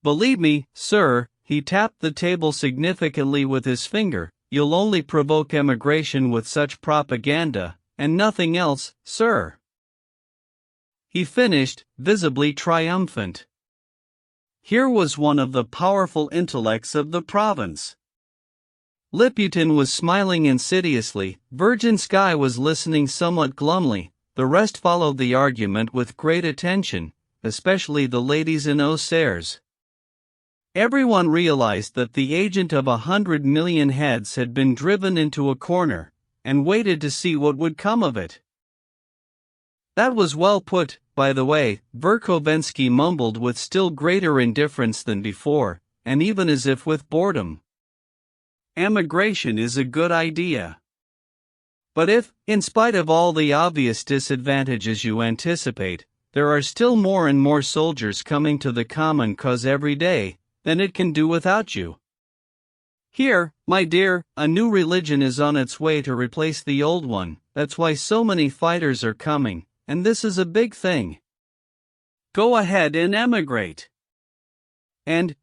Believe me, sir, he tapped the table significantly with his finger, you'll only provoke emigration with such propaganda, and nothing else, sir. He finished, visibly triumphant. Here was one of the powerful intellects of the province. Liputin was smiling insidiously, Virginsky was listening somewhat glumly, the rest followed the argument with great attention, especially the ladies in Auxerre. Everyone realized that the agent of 100 million heads had been driven into a corner, and waited to see what would come of it. That was well put, by the way, Verkovensky mumbled with still greater indifference than before, and even as if with boredom. Emigration is a good idea. But if, in spite of all the obvious disadvantages you anticipate, there are still more and more soldiers coming to the common cause every day, then it can do without you. Here, my dear, a new religion is on its way to replace the old one, that's why so many fighters are coming, and this is a big thing. Go ahead and emigrate. And,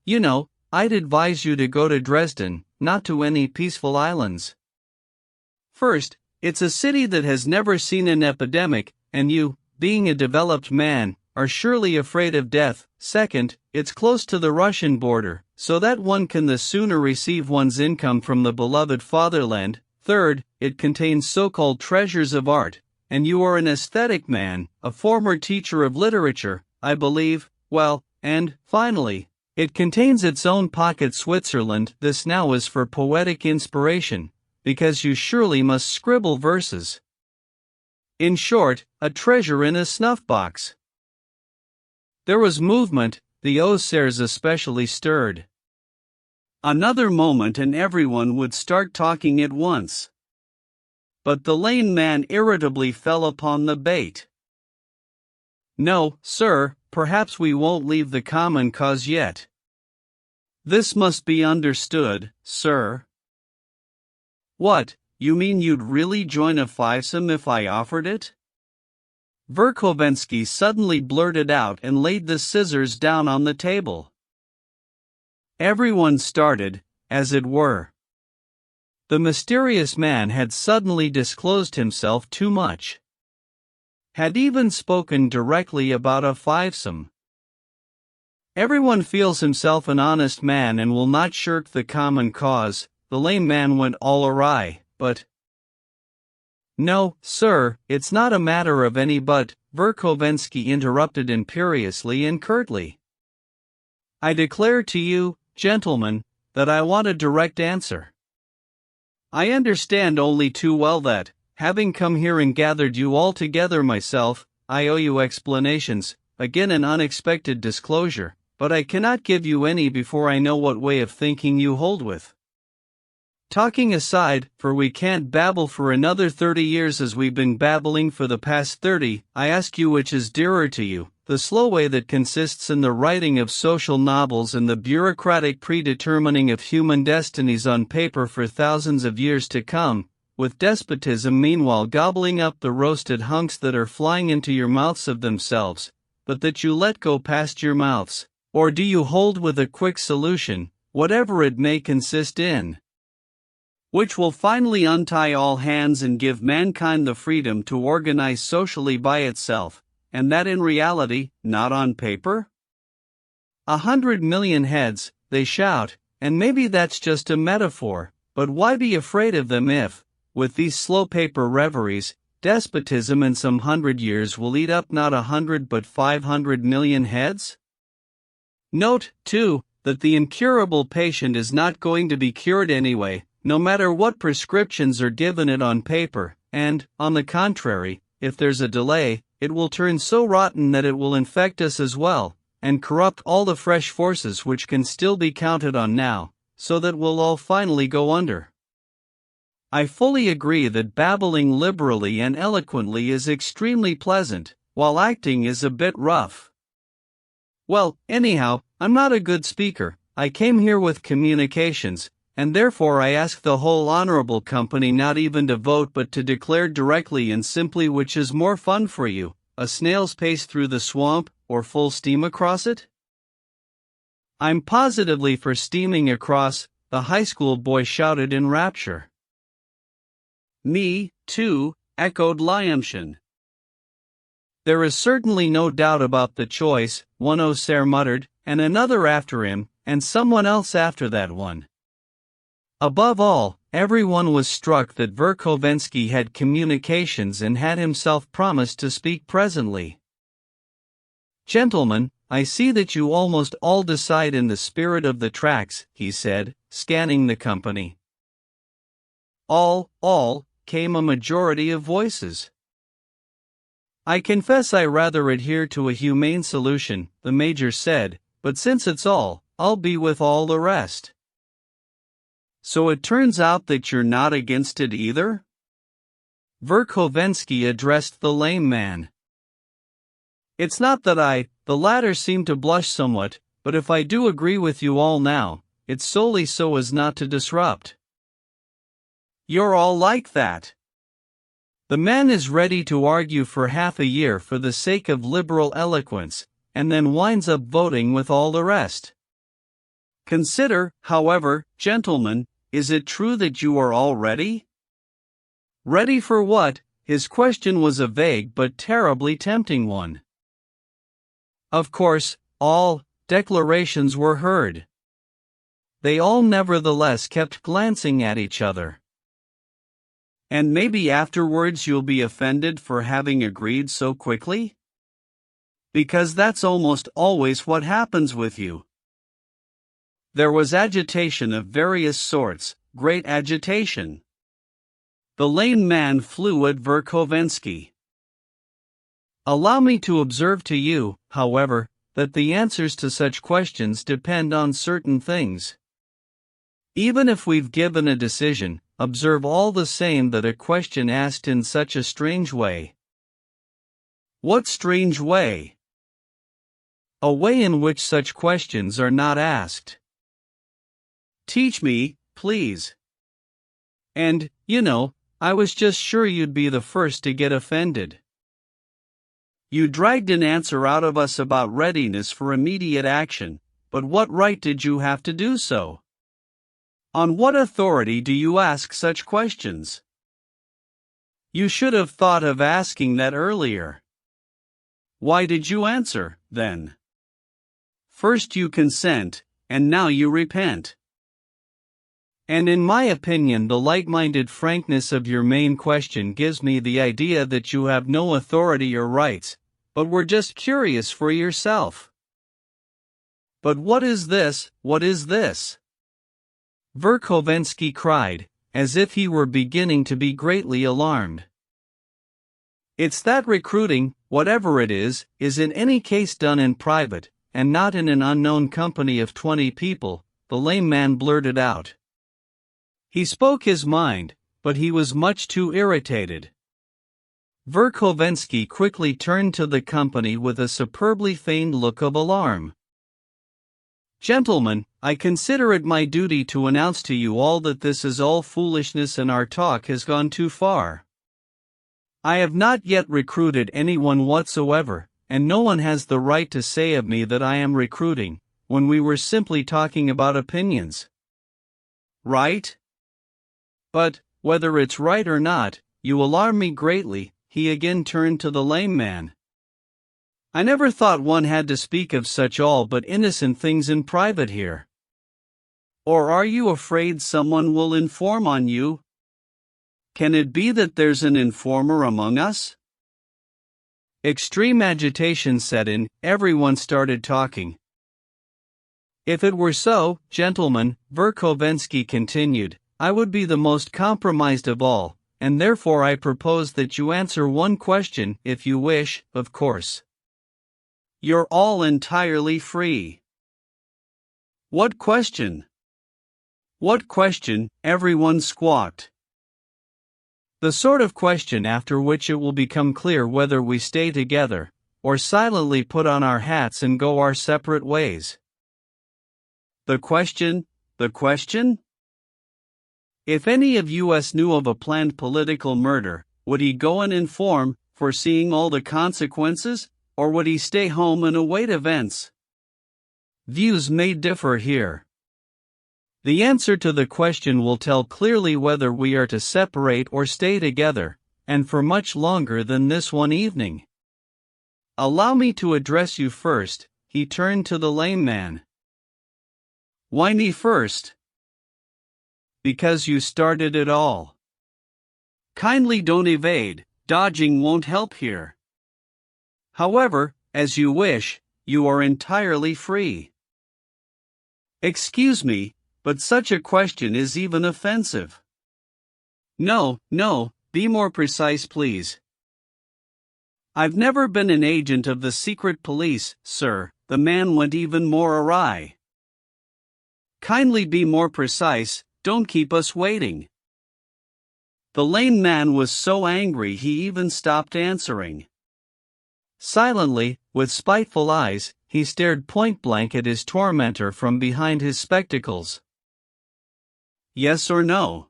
I'd advise you to go to Dresden, not to any peaceful islands. First, it's a city that has never seen an epidemic, and you, being a developed man, are surely afraid of death. Second, it's close to the Russian border, so that one can the sooner receive one's income from the beloved fatherland. Third, it contains so-called treasures of art, and you are an aesthetic man, a former teacher of literature, I believe. Well, and, finally, it contains its own pocket Switzerland. This now is for poetic inspiration, because you surely must scribble verses. In short, a treasure in a snuff box. There was movement, the Auxerres especially stirred. Another moment and everyone would start talking at once. But the lame man irritably fell upon the bait. No, sir, perhaps we won't leave the common cause yet. This must be understood, sir. What, you mean you'd really join a fivesome if I offered it? Verkovensky suddenly blurted out and laid the scissors down on the table. Everyone started, as it were. The mysterious man had suddenly disclosed himself too much. Had even spoken directly about a fivesome. Everyone feels himself an honest man and will not shirk the common cause. The lame man went all awry, but... No, sir, it's not a matter of any but, Verkovensky interrupted imperiously and curtly. I declare to you, gentlemen, that I want a direct answer. I understand only too well that, having come here and gathered you all together myself, I owe you explanations, again an unexpected disclosure, but I cannot give you any before I know what way of thinking you hold with. Talking aside, for we can't babble for another 30 years as we've been babbling for the past 30, I ask you which is dearer to you, the slow way that consists in the writing of social novels and the bureaucratic predetermining of human destinies on paper for thousands of years to come, with despotism meanwhile gobbling up the roasted hunks that are flying into your mouths of themselves, but that you let go past your mouths, or do you hold with a quick solution, whatever it may consist in, which will finally untie all hands and give mankind the freedom to organize socially by itself, and that in reality, not on paper? 100 million heads, they shout, and maybe that's just a metaphor, but why be afraid of them if, with these slow paper reveries, despotism in some 100 years will eat up not 100 but 500 million heads? Note, too, that the incurable patient is not going to be cured anyway, no matter what prescriptions are given it on paper, and, on the contrary, if there's a delay, it will turn so rotten that it will infect us as well, and corrupt all the fresh forces which can still be counted on now, so that we'll all finally go under. I fully agree that babbling liberally and eloquently is extremely pleasant, while acting is a bit rough. Well, anyhow, I'm not a good speaker. I came here with communications, and therefore I ask the whole honorable company not even to vote but to declare directly and simply which is more fun for you, a snail's pace through the swamp, or full steam across it? I'm positively for steaming across, the high school boy shouted in rapture. Me, too, echoed Liamshan. There is certainly no doubt about the choice, one Osair muttered, and another after him, and someone else after that one. Above all, everyone was struck that Verkovensky had communications and had himself promised to speak presently. Gentlemen, I see that you almost all decide in the spirit of the tracts, he said, scanning the company. All, came a majority of voices. I confess I rather adhere to a humane solution, the major said, but since it's all, I'll be with all the rest. So it turns out that you're not against it either? Verkovensky addressed the lame man. It's not that the latter seemed to blush somewhat, but if I do agree with you all now, it's solely so as not to disrupt. You're all like that. The man is ready to argue for half a year for the sake of liberal eloquence, and then winds up voting with all the rest. Consider, however, gentlemen, is it true that you are all ready? Ready for what? His question was a vague but terribly tempting one. Of course, all declarations were heard. They all nevertheless kept glancing at each other. And maybe afterwards you'll be offended for having agreed so quickly? Because that's almost always what happens with you. There was agitation of various sorts, great agitation. The lame man flew at Verkovensky. Allow me to observe to you, however, that the answers to such questions depend on certain things. Even if we've given a decision, observe all the same that a question asked in such a strange way. What strange way? A way in which such questions are not asked. Teach me, please. And, I was just sure you'd be the first to get offended. You dragged an answer out of us about readiness for immediate action, but what right did you have to do so? On what authority do you ask such questions? You should have thought of asking that earlier. Why did you answer, then? First you consent, and now you repent. And in my opinion the light-minded frankness of your main question gives me the idea that you have no authority or rights, but were just curious for yourself. But what is this? Verkovensky cried, as if he were beginning to be greatly alarmed. It's that recruiting, whatever it is in any case done in private, and not in an unknown company of 20 people, the lame man blurted out. He spoke his mind, but he was much too irritated. Verkovensky quickly turned to the company with a superbly feigned look of alarm. Gentlemen, I consider it my duty to announce to you all that this is all foolishness and our talk has gone too far. I have not yet recruited anyone whatsoever, and no one has the right to say of me that I am recruiting, when we were simply talking about opinions. Right? But, whether it's right or not, you alarm me greatly. He again turned to the lame man. I never thought one had to speak of such all but innocent things in private here. Or are you afraid someone will inform on you? Can it be that there's an informer among us? Extreme agitation set in, everyone started talking. If it were so, gentlemen, Verkovensky continued, I would be the most compromised of all, and therefore I propose that you answer one question, if you wish, of course. You're all entirely free. What question? What question? Everyone squawked. The sort of question after which it will become clear whether we stay together, or silently put on our hats and go our separate ways. The question? If any of us knew of a planned political murder, would he go and inform, foreseeing all the consequences, or would he stay home and await events? Views may differ here. The answer to the question will tell clearly whether we are to separate or stay together, and for much longer than this one evening. Allow me to address you first, he turned to the lame man. Why me first? Because you started it all. Kindly don't evade, dodging won't help here. However, as you wish, you are entirely free. Excuse me, but such a question is even offensive. No, be more precise please. I've never been an agent of the secret police, sir. The man went even more awry. Kindly be more precise, don't keep us waiting. The lame man was so angry he even stopped answering. Silently, with spiteful eyes, he stared point-blank at his tormentor from behind his spectacles. Yes or no?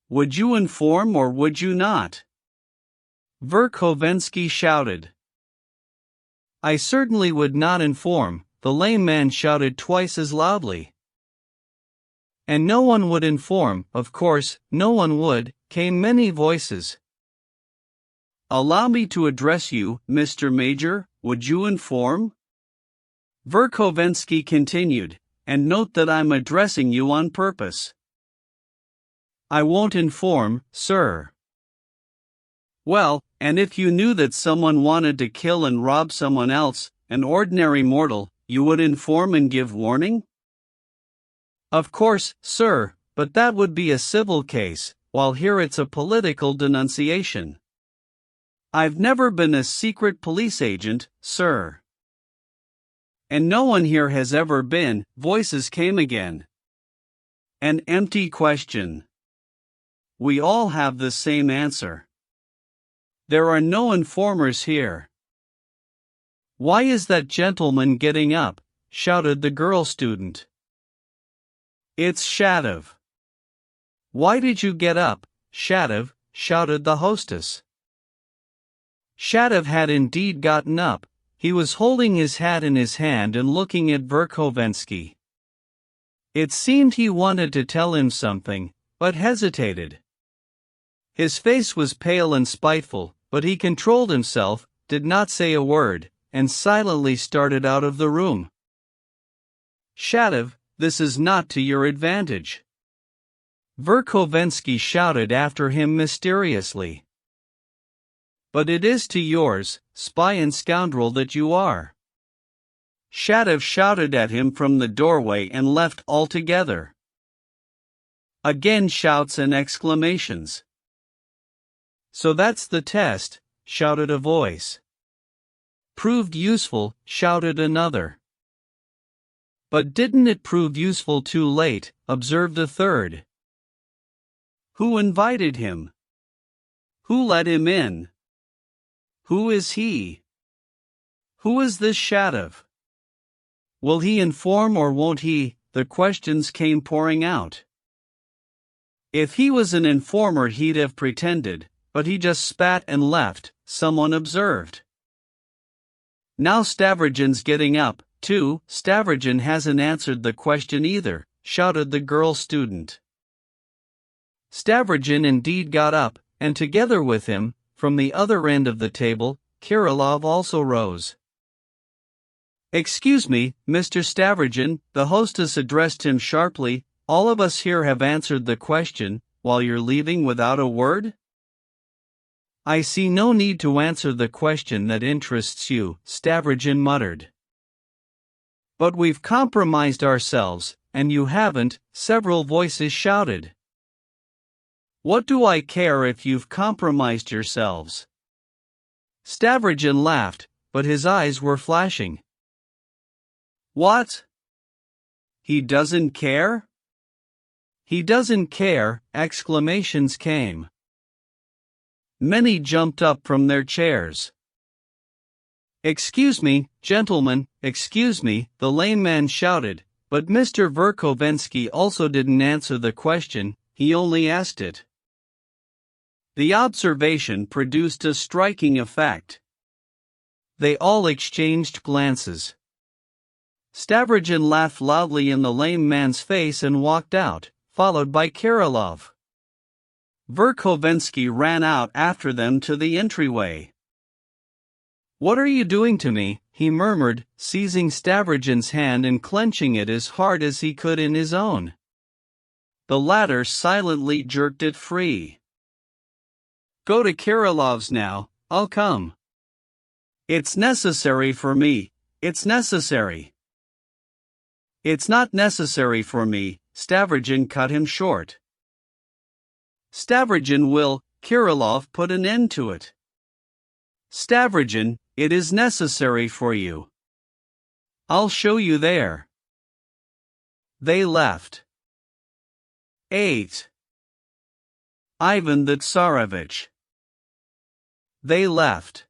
Would you inform or would you not? Verkhovensky shouted. I certainly would not inform, the lame man shouted twice as loudly. And no one would inform, of course, no one would, came many voices. Allow me to address you, Mr. Major, would you inform? Verkhovensky continued, and note that I'm addressing you on purpose. I won't inform, sir. Well, and if you knew that someone wanted to kill and rob someone else, an ordinary mortal, you would inform and give warning? Of course, sir, but that would be a civil case, while here it's a political denunciation. I've never been a secret police agent, sir. And no one here has ever been, voices came again. An empty question. We all have the same answer. There are no informers here. Why is that gentleman getting up? Shouted the girl student. It's Shadov. Why did you get up, Shadov? Shouted the hostess. Shadov had indeed gotten up. He was holding his hat in his hand and looking at Verkhovensky. It seemed he wanted to tell him something, but hesitated. His face was pale and spiteful, but he controlled himself, did not say a word, and silently started out of the room. Shadov, this is not to your advantage. Verkhovensky shouted after him mysteriously. But it is to yours, spy and scoundrel that you are. Shadov shouted at him from the doorway and left altogether. Again shouts and exclamations. So that's the test, shouted a voice. Proved useful, shouted another. But didn't it prove useful too late, observed a third. Who invited him? Who let him in? Who is he? Who is this Shadov? Will he inform or won't he? The questions came pouring out. If he was an informer he'd have pretended, but he just spat and left, someone observed. Now Stavrogin's getting up, too. Stavrogin hasn't answered the question either, shouted the girl student. Stavrogin indeed got up, and together with him, from the other end of the table, Kirillov also rose. Excuse me, Mr. Stavrogin, the hostess addressed him sharply, all of us here have answered the question, while you're leaving without a word? I see no need to answer the question that interests you, Stavrogin muttered. But we've compromised ourselves, and you haven't, several voices shouted. What do I care if you've compromised yourselves? Stavrogin laughed, but his eyes were flashing. What? He doesn't care? He doesn't care, exclamations came. Many jumped up from their chairs. Excuse me, gentlemen, excuse me, the lame man shouted, but Mr. Verkhovensky also didn't answer the question, he only asked it. The observation produced a striking effect. They all exchanged glances. Stavrogin laughed loudly in the lame man's face and walked out, followed by Kirilov. Verkhovensky ran out after them to the entryway. "What are you doing to me?" he murmured, seizing Stavrogin's hand and clenching it as hard as he could in his own. The latter silently jerked it free. "Go to Kirilov's now, I'll come." "It's necessary for me, it's necessary." "It's not necessary for me," Stavrogin cut him short. "Stavrogin will," Kirilov put an end to it. "Stavrogin, it is necessary for you. I'll show you there." They left. 8. Ivan the Tsarevich. They left.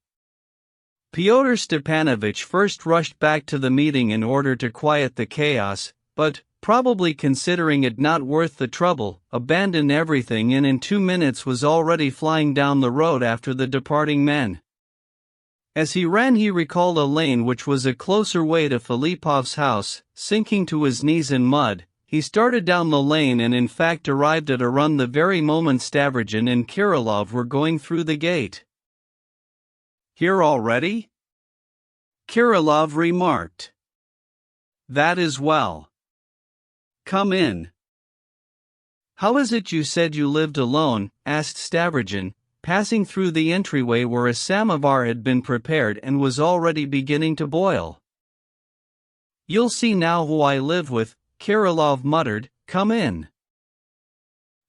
Fyodor Stepanovich first rushed back to the meeting in order to quiet the chaos, but, probably considering it not worth the trouble, abandoned everything and in 2 minutes was already flying down the road after the departing men. As he ran he recalled a lane which was a closer way to Filipov's house. Sinking to his knees in mud, he started down the lane and in fact arrived at a run the very moment Stavrogin and Kirilov were going through the gate. "Here already?" Kirilov remarked. "That is well. Come in." "How is it you said you lived alone?" asked Stavrogin, passing through the entryway where a samovar had been prepared and was already beginning to boil. "You'll see now who I live with," Kirilov muttered. "Come in."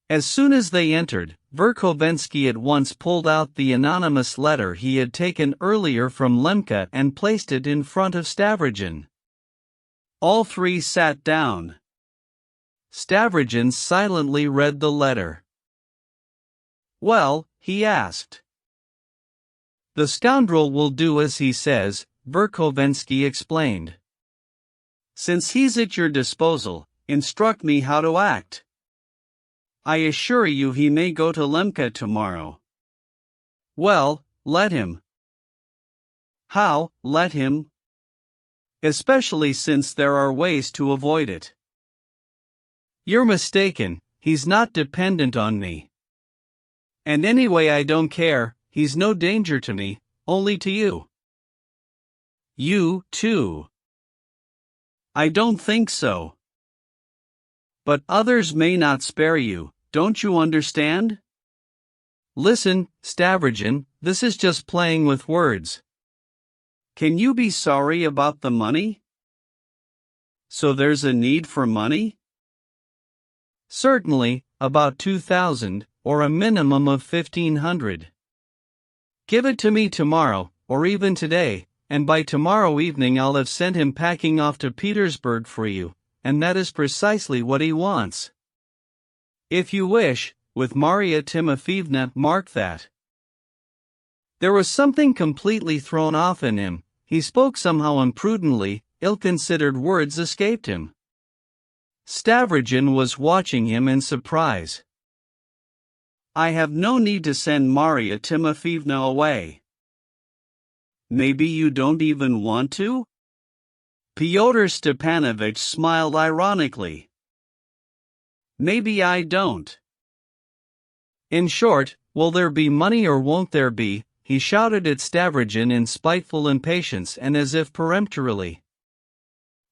As soon as they entered, Verkhovensky at once pulled out the anonymous letter he had taken earlier from Lemka and placed it in front of Stavrogin. All three sat down. Stavrogin silently read the letter. "Well?" he asked. "The scoundrel will do as he says," Verkhovensky explained. "Since he's at your disposal, instruct me how to act. I assure you he may go to Lemka tomorrow." "Well, let him." "How, let him?" "Especially since there are ways to avoid it." "You're mistaken, he's not dependent on me. And anyway I don't care, he's no danger to me, only to you." "You, too." "I don't think so. But others may not spare you, don't you understand?" "Listen, Stavrogin, this is just playing with words. Can you be sorry about the money?" "So there's a need for money?" "Certainly, about 2,000, or a minimum of 1,500. Give it to me tomorrow, or even today, and by tomorrow evening I'll have sent him packing off to Petersburg for you, and that is precisely what he wants. If you wish, with Marya Timofeevna, mark that." There was something completely thrown off in him. He spoke somehow imprudently, ill-considered words escaped him. Stavrogin was watching him in surprise. "I have no need to send Marya Timofeevna away." "Maybe you don't even want to?" Fyodor Stepanovich smiled ironically. "Maybe I don't." "In short, will there be money or won't there be?" he shouted at Stavrogin in spiteful impatience and as if peremptorily.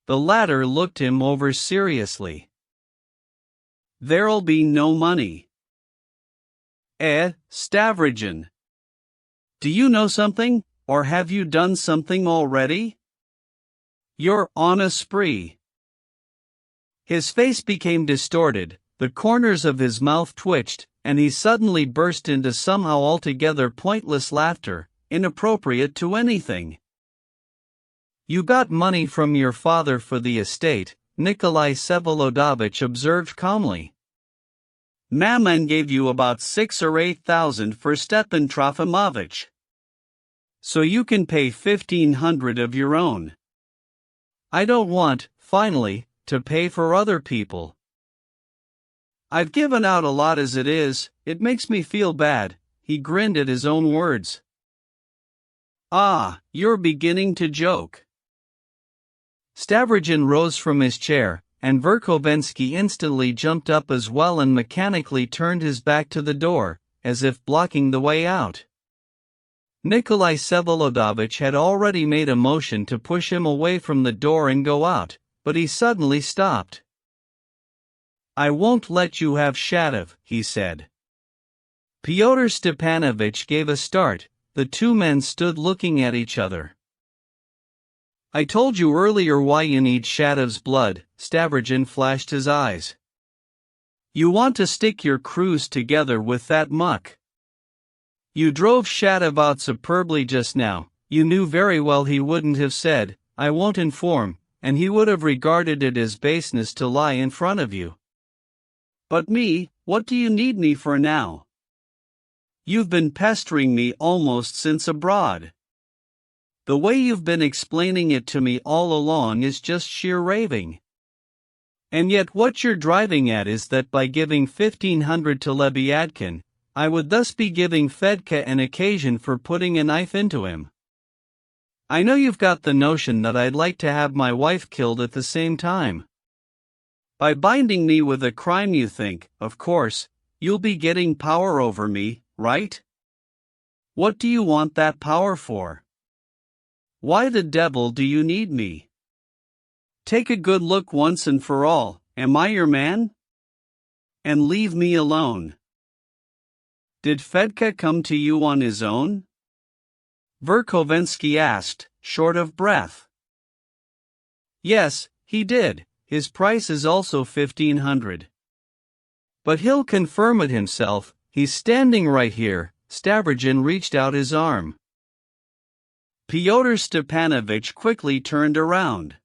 The latter looked him over seriously. "There'll be no money." Stavrogin. Do you know something, or have you done something already? You're on a spree. His face became distorted, the corners of his mouth twitched, and he suddenly burst into somehow altogether pointless laughter, inappropriate to anything. "You got money from your father for the estate," Nikolai Vsevolodovich observed calmly. "Maman gave you about 6,000 or 8,000 for Stepan Trofimovich. So you can pay 1,500 of your own. I don't want, finally, to pay for other people. I've given out a lot as it is, it makes me feel bad." He grinned at his own words. "Ah, you're beginning to joke." Stavrogin rose from his chair, and Verkovensky instantly jumped up as well and mechanically turned his back to the door, as if blocking the way out. Nikolai Vsevolodovich had already made a motion to push him away from the door and go out, but he suddenly stopped. "I won't let you have Shatov," he said. Fyodor Stepanovich gave a start. The two men stood looking at each other. "I told you earlier why you need Shatov's blood," Stavrogin flashed his eyes. "You want to stick your crews together with that muck. You drove Shatov out superbly just now. You knew very well he wouldn't have said, 'I won't inform,' and he would have regarded it as baseness to lie in front of you. But me, what do you need me for now? You've been pestering me almost since abroad. The way you've been explaining it to me all along is just sheer raving. And yet what you're driving at is that by giving 1,500 to Lebyadkin, I would thus be giving Fedka an occasion for putting a knife into him. I know you've got the notion that I'd like to have my wife killed at the same time. By binding me with a crime you think, of course, you'll be getting power over me, right? What do you want that power for? Why the devil do you need me? Take a good look once and for all, am I your man? And leave me alone. Did Fedka come to you on his own?" Verkovensky asked, short of breath. "Yes, he did. His price is also 1,500. But he'll confirm it himself, he's standing right here." Stavrogin reached out his arm. Fyodor Stepanovich quickly turned around.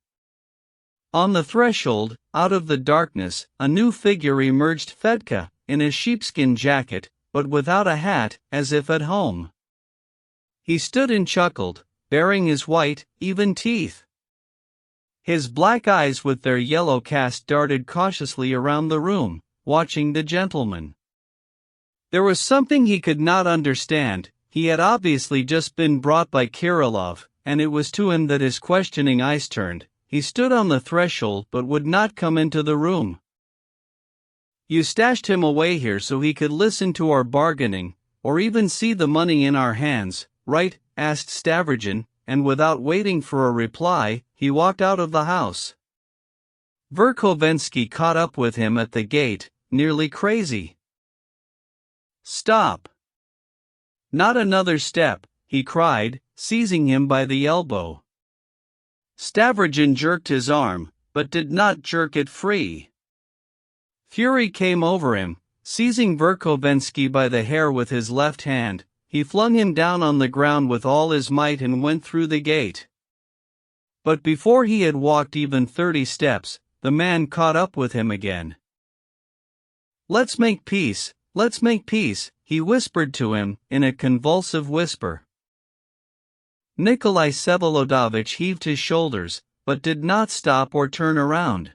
On the threshold, out of the darkness, a new figure emerged, Fedka, in a sheepskin jacket, but without a hat, as if at home. He stood and chuckled, baring his white, even teeth. His black eyes with their yellow cast darted cautiously around the room, watching the gentleman. There was something he could not understand. He had obviously just been brought by Kirillov, and it was to him that his questioning eyes turned. He stood on the threshold but would not come into the room. "You stashed him away here so he could listen to our bargaining, or even see the money in our hands, right?" asked Stavrogin, and without waiting for a reply, he walked out of the house. Verkovensky caught up with him at the gate, nearly crazy. "Stop! Not another step," he cried, seizing him by the elbow. Stavrogin jerked his arm, but did not jerk it free. Fury came over him. Seizing Verkovensky by the hair with his left hand, he flung him down on the ground with all his might and went through the gate. But before he had walked even 30 steps, the man caught up with him again. "Let's make peace, he whispered to him, in a convulsive whisper. Nikolai Vsevolodovich heaved his shoulders, but did not stop or turn around.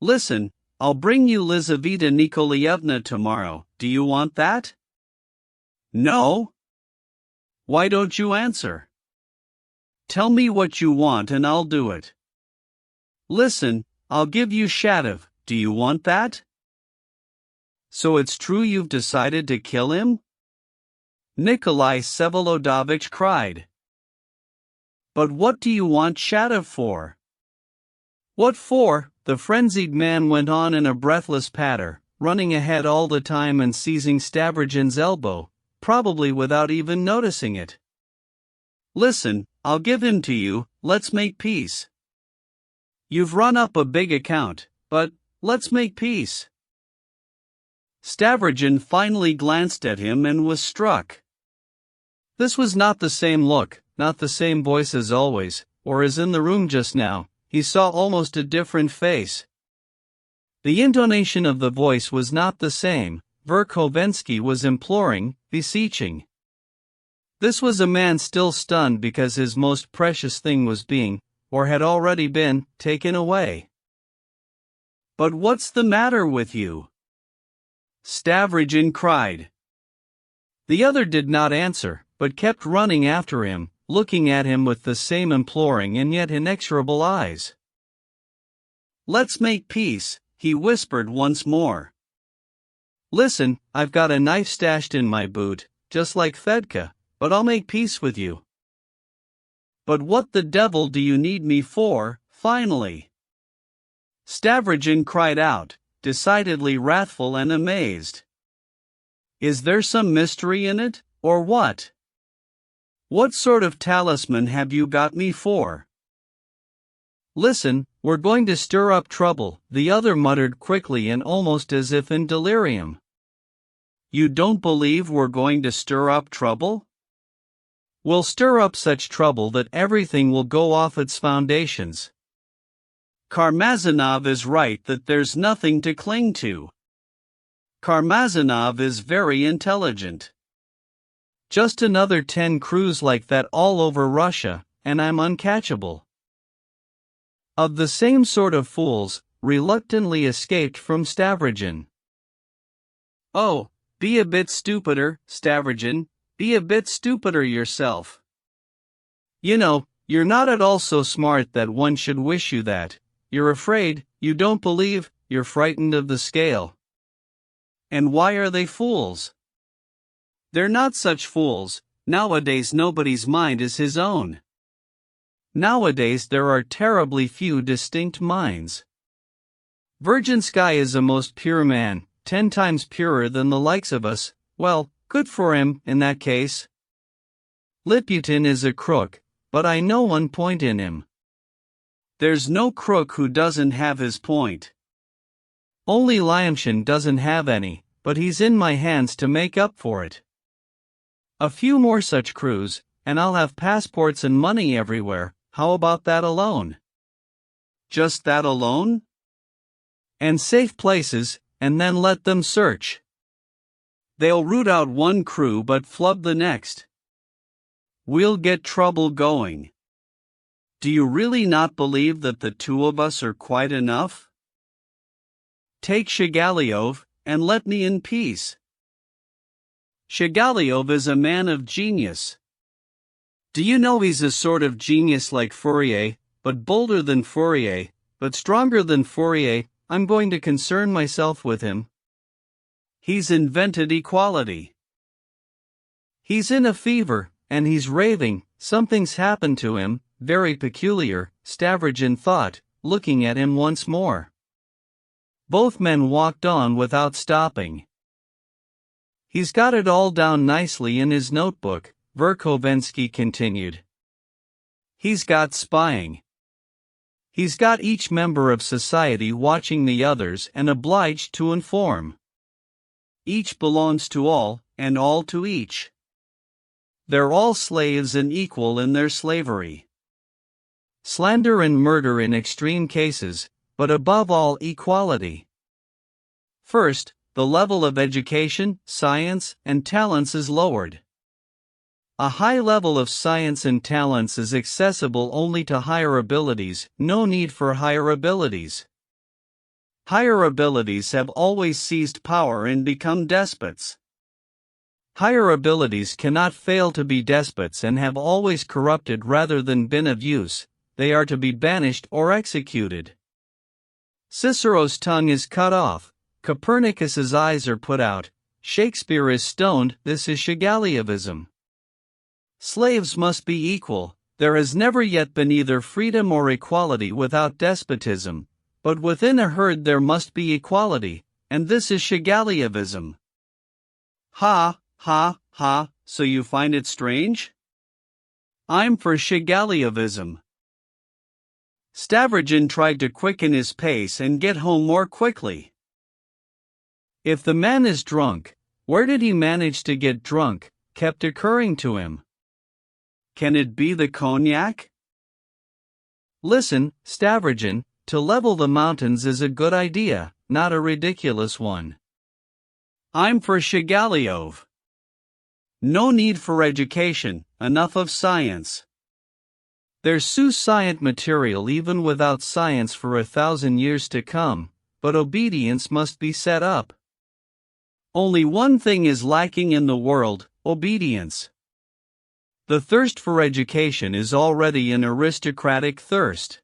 "Listen, I'll bring you Lizaveta Nikolaevna tomorrow, do you want that?" "No." "Why don't you answer? Tell me what you want and I'll do it." "Listen, I'll give you Shatov, do you want that?" "So it's true you've decided to kill him?" Nikolai Vsevolodovich cried. "But what do you want Shatov for?" "What for?" the frenzied man went on in a breathless patter, running ahead all the time and seizing Stavrogin's elbow, probably without even noticing it. "Listen, I'll give him to you, let's make peace. You've run up a big account, but let's make peace." Stavrogin finally glanced at him and was struck. This was not the same look, not the same voice as always, or as in the room just now. He saw almost a different face. The intonation of the voice was not the same. Verkovensky was imploring, beseeching. This was a man still stunned because his most precious thing was being, or had already been, taken away. "But what's the matter with you?" Stavrogin cried. The other did not answer, but kept running after him, looking at him with the same imploring and yet inexorable eyes. "Let's make peace," he whispered once more. "Listen, I've got a knife stashed in my boot, just like Fedka, but I'll make peace with you." "But what the devil do you need me for, finally?" Stavrogin cried out, decidedly wrathful and amazed. "Is there some mystery in it, or what? What sort of talisman have you got me for?" "Listen, we're going to stir up trouble," the other muttered quickly and almost as if in delirium. "You don't believe we're going to stir up trouble?" "We'll stir up such trouble that everything will go off its foundations. Karmazinov is right that there's nothing to cling to. Karmazinov is very intelligent. Just another 10 crews like that all over Russia, and I'm uncatchable." Of the same sort of fools, reluctantly escaped from Stavrogin. "Oh, be a bit stupider, Stavrogin, be a bit stupider yourself. You know, you're not at all so smart that one should wish you that. You're afraid, you don't believe, you're frightened of the scale. And why are they fools? They're not such fools. Nowadays nobody's mind is his own. Nowadays there are terribly few distinct minds. Virginsky is a most pure man, 10 times purer than the likes of us. Well, good for him, in that case. Liputin is a crook, but I know one point in him. There's no crook who doesn't have his point. Only Lyamshin doesn't have any, but he's in my hands to make up for it. A few more such crews, and I'll have passports and money everywhere. How about that alone?" "Just that alone?" "And safe places, and then let them search. They'll root out one crew but flub the next. We'll get trouble going. Do you really not believe that the two of us are quite enough? Take Shigaliov, and let me in peace." "Shigaliov is a man of genius. Do you know he's a sort of genius like Fourier, but bolder than Fourier, but stronger than Fourier? I'm going to concern myself with him. He's invented equality. He's in a fever, and he's raving. Something's happened to him, very peculiar," Stavrogin thought, looking at him once more. Both men walked on without stopping. "He's got it all down nicely in his notebook," Verkhovensky continued. "He's got spying. He's got each member of society watching the others and obliged to inform. Each belongs to all, and all to each. They're all slaves and equal in their slavery. Slander and murder in extreme cases, but above all equality. First, the level of education, science, and talents is lowered. A high level of science and talents is accessible only to higher abilities, no need for higher abilities. Higher abilities have always seized power and become despots. Higher abilities cannot fail to be despots and have always corrupted rather than been of use. They are to be banished or executed. Cicero's tongue is cut off, Copernicus's eyes are put out, Shakespeare is stoned. This is Shigaliovism. Slaves must be equal. There has never yet been either freedom or equality without despotism, but within a herd there must be equality, and this is Shigaliovism. Ha, ha, ha, so you find it strange? I'm for Shigaliovism." Stavrogin tried to quicken his pace and get home more quickly. If the man is drunk, where did he manage to get drunk, kept occurring to him. Can it be the cognac? Listen, Stavrogin, to level the mountains is a good idea, not a ridiculous one. I'm for Shigaliov. No need for education, enough of science. There's sous-scient material even without science for 1,000 years to come, but obedience must be set up. Only one thing is lacking in the world, obedience. The thirst for education is already an aristocratic thirst.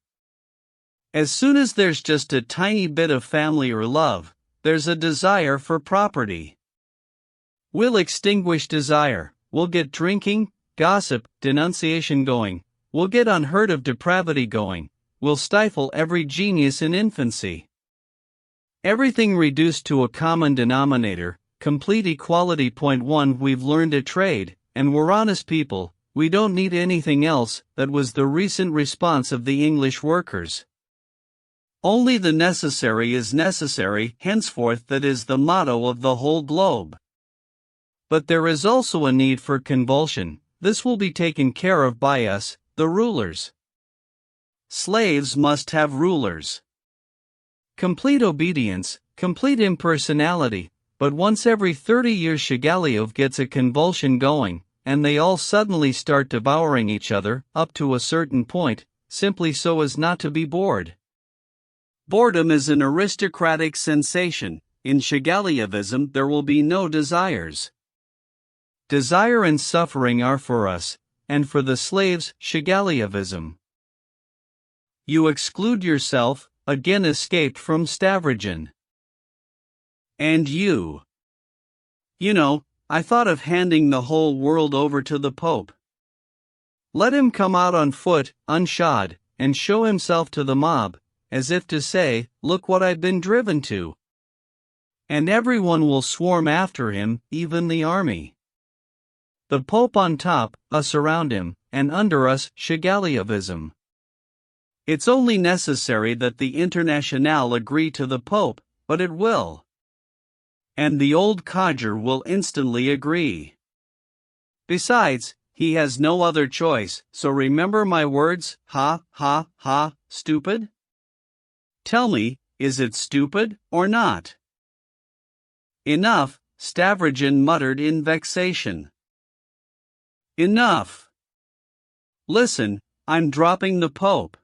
As soon as there's just a tiny bit of family or love, there's a desire for property. We'll extinguish desire, we'll get drinking, gossip, denunciation going, we'll get unheard of depravity going, we'll stifle every genius in infancy. Everything reduced to a common denominator, complete equality. Point 1. We've learned a trade, and we're honest people, we don't need anything else. That was the recent response of the English workers. Only the necessary is necessary, henceforth that is the motto of the whole globe. But there is also a need for convulsion. This will be taken care of by us, the rulers. Slaves must have rulers. Complete obedience, complete impersonality, but once every 30 years Shigaliov gets a convulsion going, and they all suddenly start devouring each other, up to a certain point, simply so as not to be bored. Boredom is an aristocratic sensation. In Shigaliovism there will be no desires. Desire and suffering are for us, and for the slaves, Shigaliovism. You exclude yourself, again escaped from Stavrogen. And you. You know, I thought of handing the whole world over to the Pope. Let him come out on foot, unshod, and show himself to the mob, as if to say, look what I've been driven to. And everyone will swarm after him, even the army. The Pope on top, us around him, and under us, Shigaliovism. It's only necessary that the Internationale agree to the Pope, but it will. And the old codger will instantly agree. Besides, he has no other choice, so remember my words, ha, ha, ha, stupid? Tell me, is it stupid, or not? Enough, Stavrogen muttered in vexation. Enough. Listen, I'm dropping the Pope.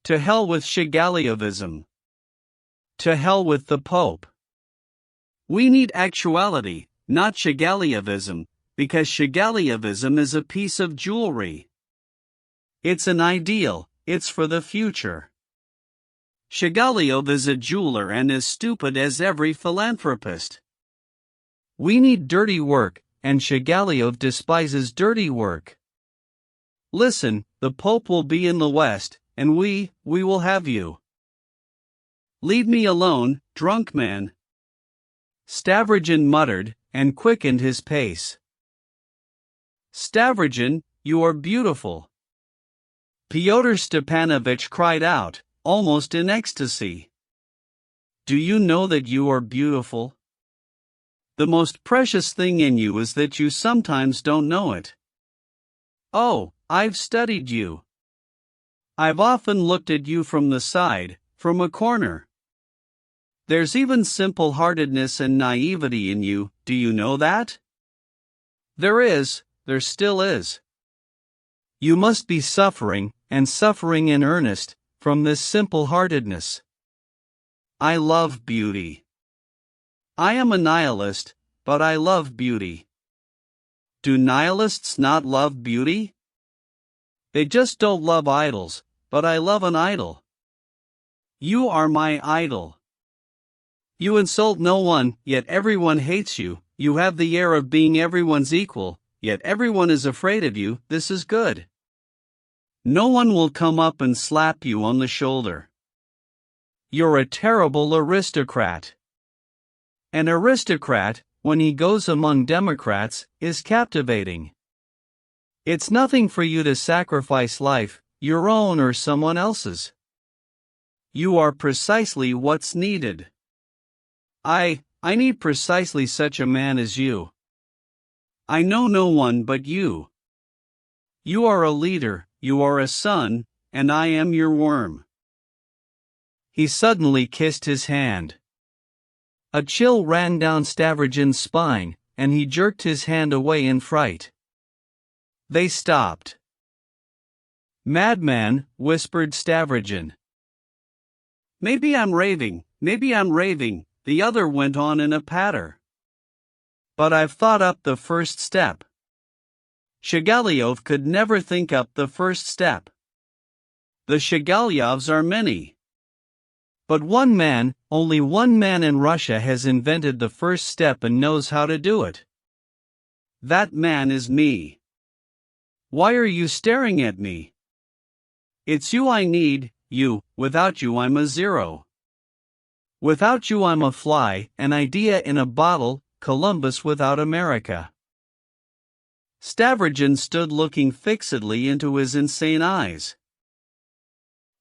To hell with Shigaliovism. To hell with the Pope. We need actuality, not Shigaliovism, because Shigaliovism is a piece of jewelry. It's an ideal, it's for the future. Shigaliov is a jeweler and as stupid as every philanthropist. We need dirty work, and Shigaliov despises dirty work. Listen, the Pope will be in the West, and we will have you. Leave me alone, drunk man. Stavrogen muttered, and quickened his pace. Stavrogen, you are beautiful. Pyotr Stepanovich cried out, almost in ecstasy. Do you know that you are beautiful? The most precious thing in you is that you sometimes don't know it. Oh, I've studied you. I've often looked at you from the side, from a corner. There's even simple-heartedness and naivety in you, do you know that? There still is. You must be suffering, and suffering in earnest, from this simple-heartedness. I love beauty. I am a nihilist, but I love beauty. Do nihilists not love beauty? They just don't love idols, but I love an idol. You are my idol. You insult no one, yet everyone hates you. You have the air of being everyone's equal, yet everyone is afraid of you. This is good. No one will come up and slap you on the shoulder. You're a terrible aristocrat. An aristocrat, when he goes among democrats, is captivating. It's nothing for you to sacrifice life, your own or someone else's. You are precisely what's needed. I need precisely such a man as you. I know no one but you. You are a leader, you are a son, and I am your worm. He suddenly kissed his hand. A chill ran down Stavrogen's spine, and he jerked his hand away in fright. They stopped. Madman, whispered Stavrogen. Maybe I'm raving, the other went on in a patter. But I've thought up the first step. Shigaliov could never think up the first step. The Shigaliovs are many. But one man, only one man in Russia has invented the first step and knows how to do it. That man is me. Why are you staring at me? It's you I need, you. Without you I'm a zero. Without you I'm a fly, an idea in a bottle, Columbus without America. Stavrogin stood looking fixedly into his insane eyes.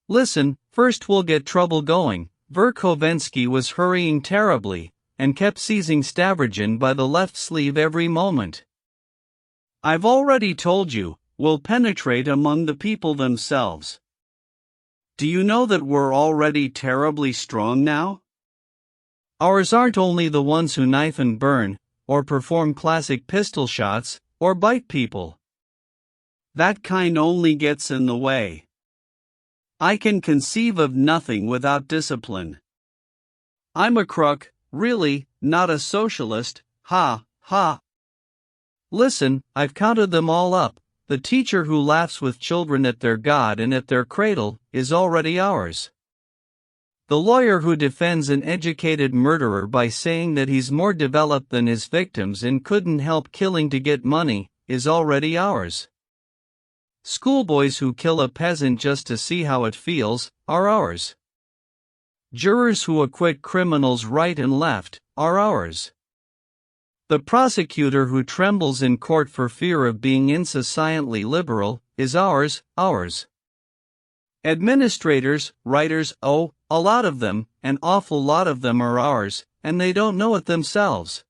Listen, first we'll get trouble going. Verkhovensky was hurrying terribly, and kept seizing Stavrogin by the left sleeve every moment. I've already told you, we'll penetrate among the people themselves. Do you know that we're already terribly strong now? Ours aren't only the ones who knife and burn, or perform classic pistol shots, or bite people. That kind only gets in the way. I can conceive of nothing without discipline. I'm a crook, really, not a socialist, ha, ha. Listen, I've counted them all up. The teacher who laughs with children at their God and at their cradle is already ours. The lawyer who defends an educated murderer by saying that he's more developed than his victims and couldn't help killing to get money is already ours. Schoolboys who kill a peasant just to see how it feels are ours. Jurors who acquit criminals right and left are ours. The prosecutor who trembles in court for fear of being insouciantly liberal is ours. Administrators, writers, oh, a lot of them, an awful lot of them are ours, and they don't know it themselves.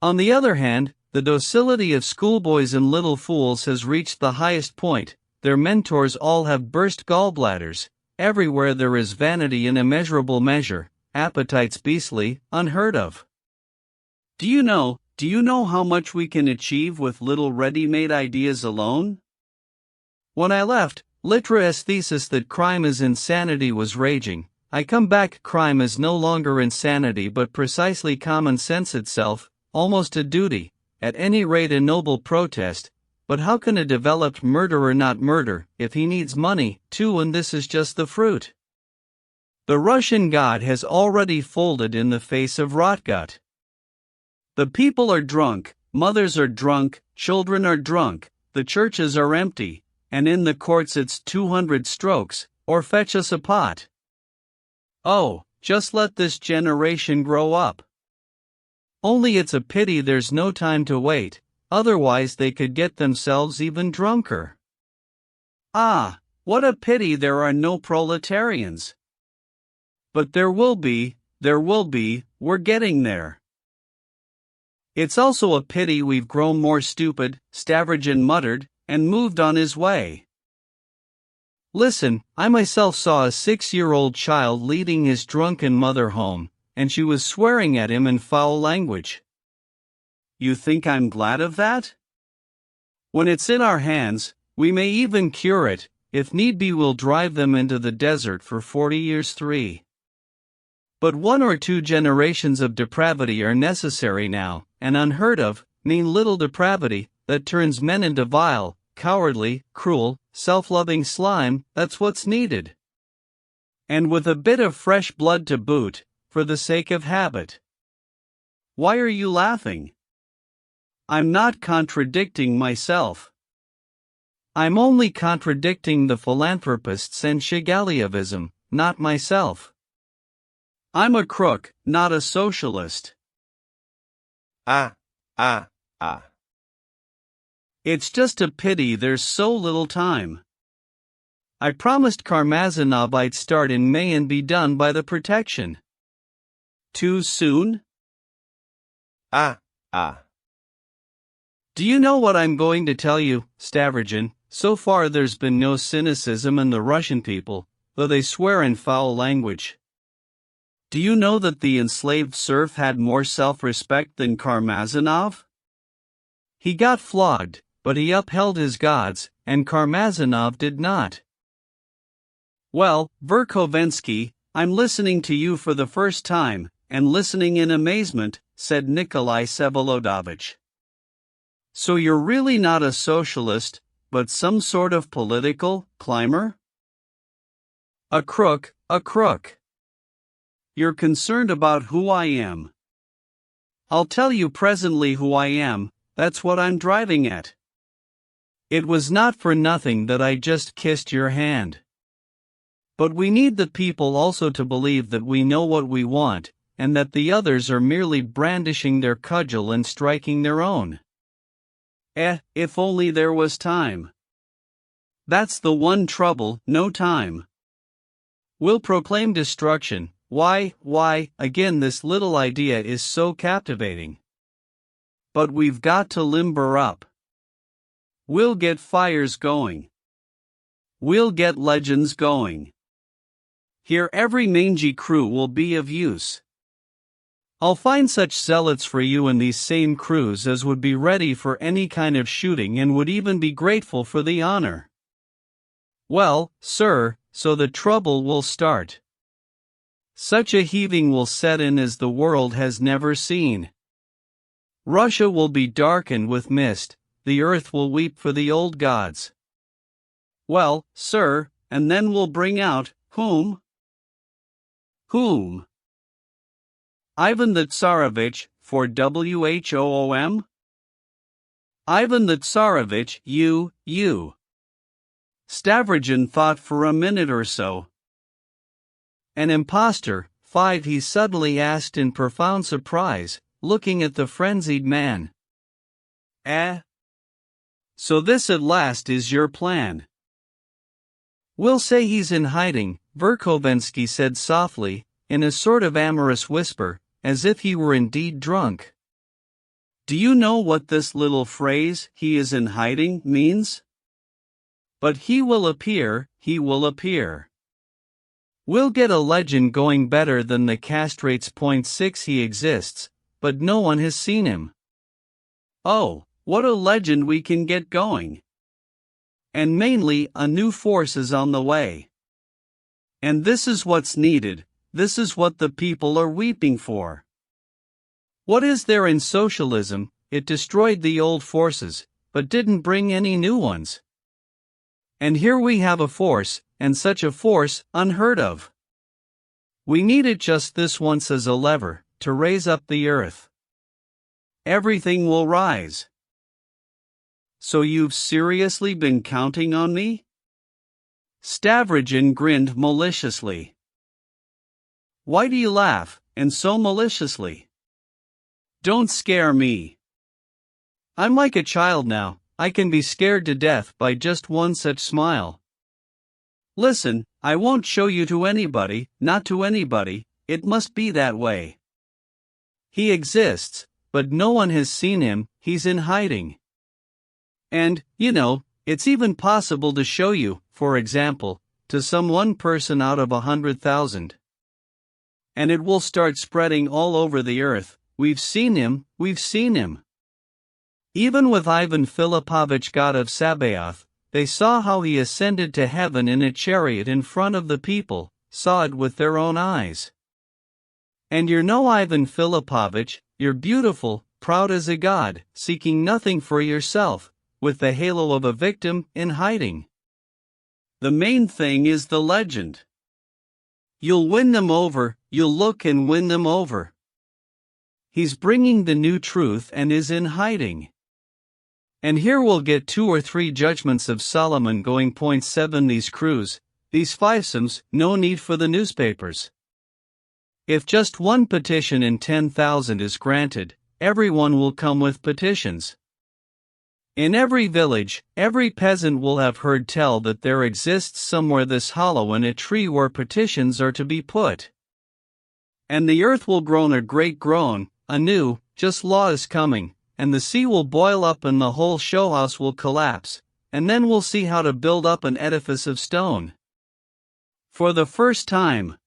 On the other hand, the docility of schoolboys and little fools has reached the highest point. Their mentors all have burst gallbladders. Everywhere there is vanity in immeasurable measure, appetites beastly, unheard of. Do you know how much we can achieve with little ready-made ideas alone? When I left, Litera's thesis that crime is insanity was raging. I come back, crime is no longer insanity but precisely common sense itself, almost a duty, at any rate a noble protest. But how can a developed murderer not murder, if he needs money, too, and this is just the fruit? The Russian God has already folded in the face of rotgut. The people are drunk, mothers are drunk, children are drunk, the churches are empty, and in the courts it's 200 strokes, or fetch us a pot. Oh, just let this generation grow up. Only it's a pity there's no time to wait, otherwise they could get themselves even drunker. Ah, what a pity there are no proletarians. But there will be, we're getting there. It's also a pity we've grown more stupid, Stavrogin muttered, and moved on his way. Listen, I myself saw a 6-year-old child leading his drunken mother home, and she was swearing at him in foul language. You think I'm glad of that? When it's in our hands, we may even cure it. If need be, we'll drive them into the desert for 40 years. 3. But 1 or 2 generations of depravity are necessary now, and unheard of, mean little depravity, that turns men into vile, cowardly, cruel, self-loving slime. That's what's needed. And with a bit of fresh blood to boot, for the sake of habit. Why are you laughing? I'm not contradicting myself. I'm only contradicting the philanthropists and Shigaliovism, not myself. I'm a crook, not a socialist. It's just a pity there's so little time. I promised Karmazinov I'd start in May and be done by the protection. Too soon? Do you know what I'm going to tell you, Stavrogin? So far there's been no cynicism in the Russian people, though they swear in foul language. Do you know that the enslaved serf had more self-respect than Karmazinov? He got flogged, but he upheld his gods, and Karmazinov did not. Well, Verkhovensky, I'm listening to you for the first time, and listening in amazement, said Nikolai Vsevolodovich. So you're really not a socialist, but some sort of political climber? A crook, a crook. You're concerned about who I am. I'll tell you presently who I am, that's what I'm driving at. It was not for nothing that I just kissed your hand. But we need the people also to believe that we know what we want, and that the others are merely brandishing their cudgel and striking their own. If only there was time. That's the one trouble, no time. We'll proclaim destruction. Why, again this little idea is so captivating. But we've got to limber up. We'll get fires going. We'll get legends going. Here every mangy crew will be of use. I'll find such zealots for you in these same crews as would be ready for any kind of shooting and would even be grateful for the honor. Well, sir, so the trouble will start. Such a heaving will set in as the world has never seen. Russia will be darkened with mist, the earth will weep for the old gods. Well, sir, and then we'll bring out, whom? Whom? Ivan the Tsarevich, for WHOOM? Ivan the Tsarevich, you. Stavrogin thought for a minute or so. An impostor, 5, he suddenly asked in profound surprise, looking at the frenzied man. So this at last is your plan? We'll say he's in hiding, Verkovensky said softly, in a sort of amorous whisper, as if he were indeed drunk. Do you know what this little phrase, "he is in hiding," means? But he will appear, he will appear. We'll get a legend going better than the castrates. .6 he exists, but no one has seen him. Oh, what a legend we can get going! And mainly, a new force is on the way. And this is what's needed, this is what the people are weeping for. What is there in socialism? It destroyed the old forces, but didn't bring any new ones. And here we have a force, and such a force, unheard of. We need it just this once as a lever, to raise up the earth. Everything will rise. So you've seriously been counting on me? Stavrogin grinned maliciously. Why do you laugh, and so maliciously? Don't scare me. I'm like a child now, I can be scared to death by just one such smile. Listen, I won't show you to anybody, not to anybody, it must be that way. He exists, but no one has seen him, he's in hiding. And, it's even possible to show you, for example, to some one person out of 100,000. And it will start spreading all over the earth. We've seen him, we've seen him. Even with Ivan Filipovich, god of Sabaoth, they saw how he ascended to heaven in a chariot in front of the people, saw it with their own eyes. And you're no Ivan Filipovich, you're beautiful, proud as a god, seeking nothing for yourself, with the halo of a victim, in hiding. The main thing is the legend. You'll win them over, you'll look and win them over. He's bringing the new truth and is in hiding. And here we'll get 2 or 3 judgments of Solomon going. .7 These crews, these fivesomes, no need for the newspapers. If just one petition in 10,000 is granted, everyone will come with petitions. In every village, every peasant will have heard tell that there exists somewhere this hollow in a tree where petitions are to be put. And the earth will groan a great groan, a new, just law is coming, and the sea will boil up and the whole showhouse will collapse, and then we'll see how to build up an edifice of stone. For the first time,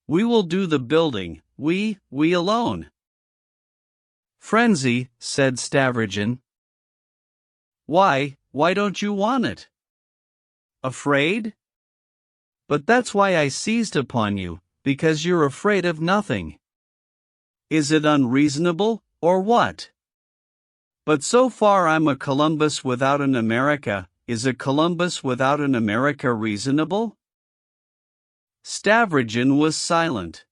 we will do the building, we alone. Frenzy, said Stavrogin. Why don't you want it? Afraid? But that's why I seized upon you, because you're afraid of nothing. Is it unreasonable, or what? But so far I'm a Columbus without an America. Is a Columbus without an America reasonable? Stavrogin was silent.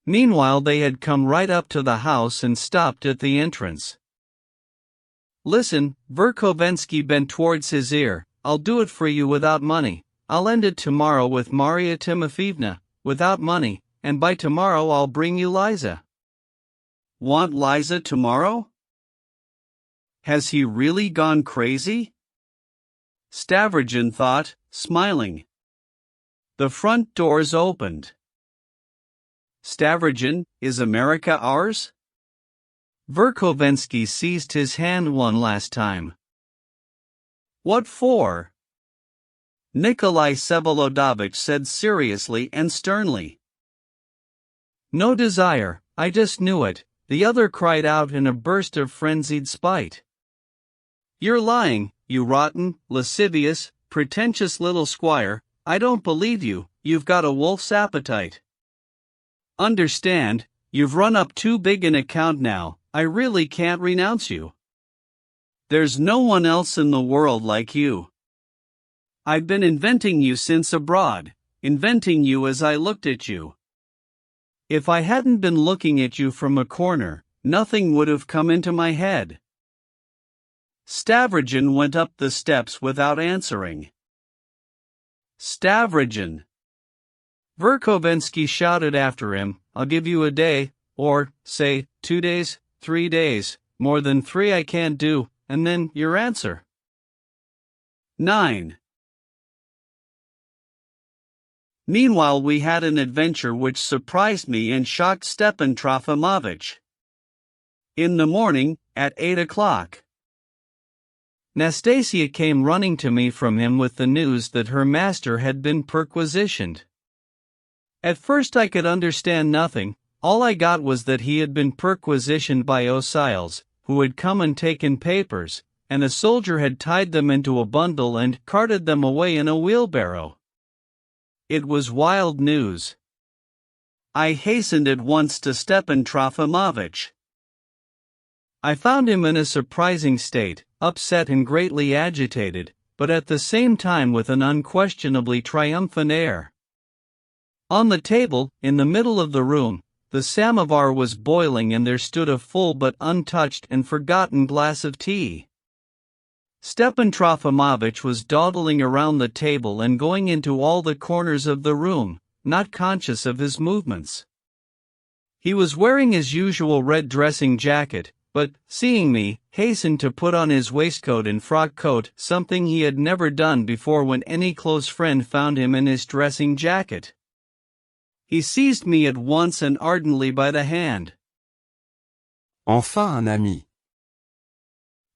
Meanwhile they had come right up to the house and stopped at the entrance. Listen, Verkovensky bent towards his ear, I'll do it for you without money. I'll end it tomorrow with Maria Timofeevna, without money, and by tomorrow I'll bring you Liza. Want Liza tomorrow? Has he really gone crazy? Stavrogin thought, smiling. The front doors opened. Stavrogin, is America ours? Verkovensky seized his hand one last time. What for? Nikolai Vsevolodovich said seriously and sternly. No desire, I just knew it, the other cried out in a burst of frenzied spite. You're lying, you rotten, lascivious, pretentious little squire, I don't believe you, you've got a wolf's appetite. Understand, you've run up too big an account now, I really can't renounce you. There's no one else in the world like you. I've been inventing you since abroad, inventing you as I looked at you. If I hadn't been looking at you from a corner, nothing would have come into my head. Stavrogin went up the steps without answering. Stavrogin! Verkovensky shouted after him, I'll give you a day, or, say, 2 days, 3 days, more than 3 I can't do, and then your answer. 9. Meanwhile we had an adventure which surprised me and shocked Stepan Trofimovich. In the morning, at 8 o'clock. Nastasia came running to me from him with the news that her master had been perquisitioned. At first I could understand nothing, all I got was that he had been perquisitioned by Osiles, who had come and taken papers, and a soldier had tied them into a bundle and carted them away in a wheelbarrow. It was wild news. I hastened at once to Stepan Trofimovich. I found him in a surprising state, upset and greatly agitated, but at the same time with an unquestionably triumphant air. On the table, in the middle of the room, the samovar was boiling and there stood a full but untouched and forgotten glass of tea. Stepan Trofimovich was dawdling around the table and going into all the corners of the room, not conscious of his movements. He was wearing his usual red dressing jacket, but, seeing me, hastened to put on his waistcoat and frock coat, something he had never done before when any close friend found him in his dressing jacket. He seized me at once and ardently by the hand. Enfin un ami.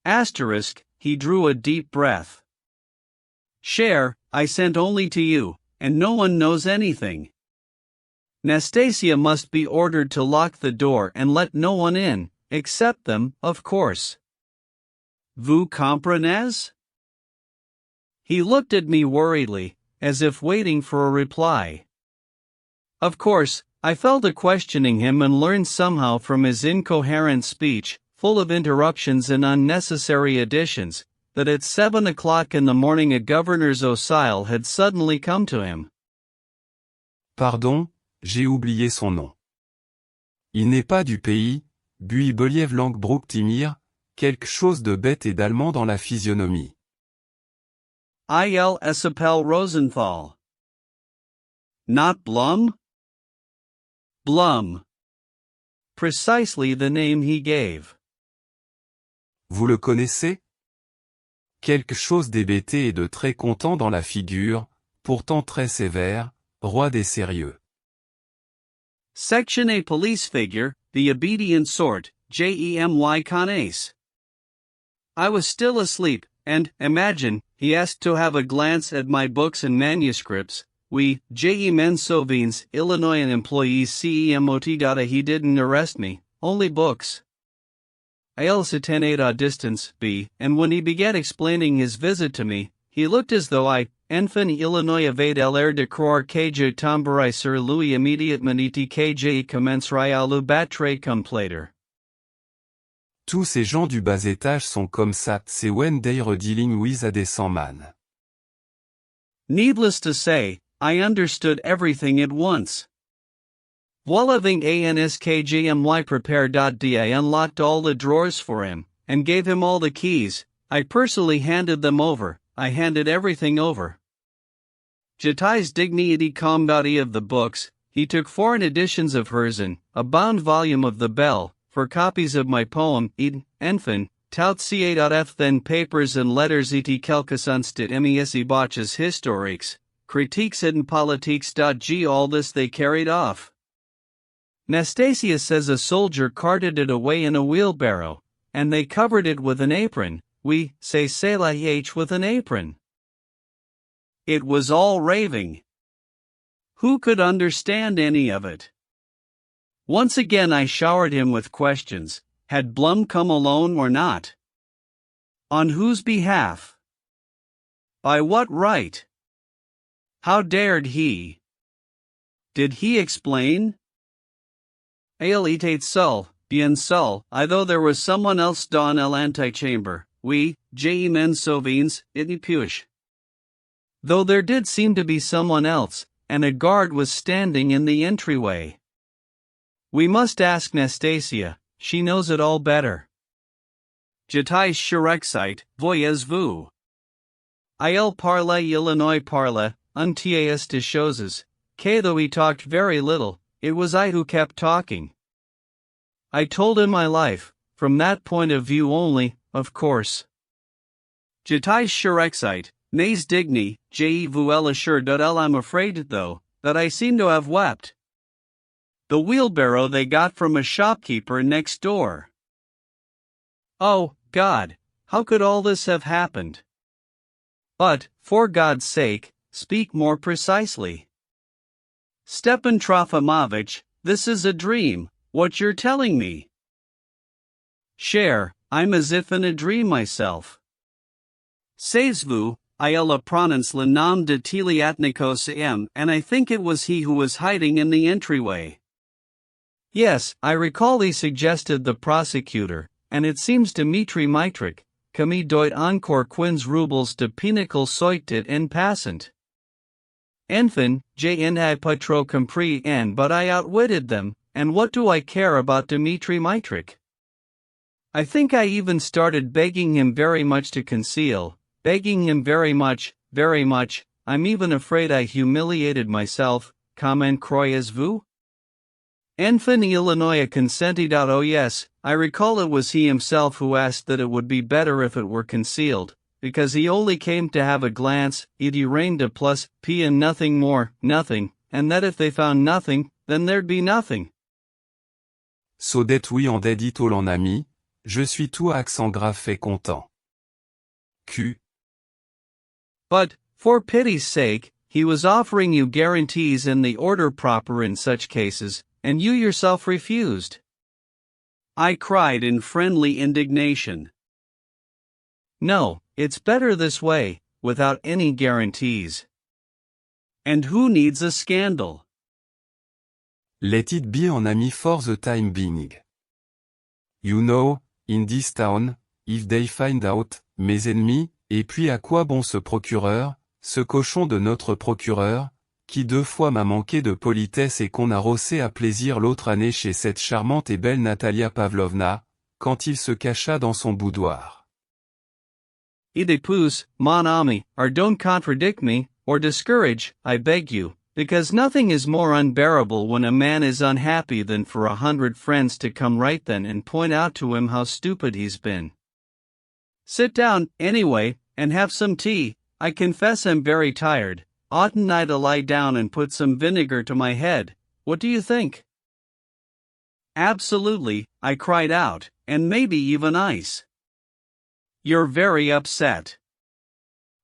Asterisk, he drew a deep breath. Cher, I sent only to you, and no one knows anything. Nastasia must be ordered to lock the door and let no one in, except them, of course. Vous comprenez? He looked at me worriedly, as if waiting for a reply. Of course, I fell to questioning him and learned somehow from his incoherent speech, full of interruptions and unnecessary additions, that at 7 o'clock in the morning a governor's Osile had suddenly come to him. Pardon, j'ai oublié son nom. Il n'est pas du pays, Bui Believ Langbrook Timir, quelque chose de bête et d'allemand dans la physionomie. Il s'appelle Rosenthal. Not Blum? Blum. Precisely the name he gave. Vous le connaissez? Quelque chose d'hébété et de très content dans la figure, pourtant très sévère, roi des sérieux. Section A police figure, the obedient sort, Jemy connaisse. I was still asleep, and, imagine, he asked to have a glance at my books and manuscripts. We, J.E. Mensovines, Illinoisan employees CEMOT. He didn't arrest me, only books. I'll attenuate à distance, B, and when he began explaining his visit to me, he looked as though I, enfin Illinois avait l'air de croire que je tomberais sur lui immédiatement et que je commencerai à le battre comme plater. Tous ces gens du bas étage sont comme ça, c'est when they're dealing with a decent man. Needless to say, I understood everything at once. Voilaving ANSKGMY prepare.d I unlocked all the drawers for him, and gave him all the keys. I personally handed them over. I handed everything over. Jatai's dignity combody of the books, he took foreign editions of hers and a bound volume of The Bell, for copies of my poem, Eden, Enfin, tout ca.f then papers and letters et quelques instit mes botches historiques, critiques et politiques.g all this they carried off. Nastasia says a soldier carted it away in a wheelbarrow, and they covered it with an apron. We say Selah with an apron. It was all raving. Who could understand any of it? Once again I showered him with questions. Had Blum come alone or not? On whose behalf? By what right? How dared he? Did he explain? Ailitate sul, bien sul, I though there was someone else dans l'antechamber, oui, j'ai men sauvins, it push. Though there did seem to be someone else, and a guard was standing in the entryway. We must ask Nastasia, she knows it all better. Jatai Shirexite, voyez-vous? Il parle Illinois parle, un tas de choses, que though he talked very little, it was I who kept talking. I told him my life, from that point of view only, of course. Jatai Shirexite, Nays digni, vous assure I'm afraid though, that I seem to have wept. The wheelbarrow they got from a shopkeeper next door. Oh, God, how could all this have happened? But, for God's sake, speak more precisely. Stepan Trofimovich, this is a dream, what you're telling me. Cher, I'm as if in a dream myself. Savez-vous, il prononce le nom de Teliatnikos M, and I think it was he who was hiding in the entryway. Yes, I recall he suggested the prosecutor, and it seems Dmitri Mitrik, comme doit encore quinze roubles de pinnacle soitet en passant. Enfin, n'ai pas trop compris and but I outwitted them, and what do I care about Dmitri Mitrik? I think I even started begging him very much to conceal, begging him very much, I'm even afraid I humiliated myself, comment croyez-vous? Enfin Illinois consented out. Oh yes, I recall it was he himself who asked that it would be better if it were concealed, because he only came to have a glance, it reigned de plus, p and nothing more, nothing, and that if they found nothing, then there'd be nothing. So that oui en dit en ami, je suis tout accent grave fait content. Q. But, for pity's sake, he was offering you guarantees in the order proper in such cases, and you yourself refused. I cried in friendly indignation. No, it's better this way, without any guarantees. And who needs a scandal? Let it be en ami for the time being. You know, in this town, if they find out, mes ennemis, et puis à quoi bon ce procureur, ce cochon de notre procureur, qui 2 fois m'a manqué de politesse et qu'on a rossé à plaisir l'autre année chez cette charmante et belle Natalia Pavlovna, quand il se cacha dans son boudoir. Oedipus, mon ami, or don't contradict me, or discourage, I beg you, because nothing is more unbearable when a man is unhappy than for 100 friends to come right then and point out to him how stupid he's been. Sit down, anyway, and have some tea. I confess I'm very tired. Oughtn't I to lie down and put some vinegar to my head? What do you think? Absolutely, I cried out, and maybe even ice. You're very upset.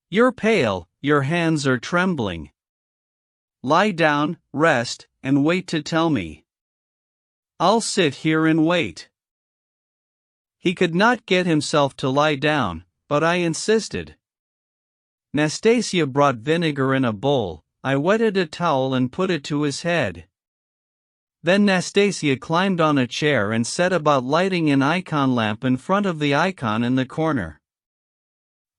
You're pale, your hands are trembling. Lie down, rest, and wait to tell me. I'll sit here and wait. He could not get himself to lie down, but I insisted. Nastasia brought vinegar in a bowl, I wetted a towel and put it to his head. Then Nastasia climbed on a chair and set about lighting an icon lamp in front of the icon in the corner.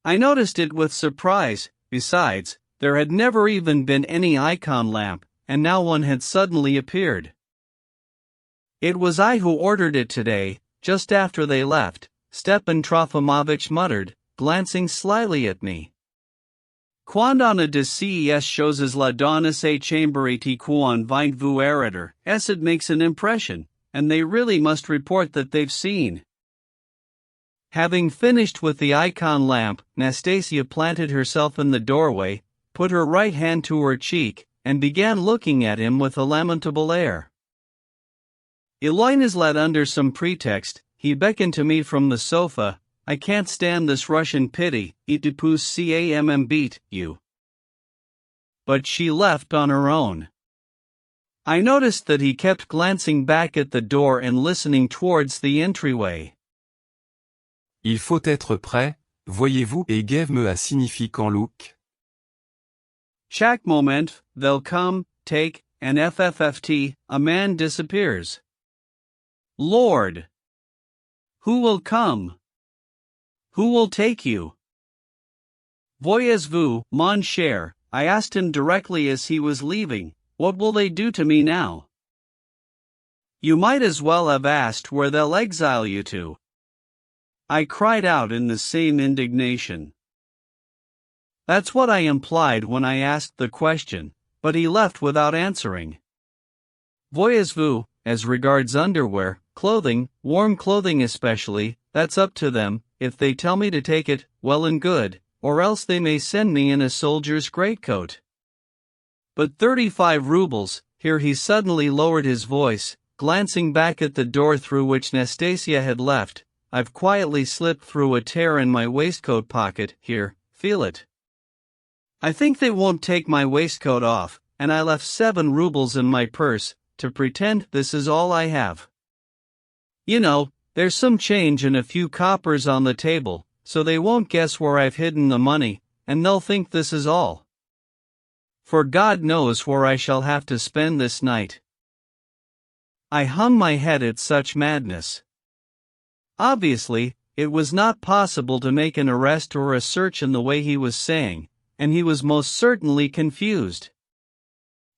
I noticed it with surprise. Besides, there had never even been any icon lamp, and now one had suddenly appeared. It was I who ordered it today, just after they left, Stepan Trofimovich muttered, glancing slyly at me. Quand on a de ces choses la donne se chamberiti quan vint vous error, it makes an impression, and they really must report that they've seen. Having finished with the icon lamp, Nastasia planted herself in the doorway, put her right hand to her cheek, and began looking at him with a lamentable air. Iloinizlat under some pretext, he beckoned to me from the sofa. I can't stand this Russian pity, itipus cam beat you. But she left on her own. I noticed that he kept glancing back at the door and listening towards the entryway. Il faut être prêt, voyez-vous, et give me a significant look. Chaque moment, they'll come, take, and FFFT, a man disappears. Lord! Who will come? Who will take you? Voyez-vous, mon cher? I asked him directly as he was leaving, what will they do to me now? You might as well have asked where they'll exile you to. I cried out in the same indignation. That's what I implied when I asked the question, but he left without answering. Voyez-vous, as regards underwear, clothing, warm clothing especially, that's up to them. If they tell me to take it, well and good, or else they may send me in a soldier's greatcoat. But 35 rubles, here he suddenly lowered his voice, glancing back at the door through which Nastasia had left. I've quietly slipped through a tear in my waistcoat pocket, here, feel it. I think they won't take my waistcoat off, and I left 7 rubles in my purse, to pretend this is all I have. You know, there's some change and a few coppers on the table, so they won't guess where I've hidden the money, and they'll think this is all. For God knows where I shall have to spend this night. I hung my head at such madness. Obviously, it was not possible to make an arrest or a search in the way he was saying, and he was most certainly confused.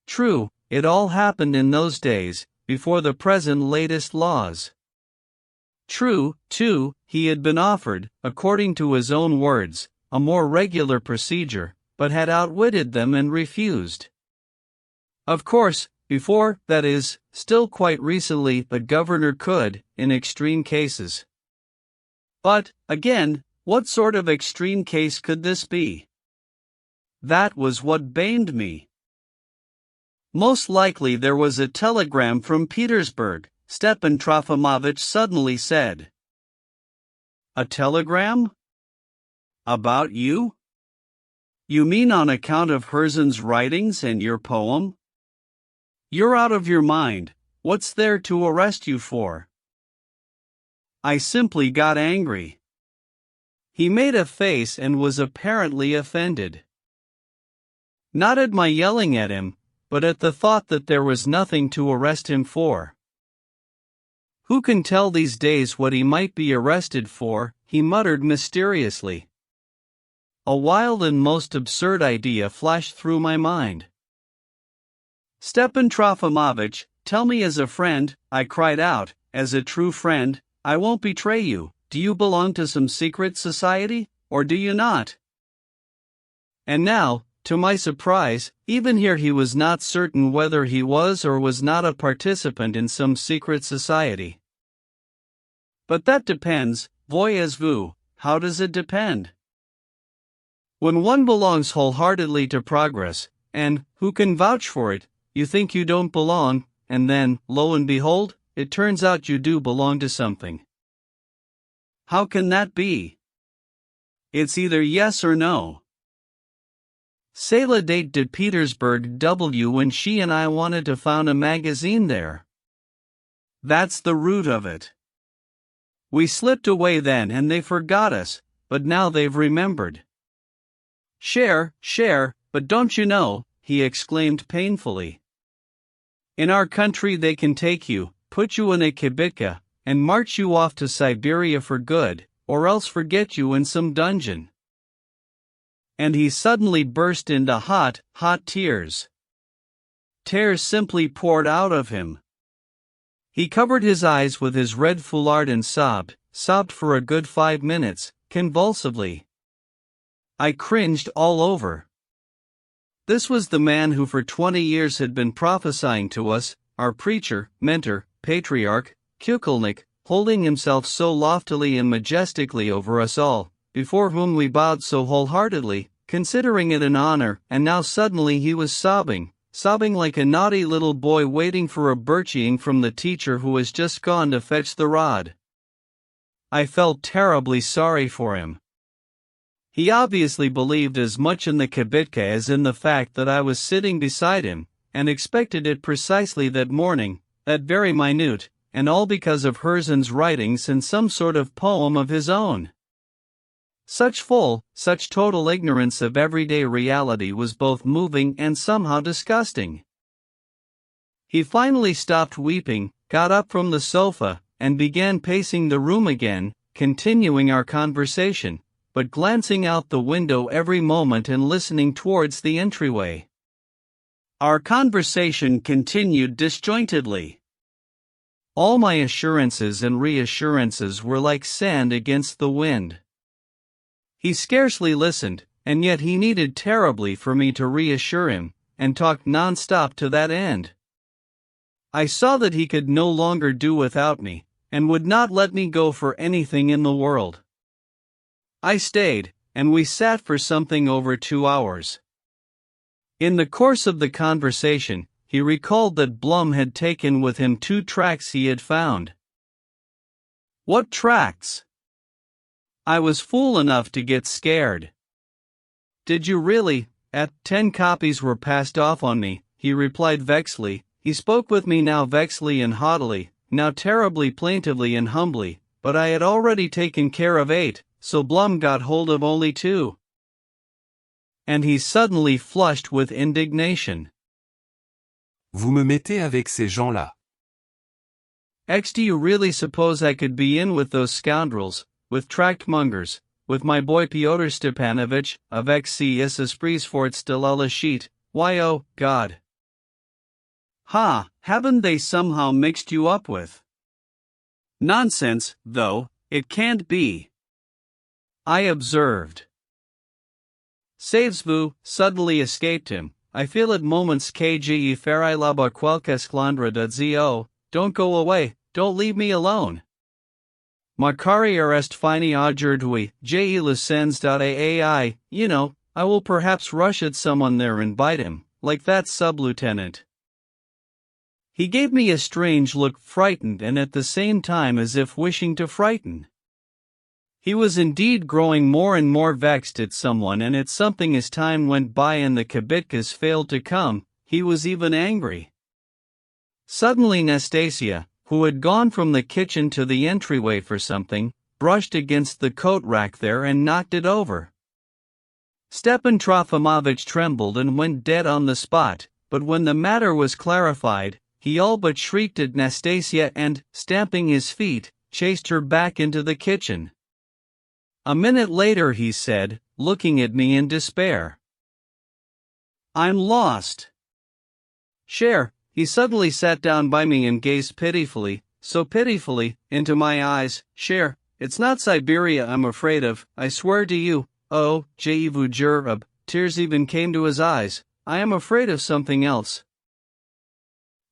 True, it all happened in those days, before the present latest laws. True, too, he had been offered, according to his own words, a more regular procedure, but had outwitted them and refused. Of course, before, that is, still quite recently, the governor could, in extreme cases. But, again, what sort of extreme case could this be? That was what baned me. Most likely there was a telegram from Petersburg, Stepan Trofimovich suddenly said. A telegram? About you? You mean on account of Herzen's writings and your poem? You're out of your mind. What's there to arrest you for? I simply got angry. He made a face and was apparently offended. Not at my yelling at him, but at the thought that there was nothing to arrest him for. Who can tell these days what he might be arrested for? He muttered mysteriously. A wild and most absurd idea flashed through my mind. Stepan Trofimovich, tell me as a friend, I cried out, as a true friend, I won't betray you. Do you belong to some secret society, or do you not? And now, to my surprise, even here he was not certain whether he was or was not a participant in some secret society. But that depends, voyez-vous, how does it depend? When one belongs wholeheartedly to progress, and, who can vouch for it, you think you don't belong, and then, lo and behold, it turns out you do belong to something. How can that be? It's either yes or no. C'est la date de Petersburg when she and I wanted to found a magazine there. That's the root of it. We slipped away then and they forgot us, but now they've remembered. Cher, but don't you know, he exclaimed painfully. In our country they can take you, put you in a kibitka, and march you off to Siberia for good, or else forget you in some dungeon." And he suddenly burst into hot tears. Tears simply poured out of him. He covered his eyes with his red foulard and sobbed for a good 5 minutes, convulsively. I cringed all over. This was the man who for 20 years had been prophesying to us, our preacher, mentor, patriarch, Kukulnik, holding himself so loftily and majestically over us all, before whom we bowed so wholeheartedly, considering it an honor, and now suddenly he was sobbing like a naughty little boy waiting for a birching from the teacher who has just gone to fetch the rod. I felt terribly sorry for him. He obviously believed as much in the kibitka as in the fact that I was sitting beside him, and expected it precisely that morning, that very minute, and all because of Herzen's writings and some sort of poem of his own. Such total ignorance of everyday reality was both moving and somehow disgusting. He finally stopped weeping, got up from the sofa, and began pacing the room again, continuing our conversation, but glancing out the window every moment and listening towards the entryway. Our conversation continued disjointedly. All my assurances and reassurances were like sand against the wind. He scarcely listened, and yet he needed terribly for me to reassure him, and talked non-stop to that end. I saw that he could no longer do without me, and would not let me go for anything in the world. I stayed, and we sat for something over 2 hours. In the course of the conversation, he recalled that Blum had taken with him 2 tracts he had found. What tracts? I was fool enough to get scared. Did you really? 10 copies were passed off on me, he replied vexedly. He spoke with me now vexedly and haughtily, now terribly plaintively and humbly, but I had already taken care of 8, so Blum got hold of only 2. And he suddenly flushed with indignation. Vous me mettez avec ces gens-là. Do you really suppose I could be in with those scoundrels, with tract-mongers, with my boy Pyotr Stepanovich, avec ces esprits forts de la lachite? Why, oh, God! Ha, haven't they somehow mixed you up with? Nonsense, though, it can't be. I observed. Savez-vous suddenly escaped him. I feel at moments kge ferai laba quelques sklandra zo. Don't go away, don't leave me alone. Ma carrière est finie aujourd'hui, je le sens ai, you know, I will perhaps rush at someone there and bite him, like that sub-lieutenant. He gave me a strange look, frightened and at the same time as if wishing to frighten. He was indeed growing more and more vexed at someone and at something as time went by and the kibitkas failed to come, he was even angry. Suddenly Nastasia, who had gone from the kitchen to the entryway for something, brushed against the coat rack there and knocked it over. Stepan Trofimovich trembled and went dead on the spot, but when the matter was clarified, he all but shrieked at Nastasia and, stamping his feet, chased her back into the kitchen. A minute later he said, looking at me in despair, "I'm lost." Cher, he suddenly sat down by me and gazed pitifully, so pitifully, into my eyes. "Cher, it's not Siberia I'm afraid of, I swear to you." "Oh, je vous jure," tears even came to his eyes, "I am afraid of something else."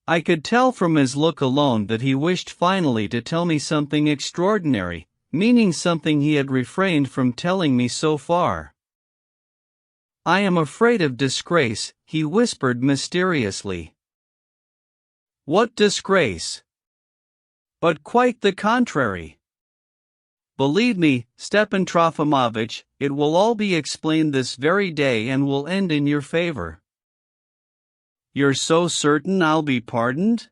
I could tell from his look alone that he wished finally to tell me something extraordinary, meaning something he had refrained from telling me so far. "I am afraid of disgrace," he whispered mysteriously. "What disgrace?" "But quite the contrary. Believe me, Stepan Trofimovich, it will all be explained this very day and will end in your favor." "You're so certain I'll be pardoned?"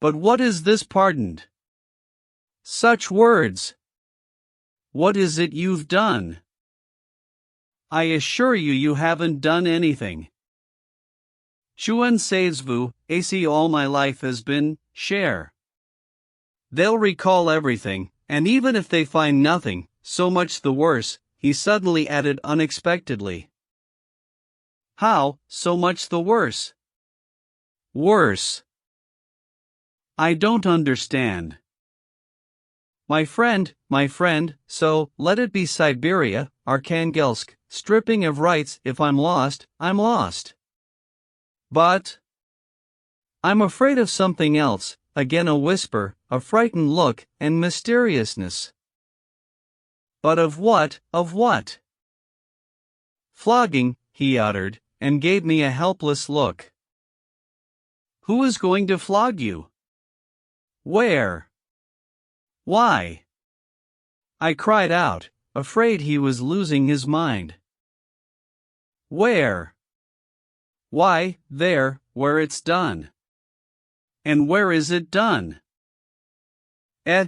"But what is this pardoned? Such words! What is it you've done?" "I assure you you haven't done anything." Chuen saves vous, AC all my life has been, share. They'll recall everything, and even if they find nothing, so much the worse, he suddenly added unexpectedly. How, so much the worse? Worse. I don't understand. My friend, so, let it be Siberia, Arkhangelsk, stripping of rights. If I'm lost, I'm lost. But I'm afraid of something else, again a whisper, a frightened look, and mysteriousness. But of what, of what? Flogging, he uttered, and gave me a helpless look. Who is going to flog you? Where? Why? I cried out, afraid he was losing his mind. Where? Why, there, where it's done. And where is it done?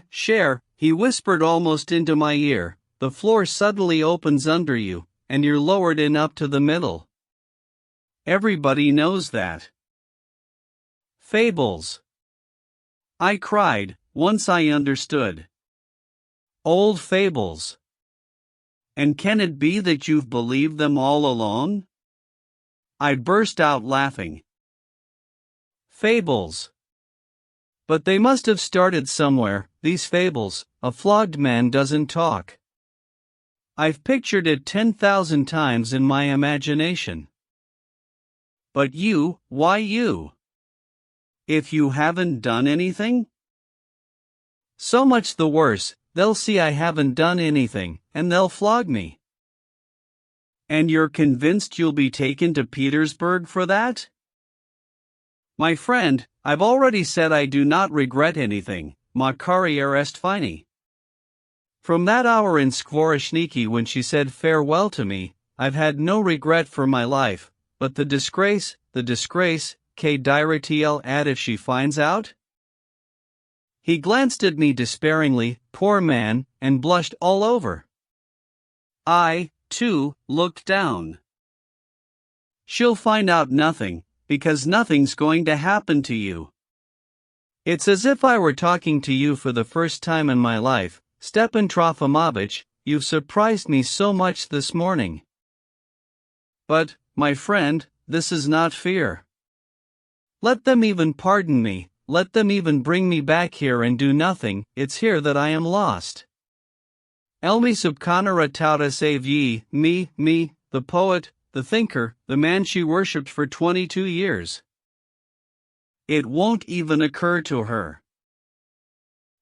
Cher, he whispered almost into my ear, the floor suddenly opens under you, and you're lowered in up to the middle. Everybody knows that. Fables. I cried, once I understood. Old fables. And can it be that you've believed them all along? I burst out laughing. Fables. But they must have started somewhere, these fables. A flogged man doesn't talk. I've pictured it 10,000 times in my imagination. But you, why you? If you haven't done anything? So much the worse, they'll see I haven't done anything, and they'll flog me. And you're convinced you'll be taken to Petersburg for that? My friend, I've already said I do not regret anything, ma carrière est finie. From that hour in Skvoreshniki when she said farewell to me, I've had no regret for my life, but the disgrace, que dira-t-elle ad if she finds out? He glanced at me despairingly, poor man, and blushed all over. I, too, looked down. She'll find out nothing, because nothing's going to happen to you. It's as if I were talking to you for the first time in my life. Stepan Trofimovich, you've surprised me so much this morning. But, my friend, this is not fear. Let them even pardon me, let them even bring me back here and do nothing, it's here that I am lost. Elmi subkanara tauta save ye, me, the poet, the thinker, the man she worshipped for 22 years. It won't even occur to her.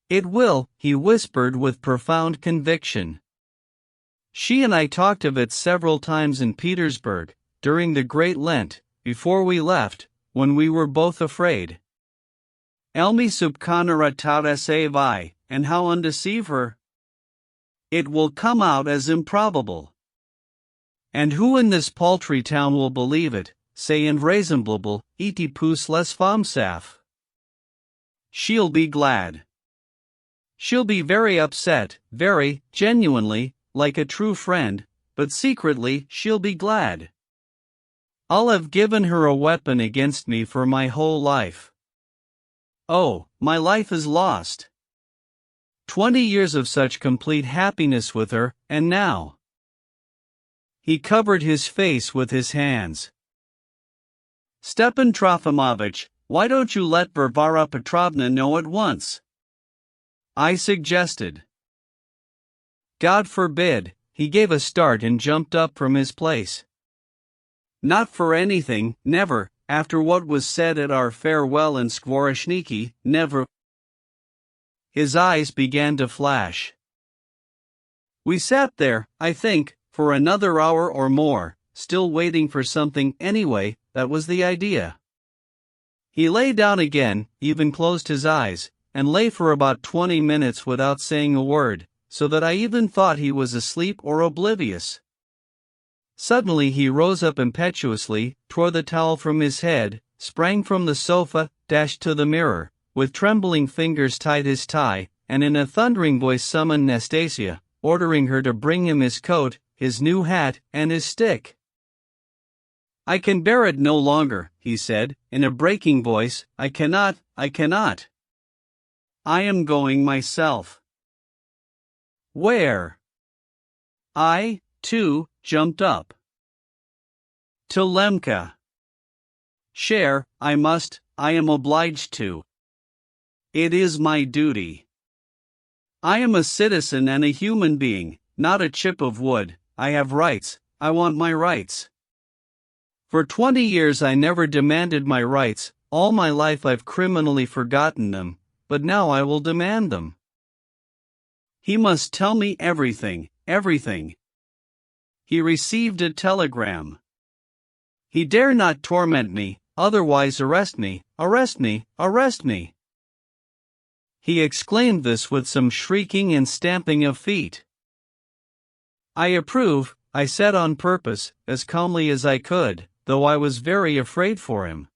It will, he whispered with profound conviction. She and I talked of it several times in Petersburg, during the Great Lent, before we left, when we were both afraid. Elmi subkanara tauta save I, and how undeceive her? It will come out as improbable. And who in this paltry town will believe it, say invraisemblable, iti pus les femmes saf? She'll be glad. She'll be very upset, very, genuinely, like a true friend, but secretly she'll be glad. I'll have given her a weapon against me for my whole life. Oh, my life is lost. 20 years of such complete happiness with her, and now. He covered his face with his hands. Stepan Trofimovich, why don't you let Varvara Petrovna know at once? I suggested. God forbid, he gave a start and jumped up from his place. Not for anything, never, after what was said at our farewell in Skvoreshniki, never. His eyes began to flash. We sat there, I think, for another hour or more, still waiting for something anyway, that was the idea. He lay down again, even closed his eyes, and lay for about 20 minutes without saying a word, so that I even thought he was asleep or oblivious. Suddenly he rose up impetuously, tore the towel from his head, sprang from the sofa, dashed to the mirror, with trembling fingers tied his tie, and in a thundering voice summoned Nastasia, ordering her to bring him his coat, his new hat, and his stick. I can bear it no longer, he said, in a breaking voice. I cannot. I am going myself. Where? I, too, jumped up. To Lemka. Cher, I am obliged to. It is my duty. I am a citizen and a human being, not a chip of wood. I have rights, I want my rights. For 20 years I never demanded my rights, all my life I've criminally forgotten them, but now I will demand them. He must tell me everything. He received a telegram. He dare not torment me, otherwise arrest me. He exclaimed this with some shrieking and stamping of feet. I approve, I said on purpose, as calmly as I could, though I was very afraid for him.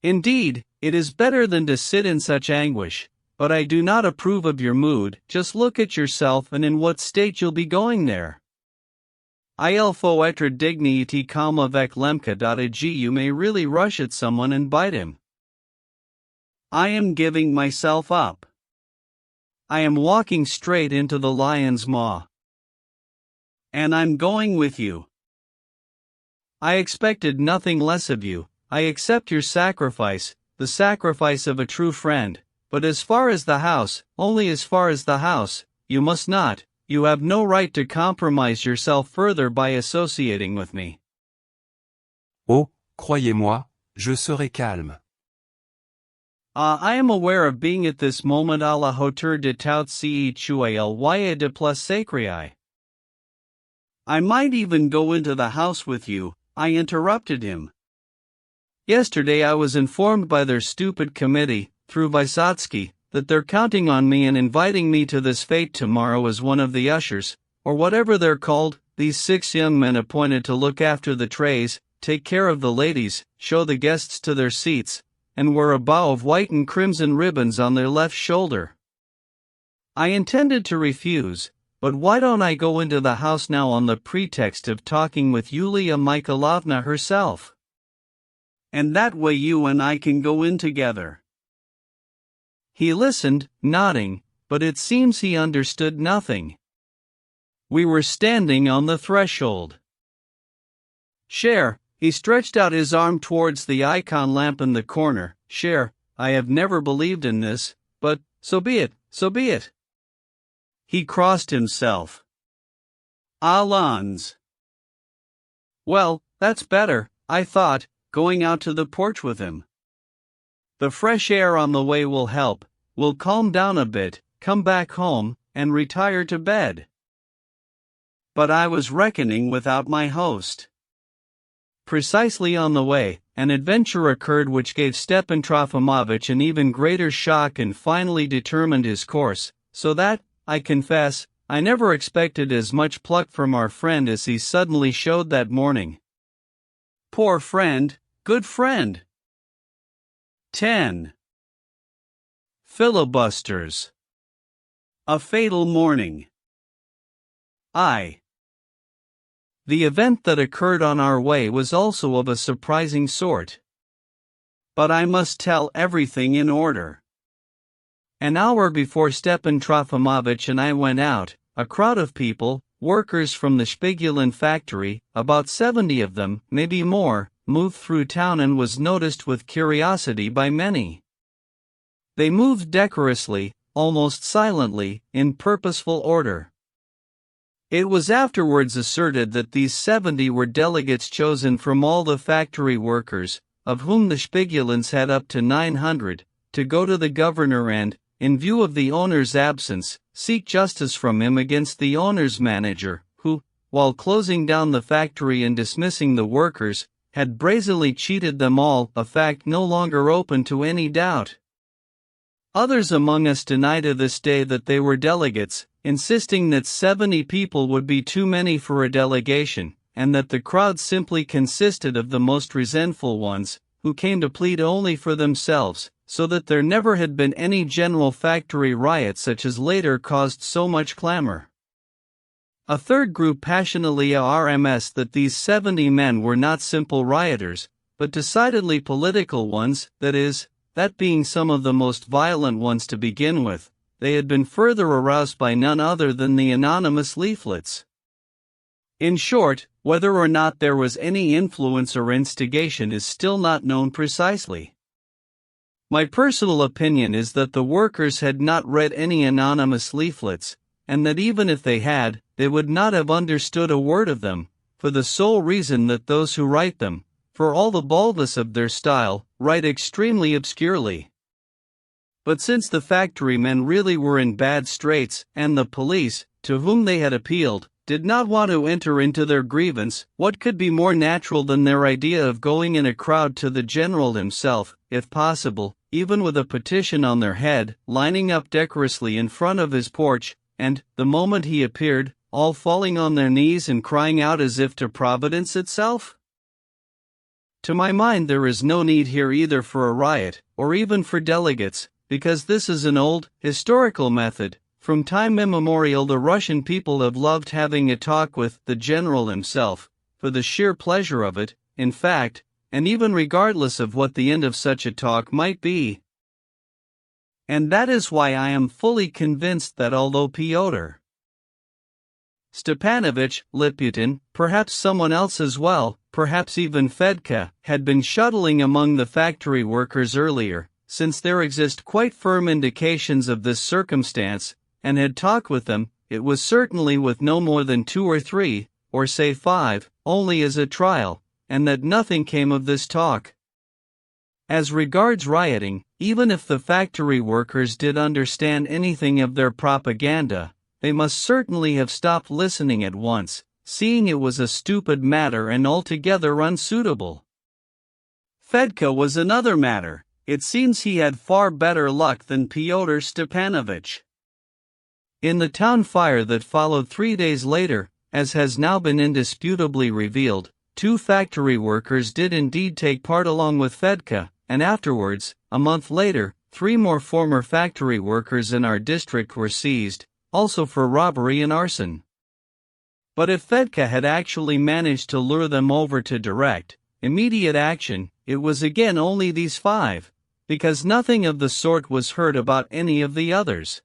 Indeed, it is better than to sit in such anguish, but I do not approve of your mood. Just look at yourself and in what state you'll be going there. Il faut être digne et calme avec Lemka. You may really rush at someone and bite him. I am giving myself up. I am walking straight into the lion's maw. And I'm going with you. I expected nothing less of you. I accept your sacrifice, the sacrifice of a true friend, but as far as the house, only as far as the house, you must not, you have no right to compromise yourself further by associating with me. Oh, croyez-moi, je serai calme. I am aware of being at this moment à la hauteur de tout ce que l'y de plus sacré. I might even go into the house with you, I interrupted him. Yesterday I was informed by their stupid committee, through Vysotsky, that they're counting on me and inviting me to this fete tomorrow as one of the ushers, or whatever they're called, these 6 young men appointed to look after the trays, take care of the ladies, show the guests to their seats, and wear a bow of white and crimson ribbons on their left shoulder. I intended to refuse, but why don't I go into the house now on the pretext of talking with Yulia Mikhailovna herself? And that way you and I can go in together. He listened, nodding, but it seems he understood nothing. We were standing on the threshold. Cher, he stretched out his arm towards the icon lamp in the corner. Cher, I have never believed in this, but, so be it. He crossed himself. Allons. Well, that's better, I thought, going out to the porch with him. The fresh air on the way will help, will calm down a bit, come back home, and retire to bed. But I was reckoning without my host. Precisely on the way, an adventure occurred which gave Stepan Trofimovich an even greater shock and finally determined his course, so that, I confess, I never expected as much pluck from our friend as he suddenly showed that morning. Poor friend, good friend. 10. Filibusters. A fatal morning. The event that occurred on our way was also of a surprising sort. But I must tell everything in order. An hour before Stepan Trofimovich and I went out, a crowd of people, workers from the Spigulin factory, about 70 of them, maybe more, moved through town and was noticed with curiosity by many. They moved decorously, almost silently, in purposeful order. It was afterwards asserted that these 70 were delegates chosen from all the factory workers, of whom the Spigulins had up to 900, to go to the governor and, in view of the owner's absence, seek justice from him against the owner's manager, who, while closing down the factory and dismissing the workers, had brazenly cheated them all, a fact no longer open to any doubt. Others among us deny to this day that they were delegates, insisting that 70 people would be too many for a delegation, and that the crowd simply consisted of the most resentful ones, who came to plead only for themselves, so that there never had been any general factory riot such as later caused so much clamor. A third group passionately RMS that these 70 men were not simple rioters, but decidedly political ones, that being some of the most violent ones to begin with, they had been further aroused by none other than the anonymous leaflets. In short, whether or not there was any influence or instigation is still not known precisely. My personal opinion is that the workers had not read any anonymous leaflets, and that even if they had, they would not have understood a word of them, for the sole reason that those who write them, for all the baldness of their style, write extremely obscurely. But since the factory men really were in bad straits, and the police, to whom they had appealed, did not want to enter into their grievance, what could be more natural than their idea of going in a crowd to the general himself, if possible, even with a petition on their head, lining up decorously in front of his porch, and, the moment he appeared, all falling on their knees and crying out as if to Providence itself? To my mind there is no need here either for a riot, or even for delegates, because this is an old, historical method. From time immemorial the Russian people have loved having a talk with the general himself, for the sheer pleasure of it, in fact, and even regardless of what the end of such a talk might be. And that is why I am fully convinced that although Fyodor Stepanovich, Liputin, perhaps someone else as well, perhaps even Fedka, had been shuttling among the factory workers earlier, since there exist quite firm indications of this circumstance, and had talked with them, it was certainly with no more than 2 or 3, or say 5, only as a trial, and that nothing came of this talk. As regards rioting, even if the factory workers did understand anything of their propaganda, they must certainly have stopped listening at once, seeing it was a stupid matter and altogether unsuitable. Fedka was another matter. It seems he had far better luck than Fyodor Stepanovich. In the town fire that followed 3 days later, as has now been indisputably revealed, 2 factory workers did indeed take part along with Fedka, and afterwards, a month later, 3 more former factory workers in our district were seized, also for robbery and arson. But if Fedka had actually managed to lure them over to direct, immediate action, it was again only these 5, because nothing of the sort was heard about any of the others.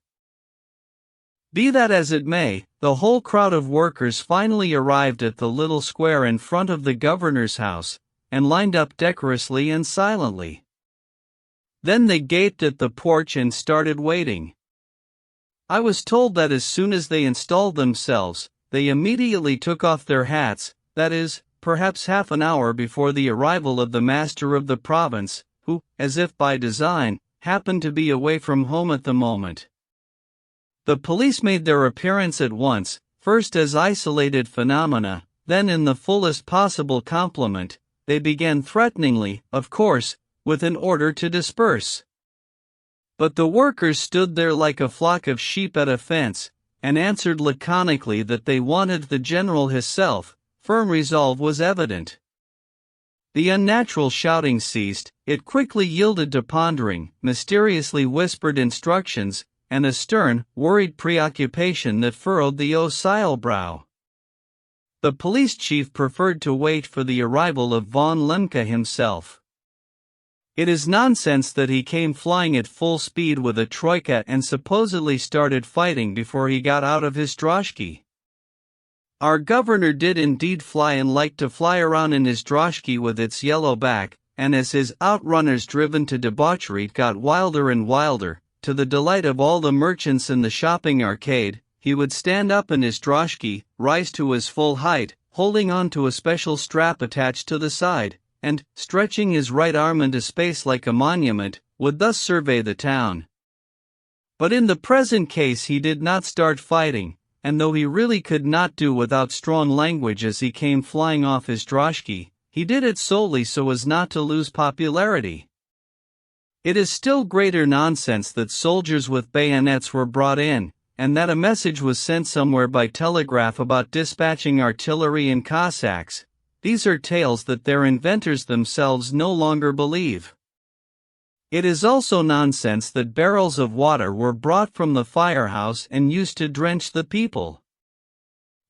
Be that as it may, the whole crowd of workers finally arrived at the little square in front of the governor's house, and lined up decorously and silently. Then they gaped at the porch and started waiting. I was told that as soon as they installed themselves, they immediately took off their hats, that is, perhaps half an hour before the arrival of the master of the province, who, as if by design, happened to be away from home at the moment. The police made their appearance at once, first as isolated phenomena, then in the fullest possible complement. They began threateningly, of course, with an order to disperse. But the workers stood there like a flock of sheep at a fence, and answered laconically that they wanted the general himself. Firm resolve was evident. The unnatural shouting ceased, it quickly yielded to pondering, mysteriously whispered instructions, and a stern, worried preoccupation that furrowed the docile brow. The police chief preferred to wait for the arrival of von Lemke himself. It is nonsense that he came flying at full speed with a troika and supposedly started fighting before he got out of his droshky. Our governor did indeed fly and liked to fly around in his droshky with its yellow back, and as his outrunners driven to debauchery got wilder and wilder, to the delight of all the merchants in the shopping arcade, he would stand up in his droshky, rise to his full height, holding on to a special strap attached to the side, and, stretching his right arm into space like a monument, would thus survey the town. But in the present case he did not start fighting, and though he really could not do without strong language as he came flying off his droshky, he did it solely so as not to lose popularity. It is still greater nonsense that soldiers with bayonets were brought in, and that a message was sent somewhere by telegraph about dispatching artillery and Cossacks. These are tales that their inventors themselves no longer believe. It is also nonsense that barrels of water were brought from the firehouse and used to drench the people.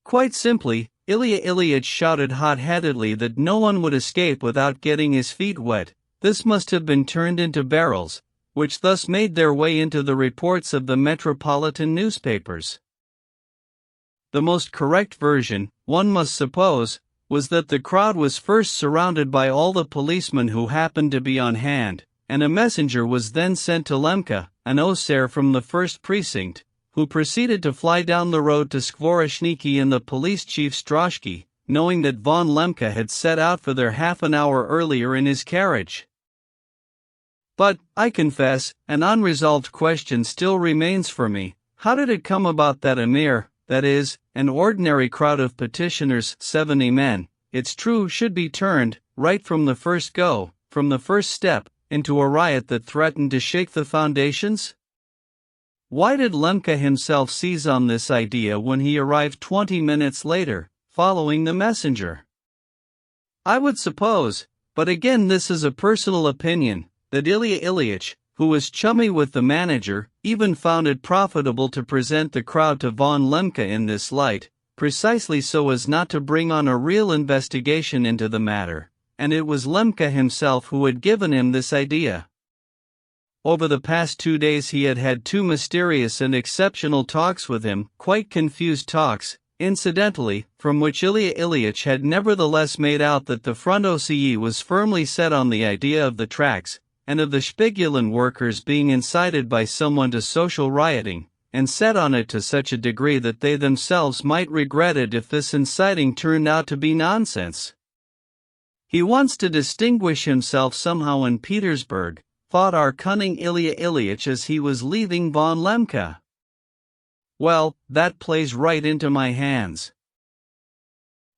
Quite simply, Ilya Ilyich shouted hot-headedly that no one would escape without getting his feet wet. This must have been turned into barrels, which thus made their way into the reports of the metropolitan newspapers. The most correct version, one must suppose, was that the crowd was first surrounded by all the policemen who happened to be on hand, and a messenger was then sent to Lemka, an hussar from the 1st Precinct, who proceeded to fly down the road to Skvoreshniki and the police chief Stroshki, knowing that von Lemka had set out for there half an hour earlier in his carriage. But, I confess, an unresolved question still remains for me. How did it come about that a mere, that is, an ordinary crowd of petitioners, 70 men, it's true, should be turned, right from the first go, from the first step, into a riot that threatened to shake the foundations? Why did Lemka himself seize on this idea when he arrived 20 minutes later, following the messenger? I would suppose, but again this is a personal opinion, that Ilya Ilyich, who was chummy with the manager, even found it profitable to present the crowd to von Lemka in this light, precisely so as not to bring on a real investigation into the matter, and it was Lemka himself who had given him this idea. Over the past 2 days he had had 2 mysterious and exceptional talks with him, quite confused talks, incidentally, from which Ilya Ilyich had nevertheless made out that the Front OCE was firmly set on the idea of the tracks, and of the Spiegelin workers being incited by someone to social rioting, and set on it to such a degree that they themselves might regret it if this inciting turned out to be nonsense. He wants to distinguish himself somehow in Petersburg, thought our cunning Ilya Ilyich as he was leaving von Lemka. Well, that plays right into my hands.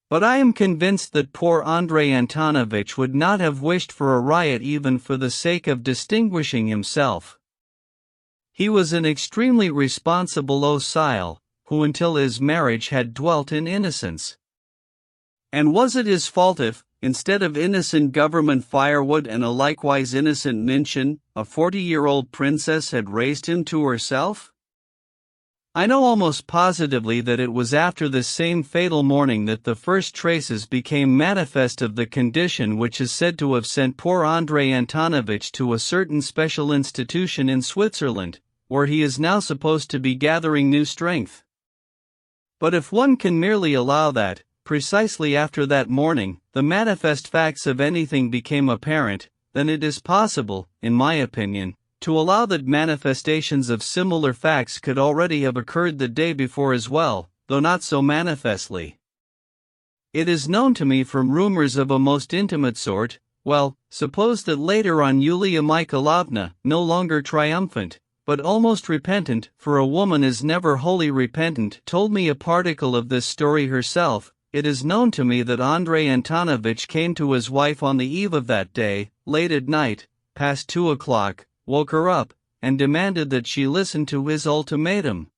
But I am convinced that poor Andrei Antonovich would not have wished for a riot even for the sake of distinguishing himself. He was an extremely responsible old who until his marriage had dwelt in innocence. And was it his fault if, instead of innocent government firewood and a likewise innocent Minchin, a 40-year-old princess had raised him to herself? I know almost positively that it was after this same fatal morning that the first traces became manifest of the condition which is said to have sent poor Andrei Antonovich to a certain special institution in Switzerland, where he is now supposed to be gathering new strength. But if one can merely allow that, precisely after that morning, the manifest facts of anything became apparent, then it is possible, in my opinion, to allow that manifestations of similar facts could already have occurred the day before as well, though not so manifestly. It is known to me from rumors of a most intimate sort. Well, suppose that later on Yulia Mikhailovna, no longer triumphant, but almost repentant, for a woman is never wholly repentant, told me a particle of this story herself. It is known to me that Andrei Antonovich came to his wife on the eve of that day, late at night, past 2 o'clock, woke her up, and demanded that she listen to his ultimatum.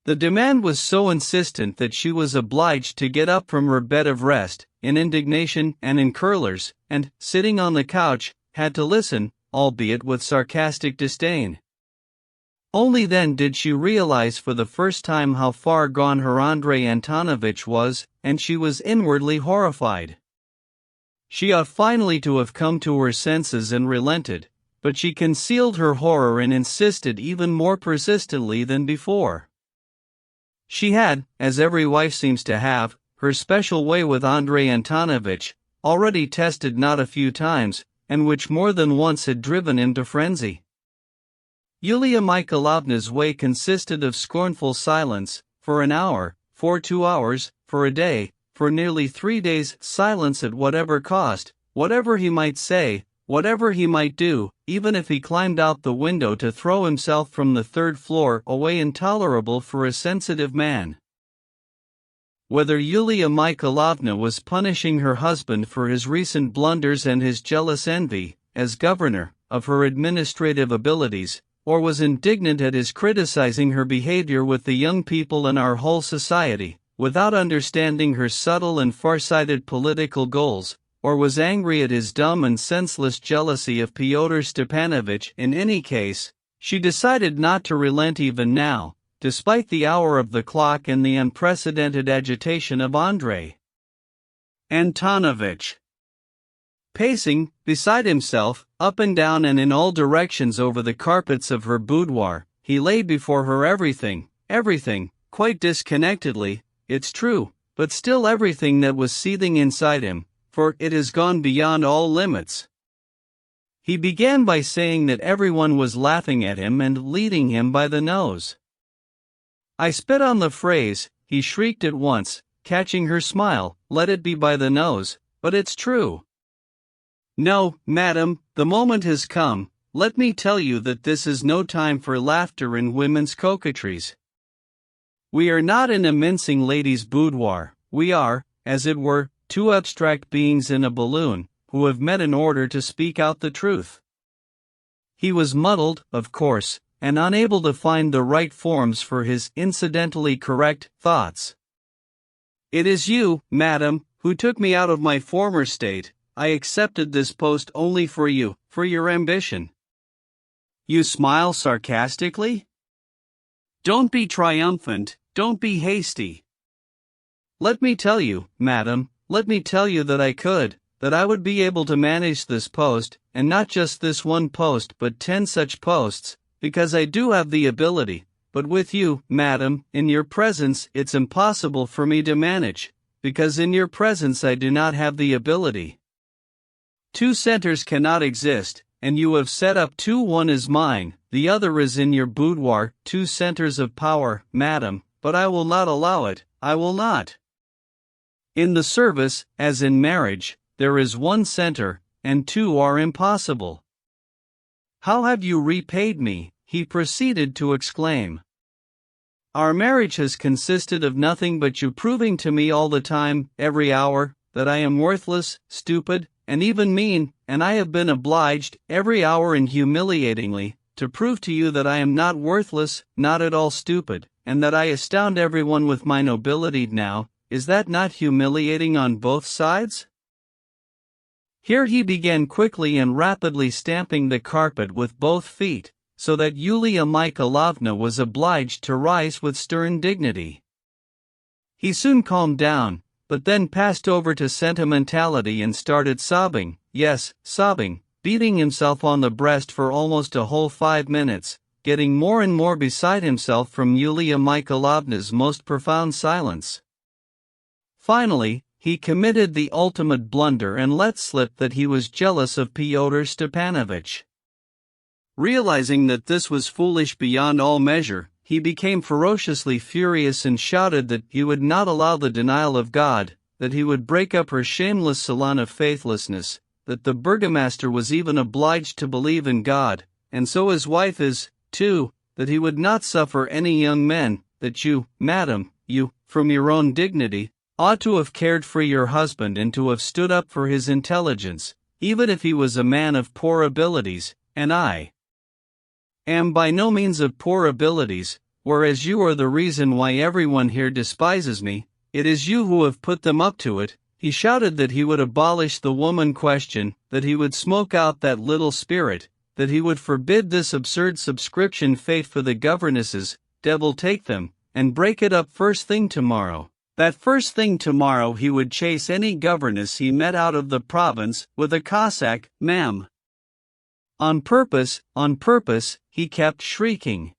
The demand was so insistent that she was obliged to get up from her bed of rest, in indignation and in curlers, and, sitting on the couch, had to listen, albeit with sarcastic disdain. Only then did she realize for the first time how far gone her Andrei Antonovich was, and she was inwardly horrified. She ought finally to have come to her senses and relented, but she concealed her horror and insisted even more persistently than before. She had, as every wife seems to have, her special way with Andrei Antonovich, already tested not a few times, and which more than once had driven him to frenzy. Yulia Mikhailovna's way consisted of scornful silence, for an hour, for 2 hours, for a day, for nearly 3 days, silence at whatever cost, whatever he might say, whatever he might do, even if he climbed out the window to throw himself from the 3rd floor, a way intolerable for a sensitive man. Whether Yulia Mikhailovna was punishing her husband for his recent blunders and his jealous envy, as governor, of her administrative abilities, or was indignant at his criticizing her behavior with the young people and our whole society, without understanding her subtle and far-sighted political goals, or was angry at his dumb and senseless jealousy of Fyodor Stepanovich, in any case, she decided not to relent even now, despite the hour of the clock and the unprecedented agitation of Andrei Antonovich. Pacing, beside himself, up and down and in all directions over the carpets of her boudoir, he laid before her everything, quite disconnectedly, it's true, but still everything that was seething inside him, for it has gone beyond all limits. He began by saying that everyone was laughing at him and leading him by the nose. I spit on the phrase, he shrieked at once, catching her smile, let it be by the nose, but it's true. No, madam, the moment has come. Let me tell you that this is no time for laughter and women's coquetries. We are not in a mincing lady's boudoir, we are, as it were, two abstract beings in a balloon, who have met in order to speak out the truth. He was muddled, of course, and unable to find the right forms for his incidentally correct thoughts. It is you, madam, who took me out of my former state. I accepted this post only for you, for your ambition. You smile sarcastically? Don't be triumphant, don't be hasty. Let me tell you, madam, let me tell you that I would be able to manage this post, and not just this one post but 10 such posts, because I do have the ability, but with you, madam, in your presence it's impossible for me to manage, because in your presence I do not have the ability. 2 centers cannot exist, and you have set up 2. One is mine, the other is in your boudoir, 2 centers of power, madam, but I will not allow it, I will not. In the service, as in marriage, there is 1 center, and 2 are impossible. How have you repaid me? He proceeded to exclaim. Our marriage has consisted of nothing but you proving to me all the time, every hour, that I am worthless, stupid, and even mean, and I have been obliged, every hour and humiliatingly, to prove to you that I am not worthless, not at all stupid, and that I astound everyone with my nobility now. Is that not humiliating on both sides? Here he began quickly and rapidly stamping the carpet with both feet, so that Yulia Mikhailovna was obliged to rise with stern dignity. He soon calmed down, but then passed over to sentimentality and started sobbing, yes, sobbing, beating himself on the breast for almost a whole 5 minutes, getting more and more beside himself from Yulia Mikhailovna's most profound silence. Finally, he committed the ultimate blunder and let slip that he was jealous of Fyodor Stepanovich. Realizing that this was foolish beyond all measure, he became ferociously furious and shouted that he would not allow the denial of God, that he would break up her shameless salon of faithlessness, that the burgomaster was even obliged to believe in God, and so his wife is, too, that he would not suffer any young men, that you, madam, you, from your own dignity, ought to have cared for your husband and to have stood up for his intelligence, even if he was a man of poor abilities, and I am by no means of poor abilities, whereas you are the reason why everyone here despises me. It is you who have put them up to it. He shouted that he would abolish the woman question, that he would smoke out that little spirit, that he would forbid this absurd subscription fate for the governesses, devil take them, and break it up first thing tomorrow. That first thing tomorrow he would chase any governess he met out of the province with a Cossack, ma'am. On purpose, he kept shrieking.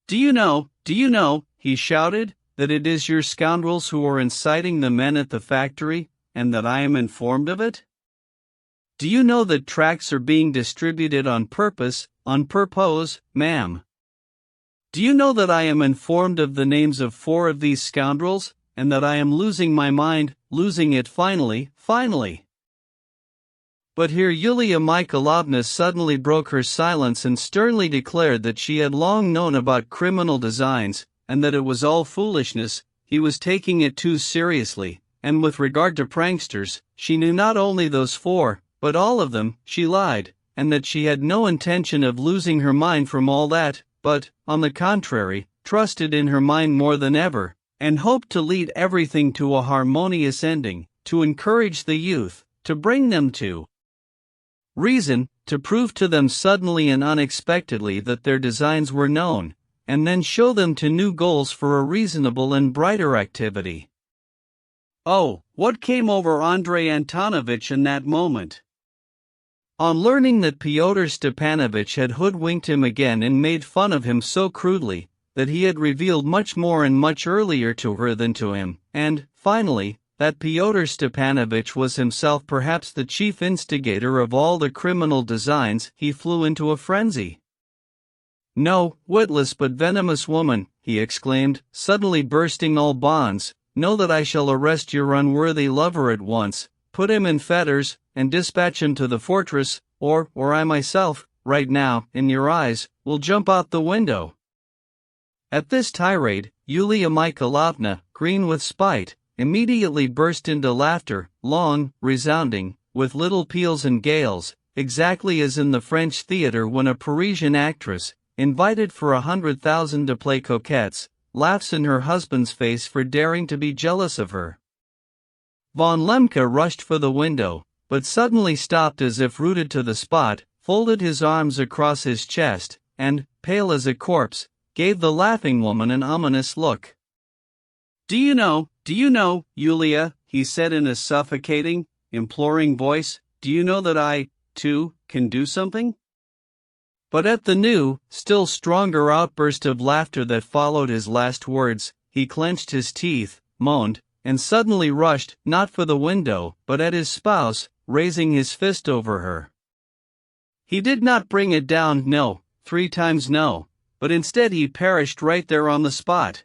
Do you know, he shouted, that it is your scoundrels who are inciting the men at the factory, and that I am informed of it? Do you know that tracts are being distributed on purpose, ma'am? Do you know that I am informed of the names of 4 of these scoundrels, and that I am losing my mind, losing it finally? But here Yulia Mikhailovna suddenly broke her silence and sternly declared that she had long known about criminal designs, and that it was all foolishness. He was taking it too seriously, and with regard to pranksters, she knew not only those 4, but all of them. She lied, and that she had no intention of losing her mind from all that, but, on the contrary, trusted in her mind more than ever, and hoped to lead everything to a harmonious ending, to encourage the youth, to bring them to reason, to prove to them suddenly and unexpectedly that their designs were known, and then show them to new goals for a reasonable and brighter activity. Oh, what came over Andrei Antonovich in that moment? On learning that Pyotr Stepanovich had hoodwinked him again and made fun of him so crudely, that he had revealed much more and much earlier to her than to him, and, finally, that Pyotr Stepanovich was himself perhaps the chief instigator of all the criminal designs, he flew into a frenzy. "No, witless but venomous woman," he exclaimed, suddenly bursting all bonds, "know that I shall arrest your unworthy lover at once, put him in fetters, and dispatch him to the fortress, or I myself, right now, in your eyes, will jump out the window." At this tirade, Yulia Mikhailovna, green with spite, immediately burst into laughter, long, resounding, with little peals and gales, exactly as in the French theatre when a Parisian actress, invited for 100,000 to play coquettes, laughs in her husband's face for daring to be jealous of her. Von Lemke rushed for the window, but suddenly stopped as if rooted to the spot, folded his arms across his chest, and, pale as a corpse, gave the laughing woman an ominous look. Do you know, Yulia," he said in a suffocating, imploring voice, "do you know that I, too, can do something?" But at the new, still stronger outburst of laughter that followed his last words, he clenched his teeth, moaned, and suddenly rushed, not for the window, but at his spouse, raising his fist over her. He did not bring it down, no, 3 times no, but instead he perished right there on the spot.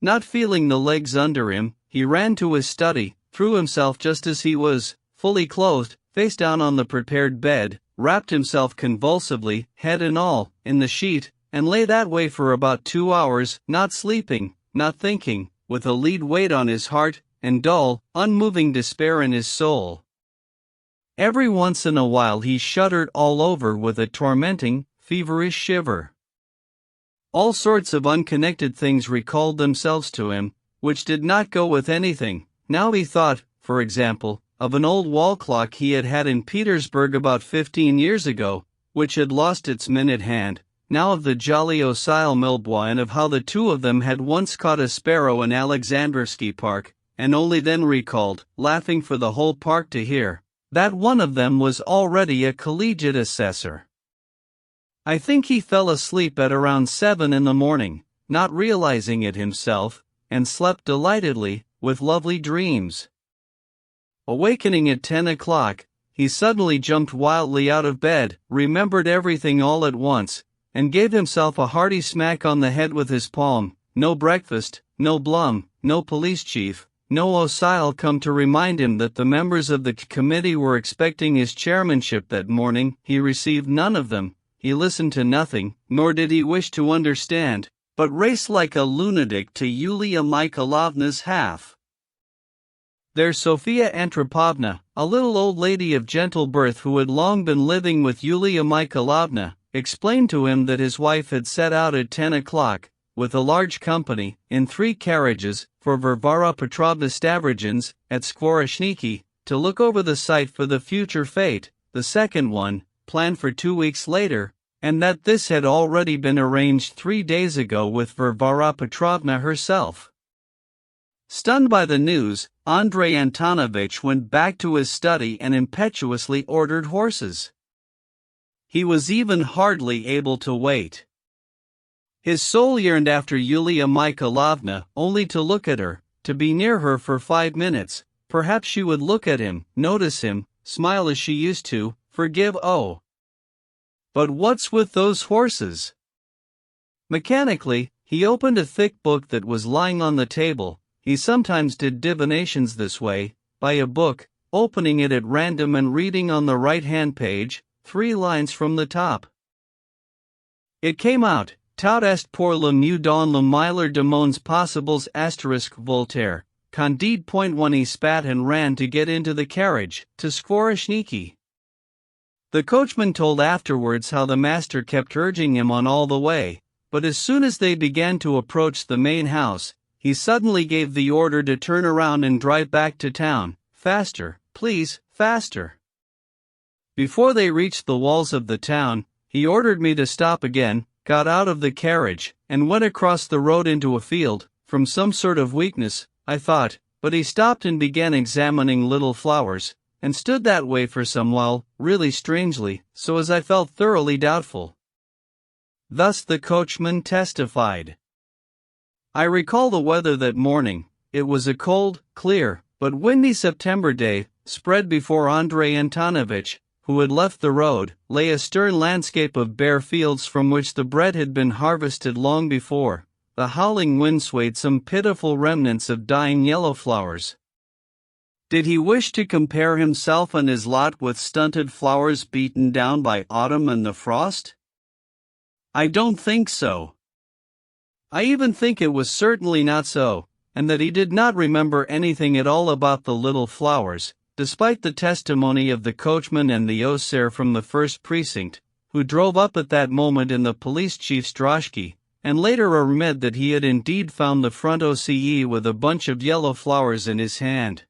Not feeling the legs under him, he ran to his study, threw himself just as he was, fully clothed, face down on the prepared bed, wrapped himself convulsively, head and all, in the sheet, and lay that way for about 2 hours, not sleeping, not thinking, with a lead weight on his heart, and dull, unmoving despair in his soul. Every once in a while he shuddered all over with a tormenting, feverish shiver. All sorts of unconnected things recalled themselves to him, which did not go with anything. Now he thought, for example, of an old wall clock he had had in Petersburg about 15 years ago, which had lost its minute hand, now of the jolly Osile Milbois, and of how the two of them had once caught a sparrow in Alexandrovsky Park, and only then recalled, laughing for the whole park to hear, that one of them was already a collegiate assessor. I think he fell asleep at around 7 in the morning, not realizing it himself, and slept delightedly, with lovely dreams. Awakening at 10 o'clock, he suddenly jumped wildly out of bed, remembered everything all at once, and gave himself a hearty smack on the head with his palm. No breakfast, no Blum, no police chief, no Osile come to remind him that the members of the committee were expecting his chairmanship that morning. He received none of them. He listened to nothing, nor did he wish to understand, but raced like a lunatic to Yulia Mikhailovna's half. There Sophia Antropovna, a little old lady of gentle birth who had long been living with Yulia Mikhailovna, explained to him that his wife had set out at 10 o'clock, with a large company, in 3 carriages, for Varvara Petrovna Stavrogin's, at Skvoreshniki, to look over the site for the future fete, the second one, planned for 2 weeks later, and that this had already been arranged 3 days ago with Varvara Petrovna herself. Stunned by the news, Andrei Antonovich went back to his study and impetuously ordered horses. He was even hardly able to wait. His soul yearned after Yulia Mikhailovna, only to look at her, to be near her for 5 minutes. Perhaps she would look at him, notice him, smile as she used to, forgive. Oh! But what's with those horses? Mechanically, he opened a thick book that was lying on the table. He sometimes did divinations this way, by a book, opening it at random and reading on the right-hand page, 3 lines from the top. It came out, Tout est pour le mieux dans le meilleur de mondes possibles * Voltaire, Candide. When he spat and ran to get into the carriage, to Skvoreshniki. The coachman told afterwards how the master kept urging him on all the way, but as soon as they began to approach the main house, he suddenly gave the order to turn around and drive back to town. Faster, please, faster. Before they reached the walls of the town, he ordered me to stop again, got out of the carriage, and went across the road into a field, from some sort of weakness, I thought, but he stopped and began examining little flowers, and stood that way for some while, really strangely, so as I felt thoroughly doubtful. Thus the coachman testified. I recall the weather that morning. It was a cold, clear, but windy September day. Spread before Andrei Antonovich, who had left the road, lay a stern landscape of bare fields from which the bread had been harvested long before. The howling wind swayed some pitiful remnants of dying yellow flowers. Did he wish to compare himself and his lot with stunted flowers beaten down by autumn and the frost? I don't think so. I even think it was certainly not so, and that he did not remember anything at all about the little flowers, despite the testimony of the coachman and the hussar from the first precinct, who drove up at that moment in the police chief's droshky, and later admitted that he had indeed found the front OCE with a bunch of yellow flowers in his hand.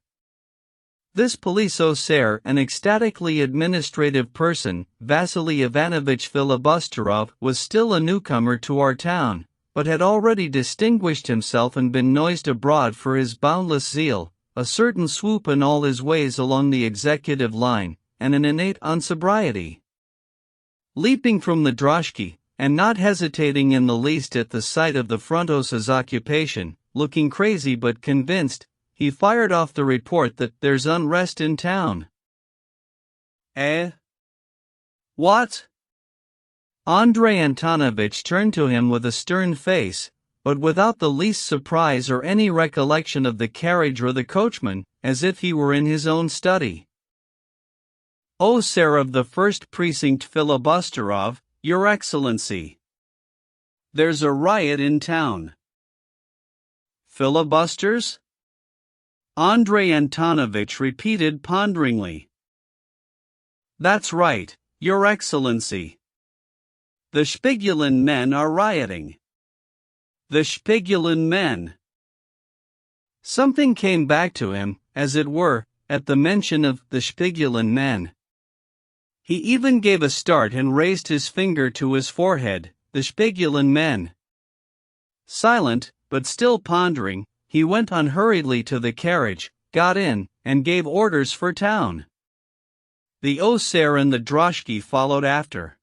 This police hussar, an ecstatically administrative person, Vasily Ivanovich Filibusterov, was still a newcomer to our town, but had already distinguished himself and been noised abroad for his boundless zeal, a certain swoop in all his ways along the executive line, and an innate unsobriety. Leaping from the droshky, and not hesitating in the least at the sight of the front hosse's occupation, looking crazy but convinced, he fired off the report that there's unrest in town. Eh? What? Andrei Antonovich turned to him with a stern face, but without the least surprise or any recollection of the carriage or the coachman, as if he were in his own study. "Oh, sir of the first precinct Filibusterov, Your Excellency. There's a riot in town." "Filibusters?" Andrei Antonovich repeated ponderingly. "That's right, Your Excellency. The Spigulin men are rioting." The Spigulin men. Something came back to him, as it were, at the mention of the Spigulin men. He even gave a start and raised his finger to his forehead. The Spigulin men. Silent, but still pondering, he went unhurriedly to the carriage, got in, and gave orders for town. The hussar and the droshky followed after.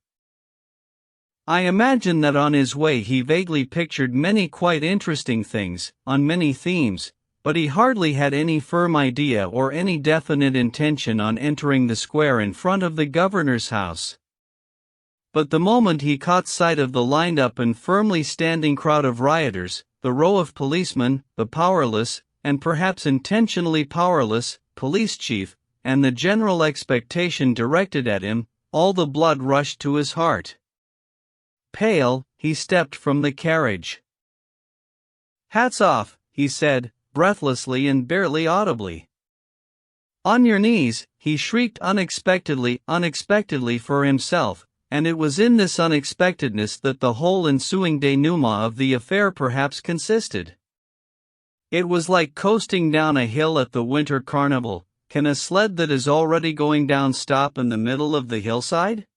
I imagine that on his way he vaguely pictured many quite interesting things, on many themes, but he hardly had any firm idea or any definite intention on entering the square in front of the governor's house. But the moment he caught sight of the lined-up and firmly standing crowd of rioters, the row of policemen, the powerless, and perhaps intentionally powerless, police chief, and the general expectation directed at him, all the blood rushed to his heart. Pale, he stepped from the carriage. "Hats off," he said, breathlessly and barely audibly. "On your knees," he shrieked unexpectedly for himself, and it was in this unexpectedness that the whole ensuing denouement of the affair perhaps consisted. It was like coasting down a hill at the winter carnival. Can a sled that is already going down stop in the middle of the hillside?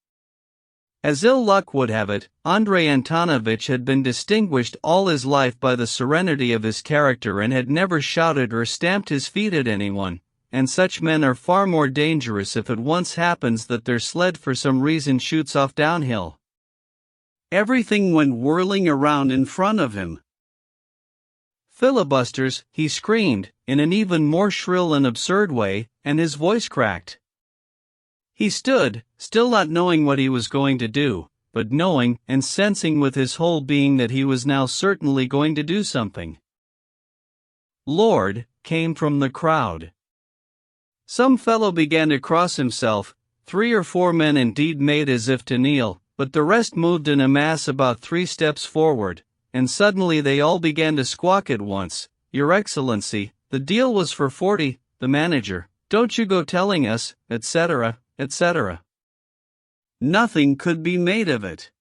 As ill luck would have it, Andrei Antonovich had been distinguished all his life by the serenity of his character and had never shouted or stamped his feet at anyone, and such men are far more dangerous if it once happens that their sled for some reason shoots off downhill. Everything went whirling around in front of him. "Filibusters!" he screamed, in an even more shrill and absurd way, and his voice cracked. He stood, still not knowing what he was going to do, but knowing and sensing with his whole being that he was now certainly going to do something. "Lord," came from the crowd. Some fellow began to cross himself. 3 or 4 men indeed made as if to kneel, but the rest moved in a mass about 3 steps forward, and suddenly they all began to squawk at once. "Your Excellency, the deal was for 40, the manager, don't you go telling us," etc., etc. Nothing could be made of it.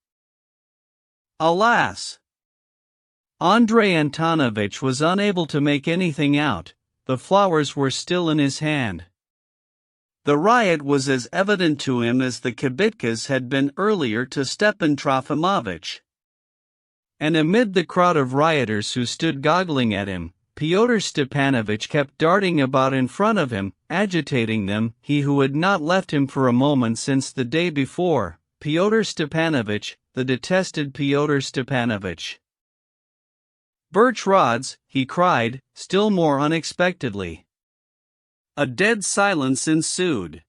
Alas! Andrei Antonovich was unable to make anything out. The flowers were still in his hand. The riot was as evident to him as the kibitkas had been earlier to Stepan Trofimovich. And amid the crowd of rioters who stood goggling at him, Fyodor Stepanovich kept darting about in front of him, agitating them, he who had not left him for a moment since the day before, Fyodor Stepanovich, the detested Fyodor Stepanovich. "Birch rods," he cried, still more unexpectedly. A dead silence ensued.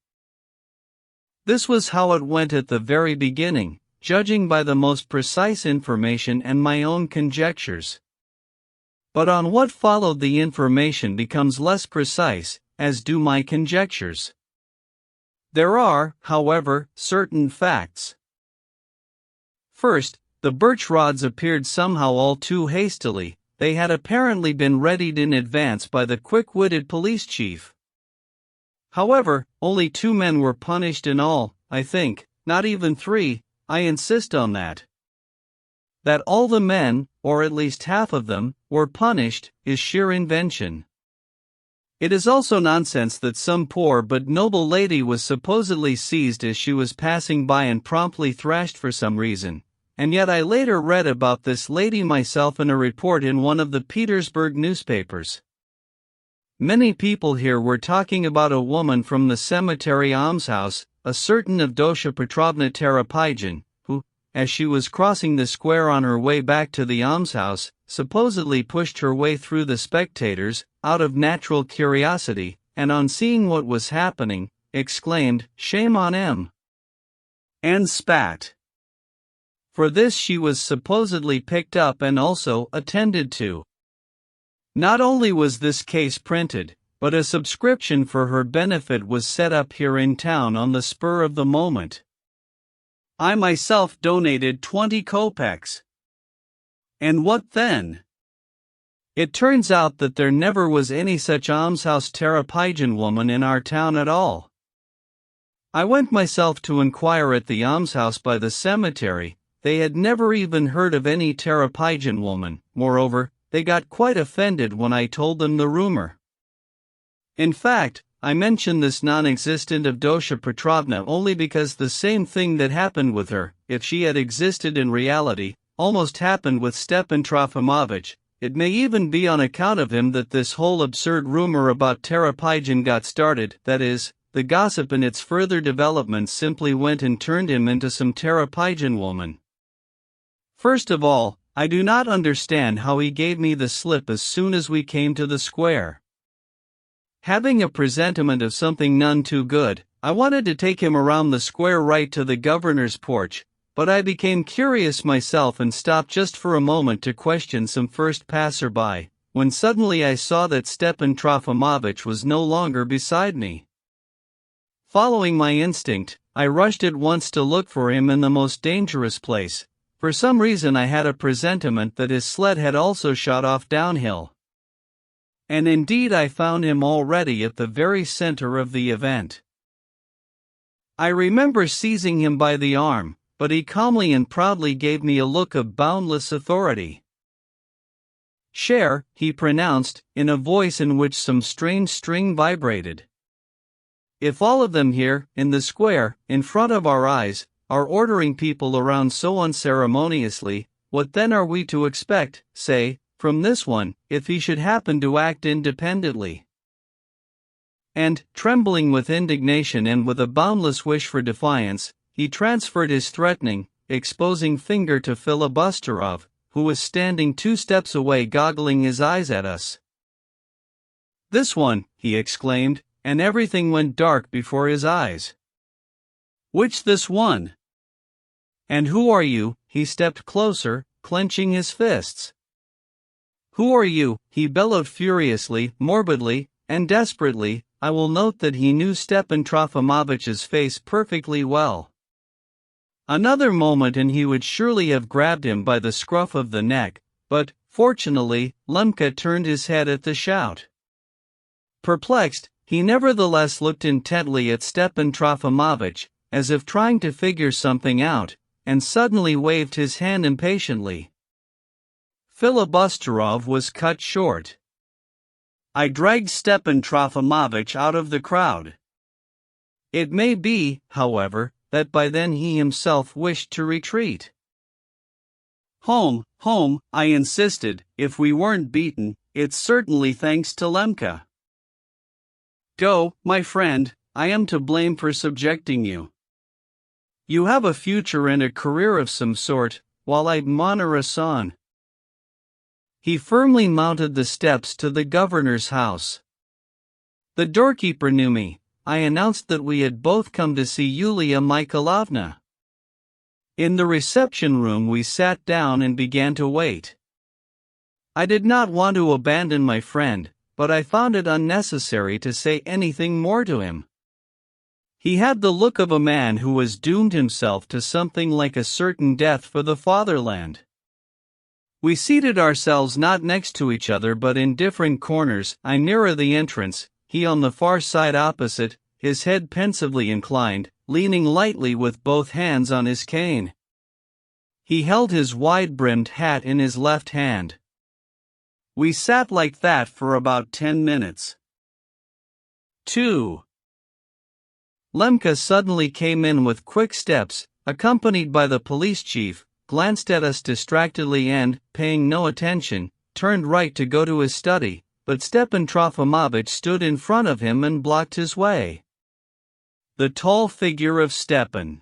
This was how it went at the very beginning, judging by the most precise information and my own conjectures. But on what followed the information becomes less precise, as do my conjectures. There are, however, certain facts. First, the birch rods appeared somehow all too hastily. They had apparently been readied in advance by the quick-witted police chief. However, only 2 men were punished in all, I think, not even 3, I insist on that. That all the men, or at least half of them, were punished, is sheer invention. It is also nonsense that some poor but noble lady was supposedly seized as she was passing by and promptly thrashed for some reason, and yet I later read about this lady myself in a report in one of the Petersburg newspapers. Many people here were talking about a woman from the cemetery almshouse, a certain Avdotia Petrovna Pigeon, who, as she was crossing the square on her way back to the almshouse, supposedly pushed her way through the spectators, out of natural curiosity, and on seeing what was happening, exclaimed, "Shame on him!" and spat. For this she was supposedly picked up and also attended to. Not only was this case printed, but a subscription for her benefit was set up here in town on the spur of the moment. I myself donated 20 kopecks. And what then? It turns out that there never was any such almshouse Pigeon woman in our town at all. I went myself to inquire at the almshouse by the cemetery. They had never even heard of any Pigeon woman. Moreover, they got quite offended when I told them the rumor. In fact, I mention this non-existent Avdotia Petrovna only because the same thing that happened with her, if she had existed in reality, almost happened with Stepan Trofimovich. It may even be on account of him that this whole absurd rumor about Pigeon got started, that is, the gossip in its further development simply went and turned him into some Pigeon woman. First of all, I do not understand how he gave me the slip as soon as we came to the square. Having a presentiment of something none too good, I wanted to take him around the square right to the governor's porch, but I became curious myself and stopped just for a moment to question some first passer-by, when suddenly I saw that Stepan Trofimovich was no longer beside me. Following my instinct, I rushed at once to look for him in the most dangerous place. For some reason I had a presentiment that his sled had also shot off downhill. And indeed I found him already at the very center of the event. I remember seizing him by the arm, but he calmly and proudly gave me a look of boundless authority. "Cher," he pronounced, in a voice in which some strange string vibrated. "If all of them here, in the square, in front of our eyes, are ordering people around so unceremoniously, what then are we to expect, say, from this one, if he should happen to act independently?" And, trembling with indignation and with a boundless wish for defiance, he transferred his threatening, exposing finger to Filibusterov, who was standing 2 steps away goggling his eyes at us. "This one," he exclaimed, and everything went dark before his eyes. "Which this one? And who are you?" He stepped closer, clenching his fists. "Who are you?" he bellowed furiously, morbidly, and desperately. I will note that he knew Stepan Trofimovich's face perfectly well. Another moment and he would surely have grabbed him by the scruff of the neck, but, fortunately, Lemka turned his head at the shout. Perplexed, he nevertheless looked intently at Stepan Trofimovich, as if trying to figure something out, and suddenly waved his hand impatiently. Filibusterov was cut short. I dragged Stepan Trofimovich out of the crowd. It may be, however, that by then he himself wished to retreat. Home, home, I insisted. If we weren't beaten, it's certainly thanks to Lemka. Go, my friend, I am to blame for subjecting you. You have a future and a career of some sort, while I admire us on. He firmly mounted the steps to the governor's house. The doorkeeper knew me. I announced that we had both come to see Yulia Mikhailovna. In the reception room we sat down and began to wait. I did not want to abandon my friend, but I found it unnecessary to say anything more to him. He had the look of a man who has doomed himself to something like a certain death for the fatherland. We seated ourselves not next to each other but in different corners, I nearer the entrance, he on the far side opposite, his head pensively inclined, leaning lightly with both hands on his cane. He held his wide-brimmed hat in his left hand. We sat like that for about 10 minutes. 2. Lemka suddenly came in with quick steps, accompanied by the police chief, glanced at us distractedly and, paying no attention, turned right to go to his study, but Stepan Trofimovich stood in front of him and blocked his way. The tall figure of Stepan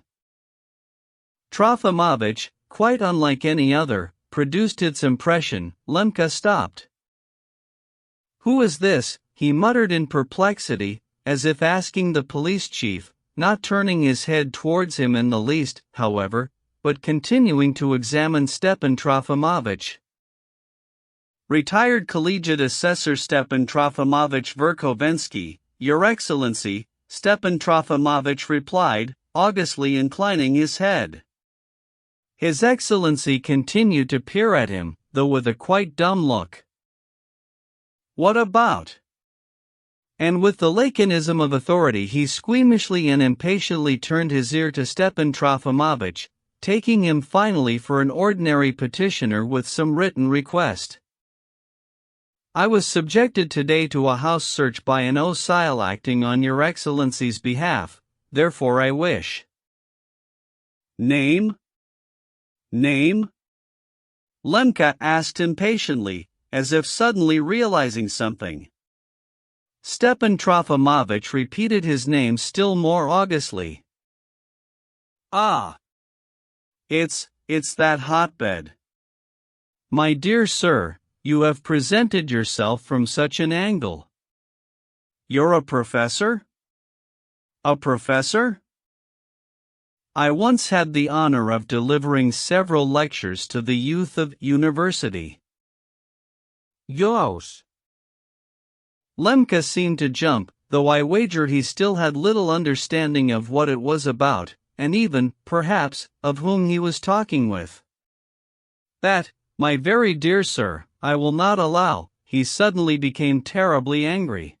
Trofimovich, quite unlike any other, produced its impression. Lemka stopped. "Who is this?" he muttered in perplexity, as if asking the police chief, not turning his head towards him in the least, however, but continuing to examine Stepan Trofimovich. "Retired collegiate assessor Stepan Trofimovich Verkhovensky, Your Excellency," Stepan Trofimovich replied, augustly inclining his head. His Excellency continued to peer at him, though with a quite dumb look. "What about?" And with the laconism of authority he squeamishly and impatiently turned his ear to Stepan Trofimovich, taking him finally for an ordinary petitioner with some written request. "I was subjected today to a house search by an OSIL acting on Your Excellency's behalf, therefore I wish." "Name? Name?" Lemka asked impatiently, as if suddenly realizing something. Stepan Trofimovich repeated his name still more augustly. "Ah. It's that hotbed. My dear sir, you have presented yourself from such an angle. You're a professor? A professor? I once had the honor of delivering several lectures to the youth of university." "Yours." Lemka seemed to jump, though I wager he still had little understanding of what it was about, and even, perhaps, of whom he was talking with. "That, my very dear sir, I will not allow." He suddenly became terribly angry.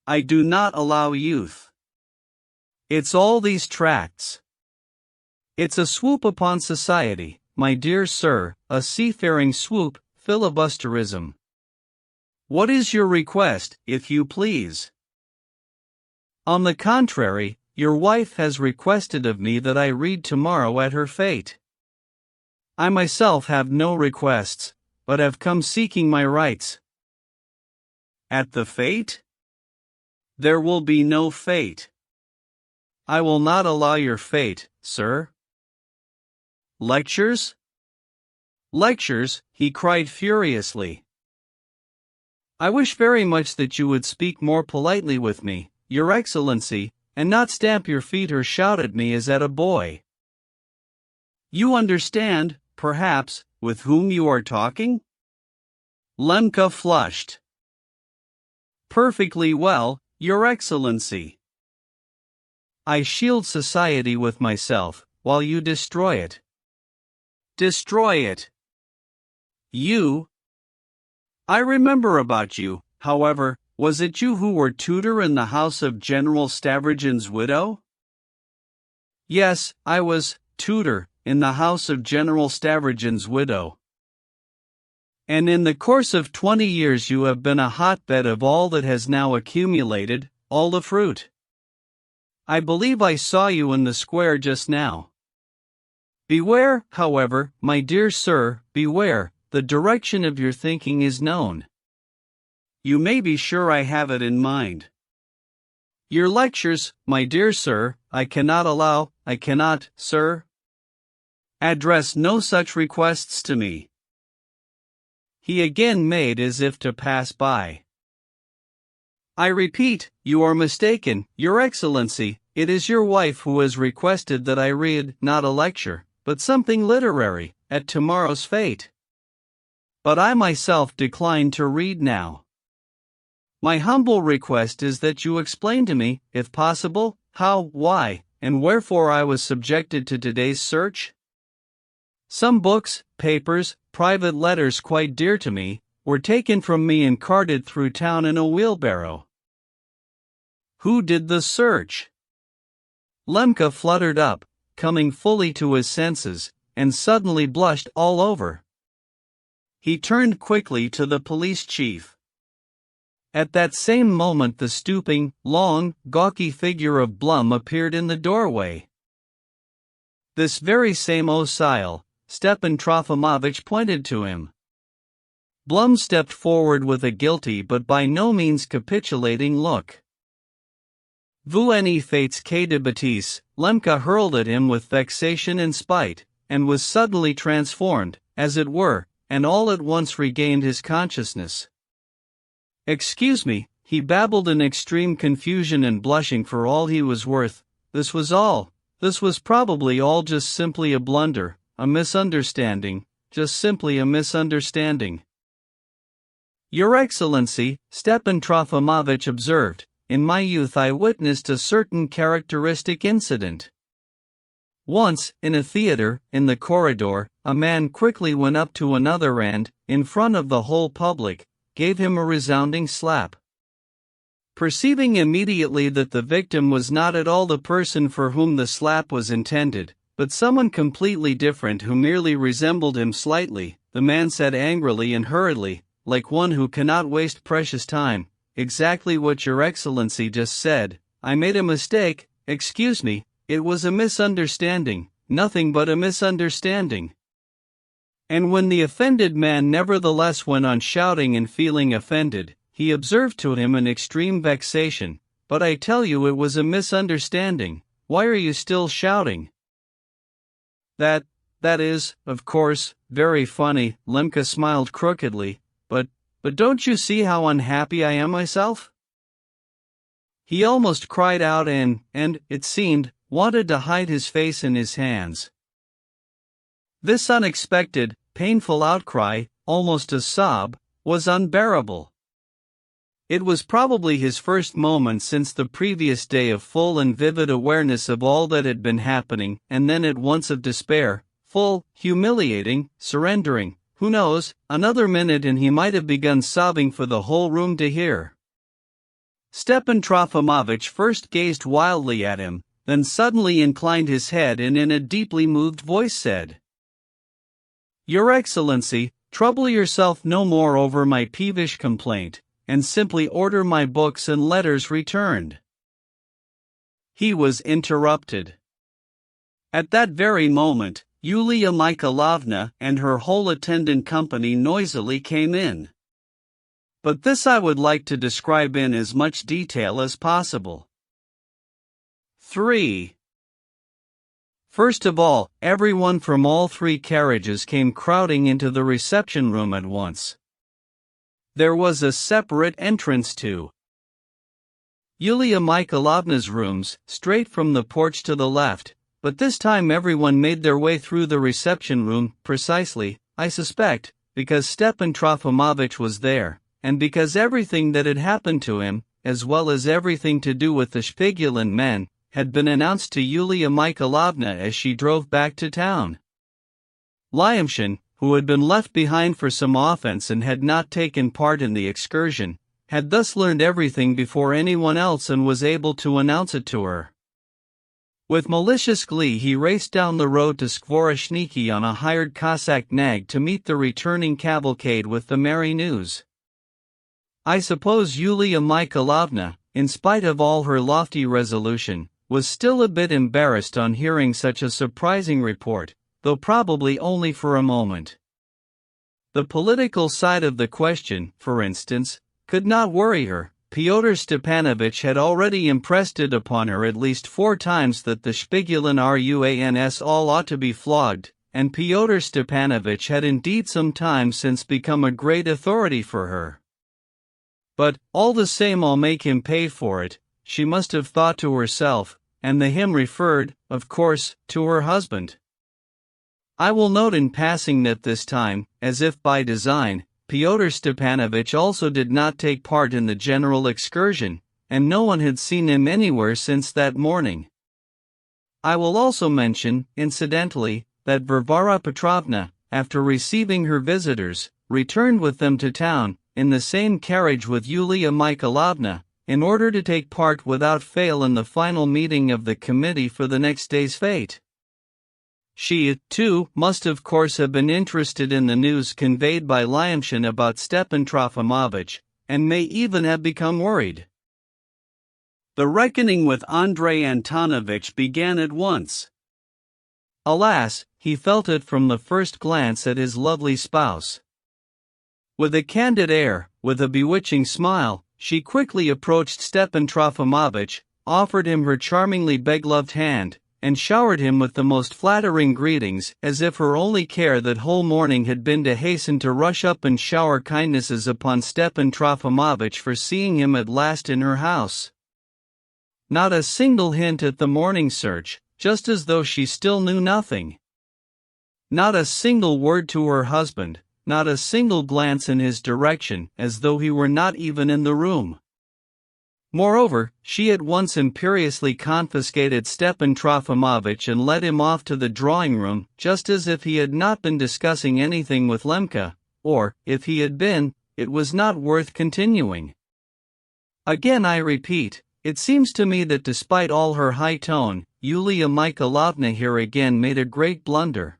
"I do not allow youth. It's all these tracts. It's a swoop upon society, my dear sir, a seafaring swoop, filibusterism. What is your request, if you please?" "On the contrary, your wife has requested of me that I read tomorrow at her fete. I myself have no requests, but have come seeking my rights." "At the fete? There will be no fete. I will not allow your fete, sir." "Lectures? Lectures," he cried furiously. "I wish very much that you would speak more politely with me, Your Excellency, and not stamp your feet or shout at me as at a boy. You understand, perhaps, with whom you are talking?" Lemka flushed. "Perfectly well, Your Excellency. I shield society with myself, while you destroy it." "Destroy it? You? I remember about you, however. Was it you who were tutor in the house of General Stavrogin's widow?" "Yes, I was tutor in the house of General Stavrogin's widow." "And in the course of 20 years you have been a hotbed of all that has now accumulated, all the fruit. I believe I saw you in the square just now." Beware, however, my dear sir, beware, the direction of your thinking is known. You may be sure I have it in mind. Your lectures, my dear sir, I cannot, sir, address no such requests to me. He again made as if to pass by. I repeat, you are mistaken, Your Excellency, it is your wife who has requested that I read, not a lecture, but something literary, at tomorrow's fete. But I myself decline to read now. My humble request is that you explain to me, if possible, how, why, and wherefore I was subjected to today's search. Some books, papers, private letters quite dear to me, were taken from me and carted through town in a wheelbarrow. Who did the search? Lemka fluttered up, coming fully to his senses, and suddenly blushed all over. He turned quickly to the police chief. At that same moment the stooping, long, gawky figure of Blum appeared in the doorway. This very same Osile, Stepan Trofimovich pointed to him. Blum stepped forward with a guilty but by no means capitulating look. Vous ne faites que de bêtises, Lemka hurled at him with vexation and spite, and was suddenly transformed, as it were, and all at once regained his consciousness. Excuse me, he babbled in extreme confusion and blushing for all he was worth. This was all. This was probably all just simply a blunder, a misunderstanding, just simply a misunderstanding. Your Excellency, Stepan Trofimovich observed, in my youth I witnessed a certain characteristic incident. Once, in a theater, in the corridor, a man quickly went up to another and, in front of the whole public, gave him a resounding slap. Perceiving immediately that the victim was not at all the person for whom the slap was intended, but someone completely different who merely resembled him slightly, the man said angrily and hurriedly, like one who cannot waste precious time, exactly what Your Excellency just said. I made a mistake, excuse me, it was a misunderstanding, nothing but a misunderstanding. And when the offended man nevertheless went on shouting and feeling offended, he observed to him in extreme vexation, but I tell you it was a misunderstanding, why are you still shouting? That is, of course, very funny, Lemka smiled crookedly, but don't you see how unhappy I am myself? He almost cried out and, it seemed, wanted to hide his face in his hands. This unexpected, painful outcry, almost a sob, was unbearable. It was probably his first moment since the previous day of full and vivid awareness of all that had been happening, and then at once of despair, full, humiliating, surrendering. Who knows, another minute and he might have begun sobbing for the whole room to hear. Stepan Trofimovich first gazed wildly at him, then suddenly inclined his head and in a deeply moved voice said, Your Excellency, trouble yourself no more over my peevish complaint, and simply order my books and letters returned. He was interrupted. At that very moment, Yulia Mikhailovna and her whole attendant company noisily came in. But this I would like to describe in as much detail as possible. 3. First of all, everyone from all three carriages came crowding into the reception room at once. There was a separate entrance to Yulia Mikhailovna's rooms, straight from the porch to the left, but this time everyone made their way through the reception room, precisely, I suspect, because Stepan Trofimovich was there, and because everything that had happened to him, as well as everything to do with the Shpigulin men, had been announced to Yulia Mikhailovna as she drove back to town. Lyamshin, who had been left behind for some offense and had not taken part in the excursion, had thus learned everything before anyone else and was able to announce it to her. With malicious glee he raced down the road to Skvoreshniki on a hired Cossack nag to meet the returning cavalcade with the merry news. I suppose Yulia Mikhailovna, in spite of all her lofty resolution, was still a bit embarrassed on hearing such a surprising report, though probably only for a moment. The political side of the question, for instance, could not worry her. Fyodor Stepanovich had already impressed it upon her at least 4 times that the Spigulin Ruans all ought to be flogged, and Fyodor Stepanovich had indeed some time since become a great authority for her. But, all the same, I'll make him pay for it, she must have thought to herself, and the him referred, of course, to her husband. I will note in passing that this time, as if by design, Fyodor Stepanovich also did not take part in the general excursion, and no one had seen him anywhere since that morning. I will also mention, incidentally, that Varvara Petrovna, after receiving her visitors, returned with them to town, in the same carriage with Yulia Mikhailovna, in order to take part without fail in the final meeting of the committee for the next day's fete. She, too, must of course have been interested in the news conveyed by Lyamshin about Stepan Trofimovich, and may even have become worried. The reckoning with Andrei Antonovich began at once. Alas, he felt it from the first glance at his lovely spouse. With a candid air, with a bewitching smile, she quickly approached Stepan Trofimovich, offered him her charmingly begloved hand, and showered him with the most flattering greetings, as if her only care that whole morning had been to hasten to rush up and shower kindnesses upon Stepan Trofimovich for seeing him at last in her house. Not a single hint at the morning search, just as though she still knew nothing. Not a single word to her husband, not a single glance in his direction, as though he were not even in the room. Moreover, she at once imperiously confiscated Stepan Trofimovich and led him off to the drawing-room, just as if he had not been discussing anything with Lemka, or, if he had been, it was not worth continuing. Again I repeat, it seems to me that despite all her high tone, Yulia Mikhailovna here again made a great blunder.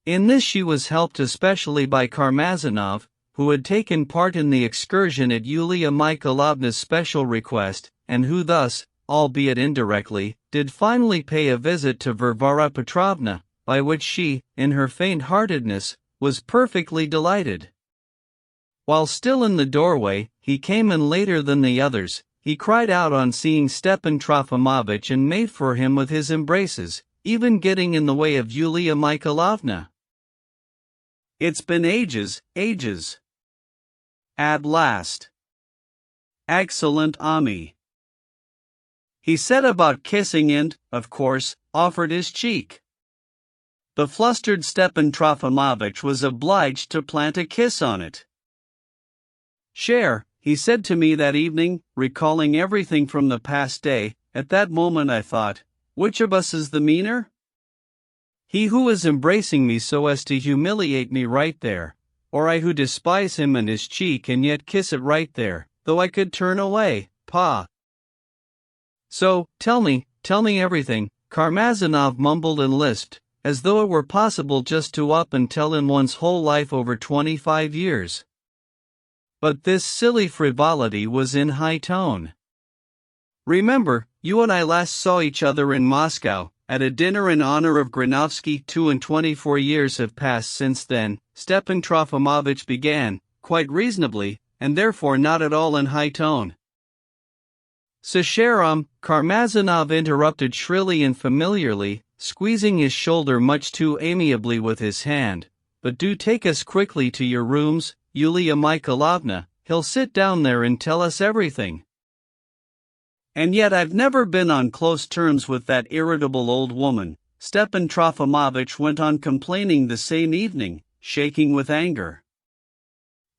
In this she was helped especially by Karmazinov, who had taken part in the excursion at Yulia Mikhailovna's special request, and who thus, albeit indirectly, did finally pay a visit to Varvara Petrovna, by which she, in her faint-heartedness, was perfectly delighted. While still in the doorway, he came in later than the others. He cried out on seeing Stepan Trofimovich and made for him with his embraces, even getting in the way of Yulia Mikhailovna. It's been ages, ages. At last. Excellent Ami. He set about kissing and, of course, offered his cheek. The flustered Stepan Trofimovich was obliged to plant a kiss on it. Cher, he said to me that evening, recalling everything from the past day. At that moment I thought, which of us is the meaner? He who is embracing me so as to humiliate me right there, or I who despise him and his cheek and yet kiss it right there, though I could turn away, pa. So, tell me everything, Karmazinov mumbled and lisped, as though it were possible just to up and tell in one's whole life over 25 years. But this silly frivolity was in high tone. Remember, you and I last saw each other in Moscow, at a dinner in honor of Granovsky. 24 years have passed since then, Stepan Trofimovich began, quite reasonably, and therefore not at all in high tone. Sasharam, Karmazinov interrupted shrilly and familiarly, squeezing his shoulder much too amiably with his hand, but do take us quickly to your rooms, Yulia Mikhailovna, he'll sit down there and tell us everything. And yet I've never been on close terms with that irritable old woman, Stepan Trofimovich went on complaining the same evening, shaking with anger.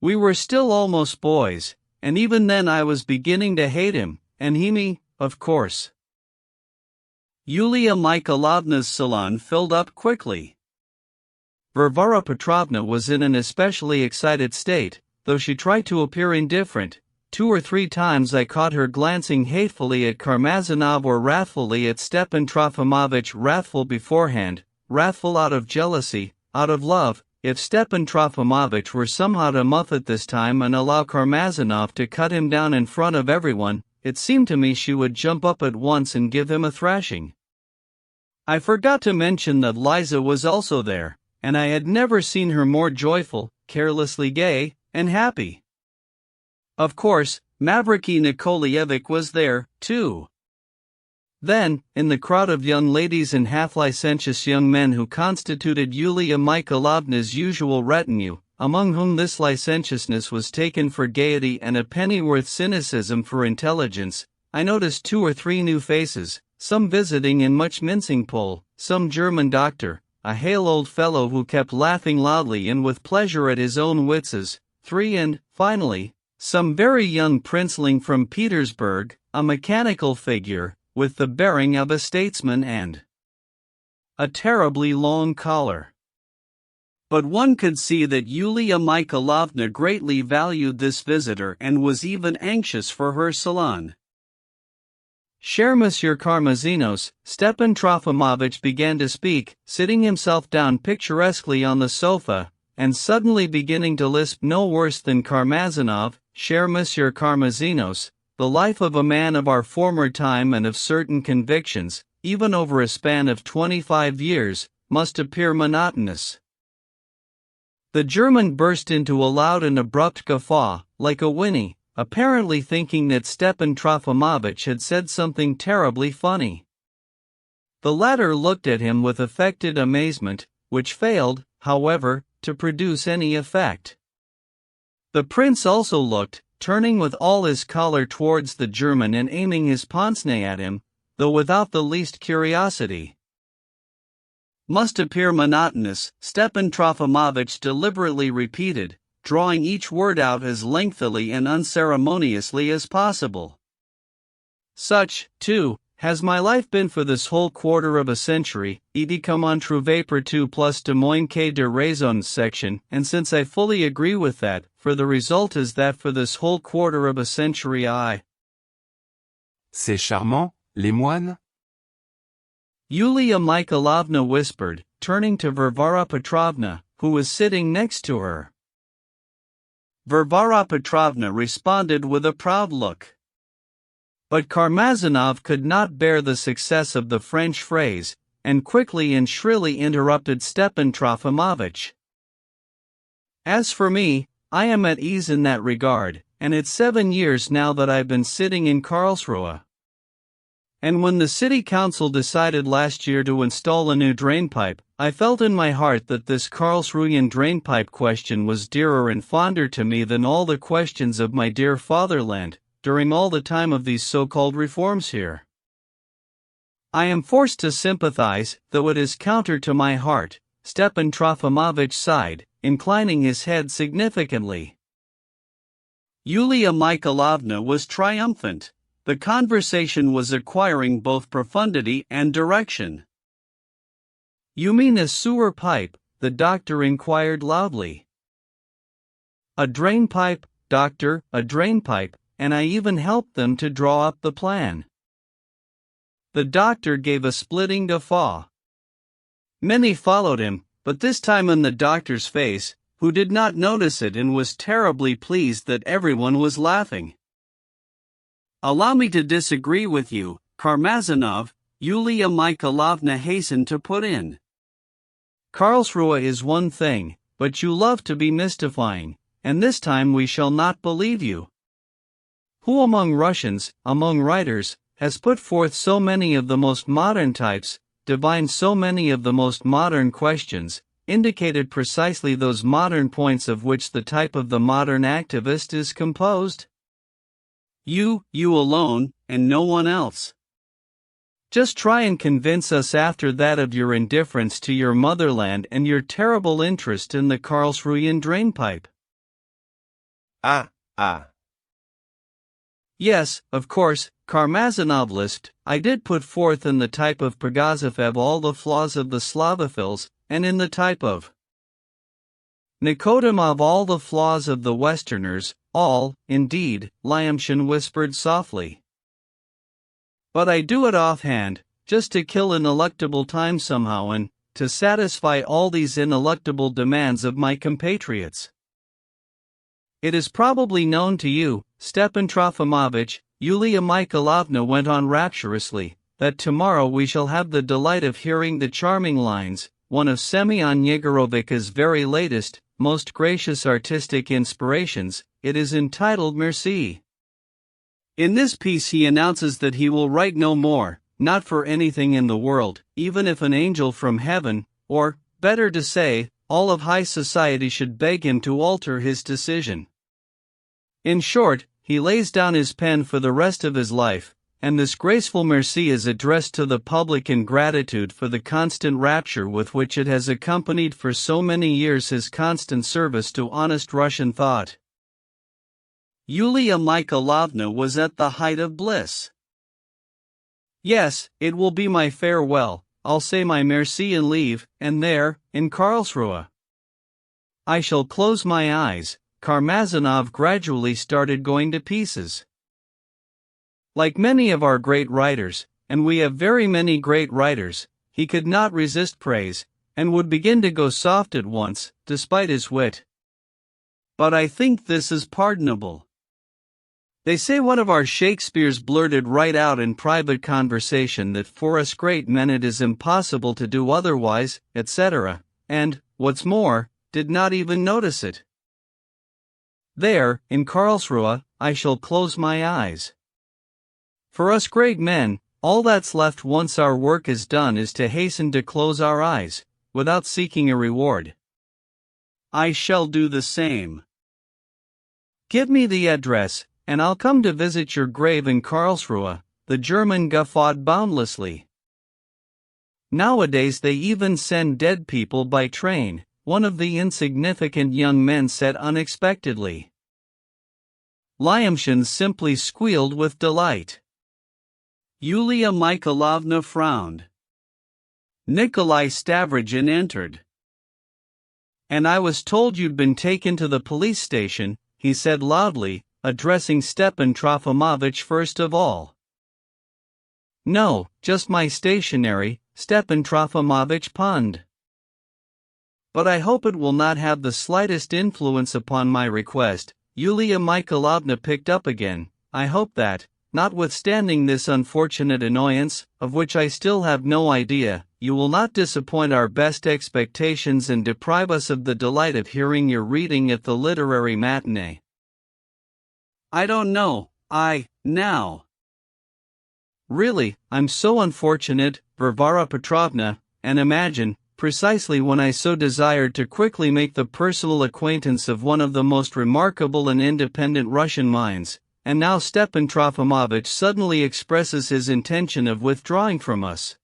We were still almost boys, and even then I was beginning to hate him, and he me, of course. Yulia Mikhailovna's salon filled up quickly. Varvara Petrovna was in an especially excited state, though she tried to appear indifferent. 2 or 3 times I caught her glancing hatefully at Karmazinov or wrathfully at Stepan Trofimovich, wrathful beforehand, wrathful out of jealousy, out of love. If Stepan Trofimovich were somehow to muff at this time and allow Karmazinov to cut him down in front of everyone, it seemed to me she would jump up at once and give him a thrashing. I forgot to mention that Liza was also there, and I had never seen her more joyful, carelessly gay, and happy. Of course, Mavriky Nikolaevich was there, too. Then, in the crowd of young ladies and half-licentious young men who constituted Yulia Mikhailovna's usual retinue, among whom this licentiousness was taken for gaiety and a pennyworth cynicism for intelligence, I noticed 2 or 3 new faces, some visiting in much mincing Pole, some German doctor, a hale old fellow who kept laughing loudly and with pleasure at his own witzes, 3 and, finally, some very young princeling from Petersburg, a mechanical figure, with the bearing of a statesman and a terribly long collar. But one could see that Yulia Mikhailovna greatly valued this visitor and was even anxious for her salon. Cher Monsieur Karmazinos, Stepan Trofimovich began to speak, sitting himself down picturesquely on the sofa, and suddenly beginning to lisp no worse than Karmazinov. Cher Monsieur Karmazinos, the life of a man of our former time and of certain convictions, even over a span of 25 years, must appear monotonous. The German burst into a loud and abrupt guffaw, like a whinny, apparently thinking that Stepan Trofimovich had said something terribly funny. The latter looked at him with affected amazement, which failed, however, to produce any effect. The prince also looked, turning with all his choler towards the German and aiming his pince-nez at him, though without the least curiosity. Must appear monotonous, Stepan Trofimovich deliberately repeated, drawing each word out as lengthily and unceremoniously as possible. Such, too, has my life been for this whole quarter of a century, et comment trouver pour tout plus de moins que de raison section, and since I fully agree with that, for the result is that for this whole quarter of a century C'est charmant, les moines? Yulia Mikhailovna whispered, turning to Varvara Petrovna, who was sitting next to her. Varvara Petrovna responded with a proud look. But Karmazinov could not bear the success of the French phrase, and quickly and shrilly interrupted Stepan Trofimovich. As for me, I am at ease in that regard, and it's 7 years now that I've been sitting in Karlsruhe. And when the city council decided last year to install a new drainpipe, I felt in my heart that this Karlsruhean drainpipe question was dearer and fonder to me than all the questions of my dear fatherland, during all the time of these so-called reforms here. I am forced to sympathize, though it is counter to my heart, Stepan Trofimovich sighed, inclining his head significantly. Yulia Mikhailovna was triumphant. The conversation was acquiring both profundity and direction. You mean a sewer pipe? The doctor inquired loudly. A drain pipe, doctor, a drain pipe, and I even helped them to draw up the plan. The doctor gave a splitting guffaw. Many followed him, but this time on the doctor's face, who did not notice it and was terribly pleased that everyone was laughing. Allow me to disagree with you, Karmazinov, Yulia Mikhailovna hastened to put in. Karlsruhe is one thing, but you love to be mystifying, and this time we shall not believe you. Who among Russians, among writers, has put forth so many of the most modern types, divined so many of the most modern questions, indicated precisely those modern points of which the type of the modern activist is composed? You alone, and no one else. Just try and convince us after that of your indifference to your motherland and your terrible interest in the Karlsruhean drainpipe. Yes, of course, Karmazinov lisped, I did put forth in the type of Prigozhiev all the flaws of the Slavophiles, and in the type of Nikodimov all the flaws of the Westerners, all, indeed, Lyamshin whispered softly. But I do it offhand, just to kill ineluctable time somehow and, to satisfy all these ineluctable demands of my compatriots. It is probably known to you, Stepan Trofimovich, Yulia Mikhailovna went on rapturously, that tomorrow we shall have the delight of hearing the charming lines, one of Semyon Yegorovic's very latest, most gracious artistic inspirations. It is entitled Merci. In this piece he announces that he will write no more, not for anything in the world, even if an angel from heaven, or, better to say, all of high society should beg him to alter his decision. In short, he lays down his pen for the rest of his life, and this graceful merci is addressed to the public in gratitude for the constant rapture with which it has accompanied for so many years his constant service to honest Russian thought. Yulia Mikhailovna was at the height of bliss. Yes, it will be my farewell, I'll say my merci and leave, and there, in Karlsruhe, I shall close my eyes. Karmazinov gradually started going to pieces. Like many of our great writers, and we have very many great writers, he could not resist praise, and would begin to go soft at once, despite his wit. But I think this is pardonable. They say one of our Shakespeares blurted right out in private conversation that for us great men it is impossible to do otherwise, etc., and, what's more, did not even notice it. There, in Karlsruhe, I shall close my eyes. For us great men, all that's left once our work is done is to hasten to close our eyes, without seeking a reward. I shall do the same. Give me the address, and I'll come to visit your grave in Karlsruhe. The German guffawed boundlessly. Nowadays they even send dead people by train, one of the insignificant young men said unexpectedly. Lyamshin simply squealed with delight. Yulia Mikhailovna frowned. Nikolai Stavrogin entered. And I was told you'd been taken to the police station, he said loudly, addressing Stepan Trofimovich first of all. No, just my stationery, Stepan Trofimovich punned. But I hope it will not have the slightest influence upon my request. Yulia Mikhailovna picked up again. I hope that, notwithstanding this unfortunate annoyance, of which I still have no idea, you will not disappoint our best expectations and deprive us of the delight of hearing your reading at the literary matinee. I don't know, now. Really, I'm so unfortunate, Varvara Petrovna, and imagine, precisely when I so desired to quickly make the personal acquaintance of one of the most remarkable and independent Russian minds, and now Stepan Trofimovich suddenly expresses his intention of withdrawing from us.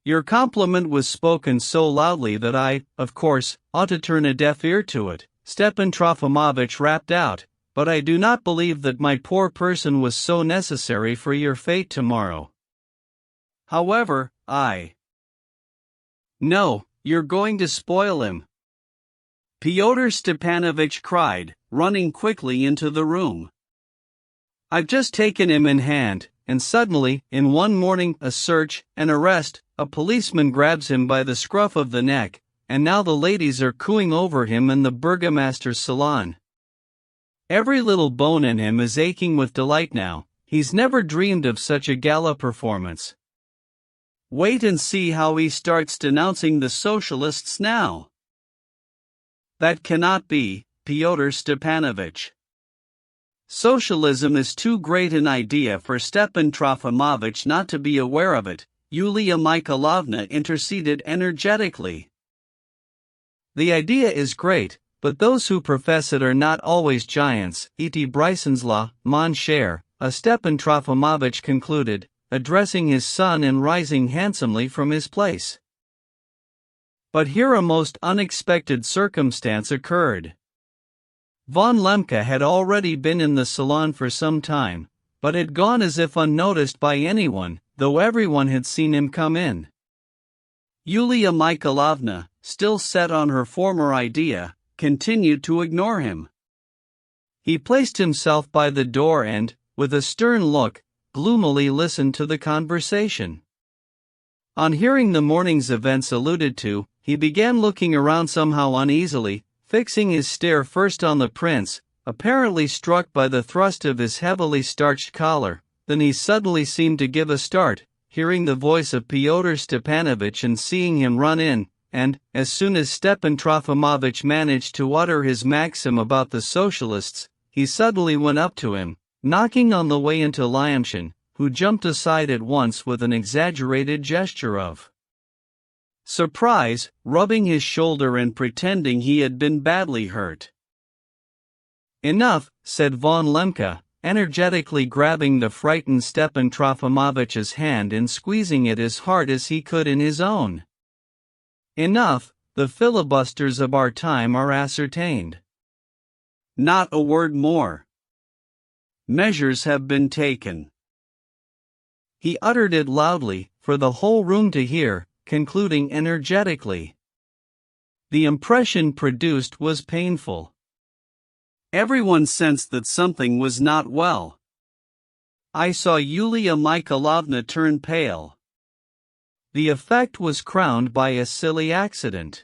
Your compliment was spoken so loudly that I, of course, ought to turn a deaf ear to it, Stepan Trofimovich rapped out, but I do not believe that my poor person was so necessary for your fate tomorrow. However, No, you're going to spoil him, Fyodor Stepanovich cried, running quickly into the room. I've just taken him in hand, and suddenly, in one morning, a search, an arrest, a policeman grabs him by the scruff of the neck, and now the ladies are cooing over him in the burgomaster's salon. Every little bone in him is aching with delight now. He's never dreamed of such a gala performance. Wait and see how he starts denouncing the socialists now. That cannot be, Fyodor Stepanovich. Socialism is too great an idea for Stepan Trofimovich not to be aware of it, Yulia Mikhailovna interceded energetically. The idea is great, but those who profess it are not always giants, et Brysonslaw, mon cher, Stepan Trofimovich concluded, addressing his son and rising handsomely from his place. But here a most unexpected circumstance occurred. Von Lemke had already been in the salon for some time, but had gone as if unnoticed by anyone, though everyone had seen him come in. Yulia Mikhailovna, still set on her former idea, continued to ignore him. He placed himself by the door and, with a stern look, gloomily listened to the conversation. On hearing the morning's events alluded to, he began looking around somehow uneasily, fixing his stare first on the prince, apparently struck by the thrust of his heavily starched collar, then he suddenly seemed to give a start, hearing the voice of Pyotr Stepanovich and seeing him run in, and, as soon as Stepan Trofimovich managed to utter his maxim about the socialists, he suddenly went up to him, knocking on the way into Lyamshin, who jumped aside at once with an exaggerated gesture of surprise, rubbing his shoulder and pretending he had been badly hurt. "Enough," said von Lemke, energetically grabbing the frightened Stepan Trofimovich's hand and squeezing it as hard as he could in his own. "Enough, the filibusters of our time are ascertained. Not a word more. Measures have been taken." He uttered it loudly, for the whole room to hear, concluding energetically. The impression produced was painful. Everyone sensed that something was not well. I saw Yulia Mikhailovna turn pale. The effect was crowned by a silly accident.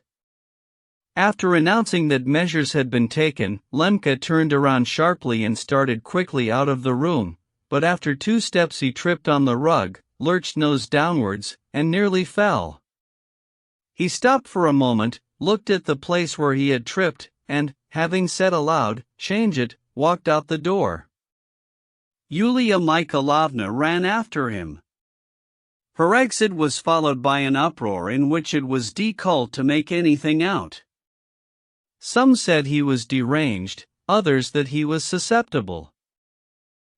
After announcing that measures had been taken, Lemke turned around sharply and started quickly out of the room, but after 2 steps he tripped on the rug, lurched nose downwards, and nearly fell. He stopped for a moment, looked at the place where he had tripped, and, having said aloud, "Change it," walked out the door. Yulia Mikhailovna ran after him. Her exit was followed by an uproar in which it was difficult to make anything out. Some said he was deranged, others that he was susceptible.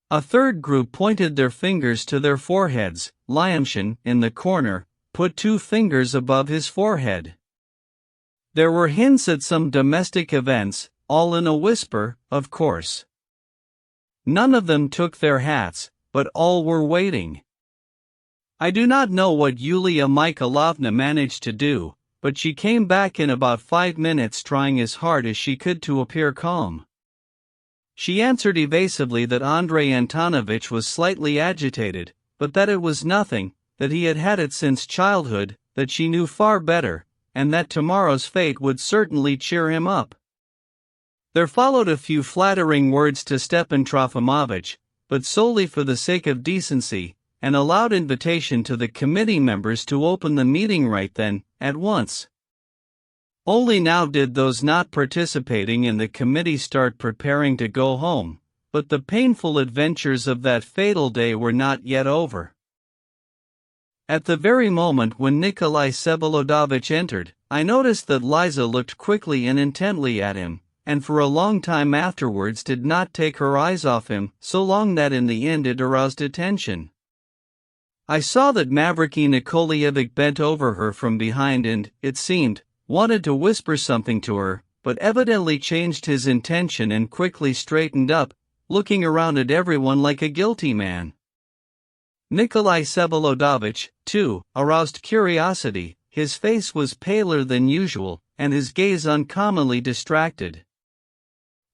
A third group pointed their fingers to their foreheads. Lyamshin, in the corner, put 2 fingers above his forehead. There were hints at some domestic events, all in a whisper, of course. None of them took their hats, but all were waiting. I do not know what Yulia Mikhailovna managed to do, but she came back in about 5 minutes trying as hard as she could to appear calm. She answered evasively that Andrei Antonovich was slightly agitated, but that it was nothing, that he had had it since childhood, that she knew far better, and that tomorrow's fate would certainly cheer him up. There followed a few flattering words to Stepan Trofimovich, but solely for the sake of decency, and a loud invitation to the committee members to open the meeting right then, at once. Only now did those not participating in the committee start preparing to go home, but the painful adventures of that fatal day were not yet over. At the very moment when Nikolai Vsevolodovich entered, I noticed that Liza looked quickly and intently at him, and for a long time afterwards did not take her eyes off him, so long that in the end it aroused attention. I saw that Mavriky Nikolaevich bent over her from behind and, it seemed, wanted to whisper something to her, but evidently changed his intention and quickly straightened up, looking around at everyone like a guilty man. Nikolai Vsevolodovich, too, aroused curiosity. His face was paler than usual, and his gaze uncommonly distracted.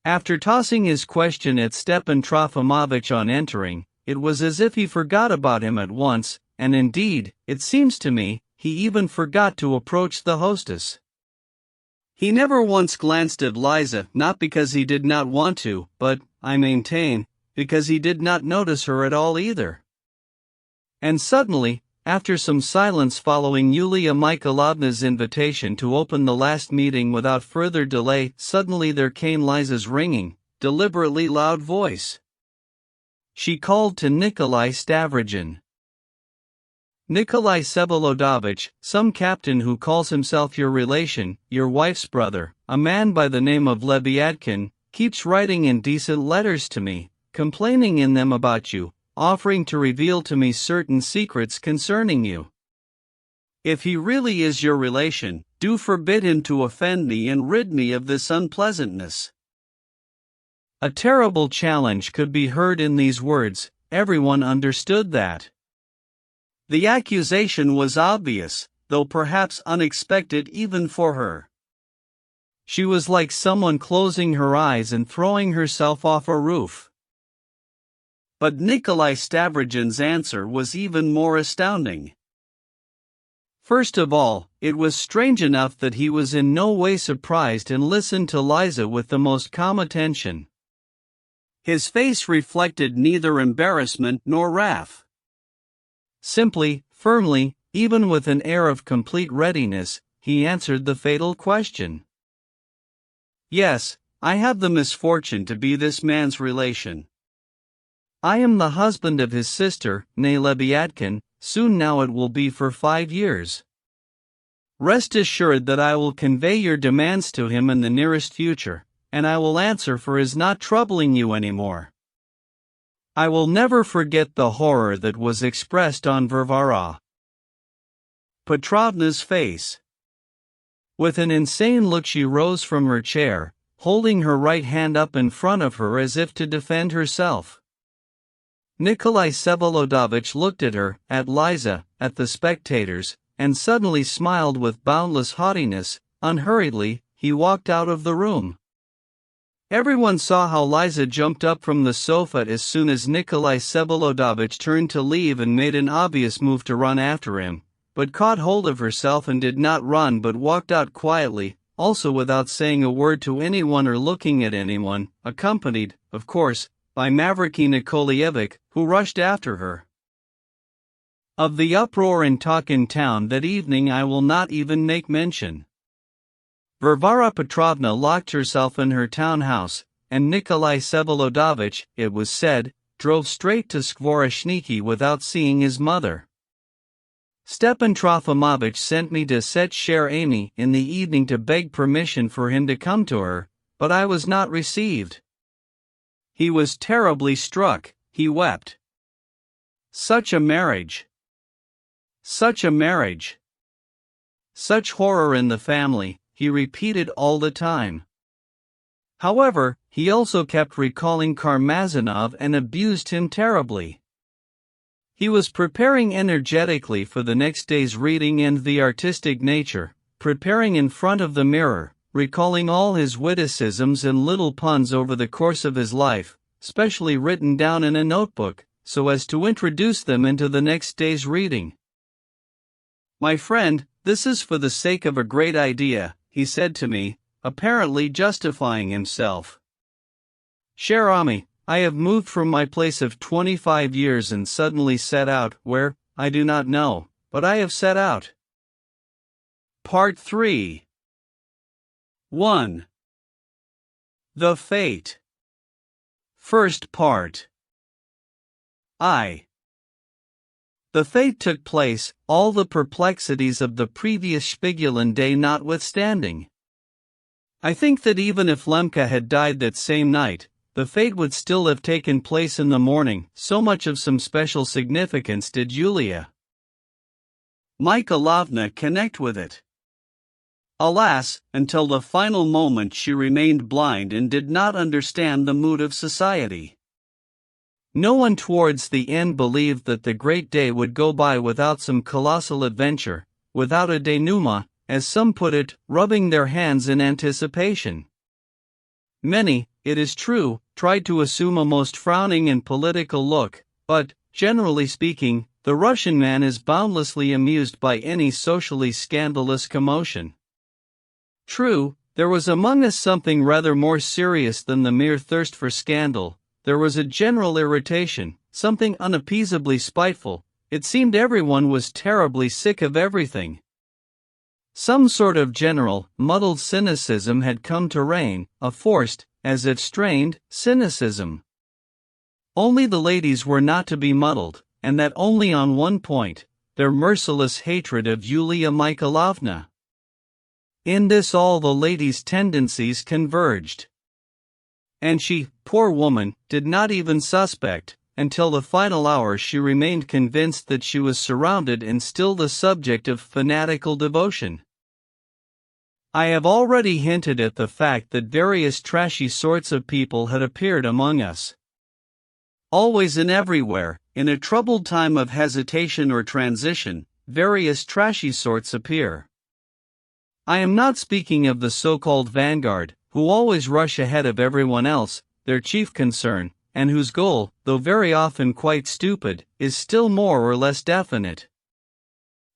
After tossing his question at Stepan Trofimovich on entering, it was as if he forgot about him at once, and indeed, it seems to me, he even forgot to approach the hostess. He never once glanced at Liza, not because he did not want to, but, I maintain, because he did not notice her at all either. And suddenly, after some silence following Yulia Mikhailovna's invitation to open the last meeting without further delay, suddenly there came Liza's ringing, deliberately loud voice. She called to Nikolai Stavrogin. "Nikolai Vsevolodovich, some captain who calls himself your relation, your wife's brother, a man by the name of Lebyadkin, keeps writing indecent letters to me, complaining in them about you, offering to reveal to me certain secrets concerning you. If he really is your relation, do forbid him to offend me and rid me of this unpleasantness." A terrible challenge could be heard in these words. Everyone understood that. The accusation was obvious, though perhaps unexpected even for her. She was like someone closing her eyes and throwing herself off a roof. But Nikolai Stavrogin's answer was even more astounding. First of all, it was strange enough that he was in no way surprised and listened to Liza with the most calm attention. His face reflected neither embarrassment nor wrath. Simply, firmly, even with an air of complete readiness, he answered the fatal question. Yes, I have the misfortune to be this man's relation. I am the husband of his sister, née Lebiatkin, soon now it will be for 5 years. Rest assured that I will convey your demands to him in the nearest future, and I will answer for his not troubling you anymore. I will never forget the horror that was expressed on Varvara Petrovna's face. With an insane look she rose from her chair, holding her right hand up in front of her as if to defend herself. Nikolai Vsevolodovich looked at her, at Liza, at the spectators, and suddenly smiled with boundless haughtiness. Unhurriedly, he walked out of the room. Everyone saw how Liza jumped up from the sofa as soon as Nikolai Vsevolodovich turned to leave and made an obvious move to run after him, but caught hold of herself and did not run but walked out quietly, also without saying a word to anyone or looking at anyone, accompanied, of course, by Mavriky Nikolaevich, who rushed after her. Of the uproar and talk in town that evening I will not even make mention. Varvara Petrovna locked herself in her townhouse, and Nikolai Vsevolodovich, it was said, drove straight to Skvoreshniki without seeing his mother. Stepan Trofimovich sent me to Set-Cher Amy in the evening to beg permission for him to come to her, but I was not received. He was terribly struck, he wept. Such a marriage! Such a marriage! Such horror in the family, he repeated all the time. However, he also kept recalling Karmazinov and abused him terribly. He was preparing energetically for the next day's reading and the artistic nature, preparing in front of the mirror, recalling all his witticisms and little puns over the course of his life, specially written down in a notebook, so as to introduce them into the next day's reading. "My friend, this is for the sake of a great idea," he said to me, apparently justifying himself. "Cher Ami, I have moved from my place of 25 years and suddenly set out, where, I do not know, but I have set out." Part 3. 1. The Fate. First part. The fate took place, all the perplexities of the previous Spiegelin day notwithstanding. I think that even if Lemka had died that same night, the fate would still have taken place in the morning, so much of some special significance did Yulia Mikhailovna connect with it. Alas, until the final moment she remained blind and did not understand the mood of society. No one towards the end believed that the great day would go by without some colossal adventure, without a denouement, as some put it, rubbing their hands in anticipation. Many, it is true, tried to assume a most frowning and political look, but, generally speaking, the Russian man is boundlessly amused by any socially scandalous commotion. True, there was among us something rather more serious than the mere thirst for scandal. There was a general irritation, something unappeasably spiteful. It seemed everyone was terribly sick of everything. Some sort of general, muddled cynicism had come to reign, a forced, as if strained, cynicism. Only the ladies were not to be muddled, and that only on one point, their merciless hatred of Yulia Mikhailovna. In this all the ladies' tendencies converged. And she, poor woman, did not even suspect. Until the final hour she remained convinced that she was surrounded and still the subject of fanatical devotion. I have already hinted at the fact that various trashy sorts of people had appeared among us. Always and everywhere, in a troubled time of hesitation or transition, various trashy sorts appear. I am not speaking of the so-called vanguard, who always rush ahead of everyone else, their chief concern, and whose goal, though very often quite stupid, is still more or less definite.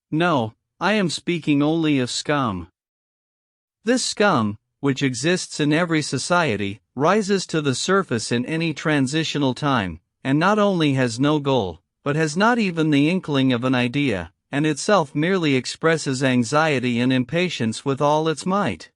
No, I am speaking only of scum. This scum, which exists in every society, rises to the surface in any transitional time, and not only has no goal, but has not even the inkling of an idea, and itself merely expresses anxiety and impatience with all its might.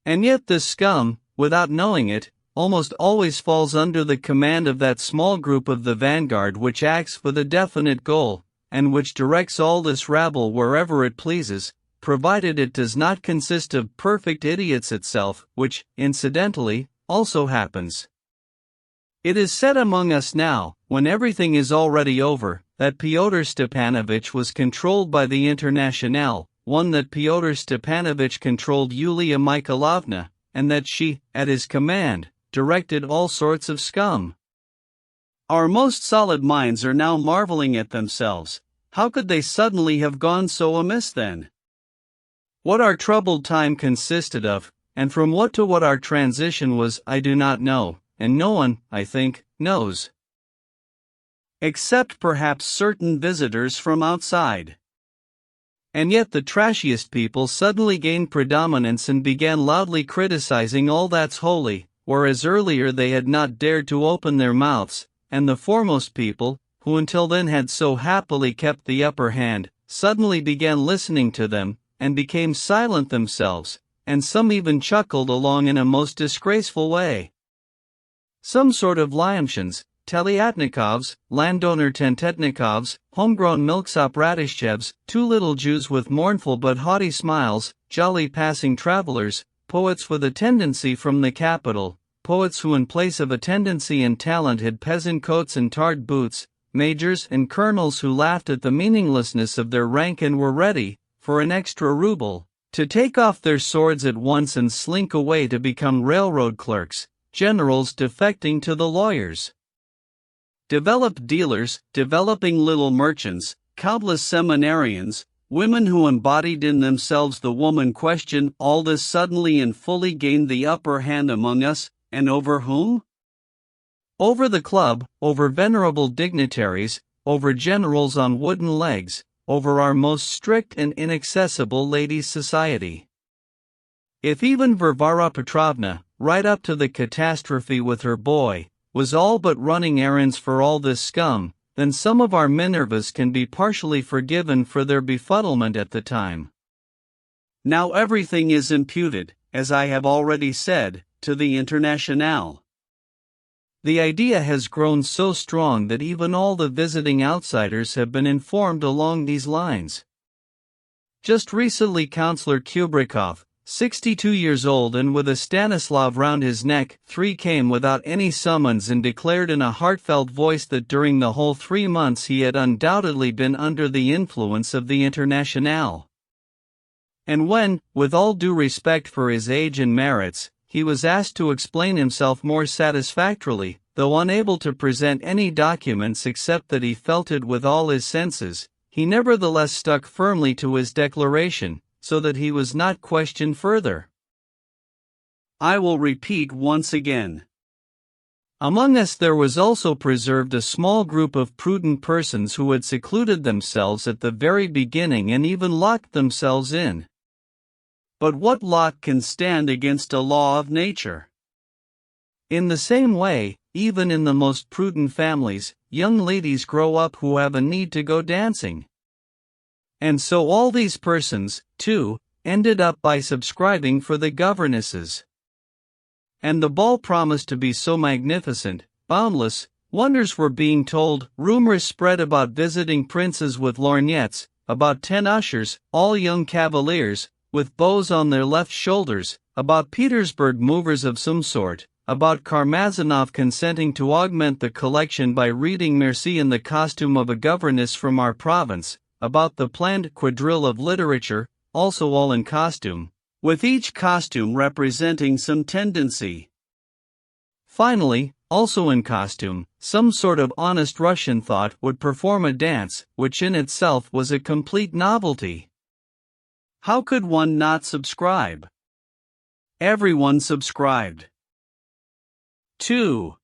And yet this scum, without knowing it, almost always falls under the command of that small group of the vanguard which acts with a definite goal, and which directs all this rabble wherever it pleases, provided it does not consist of perfect idiots itself, which, incidentally, also happens. It is said among us now, when everything is already over, that Fyodor Stepanovich was controlled by the Internationale, one that Fyodor Stepanovich controlled Yulia Mikhailovna, and that she, at his command, directed all sorts of scum. Our most solid minds are now marveling at themselves. How could they suddenly have gone so amiss then? What our troubled time consisted of, and from what to what our transition was, I do not know, and no one, I think, knows. Except perhaps certain visitors from outside. And yet the trashiest people suddenly gained predominance and began loudly criticizing all that's holy, whereas earlier they had not dared to open their mouths, and the foremost people, who until then had so happily kept the upper hand, suddenly began listening to them, and became silent themselves, and some even chuckled along in a most disgraceful way. Some sort of Lyamshins, Teliatnikovs, landowner Tentetnikovs, homegrown milksop Radishchevs, two little Jews with mournful but haughty smiles, jolly passing travelers, poets with a tendency from the capital, poets who in place of a tendency and talent had peasant coats and tarred boots, majors and colonels who laughed at the meaninglessness of their rank and were ready, for an extra ruble, to take off their swords at once and slink away to become railroad clerks, generals defecting to the lawyers. Developed dealers, developing little merchants, countless seminarians, women who embodied in themselves the woman question, all this suddenly and fully gained the upper hand among us, and over whom? Over the club, over venerable dignitaries, over generals on wooden legs, over our most strict and inaccessible ladies' society. If even Varvara Petrovna, right up to the catastrophe with her boy, was all but running errands for all this scum, then some of our Minervas can be partially forgiven for their befuddlement at the time. Now everything is imputed, as I have already said, to the Internationale. The idea has grown so strong that even all the visiting outsiders have been informed along these lines. Just recently Councillor Kubrikov, 62 years old and with a Stanislav round his neck, came without any summons and declared in a heartfelt voice that during the whole 3 months he had undoubtedly been under the influence of the Internationale. And when, with all due respect for his age and merits, he was asked to explain himself more satisfactorily, though unable to present any documents except that he felt it with all his senses, he nevertheless stuck firmly to his declaration, so that he was not questioned further. I will repeat once again. Among us there was also preserved a small group of prudent persons who had secluded themselves at the very beginning and even locked themselves in. But what lock can stand against a law of nature? In the same way, even in the most prudent families, young ladies grow up who have a need to go dancing. And so all these persons, too, ended up by subscribing for the governesses. And the ball promised to be so magnificent, boundless, wonders were being told, rumors spread about visiting princes with lorgnettes, about 10 ushers, all young cavaliers, with bows on their left shoulders, about Petersburg movers of some sort, about Karmazinov consenting to augment the collection by reading Merci in the costume of a governess from our province, about the planned quadrille of literature, also all in costume, with each costume representing some tendency. Finally, also in costume, some sort of honest Russian thought would perform a dance, which in itself was a complete novelty. How could one not subscribe? Everyone subscribed. 2.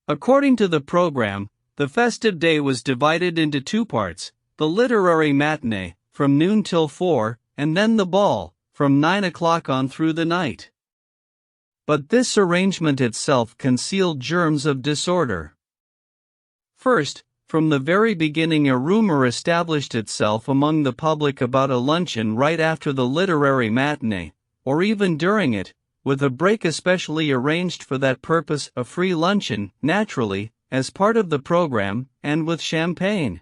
According to the program, the festive day was divided into 2 parts, the literary matinee, from noon till 4, and then the ball, from 9 o'clock on through the night. But this arrangement itself concealed germs of disorder. First, from the very beginning a rumor established itself among the public about a luncheon right after the literary matinee, or even during it, with a break especially arranged for that purpose, a free luncheon, naturally, as part of the program, and with champagne.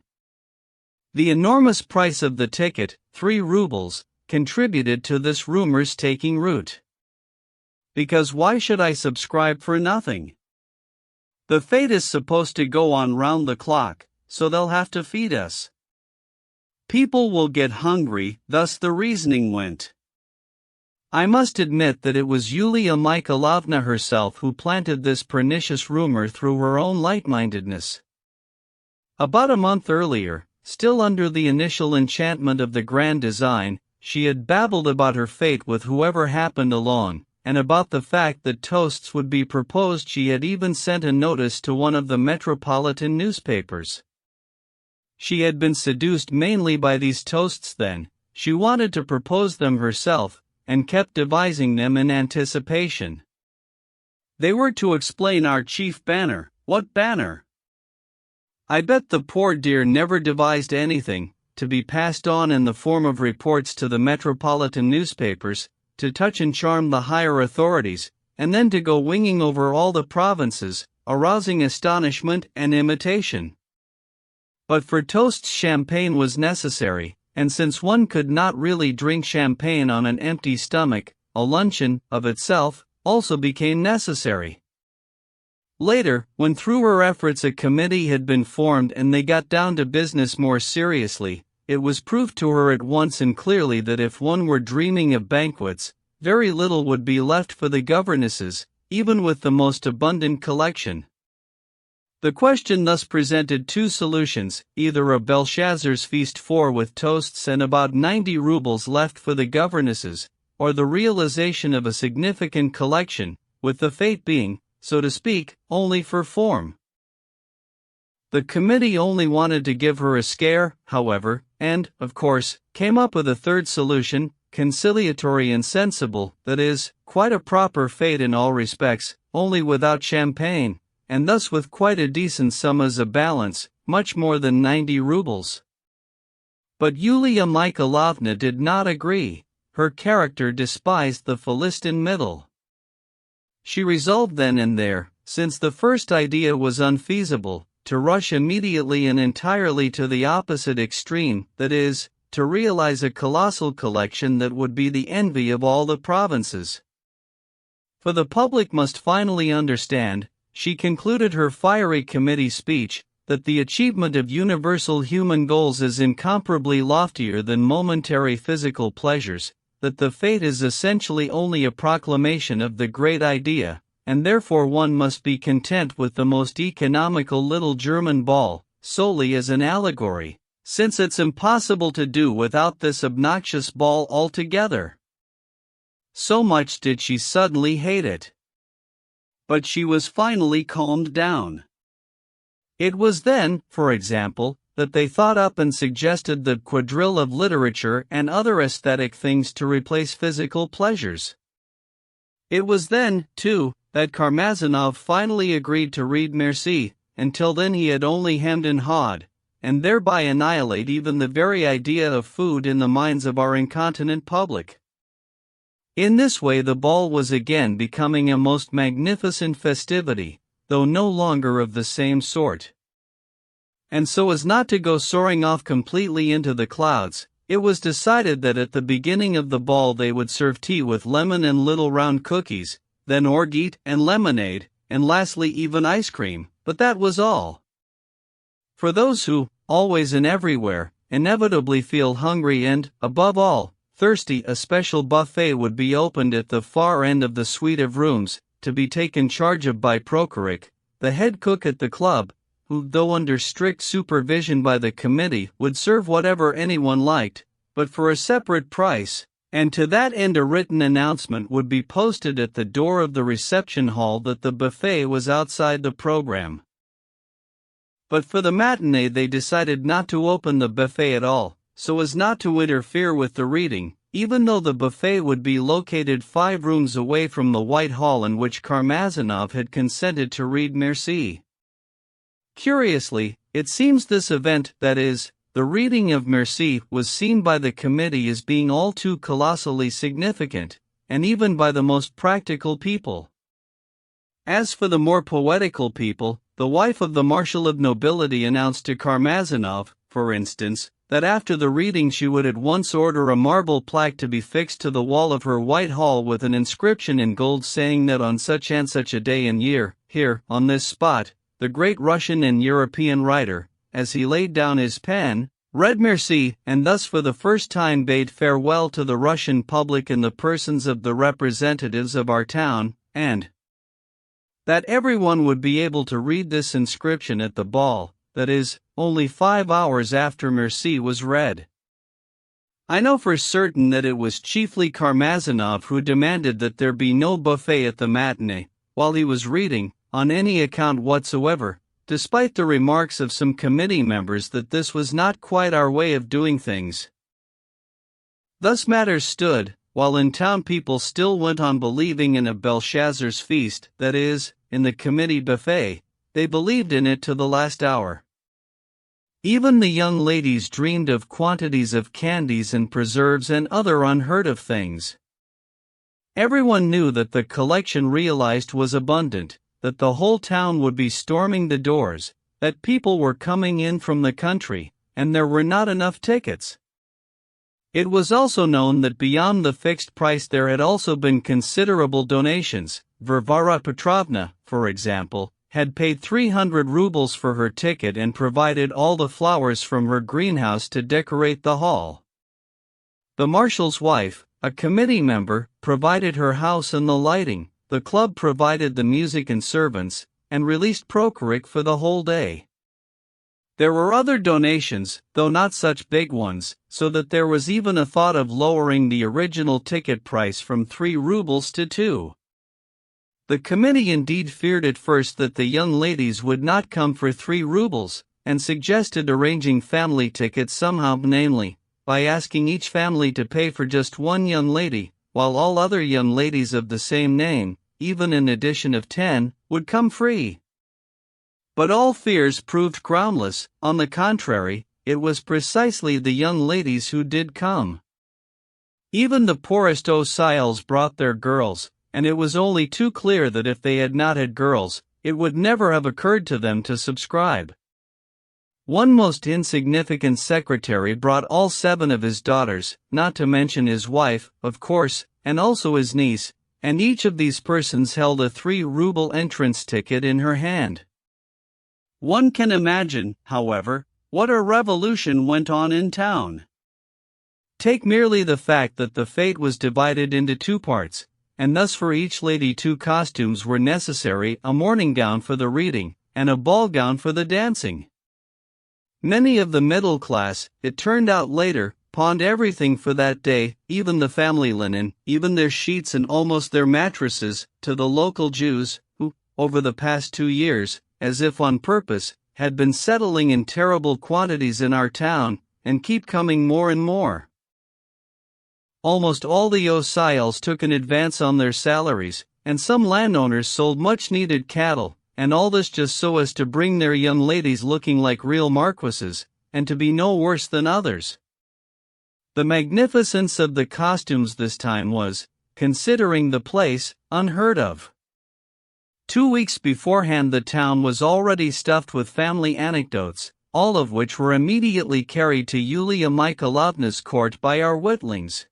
The enormous price of the ticket, 3 rubles, contributed to this rumor's taking root. Because why should I subscribe for nothing? The fete is supposed to go on round the clock, so they'll have to feed us. People will get hungry, thus the reasoning went. I must admit that it was Yulia Mikhailovna herself who planted this pernicious rumor through her own light-mindedness. About a month earlier, still under the initial enchantment of the grand design, she had babbled about her fate with whoever happened along, and about the fact that toasts would be proposed. She had even sent a notice to one of the metropolitan newspapers. She had been seduced mainly by these toasts then, she wanted to propose them herself, and kept devising them in anticipation. They were to explain our chief banner. What banner? I bet the poor dear never devised anything, to be passed on in the form of reports to the metropolitan newspapers, to touch and charm the higher authorities, and then to go winging over all the provinces, arousing astonishment and imitation. But for toasts champagne was necessary, and since one could not really drink champagne on an empty stomach, a luncheon, of itself, also became necessary. Later, when through her efforts a committee had been formed and they got down to business more seriously, it was proved to her at once and clearly that if one were dreaming of banquets, very little would be left for the governesses, even with the most abundant collection. The question thus presented 2 solutions, either a Belshazzar's feast with toasts and about 90 rubles left for the governesses, or the realization of a significant collection, with the fate being, so to speak, only for form. The committee only wanted to give her a scare, however, and, of course, came up with a third solution, conciliatory and sensible, that is, quite a proper fate in all respects, only without champagne, and thus with quite a decent sum as a balance, much more than 90 rubles. But Yulia Mikhailovna did not agree. Her character despised the Philistin middle. She resolved then and there, since the first idea was unfeasible, to rush immediately and entirely to the opposite extreme, that is, to realize a colossal collection that would be the envy of all the provinces. For the public must finally understand, she concluded her fiery committee speech, that the achievement of universal human goals is incomparably loftier than momentary physical pleasures, that the fate is essentially only a proclamation of the great idea, and therefore one must be content with the most economical little German ball, solely as an allegory, since it's impossible to do without this obnoxious ball altogether. So much did she suddenly hate it. But she was finally calmed down. It was then, for example, that they thought up and suggested the quadrille of literature and other aesthetic things to replace physical pleasures. It was then, too, that Karmazinov finally agreed to read Merci. Until then he had only hemmed and hawed, and thereby annihilate even the very idea of food in the minds of our incontinent public. In this way the ball was again becoming a most magnificent festivity, though no longer of the same sort. And so as not to go soaring off completely into the clouds, it was decided that at the beginning of the ball they would serve tea with lemon and little round cookies, then orgeat and lemonade, and lastly even ice cream, but that was all. For those who, always and everywhere, inevitably feel hungry and, above all, thirsty, a special buffet would be opened at the far end of the suite of rooms, to be taken charge of by Prokhorich, the head cook at the club, who, though under strict supervision by the committee, would serve whatever anyone liked, but for a separate price, and to that end a written announcement would be posted at the door of the reception hall that the buffet was outside the program. But for the matinee they decided not to open the buffet at all, so as not to interfere with the reading, even though the buffet would be located 5 rooms away from the White Hall in which Karmazinov had consented to read Merci. Curiously, it seems this event, that is, the reading of Merci, was seen by the committee as being all too colossally significant, and even by the most practical people. As for the more poetical people, the wife of the Marshal of Nobility announced to Karmazinov, for instance, that after the reading she would at once order a marble plaque to be fixed to the wall of her White Hall with an inscription in gold saying that on such and such a day and year, here, on this spot, the great Russian and European writer, as he laid down his pen, read Merci, and thus for the first time bade farewell to the Russian public in the persons of the representatives of our town, and that everyone would be able to read this inscription at the ball, that is, only 5 hours after Merci was read. I know for certain that it was chiefly Karmazinov who demanded that there be no buffet at the matinee, while he was reading, on any account whatsoever, despite the remarks of some committee members that this was not quite our way of doing things. Thus matters stood, while in town people still went on believing in a Belshazzar's feast, that is, in the committee buffet. They believed in it to the last hour. Even the young ladies dreamed of quantities of candies and preserves and other unheard of things. Everyone knew that the collection realized was abundant, that the whole town would be storming the doors, that people were coming in from the country, and there were not enough tickets. It was also known that beyond the fixed price there had also been considerable donations. Varvara Petrovna, for example, had paid 300 rubles for her ticket and provided all the flowers from her greenhouse to decorate the hall. The marshal's wife, a committee member, provided her house and the lighting. The club provided the music and servants, and released Prokhorov for the whole day. There were other donations, though not such big ones, so that there was even a thought of lowering the original ticket price from 3 rubles to 2. The committee indeed feared at first that the young ladies would not come for 3 rubles, and suggested arranging family tickets somehow, namely, by asking each family to pay for just one young lady, while all other young ladies of the same name, even an addition of 10, would come free. But all fears proved groundless. On the contrary, it was precisely the young ladies who did come. Even the poorest Osiles brought their girls, and it was only too clear that if they had not had girls, it would never have occurred to them to subscribe. One most insignificant secretary brought all 7 of his daughters, not to mention his wife, of course, and also his niece, and each of these persons held a 3-ruble entrance ticket in her hand. One can imagine, however, what a revolution went on in town. Take merely the fact that the fete was divided into 2 parts, and thus for each lady 2 costumes were necessary, a morning gown for the reading, and a ball gown for the dancing. Many of the middle class, it turned out later, pawned everything for that day, even the family linen, even their sheets and almost their mattresses, to the local Jews, who, over the past 2 years, as if on purpose, had been settling in terrible quantities in our town, and keep coming more and more. Almost all the Osiles took an advance on their salaries, and some landowners sold much-needed cattle, and all this just so as to bring their young ladies looking like real marquises, and to be no worse than others. The magnificence of the costumes this time was, considering the place, unheard of. 2 weeks beforehand the town was already stuffed with family anecdotes, all of which were immediately carried to Yulia Mikhailovna's court by our witlings.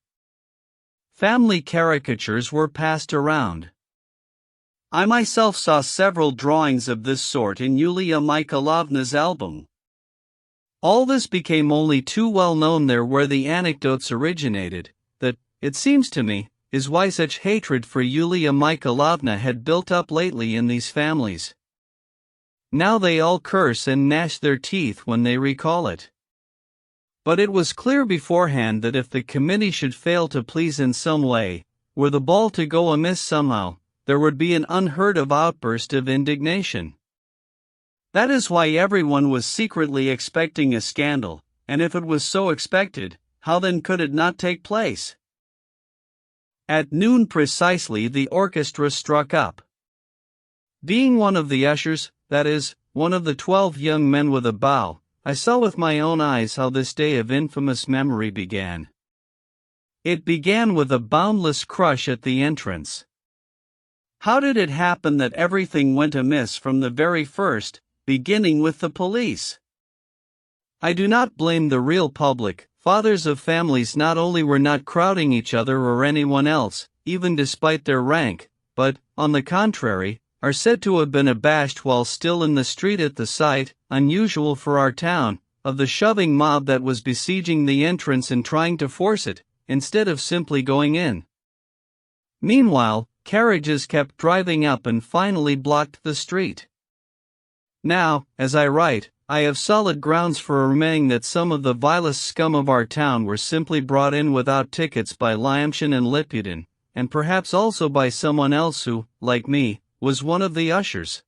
Family caricatures were passed around. I myself saw several drawings of this sort in Yulia Mikhailovna's album. All this became only too well known there where the anecdotes originated, that, it seems to me, is why such hatred for Yulia Mikhailovna had built up lately in these families. Now they all curse and gnash their teeth when they recall it. But it was clear beforehand that if the committee should fail to please in some way, were the ball to go amiss somehow, there would be an unheard of outburst of indignation. That is why everyone was secretly expecting a scandal, and if it was so expected, how then could it not take place? At noon precisely the orchestra struck up. Being one of the ushers, that is, one of the 12 young men with a bow, I saw with my own eyes how this day of infamous memory began. It began with a boundless crush at the entrance. How did it happen that everything went amiss from the very first, beginning with the police? I do not blame the real public. Fathers of families not only were not crowding each other or anyone else, even despite their rank, but, on the contrary, are said to have been abashed while still in the street at the sight, unusual for our town, of the shoving mob that was besieging the entrance and trying to force it, instead of simply going in. Meanwhile, carriages kept driving up and finally blocked the street. Now, as I write, I have solid grounds for remaining that some of the vilest scum of our town were simply brought in without tickets by Lyamshin and Liputin, and perhaps also by someone else who, like me, was one of the ushers.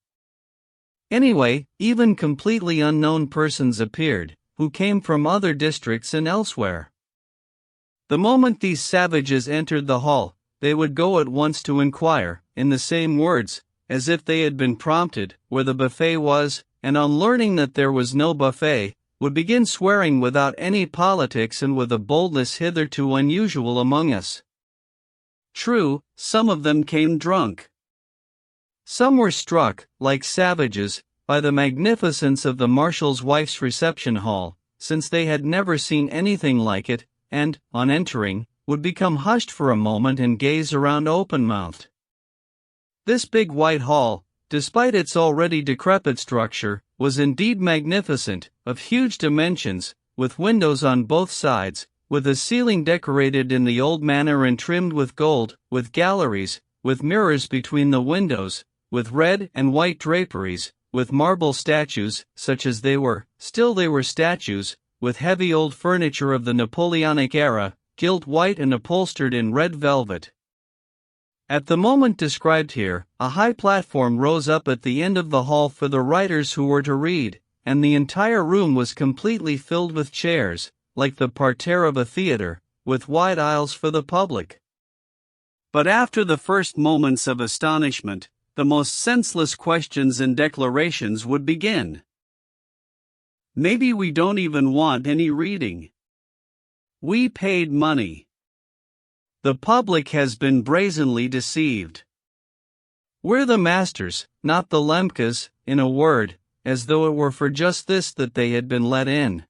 Anyway, even completely unknown persons appeared, who came from other districts and elsewhere. The moment these savages entered the hall, they would go at once to inquire, in the same words, as if they had been prompted, where the buffet was, and on learning that there was no buffet, would begin swearing without any politics and with a boldness hitherto unusual among us. True, some of them came drunk. Some were struck, like savages, by the magnificence of the marshal's wife's reception hall, since they had never seen anything like it, and, on entering, would become hushed for a moment and gaze around open-mouthed. This big white hall, despite its already decrepit structure, was indeed magnificent, of huge dimensions, with windows on both sides, with a ceiling decorated in the old manner and trimmed with gold, with galleries, with mirrors between the windows, with red and white draperies, with marble statues, such as they were, still they were statues, with heavy old furniture of the Napoleonic era, gilt white and upholstered in red velvet. At the moment described here, a high platform rose up at the end of the hall for the writers who were to read, and the entire room was completely filled with chairs, like the parterre of a theater, with wide aisles for the public. But after the first moments of astonishment, the most senseless questions and declarations would begin. Maybe we don't even want any reading. We paid money. The public has been brazenly deceived. We're the masters, not the Lemkas, in a word, as though it were for just this that they had been let in.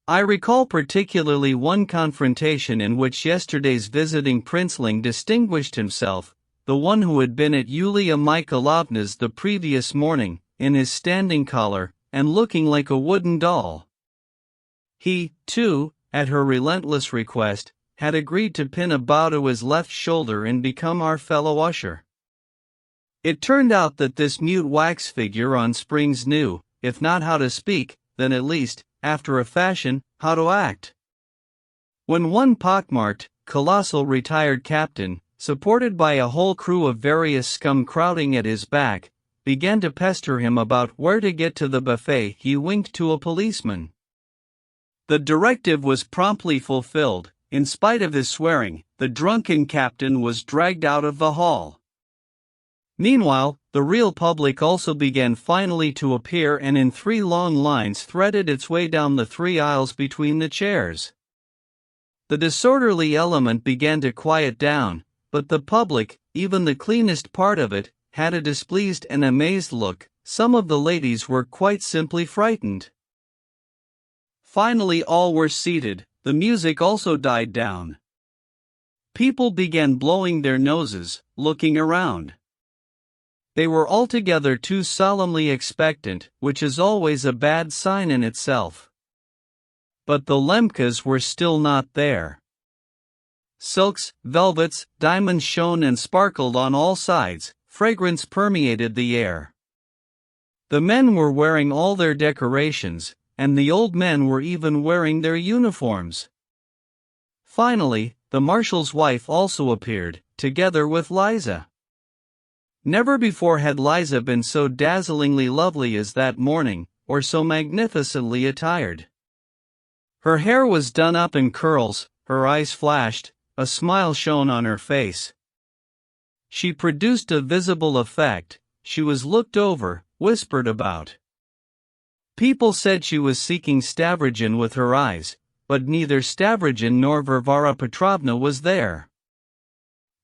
I recall particularly one confrontation in which yesterday's visiting princeling distinguished himself, the one who had been at Yulia Mikhailovna's the previous morning, in his standing collar, and looking like a wooden doll. He, too, at her relentless request, had agreed to pin a bow to his left shoulder and become our fellow usher. It turned out that this mute wax figure on springs knew, if not how to speak, then at least, after a fashion, how to act. When one pockmarked, colossal retired captain, supported by a whole crew of various scum crowding at his back, began to pester him about where to get to the buffet, he winked to a policeman. The directive was promptly fulfilled. In spite of his swearing, the drunken captain was dragged out of the hall. Meanwhile, the real public also began finally to appear and in 3 long lines threaded its way down the 3 aisles between the chairs. The disorderly element began to quiet down, but the public, even the cleanest part of it, had a displeased and amazed look. Some of the ladies were quite simply frightened. Finally all were seated. The music also died down. People began blowing their noses, looking around. They were altogether too solemnly expectant, which is always a bad sign in itself. But the Lemkas were still not there. Silks, velvets, diamonds shone and sparkled on all sides, fragrance permeated the air. The men were wearing all their decorations, and the old men were even wearing their uniforms. Finally, the marshal's wife also appeared, together with Liza. Never before had Liza been so dazzlingly lovely as that morning, or so magnificently attired. Her hair was done up in curls, her eyes flashed, a smile shone on her face. She produced a visible effect. She was looked over, whispered about. People said she was seeking Stavrogin with her eyes, but neither Stavrogin nor Varvara Petrovna was there.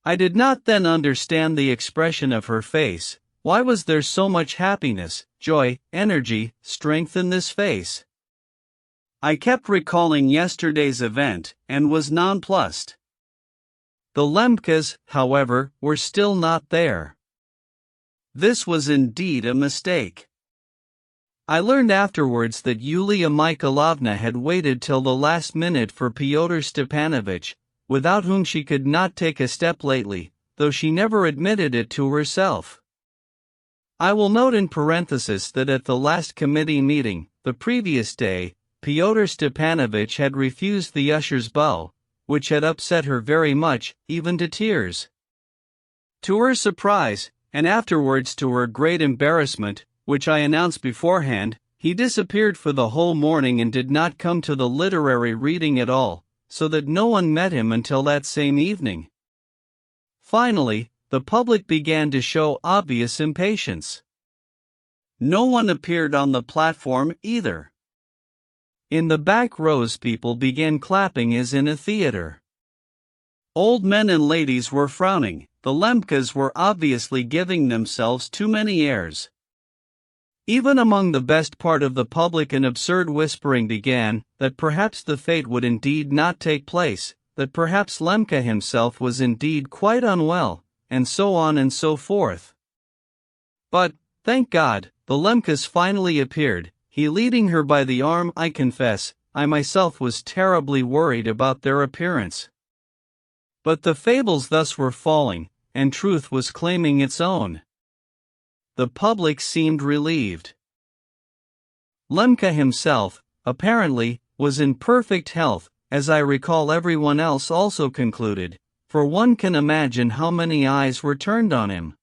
I did not then understand the expression of her face. Why was there so much happiness, joy, energy, strength in this face? I kept recalling yesterday's event, and was nonplussed. The Lemkas, however, were still not there. This was indeed a mistake. I learned afterwards that Yulia Mikhailovna had waited till the last minute for Fyodor Stepanovich, without whom she could not take a step lately, though she never admitted it to herself. I will note in parenthesis that at the last committee meeting, the previous day, Fyodor Stepanovich had refused the usher's bow, which had upset her very much, even to tears. To her surprise, and afterwards to her great embarrassment, which I announced beforehand, he disappeared for the whole morning and did not come to the literary reading at all, so that no one met him until that same evening. Finally, the public began to show obvious impatience. No one appeared on the platform either. In the back rows people began clapping as in a theater. Old men and ladies were frowning. The Lemkas were obviously giving themselves too many airs. Even among the best part of the public an absurd whispering began, that perhaps the fete would indeed not take place, that perhaps Lemka himself was indeed quite unwell, and so on and so forth. But, thank God, the Lemkas finally appeared, he leading her by the arm. I confess, I myself was terribly worried about their appearance. But the fables thus were falling, and truth was claiming its own. The public seemed relieved. Lemka himself, apparently, was in perfect health, as I recall everyone else also concluded, for one can imagine how many eyes were turned on him.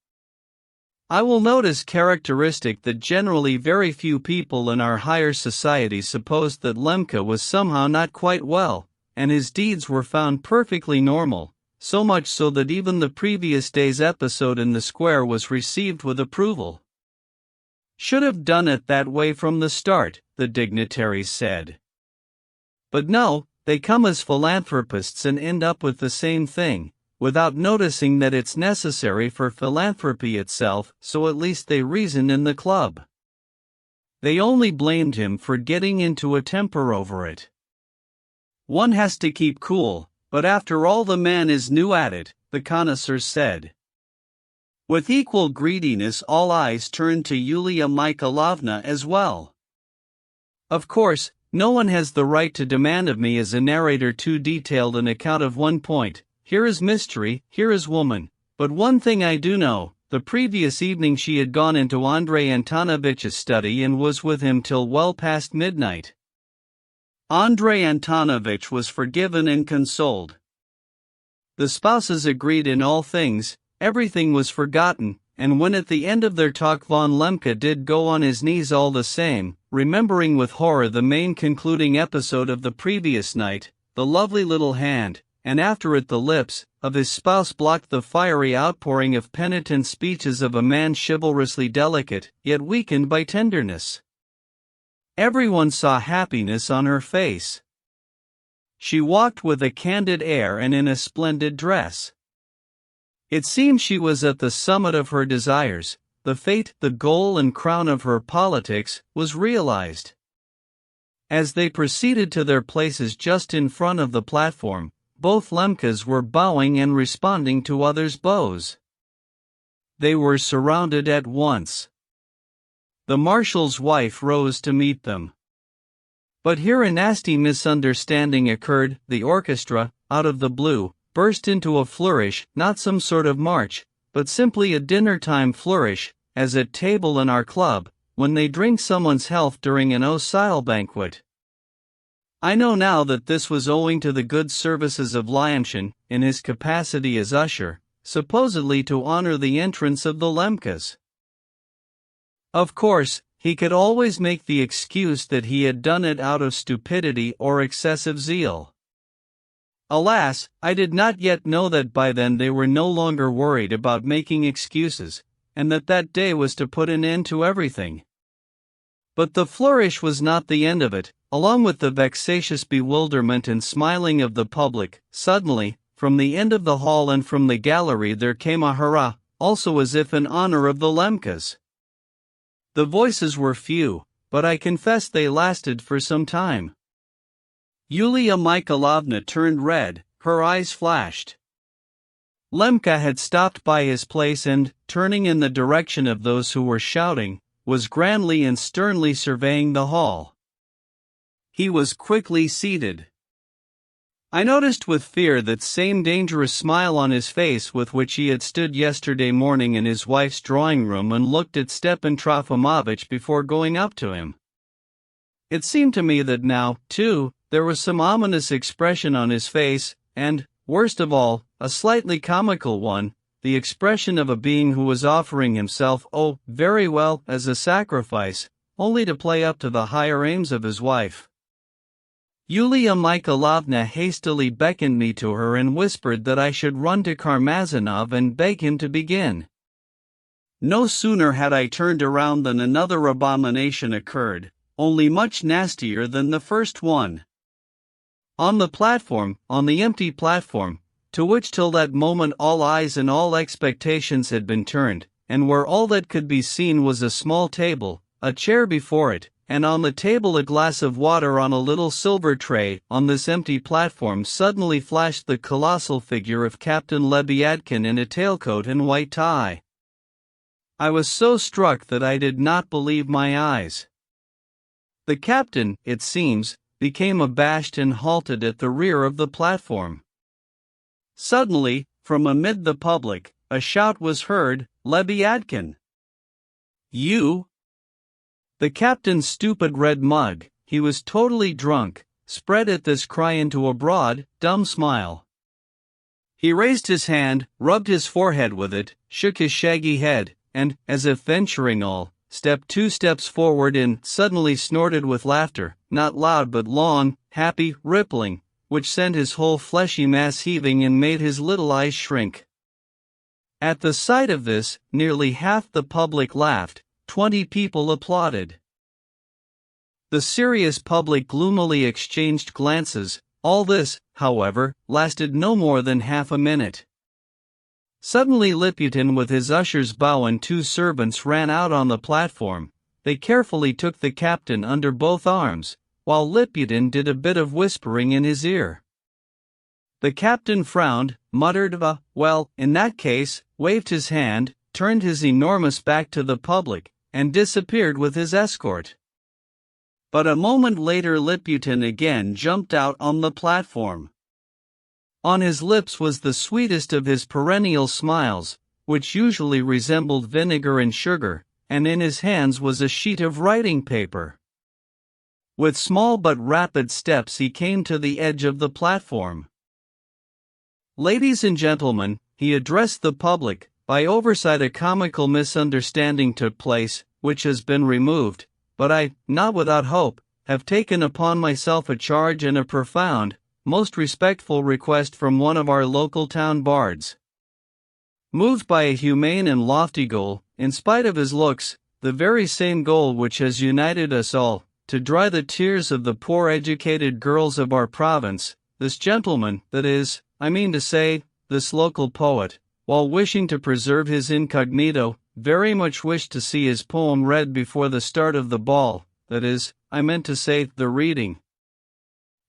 I will note as characteristic that generally very few people in our higher society supposed that Lemka was somehow not quite well, and his deeds were found perfectly normal, so much so that even the previous day's episode in the square was received with approval. Should have done it that way from the start, the dignitaries said. But no, they come as philanthropists and end up with the same thing, without noticing that it's necessary for philanthropy itself, so at least they reasoned in the club. They only blamed him for getting into a temper over it. One has to keep cool, but after all the man is new at it, the connoisseurs said. With equal greediness all eyes turned to Yulia Mikhailovna as well. Of course, no one has the right to demand of me as a narrator too detailed an account of one point. Here is mystery, here is woman, but one thing I do know, the previous evening she had gone into Andrei Antonovich's study and was with him till well past midnight. Andrei Antonovich was forgiven and consoled. The spouses agreed in all things, everything was forgotten, and when at the end of their talk von Lemka did go on his knees all the same, remembering with horror the main concluding episode of the previous night, the lovely little hand, and after it the lips, of his spouse blocked the fiery outpouring of penitent speeches of a man chivalrously delicate, yet weakened by tenderness. Everyone saw happiness on her face. She walked with a candid air and in a splendid dress. It seemed she was at the summit of her desires, the fate, the goal and crown of her politics, was realized. As they proceeded to their places just in front of the platform, both Lemkas were bowing and responding to others' bows. They were surrounded at once. The marshal's wife rose to meet them. But here a nasty misunderstanding occurred. The orchestra, out of the blue, burst into a flourish, not some sort of march, but simply a dinner-time flourish, as at table in our club, when they drink someone's health during an au-sile banquet. I know now that this was owing to the good services of Lyamshin, in his capacity as usher, supposedly to honor the entrance of the Lemkas. Of course, he could always make the excuse that he had done it out of stupidity or excessive zeal. Alas, I did not yet know that by then they were no longer worried about making excuses, and that day was to put an end to everything. But the flourish was not the end of it. Along with the vexatious bewilderment and smiling of the public, suddenly, from the end of the hall and from the gallery there came a hurrah, also as if in honor of the Lemkas. The voices were few, but I confess they lasted for some time. Yulia Mikhailovna turned red, her eyes flashed. Lemka had stopped by his place and, turning in the direction of those who were shouting, was grandly and sternly surveying the hall. He was quickly seated. I noticed with fear that same dangerous smile on his face with which he had stood yesterday morning in his wife's drawing room and looked at Stepan Trofimovich before going up to him. It seemed to me that now, too, there was some ominous expression on his face, and, worst of all, a slightly comical one, the expression of a being who was offering himself, oh, very well, as a sacrifice, only to play up to the higher aims of his wife. Yulia Mikhailovna hastily beckoned me to her and whispered that I should run to Karmazinov and beg him to begin. No sooner had I turned around than another abomination occurred, only much nastier than the first one. On the empty platform, to which till that moment all eyes and all expectations had been turned, and where all that could be seen was a small table, a chair before it, and on the table a glass of water on a little silver tray, on this empty platform suddenly flashed the colossal figure of Captain Lebyadkin in a tailcoat and white tie. I was so struck that I did not believe my eyes. The captain, it seems, became abashed and halted at the rear of the platform. Suddenly, from amid the public, a shout was heard, "Lebyadkin! You!" The captain's stupid red mug, he was totally drunk, spread at this cry into a broad, dumb smile. He raised his hand, rubbed his forehead with it, shook his shaggy head, and, as if venturing all, stepped 2 steps forward and suddenly snorted with laughter, not loud but long, happy, rippling, which sent his whole fleshy mass heaving and made his little eyes shrink. At the sight of this, nearly half the public laughed, 20 people applauded. The serious public gloomily exchanged glances. All this, however, lasted no more than half a minute. Suddenly Liputin with his usher's bow and 2 servants ran out on the platform. They carefully took the captain under both arms, while Liputin did a bit of whispering in his ear. The captain frowned, muttered well, in that case, waved his hand, turned his enormous back to the public, and disappeared with his escort. But a moment later Liputin again jumped out on the platform. On his lips was the sweetest of his perennial smiles, which usually resembled vinegar and sugar, and in his hands was a sheet of writing paper. With small but rapid steps he came to the edge of the platform. "Ladies and gentlemen," he addressed the public, "by oversight a comical misunderstanding took place, which has been removed, but I, not without hope, have taken upon myself a charge and a profound, most respectful request from one of our local town bards. Moved by a humane and lofty goal, in spite of his looks, the very same goal which has united us all, to dry the tears of the poor educated girls of our province, this gentleman, that is, I mean to say, this local poet, while wishing to preserve his incognito, very much wished to see his poem read before the start of the ball, that is, I meant to say, the reading.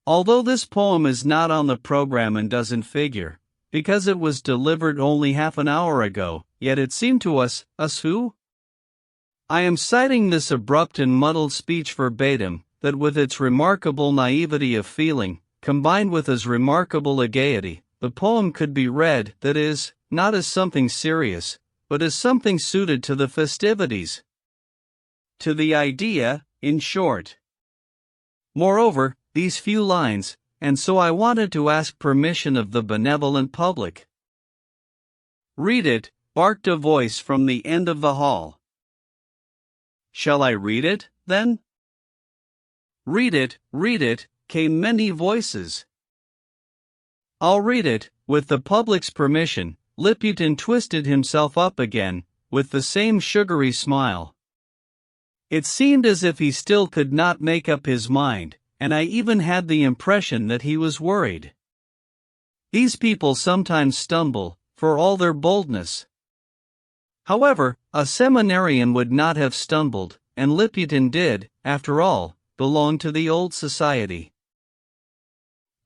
Although this poem is not on the program and doesn't figure, because it was delivered only half an hour ago, yet it seemed to us who? I am citing this abrupt and muddled speech verbatim, that with its remarkable naivety of feeling, combined with as remarkable a gaiety, the poem could be read, that is, not as something serious, but as something suited to the festivities. To the idea, in short. Moreover, these few lines, and so I wanted to ask permission of the benevolent public. "Read it," barked a voice from the end of the hall. "Shall I read it, then?" Read it," came many voices. I'll read it." With the public's permission, Liputin twisted himself up again, with the same sugary smile. It seemed as if he still could not make up his mind, and I even had the impression that he was worried. These people sometimes stumble, for all their boldness. However, a seminarian would not have stumbled, and Liputin did, after all, belong to the old society.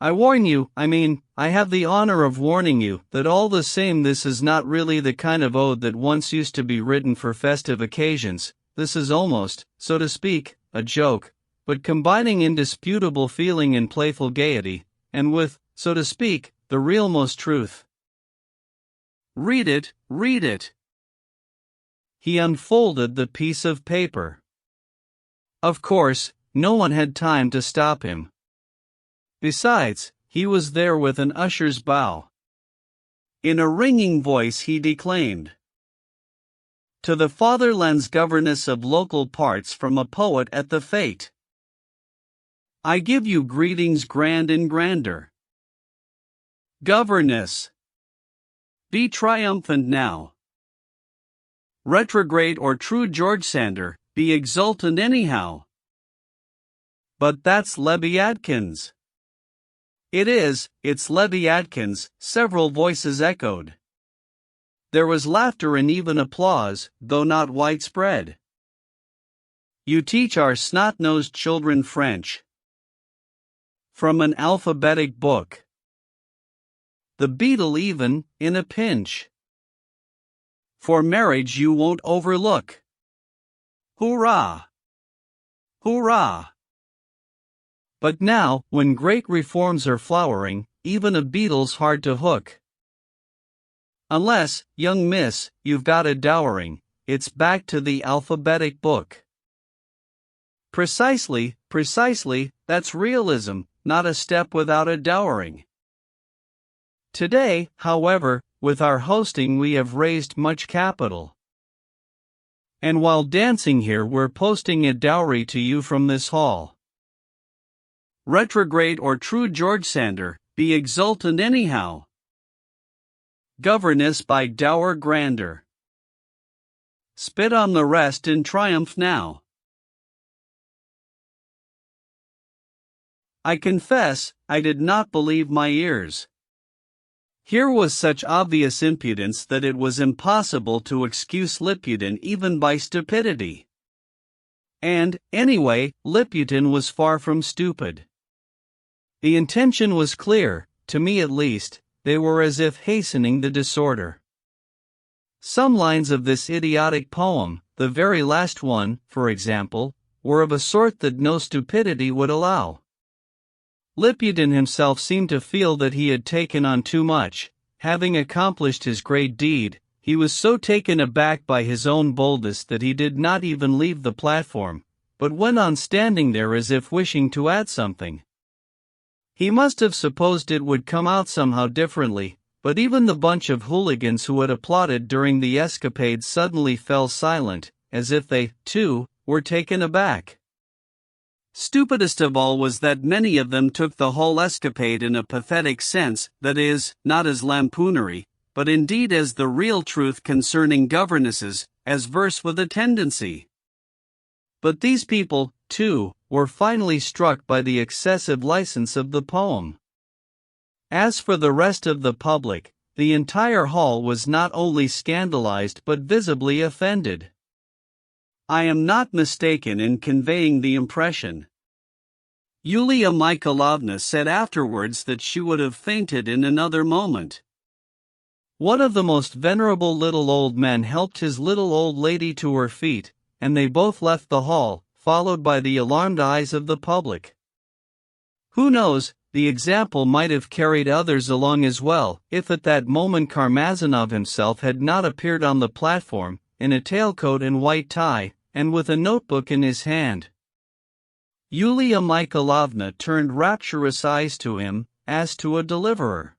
I warn you, I have the honor of warning you, that all the same this is not really the kind of ode that once used to be written for festive occasions. This is almost, so to speak, a joke, but combining indisputable feeling and playful gaiety, and with, so to speak, the realmost truth. Read it, read it. He unfolded the piece of paper. Of course, no one had time to stop him. Besides, he was there with an usher's bow. In a ringing voice he declaimed. To the fatherland's governess of local parts from a poet at the fete. I give you greetings grand and grander. Governess. Be triumphant now. Retrograde or true George Sander, be exultant anyhow. But that's Leviatkins. It's Leviatkins, several voices echoed. There was laughter and even applause, though not widespread. You teach our snot-nosed children French. From an alphabetic book. The beetle even, in a pinch. For marriage you won't overlook. Hurrah! Hurrah! But now, when great reforms are flowering, even a beetle's hard to hook. Unless, young miss, you've got a dowering, it's back to the alphabetic book. Precisely, that's realism, not a step without a dowering. Today, however, with our hosting we have raised much capital. And while dancing here we're posting a dowry to you from this hall. Retrograde or true George Sander, be exultant anyhow. Governess by dower grander. Spit on the rest in triumph now. I confess, I did not believe my ears. Here was such obvious impudence that it was impossible to excuse Liputin even by stupidity. And, anyway, Liputin was far from stupid. The intention was clear, to me at least. They were as if hastening the disorder. Some lines of this idiotic poem, the very last one, for example, were of a sort that no stupidity would allow. Liputin himself seemed to feel that he had taken on too much. Having accomplished his great deed, he was so taken aback by his own boldness that he did not even leave the platform, but went on standing there as if wishing to add something. He must have supposed it would come out somehow differently, but even the bunch of hooligans who had applauded during the escapade suddenly fell silent, as if they, too, were taken aback. Stupidest of all was that many of them took the whole escapade in a pathetic sense, that is, not as lampoonery, but indeed as the real truth concerning governesses, as verse with a tendency. But these people, too, were finally struck by the excessive license of the poem. As for the rest of the public, the entire hall was not only scandalized but visibly offended. I am not mistaken in conveying the impression. Yulia Mikhailovna said afterwards that she would have fainted in another moment. One of the most venerable little old men helped his little old lady to her feet, and they both left the hall, followed by the alarmed eyes of the public. Who knows, the example might have carried others along as well, if at that moment Karmazinov himself had not appeared on the platform, in a tailcoat and white tie, and with a notebook in his hand. Yulia Mikhailovna turned rapturous eyes to him, as to a deliverer.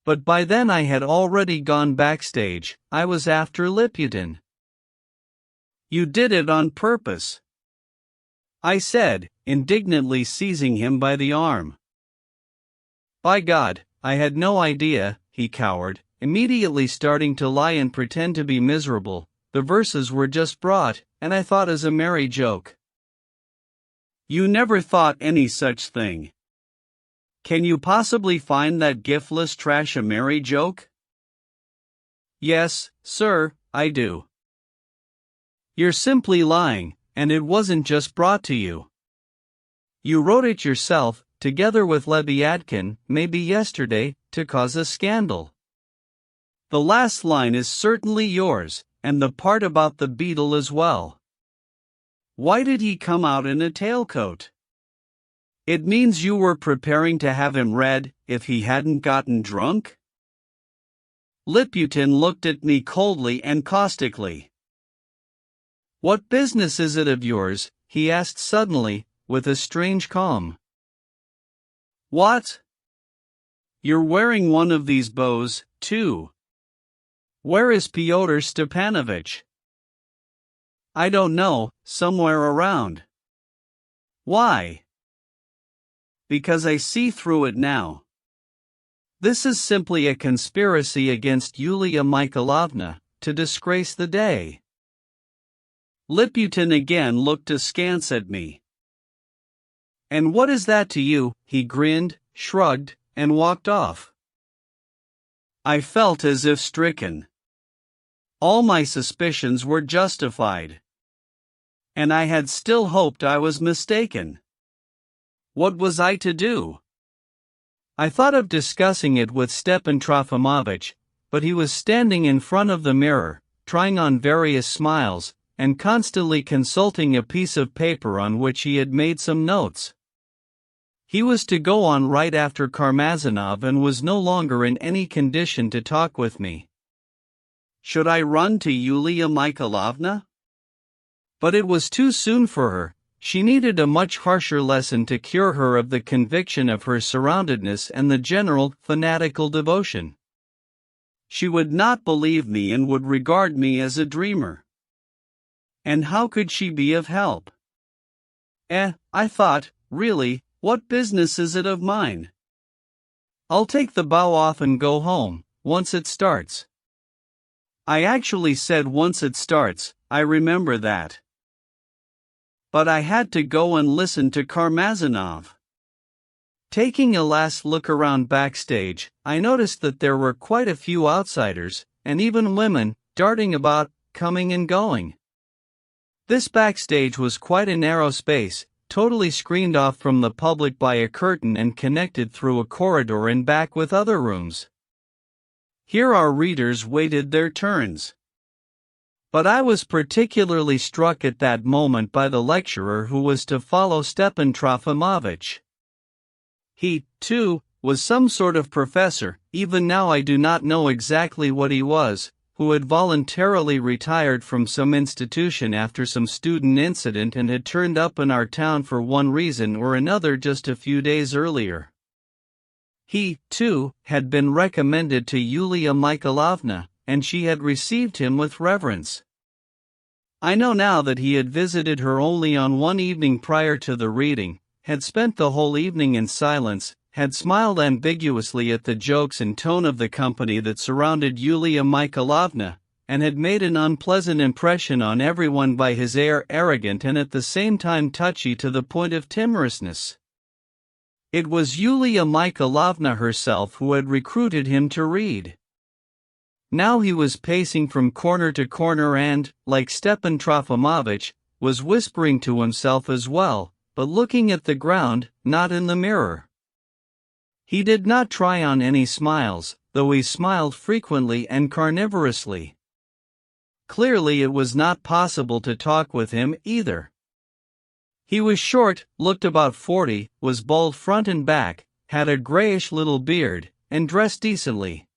But by then I had already gone backstage. I was after Liputin. You did it on purpose, I said, indignantly seizing him by the arm. By God, I had no idea," he cowered, immediately starting to lie and pretend to be miserable. "The verses were just brought, and I thought as a merry joke." "You never thought any such thing. Can you possibly find that giftless trash a merry joke?" "Yes, sir, I do." "You're simply lying, and it wasn't just brought to you. You wrote it yourself, together with Leviathan, maybe yesterday, to cause a scandal. The last line is certainly yours, and the part about the beetle as well. Why did he come out in a tailcoat? It means you were preparing to have him read, if he hadn't gotten drunk?" Liputin looked at me coldly and caustically. "What business is it of yours?" he asked suddenly, with a strange calm. "What? You're wearing one of these bows, too. Where is Fyodor Stepanovich?" "I don't know, somewhere around." "Why?" "Because I see through it now. This is simply a conspiracy against Yulia Mikhailovna, to disgrace the day." Liputin again looked askance at me. "And what is that to you?" He grinned, shrugged, and walked off. I felt as if stricken. All my suspicions were justified. And I had still hoped I was mistaken. What was I to do? I thought of discussing it with Stepan Trofimovich, but he was standing in front of the mirror, trying on various smiles, and constantly consulting a piece of paper on which he had made some notes. He was to go on right after Karmazinov and was no longer in any condition to talk with me. Should I run to Yulia Mikhailovna? But it was too soon for her. She needed a much harsher lesson to cure her of the conviction of her surroundedness and the general, fanatical devotion. She would not believe me and would regard me as a dreamer. And how could she be of help? I thought, really, what business is it of mine? I'll take the bow off and go home, once it starts. I actually said once it starts, I remember that. But I had to go and listen to Karmazinov. Taking a last look around backstage, I noticed that there were quite a few outsiders, and even women, darting about, coming and going. This backstage was quite a narrow space, totally screened off from the public by a curtain and connected through a corridor and back with other rooms. Here our readers waited their turns. But I was particularly struck at that moment by the lecturer who was to follow Stepan Trofimovich. He, too, was some sort of professor, even now I do not know exactly what he was, who had voluntarily retired from some institution after some student incident and had turned up in our town for one reason or another just a few days earlier. He, too, had been recommended to Yulia Mikhailovna, and she had received him with reverence. I know now that he had visited her only on one evening prior to the reading, had spent the whole evening in silence, had smiled ambiguously at the jokes and tone of the company that surrounded Yulia Mikhailovna, and had made an unpleasant impression on everyone by his air, arrogant and at the same time touchy to the point of timorousness. It was Yulia Mikhailovna herself who had recruited him to read. Now he was pacing from corner to corner and, like Stepan Trofimovich, was whispering to himself as well, but looking at the ground, not in the mirror. He did not try on any smiles, though he smiled frequently and carnivorously. Clearly it was not possible to talk with him either. He was short, looked about 40, was bald front and back, had a grayish little beard, and dressed decently.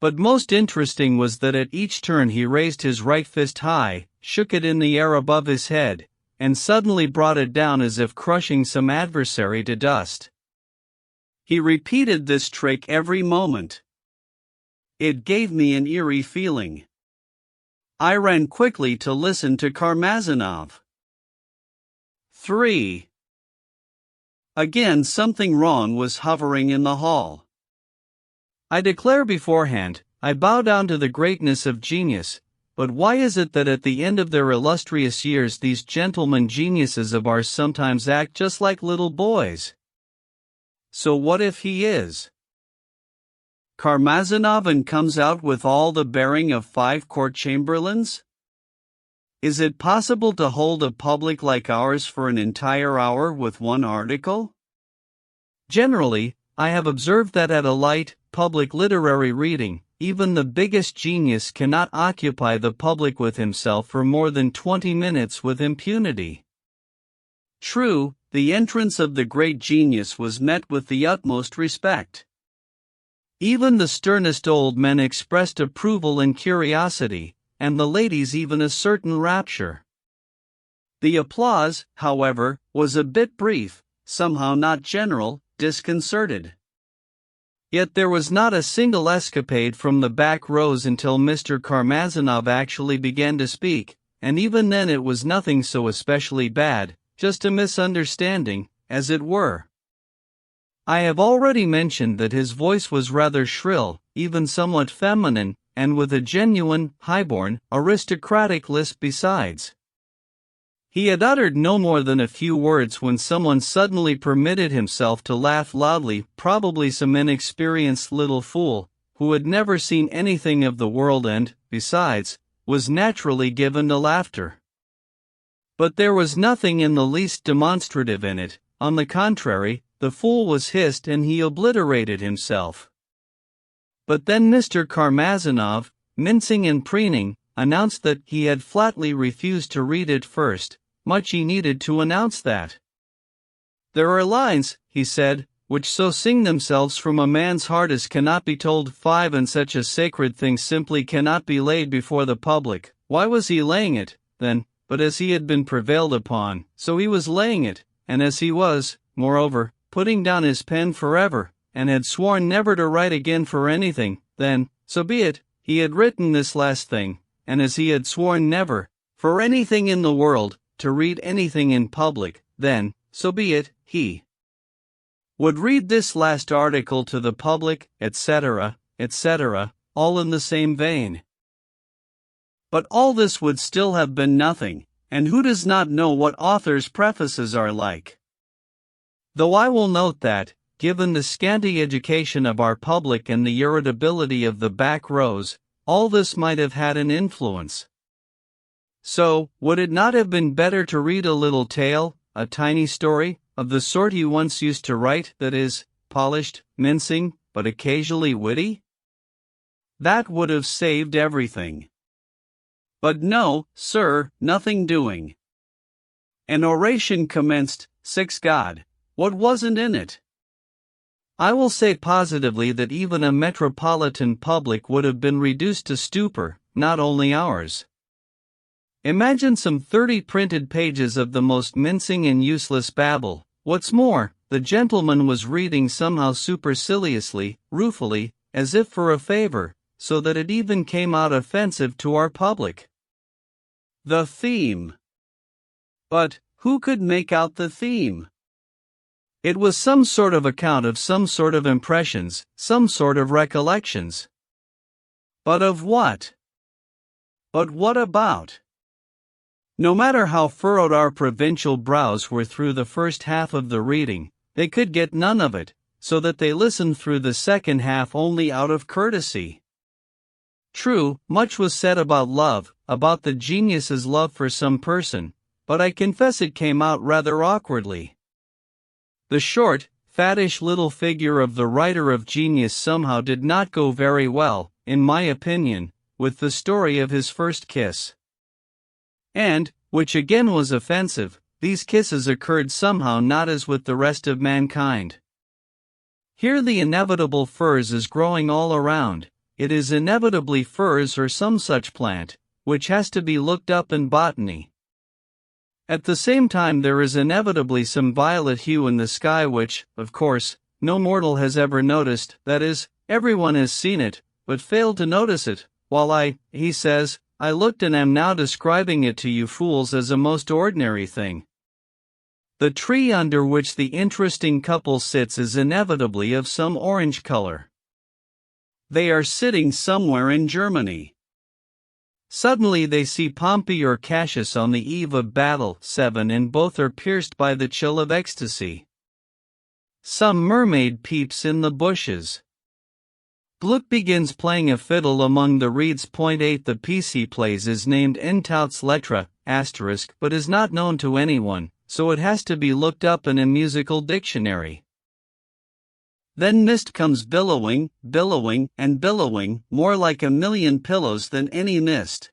But most interesting was that at each turn he raised his right fist high, shook it in the air above his head, and suddenly brought it down as if crushing some adversary to dust. He repeated this trick every moment. It gave me an eerie feeling. I ran quickly to listen to Karmazinov. 3. Again something wrong was hovering in the hall. I declare beforehand, I bow down to the greatness of genius, but why is it that at the end of their illustrious years these gentlemen geniuses of ours sometimes act just like little boys? So what if he is Karmazinov and comes out with all the bearing of 5 court chamberlains? Is it possible to hold a public like ours for an entire hour with one article? Generally, I have observed that at a light, public literary reading, even the biggest genius cannot occupy the public with himself for more than 20 minutes with impunity. True, the entrance of the great genius was met with the utmost respect. Even the sternest old men expressed approval and curiosity, and the ladies even a certain rapture. The applause, however, was a bit brief, somehow not general, disconcerted. Yet there was not a single escapade from the back rows until Mr. Karmazinov actually began to speak, and even then it was nothing so especially bad, just a misunderstanding, as it were. I have already mentioned that his voice was rather shrill, even somewhat feminine, and with a genuine, highborn, aristocratic lisp besides. He had uttered no more than a few words when someone suddenly permitted himself to laugh loudly, probably some inexperienced little fool, who had never seen anything of the world and, besides, was naturally given to laughter. But there was nothing in the least demonstrative in it. On the contrary, the fool was hissed and he obliterated himself. But then Mr. Karmazinov, mincing and preening, announced that he had flatly refused to read it first. Much he needed to announce that. There are lines, he said, which so sing themselves from a man's heart as cannot be told 5, and such a sacred thing simply cannot be laid before the public. Why was he laying it, then, but as he had been prevailed upon, so he was laying it, and as he was, moreover, putting down his pen forever, and had sworn never to write again for anything, then, so be it, he had written this last thing, and as he had sworn never, for anything in the world, to read anything in public, then, so be it, he would read this last article to the public, etc., etc., all in the same vein. But all this would still have been nothing, and who does not know what authors' prefaces are like? Though I will note that, given the scanty education of our public and the irritability of the back rows, all this might have had an influence. So, would it not have been better to read a little tale, a tiny story, of the sort he once used to write, that is, polished, mincing, but occasionally witty? That would have saved everything. But no, sir, nothing doing. An oration commenced, 6 God, what wasn't in it? I will say positively that even a metropolitan public would have been reduced to stupor, not only ours. Imagine some 30 printed pages of the most mincing and useless babble. What's more, the gentleman was reading somehow superciliously, ruefully, as if for a favor, so that it even came out offensive to our public. The theme. But, who could make out the theme? It was some sort of account of some sort of impressions, some sort of recollections. But of what? But what about? No matter how furrowed our provincial brows were through the first half of the reading, they could get none of it, so that they listened through the second half only out of courtesy. True, much was said about love, about the genius's love for some person, but I confess it came out rather awkwardly. The short, fattish little figure of the writer of genius somehow did not go very well, in my opinion, with the story of his first kiss. And, which again was offensive, these kisses occurred somehow not as with the rest of mankind. Here the inevitable furze is growing all around. It is inevitably furze or some such plant, which has to be looked up in botany. At the same time there is inevitably some violet hue in the sky which, of course, no mortal has ever noticed, that is, everyone has seen it, but failed to notice it, while he says, I looked and am now describing it to you fools as a most ordinary thing. The tree under which the interesting couple sits is inevitably of some orange color. They are sitting somewhere in Germany. Suddenly they see Pompey or Cassius on the eve of battle. 7 And both are pierced by the chill of ecstasy. Some mermaid peeps in the bushes. Gluck begins playing a fiddle among the reeds. 8 The piece he plays is named Entauts Lettre, *, but is not known to anyone, so it has to be looked up in a musical dictionary. Then mist comes billowing, billowing, and billowing, more like a million pillows than any mist.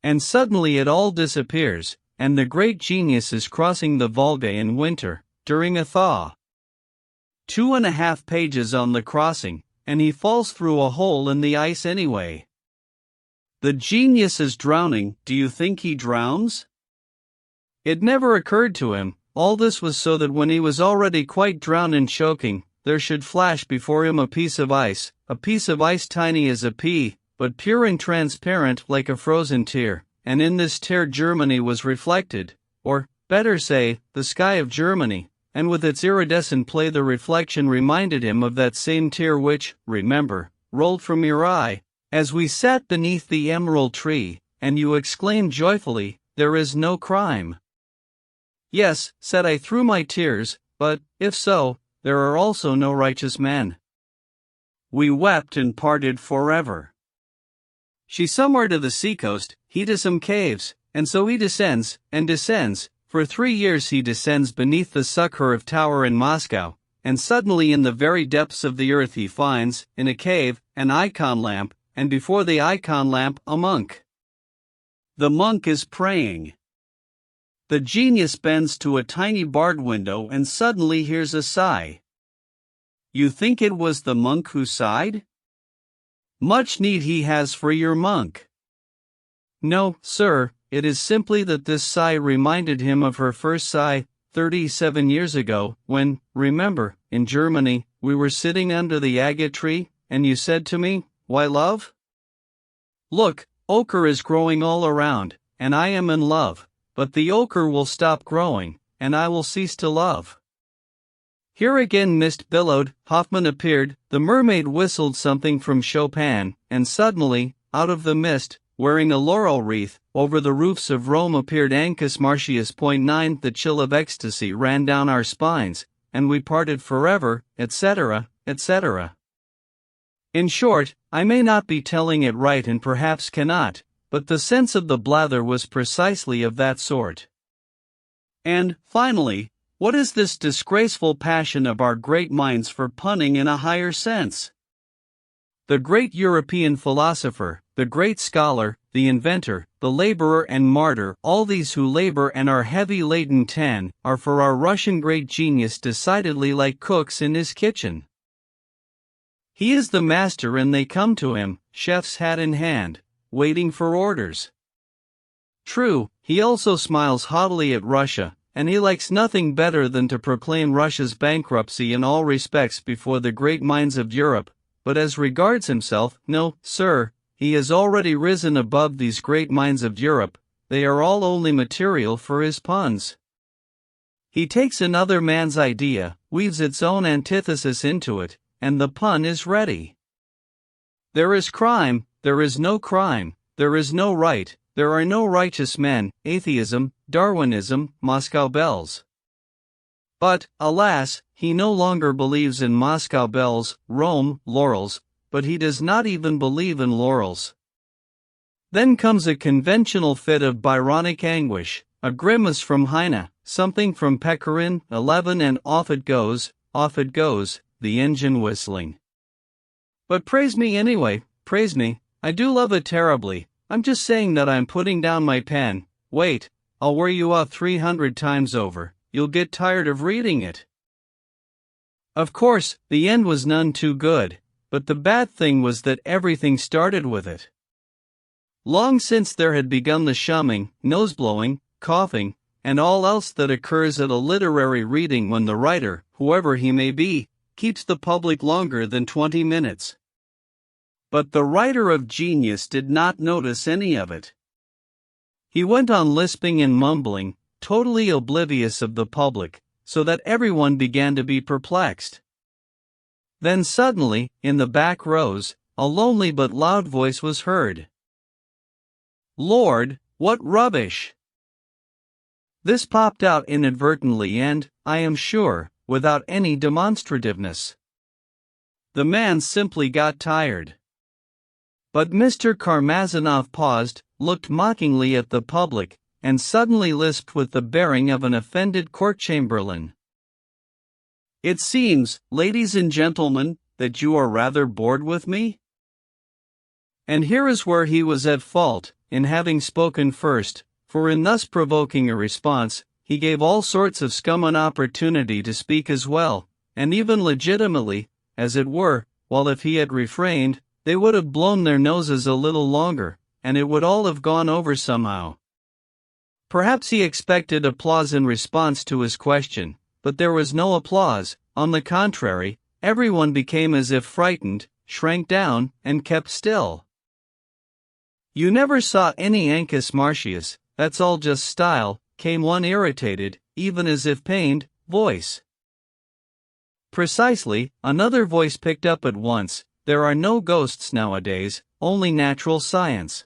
And suddenly it all disappears, and the great genius is crossing the Volga in winter, during a thaw. 2.5 pages on the crossing, and he falls through a hole in the ice anyway. The genius is drowning. Do you think he drowns? It never occurred to him. All this was so that when he was already quite drowned and choking, there should flash before him a piece of ice tiny as a pea, but pure and transparent like a frozen tear, and in this tear Germany was reflected, or, better say, the sky of Germany, and with its iridescent play the reflection reminded him of that same tear which, remember, rolled from your eye, as we sat beneath the emerald tree, and you exclaimed joyfully, "There is no crime." Yes, said I through my tears, but, if so, there are also no righteous men. We wept and parted forever. She somewhere to the seacoast, he to some caves, and so he descends, and descends. For 3 years he descends beneath the Sukharov Tower in Moscow, and suddenly in the very depths of the earth he finds, in a cave, an icon lamp, and before the icon lamp a monk. The monk is praying. The genius bends to a tiny barred window and suddenly hears a sigh. You think it was the monk who sighed? Much need he has for your monk. No, sir, it is simply that this sigh reminded him of her first sigh, 37 years ago, when, remember, in Germany, we were sitting under the agate tree, and you said to me, "Why, love? Look, ochre is growing all around, and I am in love. But the ochre will stop growing, and I will cease to love." Here again mist billowed, Hoffmann appeared, the mermaid whistled something from Chopin, and suddenly, out of the mist, wearing a laurel wreath, over the roofs of Rome appeared Ancus Martius. 9 The chill of ecstasy ran down our spines, and we parted forever, etc., etc. In short, I may not be telling it right and perhaps cannot, but the sense of the blather was precisely of that sort. And, finally, what is this disgraceful passion of our great minds for punning in a higher sense? The great European philosopher, the great scholar, the inventor, the laborer and martyr, all these who labor and are heavy-laden are for our Russian great genius decidedly like cooks in his kitchen. He is the master and they come to him, chef's hat in hand, waiting for orders. True, he also smiles haughtily at Russia, and he likes nothing better than to proclaim Russia's bankruptcy in all respects before the great minds of Europe, but as regards himself, no, sir, he has already risen above these great minds of Europe, they are all only material for his puns. He takes another man's idea, weaves its own antithesis into it, and the pun is ready. There is crime, there is no crime, there is no right, there are no righteous men, atheism, Darwinism, Moscow bells. But, alas, he no longer believes in Moscow bells, Rome, laurels, but he does not even believe in laurels. Then comes a conventional fit of Byronic anguish, a grimace from Heine, something from Pechorin, 11 and off it goes, the engine whistling. But praise me anyway, praise me, I do love it terribly, I'm just saying that I'm putting down my pen, wait, I'll wear you out 300 times over, you'll get tired of reading it. Of course, the end was none too good, but the bad thing was that everything started with it. Long since there had begun the shumming, nose-blowing, coughing, and all else that occurs at a literary reading when the writer, whoever he may be, keeps the public longer than 20 minutes. But the writer of genius did not notice any of it. He went on lisping and mumbling, totally oblivious of the public, so that everyone began to be perplexed. Then suddenly, in the back rows, a lonely but loud voice was heard. "Lord, what rubbish!" This popped out inadvertently and, I am sure, without any demonstrativeness. The man simply got tired. But Mr. Karmazinov paused, looked mockingly at the public, and suddenly lisped with the bearing of an offended court chamberlain. "It seems, ladies and gentlemen, that you are rather bored with me?" And here is where he was at fault, in having spoken first, for in thus provoking a response, he gave all sorts of scum an opportunity to speak as well, and even legitimately, as it were, while if he had refrained, they would have blown their noses a little longer, and it would all have gone over somehow. Perhaps he expected applause in response to his question, but there was no applause. On the contrary, everyone became as if frightened, shrank down, and kept still. "You never saw any Ancus Martius, that's all just style," came one irritated, even as if pained, voice. "Precisely," another voice picked up at once, "there are no ghosts nowadays, only natural science.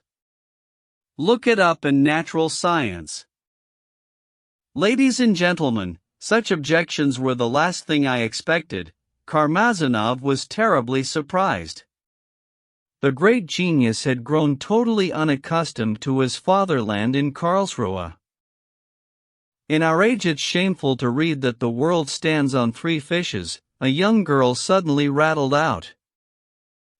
Look it up in natural science." Ladies and gentlemen, such objections were the last thing I expected. Karmazinov was terribly surprised. The great genius had grown totally unaccustomed to his fatherland in Karlsruhe. In our age it's shameful to read that the world stands on 3 fishes, a young girl suddenly rattled out.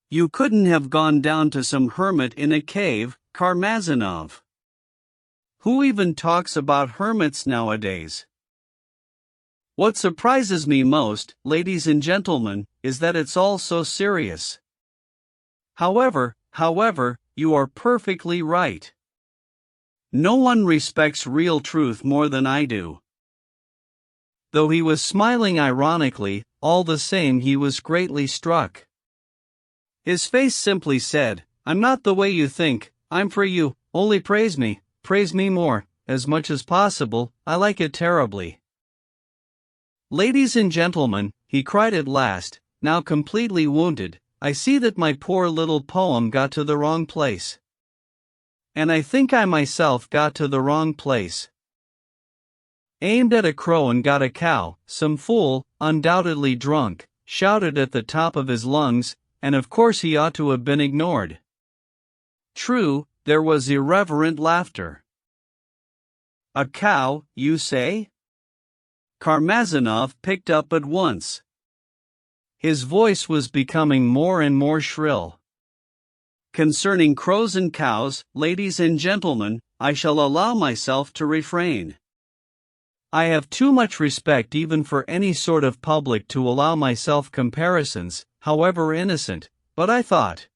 "You couldn't have gone down to some hermit in a cave, Karmazinov. Who even talks about hermits nowadays?" What surprises me most, ladies and gentlemen, is that it's all so serious. However, you are perfectly right. No one respects real truth more than I do. Though he was smiling ironically, all the same he was greatly struck. His face simply said, "I'm not the way you think, I'm for you, only praise me more, as much as possible, I like it terribly." "Ladies and gentlemen," he cried at last, now completely wounded, "I see that my poor little poem got to the wrong place. And I think I myself got to the wrong place. Aimed at a crow and got a cow, some fool, undoubtedly drunk, shouted at the top of his lungs, and of course he ought to have been ignored." True, there was irreverent laughter. "A cow, you say?" Karmazinov picked up at once. His voice was becoming more and more shrill. "Concerning crows and cows, ladies and gentlemen, I shall allow myself to refrain. I have too much respect even for any sort of public to allow myself comparisons, however innocent, but I thought.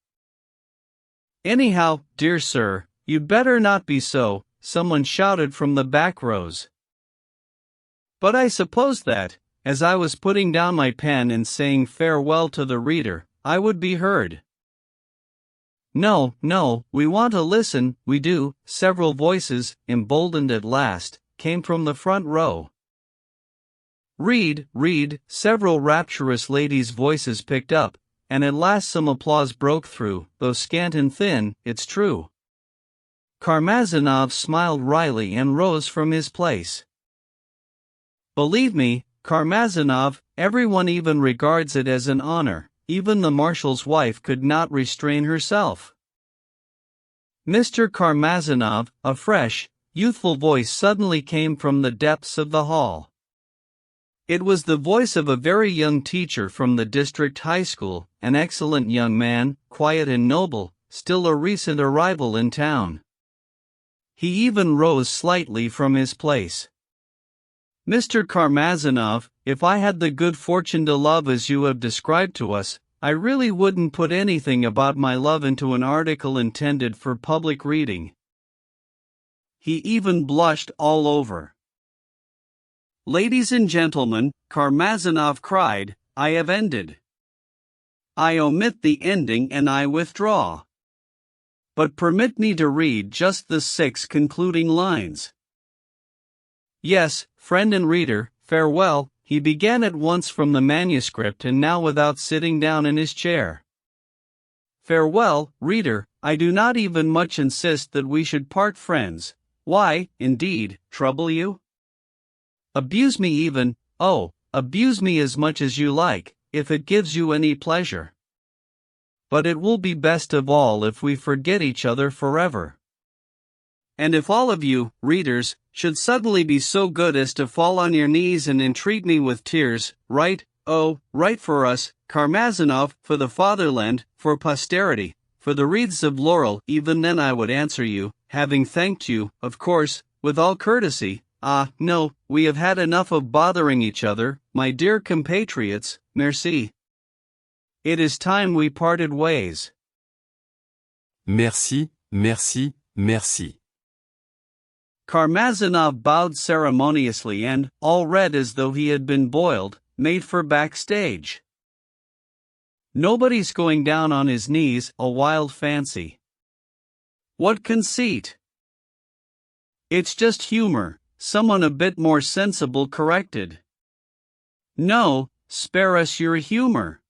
Anyhow, dear sir, you'd better not be so," someone shouted from the back rows. But I supposed that, as I was putting down my pen and saying farewell to the reader, I would be heard. No, we want to listen, we do," several voices, emboldened at last, came from the front row. Read, several rapturous ladies' voices picked up, and at last some applause broke through, though scant and thin, it's true. Karmazinov smiled wryly and rose from his place. "Believe me, Karmazinov, everyone even regards it as an honor, even the marshal's wife could not restrain herself." Mr. Karmazinov, a fresh, youthful voice suddenly came from the depths of the hall. It was the voice of a very young teacher from the district high school, an excellent young man, quiet and noble, still a recent arrival in town. He even rose slightly from his place. "Mr. Karmazinov, if I had the good fortune to love as you have described to us, I really wouldn't put anything about my love into an article intended for public reading." He even blushed all over. "Ladies and gentlemen," Karmazinov cried, "I have ended. I omit the ending and I withdraw. But permit me to read just the 6 concluding lines. Yes, friend and reader, farewell, he began at once from the manuscript and now without sitting down in his chair. Farewell, reader, I do not even much insist that we should part friends. Why, indeed, trouble you? Abuse me even, oh, abuse me as much as you like, if it gives you any pleasure. But it will be best of all if we forget each other forever. And if all of you, readers, should suddenly be so good as to fall on your knees and entreat me with tears, write, oh, write for us, Karamazov, for the fatherland, for posterity, for the wreaths of laurel. Even then I would answer you, having thanked you, of course, with all courtesy, no, we have had enough of bothering each other, my dear compatriots, merci. It is time we parted ways. Merci, merci, merci. Karamazov bowed ceremoniously and, all red as though he had been boiled, made for backstage. Nobody's going down on his knees, a wild fancy. What conceit! It's just humor, someone a bit more sensible corrected. No, spare us your humor.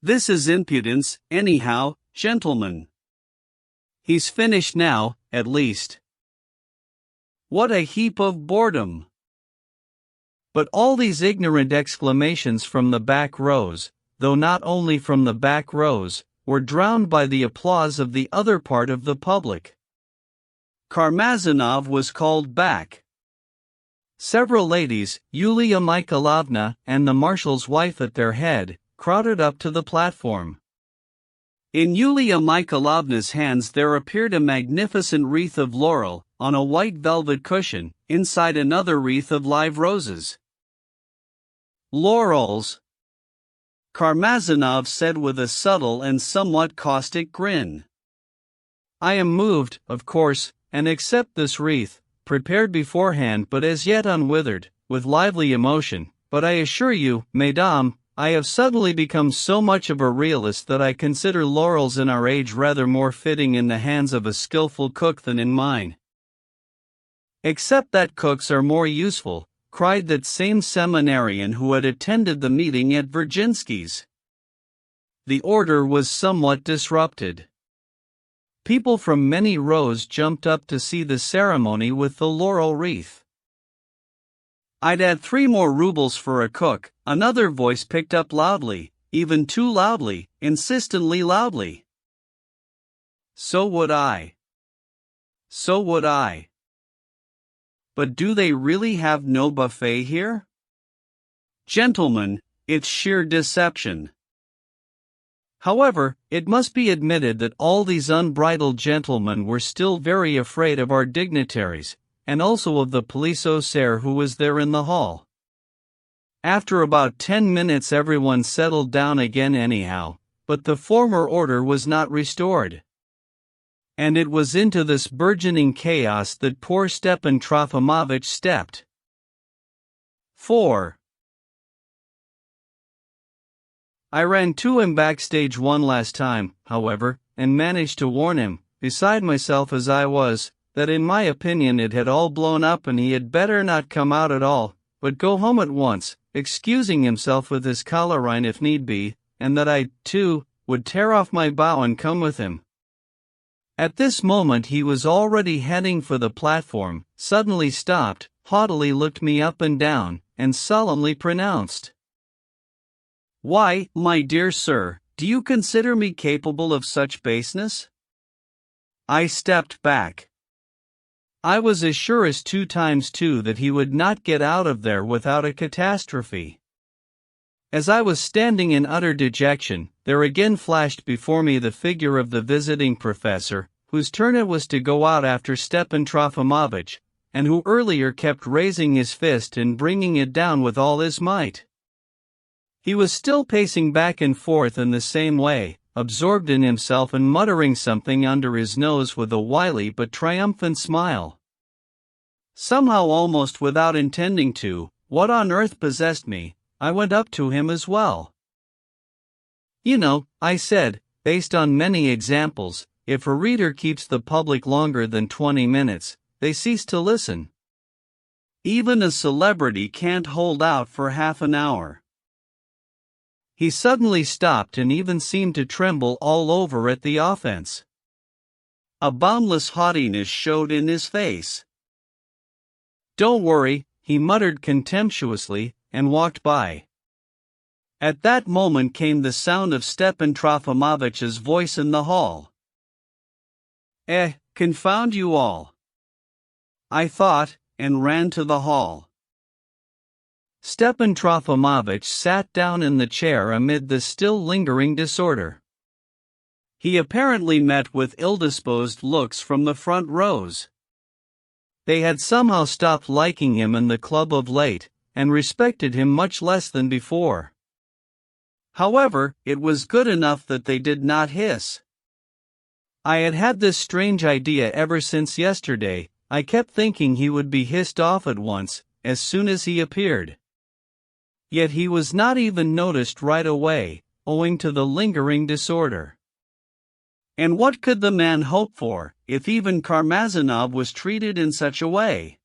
This is impudence, anyhow, gentlemen. He's finished now, at least. What a heap of boredom! But all these ignorant exclamations from the back rows, though not only from the back rows, were drowned by the applause of the other part of the public. Karamazov was called back. Several ladies, Yulia Mikhailovna and the marshal's wife at their head, crowded up to the platform. In Yulia Mikhailovna's hands there appeared a magnificent wreath of laurel, on a white velvet cushion, inside another wreath of live roses. Laurels, Karamazov said with a subtle and somewhat caustic grin. I am moved, of course, and accept this wreath, prepared beforehand but as yet unwithered, with lively emotion, but I assure you, mesdames, I have suddenly become so much of a realist that I consider laurels in our age rather more fitting in the hands of a skillful cook than in mine. Except that cooks are more useful, cried that same seminarian who had attended the meeting at Virginsky's. The order was somewhat disrupted. People from many rows jumped up to see the ceremony with the laurel wreath. I'd add 3 more rubles for a cook, another voice picked up loudly, even too loudly, insistently loudly. So would I. So would I. But do they really have no buffet here? Gentlemen, it's sheer deception. However, it must be admitted that all these unbridled gentlemen were still very afraid of our dignitaries, and also of the police officer who was there in the hall. After about 10 minutes everyone settled down again anyhow, but the former order was not restored. And it was into this burgeoning chaos that poor Stepan Trofimovich stepped. 4. I ran to him backstage one last time, however, and managed to warn him, beside myself as I was, that in my opinion it had all blown up and he had better not come out at all, but go home at once, excusing himself with his collarine if need be, and that I, too, would tear off my bow and come with him. At this moment he was already heading for the platform, suddenly stopped, haughtily looked me up and down, and solemnly pronounced, "Why, my dear sir, do you consider me capable of such baseness?" I stepped back. I was as sure as 2 times 2 that he would not get out of there without a catastrophe. As I was standing in utter dejection, there again flashed before me the figure of the visiting professor, whose turn it was to go out after Stepan Trofimovich, and who earlier kept raising his fist and bringing it down with all his might. He was still pacing back and forth in the same way, absorbed in himself and muttering something under his nose with a wily but triumphant smile. Somehow, almost without intending to, what on earth possessed me, I went up to him as well. You know, I said, based on many examples, if a reader keeps the public longer than 20 minutes, they cease to listen. Even a celebrity can't hold out for half an hour. He suddenly stopped and even seemed to tremble all over at the offense. A boundless haughtiness showed in his face. "Don't worry," he muttered contemptuously, and walked by. At that moment came the sound of Stepan Trofimovitch's voice in the hall. Confound you all!" I thought, and ran to the hall. Stepan Trofimovitch sat down in the chair amid the still lingering disorder. He apparently met with ill-disposed looks from the front rows. They had somehow stopped liking him in the club of late, and respected him much less than before. However, it was good enough that they did not hiss. I had had this strange idea ever since yesterday. I kept thinking he would be hissed off at once, as soon as he appeared. Yet he was not even noticed right away, owing to the lingering disorder. And what could the man hope for, if even Karmazinov was treated in such a way?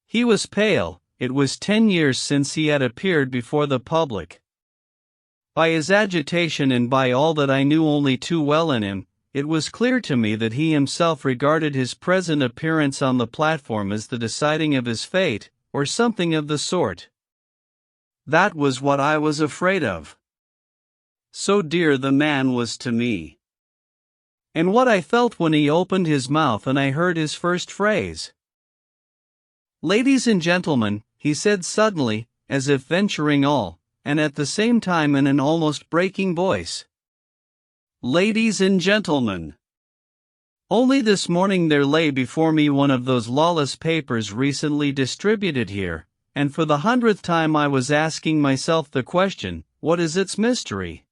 He was pale. It was 10 years since he had appeared before the public. By his agitation and by all that I knew only too well in him, it was clear to me that he himself regarded his present appearance on the platform as the deciding of his fate, or something of the sort. That was what I was afraid of. So dear the man was to me. And what I felt when he opened his mouth and I heard his first phrase. "Ladies and gentlemen," he said suddenly, as if venturing all, and at the same time in an almost breaking voice. "Ladies and gentlemen. Only this morning there lay before me one of those lawless papers recently distributed here, and for the 100th time I was asking myself the question, what is its mystery?"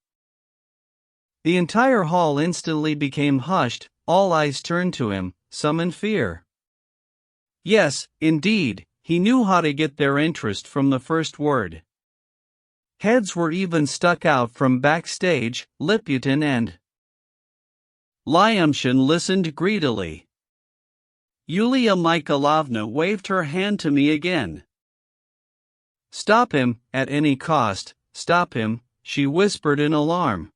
The entire hall instantly became hushed, all eyes turned to him, some in fear. Yes, indeed, he knew how to get their interest from the first word. Heads were even stuck out from backstage. Liputin and Lyamshin listened greedily. Yulia Mikhailovna waved her hand to me again. "Stop him, at any cost, stop him," she whispered in alarm.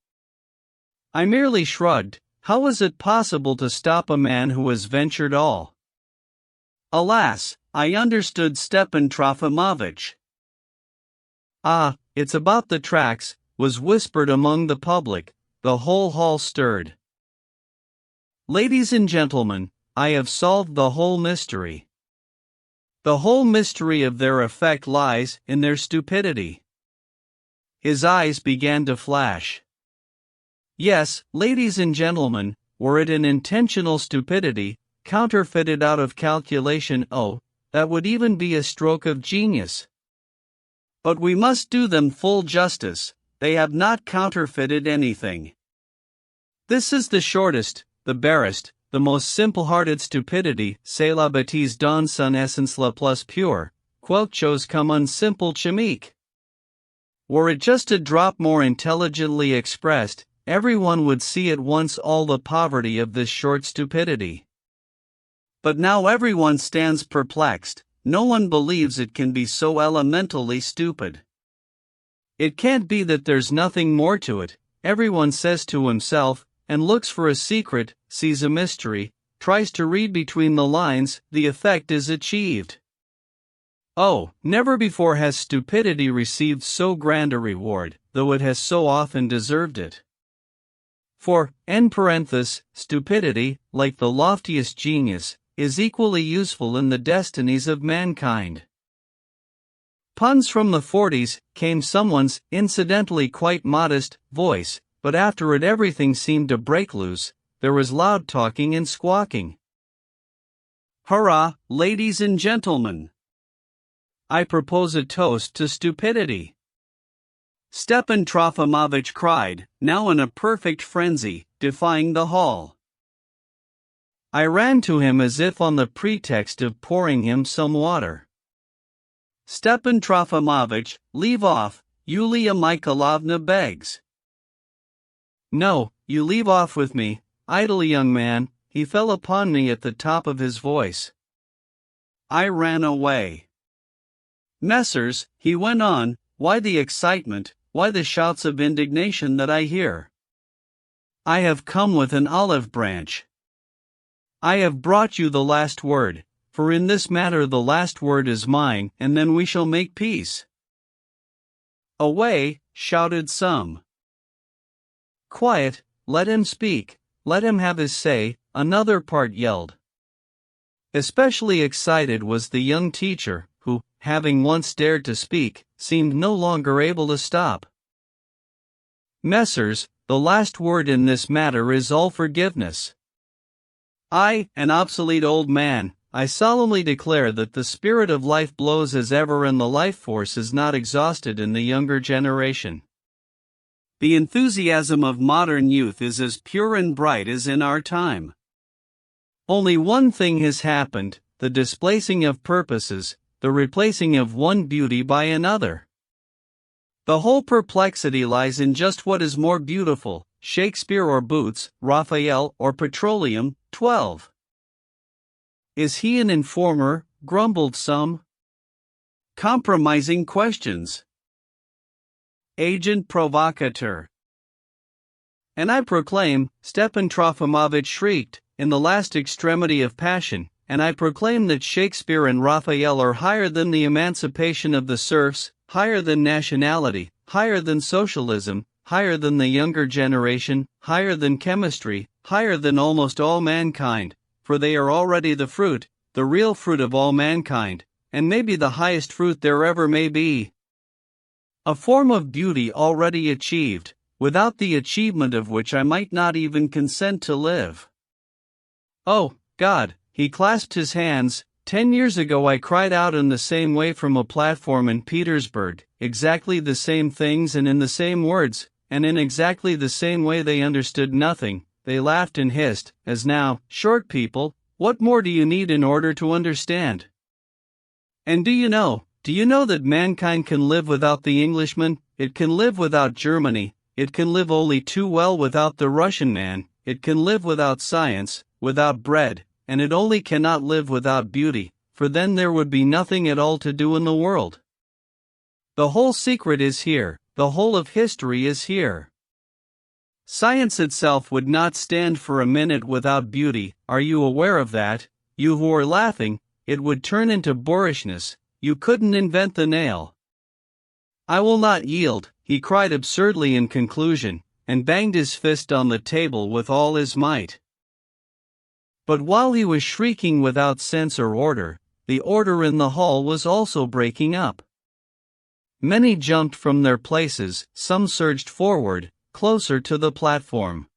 I merely shrugged. How was it possible to stop a man who has ventured all? Alas, I understood Stepan Trofimovitch. "Ah, it's about the tracks," was whispered among the public. The whole hall stirred. "Ladies and gentlemen, I have solved the whole mystery. The whole mystery of their effect lies in their stupidity." His eyes began to flash. Yes, ladies and gentlemen, were it an intentional stupidity, counterfeited out of calculation, that would even be a stroke of genius. But we must do them full justice, they have not counterfeited anything. This is the shortest, the barest, the most simple-hearted stupidity. C'est la bêtise dans son essence la plus pure, quelque chose comme un simple chimique. Were it just a drop more intelligently expressed, everyone would see at once all the poverty of this short stupidity. But now everyone stands perplexed. No one believes it can be so elementally stupid. It can't be that there's nothing more to it, everyone says to himself, and looks for a secret, sees a mystery, tries to read between the lines. The effect is achieved. Oh, never before has stupidity received so grand a reward, though it has so often deserved it. For, stupidity, like the loftiest genius, is equally useful in the destinies of mankind. Puns from the 40s, came someone's, incidentally quite modest, voice, but after it everything seemed to break loose. There was loud talking and squawking. Hurrah, ladies and gentlemen! I propose a toast to stupidity. Stepan Trofimovitch cried, now in a perfect frenzy, defying the hall. I ran to him as if on the pretext of pouring him some water. Stepan Trofimovitch, leave off, Yulia Mikhailovna begs. No, you leave off with me, idle young man, he fell upon me at the top of his voice. I ran away. Messrs, he went on, why the excitement, why the shouts of indignation that I hear? I have come with an olive branch. I have brought you the last word, for in this matter the last word is mine, and then we shall make peace. Away, shouted some. Quiet, let him speak, let him have his say, another part yelled. Especially excited was the young teacher, who, having once dared to speak, seemed no longer able to stop. Messrs, the last word in this matter is all forgiveness. I, an obsolete old man, I solemnly declare that the spirit of life blows as ever and the life force is not exhausted in the younger generation. The enthusiasm of modern youth is as pure and bright as in our time. Only one thing has happened, the displacing of purposes, the replacing of one beauty by another. The whole perplexity lies in just what is more beautiful, Shakespeare or boots, Raphael or petroleum. 12. Is he an informer? Grumbled some. Compromising questions. Agent provocateur. And I proclaim, Stepan Trofimovich shrieked, in the last extremity of passion, and I proclaim that Shakespeare and Raphael are higher than the emancipation of the serfs, higher than nationality, higher than socialism, higher than the younger generation, higher than chemistry, higher than almost all mankind, for they are already the fruit, the real fruit of all mankind, and maybe the highest fruit there ever may be. A form of beauty already achieved, without the achievement of which I might not even consent to live. Oh, God, he clasped his hands. 10 years ago I cried out in the same way from a platform in Petersburg, exactly the same things and in the same words, and in exactly the same way they understood nothing. They laughed and hissed, as now, short people, what more do you need in order to understand? And do you know that mankind can live without the Englishman, it can live without Germany, it can live only too well without the Russian man, it can live without science, without bread, and it only cannot live without beauty, for then there would be nothing at all to do in the world. The whole secret is here, the whole of history is here. Science itself would not stand for a minute without beauty, are you aware of that? You who are laughing, it would turn into boorishness, you couldn't invent the nail. I will not yield, he cried absurdly in conclusion, and banged his fist on the table with all his might. But while he was shrieking without sense or order, the order in the hall was also breaking up. Many jumped from their places, some surged forward, closer to the platform.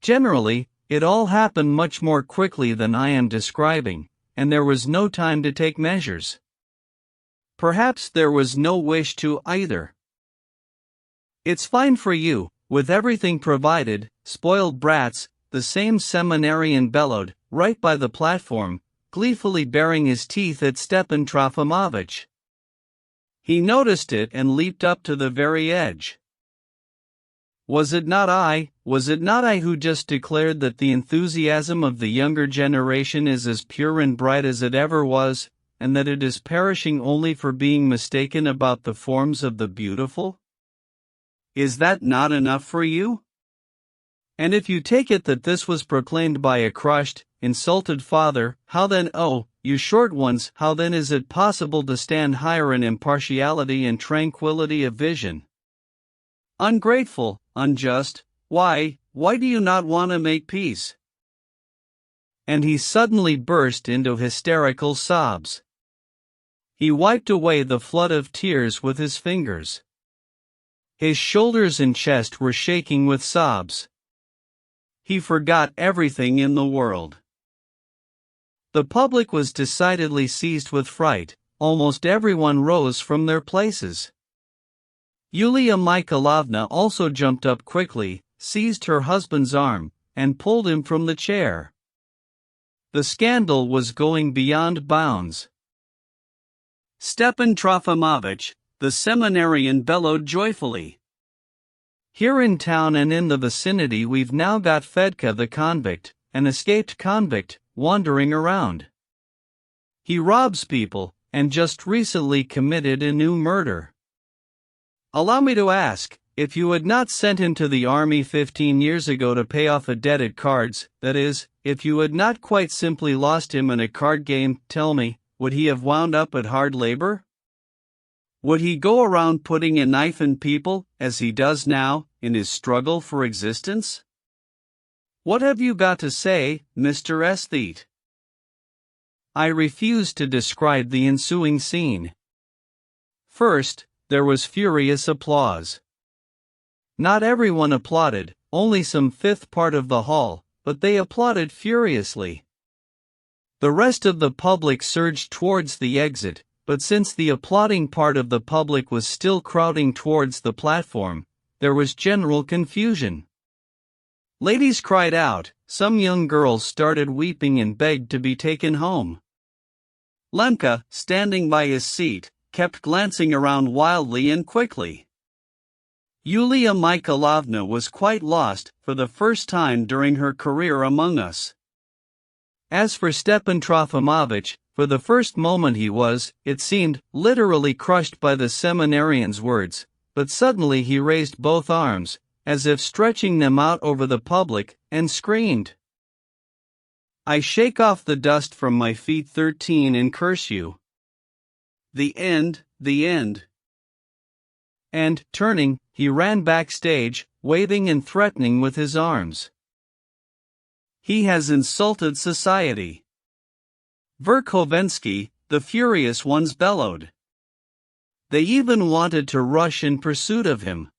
Generally, it all happened much more quickly than I am describing, and there was no time to take measures. Perhaps there was no wish to either. It's fine for you, with everything provided, spoiled brats, the same seminarian bellowed, right by the platform, gleefully baring his teeth at Stepan Trofimovich. He noticed it and leaped up to the very edge. Was it not I who just declared that the enthusiasm of the younger generation is as pure and bright as it ever was, and that it is perishing only for being mistaken about the forms of the beautiful? Is that not enough for you? And if you take it that this was proclaimed by a crushed, insulted father, how then, oh, you short ones, how then is it possible to stand higher in impartiality and tranquility of vision? Ungrateful, unjust, why do you not want to make peace? And he suddenly burst into hysterical sobs. He wiped away the flood of tears with his fingers. His shoulders and chest were shaking with sobs. He forgot everything in the world. The public was decidedly seized with fright, almost everyone rose from their places. Yulia Mikhailovna also jumped up quickly, seized her husband's arm, and pulled him from the chair. The scandal was going beyond bounds. Stepan Trofimovich, the seminarian, bellowed joyfully. Here in town and in the vicinity we've now got Fedka the convict, an escaped convict, wandering around. He robs people, and just recently committed a new murder. Allow me to ask, if you had not sent him to the army 15 years ago to pay off a debt at cards, that is, if you had not quite simply lost him in a card game, tell me, would he have wound up at hard labor? Would he go around putting a knife in people, as he does now, in his struggle for existence? What have you got to say, Mr. Aesthete? I refuse to describe the ensuing scene. First, there was furious applause. Not everyone applauded, only some fifth part of the hall, but they applauded furiously. The rest of the public surged towards the exit, but since the applauding part of the public was still crowding towards the platform, there was general confusion. Ladies cried out, some young girls started weeping and begged to be taken home. Lemka, standing by his seat, kept glancing around wildly and quickly. Yulia Mikhailovna was quite lost for the first time during her career among us. As for Stepan Trofimovich, for the first moment he was, it seemed, literally crushed by the seminarian's words, but suddenly he raised both arms, as if stretching them out over the public, and screamed. I shake off the dust from my feet 13 and curse you. The end, the end. And, turning, he ran backstage, waving and threatening with his arms. He has insulted society. Verkhovensky, the furious ones bellowed. They even wanted to rush in pursuit of him.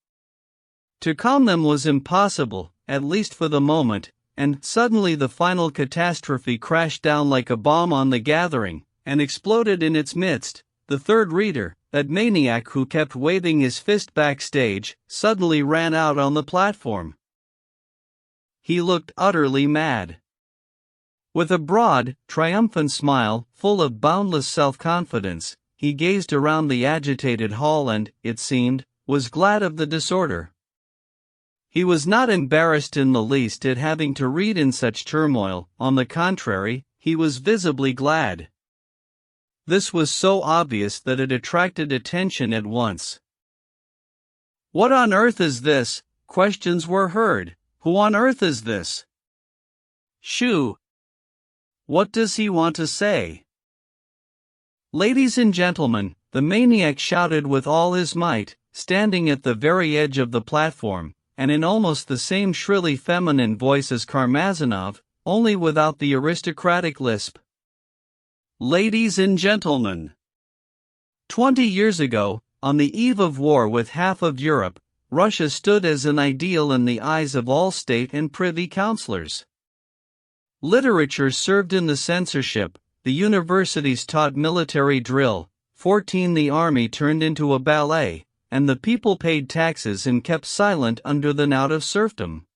To calm them was impossible, at least for the moment, and suddenly the final catastrophe crashed down like a bomb on the gathering, and exploded in its midst. The third reader, that maniac who kept waving his fist backstage, suddenly ran out on the platform. He looked utterly mad. With a broad, triumphant smile, full of boundless self-confidence, he gazed around the agitated hall and, it seemed, was glad of the disorder. He was not embarrassed in the least at having to read in such turmoil, on the contrary, he was visibly glad. This was so obvious that it attracted attention at once. What on earth is this? Questions were heard. Who on earth is this? Shoo! What does he want to say? Ladies and gentlemen, the maniac shouted with all his might, standing at the very edge of the platform, and in almost the same shrilly feminine voice as Karmazinov, only without the aristocratic lisp. Ladies and gentlemen, 20 years ago, on the eve of war with half of Europe, Russia stood as an ideal in the eyes of all state and privy councillors. Literature served in the censorship, the universities taught military drill, 14 the army turned into a ballet, and the people paid taxes and kept silent under the knout of serfdom.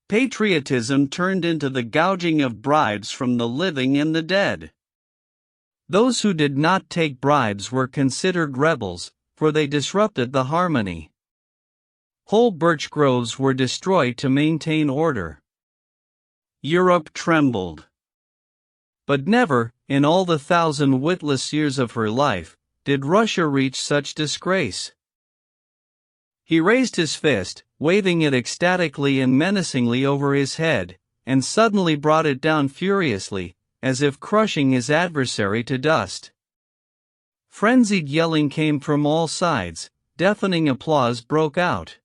Patriotism turned into the gouging of bribes from the living and the dead. Those who did not take bribes were considered rebels, for they disrupted the harmony. Whole birch groves were destroyed to maintain order. Europe trembled. But never, in all the 1,000 witless years of her life, did Russia reach such disgrace. He raised his fist, waving it ecstatically and menacingly over his head, and suddenly brought it down furiously, as if crushing his adversary to dust. Frenzied yelling came from all sides, deafening applause broke out.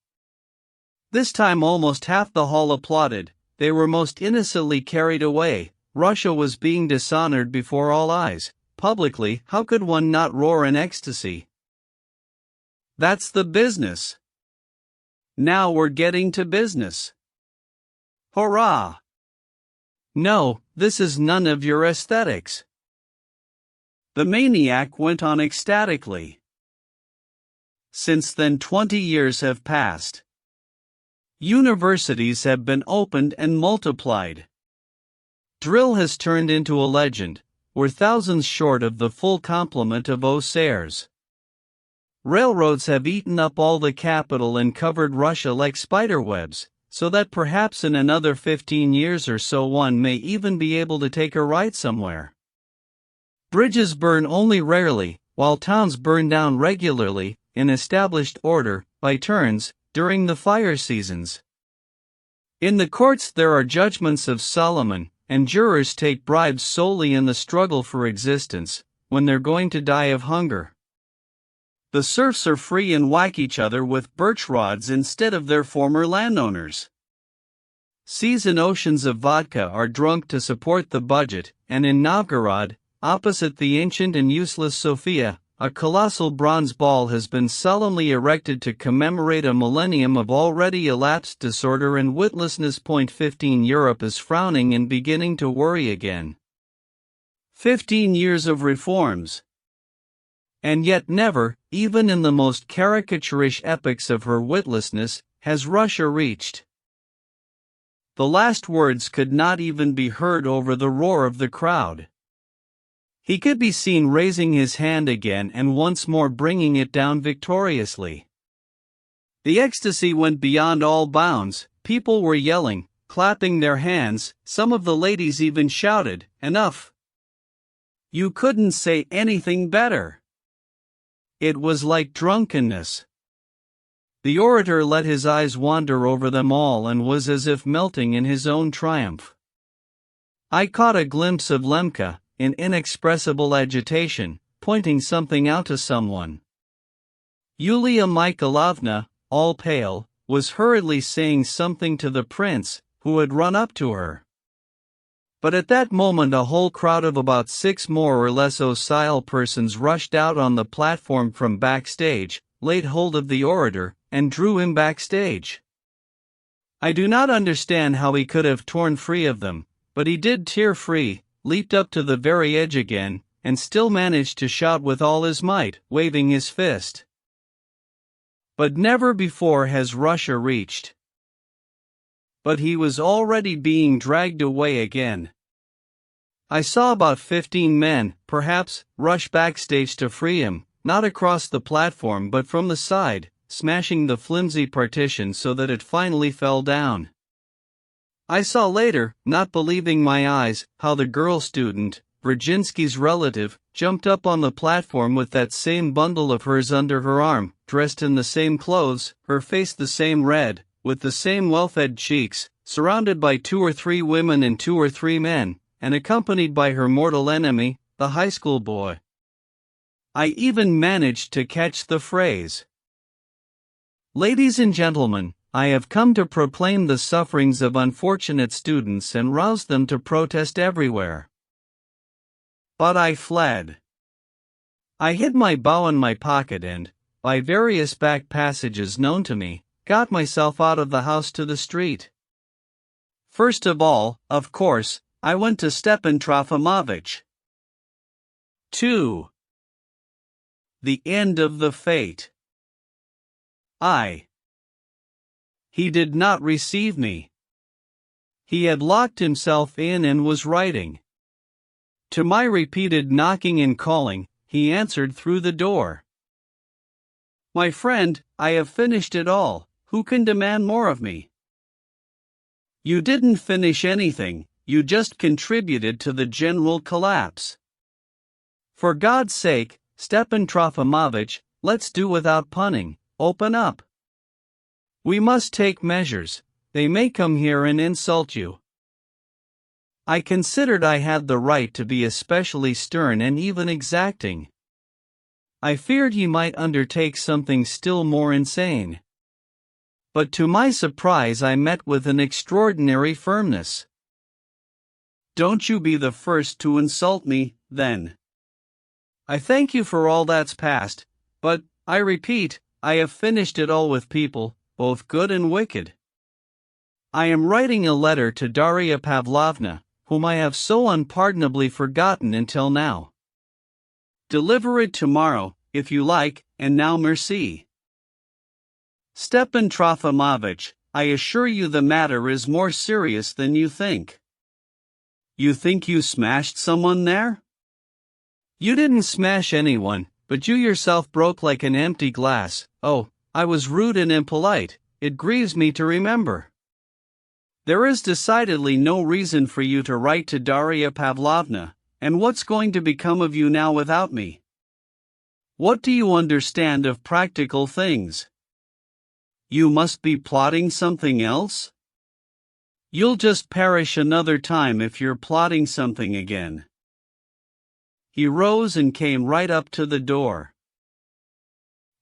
This time almost half the hall applauded, they were most innocently carried away. Russia was being dishonored before all eyes. Publicly, how could one not roar in ecstasy? That's the business. Now we're getting to business. Hurrah! No, this is none of your aesthetics. The maniac went on ecstatically. Since then 20 years have passed. Universities have been opened and multiplied. Drill has turned into a legend. We're thousands short of the full complement of Auxerres. Railroads have eaten up all the capital and covered Russia like spiderwebs, so that perhaps in another 15 years or so one may even be able to take a ride somewhere. Bridges burn only rarely, while towns burn down regularly, in established order, by turns, during the fire seasons. In the courts there are judgments of Solomon, and jurors take bribes solely in the struggle for existence, when they're going to die of hunger. The serfs are free and whack each other with birch rods instead of their former landowners. Seas and oceans of vodka are drunk to support the budget, and in Novgorod, opposite the ancient and useless Sofia, a colossal bronze ball has been solemnly erected to commemorate a millennium of already elapsed disorder and witlessness. 15 Europe is frowning and beginning to worry again. 15 years of reforms. And yet never, even in the most caricaturish epochs of her witlessness, has Russia reached. The last words could not even be heard over the roar of the crowd. He could be seen raising his hand again and once more bringing it down victoriously. The ecstasy went beyond all bounds. People were yelling, clapping their hands, some of the ladies even shouted, "Enough! You couldn't say anything better." It was like drunkenness. The orator let his eyes wander over them all and was as if melting in his own triumph. I caught a glimpse of Lemka, in inexpressible agitation, pointing something out to someone. Yulia Mikhailovna, all pale, was hurriedly saying something to the prince, who had run up to her. But at that moment a whole crowd of about 6 more or less docile persons rushed out on the platform from backstage, laid hold of the orator, and drew him backstage. I do not understand how he could have torn free of them, but he did tear free, leaped up to the very edge again, and still managed to shout with all his might, waving his fist. But never before has Russia reached. But he was already being dragged away again. I saw about 15 men, perhaps, rush backstage to free him, not across the platform but from the side, smashing the flimsy partition so that it finally fell down. I saw later, not believing my eyes, how the girl student, Brzezinski's relative, jumped up on the platform with that same bundle of hers under her arm, dressed in the same clothes, her face the same red, with the same well-fed cheeks, surrounded by 2 or 3 women and 2 or 3 men, and accompanied by her mortal enemy, the high school boy. I even managed to catch the phrase. "Ladies and gentlemen, I have come to proclaim the sufferings of unfortunate students and rouse them to protest everywhere." But I fled. I hid my bow in my pocket and, by various back passages known to me, got myself out of the house to the street. First of all, of course, I went to Stepan Trofimovich. 2. The end of the fate. He did not receive me. He had locked himself in and was writing. To my repeated knocking and calling, he answered through the door. "My friend, I have finished it all. Who can demand more of me?" "You didn't finish anything, you just contributed to the general collapse. For God's sake, Stepan Trofimovich, let's do without punning, open up. We must take measures, they may come here and insult you." I considered I had the right to be especially stern and even exacting. I feared he might undertake something still more insane. But to my surprise I met with an extraordinary firmness. "Don't you be the first to insult me, then. I thank you for all that's past, but, I repeat, I have finished it all with people, both good and wicked. I am writing a letter to Daria Pavlovna, whom I have so unpardonably forgotten until now. Deliver it tomorrow, if you like, and now merci. Stepan Trofimovich, I assure you the matter is more serious than you think." "You think you smashed someone there?" "You didn't smash anyone, but you yourself broke like an empty glass. Oh, I was rude and impolite, it grieves me to remember. There is decidedly no reason for you to write to Daria Pavlovna, And what's going to become of you now without me? What do you understand of practical things? You must be plotting something else? You'll just perish another time if you're plotting something again. He rose and came right up to the door.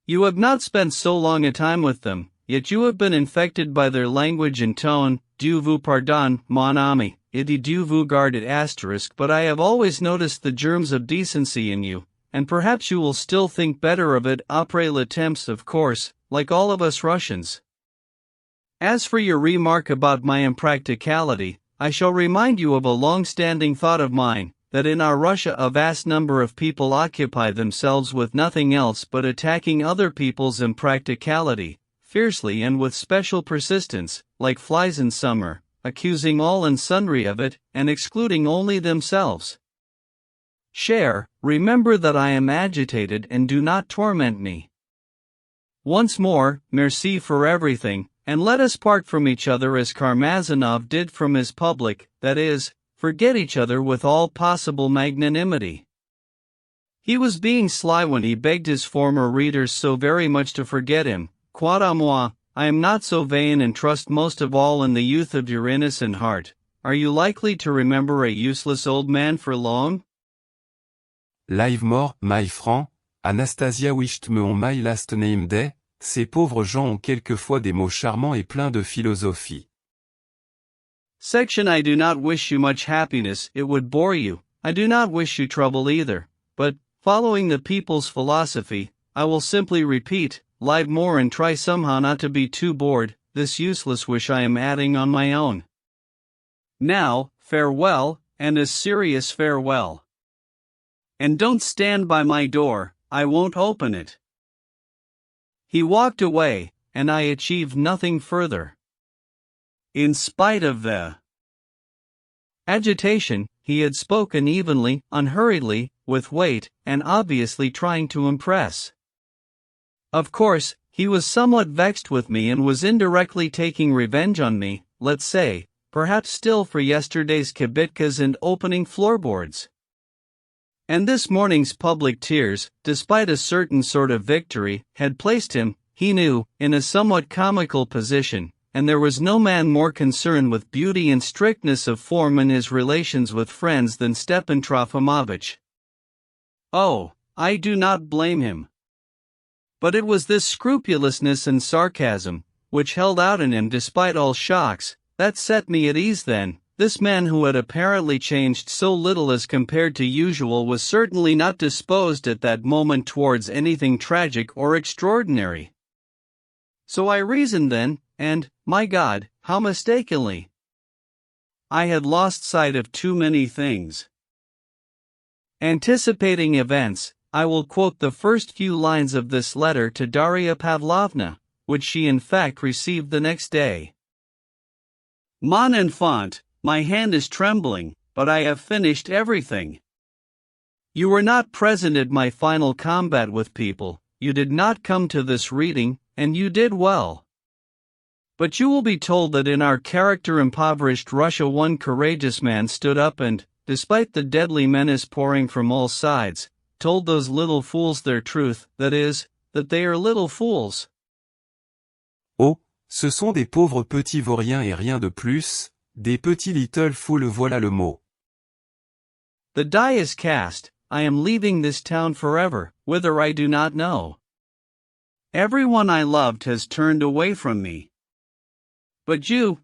You have not spent so long a time with them, yet you have been infected by their language and tone. Dieu vous pardonne, mon ami, et Dieu vous garde *, but I have always noticed the germs of decency in you, and perhaps you will still think better of it après le temps, of course, like all of us Russians. As for your remark about my impracticality, I shall remind you of a long-standing thought of mine, that in our Russia a vast number of people occupy themselves with nothing else but attacking other people's impracticality, fiercely and with special persistence, like flies in summer, accusing all and sundry of it, and excluding only themselves. Cher, remember that I am agitated and do not torment me. Once more, merci for everything, and let us part from each other as Karmazinov did from his public, that is, forget each other with all possible magnanimity. He was being sly when he begged his former readers so very much to forget him. Quant à moi, I am not so vain and trust most of all in the youth of your innocent heart. Are you likely to remember a useless old man for long? Live more, my franc, Anastasia wished me on my last name day. Ces pauvres gens ont quelquefois des mots charmants et pleins de philosophie. Section I do not wish you much happiness, it would bore you. I do not wish you trouble either, but, following the people's philosophy, I will simply repeat, live more and try somehow not to be too bored, this useless wish I am adding on my own. Now, farewell, and a serious farewell. And don't stand by my door, I won't open it. He walked away, and I achieved nothing further. In spite of the agitation, he had spoken evenly, unhurriedly, with weight, and obviously trying to impress. Of course, he was somewhat vexed with me and was indirectly taking revenge on me, let's say, perhaps still for yesterday's kibitkas and opening floorboards. And this morning's public tears, despite a certain sort of victory, had placed him, he knew, in a somewhat comical position, and there was no man more concerned with beauty and strictness of form in his relations with friends than Stepan Trofimovitch. Oh, I do not blame him. But it was this scrupulousness and sarcasm, which held out in him despite all shocks, that set me at ease then. This man who had apparently changed so little as compared to usual was certainly not disposed at that moment towards anything tragic or extraordinary. So I reasoned then, and, my God, how mistakenly! I had lost sight of too many things. Anticipating events, I will quote the first few lines of this letter to Darya Pavlovna, which she in fact received the next day. Mon enfant, my hand is trembling, but I have finished everything. You were not present at my final combat with people, you did not come to this reading, and you did well. But you will be told that in our character-impoverished Russia one courageous man stood up and, despite the deadly menace pouring from all sides, told those little fools their truth, that is, that they are little fools. Oh, ce sont des pauvres petits vauriens et rien de plus, des petits little fools, voilà le mot. The die is cast, I am leaving this town forever, whither I do not know. Everyone I loved has turned away from me. But you,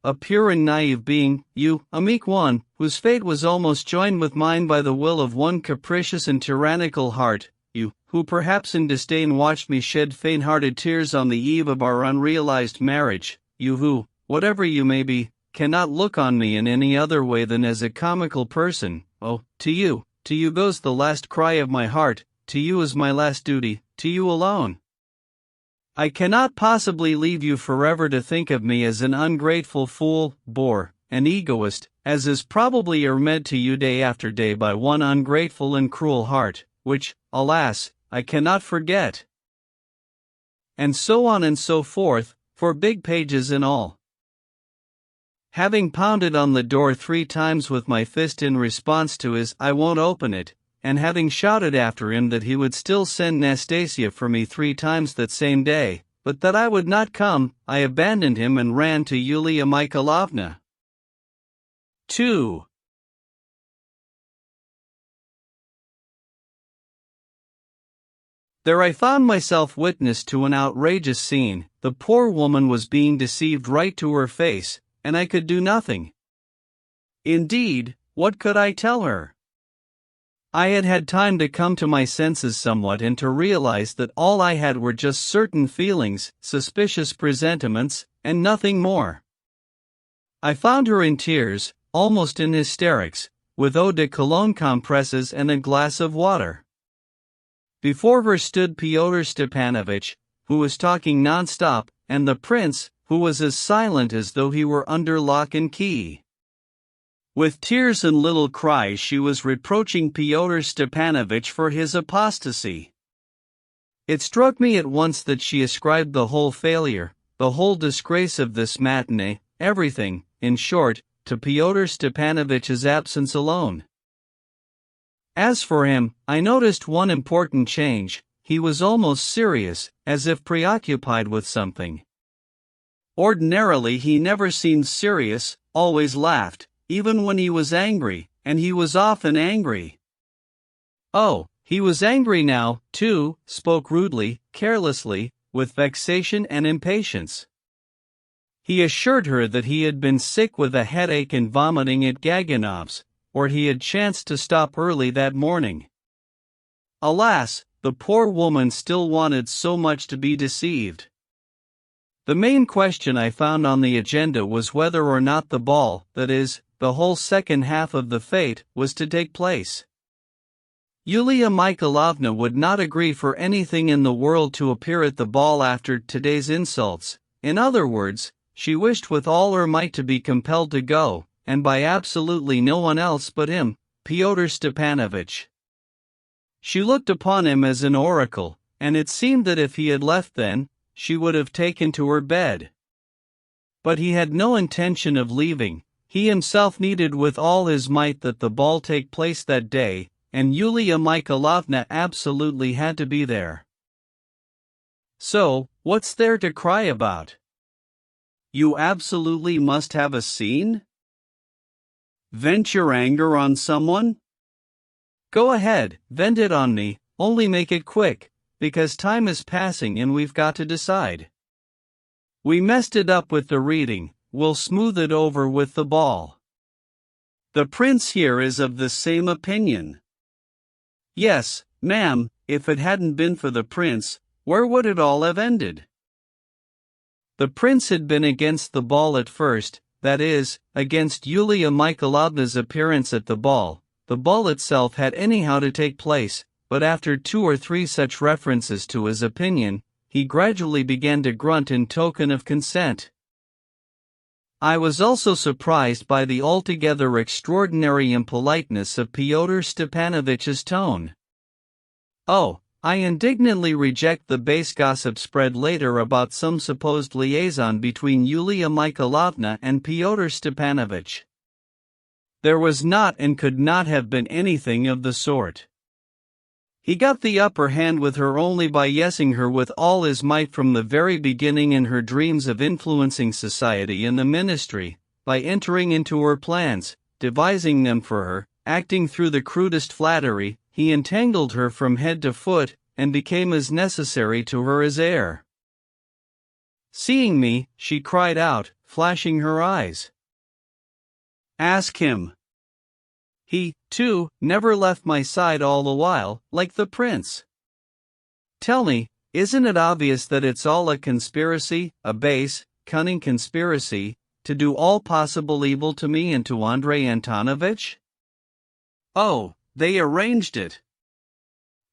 a pure and naive being, you, a meek one, whose fate was almost joined with mine by the will of one capricious and tyrannical heart, you, who perhaps in disdain watched me shed faint-hearted tears on the eve of our unrealized marriage, you who, whatever you may be, cannot look on me in any other way than as a comical person, oh, to you goes the last cry of my heart, to you is my last duty, to you alone. I cannot possibly leave you forever to think of me as an ungrateful fool, bore, an egoist, as is probably read to you day after day by one ungrateful and cruel heart, which, alas, I cannot forget. And so on and so forth, for big pages and all. Having pounded on the door 3 times with my fist in response to his "I won't open it," and having shouted after him that he would still send Nastasia for me 3 times that same day, but that I would not come, I abandoned him and ran to Yulia Mikhailovna. 2. There I found myself witness to an outrageous scene. The poor woman was being deceived right to her face, and I could do nothing. Indeed, what could I tell her? I had had time to come to my senses somewhat and to realize that all I had were just certain feelings, suspicious presentiments, and nothing more. I found her in tears, almost in hysterics, with eau de cologne compresses and a glass of water. Before her stood Fyodor Stepanovich, who was talking non-stop, and the prince, who was as silent as though he were under lock and key. With tears and little cries she was reproaching Fyodor Stepanovich for his apostasy. It struck me at once that she ascribed the whole failure, the whole disgrace of this matinee, everything, in short, to Fyodor Stepanovich's absence alone. As for him, I noticed one important change. He was almost serious, as if preoccupied with something. Ordinarily he never seemed serious, always laughed, even when he was angry, and he was often angry. Oh, he was angry now, too, spoke rudely, carelessly, with vexation and impatience. He assured her that he had been sick with a headache and vomiting at Gaganov's, or he had chanced to stop early that morning. Alas, the poor woman still wanted so much to be deceived. The main question I found on the agenda was whether or not the ball, that is, the whole second half of the fete, was to take place. Yulia Mikhailovna would not agree for anything in the world to appear at the ball after today's insults. In other words, she wished with all her might to be compelled to go, and by absolutely no one else but him, Fyodor Stepanovich. She looked upon him as an oracle, and it seemed that if he had left then, she would have taken to her bed. But he had no intention of leaving. He himself needed with all his might that the ball take place that day, and Yulia Mikhailovna absolutely had to be there. So, what's there to cry about? You absolutely must have a scene? Vent your anger on someone? Go ahead, vent it on me, only make it quick, because time is passing and we've got to decide. We messed it up with the reading, we'll smooth it over with the ball. The prince here is of the same opinion. Yes, ma'am, if it hadn't been for the prince, where would it all have ended? The prince had been against the ball at first, that is, against Yulia Mikhailovna's appearance at the ball. The ball itself had anyhow to take place, but after 2 or 3 such references to his opinion, he gradually began to grunt in token of consent. I was also surprised by the altogether extraordinary impoliteness of Fyodor Stepanovich's tone. Oh, I indignantly reject the base gossip spread later about some supposed liaison between Yulia Mikhailovna and Fyodor Stepanovich. There was not and could not have been anything of the sort. He got the upper hand with her only by yesing her with all his might from the very beginning in her dreams of influencing society and the ministry, by entering into her plans, devising them for her, acting through the crudest flattery. He entangled her from head to foot, and became as necessary to her as air. Seeing me, she cried out, flashing her eyes. Ask him. He, too, never left my side all the while, like the prince. Tell me, isn't it obvious that it's all a conspiracy, a base, cunning conspiracy, to do all possible evil to me and to Andrei Antonovich? Oh, they arranged it.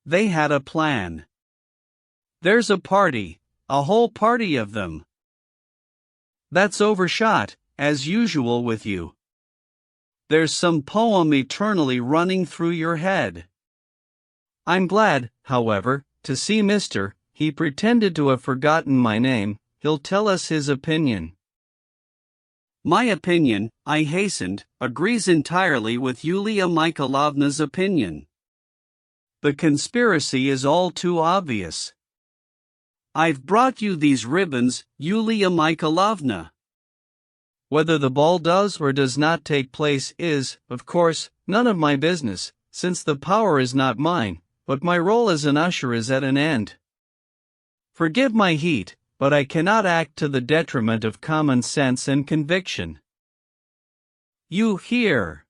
They had a plan. There's a party, a whole party of them. That's overshot, as usual with you. There's some poem eternally running through your head. I'm glad, however, to see Mr. He pretended to have forgotten my name. He'll tell us his opinion. My opinion, I hastened, agrees entirely with Yulia Mikhailovna's opinion. The conspiracy is all too obvious. I've brought you these ribbons, Yulia Mikhailovna. Whether the ball does or does not take place is, of course, none of my business, since the power is not mine, but my role as an usher is at an end. Forgive my heat, but I cannot act to the detriment of common sense and conviction. You hear.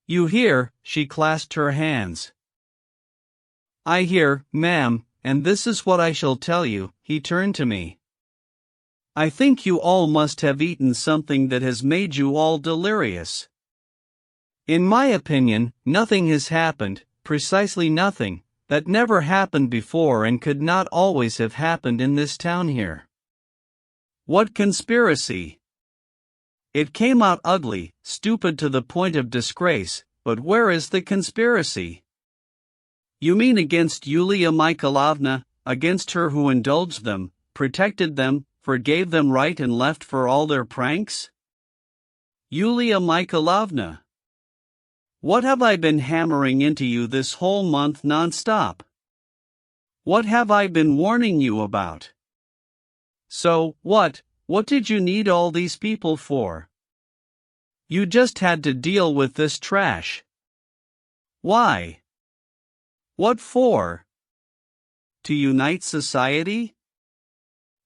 You hear, she clasped her hands. I hear, ma'am, and this is what I shall tell you, he turned to me. I think you all must have eaten something that has made you all delirious. In my opinion, nothing has happened, precisely nothing, that never happened before and could not always have happened in this town here. What conspiracy? It came out ugly, stupid to the point of disgrace, but where is the conspiracy? You mean against Yulia Mikhailovna, against her who indulged them, protected them, forgave them right and left for all their pranks? Yulia Mikhailovna. What have I been hammering into you this whole month non-stop? What have I been warning you about? So, what did you need all these people for? You just had to deal with this trash. Why? What for? To unite society?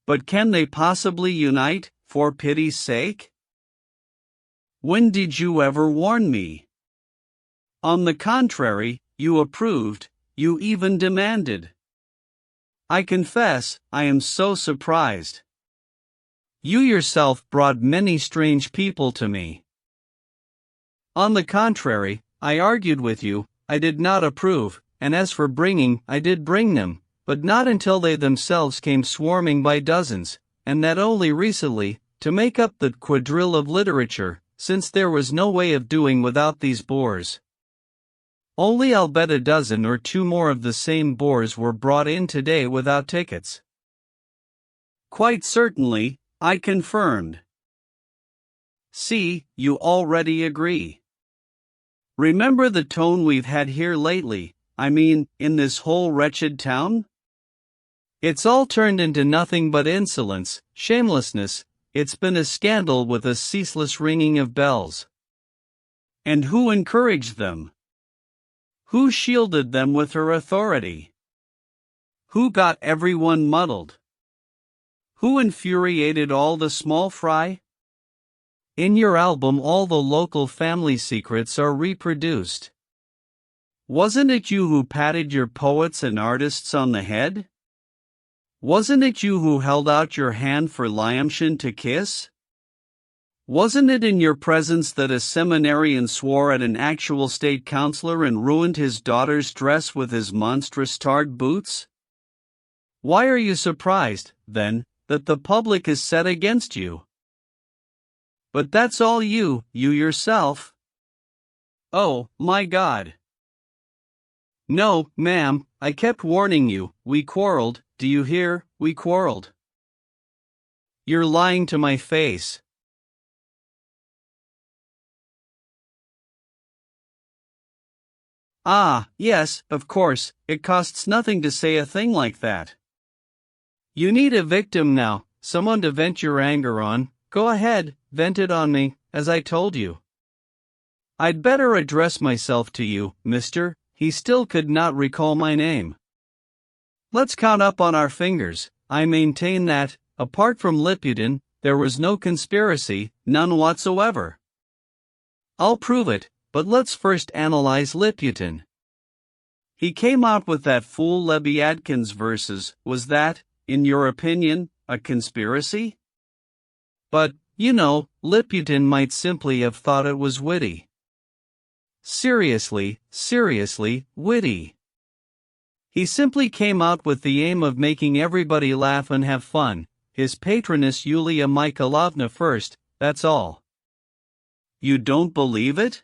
But can they possibly unite, for pity's sake? When did you ever warn me? On the contrary, you approved, you even demanded. I confess, I am so surprised. You yourself brought many strange people to me. On the contrary, I argued with you, I did not approve, and as for bringing, I did bring them, but not until they themselves came swarming by dozens, and that only recently, to make up the quadrille of literature, since there was no way of doing without these bores. Only I'll bet a dozen or two more of the same bores were brought in today without tickets. Quite certainly, I confirmed. See, you already agree. Remember the tone we've had here lately, I mean, in this whole wretched town? It's all turned into nothing but insolence, shamelessness, it's been a scandal with a ceaseless ringing of bells. And who encouraged them? Who shielded them with her authority? Who got everyone muddled? Who infuriated all the small fry? In your album all the local family secrets are reproduced. Wasn't it you who patted your poets and artists on the head? Wasn't it you who held out your hand for Lyamshin to kiss? Wasn't it in your presence that a seminarian swore at an actual state councillor and ruined his daughter's dress with his monstrous tarred boots? Why are you surprised, then, that the public is set against you? But that's all you yourself. Oh, my God. No, ma'am, I kept warning you, we quarreled, do you hear, we quarreled. You're lying to my face. Ah, yes, of course, it costs nothing to say a thing like that. You need a victim now, someone to vent your anger on. Go ahead, vent it on me, as I told you. I'd better address myself to you, mister. He still could not recall my name. Let's count up on our fingers. I maintain that, apart from Liputin, there was no conspiracy, none whatsoever. I'll prove it. But let's first analyze Liputin. He came out with that fool Lebyadkin's verses. Was that, in your opinion, a conspiracy? But, you know, Liputin might simply have thought it was witty. Seriously, witty. He simply came out with the aim of making everybody laugh and have fun, his patroness Yulia Mikhailovna first, that's all. You don't believe it?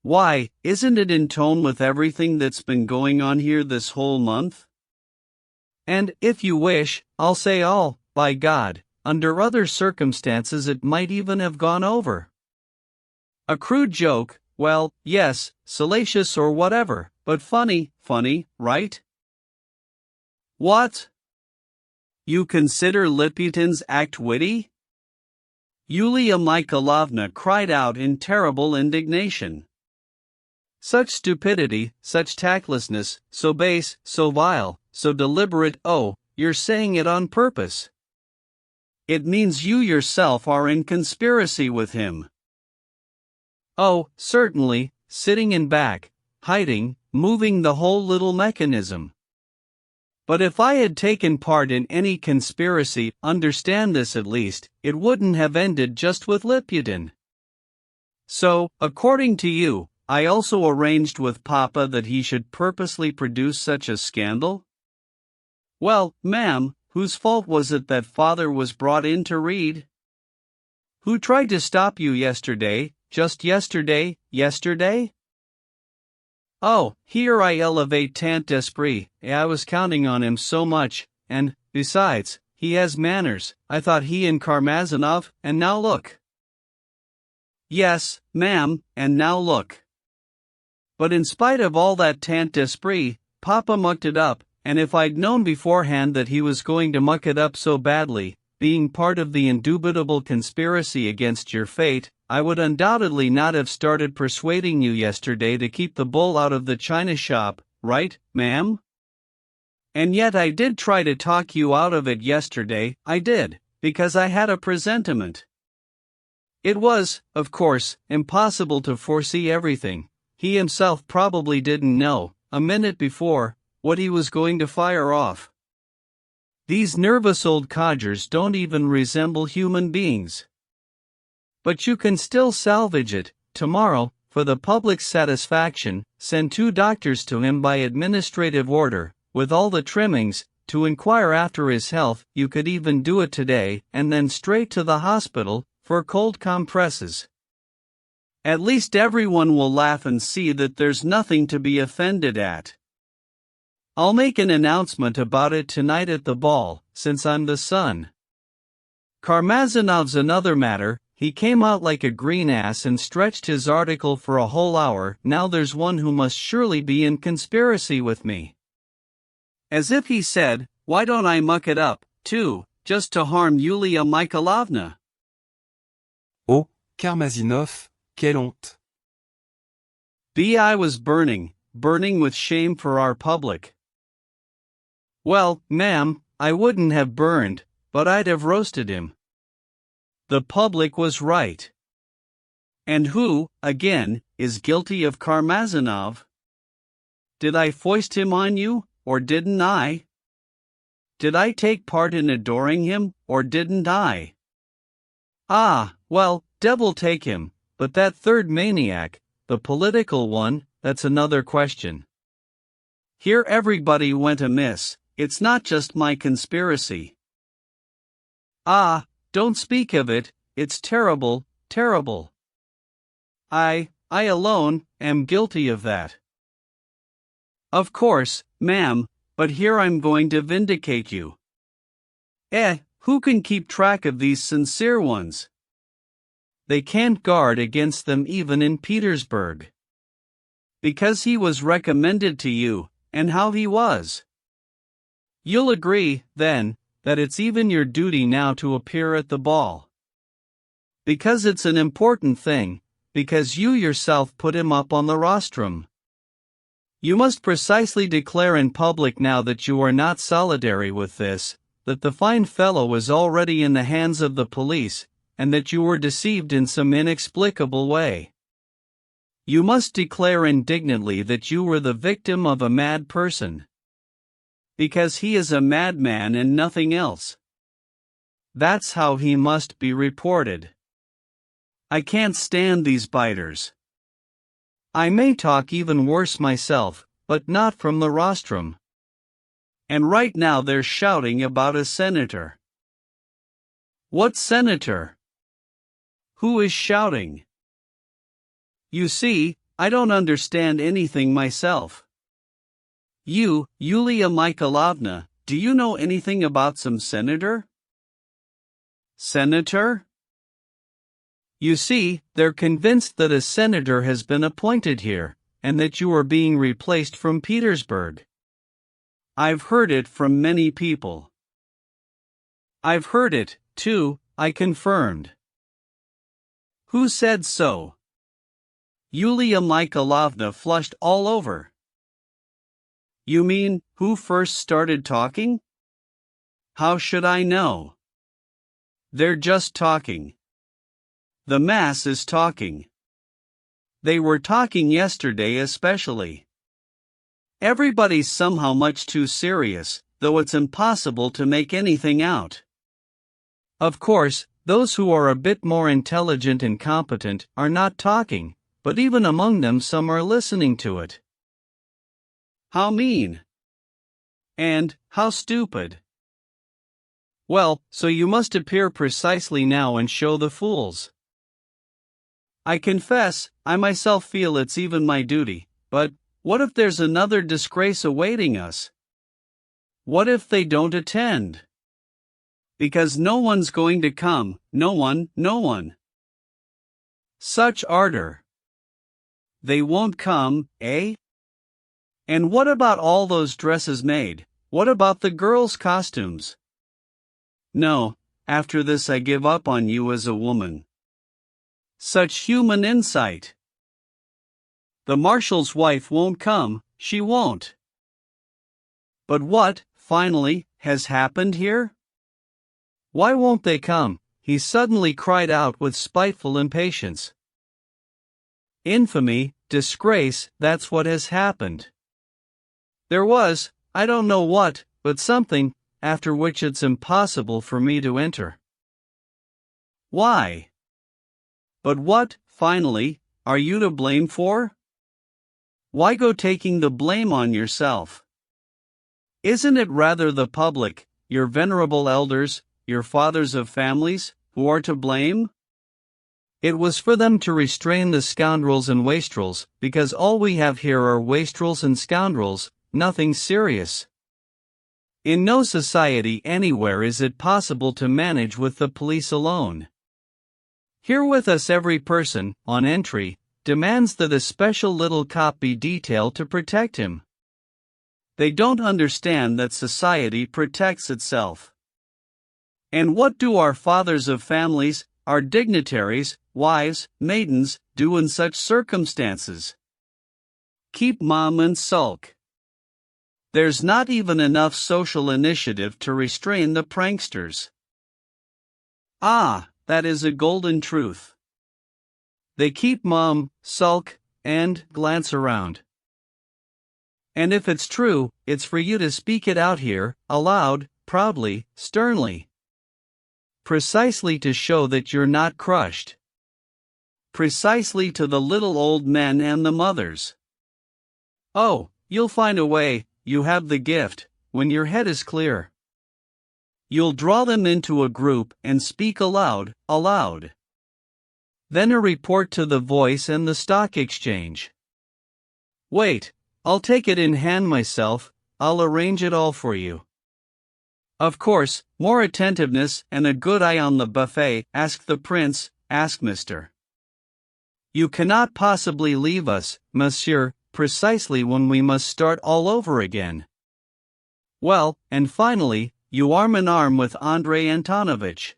Why, isn't it in tone with everything that's been going on here this whole month? And, if you wish, I'll say all, by God, under other circumstances it might even have gone over. A crude joke, well, yes, salacious or whatever, but funny, right? What? You consider Liputin's act witty? Yulia Mikhailovna cried out in terrible indignation. Such stupidity, such tactlessness, so base, so vile, so deliberate. Oh, you're saying it on purpose. It means you yourself are in conspiracy with him. Oh, certainly, sitting in back, hiding, moving the whole little mechanism. But if I had taken part in any conspiracy, understand this at least, it wouldn't have ended just with Liputin. So, according to you, I also arranged with Papa that he should purposely produce such a scandal? Well, ma'am, whose fault was it that Father was brought in to read? Who tried to stop you yesterday, just yesterday? Oh, here I elevate tant d'esprit. I was counting on him so much, and, besides, he has manners. I thought he and Karmazinov, and now look. Yes, ma'am, and now look. But in spite of all that tant d'esprit, Papa mucked it up, and if I'd known beforehand that he was going to muck it up so badly, being part of the indubitable conspiracy against your fate, I would undoubtedly not have started persuading you yesterday to keep the bull out of the china shop, right, ma'am? And yet I did try to talk you out of it yesterday, I did, because I had a presentiment. It was, of course, impossible to foresee everything. He himself probably didn't know, a minute before, what he was going to fire off. These nervous old codgers don't even resemble human beings. But you can still salvage it. Tomorrow, for the public's satisfaction, send 2 doctors to him by administrative order, with all the trimmings, to inquire after his health. You could even do it today, and then straight to the hospital, for cold compresses. At least everyone will laugh and see that there's nothing to be offended at. I'll make an announcement about it tonight at the ball, since I'm the son. Karmazinov's another matter. He came out like a green ass and stretched his article for a whole hour. Now there's one who must surely be in conspiracy with me. As if he said, why don't I muck it up, too, just to harm Yulia Mikhailovna? Oh, Karmazinov, quelle honte. I was burning with shame for our public. Well, ma'am, I wouldn't have burned, but I'd have roasted him. The public was right. And who, again, is guilty of Karmazinov? Did I foist him on you, or didn't I? Did I take part in adoring him, or didn't I? Ah, well, devil take him, but that third maniac, the political one, that's another question. Here everybody went amiss. It's not just my conspiracy. Ah, don't speak of it, it's terrible, terrible. I alone, am guilty of that. Of course, ma'am, but here I'm going to vindicate you. Who can keep track of these sincere ones? They can't guard against them even in Petersburg. Because he was recommended to you, and how he was. You'll agree, then, that it's even your duty now to appear at the ball. Because it's an important thing, because you yourself put him up on the rostrum. You must precisely declare in public now that you are not solidary with this, that the fine fellow is already in the hands of the police, and that you were deceived in some inexplicable way. You must declare indignantly that you were the victim of a mad person. Because he is a madman and nothing else. That's how he must be reported. I can't stand these biters. I may talk even worse myself, but not from the rostrum. And right now they're shouting about a senator. What senator? Who is shouting? You see, I don't understand anything myself. You, Yulia Mikhailovna, do you know anything about some senator? Senator? You see, they're convinced that a senator has been appointed here, and that you are being replaced from Petersburg. I've heard it from many people. I've heard it, too, I confirmed. Who said so? Yulia Mikhailovna flushed all over. You mean, who first started talking? How should I know? They're just talking. The mass is talking. They were talking yesterday especially. Everybody's somehow much too serious, though it's impossible to make anything out. Of course, those who are a bit more intelligent and competent are not talking, but even among them some are listening to it. How mean! And how stupid! Well, so you must appear precisely now and show the fools. I confess, I myself feel it's even my duty, but what if there's another disgrace awaiting us? What if they don't attend? Because no one's going to come, no one. Such ardor. They won't come, eh? And what about all those dresses made? What about the girls' costumes? No, after this I give up on you as a woman. Such human insight. The marshal's wife won't come, she won't. But what, finally, has happened here? Why won't they come? He suddenly cried out with spiteful impatience. Infamy, disgrace, that's what has happened. There was, I don't know what, but something, after which it's impossible for me to enter. Why? But what, finally, are you to blame for? Why go taking the blame on yourself? Isn't it rather the public, your venerable elders, your fathers of families, who are to blame? It was for them to restrain the scoundrels and wastrels, because all we have here are wastrels and scoundrels, nothing serious. In no society anywhere is it possible to manage with the police alone. Here with us every person, on entry, demands that a special little cop be detailed to protect him. They don't understand that society protects itself. And what do our fathers of families, our dignitaries, wives, maidens, do in such circumstances? Keep mum and sulk. There's not even enough social initiative to restrain the pranksters. Ah, that is a golden truth. They keep mum, sulk, and glance around. And if it's true, it's for you to speak it out here, aloud, proudly, sternly. Precisely to show that you're not crushed. Precisely to the little old men and the mothers. Oh, you'll find a way, you have the gift, when your head is clear. You'll draw them into a group and speak aloud. Then a report to the Voice and the Stock Exchange. Wait, I'll take it in hand myself, I'll arrange it all for you. Of course, more attentiveness and a good eye on the buffet, ask the prince, ask Mr. You cannot possibly leave us, monsieur, precisely when we must start all over again. Well, and finally, you arm in arm with Andrei Antonovitch.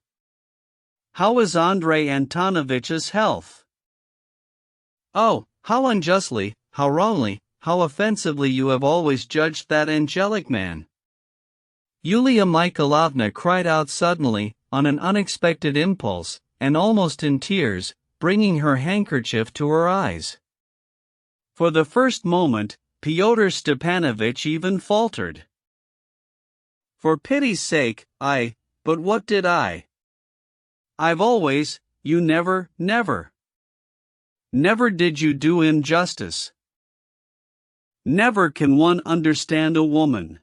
How is Andrei Antonovitch's health? Oh, how unjustly, how wrongly, how offensively you have always judged that angelic man. Yulia Mikhailovna cried out suddenly, on an unexpected impulse, and almost in tears, bringing her handkerchief to her eyes. For the first moment, Fyodor Stepanovitch even faltered. For pity's sake, but what did I? I've always, you never did you do him justice. Never can one understand a woman.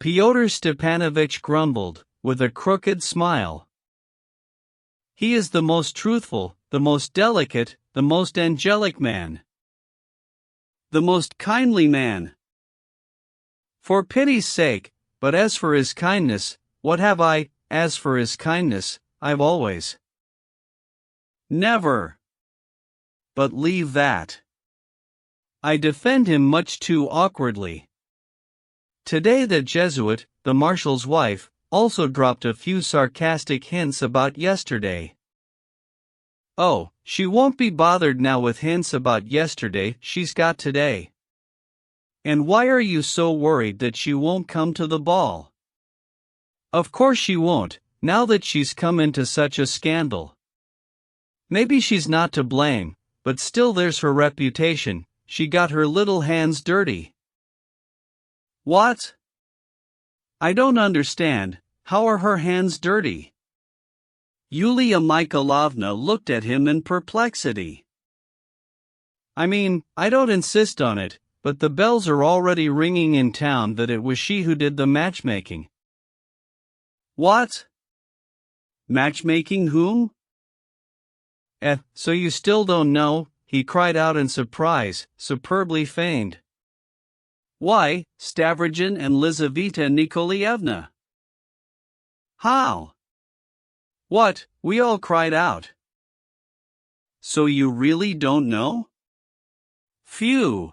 Fyodor Stepanovitch grumbled, with a crooked smile. He is the most truthful, the most delicate, the most angelic man. The most kindly man. For pity's sake, but as for his kindness, what have I, as for his kindness, I've always never. But leave that. I defend him much too awkwardly. Today the Jesuit, the marshal's wife, also dropped a few sarcastic hints about yesterday. Oh, she won't be bothered now with hints about yesterday, she's got today. And why are you so worried that she won't come to the ball? Of course she won't, now that she's come into such a scandal. Maybe she's not to blame, but still there's her reputation, she got her little hands dirty. What? I don't understand, how are her hands dirty? Yulia Mikhailovna looked at him in perplexity. I mean, I don't insist on it, but the bells are already ringing in town that it was she who did the matchmaking. What? Matchmaking whom? So you still don't know? He cried out in surprise, superbly feigned. Why, Stavrogin and Lizaveta Nikolaevna. How? What? We all cried out. So you really don't know? Phew.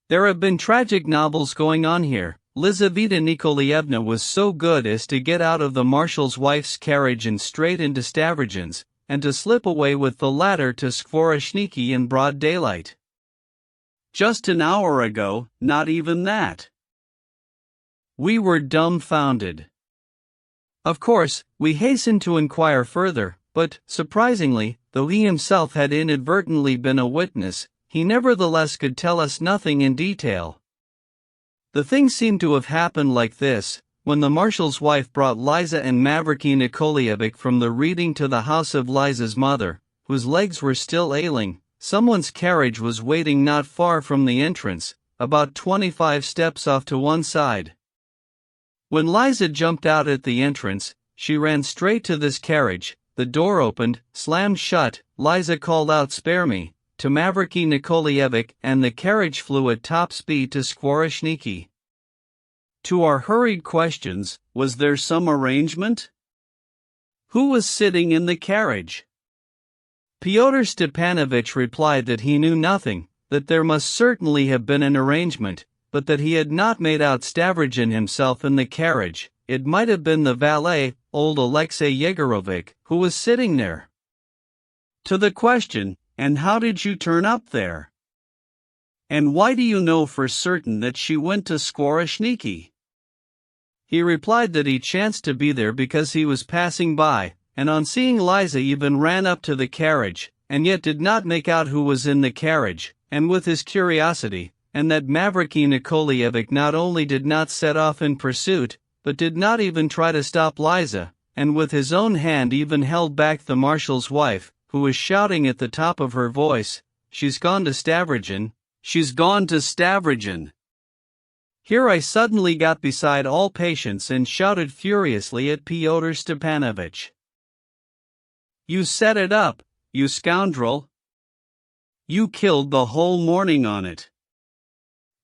There have been tragic novels going on here. Lizaveta Nikolaevna was so good as to get out of the marshal's wife's carriage and straight into Stavrogin's, and to slip away with the latter to Skvoreshniki in broad daylight. Just an hour ago, not even that. We were dumbfounded. Of course, we hastened to inquire further, but, surprisingly, though he himself had inadvertently been a witness, he nevertheless could tell us nothing in detail. The thing seemed to have happened like this. When the marshal's wife brought Liza and Mavriky Nikolaevich from the reading to the house of Liza's mother, whose legs were still ailing, someone's carriage was waiting not far from the entrance, about 25 steps off to one side. When Liza jumped out at the entrance, she ran straight to this carriage, the door opened, slammed shut, Liza called out "Spare me," to Mavriky Nikolaevich, and the carriage flew at top speed to Skvoreshniki. To our hurried questions, was there some arrangement? Who was sitting in the carriage? Fyodor Stepanovich replied that he knew nothing, that there must certainly have been an arrangement, but that he had not made out Stavrogin himself in the carriage. It might have been the valet, old Alexei Yegorovich, who was sitting there. To the question, and how did you turn up there? And why do you know for certain that she went to Skvoreshniki? He replied that he chanced to be there because he was passing by, and on seeing Liza even ran up to the carriage, and yet did not make out who was in the carriage, and with his curiosity, and that Mavriky Nikolaevich not only did not set off in pursuit, but did not even try to stop Liza, and with his own hand even held back the marshal's wife, who was shouting at the top of her voice, "She's gone to Stavrogin, she's gone to Stavrogin." Here I suddenly got beside all patience and shouted furiously at Fyodor Stepanovich. You set it up, you scoundrel! You killed the whole morning on it.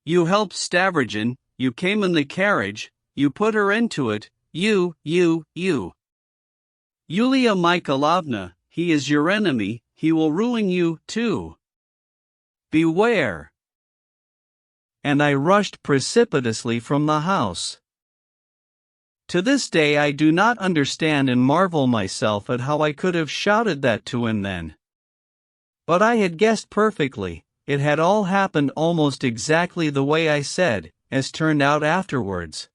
You helped Stavrogin, you came in the carriage, you put her into it, you. Yulia Mikhailovna, he is your enemy, he will ruin you, too. Beware! And I rushed precipitously from the house. To this day I do not understand and marvel myself at how I could have shouted that to him then. But I had guessed perfectly, it had all happened almost exactly the way I said, as turned out afterwards.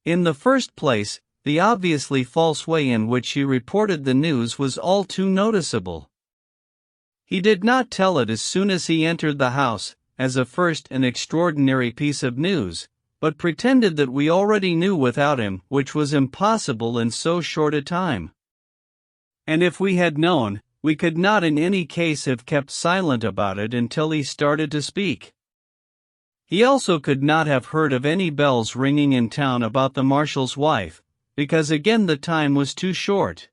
In the first place, the obviously false way in which he reported the news was all too noticeable. He did not tell it as soon as he entered the house, as a first and extraordinary piece of news, but pretended that we already knew without him, which was impossible in so short a time. And if we had known, we could not in any case have kept silent about it until he started to speak. He also could not have heard of any bells ringing in town about the marshal's wife, because again the time was too short.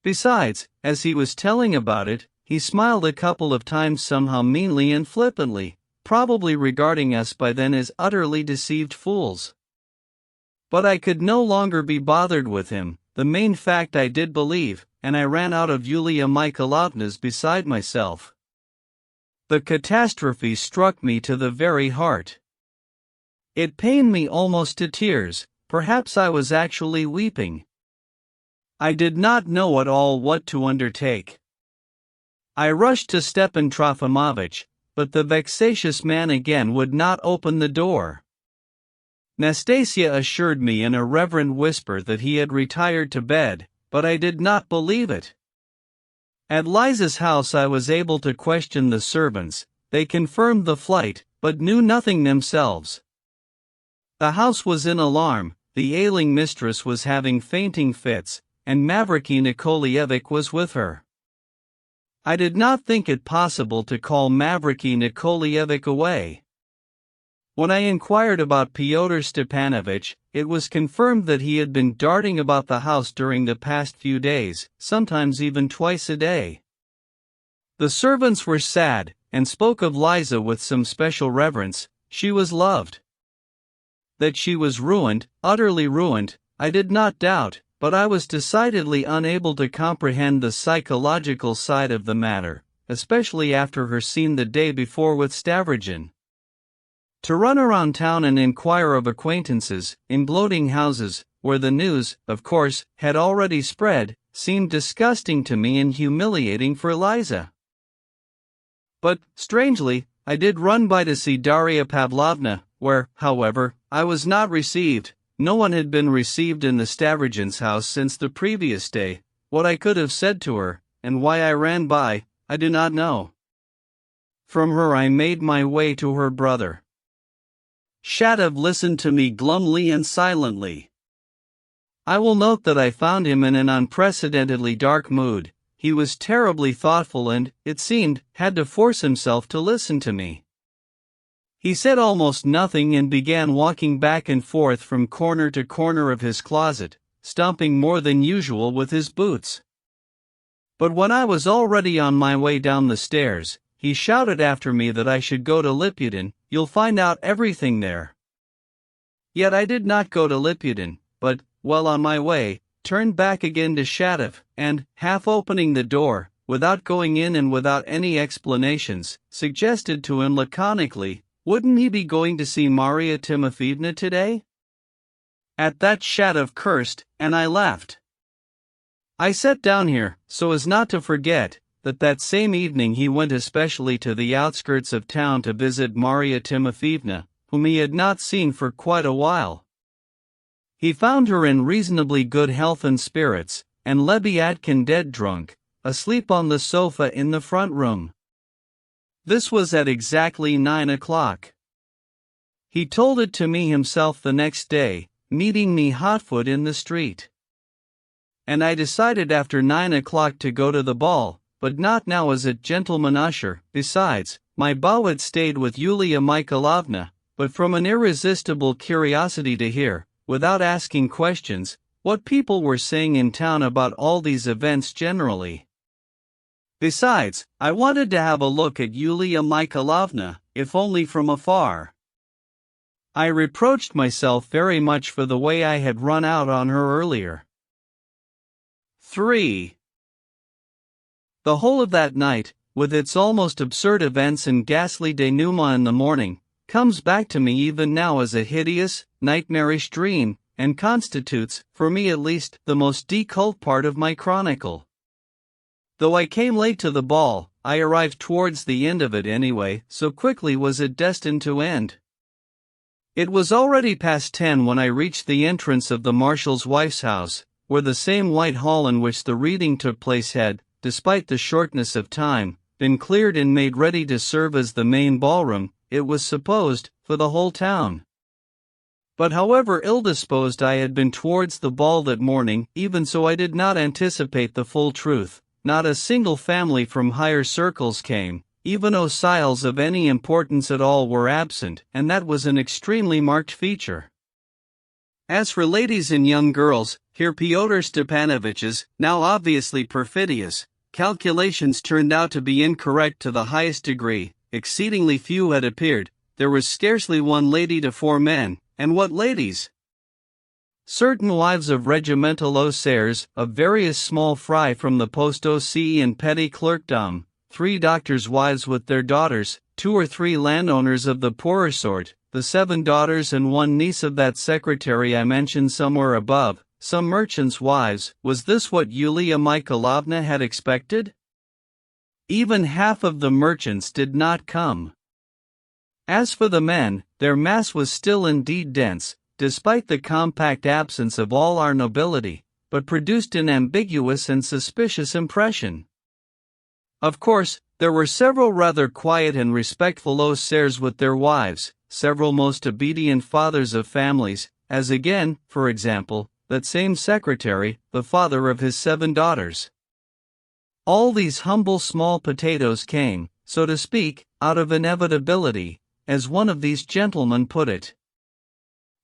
Besides, as he was telling about it, he smiled a couple of times somehow meanly and flippantly, probably regarding us by then as utterly deceived fools. But I could no longer be bothered with him. The main fact I did believe, and I ran out of Yulia Mikhailovna's beside myself. The catastrophe struck me to the very heart. It pained me almost to tears, perhaps I was actually weeping. I did not know at all what to undertake. I rushed to Stepan Trofimovich, but the vexatious man again would not open the door. Nastasia assured me in a reverent whisper that he had retired to bed, but I did not believe it. At Liza's house I was able to question the servants. They confirmed the flight, but knew nothing themselves. The house was in alarm, the ailing mistress was having fainting fits, and Mavriky Nikolaevich was with her. I did not think it possible to call Mavriky Nikolaevich away. When I inquired about Fyodor Stepanovich, it was confirmed that he had been darting about the house during the past few days, sometimes even twice a day. The servants were sad, and spoke of Liza with some special reverence. She was loved. That she was ruined, utterly ruined, I did not doubt, but I was decidedly unable to comprehend the psychological side of the matter, especially after her scene the day before with Stavrogin. To run around town and inquire of acquaintances, in gloating houses, where the news, of course, had already spread, seemed disgusting to me and humiliating for Liza. But, strangely, I did run by to see Darya Pavlovna, where, however, I was not received. No one had been received in the Stavrogins' house since the previous day. What I could have said to her, and why I ran by, I do not know. From her I made my way to her brother. Shatov listened to me glumly and silently. I will note that I found him in an unprecedentedly dark mood. He was terribly thoughtful and, it seemed, had to force himself to listen to me. He said almost nothing and began walking back and forth from corner to corner of his closet, stomping more than usual with his boots. But when I was already on my way down the stairs, he shouted after me that I should go to Liputin. You'll find out everything there. Yet I did not go to Liputin, but, while on my way, turned back again to Shatov, and, half opening the door, without going in and without any explanations, suggested to him laconically, wouldn't he be going to see Marya Timofeevna today? At that Shatov cursed, and I laughed. I set down here, so as not to forget, that same evening he went especially to the outskirts of town to visit Marya Timofeevna, whom he had not seen for quite a while. He found her in reasonably good health and spirits, and Lebyadkin dead drunk, asleep on the sofa in the front room. This was at exactly 9 o'clock. He told it to me himself the next day, meeting me hotfoot in the street. And I decided after 9 o'clock to go to the ball, but not now as a gentleman usher. Besides, my beau had stayed with Yulia Mikhailovna, but from an irresistible curiosity to hear, without asking questions, what people were saying in town about all these events generally. Besides, I wanted to have a look at Yulia Mikhailovna, if only from afar. I reproached myself very much for the way I had run out on her earlier. 3. The whole of that night, with its almost absurd events and ghastly denouement in the morning, comes back to me even now as a hideous, nightmarish dream, and constitutes, for me at least, the most decolled part of my chronicle. Though I came late to the ball, I arrived towards the end of it anyway, so quickly was it destined to end. It was already past 10 when I reached the entrance of the marshal's wife's house, where the same white hall in which the reading took place had, despite the shortness of time, been cleared and made ready to serve as the main ballroom, it was supposed, for the whole town. But however ill-disposed I had been towards the ball that morning, even so I did not anticipate the full truth. Not a single family from higher circles came, even osiles of any importance at all were absent, and that was an extremely marked feature. As for ladies and young girls, here Pyotr Stepanovich's, now obviously perfidious, calculations turned out to be incorrect to the highest degree. Exceedingly few had appeared. There was scarcely one lady to 4 men, and what ladies! certain wives of regimental hussars, of various small fry from the post OC and petty clerkdom, 3 doctors' wives with their daughters, 2 or 3 landowners of the poorer sort, the 7 daughters and 1 niece of that secretary I mentioned somewhere above, some merchants' wives. Was this what Yulia Mikhailovna had expected? Even half of the merchants did not come. As for the men, their mass was still indeed dense, despite the compact absence of all our nobility, but produced an ambiguous and suspicious impression. Of course, there were several rather quiet and respectful hussars with their wives, several most obedient fathers of families, as again, for example, that same secretary, the father of his 7 daughters. All these humble small potatoes came, so to speak, out of inevitability, as one of these gentlemen put it.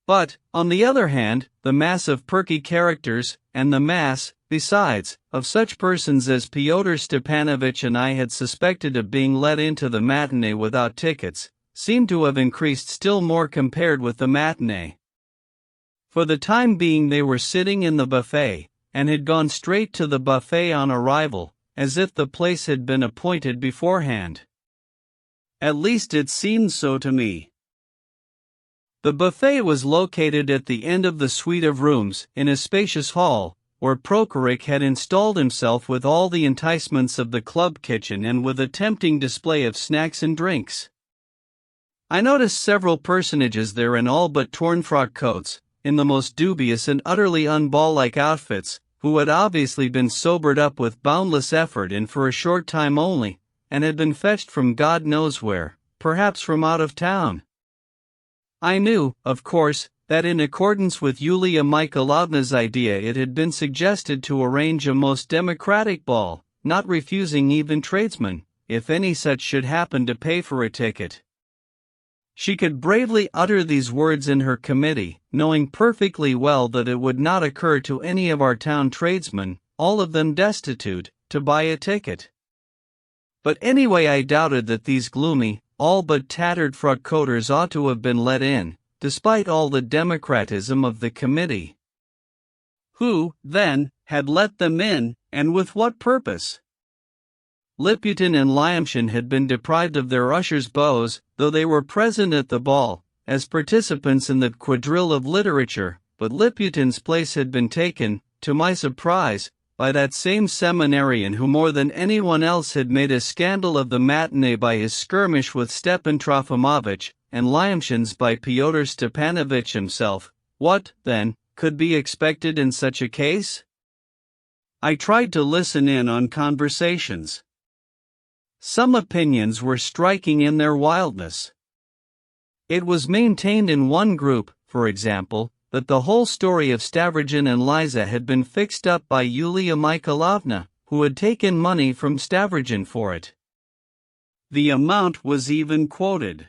But, on the other hand, the mass of perky characters, and the mass, besides, of such persons as Fyodor Stepanovich and I had suspected of being let into the matinee without tickets, seemed to have increased still more compared with the matinee. For the time being they were sitting in the buffet, and had gone straight to the buffet on arrival, as if the place had been appointed beforehand. At least it seemed so to me. The buffet was located at the end of the suite of rooms, in a spacious hall, where Prokorik had installed himself with all the enticements of the club kitchen and with a tempting display of snacks and drinks. I noticed several personages there in all but torn frock coats, in the most dubious and utterly unball-like outfits, who had obviously been sobered up with boundless effort and for a short time only, and had been fetched from God knows where, perhaps from out of town. I knew, of course, that in accordance with Yulia Mikhailovna's idea it had been suggested to arrange a most democratic ball, not refusing even tradesmen, if any such should happen to pay for a ticket. She could bravely utter these words in her committee, knowing perfectly well that it would not occur to any of our town tradesmen, all of them destitute, to buy a ticket. But anyway I doubted that these gloomy, all but tattered frock-coaters ought to have been let in, despite all the democratism of the committee. Who, then, had let them in, and with what purpose? Liputin and Lyamshin had been deprived of their ushers' bows, though they were present at the ball, as participants in the quadrille of literature, but Liputin's place had been taken, to my surprise, by that same seminarian who more than anyone else had made a scandal of the matinee by his skirmish with Stepan Trofimovich, and Lyamshin's by Fyodor Stepanovich himself. What, then, could be expected in such a case? I tried to listen in on conversations. Some opinions were striking in their wildness. It was maintained in one group, for example, that the whole story of Stavrogin and Liza had been fixed up by Yulia Mikhailovna, who had taken money from Stavrogin for it. The amount was even quoted.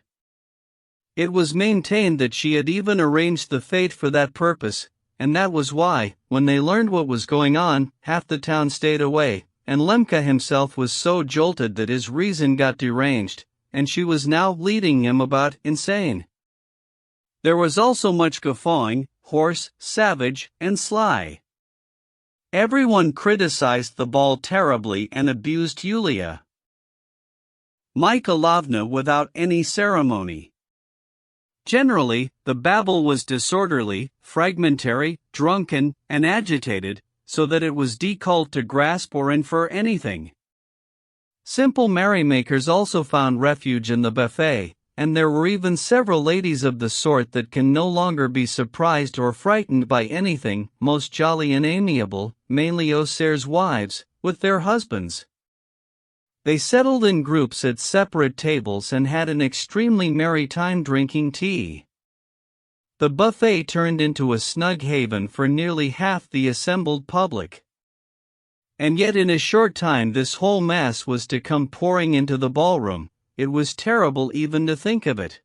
It was maintained that she had even arranged the fete for that purpose, and that was why, when they learned what was going on, half the town stayed away, and Lemka himself was so jolted that his reason got deranged, and she was now leading him about insane. There was also much guffawing, hoarse, savage, and sly. Everyone criticized the ball terribly and abused Yulia Mikhailovna without any ceremony. Generally, the babble was disorderly, fragmentary, drunken, and agitated, so that it was difficult to grasp or infer anything. Simple merrymakers also found refuge in the buffet, and there were even several ladies of the sort that can no longer be surprised or frightened by anything, most jolly and amiable, mainly hussars' wives, with their husbands. They settled in groups at separate tables and had an extremely merry time drinking tea. The buffet turned into a snug haven for nearly half the assembled public. And yet in a short time this whole mass was to come pouring into the ballroom. It was terrible even to think of it.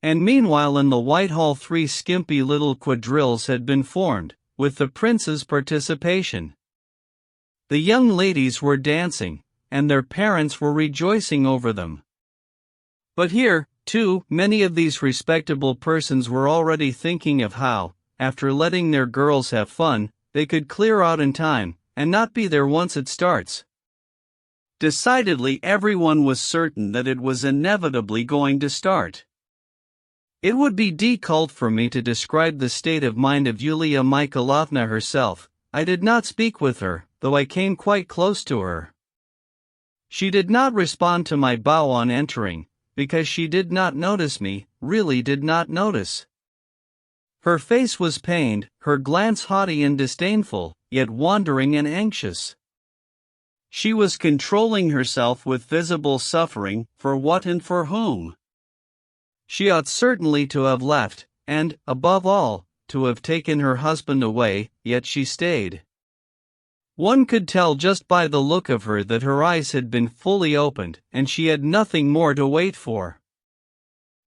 And meanwhile in the Whitehall 3 skimpy little quadrilles had been formed, with the prince's participation. The young ladies were dancing, and their parents were rejoicing over them. But here, too, many of these respectable persons were already thinking of how, after letting their girls have fun, they could clear out in time, and not be there once it starts. Decidedly, everyone was certain that it was inevitably going to start. It would be difficult for me to describe the state of mind of Yulia Mikhailovna herself. I did not speak with her, though I came quite close to her. She did not respond to my bow on entering, because she did not notice me, really did not notice. Her face was pained, her glance haughty and disdainful, yet wandering and anxious. She was controlling herself with visible suffering, for what and for whom? She ought certainly to have left, and, above all, to have taken her husband away, yet she stayed. One could tell just by the look of her that her eyes had been fully opened, and she had nothing more to wait for.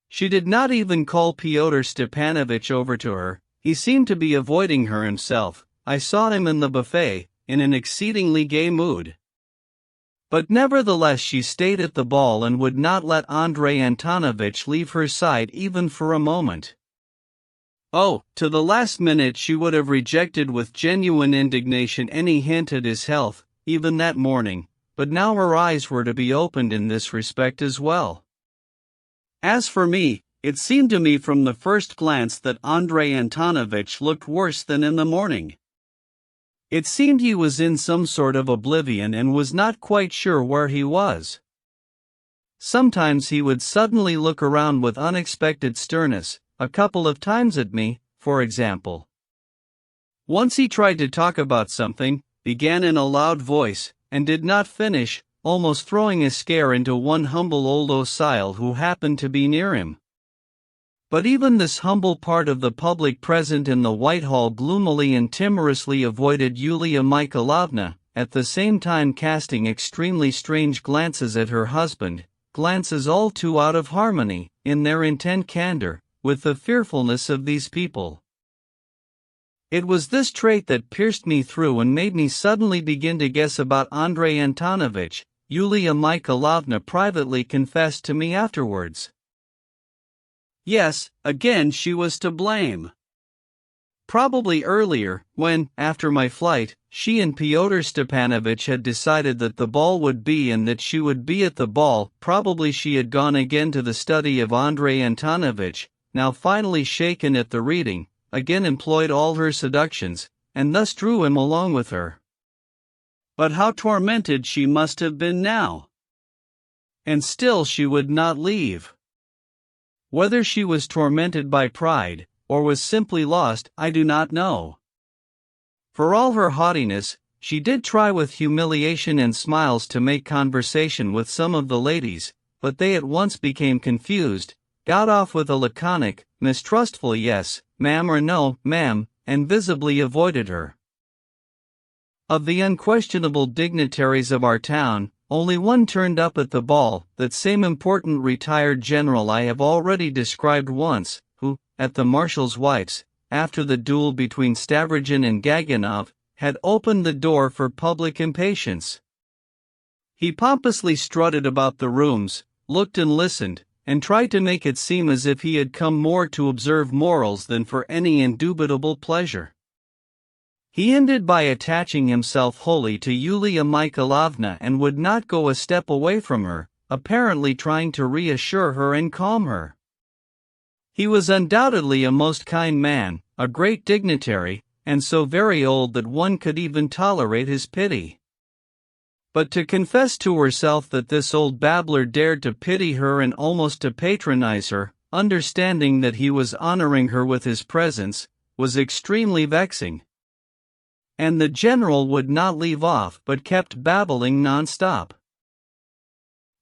She did not even call Fyodor Stepanovich over to her. He seemed to be avoiding her himself. I saw him in the buffet, in an exceedingly gay mood. But nevertheless she stayed at the ball and would not let Andrei Antonovich leave her side even for a moment. Oh, to the last minute she would have rejected with genuine indignation any hint at his health, even that morning, but now her eyes were to be opened in this respect as well. As for me, it seemed to me from the first glance that Andrei Antonovich looked worse than in the morning. It seemed he was in some sort of oblivion and was not quite sure where he was. Sometimes he would suddenly look around with unexpected sternness, a couple of times at me, for example. Once he tried to talk about something, began in a loud voice, and did not finish, almost throwing a scare into one humble old ossile who happened to be near him. But even this humble part of the public present in the Whitehall gloomily and timorously avoided Yulia Mikhailovna, at the same time casting extremely strange glances at her husband, glances all too out of harmony, in their intent candor, with the fearfulness of these people. It was this trait that pierced me through and made me suddenly begin to guess about Andrei Antonovich. Yulia Mikhailovna privately confessed to me afterwards. Yes, again she was to blame. Probably earlier, when, after my flight, she and Fyodor Stepanovich had decided that the ball would be and that she would be at the ball, probably she had gone again to the study of Andrei Antonovich, now finally shaken at the reading, again employed all her seductions, and thus drew him along with her. But how tormented she must have been now! And still she would not leave. Whether she was tormented by pride, or was simply lost, I do not know. For all her haughtiness, she did try with humiliation and smiles to make conversation with some of the ladies, but they at once became confused, got off with a laconic, mistrustful yes, ma'am or no, ma'am, and visibly avoided her. Of the unquestionable dignitaries of our town, only one turned up at the ball, that same important retired general I have already described once, who, at the marshal's wife's, after the duel between Stavrogin and Gaganov, had opened the door for public impatience. He pompously strutted about the rooms, looked and listened, and tried to make it seem as if he had come more to observe morals than for any indubitable pleasure. He ended by attaching himself wholly to Yulia Mikhailovna and would not go a step away from her, apparently trying to reassure her and calm her. He was undoubtedly a most kind man, a great dignitary, and so very old that one could even tolerate his pity. But to confess to herself that this old babbler dared to pity her and almost to patronize her, understanding that he was honoring her with his presence, was extremely vexing. And the general would not leave off but kept babbling non-stop.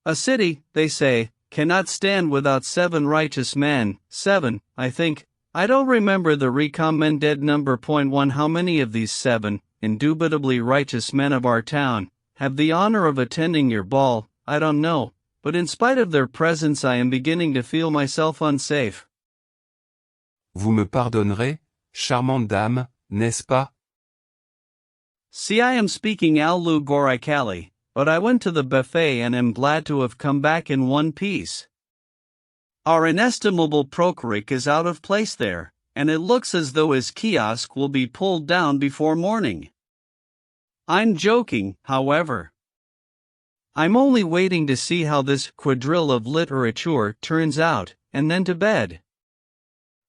A city, they say, cannot stand without 7 righteous men, 7, I think. I don't remember the recommended number. 1. How many of these 7, indubitably righteous men of our town, have the honor of attending your ball? I don't know, but in spite of their presence I am beginning to feel myself unsafe. Vous me pardonnerez, charmante dame, n'est-ce pas? See, I am speaking Alu Gorikali, but I went to the buffet and am glad to have come back in one piece. Our inestimable Prokhorov is out of place there, and it looks as though his kiosk will be pulled down before morning. I'm joking, however. I'm only waiting to see how this quadrille of literature turns out, and then to bed.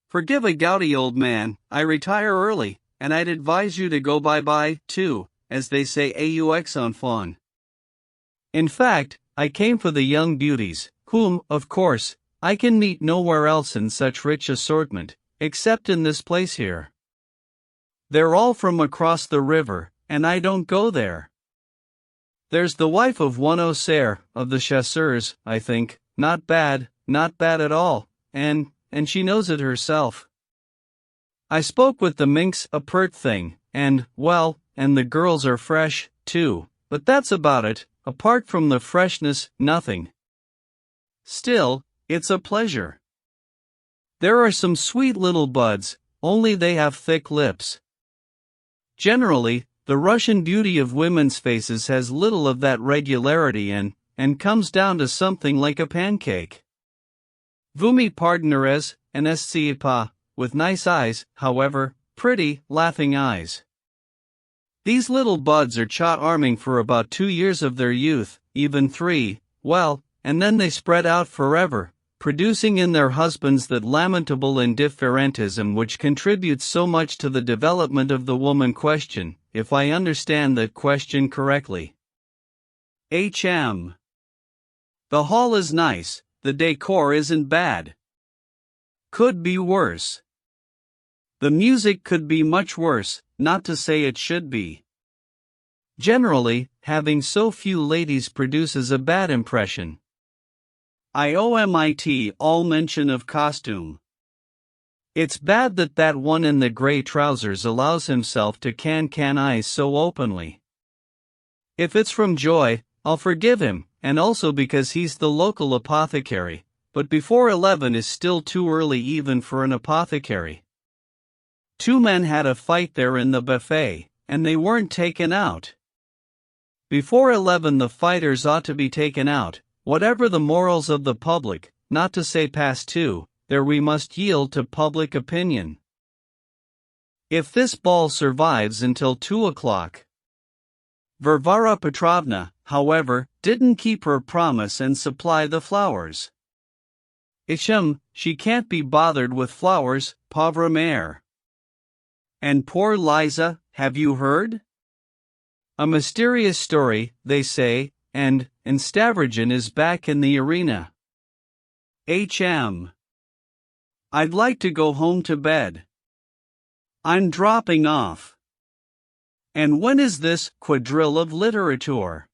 Forgive a gouty old man, I retire early, and I'd advise you to go bye-bye, too, as they say aux enfants. In fact, I came for the young beauties, whom, of course, I can meet nowhere else in such rich assortment, except in this place here. They're all from across the river, and I don't go there. There's the wife of one Auxerre, of the chasseurs, I think, not bad at all, and she knows it herself. I spoke with the minx, a pert thing, and the girls are fresh, too, but that's about it, apart from the freshness, nothing. Still, it's a pleasure. There are some sweet little buds, only they have thick lips. Generally, the Russian beauty of women's faces has little of that regularity and comes down to something like a pancake. Vous me pardonnerez, n'est-ce pas, with nice eyes, however, pretty, laughing eyes. These little buds are charming for about 2 years of their youth, even 3, and then they spread out forever, producing in their husbands that lamentable indifferentism which contributes so much to the development of the woman question, if I understand that question correctly. The hall is nice, the decor isn't bad. Could be worse. The music could be much worse, not to say it should be. Generally, having so few ladies produces a bad impression. I omit all mention of costume. It's bad that one in the gray trousers allows himself to can eyes so openly. If it's from joy, I'll forgive him, and also because he's the local apothecary, but before 11 is still too early even for an apothecary. 2 men had a fight there in the buffet, and they weren't taken out. Before 11 the fighters ought to be taken out, whatever the morals of the public, not to say past 2, there we must yield to public opinion. If this ball survives until 2 o'clock. Varvara Petrovna, however, didn't keep her promise and supply the flowers. She can't be bothered with flowers, pauvre mère. And poor Liza, have you heard? A mysterious story, they say, and Stavrogen is back in the arena. I'd like to go home to bed. I'm dropping off. And when is this quadrille of literature?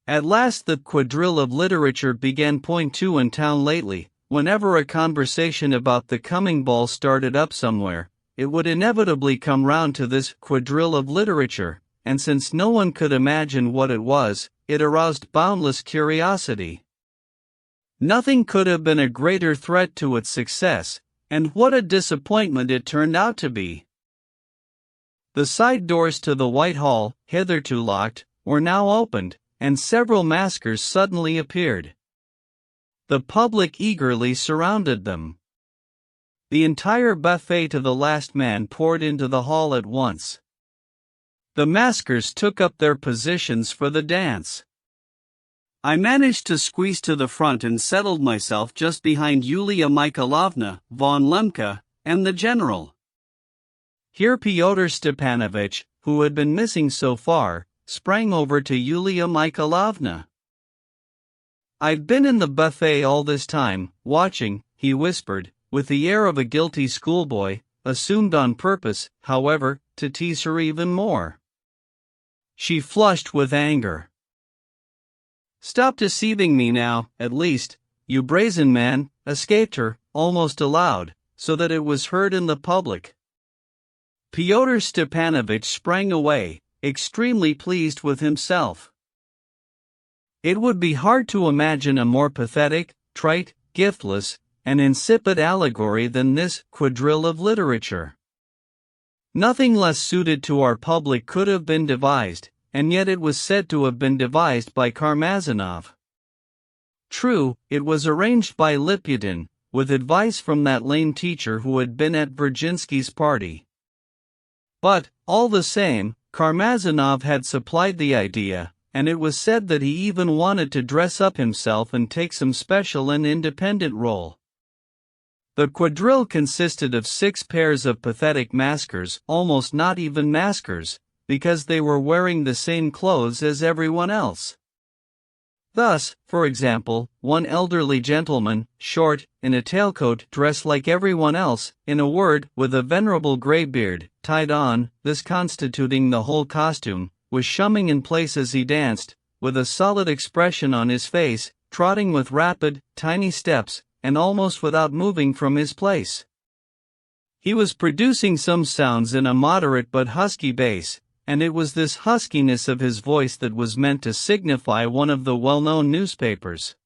At last the quadrille of literature began. Point 2 in town lately, whenever a conversation about the coming ball started up somewhere, it would inevitably come round to this quadrille of literature, and since no one could imagine what it was, it aroused boundless curiosity. Nothing could have been a greater threat to its success, and what a disappointment it turned out to be. The side doors to the White Hall, hitherto locked, were now opened, and several maskers suddenly appeared. The public eagerly surrounded them. The entire buffet to the last man poured into the hall at once. The maskers took up their positions for the dance. I managed to squeeze to the front and settled myself just behind Yulia Mikhailovna, von Lemke, and the general. Here Fyodor Stepanovich, who had been missing so far, sprang over to Yulia Mikhailovna. I've been in the buffet all this time, watching, he whispered, with the air of a guilty schoolboy, assumed on purpose, however, to tease her even more. She flushed with anger. Stop deceiving me now, at least, you brazen man, escaped her, almost aloud, so that it was heard in the public. Fyodor Stepanovich sprang away, extremely pleased with himself. It would be hard to imagine a more pathetic, trite, giftless, and insipid allegory than this quadrille of literature. Nothing less suited to our public could have been devised, and yet it was said to have been devised by Karmazinov. True, it was arranged by Liputin, with advice from that lame teacher who had been at Virginsky's party. But, all the same, Karmazinov had supplied the idea, and it was said that he even wanted to dress up himself and take some special and independent role. The quadrille consisted of 6 pairs of pathetic maskers, almost not even maskers, because they were wearing the same clothes as everyone else. Thus, for example, one elderly gentleman, short, in a tailcoat, dressed like everyone else, in a word, with a venerable grey beard, tied on, this constituting the whole costume, was shumming in place as he danced, with a solid expression on his face, trotting with rapid, tiny steps, and almost without moving from his place. He was producing some sounds in a moderate but husky bass, and it was this huskiness of his voice that was meant to signify one of the well-known newspapers.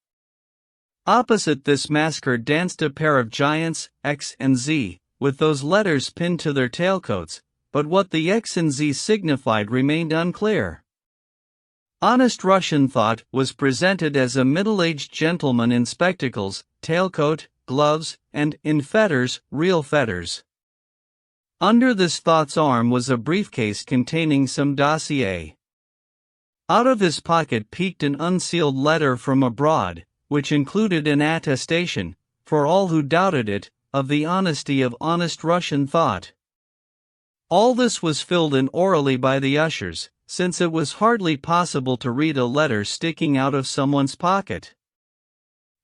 Opposite this masker danced a pair of giants, X and Z, with those letters pinned to their tailcoats, but what the X and Z signified remained unclear. Honest Russian Thought was presented as a middle-aged gentleman in spectacles, tailcoat, gloves, and, in fetters, real fetters. Under this Thought's arm was a briefcase containing some dossier. Out of his pocket peeked an unsealed letter from abroad, which included an attestation, for all who doubted it, of the honesty of Honest Russian Thought. All this was filled in orally by the ushers, since it was hardly possible to read a letter sticking out of someone's pocket.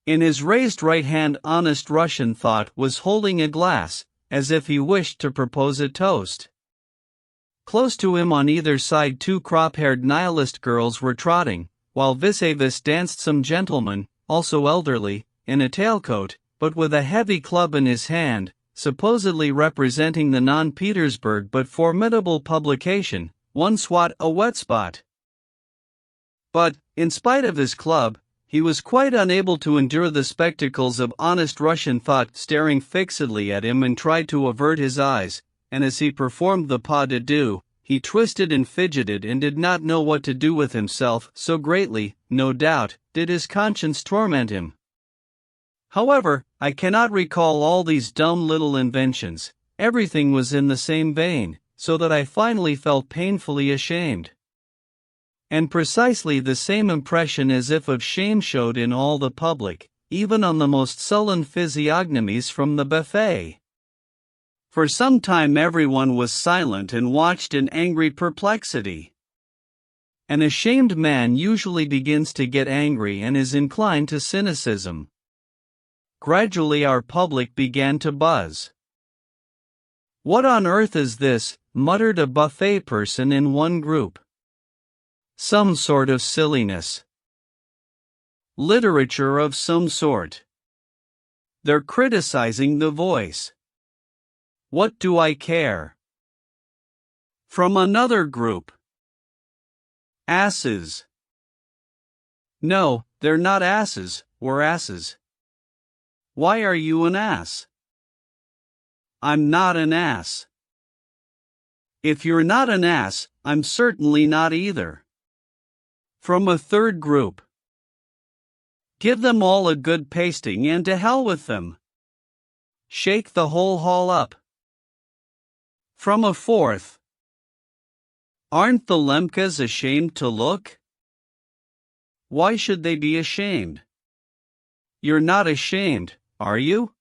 In his raised right hand Honest Russian Thought was holding a glass, as if he wished to propose a toast. Close to him on either side 2 crop-haired nihilist girls were trotting, while vis-a-vis danced some gentleman, also elderly, in a tailcoat, but with a heavy club in his hand, supposedly representing the non-Petersburg but formidable publication, One Swat a Wet Spot. But, in spite of his club, he was quite unable to endure the spectacles of Honest Russian Thought staring fixedly at him and tried to avert his eyes, and as he performed the pas de deux, he twisted and fidgeted and did not know what to do with himself, so greatly, no doubt, did his conscience torment him. However, I cannot recall all these dumb little inventions, everything was in the same vein, so that I finally felt painfully ashamed. And precisely the same impression as if of shame showed in all the public, even on the most sullen physiognomies from the buffet. For some time everyone was silent and watched in angry perplexity. An ashamed man usually begins to get angry and is inclined to cynicism. Gradually our public began to buzz. "What on earth is this?" muttered a buffet person in one group. "Some sort of silliness. Literature of some sort. They're criticizing the voice. What do I care?" From another group. "Asses." "No, they're not asses, we're asses." "Why are you an ass?" "I'm not an ass." "If you're not an ass, I'm certainly not either." From a third group. "Give them all a good pasting and to hell with them. Shake the whole hall up." From a fourth. "Aren't the Lemkas ashamed to look?" "Why should they be ashamed?" "You're not ashamed, are you?"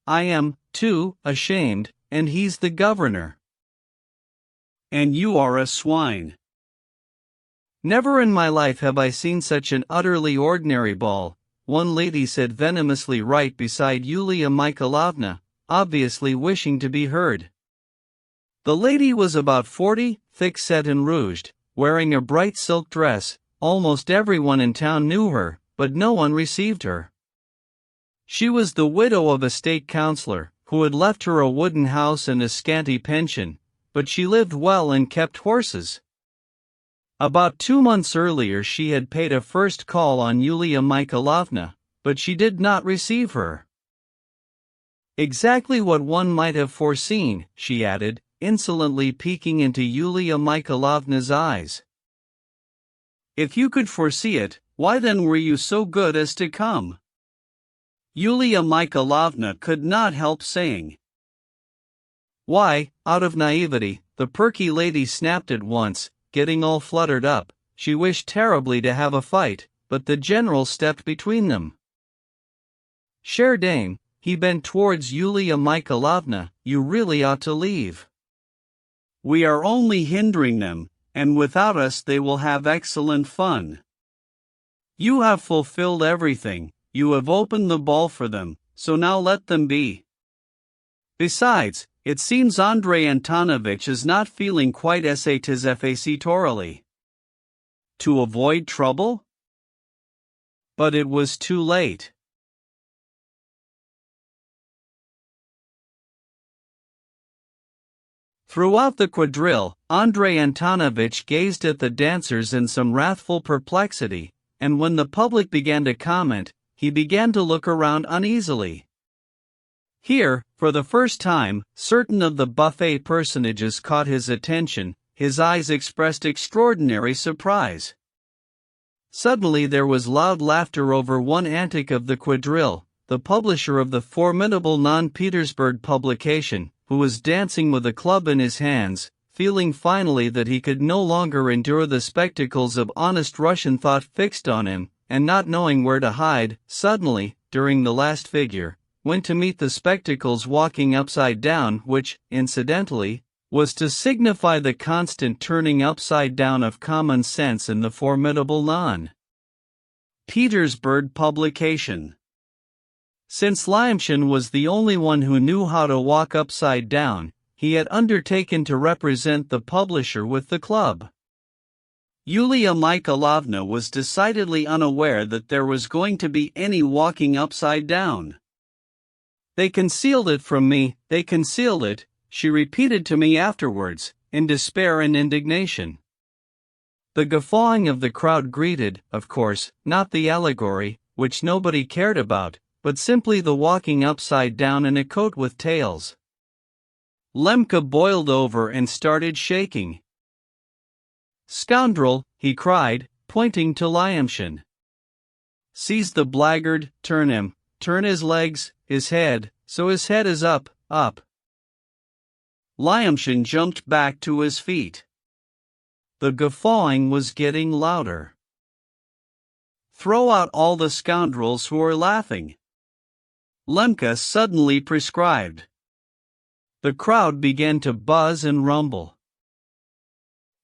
"I am, too, ashamed, and he's the governor." "And you are a swine." "Never in my life have I seen such an utterly ordinary ball," one lady said venomously right beside Yulia Mikhailovna, obviously wishing to be heard. The lady was about 40, thick-set and rouged, wearing a bright silk dress. Almost everyone in town knew her, but no one received her. She was the widow of a state councillor, who had left her a wooden house and a scanty pension, but she lived well and kept horses. About 2 months earlier she had paid a first call on Yulia Mikhailovna, but she did not receive her. "Exactly what one might have foreseen," she added, insolently peeking into Yulia Mikhailovna's eyes. "If you could foresee it, why then were you so good as to come? Yulia Mikhailovna could not help saying. Why, out of naivety, the perky lady snapped at once, getting all fluttered up. She wished terribly to have a fight, but the general stepped between them. Cher dame, he bent towards Yulia Mikhailovna, you really ought to leave. We are only hindering them, and without us they will have excellent fun. You have fulfilled everything, you have opened the ball for them, so now let them be. Besides, it seems Andrei Antonovich is not feeling quite satisfactorily. To avoid trouble? But it was too late. Throughout the quadrille, Andrei Antonovich gazed at the dancers in some wrathful perplexity, and when the public began to comment, he began to look around uneasily. Here, for the first time, certain of the buffet personages caught his attention. His eyes expressed extraordinary surprise. Suddenly there was loud laughter over one antic of the quadrille, the publisher of the formidable non-Petersburg publication, who was dancing with a club in his hands, feeling finally that he could no longer endure the spectacles of honest Russian thought fixed on him, and not knowing where to hide, suddenly, during the last figure, went to meet the spectacles walking upside down, which, incidentally, was to signify the constant turning upside down of common sense in the formidable non-Petersburg publication. Since Lyamshin was the only one who knew how to walk upside down, he had undertaken to represent the publisher with the club. Yulia Mikhailovna was decidedly unaware that there was going to be any walking upside down. They concealed it from me, they concealed it, she repeated to me afterwards, in despair and indignation. The guffawing of the crowd greeted, of course, not the allegory, which nobody cared about, but simply the walking upside down in a coat with tails. Lemka boiled over and started shaking. Scoundrel, he cried, pointing to Lyamshin. Seize the blackguard, turn him, turn his legs, his head, so his head is up, up. Lyamshin jumped back to his feet. The guffawing was getting louder. Throw out all the scoundrels who are laughing, Lemka suddenly prescribed. The crowd began to buzz and rumble.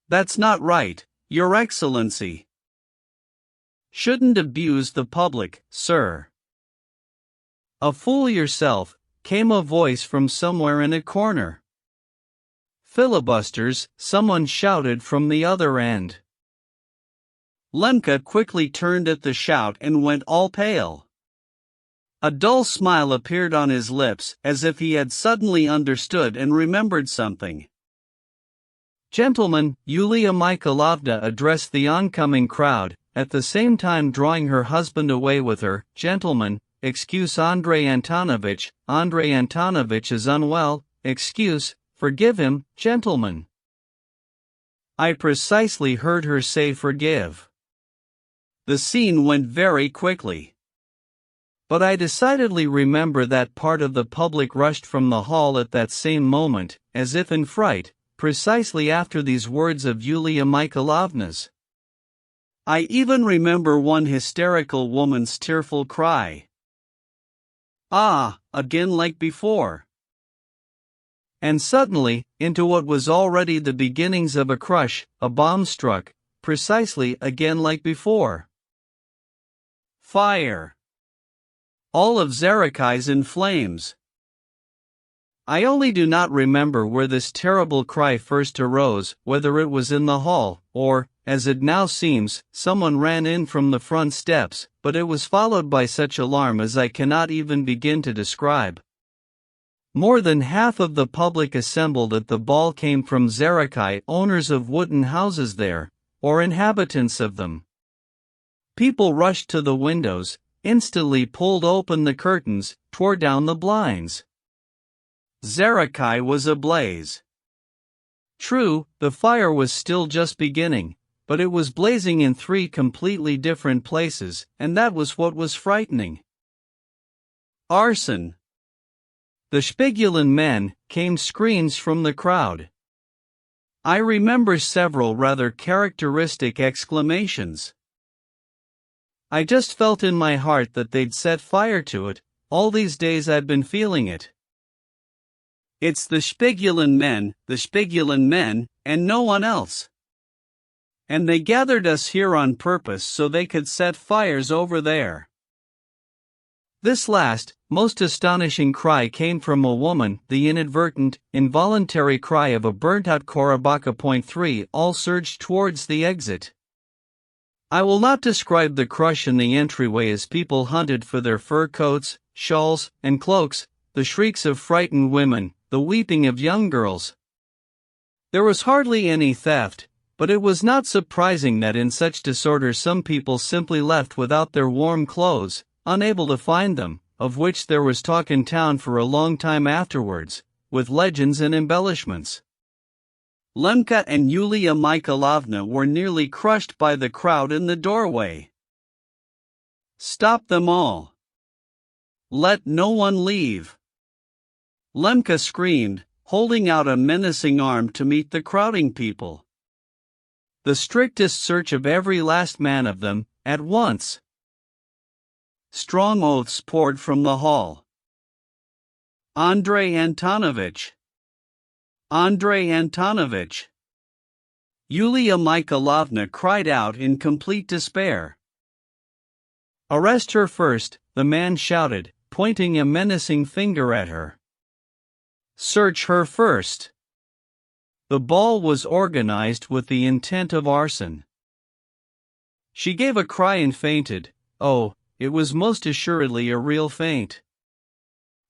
That's not right, Your Excellency. Shouldn't abuse the public, sir. A fool yourself, came a voice from somewhere in a corner. Filibusters, someone shouted from the other end. Lemka quickly turned at the shout and went all pale. A dull smile appeared on his lips, as if he had suddenly understood and remembered something. Gentlemen, Yulia Mikhailovna addressed the oncoming crowd, at the same time drawing her husband away with her. Gentlemen, excuse Andrei Antonovich is unwell, excuse, forgive him, gentlemen. I precisely heard her say forgive. The scene went very quickly. But I decidedly remember that part of the public rushed from the hall at that same moment, as if in fright, precisely after these words of Yulia Mikhailovna's. I even remember one hysterical woman's tearful cry. Ah, again like before. And suddenly, into what was already the beginnings of a crush, a bomb struck, precisely again like before. Fire! All of Zarikai's in flames. I only do not remember where this terrible cry first arose, whether it was in the hall, or, as it now seems, someone ran in from the front steps, but it was followed by such alarm as I cannot even begin to describe. More than half of the public assembled at the ball came from Zarikai, owners of wooden houses there, or inhabitants of them. People rushed to the windows, instantly pulled open the curtains, tore down the blinds. Zarikai was ablaze. True, the fire was still just beginning, but it was blazing in 3 completely different places, and that was what was frightening. Arson! The Spiegeln men, came screams from the crowd. I remember several rather characteristic exclamations. I just felt in my heart that they'd set fire to it. All these days I'd been feeling it. It's the Spiegeln men, and no one else. And they gathered us here on purpose so they could set fires over there. This last, most astonishing cry came from a woman, the inadvertent, involuntary cry of a burnt-out Korabaka.3 all surged towards the exit. I will not describe the crush in the entryway as people hunted for their fur coats, shawls, and cloaks, the shrieks of frightened women, the weeping of young girls. There was hardly any theft, but it was not surprising that in such disorder some people simply left without their warm clothes, unable to find them, of which there was talk in town for a long time afterwards, with legends and embellishments. Lemka and Yulia Mikhailovna were nearly crushed by the crowd in the doorway. Stop them all! Let no one leave! Lemka screamed, holding out a menacing arm to meet the crowding people. The strictest search of every last man of them, at once. Strong oaths poured from the hall. Andrei Antonovich! Andrei Antonovich! Yulia Mikhailovna cried out in complete despair. Arrest her first, the man shouted, pointing a menacing finger at her. Search her first. The ball was organized with the intent of arson. She gave a cry and fainted. Oh, it was most assuredly a real faint.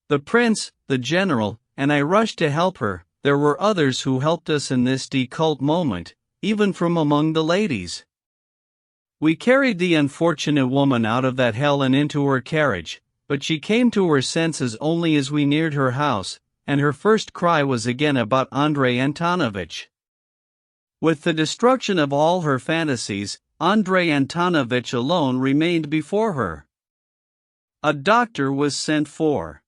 The prince, the general, and I rushed to help her. There were others who helped us in this decollete moment, even from among the ladies. We carried the unfortunate woman out of that hell and into her carriage, but she came to her senses only as we neared her house, and her first cry was again about Andrei Antonovich. With the destruction of all her fantasies, Andrei Antonovich alone remained before her. A doctor was sent for.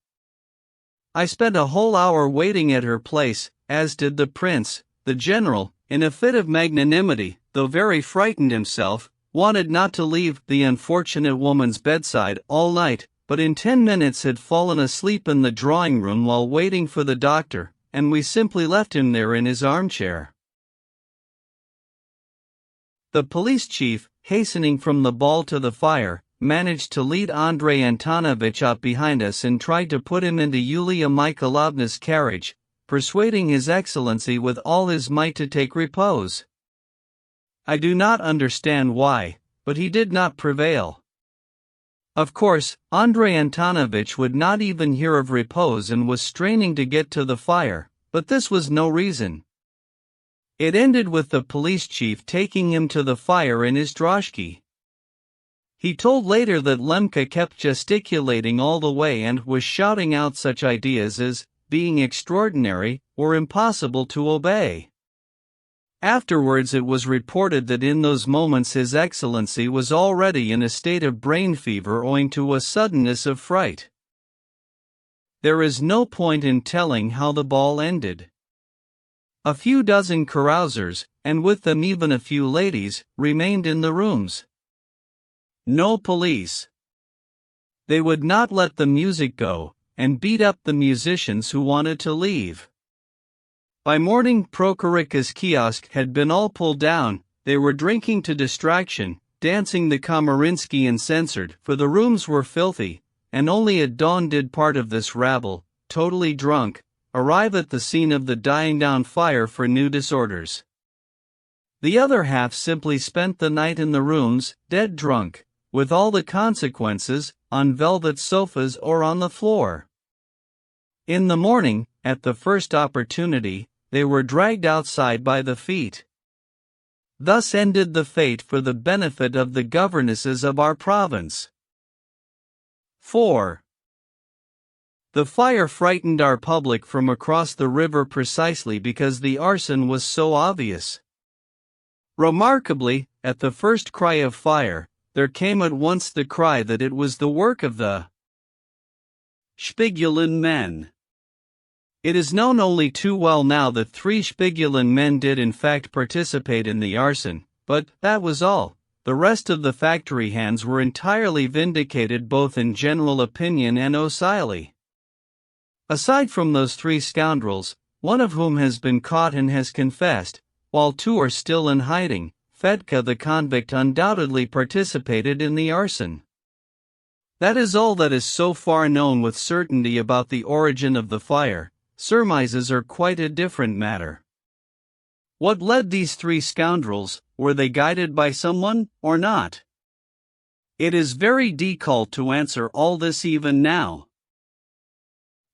I spent a whole hour waiting at her place, as did the prince. The general, in a fit of magnanimity, though very frightened himself, wanted not to leave the unfortunate woman's bedside all night, but in 10 minutes had fallen asleep in the drawing room while waiting for the doctor, and we simply left him there in his armchair. The police chief, hastening from the ball to the fire, managed to lead Andrei Antonovich up behind us and tried to put him into Yulia Mikhailovna's carriage, persuading His Excellency with all his might to take repose. I do not understand why, but he did not prevail. Of course, Andrei Antonovich would not even hear of repose and was straining to get to the fire, but this was no reason. It ended with the police chief taking him to the fire in his droshky. He told later that Lemka kept gesticulating all the way and was shouting out such ideas as, being extraordinary, or impossible to obey. Afterwards it was reported that in those moments His Excellency was already in a state of brain fever owing to a suddenness of fright. There is no point in telling how the ball ended. A few dozen carousers, and with them even a few ladies, remained in the rooms. No police. They would not let the music go, and beat up the musicians who wanted to leave. By morning Prokhorivka's kiosk had been all pulled down. They were drinking to distraction, dancing the Kamarinsky uncensored, for the rooms were filthy, and only at dawn did part of this rabble, totally drunk, arrive at the scene of the dying down fire for new disorders. The other half simply spent the night in the rooms, dead drunk, with all the consequences, on velvet sofas or on the floor. In the morning, at the first opportunity, they were dragged outside by the feet. Thus ended the fate for the benefit of the governesses of our province. 4. The fire frightened our public from across the river precisely because the arson was so obvious. Remarkably, at the first cry of fire, there came at once the cry that it was the work of the Spigulin men. It is known only too well now that 3 Spigulin men did in fact participate in the arson, but that was all. The rest of the factory hands were entirely vindicated both in general opinion and socially. Aside from those 3 scoundrels, one of whom has been caught and has confessed, while 2 are still in hiding, Fedka the convict undoubtedly participated in the arson. That is all that is so far known with certainty about the origin of the fire. Surmises are quite a different matter. What led these 3 scoundrels? Were they guided by someone, or not? It is very difficult to answer all this even now.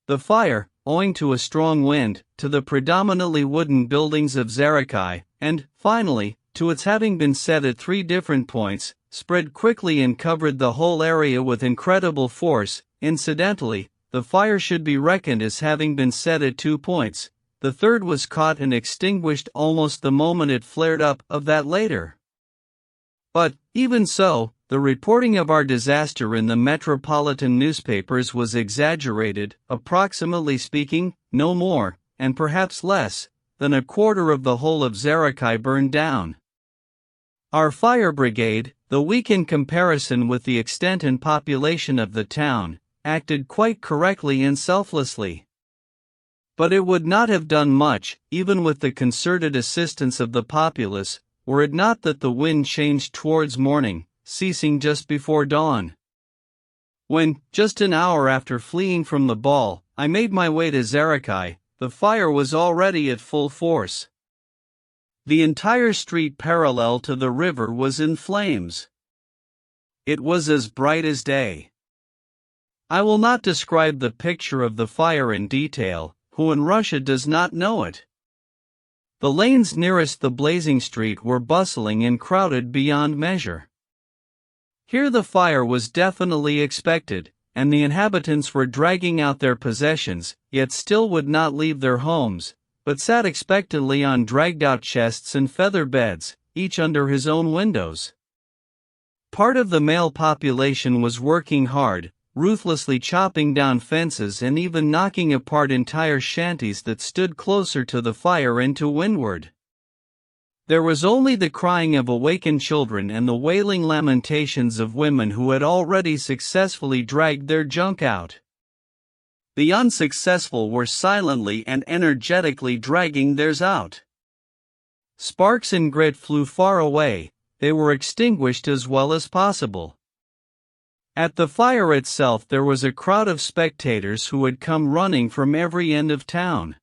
The fire, owing to a strong wind, to the predominantly wooden buildings of Zarakai, and, finally, to its having been set at 3 different points, spread quickly and covered the whole area with incredible force. Incidentally, the fire should be reckoned as having been set at 2 points. The third was caught and extinguished almost the moment it flared up, of that later. But, even so, the reporting of our disaster in the metropolitan newspapers was exaggerated, approximately speaking, no more, and perhaps less, than a quarter of the whole of Zarakai burned down. Our fire brigade, though weak in comparison with the extent and population of the town, acted quite correctly and selflessly. But it would not have done much, even with the concerted assistance of the populace, were it not that the wind changed towards morning, ceasing just before dawn. When, just an hour after fleeing from the ball, I made my way to Zarakai, the fire was already at full force. The entire street parallel to the river was in flames. It was as bright as day. I will not describe the picture of the fire in detail. Who in Russia does not know it? The lanes nearest the blazing street were bustling and crowded beyond measure. Here the fire was definitely expected, and the inhabitants were dragging out their possessions, yet still would not leave their homes, but sat expectantly on dragged-out chests and feather beds, each under his own windows. Part of the male population was working hard, ruthlessly chopping down fences and even knocking apart entire shanties that stood closer to the fire and to windward. There was only the crying of awakened children and the wailing lamentations of women who had already successfully dragged their junk out. The unsuccessful were silently and energetically dragging theirs out. Sparks and grit flew far away, they were extinguished as well as possible. At the fire itself there was a crowd of spectators who had come running from every end of town.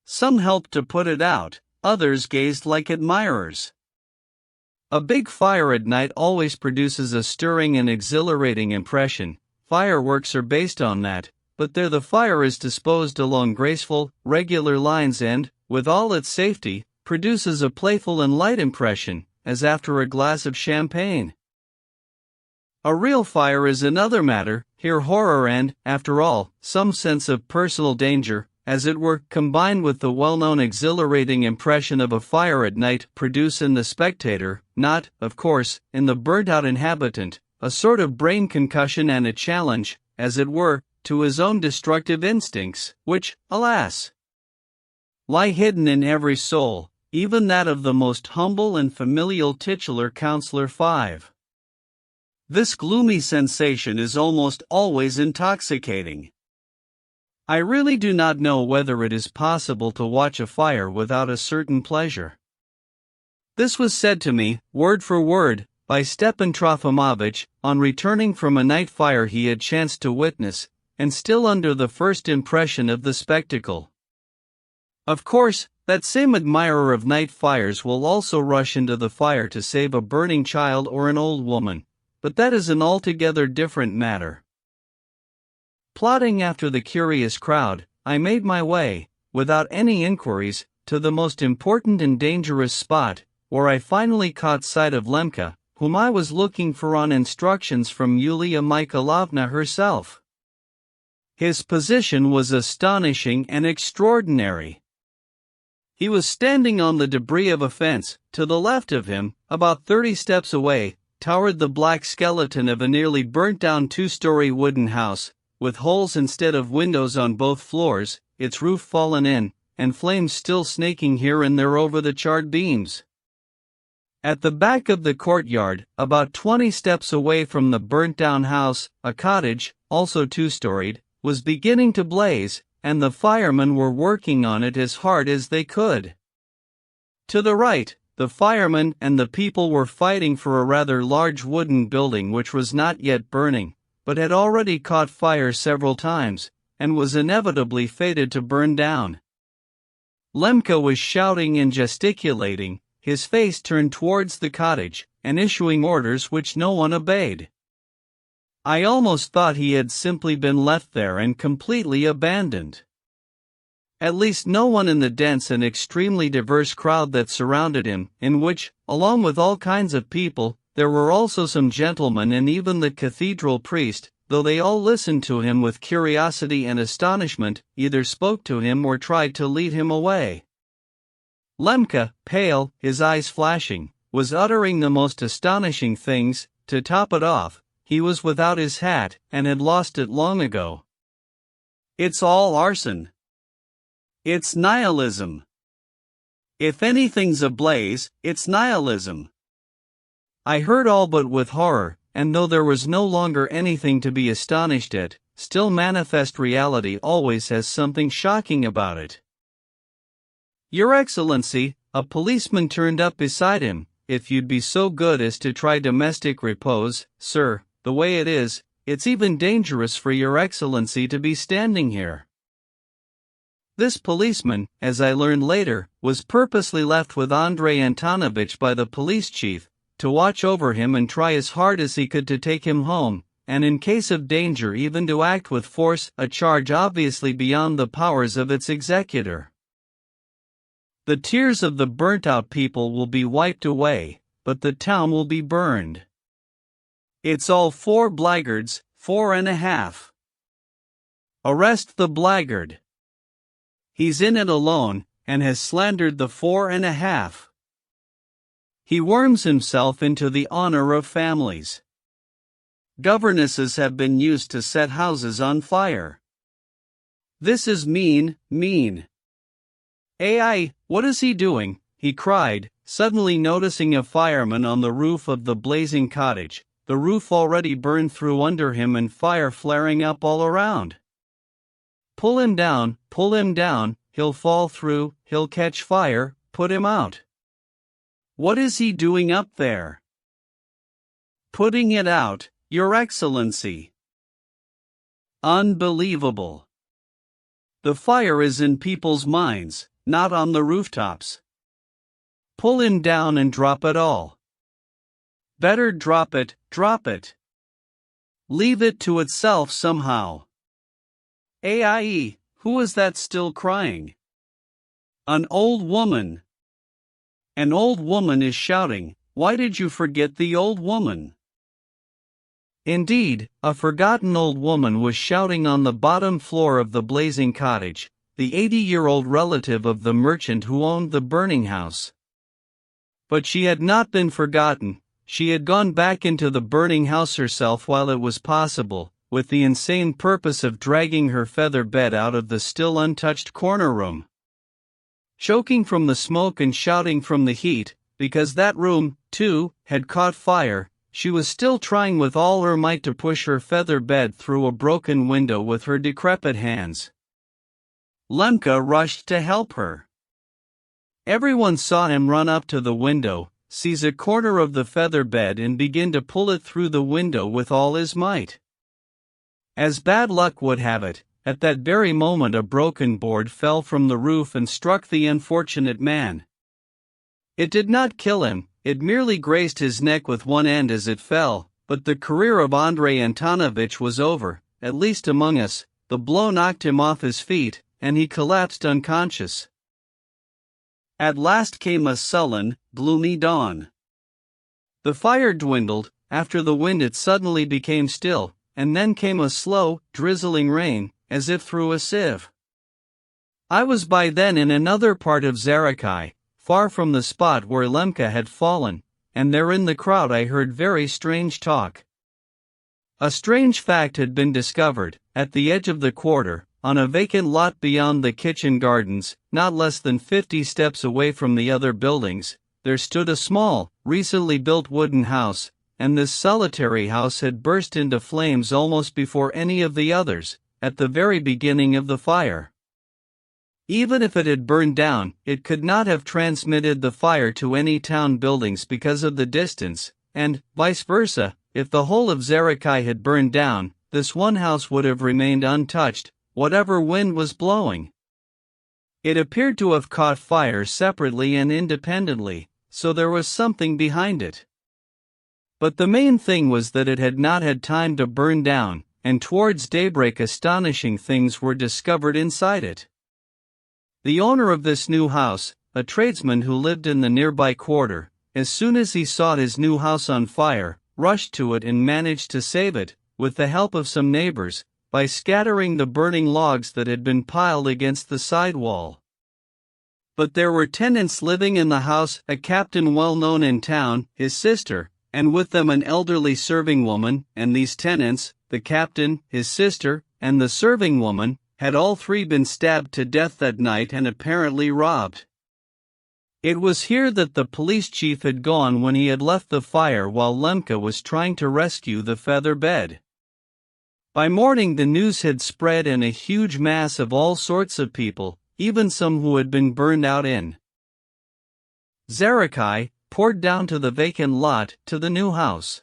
Some helped to put it out, others gazed like admirers. A big fire at night always produces a stirring and exhilarating impression. Fireworks are based on that, but there the fire is disposed along graceful, regular lines and, with all its safety, produces a playful and light impression, as after a glass of champagne. A real fire is another matter. Here horror and, after all, some sense of personal danger, as it were, combined with the well-known exhilarating impression of a fire at night, produce in the spectator, not, of course, in the burnt-out inhabitant, a sort of brain concussion and a challenge, as it were, to his own destructive instincts, which, alas, lie hidden in every soul, even that of the most humble and familial titular Counselor 5. This gloomy sensation is almost always intoxicating. I really do not know whether it is possible to watch a fire without a certain pleasure. This was said to me, word for word, by Stepan Trofimovich, on returning from a night fire he had chanced to witness, and still under the first impression of the spectacle. Of course, that same admirer of night fires will also rush into the fire to save a burning child or an old woman. But that is an altogether different matter. Plodding after the curious crowd, I made my way, without any inquiries, to the most important and dangerous spot, where I finally caught sight of Lemka, whom I was looking for on instructions from Yulia Mikhailovna herself. His position was astonishing and extraordinary. He was standing on the debris of a fence. To the left of him, about 30 steps away, towered the black skeleton of a nearly burnt-down 2-story wooden house, with holes instead of windows on both floors, its roof fallen in, and flames still snaking here and there over the charred beams. At the back of the courtyard, about 20 steps away from the burnt-down house, a cottage, also two-storied, was beginning to blaze, and the firemen were working on it as hard as they could. To the right, the firemen and the people were fighting for a rather large wooden building which was not yet burning, but had already caught fire several times, and was inevitably fated to burn down. Lemke was shouting and gesticulating, his face turned towards the cottage, and issuing orders which no one obeyed. I almost thought he had simply been left there and completely abandoned. At least no one in the dense and extremely diverse crowd that surrounded him, in which, along with all kinds of people, there were also some gentlemen and even the cathedral priest, though they all listened to him with curiosity and astonishment, either spoke to him or tried to lead him away. Lemke, pale, his eyes flashing, was uttering the most astonishing things. To top it off, he was without his hat and had lost it long ago. "It's all arson. It's nihilism. If anything's ablaze, it's nihilism." I heard all but with horror, and though there was no longer anything to be astonished at, still manifest reality always has something shocking about it. "Your Excellency," a policeman turned up beside him, "if you'd be so good as to try domestic repose, sir, the way it is, it's even dangerous for your Excellency to be standing here." This policeman, as I learned later, was purposely left with Andrei Antonovich by the police chief, to watch over him and try as hard as he could to take him home, and in case of danger even to act with force, a charge obviously beyond the powers of its executor. The tears of the burnt-out people will be wiped away, but the town will be burned. It's all 4 blackguards, 4.5. Arrest the blackguard. He's in it alone, and has slandered the 4.5. He worms himself into the honor of families. Governesses have been used to set houses on fire. This is mean, mean. "Ai, what is he doing?" he cried, suddenly noticing a fireman on the roof of the blazing cottage, the roof already burned through under him and fire flaring up all around. pull him down, he'll fall through, he'll catch fire, put him out." "What is he doing up there?" "Putting it out, Your Excellency." Unbelievable. The fire is in people's minds, not on the rooftops. Pull him down and drop it all. Better drop it. Leave it to itself somehow. Aie, who is that still crying? An old woman. An old woman is shouting, "Why did you forget the old woman?" Indeed, a forgotten old woman was shouting on the bottom floor of the blazing cottage, the 80-year-old relative of the merchant who owned the burning house. But she had not been forgotten. She had gone back into the burning house herself while it was possible, with the insane purpose of dragging her feather bed out of the still untouched corner room. Choking from the smoke and shouting from the heat, because that room, too, had caught fire, she was still trying with all her might to push her feather bed through a broken window with her decrepit hands. Lemke rushed to help her. Everyone saw him run up to the window, seize a corner of the feather bed and begin to pull it through the window with all his might. As bad luck would have it, at that very moment a broken board fell from the roof and struck the unfortunate man. It did not kill him, it merely grazed his neck with one end as it fell, but the career of Andrei Antonovich was over, at least among us. The blow knocked him off his feet, and he collapsed unconscious. At last came a sullen, gloomy dawn. The fire dwindled, after the wind it suddenly became still, and then came a slow, drizzling rain, as if through a sieve. I was by then in another part of Zarakai, far from the spot where Lemke had fallen, and there in the crowd I heard very strange talk. A strange fact had been discovered, at the edge of the quarter, on a vacant lot beyond the kitchen gardens, not less than 50 steps away from the other buildings, there stood a small, recently built wooden house, and this solitary house had burst into flames almost before any of the others, at the very beginning of the fire. Even if it had burned down, it could not have transmitted the fire to any town buildings because of the distance, and, vice versa, if the whole of Zarakai had burned down, this one house would have remained untouched, whatever wind was blowing. It appeared to have caught fire separately and independently, so there was something behind it. But the main thing was that it had not had time to burn down, and towards daybreak astonishing things were discovered inside it. The owner of this new house, a tradesman who lived in the nearby quarter, as soon as he saw his new house on fire, rushed to it and managed to save it, with the help of some neighbors, by scattering the burning logs that had been piled against the side wall. But there were tenants living in the house, a captain well known in town, his sister, and with them an elderly serving woman, and these tenants, the captain, his sister, and the serving woman, had all three been stabbed to death that night and apparently robbed. It was here that the police chief had gone when he had left the fire while Lemke was trying to rescue the feather bed. By morning the news had spread and a huge mass of all sorts of people, even some who had been burned out in Zarakai, poured down to the vacant lot, to the new house.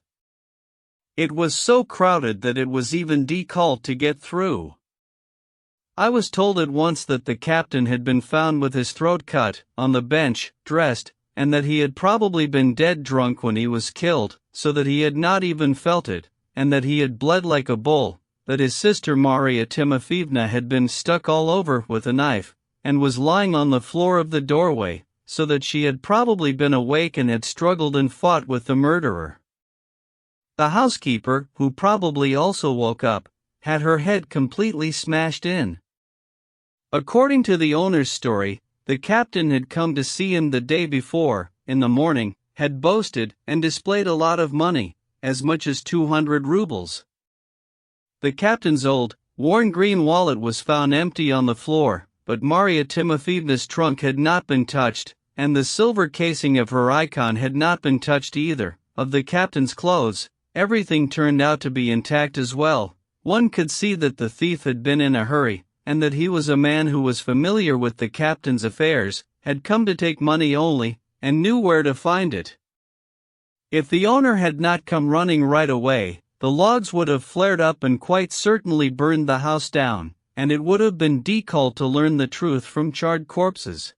It was so crowded that it was even difficult to get through. I was told at once that the captain had been found with his throat cut, on the bench, dressed, and that he had probably been dead drunk when he was killed, so that he had not even felt it, and that he had bled like a bull, that his sister Maria Timofeevna had been stuck all over with a knife, and was lying on the floor of the doorway, so that she had probably been awake and had struggled and fought with the murderer. The housekeeper, who probably also woke up, had her head completely smashed in. According to the owner's story, the captain had come to see him the day before, in the morning, had boasted and displayed a lot of money, as much as 200 rubles. The captain's old, worn green wallet was found empty on the floor, but Maria Timofeevna's trunk had not been touched, and the silver casing of her icon had not been touched either. Of the captain's clothes, everything turned out to be intact as well. One could see that the thief had been in a hurry, and that he was a man who was familiar with the captain's affairs, had come to take money only, and knew where to find it. If the owner had not come running right away, the logs would have flared up and quite certainly burned the house down, and it would have been difficult to learn the truth from charred corpses.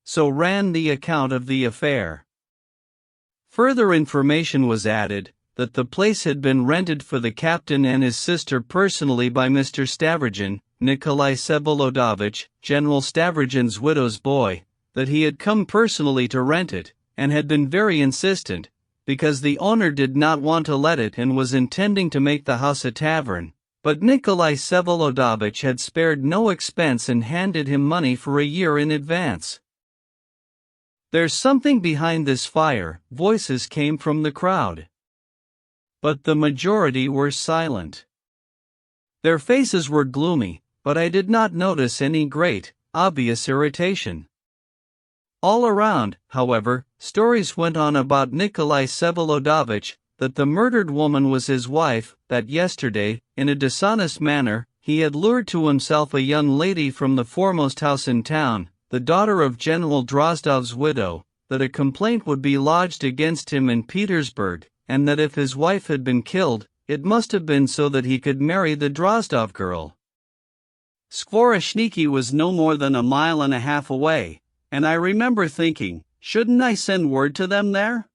So ran the account of the affair. Further information was added, that the place had been rented for the captain and his sister personally by Mr. Stavrogin, Nikolai Vsevolodovich, General Stavrogin's widow's boy, that he had come personally to rent it, and had been very insistent, because the owner did not want to let it and was intending to make the house a tavern, but Nikolai Vsevolodovich had spared no expense and handed him money for a year in advance. "There's something behind this fire," voices came from the crowd. But the majority were silent. Their faces were gloomy, but I did not notice any great, obvious irritation. All around, however, stories went on about Nikolai Vsevolodovich, that the murdered woman was his wife, that yesterday, in a dishonest manner, he had lured to himself a young lady from the foremost house in town, the daughter of General Drozdov's widow, that a complaint would be lodged against him in Petersburg, and that if his wife had been killed, it must have been so that he could marry the Drozdov girl. Skvoreshniki was no more than a mile and a half away, and I remember thinking, shouldn't I send word to them there?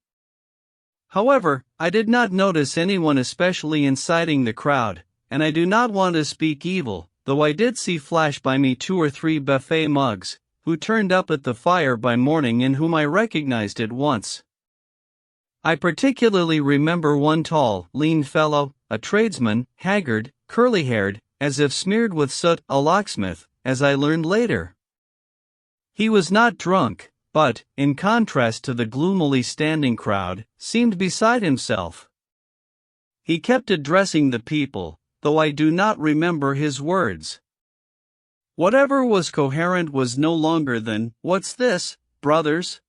However, I did not notice anyone especially inciting the crowd, and I do not want to speak evil, though I did see flash by me 2 or 3 buffet mugs, who turned up at the fire by morning and whom I recognized at once. I particularly remember one tall, lean fellow, a tradesman, haggard, curly-haired, as if smeared with soot, a locksmith, as I learned later. He was not drunk, but, in contrast to the gloomily standing crowd, seemed beside himself. He kept addressing the people, though I do not remember his words. Whatever was coherent was no longer than, "What's this, brothers?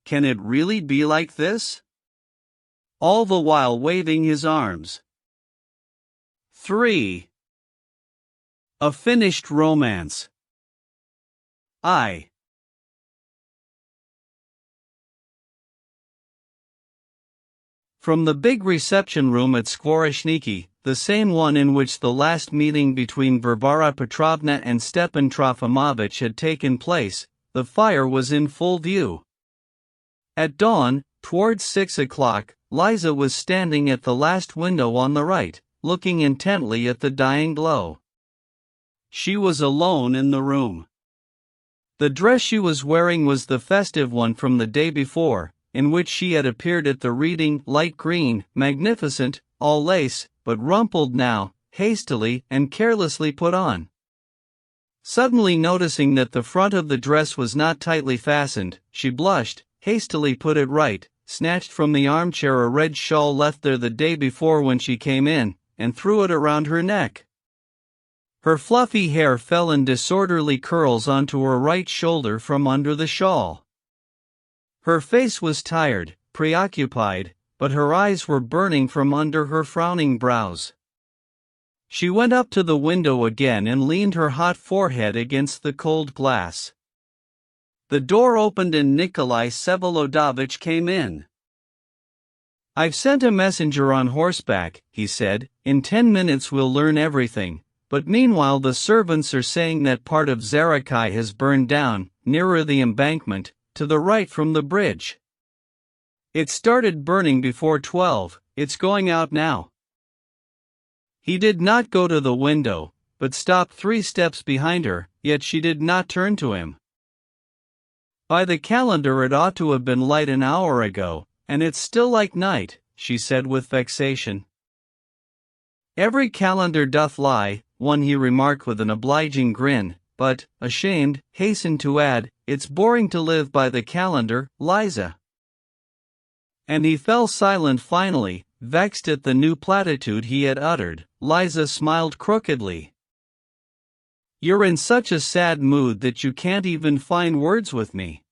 Can it really be like this?" All the while waving his arms. 3. A finished romance. I. From the big reception room at Skvoreshniki, the same one in which the last meeting between Varvara Petrovna and Stepan Trofimovich had taken place, the fire was in full view. At dawn, towards 6 o'clock, Liza was standing at the last window on the right, looking intently at the dying glow. She was alone in the room. The dress she was wearing was the festive one from the day before, in which she had appeared at the reading, light green, magnificent, all lace, but rumpled now, hastily and carelessly put on. Suddenly noticing that the front of the dress was not tightly fastened, she blushed, hastily put it right, snatched from the armchair a red shawl left there the day before when she came in, and threw it around her neck. Her fluffy hair fell in disorderly curls onto her right shoulder from under the shawl. Her face was tired, preoccupied, but her eyes were burning from under her frowning brows. She went up to the window again and leaned her hot forehead against the cold glass. The door opened and Nikolai Vsevolodovich came in. "I've sent a messenger on horseback," he said. "In 10 minutes we'll learn everything, but meanwhile the servants are saying that part of Zarakai has burned down, nearer the embankment, to the right from the bridge. It started burning before 12, it's going out now." He did not go to the window, but stopped 3 steps behind her, yet she did not turn to him. "By the calendar it ought to have been light an hour ago, and it's still like night," she said with vexation. "Every calendar doth lie," one he remarked with an obliging grin, but, ashamed, hastened to add, "It's boring to live by the calendar, Liza." And he fell silent finally, vexed at the new platitude he had uttered. Liza smiled crookedly. "You're in such a sad mood that you can't even find words with me.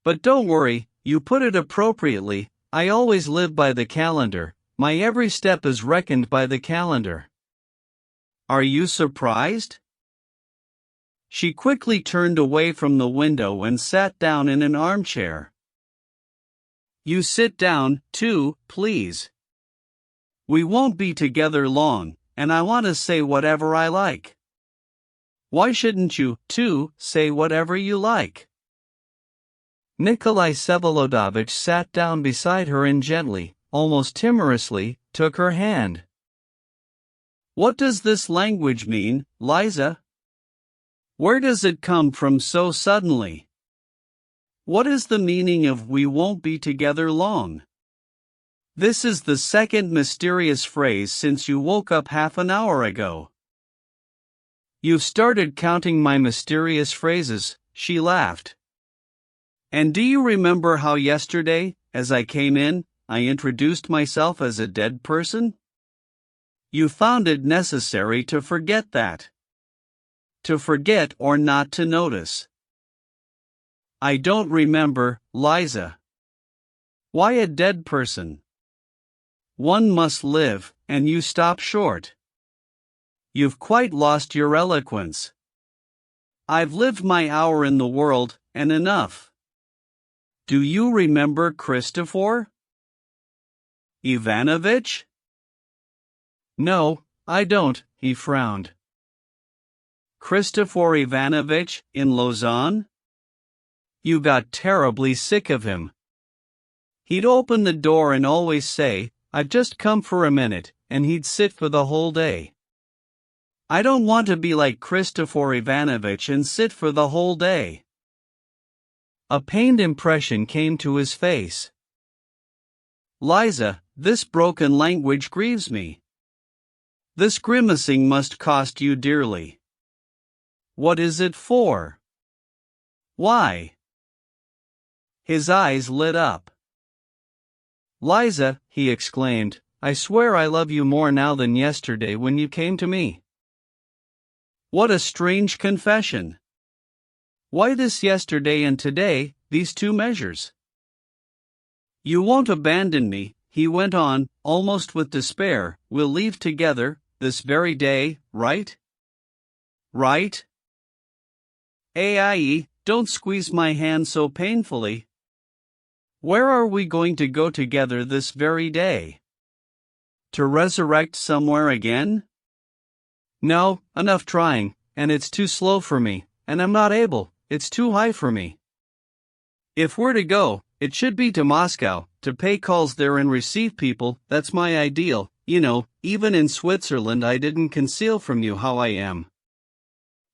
But don't worry, you put it appropriately, I always live by the calendar, my every step is reckoned by the calendar. Are you surprised?" She quickly turned away from the window and sat down in an armchair. "You sit down, too, please. We won't be together long, and I want to say whatever I like." "Why shouldn't you, too, say whatever you like?" Nikolai Vsevolodovich sat down beside her and gently, almost timorously, took her hand. "What does this language mean, Liza? Where does it come from so suddenly? What is the meaning of 'we won't be together long'? This is the second mysterious phrase since you woke up half an hour ago." "You've started counting my mysterious phrases," she laughed. "And do you remember how yesterday, as I came in, I introduced myself as a dead person? You found it necessary to forget that. To forget or not to notice." "I don't remember, Liza." "Why a dead person? One must live, and you stop short. You've quite lost your eloquence." "I've lived my hour in the world, and enough. Do you remember Christopher Ivanovich?" "No, I don't," he frowned. "Christopher Ivanovich, in Lausanne? You got terribly sick of him. He'd open the door and always say, 'I've just come for a minute,' and he'd sit for the whole day. I don't want to be like Christopher Ivanovich and sit for the whole day." A pained impression came to his face. "Liza, this broken language grieves me. This grimacing must cost you dearly. What is it for? Why?" His eyes lit up. "Liza," he exclaimed, I swear I love you more now than yesterday when you came to me. What a strange confession. Why this yesterday and today, these two measures? You won't abandon me, he went on, almost with despair. We'll leave together, this very day, right? Right? Aye, don't squeeze my hand so painfully. Where are we going to go together this very day? To resurrect somewhere again? No, enough trying, and it's too slow for me, and I'm not able, it's too high for me. If we're to go, it should be to Moscow, to pay calls there and receive people. That's my ideal. You know, even in Switzerland I didn't conceal from you how I am.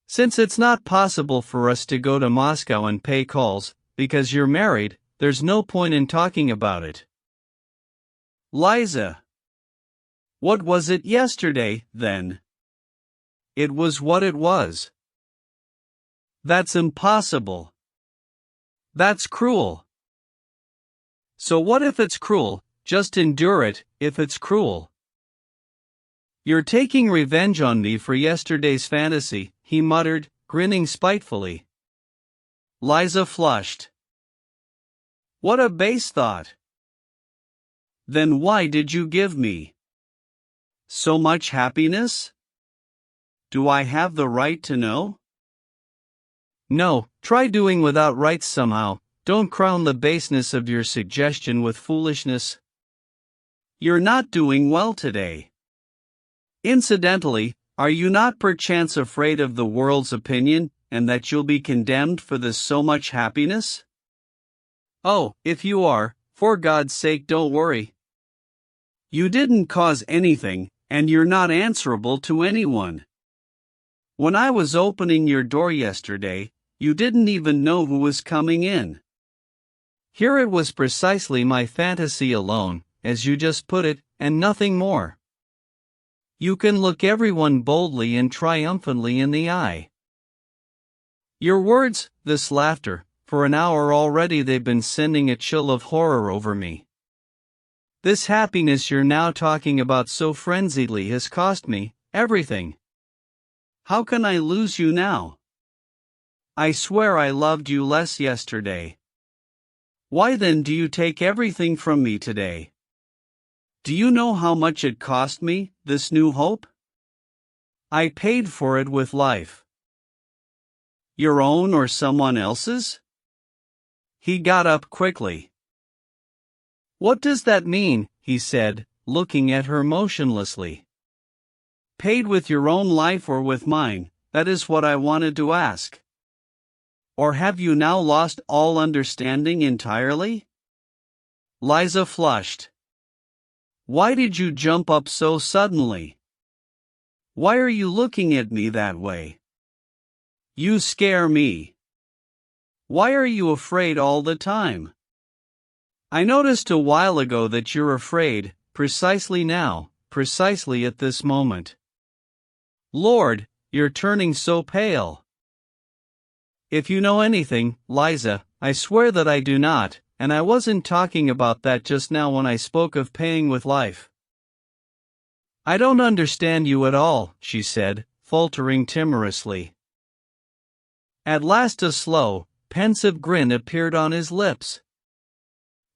Since it's not possible for us to go to Moscow and pay calls, because you're married, there's no point in talking about it. Liza. What was it yesterday, then? It was what it was. That's impossible. That's cruel. So what if it's cruel? Just endure it, if it's cruel. You're taking revenge on me for yesterday's fantasy, he muttered, grinning spitefully. Liza flushed. What a base thought. Then why did you give me so much happiness? Do I have the right to know? No, try doing without rights somehow. Don't crown the baseness of your suggestion with foolishness. You're not doing well today. Incidentally, are you not perchance afraid of the world's opinion, and that you'll be condemned for this so much happiness? Oh, if you are, for God's sake don't worry. You didn't cause anything, and you're not answerable to anyone. When I was opening your door yesterday, you didn't even know who was coming in. Here it was precisely my fantasy alone, as you just put it, and nothing more. You can look everyone boldly and triumphantly in the eye. Your words, this laughter, for an hour already they've been sending a chill of horror over me. This happiness you're now talking about so frenziedly has cost me everything. How can I lose you now? I swear I loved you less yesterday. Why then do you take everything from me today? Do you know how much it cost me, this new hope? I paid for it with life. Your own or someone else's? He got up quickly. What does that mean? He said, looking at her motionlessly. Paid with your own life or with mine, that is what I wanted to ask. Or have you now lost all understanding entirely? Liza flushed. Why did you jump up so suddenly? Why are you looking at me that way? You scare me. Why are you afraid all the time? I noticed a while ago that you're afraid, precisely now, precisely at this moment. Lord, you're turning so pale. If you know anything, Liza, I swear that I do not, and I wasn't talking about that just now when I spoke of paying with life. I don't understand you at all, she said, faltering timorously. At last a slow, pensive grin appeared on his lips.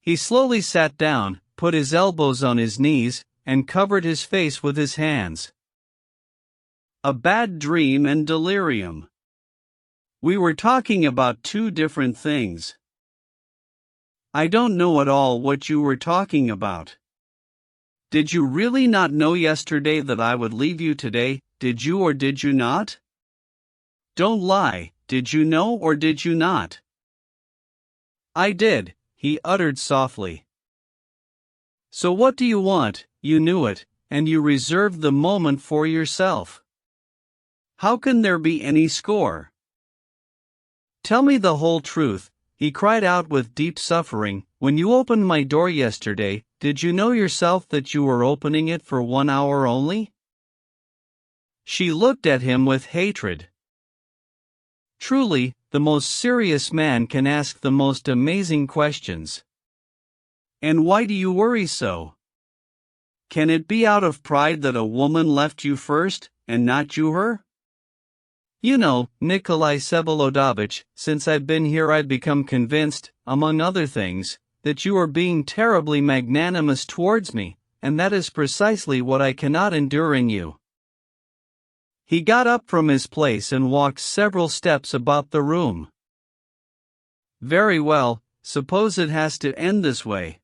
He slowly sat down, put his elbows on his knees, and covered his face with his hands. A bad dream and delirium. We were talking about two different things. I don't know at all what you were talking about. Did you really not know yesterday that I would leave you today? Did you or did you not? Don't lie, did you know or did you not? I did, he uttered softly. So what do you want? You knew it, and you reserved the moment for yourself. How can there be any score? Tell me the whole truth, he cried out with deep suffering. When you opened my door yesterday, did you know yourself that you were opening it for 1 hour only? She looked at him with hatred. Truly, the most serious man can ask the most amazing questions. And why do you worry so? Can it be out of pride that a woman left you first, and not you her? You know, Nikolai Vsevolodovich, since I've been here I've become convinced, among other things, that you are being terribly magnanimous towards me, and that is precisely what I cannot endure in you. He got up from his place and walked several steps about the room. Very well, suppose it has to end this way.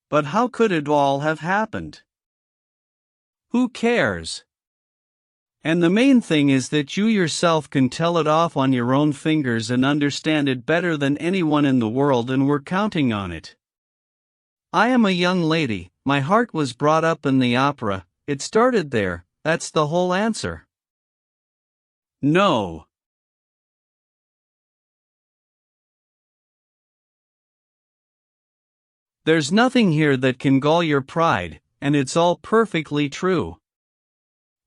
But how could it all have happened? Who cares? And the main thing is that you yourself can tell it off on your own fingers and understand it better than anyone in the world, and we're counting on it. I am a young lady, my heart was brought up in the opera, it started there, that's the whole answer. No. There's nothing here that can gall your pride, and it's all perfectly true.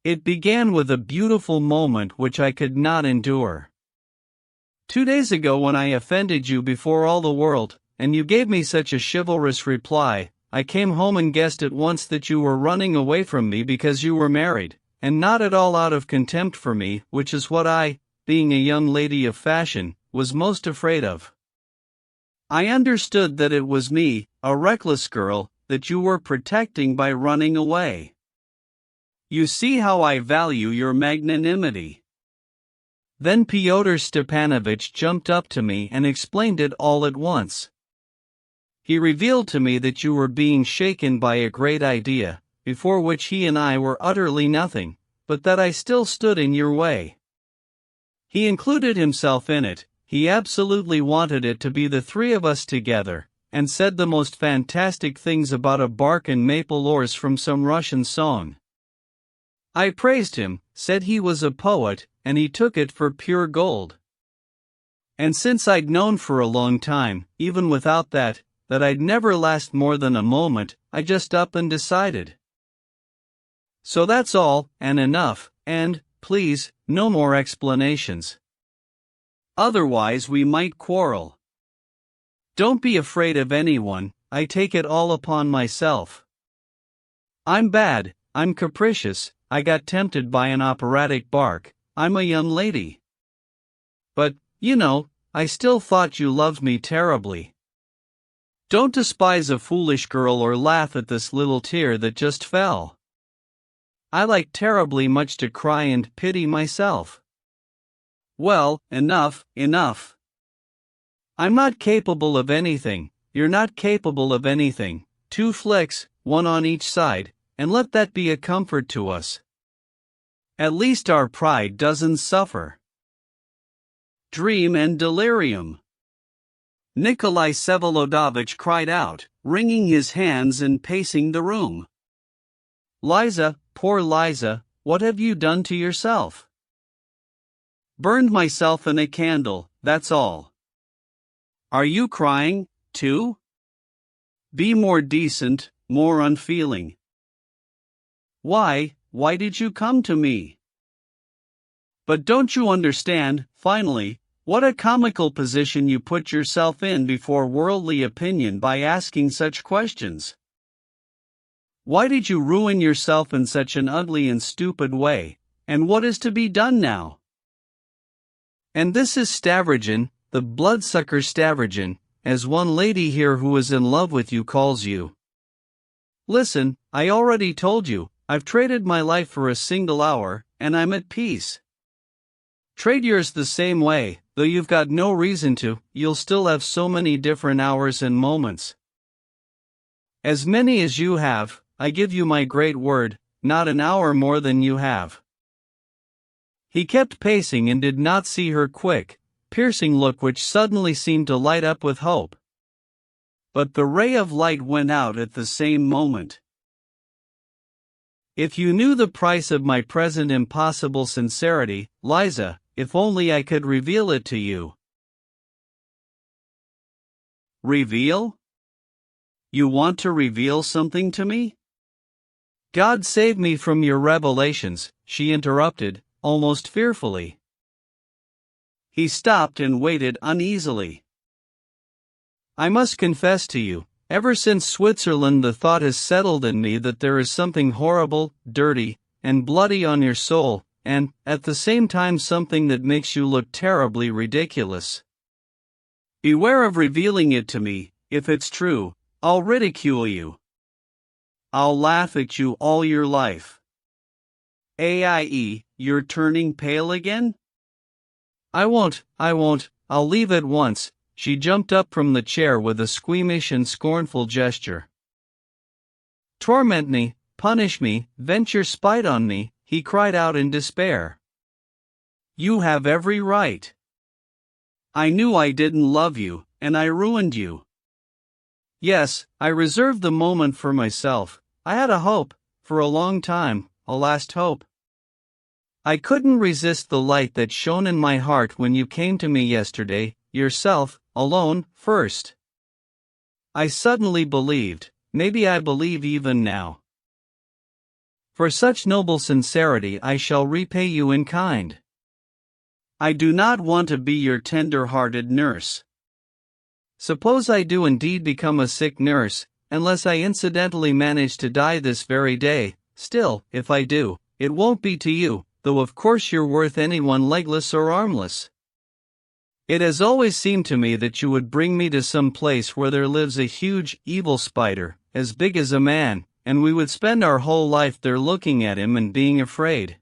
It began with a beautiful moment which I could not endure. 2 days ago, when I offended you before all the world, and you gave me such a chivalrous reply, I came home and guessed at once that you were running away from me because you were married, and not at all out of contempt for me, which is what I, being a young lady of fashion, was most afraid of. I understood that it was me, a reckless girl, that you were protecting by running away. You see how I value your magnanimity. Then Fyodor Stepanovich jumped up to me and explained it all at once. He revealed to me that you were being shaken by a great idea, before which he and I were utterly nothing, but that I still stood in your way. He included himself in it, he absolutely wanted it to be the three of us together, and said the most fantastic things about a bark and maple oars from some Russian song. I praised him, said he was a poet, and he took it for pure gold. And since I'd known for a long time, even without that I'd never last more than a moment, I just up and decided. So that's all, and enough, and, please, no more explanations. Otherwise we might quarrel. Don't be afraid of anyone, I take it all upon myself. I'm bad, I'm capricious, I got tempted by an operatic bark, I'm a young lady. But, you know, I still thought you loved me terribly. Don't despise a foolish girl or laugh at this little tear that just fell. I like terribly much to cry and pity myself. Well, enough, enough. I'm not capable of anything, you're not capable of anything, 2 flicks, 1 on each side, and let that be a comfort to us. At least our pride doesn't suffer. Dream and delirium. Nikolai Vsevolodovich cried out, wringing his hands and pacing the room. Liza, poor Liza, what have you done to yourself? Burned myself in a candle, that's all. Are you crying, too? Be more decent, more unfeeling. Why did you come to me? But don't you understand, finally, what a comical position you put yourself in before worldly opinion by asking such questions? Why did you ruin yourself in such an ugly and stupid way, and what is to be done now? And this is Stavrogin, the bloodsucker Stavrogin, as one lady here who is in love with you calls you. Listen, I already told you, I've traded my life for a single hour, and I'm at peace. Trade yours the same way, though you've got no reason to, you'll still have so many different hours and moments. As many as you have, I give you my great word, not an hour more than you have. He kept pacing and did not see her quick, piercing look which suddenly seemed to light up with hope. But the ray of light went out at the same moment. If you knew the price of my present impossible sincerity, Liza, if only I could reveal it to you. Reveal? You want to reveal something to me? God save me from your revelations, she interrupted, almost fearfully. He stopped and waited uneasily. I must confess to you, ever since Switzerland the thought has settled in me that there is something horrible, dirty, and bloody on your soul, and, at the same time, something that makes you look terribly ridiculous. Beware of revealing it to me. If it's true, I'll ridicule you. I'll laugh at you all your life. AIE, you're turning pale again? I won't, I'll leave at once. She jumped up from the chair with a squeamish and scornful gesture. Torment me, punish me, vent your spite on me, he cried out in despair. You have every right. I knew I didn't love you, and I ruined you. Yes, I reserved the moment for myself. I had a hope, for a long time, a last hope. I couldn't resist the light that shone in my heart when you came to me yesterday, yourself, alone, first. I suddenly believed, maybe I believe even now. For such noble sincerity I shall repay you in kind. I do not want to be your tender-hearted nurse. Suppose I do indeed become a sick nurse, unless I incidentally manage to die this very day, still, if I do, it won't be to you, though of course you're worth anyone legless or armless. It has always seemed to me that you would bring me to some place where there lives a huge, evil spider, as big as a man, and we would spend our whole life there looking at him and being afraid.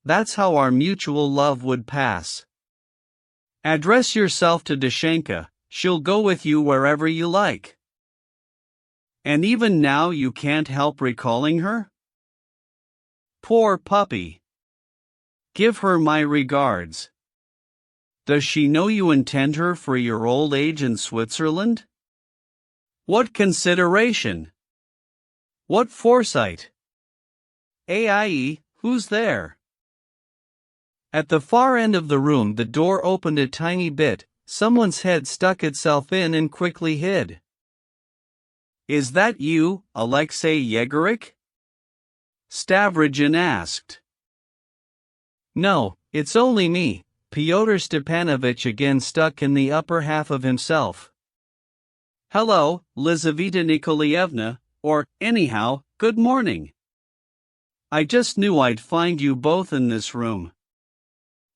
That's how our mutual love would pass. Address yourself to Dashenka, she'll go with you wherever you like. And even now you can't help recalling her? Poor puppy. Give her my regards. Does she know you intend her for your old age in Switzerland? What consideration! What foresight! AIE, who's there? At the far end of the room the door opened a tiny bit, someone's head stuck itself in and quickly hid. Is that you, Alexei Yegorich? Stavrogin asked. No, it's only me, Fyodor Stepanovich again stuck in the upper half of himself. Hello, Lizaveta Nikolaevna, or, anyhow, good morning. I just knew I'd find you both in this room.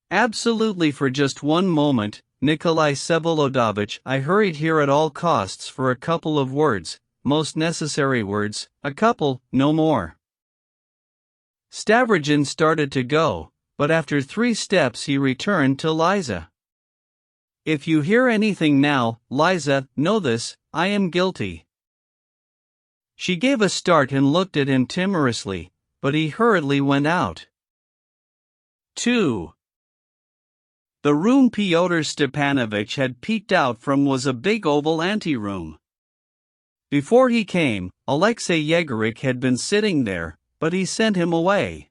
Absolutely, for just one moment, Nikolai Vsevolodovich, I hurried here at all costs for a couple of words, most necessary words, a couple, no more. Stavrogin started to go, but after 3 steps he returned to Liza. If you hear anything now, Liza, know this, I am guilty. She gave a start and looked at him timorously, but he hurriedly went out. 2. The room Fyodor Stepanovich had peeked out from was a big oval anteroom. Before he came, Alexei Yegorich had been sitting there, but he sent him away.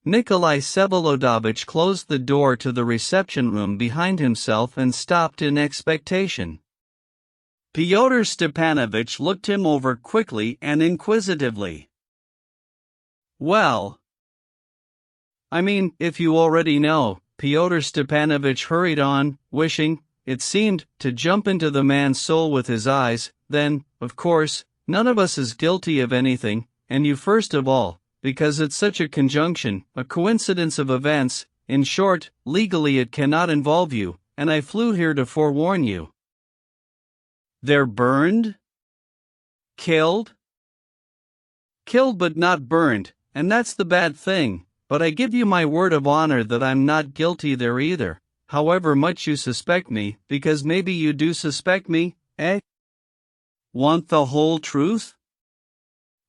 Nikolai Vsevolodovich closed the door to the reception room behind himself and stopped in expectation. Fyodor Stepanovich looked him over quickly and inquisitively. Well, I mean, if you already know, Fyodor Stepanovich hurried on, wishing, it seemed, to jump into the man's soul with his eyes. Then, of course, none of us is guilty of anything, and you first of all, because it's such a conjunction, a coincidence of events. In short, legally it cannot involve you, and I flew here to forewarn you. They're burned? Killed? Killed but not burned, and that's the bad thing, but I give you my word of honor that I'm not guilty there either, however much you suspect me, because maybe you do suspect me, eh? Want the whole truth?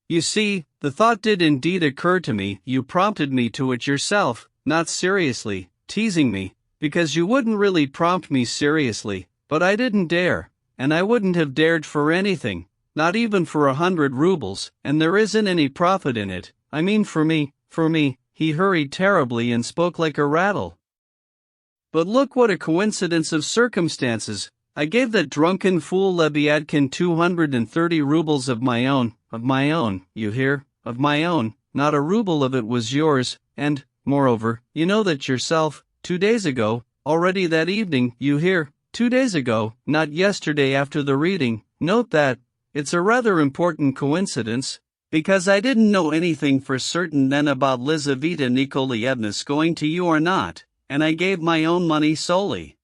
You see, the thought did indeed occur to me, you prompted me to it yourself, not seriously, teasing me, because you wouldn't really prompt me seriously, but I didn't dare, and I wouldn't have dared for anything, not even for 100 rubles, and there isn't any profit in it, I mean for me, he hurried terribly and spoke like a rattle. But look what a coincidence of circumstances, I gave that drunken fool Lebyadkin 230 rubles of my own, you hear, of my own, not a ruble of it was yours, and, moreover, you know that yourself, 2 days ago, already that evening, you hear, 2 days ago, not yesterday after the reading, Note that it's a rather important coincidence, because I didn't know anything for certain then about Lizaveta Nikolaevna's going to you or not, and I gave my own money solely.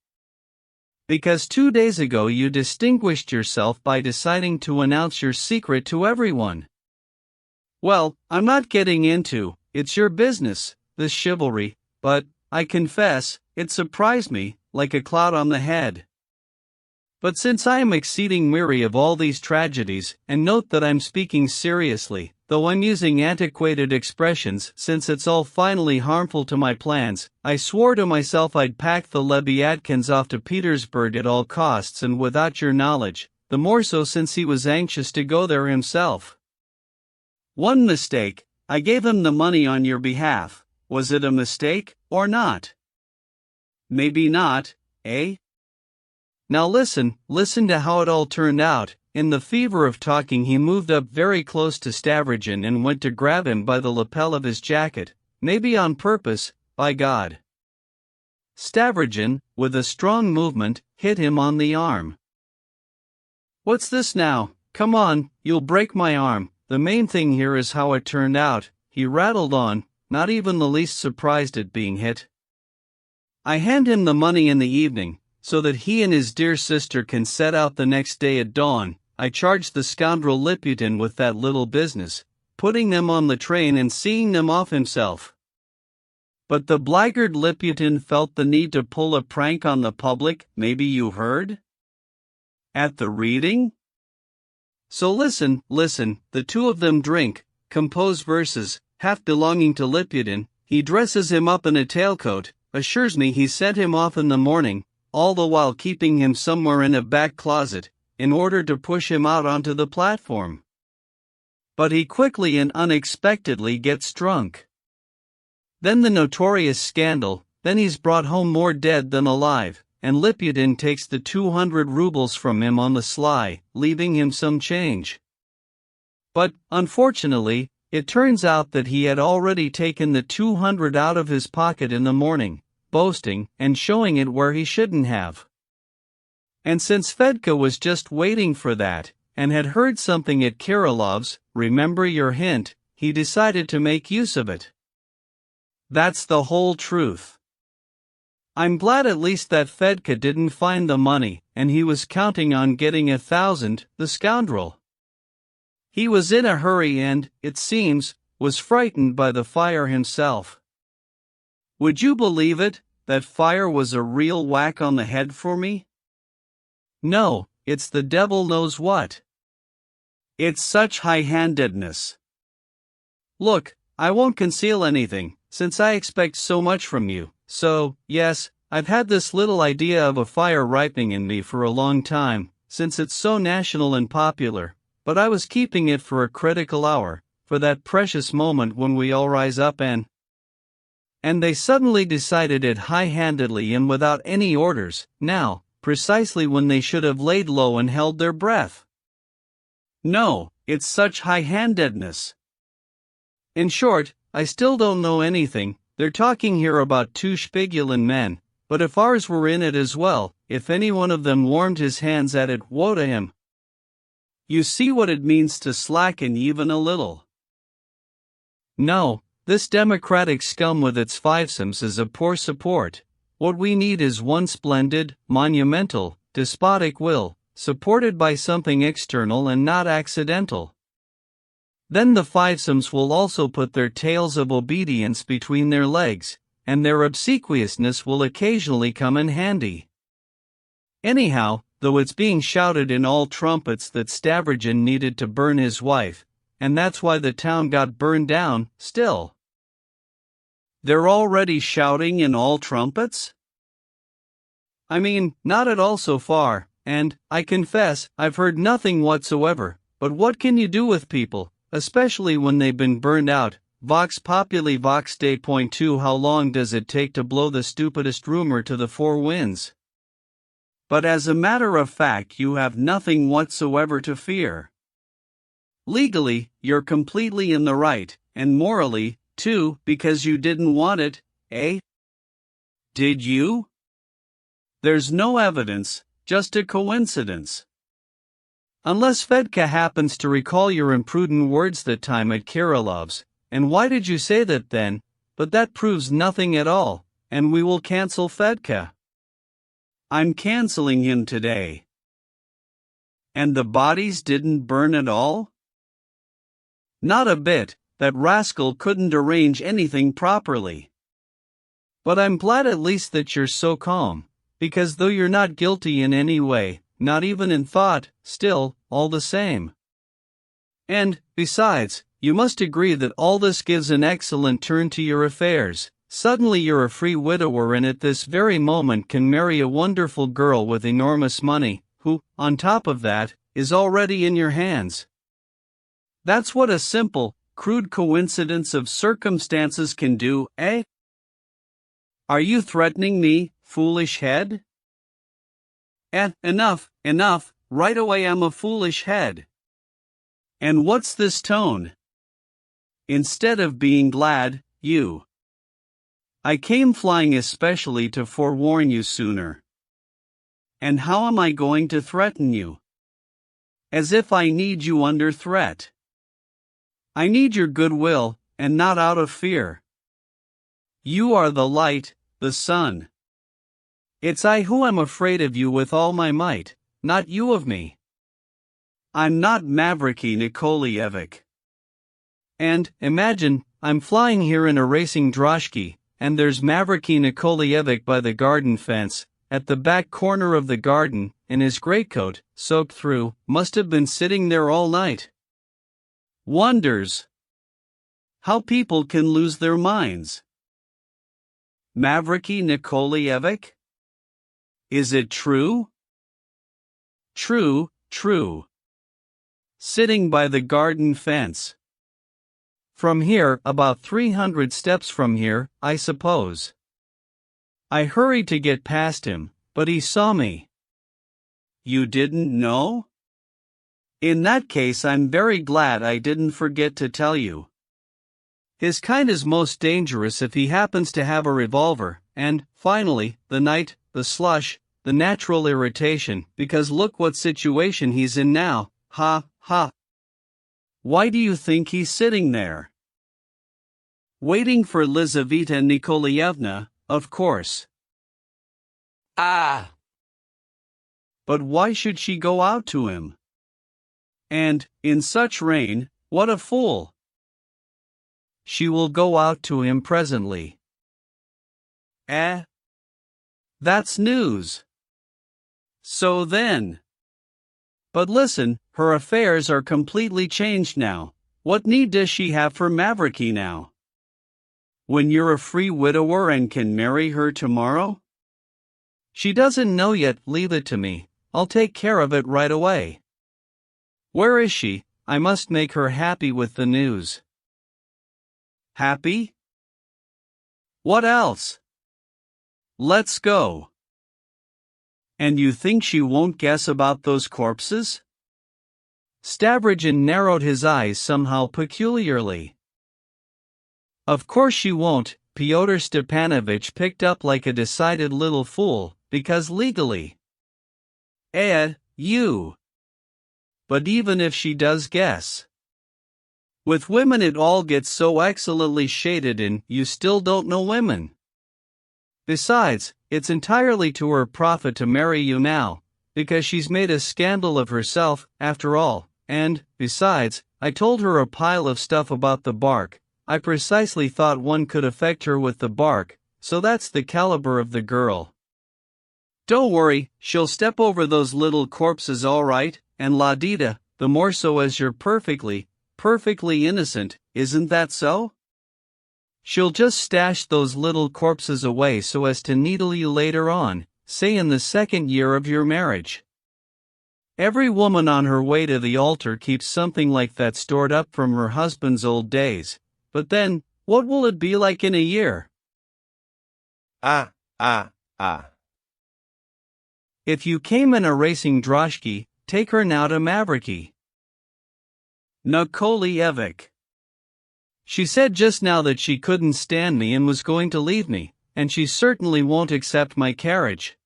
Because 2 days ago you distinguished yourself by deciding to announce your secret to everyone. Well, I'm not getting into, it's your business, this chivalry, but, I confess, it surprised me, like a cloud on the head. But since I am exceeding weary of all these tragedies, and note that I'm speaking seriously, though I'm using antiquated expressions since it's all finally harmful to my plans, I swore to myself I'd pack the Lebyatkins off to Petersburg at all costs and without your knowledge, the more so since he was anxious to go there himself. One mistake, I gave him the money on your behalf. Was it a mistake, or not? Maybe not, eh? Now listen to how it all turned out. In the fever of talking he moved up very close to Stavrogin and went to grab him by the lapel of his jacket, maybe on purpose, by God. Stavrogin, with a strong movement, hit him on the arm. What's this now? Come on, you'll break my arm. The main thing here is how it turned out, he rattled on, not even the least surprised at being hit. I hand him the money in the evening, so that he and his dear sister can set out the next day at dawn. I charged the scoundrel Liputin with that little business, putting them on the train and seeing them off himself. But the blackguard Liputin felt the need to pull a prank on the public, maybe you heard? At the reading? So listen, the two of them drink, compose verses, half belonging to Liputin, he dresses him up in a tailcoat, assures me he sent him off in the morning, all the while keeping him somewhere in a back closet, in order to push him out onto the platform. But he quickly and unexpectedly gets drunk. Then the notorious scandal, then he's brought home more dead than alive, and Liputin takes the 200 rubles from him on the sly, leaving him some change. But, unfortunately, it turns out that he had already taken the 200 out of his pocket in the morning, boasting and showing it where he shouldn't have. And since Fedka was just waiting for that, and had heard something at Kirilov's, remember your hint, he decided to make use of it. That's the whole truth. I'm glad at least that Fedka didn't find the money, and he was counting on getting 1,000, the scoundrel. He was in a hurry and, it seems, was frightened by the fire himself. Would you believe it, that fire was a real whack on the head for me? No, it's the devil knows what. It's such high-handedness. Look, I won't conceal anything, since I expect so much from you, so, yes, I've had this little idea of a fire ripening in me for a long time, since it's so national and popular, but I was keeping it for a critical hour, for that precious moment when we all rise up and they suddenly decided it high-handedly and without any orders, now, precisely when they should have laid low and held their breath. No, it's such high-handedness. In short, I still don't know anything. They're talking here about 2 Spigulin men, but if ours were in it as well, if any one of them warmed his hands at it, woe to him. You see what it means to slacken even a little. No, this democratic scum with its fivesomes is a poor support. What we need is one splendid, monumental, despotic will, supported by something external and not accidental. Then the fivesomes will also put their tails of obedience between their legs, and their obsequiousness will occasionally come in handy. Anyhow, though it's being shouted in all trumpets that Stavrogin needed to burn his wife, and that's why the town got burned down, still. They're already shouting in all trumpets? I mean, not at all so far, and, I confess, I've heard nothing whatsoever, but what can you do with people, especially when they've been burned out? Vox populi vox Dei. 2 How long does it take to blow the stupidest rumor to the 4 winds? But as a matter of fact you have nothing whatsoever to fear. Legally, you're completely in the right, and morally, too, because you didn't want it, eh? Did you? There's no evidence, just a coincidence. Unless Fedka happens to recall your imprudent words that time at Kirilov's, and why did you say that then? But that proves nothing at all, and we will cancel Fedka. I'm canceling him today. And the bodies didn't burn at all? Not a bit, that rascal couldn't arrange anything properly. But I'm glad at least that you're so calm, because though you're not guilty in any way, not even in thought, still, all the same. And, besides, you must agree that all this gives an excellent turn to your affairs. Suddenly you're a free widower and at this very moment can marry a wonderful girl with enormous money, who, on top of that, is already in your hands. That's what a simple, crude coincidence of circumstances can do, eh? Are you threatening me, foolish head? Enough, right away I'm a foolish head. And what's this tone? Instead of being glad, you. I came flying especially to forewarn you sooner. And how am I going to threaten you? As if I need you under threat. I need your goodwill, and not out of fear. You are the light, the sun. It's I who am afraid of you with all my might, not you of me. I'm not Mavriky Nikolaevich. And, imagine, I'm flying here in a racing droshky, and there's Mavriky Nikolaevich by the garden fence, at the back corner of the garden, in his greatcoat, soaked through, must have been sitting there all night. Wonders how people can lose their minds. Mavriky Nikolaevich? Is it true? True. Sitting by the garden fence. From here, about 300 steps from here, I suppose. I hurried to get past him, but he saw me. You didn't know? In that case I'm very glad I didn't forget to tell you. His kind is most dangerous if he happens to have a revolver, and, finally, the night, the slush, the natural irritation, because look what situation he's in now, ha. Why do you think he's sitting there? Waiting for Lizaveta Nikolaevna, of course. But why should she go out to him? And, in such rain, what a fool! She will go out to him presently. That's news. So then. But listen, her affairs are completely changed now. What need does she have for Mavriky now? When you're a free widower and can marry her tomorrow? She doesn't know yet, leave it to me, I'll take care of it right away. Where is she? I must make her happy with the news. Happy? What else? Let's go. And you think she won't guess about those corpses? Stavrogin narrowed his eyes somehow peculiarly. Of course she won't, Fyodor Stepanovich picked up like a decided little fool, because legally. You. But even if she does guess. With women it all gets so excellently shaded and you still don't know women. Besides, it's entirely to her profit to marry you now, because she's made a scandal of herself, after all, and, besides, I told her a pile of stuff about the bark. I precisely thought one could affect her with the bark, so that's the caliber of the girl. Don't worry, she'll step over those little corpses all right, and Ladida, the more so as you're perfectly innocent, isn't that so? She'll just stash those little corpses away so as to needle you later on, say in the second year of your marriage. Every woman on her way to the altar keeps something like that stored up from her husband's old days, but then, what will it be like in a year? If you came in a racing droshky, take her now to Mavriky Nikolaevich. She said just now that she couldn't stand me and was going to leave me, and she certainly won't accept my carriage.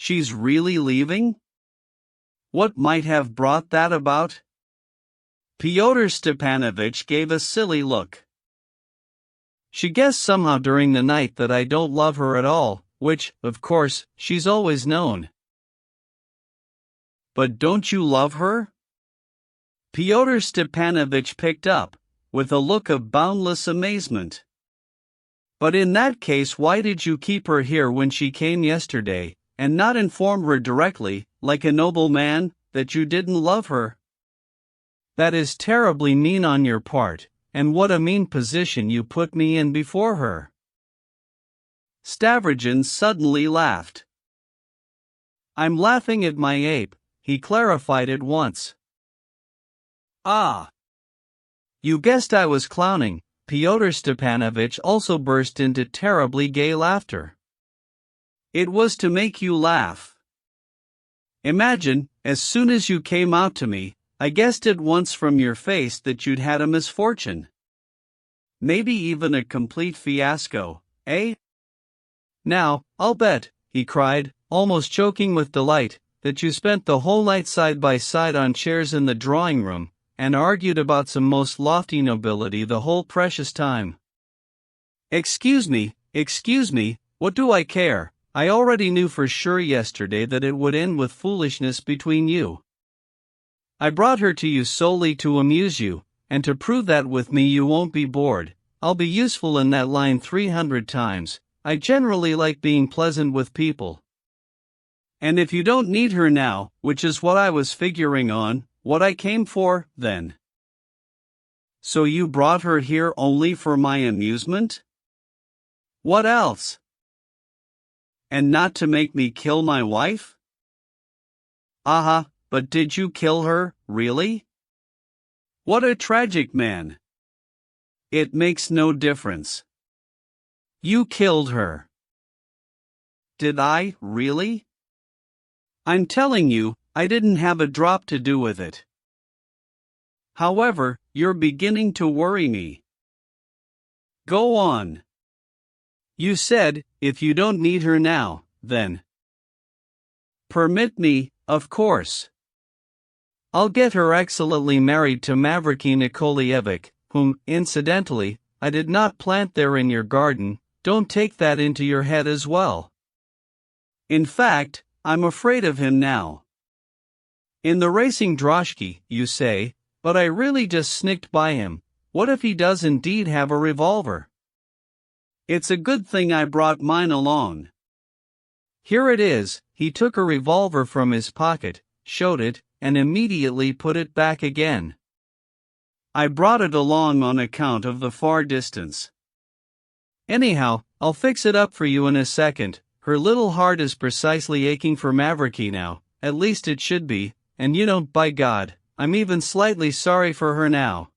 She's really leaving? What might have brought that about? Fyodor Stepanovich gave a silly look. She guessed somehow during the night that I don't love her at all, which, of course, she's always known. But don't you love her? Fyodor Stepanovich picked up, with a look of boundless amazement. But in that case, why did you keep her here when she came yesterday, and not inform her directly, like a noble man, that you didn't love her? That is terribly mean on your part, and what a mean position you put me in before her. Stavrogin suddenly laughed. I'm laughing at my ape, he clarified at once. Ah! You guessed I was clowning. Fyodor Stepanovich also burst into terribly gay laughter. It was to make you laugh. Imagine, as soon as you came out to me, I guessed at once from your face that you'd had a misfortune. Maybe even a complete fiasco, eh? Now, I'll bet, he cried, almost choking with delight, that you spent the whole night side by side on chairs in the drawing room, and argued about some most lofty nobility the whole precious time. Excuse me, what do I care? I already knew for sure yesterday that it would end with foolishness between you. I brought her to you solely to amuse you, and to prove that with me you won't be bored. I'll be useful in that line 300 times. I generally like being pleasant with people. And if you don't need her now, which is what I was figuring on, what I came for, then. So you brought her here only for my amusement? What else? And not to make me kill my wife? Aha, but did you kill her, really? What a tragic man. It makes no difference. You killed her. Did I, really? I'm telling you, I didn't have a drop to do with it. However, you're beginning to worry me. Go on. You said, if you don't need her now, then. Permit me, of course. I'll get her excellently married to Mavriky Nikolaevich, whom, incidentally, I did not plant there in your garden. Don't take that into your head as well. In fact, I'm afraid of him now. In the racing droshky, you say, but I really just snicked by him. What if he does indeed have a revolver? It's a good thing I brought mine along. Here it is. He took a revolver from his pocket, showed it, and immediately put it back again. I brought it along on account of the far distance. Anyhow, I'll fix it up for you in a second. Her little heart is precisely aching for Mavriky now, at least it should be, and by God, I'm even slightly sorry for her now.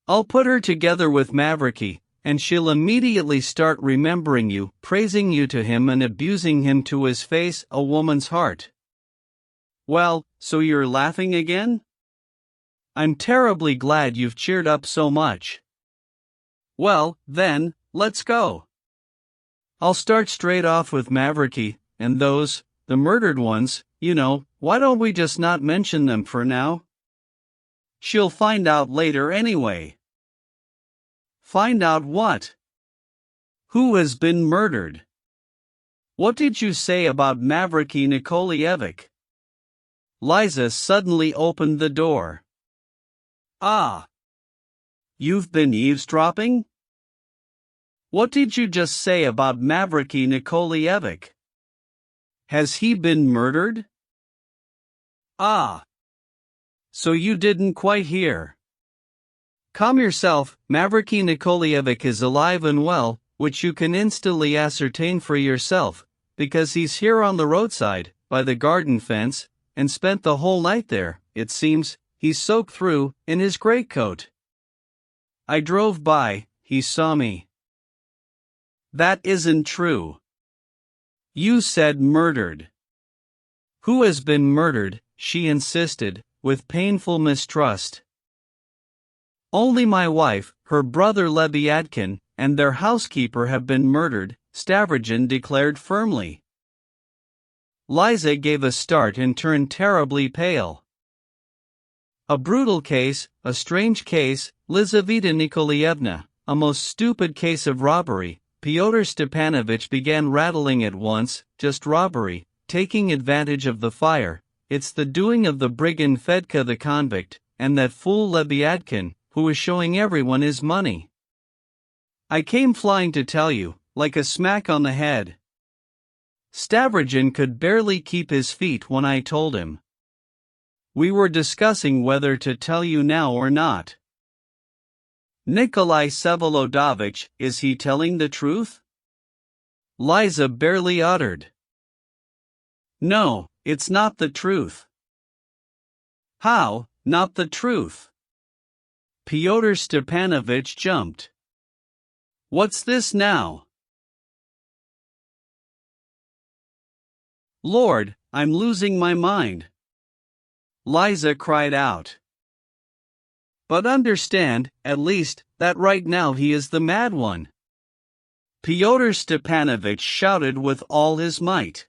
I'll put her together with Mavriky, and she'll immediately start remembering you, praising you to him and abusing him to his face, a woman's heart. Well, so you're laughing again? I'm terribly glad you've cheered up so much. Well, then, let's go. I'll start straight off with Mavriky, and those, the murdered ones, why don't we just not mention them for now? She'll find out later anyway. Find out what? Who has been murdered? What did you say about Mavriky Nikolaevich? Liza suddenly opened the door. Ah! You've been eavesdropping? What did you just say about Mavriky Nikolaevich? Has he been murdered? Ah! So you didn't quite hear. Calm yourself, Mavriky Nikolaevich is alive and well, which you can instantly ascertain for yourself, because he's here on the roadside, by the garden fence, and spent the whole night there, it seems. He's soaked through, in his greatcoat. I drove by, he saw me. That isn't true. You said murdered. Who has been murdered? She insisted, with painful mistrust. Only my wife, her brother Lebyadkin, and their housekeeper have been murdered, Stavrogin declared firmly. Liza gave a start and turned terribly pale. A brutal case, a strange case, Lizaveta Nikolaevna, a most stupid case of robbery. Fyodor Stepanovich began rattling at once. Just robbery, taking advantage of the fire. It's the doing of the brigand Fedka the convict, and that fool Lebyadkin, who is showing everyone his money. I came flying to tell you, like a smack on the head. Stavrogin could barely keep his feet when I told him. We were discussing whether to tell you now or not. Nikolai Vsevolodovich, is he telling the truth? Liza barely uttered. No, it's not the truth. How, not the truth? Fyodor Stepanovich jumped. What's this now? Lord, I'm losing my mind. Liza cried out. But understand, at least, that right now he is the mad one. Fyodor Stepanovich shouted with all his might.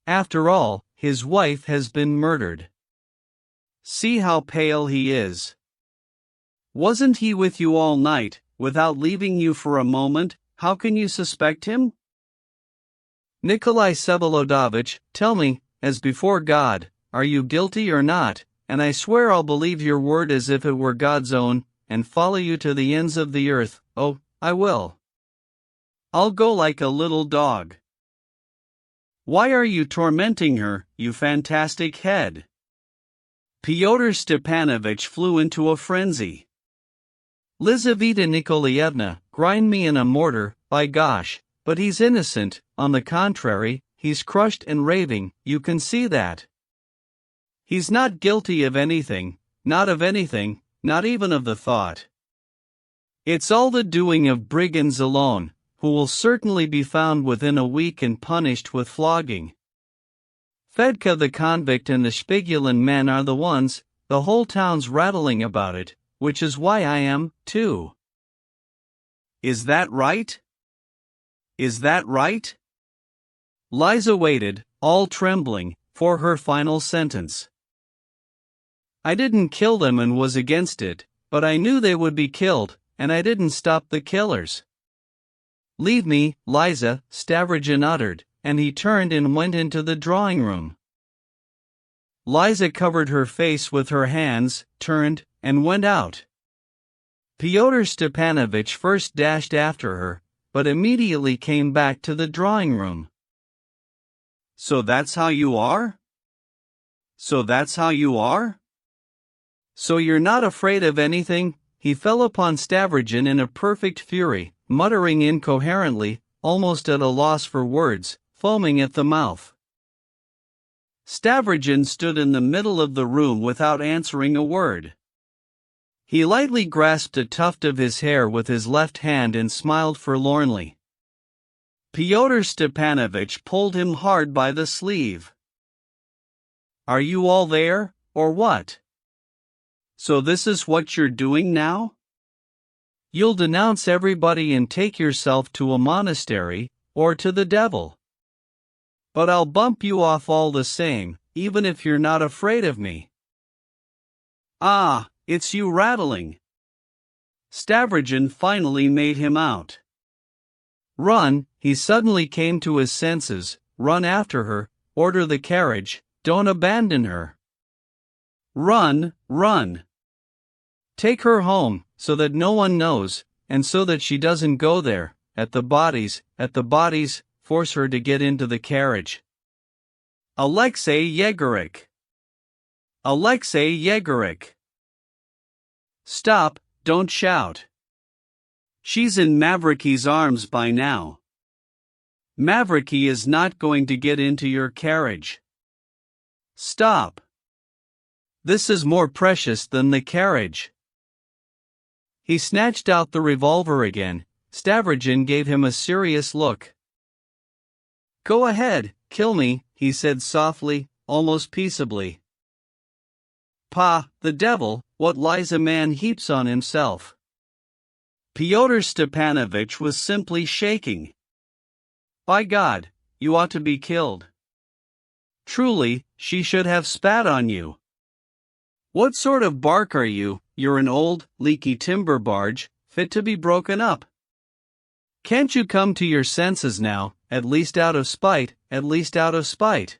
After all, his wife has been murdered. See how pale he is. Wasn't he with you all night, without leaving you for a moment? How can you suspect him? Nikolai Vsevolodovich, tell me, as before God, are you guilty or not? And I swear I'll believe your word as if it were God's own, and follow you to the ends of the earth. Oh, I will. I'll go like a little dog. Why are you tormenting her, you fantastic head? Fyodor Stepanovich flew into a frenzy. Lizaveta Nikolaevna, grind me in a mortar, by gosh, but he's innocent. On the contrary, he's crushed and raving, you can see that. He's not guilty of anything, not even of the thought. It's all the doing of brigands alone, who will certainly be found within a week and punished with flogging. Fedka the convict and the Spigulin men are the ones, the whole town's rattling about it, which is why I am, too. Is that right? Is that right? Liza waited, all trembling, for her final sentence. I didn't kill them and was against it, but I knew they would be killed, and I didn't stop the killers. Leave me, Liza, Stavrogin uttered, and he turned and went into the drawing room. Liza covered her face with her hands, turned, and went out. Fyodor Stepanovich first dashed after her, but immediately came back to the drawing room. So that's how you are? So that's how you are? So you're not afraid of anything? He fell upon Stavrogin in a perfect fury, muttering incoherently, almost at a loss for words, foaming at the mouth. Stavrogin stood in the middle of the room without answering a word. He lightly grasped a tuft of his hair with his left hand and smiled forlornly. Fyodor Stepanovich pulled him hard by the sleeve. Are you all there, or what? So this is what you're doing now? You'll denounce everybody and take yourself to a monastery, or to the devil. But I'll bump you off all the same, even if you're not afraid of me. Ah, it's you rattling. Stavrogin finally made him out. Run, he suddenly came to his senses, run after her, order the carriage, don't abandon her. Run, run. Take her home, so that no one knows, and so that she doesn't go there, at the bodies, force her to get into the carriage. Alexei Yegoryk. Alexei Yegoryk. Stop, don't shout. She's in Mavriky's arms by now. Mavriky is not going to get into your carriage. Stop. This is more precious than the carriage. He snatched out the revolver again. Stavrogin gave him a serious look. Go ahead, kill me, he said softly, almost peaceably. Pah, the devil, what lies a man heaps on himself. Fyodor Stepanovich was simply shaking. By God, you ought to be killed. Truly, she should have spat on you. What sort of bark are you? You're an old, leaky timber barge, fit to be broken up. Can't you come to your senses now, at least out of spite, at least out of spite?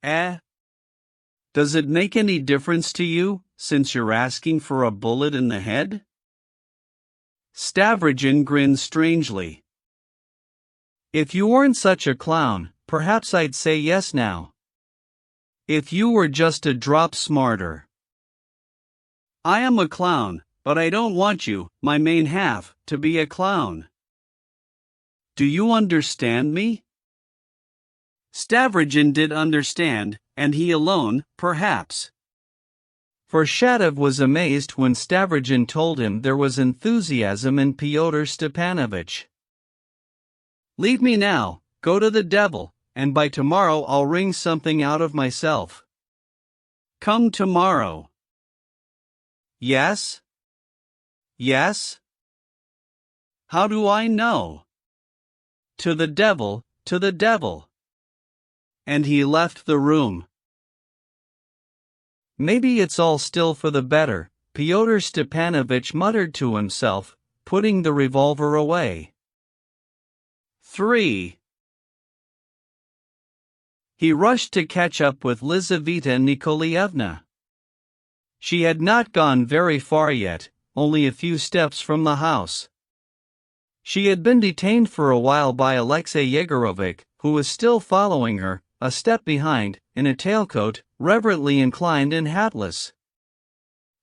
Does it make any difference to you, since you're asking for a bullet in the head? Stavrogin grinned strangely. If you weren't such a clown, perhaps I'd say yes now. If you were just a drop smarter. I am a clown, but I don't want you, my main half, to be a clown. Do you understand me? Stavrogin did understand, and he alone, perhaps. For Shatov was amazed when Stavrogin told him there was enthusiasm in Fyodor Stepanovich. Leave me now, go to the devil, and by tomorrow I'll wring something out of myself. Come tomorrow. Yes? Yes? How do I know? To the devil, to the devil. And he left the room. Maybe it's all still for the better, Fyodor Stepanovich muttered to himself, putting the revolver away. 3. He rushed to catch up with Lizaveta Nikolaevna. She had not gone very far yet, only a few steps from the house. She had been detained for a while by Alexei Yegorovich, who was still following her, a step behind, in a tailcoat, reverently inclined and hatless.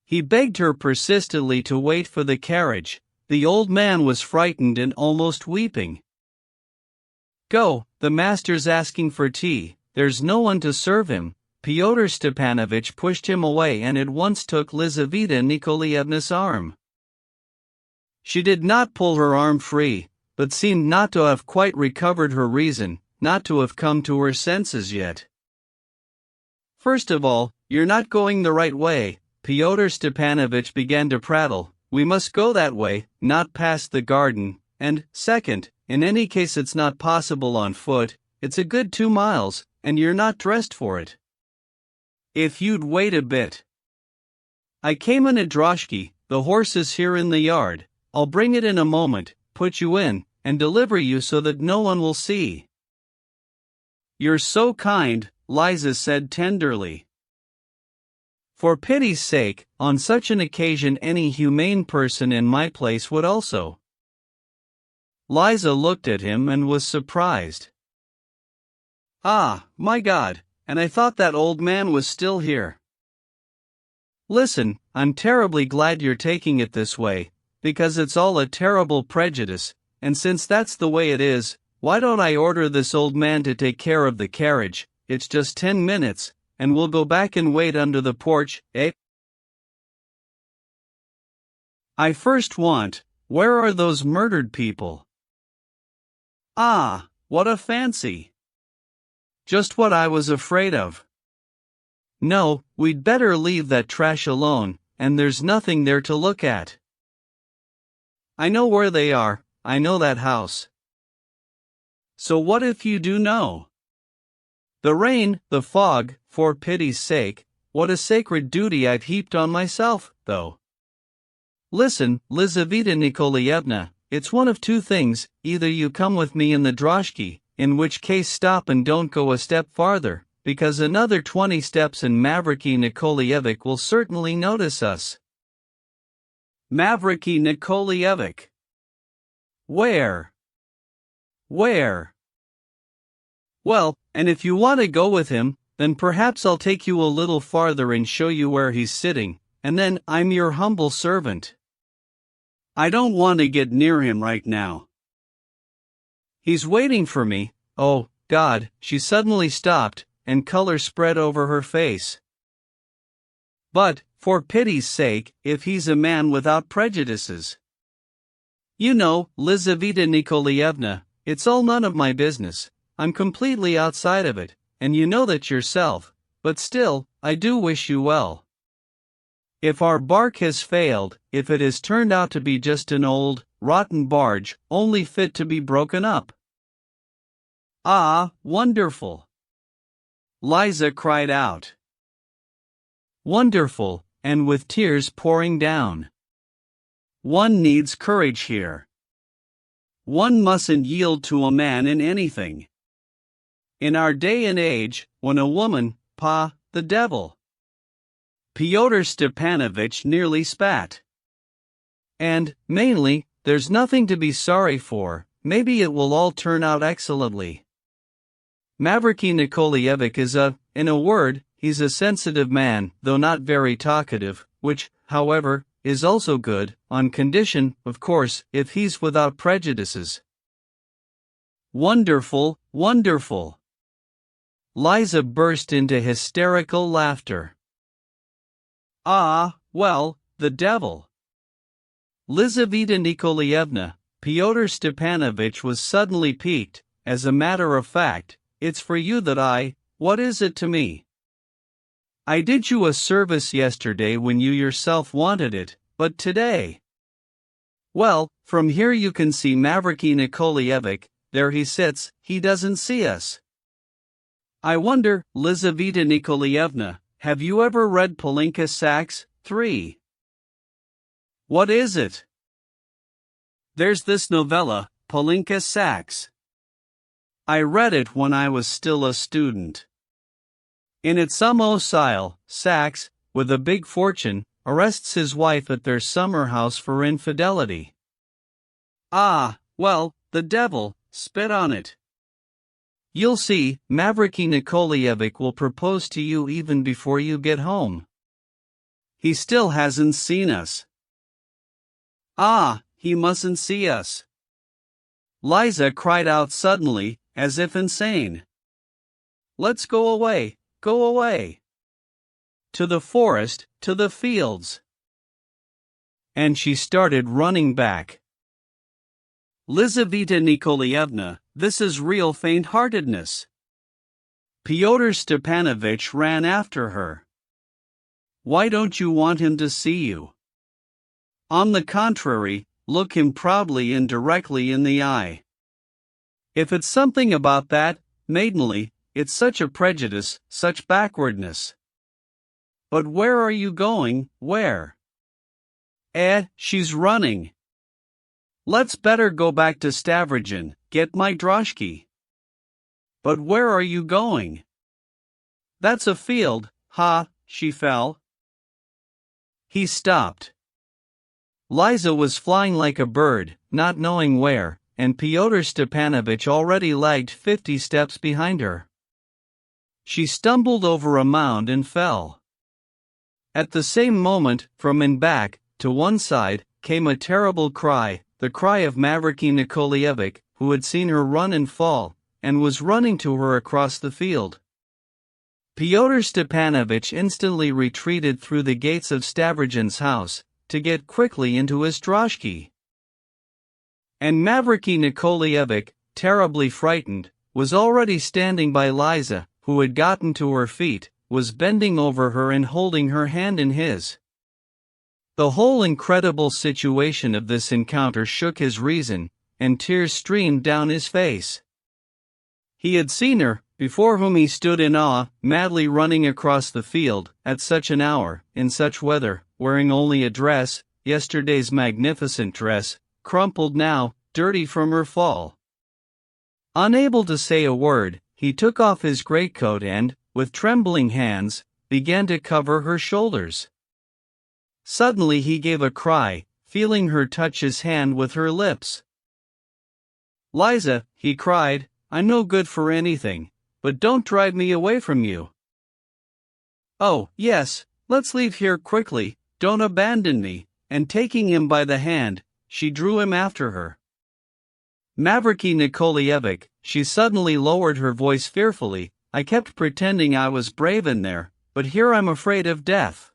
He begged her persistently to wait for the carriage. The old man was frightened and almost weeping. Go, the master's asking for tea, there's no one to serve him. Fyodor Stepanovich pushed him away and at once took Lizaveta Nikolaevna's arm. She did not pull her arm free, but seemed not to have quite recovered her reason, not to have come to her senses yet. First of all, you're not going the right way, Fyodor Stepanovich began to prattle. We must go that way, not past the garden, and, second, in any case it's not possible on foot, it's a good 2 miles, and you're not dressed for it. If you'd wait a bit. I came in a droshky, the horse is here in the yard, I'll bring it in a moment, put you in, and deliver you so that no one will see. You're so kind, Liza said tenderly. For pity's sake, on such an occasion any humane person in my place would also. Liza looked at him and was surprised. Ah, my God, and I thought that old man was still here. Listen, I'm terribly glad you're taking it this way, because it's all a terrible prejudice, and since that's the way it is, why don't I order this old man to take care of the carriage? It's just 10 minutes, and we'll go back and wait under the porch, eh? I first want, where are those murdered people? Ah, what a fancy! Just what I was afraid of. No, we'd better leave that trash alone, and there's nothing there to look at. I know where they are, I know that house. So what if you do know? The rain, the fog, for pity's sake, what a sacred duty I've heaped on myself, though. Listen, Lizaveta Nikolaevna, it's one of 2 things, either you come with me in the droshky, in which case stop and don't go a step farther, because another 20 steps and Mavriky Nikolaevich will certainly notice us. Mavriky Nikolaevich. Where? Where? Well, and if you want to go with him, then perhaps I'll take you a little farther and show you where he's sitting, and then I'm your humble servant. I don't want to get near him right now. He's waiting for me. Oh, God, she suddenly stopped, and color spread over her face. But, for pity's sake, if he's a man without prejudices. You know, Lizaveta Nikolaevna, it's all none of my business, I'm completely outside of it, and you know that yourself, but still, I do wish you well. If our bark has failed, if it has turned out to be just an old, rotten barge, only fit to be broken up. Ah, wonderful! Liza cried out. Wonderful, and with tears pouring down. One needs courage here. One mustn't yield to a man in anything. In our day and age, when a woman, the devil. Fyodor Stepanovich nearly spat. And, mainly, there's nothing to be sorry for, maybe it will all turn out excellently. Mavriky Nikolaevich is in a word, he's a sensitive man, though not very talkative, which, however, is also good, on condition, of course, if he's without prejudices. Wonderful, wonderful. Liza burst into hysterical laughter. Well, the devil. Lizaveta Nikolaevna, Fyodor Stepanovich was suddenly piqued. As a matter of fact, it's for you that what is it to me? I did you a service yesterday when you yourself wanted it, but today. Well, from here you can see Mavriky Nikolaevich, there he sits, he doesn't see us. I wonder, Lizaveta Nikolaevna, have you ever read Polinka Sax 3? What is it? There's this novella, Polinka Sax. I read it when I was still a student. In it some Osile, Sax, with a big fortune, arrests his wife at their summer house for infidelity. Well, the devil, spit on it. You'll see, Mavriky Nikolaevich will propose to you even before you get home. He still hasn't seen us. He mustn't see us. Liza cried out suddenly, as if insane. Let's go away. Go away. To the forest, to the fields. And she started running back. Lizaveta Nikolaevna, this is real faint-heartedness. Fyodor Stepanovich ran after her. Why don't you want him to see you? On the contrary, look him proudly and directly in the eye. If it's something about that, maidenly, it's such a prejudice, such backwardness. But where are you going, where? She's running. Let's better go back to Stavrogen, get my droshky. But where are you going? That's a field, she fell. He stopped. Liza was flying like a bird, not knowing where, and Fyodor Stepanovich already lagged 50 steps behind her. She stumbled over a mound and fell. At the same moment, from in back, to one side, came a terrible cry, the cry of Mavriky Nikolaevich, who had seen her run and fall, and was running to her across the field. Fyodor Stepanovich instantly retreated through the gates of Stavrogen's house, to get quickly into his droshky. And Mavriky Nikolaevich, terribly frightened, was already standing by Liza, who had gotten to her feet, was bending over her and holding her hand in his. The whole incredible situation of this encounter shook his reason, and tears streamed down his face. He had seen her, before whom he stood in awe, madly running across the field, at such an hour, in such weather, wearing only a dress, yesterday's magnificent dress, crumpled now, dirty from her fall. Unable to say a word, he took off his greatcoat and, with trembling hands, began to cover her shoulders. Suddenly he gave a cry, feeling her touch his hand with her lips. Liza, he cried, I'm no good for anything, but don't drive me away from you. Oh, yes, let's leave here quickly, don't abandon me, and taking him by the hand, she drew him after her. Mavriky Nikolaevich, she suddenly lowered her voice fearfully, I kept pretending I was brave in there, but here I'm afraid of death.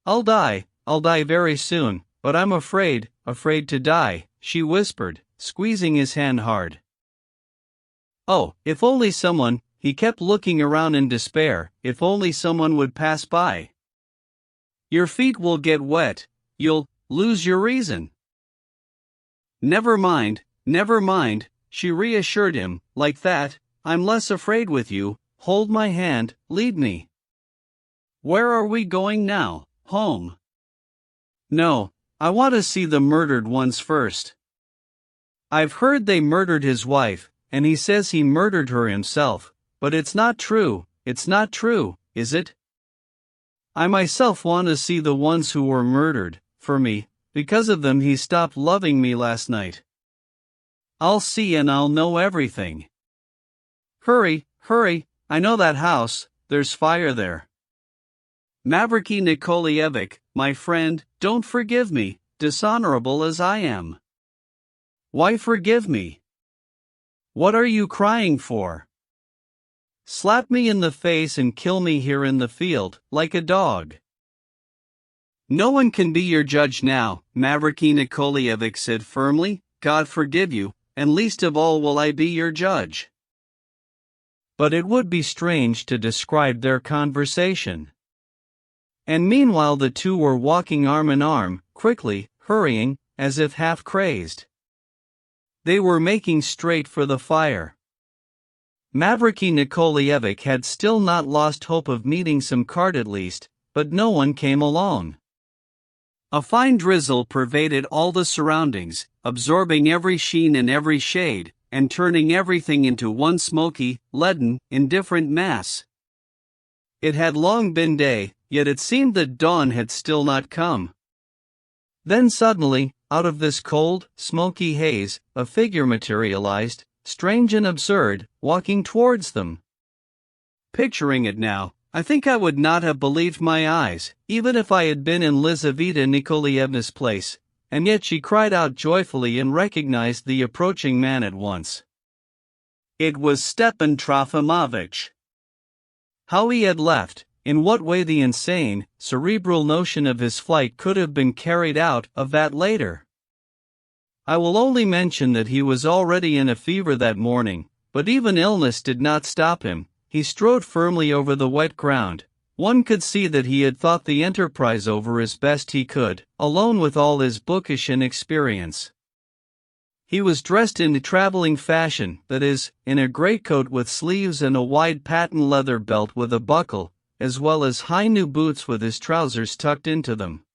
I'll die very soon, but I'm afraid to die, she whispered, squeezing his hand hard. Oh, if only someone, he kept looking around in despair, if only someone would pass by. Your feet will get wet, you'll lose your reason. Never mind, she reassured him, like that, I'm less afraid with you, hold my hand, lead me. Where are we going now? Home? No, I want to see the murdered ones first. I've heard they murdered his wife, and he says he murdered her himself, but it's not true, is it? I myself want to see the ones who were murdered, for me, because of them he stopped loving me last night. I'll see and I'll know everything. Hurry, I know that house, there's fire there. Mavriky Nikolaevich, my friend, don't forgive me, dishonorable as I am. Why forgive me? What are you crying for? Slap me in the face and kill me here in the field, like a dog. No one can be your judge now, Mavriky Nikolaevich said firmly. God forgive you, and least of all will I be your judge. But it would be strange to describe their conversation. And meanwhile the two were walking arm in arm, quickly, hurrying, as if half crazed. They were making straight for the fire. Mavriky Nikolaevich had still not lost hope of meeting some cart at least, but no one came along. A fine drizzle pervaded all the surroundings, absorbing every sheen and every shade, and turning everything into one smoky, leaden, indifferent mass. It had long been day, yet it seemed that dawn had still not come. Then suddenly, out of this cold, smoky haze, a figure materialized, strange and absurd, walking towards them. Picturing it now, I think I would not have believed my eyes, even if I had been in Lizaveta Nikolaevna's place, and yet she cried out joyfully and recognized the approaching man at once. It was Stepan Trofimovich. How he had left, in what way the insane, cerebral notion of his flight could have been carried out, of that later. I will only mention that he was already in a fever that morning, but even illness did not stop him. He strode firmly over the wet ground. One could see that he had thought the enterprise over as best he could, alone with all his bookish inexperience. He was dressed in traveling fashion, that is, in a greatcoat with sleeves and a wide patent leather belt with a buckle, as well as high new boots with his trousers tucked into them.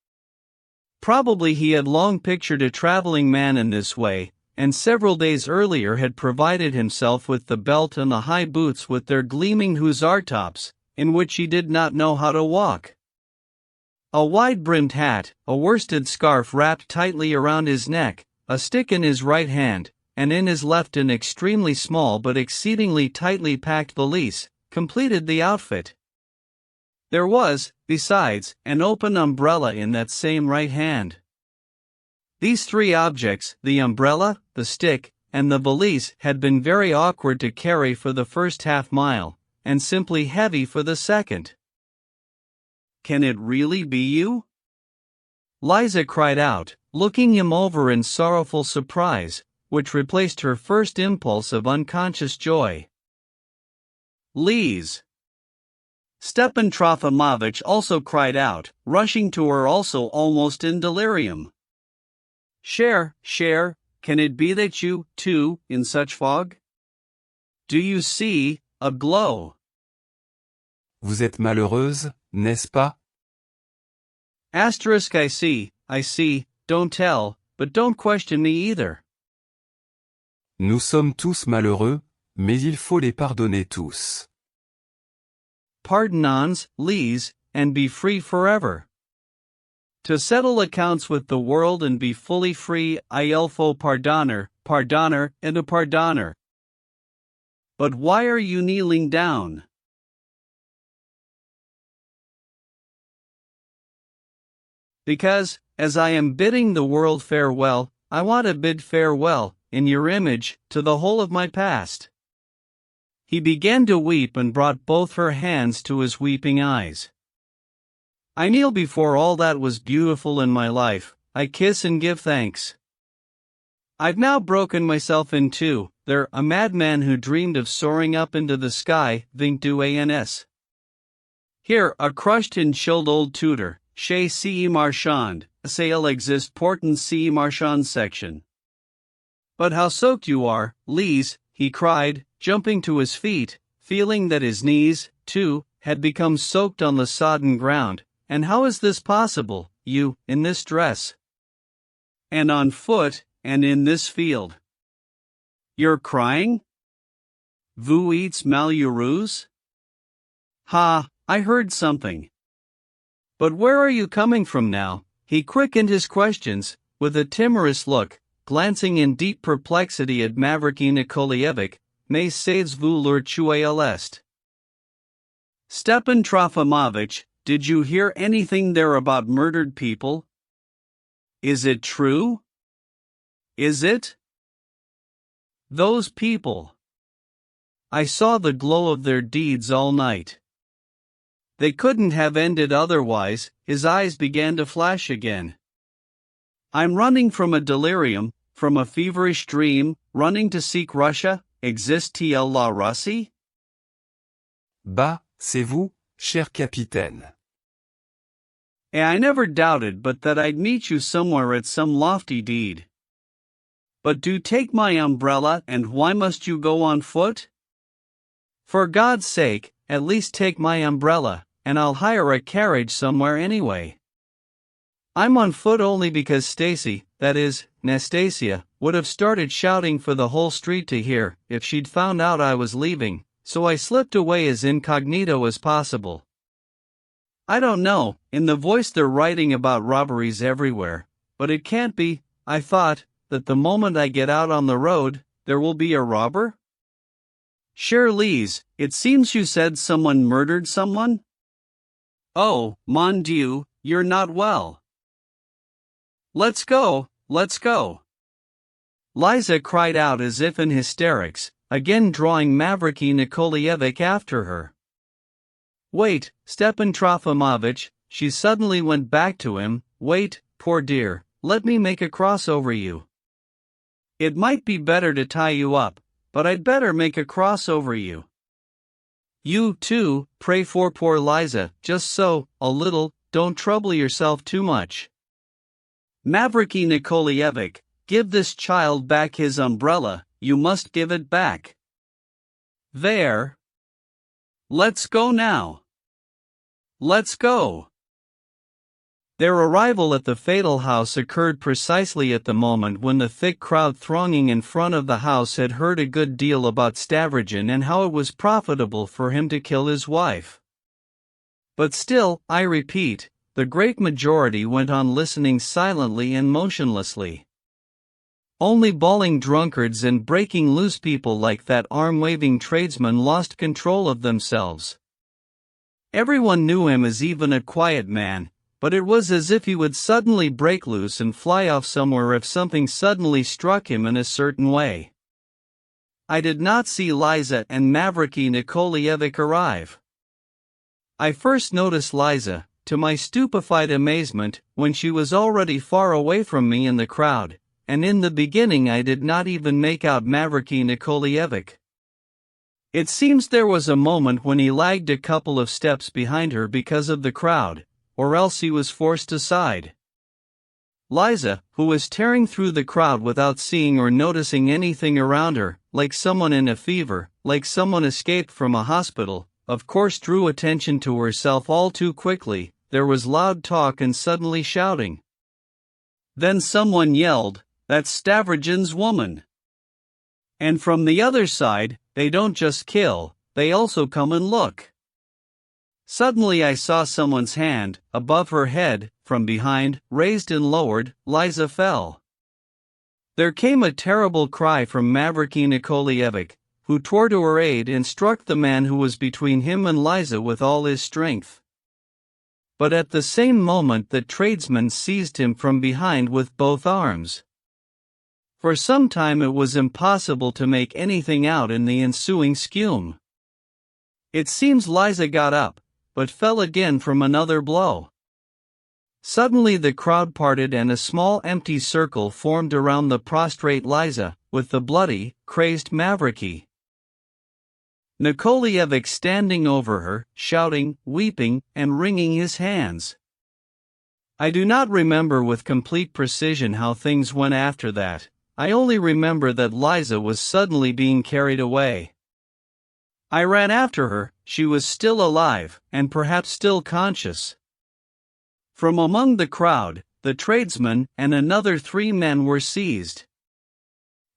Probably he had long pictured a traveling man in this way, and several days earlier had provided himself with the belt and the high boots with their gleaming hussar tops, in which he did not know how to walk. A wide-brimmed hat, a worsted scarf wrapped tightly around his neck, a stick in his right hand, and in his left an extremely small but exceedingly tightly packed valise, completed the outfit. There was, besides, an open umbrella in that same right hand. These three objects, the umbrella, the stick, and the valise, had been very awkward to carry for the first half-mile, and simply heavy for the second. "Can it really be you?" Liza cried out, looking him over in sorrowful surprise, which replaced her first impulse of unconscious joy. "Lise!" Stepan Trofimovich also cried out, rushing to her also almost in delirium. Cher, can it be that you, too, in such fog? Do you see, a glow? Vous êtes malheureuse, n'est-ce pas? Asterisk I see, don't tell, but don't question me either. Nous sommes tous malheureux, mais il faut les pardonner tous. Pardonnons, Lise, and be free forever. To settle accounts with the world and be fully free, il faut pardonner, and a pardonner. But why are you kneeling down? Because, as I am bidding the world farewell, I want to bid farewell, in your image, to the whole of my past. He began to weep and brought both her hands to his weeping eyes. I kneel before all that was beautiful in my life, I kiss and give thanks. I've now broken myself in two, there, a madman who dreamed of soaring up into the sky, vingt du ans. Here, a crushed and chilled old tutor, chez ce marchand, il existe pourtant ce marchand section. But how soaked you are, Lise, he cried, jumping to his feet, feeling that his knees, too, had become soaked on the sodden ground. And how is this possible, you, in this dress? And on foot, and in this field? You're crying? Vous êtes malheureuse? Ha, I heard something. But where are you coming from now? He quickened his questions, with a timorous look, glancing in deep perplexity at Mavriky Nikolaevich. Mais savez-vous leur tuer à l'est? Stepan Trofimovich, did you hear anything there about murdered people? Is it true? Is it? Those people. I saw the glow of their deeds all night. They couldn't have ended otherwise. His eyes began to flash again. I'm running from a delirium, from a feverish dream, running to seek Russia. Existe-t-il la Russie? Bah, c'est vous, cher capitaine. I never doubted but that I'd meet you somewhere at some lofty deed. But do take my umbrella, and why must you go on foot? For God's sake, at least take my umbrella, and I'll hire a carriage somewhere anyway. I'm on foot only because Stacy, that is, Nastasia, would have started shouting for the whole street to hear if she'd found out I was leaving, so I slipped away as incognito as possible. I don't know, in the voice they're writing about robberies everywhere, but it can't be, I thought, that the moment I get out on the road, there will be a robber? Cher Lise, it seems you said someone murdered someone? Oh, mon Dieu, you're not well. Let's go, let's go. Liza cried out as if in hysterics, again drawing Mavriky Nikolaevich after her. Wait, Stepan Trofimovich, she suddenly went back to him, wait, poor dear, let me make a cross over you. It might be better to tie you up, but I'd better make a cross over you. You, too, pray for poor Liza, just so, a little, don't trouble yourself too much. Mavriky Nikolaevich, give this child back his umbrella, you must give it back. There. Let's go now. Let's go. Their arrival at the fatal house occurred precisely at the moment when the thick crowd thronging in front of the house had heard a good deal about Stavrogin and how it was profitable for him to kill his wife. But still, I repeat, the great majority went on listening silently and motionlessly. Only bawling drunkards and breaking loose people like that arm-waving tradesman lost control of themselves. Everyone knew him as even a quiet man, but it was as if he would suddenly break loose and fly off somewhere if something suddenly struck him in a certain way. I did not see Liza and Mavriky Nikolaevich arrive. I first noticed Liza, to my stupefied amazement, when she was already far away from me in the crowd, and in the beginning I did not even make out Mavriky Nikolaevich. It seems there was a moment when he lagged a couple of steps behind her because of the crowd, or else he was forced aside. Liza, who was tearing through the crowd without seeing or noticing anything around her, like someone in a fever, like someone escaped from a hospital, of course drew attention to herself all too quickly. There was loud talk and suddenly shouting. Then someone yelled, "That's Stavrogin's woman!" And from the other side, they don't just kill, they also come and look. Suddenly I saw someone's hand, above her head, from behind, raised and lowered. Liza fell. There came a terrible cry from Mavriky Nikolaevich, who tore to her aid and struck the man who was between him and Liza with all his strength. But at the same moment the tradesman seized him from behind with both arms. For some time it was impossible to make anything out in the ensuing spume. It seems Liza got up, but fell again from another blow. Suddenly the crowd parted and a small empty circle formed around the prostrate Liza, with the bloody, crazed Mavriky Nikolaevich standing over her, shouting, weeping, and wringing his hands. I do not remember with complete precision how things went after that. I only remember that Liza was suddenly being carried away. I ran after her. She was still alive, and perhaps still conscious. From among the crowd, the tradesman and another 3 men were seized.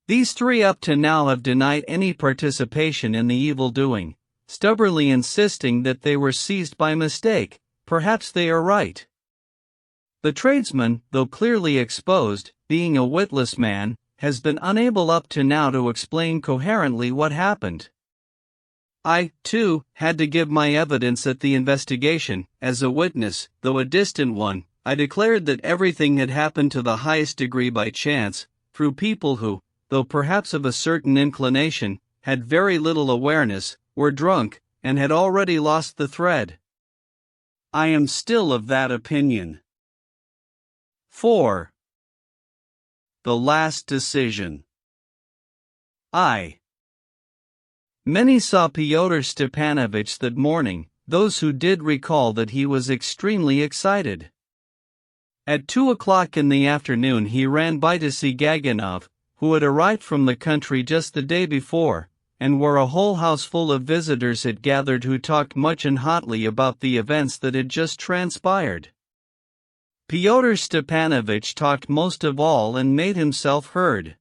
These 3 up to now have denied any participation in the evil-doing, stubbornly insisting that they were seized by mistake. Perhaps they are right. The tradesman, though clearly exposed, being a witless man, has been unable up to now to explain coherently what happened. I, too, had to give my evidence at the investigation. As a witness, though a distant one, I declared that everything had happened to the highest degree by chance, through people who, though perhaps of a certain inclination, had very little awareness, were drunk, and had already lost the thread. I am still of that opinion. 4. The last decision. Many saw Fyodor Stepanovich that morning, those who did recall that he was extremely excited. At 2 o'clock in the afternoon he ran by to see Gaganov, who had arrived from the country just the day before, and where a whole house full of visitors had gathered who talked much and hotly about the events that had just transpired. Fyodor Stepanovich talked most of all and made himself heard.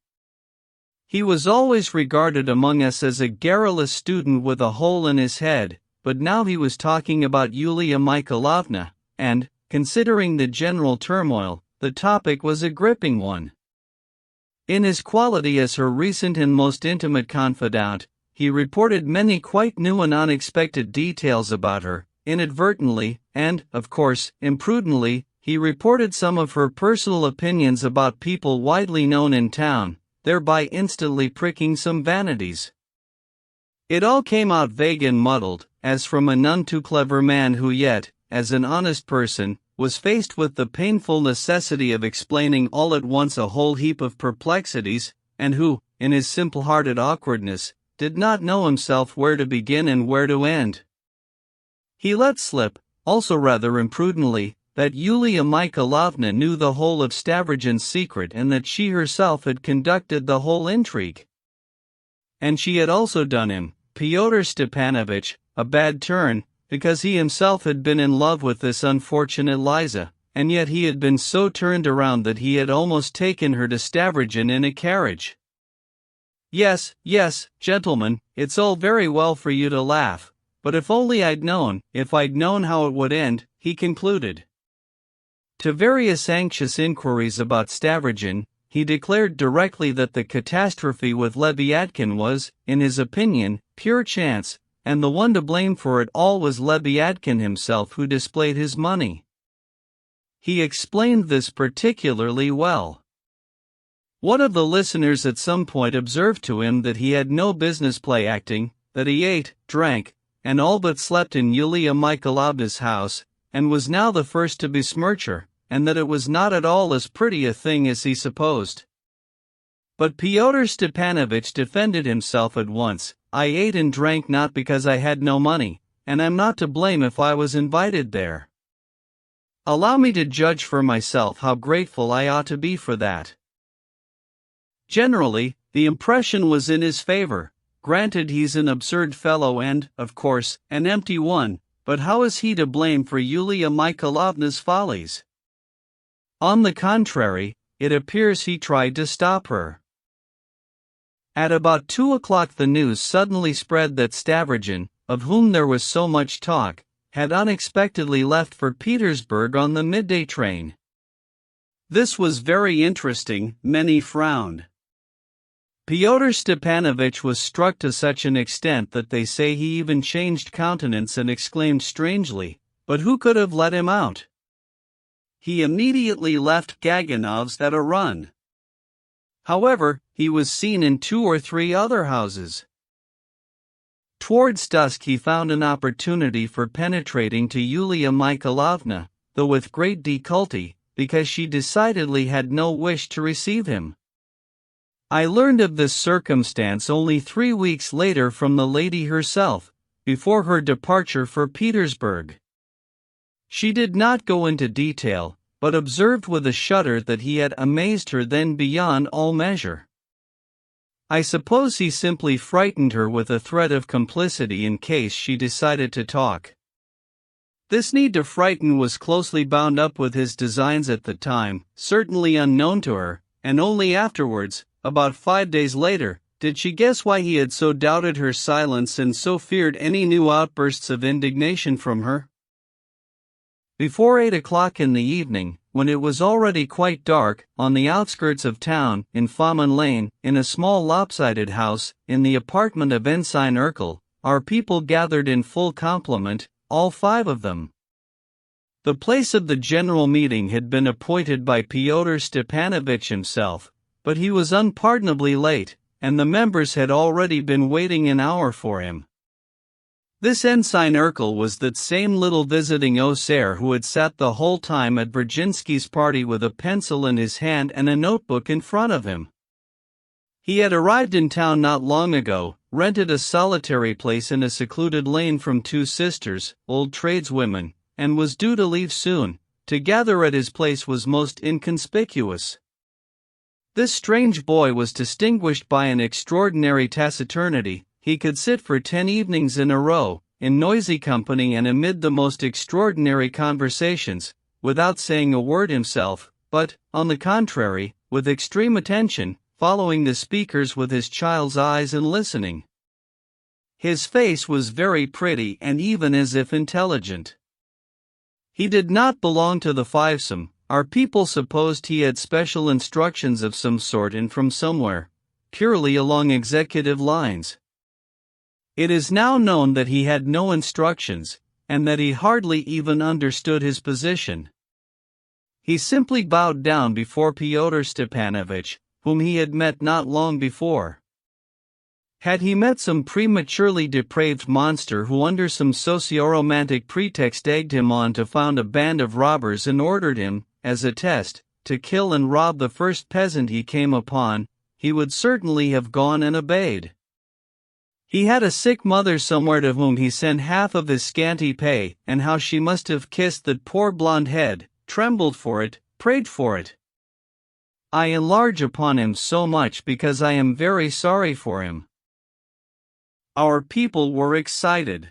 He was always regarded among us as a garrulous student with a hole in his head, but now he was talking about Yulia Mikhailovna, and, considering the general turmoil, the topic was a gripping one. In his quality as her recent and most intimate confidant, he reported many quite new and unexpected details about her. Inadvertently, and, of course, imprudently, he reported some of her personal opinions about people widely known in town, thereby instantly pricking some vanities. It all came out vague and muddled, as from a none too clever man who yet, as an honest person, was faced with the painful necessity of explaining all at once a whole heap of perplexities, and who, in his simple-hearted awkwardness, did not know himself where to begin and where to end. He let slip, also rather imprudently, that Yulia Mikhailovna knew the whole of Stavrogin's secret and that she herself had conducted the whole intrigue. And she had also done him, Fyodor Stepanovich, a bad turn, because he himself had been in love with this unfortunate Liza, and yet he had been so turned around that he had almost taken her to Stavrogin in a carriage. Yes, gentlemen, it's all very well for you to laugh, but if I'd known how it would end, he concluded. To various anxious inquiries about Stavrogin, he declared directly that the catastrophe with Lebyadkin was, in his opinion, pure chance, and the one to blame for it all was Lebyadkin himself who displayed his money. He explained this particularly well. One of the listeners at some point observed to him that he had no business play acting, that he ate, drank, and all but slept in Yulia Mikhailovna's house, and was now the first to besmirch her, and that it was not at all as pretty a thing as he supposed. But Fyodor Stepanovich defended himself at once. I ate and drank not because I had no money, and I'm not to blame if I was invited there. Allow me to judge for myself how grateful I ought to be for that. Generally, the impression was in his favor. Granted, he's an absurd fellow and, of course, an empty one, but how is he to blame for Yulia Mikhailovna's follies? On the contrary, it appears he tried to stop her. At about 2 o'clock the news suddenly spread that Stavrogin, of whom there was so much talk, had unexpectedly left for Petersburg on the midday train. This was very interesting. Many frowned. Fyodor Stepanovich was struck to such an extent that they say he even changed countenance and exclaimed strangely, "But who could have let him out?" He immediately left Gaganov's at a run. However, he was seen in 2 or 3 other houses. Towards dusk he found an opportunity for penetrating to Yulia Mikhailovna, though with great difficulty, because she decidedly had no wish to receive him. I learned of this circumstance only 3 weeks later from the lady herself, before her departure for Petersburg. She did not go into detail, but observed with a shudder that he had amazed her then beyond all measure. I suppose he simply frightened her with a threat of complicity in case she decided to talk. This need to frighten was closely bound up with his designs at the time, certainly unknown to her, and only afterwards, about 5 days later, did she guess why he had so doubted her silence and so feared any new outbursts of indignation from her. Before 8 o'clock in the evening, when it was already quite dark, on the outskirts of town, in Faman Lane, in a small lopsided house, in the apartment of Ensign Urkel, our people gathered in full complement, all 5 of them. The place of the general meeting had been appointed by Fyodor Stepanovich himself, but he was unpardonably late, and the members had already been waiting an hour for him. This Ensign Urkel was that same little visiting Osair who had sat the whole time at Brzezinski's party with a pencil in his hand and a notebook in front of him. He had arrived in town not long ago, rented a solitary place in a secluded lane from 2 sisters, old tradeswomen, and was due to leave soon. To gather at his place was most inconspicuous. This strange boy was distinguished by an extraordinary taciturnity. He could sit for 10 evenings in a row, in noisy company and amid the most extraordinary conversations, without saying a word himself, but, on the contrary, with extreme attention, following the speakers with his child's eyes and listening. His face was very pretty and even as if intelligent. He did not belong to the fivesome. Our people supposed he had special instructions of some sort and from somewhere, purely along executive lines. It is now known that he had no instructions, and that he hardly even understood his position. He simply bowed down before Fyodor Stepanovich, whom he had met not long before. Had he met some prematurely depraved monster who under some socio-romantic pretext egged him on to found a band of robbers and ordered him, as a test, to kill and rob the first peasant he came upon, he would certainly have gone and obeyed. He had a sick mother somewhere to whom he sent half of his scanty pay, and how she must have kissed that poor blonde head, trembled for it, prayed for it. I enlarge upon him so much because I am very sorry for him. Our people were excited.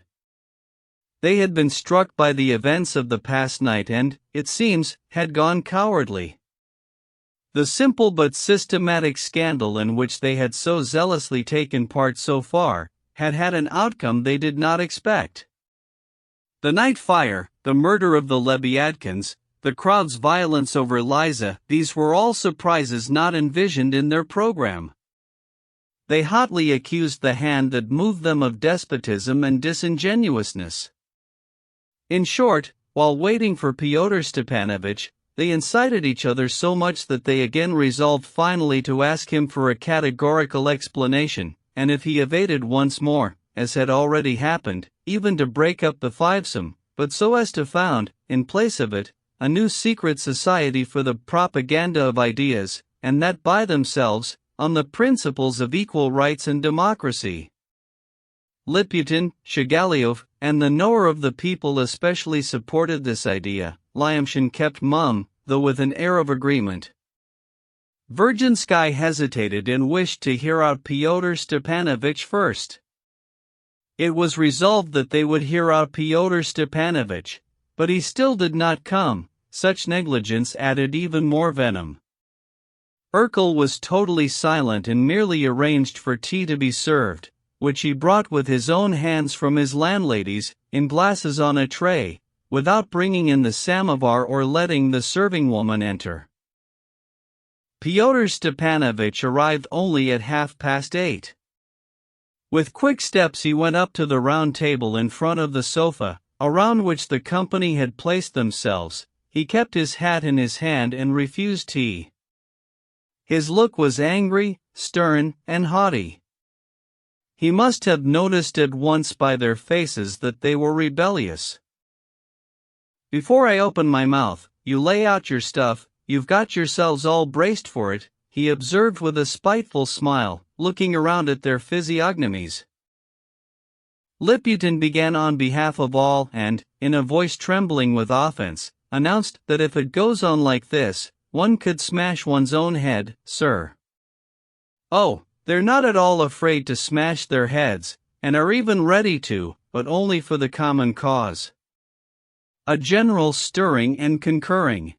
They had been struck by the events of the past night and, it seems, had gone cowardly. The simple but systematic scandal in which they had so zealously taken part so far, had had an outcome they did not expect. The night fire, the murder of the Lebiadkins, the crowd's violence over Liza, these were all surprises not envisioned in their program. They hotly accused the hand that moved them of despotism and disingenuousness. In short, while waiting for Fyodor Stepanovich, they incited each other so much that they again resolved finally to ask him for a categorical explanation, and if he evaded once more, as had already happened, even to break up the fivesome, but so as to found, in place of it, a new secret society for the propaganda of ideas, and that by themselves, on the principles of equal rights and democracy. Liputin, Shigaliov, and the knower of the people especially supported this idea. Lyamshin kept mum, though with an air of agreement. Virginsky hesitated and wished to hear out Fyodor Stepanovich first. It was resolved that they would hear out Fyodor Stepanovich, but he still did not come. Such negligence added even more venom. Urkel was totally silent and merely arranged for tea to be served, which he brought with his own hands from his landlady's, in glasses on a tray, without bringing in the samovar or letting the serving woman enter. Fyodor Stepanovich arrived only at 8:30. With quick steps he went up to the round table in front of the sofa, around which the company had placed themselves. He kept his hat in his hand and refused tea. His look was angry, stern, and haughty. He must have noticed at once by their faces that they were rebellious. "Before I open my mouth, you lay out your stuff, you've got yourselves all braced for it," he observed with a spiteful smile, looking around at their physiognomies. Liputin began on behalf of all and, in a voice trembling with offense, announced that if it goes on like this, one could smash one's own head, sir. "Oh, They're not at all afraid to smash their heads, and are even ready to, but only for the common cause. A general stirring and concurring.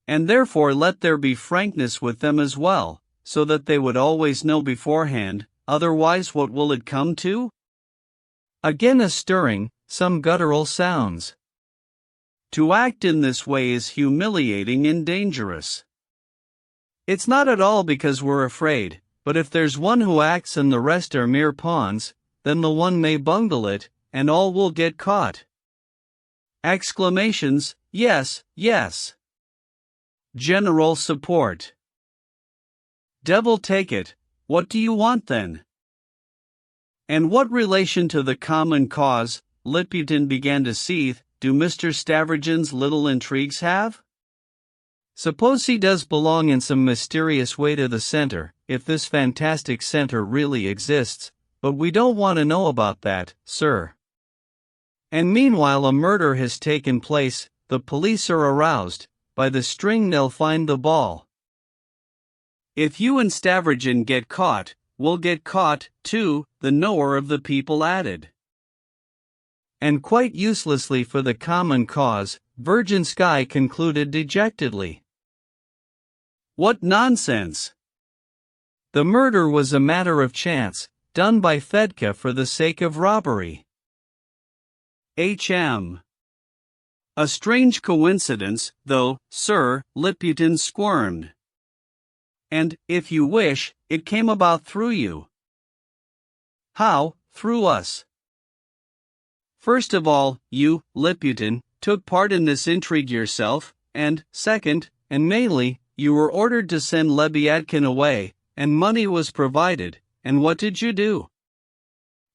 And therefore let there be frankness with them as well, so that they would always know beforehand, otherwise what will it come to? Again a stirring, some guttural sounds. To act in this way is humiliating and dangerous. It's not at all because we're afraid, but if there's one who acts and the rest are mere pawns, then the one may bungle it, and all will get caught. Exclamations, yes, yes. General support. Devil take it, what do you want then? And what relation to the common cause, Liputin began to seethe, do Mr. Stavrogin little intrigues have? Suppose he does belong in some mysterious way to the center, if this fantastic center really exists, but we don't want to know about that, sir. And meanwhile a murder has taken place, the police are aroused, by the string they'll find the ball. If you and Stavrogin get caught, we'll get caught, too, the knower of the people added. And quite uselessly for the common cause, Virginsky concluded dejectedly. What nonsense! The murder was a matter of chance, done by Fedka for the sake of robbery. H.M. A strange coincidence, though, sir, Liputin squirmed. And, if you wish, it came about through you. How, through us? First of all, you, Liputin, took part in this intrigue yourself, and, second, and mainly, you were ordered to send Lebyadkin away, and money was provided, and what did you do?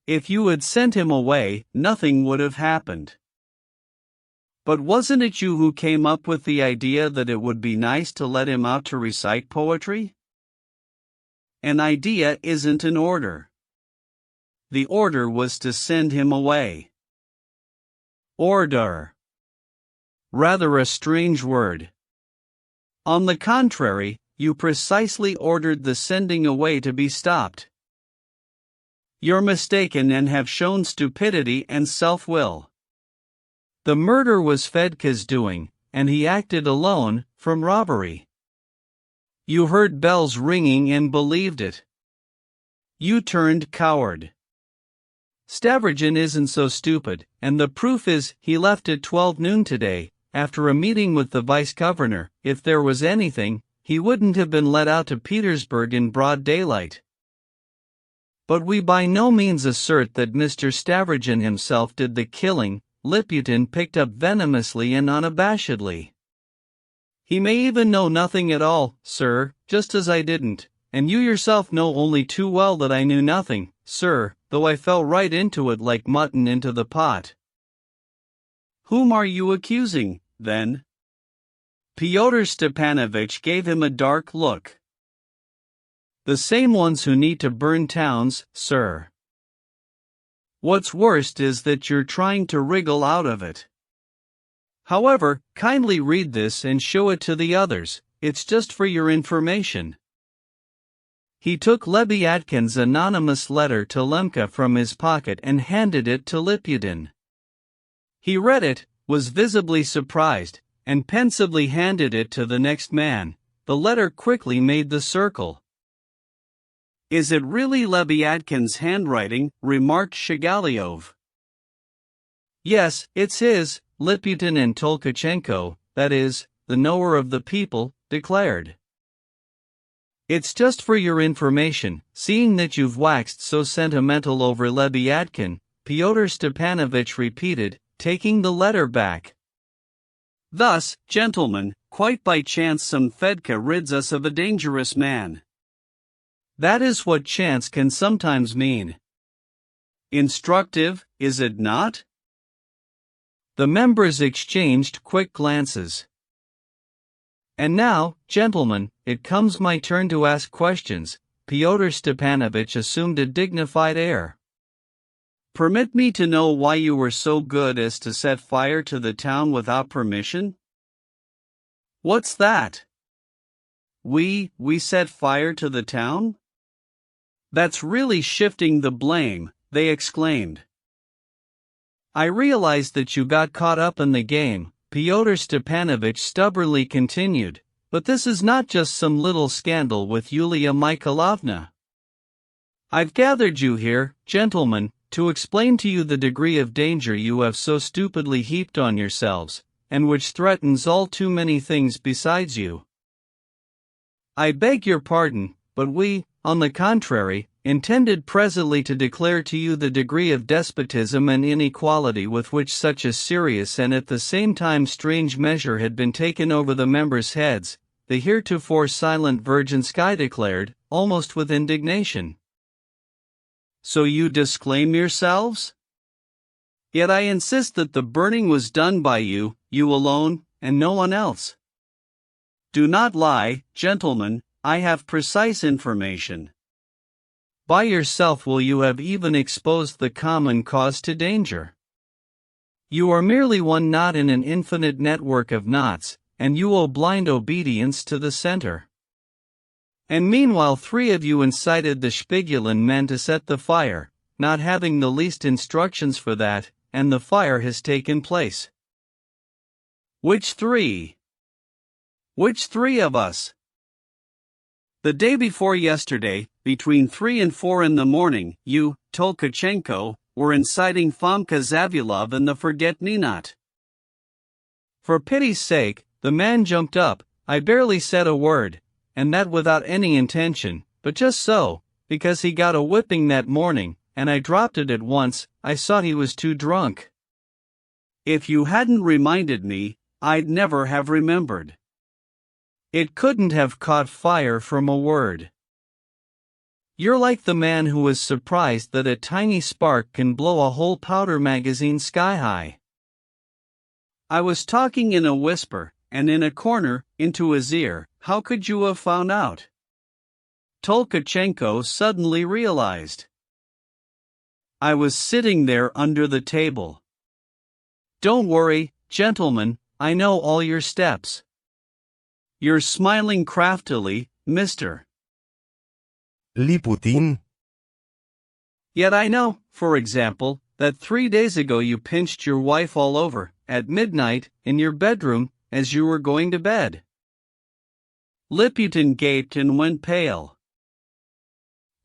If you had sent him away, nothing would have happened. But wasn't it you who came up with the idea that it would be nice to let him out to recite poetry? An idea isn't an order. The order was to send him away. Order. Rather a strange word. On the contrary, you precisely ordered the sending away to be stopped. You're mistaken and have shown stupidity and self-will. The murder was Fedka's doing, and he acted alone, from robbery. You heard bells ringing and believed it. You turned coward. Stavrogin isn't so stupid, and the proof is he left at 12 noon today, after a meeting with the vice-governor. If there was anything, he wouldn't have been let out to Petersburg in broad daylight. But we by no means assert that Mr. Stavrogin himself did the killing, Liputin picked up venomously and unabashedly. He may even know nothing at all, sir, just as I didn't, and you yourself know only too well that I knew nothing, sir, though I fell right into it like mutton into the pot. Whom are you accusing, then? Fyodor Stepanovich gave him a dark look. The same ones who need to burn towns, sir. What's worst is that you're trying to wriggle out of it. However, kindly read this and show it to the others, it's just for your information. He took Lebyadkin's anonymous letter to Lemka from his pocket and handed it to Liputin. He read it, was visibly surprised, and pensively handed it to the next man. The letter quickly made the circle. Is it really Lebyadkin's handwriting? Remarked Shigaliov. Yes, it's his, Liputin and Tolkachenko, that is, the knower of the people, declared. It's just for your information, seeing that you've waxed so sentimental over Lebyadkin, Fyodor Stepanovich repeated, taking the letter back. Thus, gentlemen, quite by chance some Fedka rids us of a dangerous man. That is what chance can sometimes mean. Instructive, is it not? The members exchanged quick glances. And now, gentlemen, it comes my turn to ask questions. Fyodor Stepanovich assumed a dignified air. Permit me to know why you were so good as to set fire to the town without permission? What's that? We set fire to the town? That's really shifting the blame, they exclaimed. I realized that you got caught up in the game, Fyodor Stepanovich stubbornly continued, but this is not just some little scandal with Yulia Mikhailovna. I've gathered you here, gentlemen, to explain to you the degree of danger you have so stupidly heaped on yourselves, and which threatens all too many things besides you. I beg your pardon, but we, on the contrary, intended presently to declare to you the degree of despotism and inequality with which such a serious and at the same time strange measure had been taken over the members' heads, the heretofore silent Virginsky declared, almost with indignation. So you disclaim yourselves? Yet I insist that the burning was done by you, you alone, and no one else. Do not lie, gentlemen, I have precise information. By yourself will you have even exposed the common cause to danger. You are merely one knot in an infinite network of knots, and you owe blind obedience to the center. And meanwhile 3 of you incited the Spiegelin men to set the fire, not having the least instructions for that, and the fire has taken place. Which 3? Which 3 of us? The day before yesterday, between 3 and 4 in the morning, you, Tolkachenko, were inciting Fomka Zavulov and the Forget-Me-Not. For pity's sake, the man jumped up. I barely said a word, and that without any intention, but just so, because he got a whipping that morning, and I dropped it at once. I saw he was too drunk. If you hadn't reminded me, I'd never have remembered. It couldn't have caught fire from a word. You're like the man who was surprised that a tiny spark can blow a whole powder magazine sky high. I was talking in a whisper, and in a corner, into his ear. How could you have found out? Tolkachenko suddenly realized. I was sitting there under the table. Don't worry, gentlemen, I know all your steps. You're smiling craftily, Mr. Liputin. Yet I know, for example, that 3 days ago you pinched your wife all over, at midnight, in your bedroom, as you were going to bed. Liputin gaped and went pale.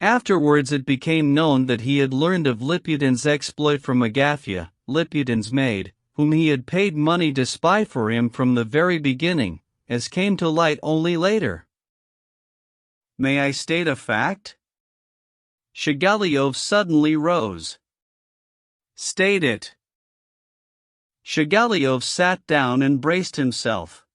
Afterwards it became known that he had learned of Liputin's exploit from Agafya, Liputin's maid, whom he had paid money to spy for him from the very beginning, as came to light only later. May I state a fact? Shigaliov suddenly rose. State it. Shigaliov sat down and braced himself.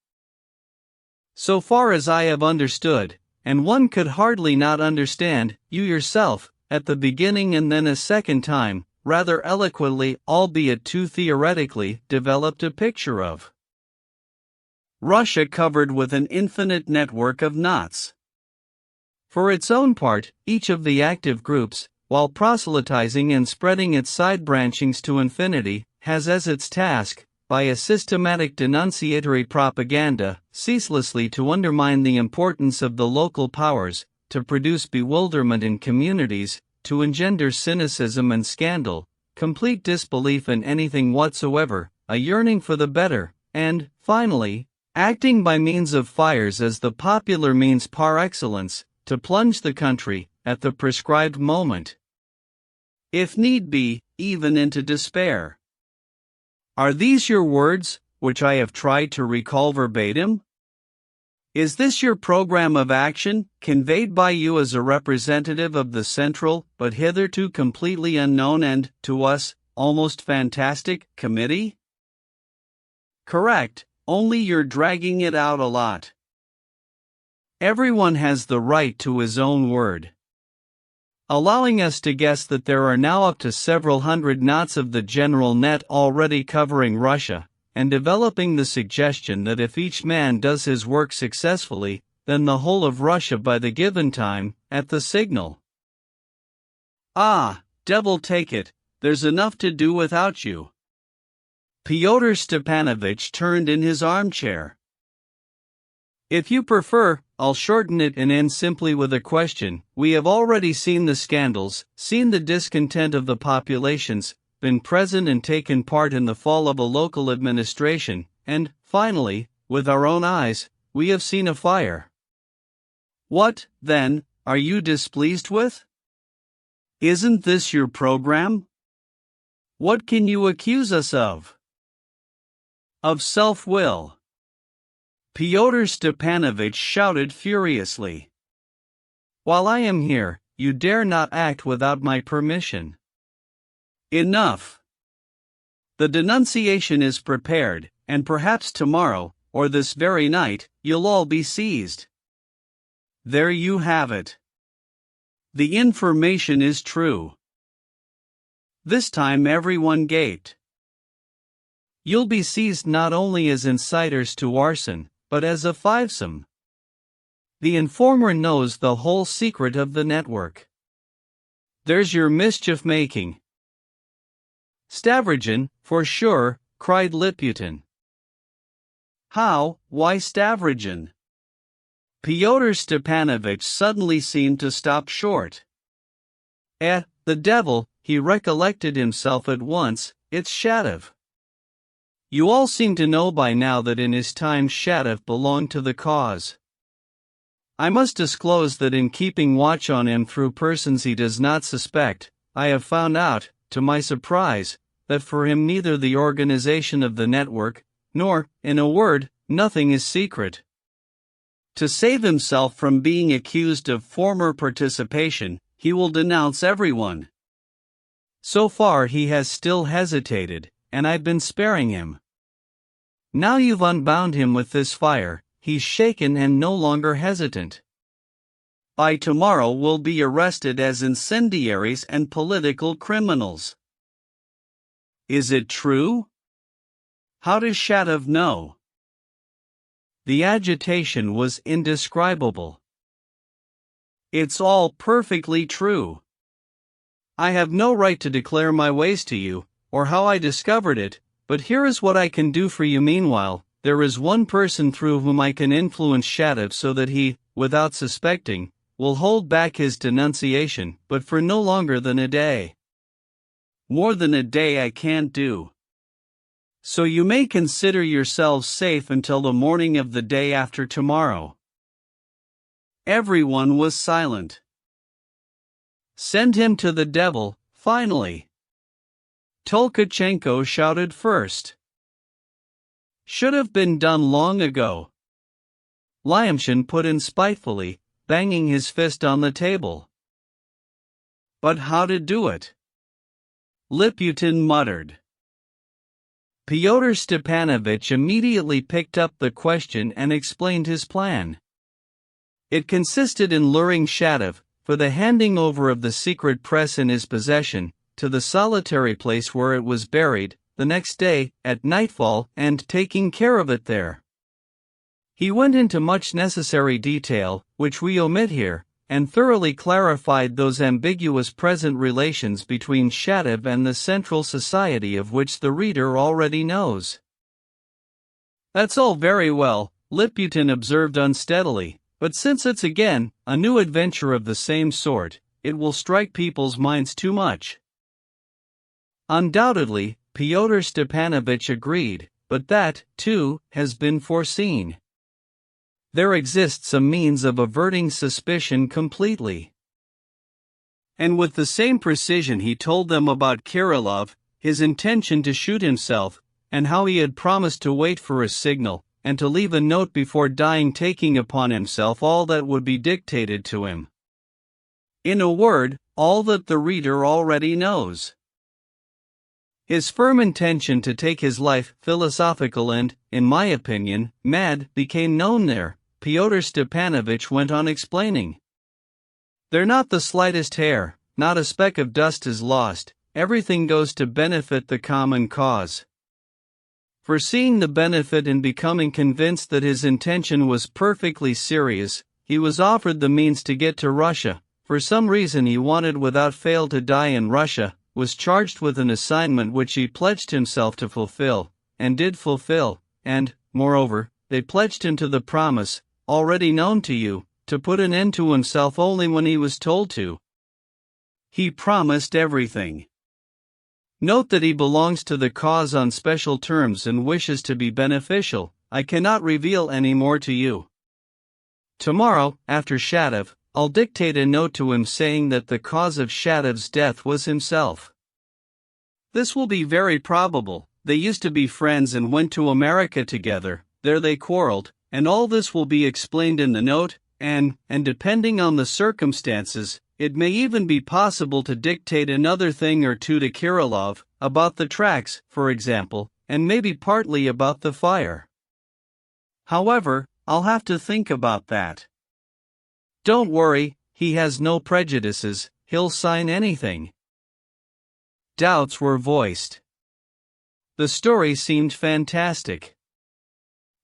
So far as I have understood, and one could hardly not understand, you yourself, at the beginning and then a second time, rather eloquently, albeit too theoretically, developed a picture of Russia covered with an infinite network of knots. For its own part, each of the active groups, while proselytizing and spreading its side branchings to infinity, has as its task, by a systematic denunciatory propaganda, ceaselessly to undermine the importance of the local powers, to produce bewilderment in communities, to engender cynicism and scandal, complete disbelief in anything whatsoever, a yearning for the better, and, finally, acting by means of fires as the popular means par excellence, to plunge the country, at the prescribed moment, if need be, even into despair. Are these your words, which I have tried to recall verbatim? Is this your program of action, conveyed by you as a representative of the central, but hitherto completely unknown and, to us, almost fantastic, committee? Correct, only you're dragging it out a lot. Everyone has the right to his own word. Allowing us to guess that there are now up to several hundred knots of the general net already covering Russia, and developing the suggestion that if each man does his work successfully, then the whole of Russia by the given time, at the signal. Ah, devil take it, there's enough to do without you. Fyodor Stepanovich turned in his armchair. If you prefer, I'll shorten it and end simply with a question. We have already seen the scandals, seen the discontent of the populations, been present and taken part in the fall of a local administration, and, finally, with our own eyes, we have seen a fire. What, then, are you displeased with? Isn't this your program? What can you accuse us of? Of self-will. Fyodor Stepanovich shouted furiously. While I am here, you dare not act without my permission. Enough. The denunciation is prepared, and perhaps tomorrow, or this very night, you'll all be seized. There you have it. The information is true. This time everyone gaped. You'll be seized not only as inciters to arson, but as a fivesome. The informer knows the whole secret of the network. There's your mischief-making. Stavrogin, for sure, cried Liputin. How, why Stavrogin? Fyodor Stepanovich suddenly seemed to stop short. The devil, he recollected himself at once, it's Shatov. You all seem to know by now that in his time Shatov belonged to the cause. I must disclose that in keeping watch on him through persons he does not suspect, I have found out, to my surprise, that for him neither the organization of the network, nor, in a word, nothing is secret. To save himself from being accused of former participation, he will denounce everyone. So far he has still hesitated, and I've been sparing him. Now you've unbound him with this fire, he's shaken and no longer hesitant. By tomorrow we'll be arrested as incendiaries and political criminals. Is it true? How does Shatov know? The agitation was indescribable. It's all perfectly true. I have no right to declare my ways to you, or how I discovered it, but here is what I can do for you meanwhile. There is one person through whom I can influence Shatov so that he, without suspecting, will hold back his denunciation, but for no longer than a day. More than a day I can't do. So you may consider yourselves safe until the morning of the day after tomorrow. Everyone was silent. Send him to the devil, finally. Tolkachenko shouted first. Should have been done long ago. Lyamshin put in spitefully, banging his fist on the table. But how to do it? Liputin muttered. Fyodor Stepanovich immediately picked up the question and explained his plan. It consisted in luring Shatov, for the handing over of the secret press in his possession, to the solitary place where it was buried, the next day, at nightfall, and taking care of it there. He went into much necessary detail, which we omit here, and thoroughly clarified those ambiguous present relations between Shatov and the Central Society of which the reader already knows. That's all very well, Liputin observed unsteadily, but since it's again a new adventure of the same sort, it will strike people's minds too much. Undoubtedly, Fyodor Stepanovich agreed, but that, too, has been foreseen. There exists a means of averting suspicion completely. And with the same precision he told them about Kirillov, his intention to shoot himself, and how he had promised to wait for a signal, and to leave a note before dying, taking upon himself all that would be dictated to him. In a word, all that the reader already knows. His firm intention to take his life, philosophical and, in my opinion, mad, became known there, Fyodor Stepanovich went on explaining. There not the slightest hair, not a speck of dust is lost, everything goes to benefit the common cause. Foreseeing the benefit and becoming convinced that his intention was perfectly serious, he was offered the means to get to Russia. For some reason he wanted without fail to die in Russia, was charged with an assignment which he pledged himself to fulfill, and did fulfill, and, moreover, they pledged him to the promise, already known to you, to put an end to himself only when he was told to. He promised everything. Note that he belongs to the cause on special terms and wishes to be beneficial. I cannot reveal any more to you. Tomorrow, after Shadov, I'll dictate a note to him saying that the cause of Shadov's death was himself. This will be very probable. They used to be friends and went to America together, there they quarreled, and all this will be explained in the note, and depending on the circumstances, it may even be possible to dictate another thing or two to Kirillov, about the tracks, for example, and maybe partly about the fire. However, I'll have to think about that. Don't worry, he has no prejudices, he'll sign anything. Doubts were voiced. The story seemed fantastic.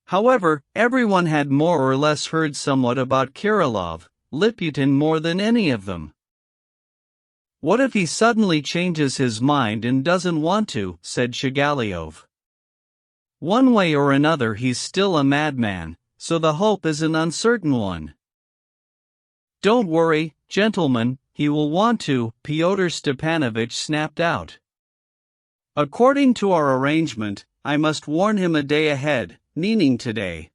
However, everyone had more or less heard somewhat about Kirillov, Liputin more than any of them. What if he suddenly changes his mind and doesn't want to, said Shigaliov. One way or another he's still a madman, so the hope is an uncertain one. Don't worry, gentlemen, he will want to, Pyotr Stepanovich snapped out. According to our arrangement, I must warn him a day ahead, meaning today.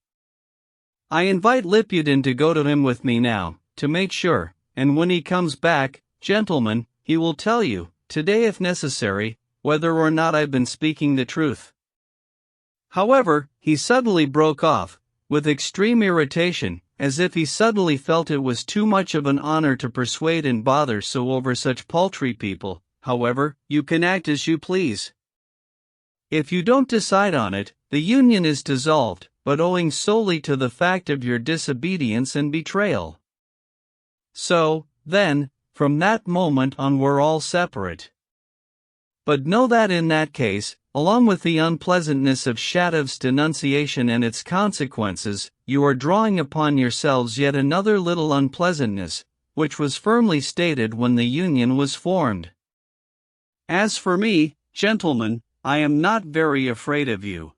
I invite Liputin to go to him with me now, to make sure, and when he comes back, gentlemen, he will tell you, today if necessary, whether or not I've been speaking the truth. However, he suddenly broke off, with extreme irritation, as if he suddenly felt it was too much of an honor to persuade and bother so over such paltry people. However, you can act as you please. If you don't decide on it, the union is dissolved, but owing solely to the fact of your disobedience and betrayal. So, then, from that moment on we're all separate. But know that in that case, along with the unpleasantness of Shadov's denunciation and its consequences, you are drawing upon yourselves yet another little unpleasantness, which was firmly stated when the union was formed. As for me, gentlemen, I am not very afraid of you.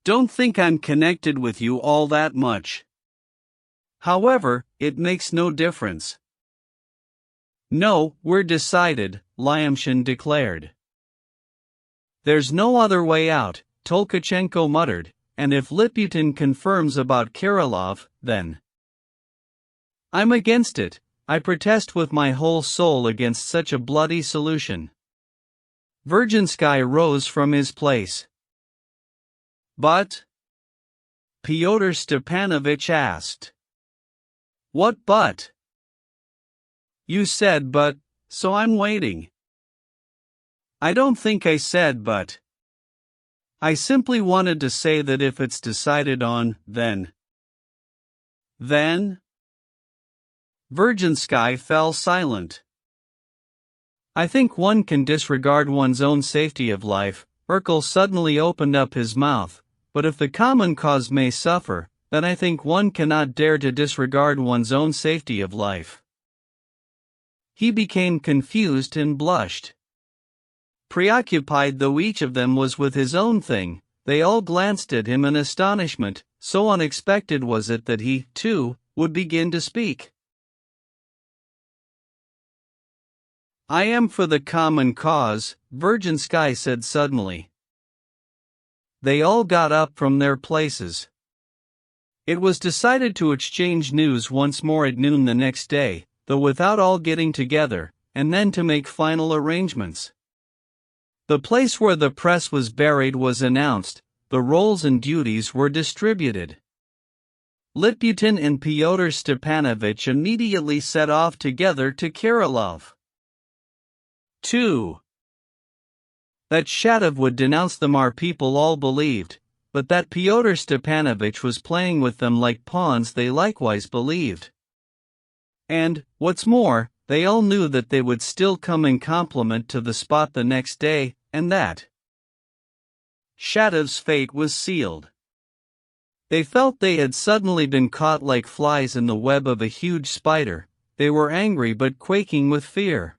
Don't think I'm connected with you all that much. However, it makes no difference. No, we're decided, Lyamshin declared. There's no other way out, Tolkachenko muttered, and if Liputin confirms about Kirillov, then I'm against it. I protest with my whole soul against such a bloody solution. Virginsky rose from his place. But? Pyotr Stepanovich asked. What but? You said but, so I'm waiting. I don't think I said but. I simply wanted to say that if it's decided on, then. Then? Virginsky fell silent. I think one can disregard one's own safety of life. Urkel suddenly opened up his mouth, but if the common cause may suffer, then I think one cannot dare to disregard one's own safety of life. He became confused and blushed. Preoccupied though each of them was with his own thing, they all glanced at him in astonishment, so unexpected was it that he, too, would begin to speak. I am for the common cause, Virginsky said suddenly. They all got up from their places. It was decided to exchange news once more at noon the next day, though without all getting together, and then to make final arrangements. The place where the press was buried was announced, the roles and duties were distributed. Liputin and Pyotr Stepanovich immediately set off together to Kirillov. 2. That Shadov would denounce them our people all believed, but that Pyotr Stepanovich was playing with them like pawns they likewise believed. And, what's more, they all knew that they would still come in compliment to the spot the next day, and that Shadov's fate was sealed. They felt they had suddenly been caught like flies in the web of a huge spider. They were angry but quaking with fear.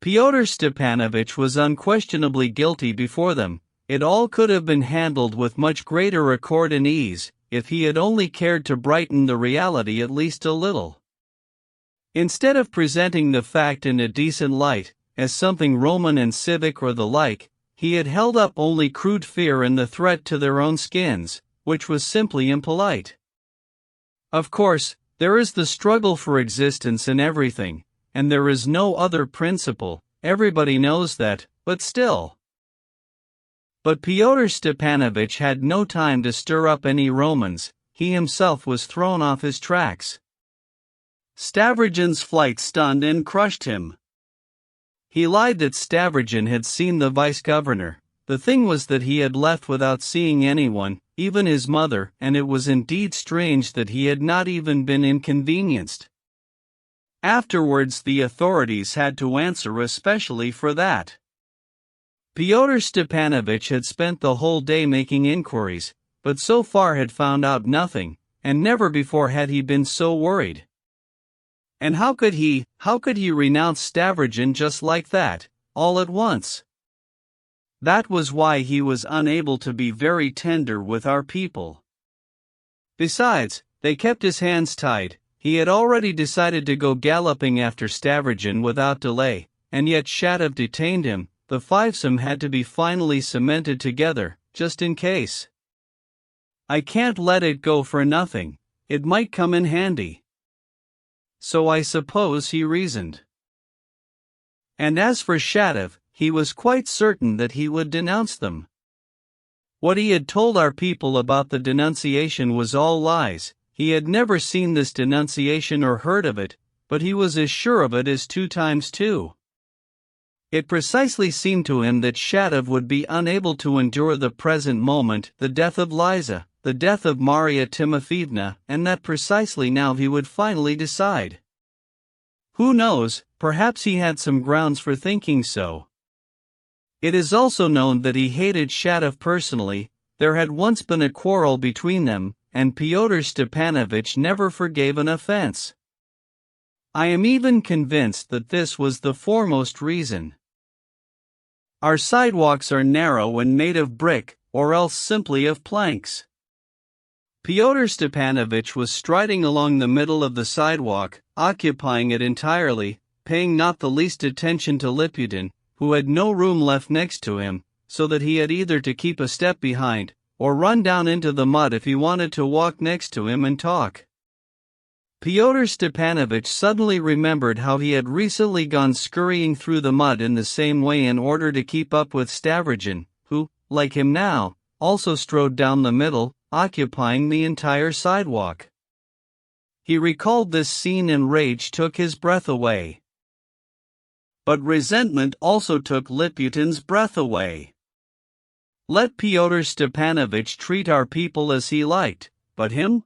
Pyotr Stepanovich was unquestionably guilty before them. It all could have been handled with much greater accord and ease, if he had only cared to brighten the reality at least a little. Instead of presenting the fact in a decent light, as something Roman and civic or the like, he had held up only crude fear and the threat to their own skins, which was simply impolite. Of course, there is the struggle for existence in everything, and there is no other principle, everybody knows that, but still. But Fyodor Stepanovich had no time to stir up any Romans, he himself was thrown off his tracks. Stavrogin's flight stunned and crushed him. He lied that Stavrogen had seen the vice-governor. The thing was that he had left without seeing anyone, even his mother, and it was indeed strange that he had not even been inconvenienced. Afterwards the authorities had to answer especially for that. Fyodor Stepanovich had spent the whole day making inquiries, but so far had found out nothing, and never before had he been so worried. And how could he renounce Stavrogen just like that, all at once? That was why he was unable to be very tender with our people. Besides, they kept his hands tied. He had already decided to go galloping after Stavrogen without delay, and yet Shatov detained him. The fivesome had to be finally cemented together, just in case. I can't let it go for nothing, it might come in handy. So I suppose he reasoned. And as for Shatov, he was quite certain that he would denounce them. What he had told our people about the denunciation was all lies. He had never seen this denunciation or heard of it, but he was as sure of it as 2 times 2. It precisely seemed to him that Shatov would be unable to endure the present moment, the death of Liza, the death of Maria Timofeevna, and that precisely now he would finally decide. Who knows, perhaps he had some grounds for thinking so. It is also known that he hated Shatov personally. There had once been a quarrel between them, and Fyodor Stepanovich never forgave an offense. I am even convinced that this was the foremost reason. Our sidewalks are narrow and made of brick, or else simply of planks. Fyodor Stepanovich was striding along the middle of the sidewalk, occupying it entirely, paying not the least attention to Liputin, who had no room left next to him, so that he had either to keep a step behind, or run down into the mud if he wanted to walk next to him and talk. Fyodor Stepanovich suddenly remembered how he had recently gone scurrying through the mud in the same way in order to keep up with Stavrogen, who, like him now, also strode down the middle, occupying the entire sidewalk. He recalled this scene and rage took his breath away. But resentment also took Liputin's breath away. Let Fyodor Stepanovich treat our people as he liked, but him?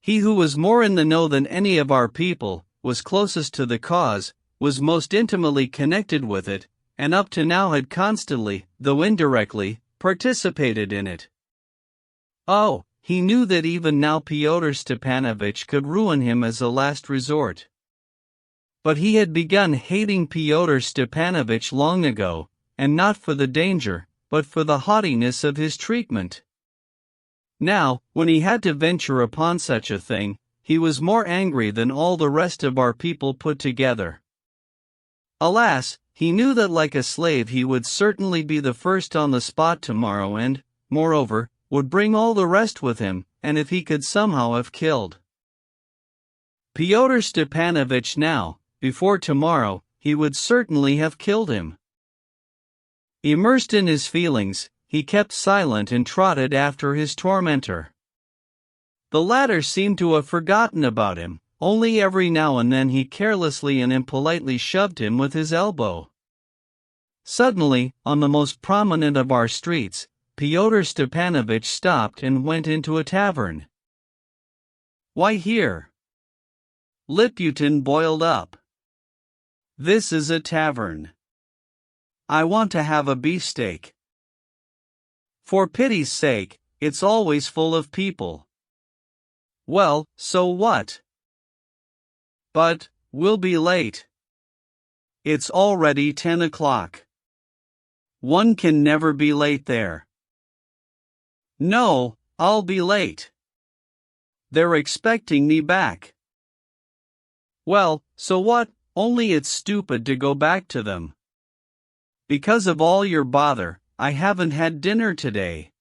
He who was more in the know than any of our people, was closest to the cause, was most intimately connected with it, and up to now had constantly, though indirectly, participated in it. Oh, he knew that even now Fyodor Stepanovich could ruin him as a last resort. But he had begun hating Fyodor Stepanovich long ago, and not for the danger, but for the haughtiness of his treatment. Now, when he had to venture upon such a thing, he was more angry than all the rest of our people put together. Alas, he knew that like a slave he would certainly be the first on the spot tomorrow and, moreover, would bring all the rest with him, and if he could somehow have killed Fyodor Stepanovich now, before tomorrow, he would certainly have killed him. Immersed in his feelings, he kept silent and trotted after his tormentor. The latter seemed to have forgotten about him, only every now and then he carelessly and impolitely shoved him with his elbow. Suddenly, on the most prominent of our streets, Fyodor Stepanovich stopped and went into a tavern. Why here? Liputin boiled up. This is a tavern. I want to have a beefsteak. For pity's sake, it's always full of people. Well, so what? But, we'll be late. It's already 10 o'clock. One can never be late there. No, I'll be late. They're expecting me back. Well, so what? Only it's stupid to go back to them. Because of all your bother, I haven't had dinner today.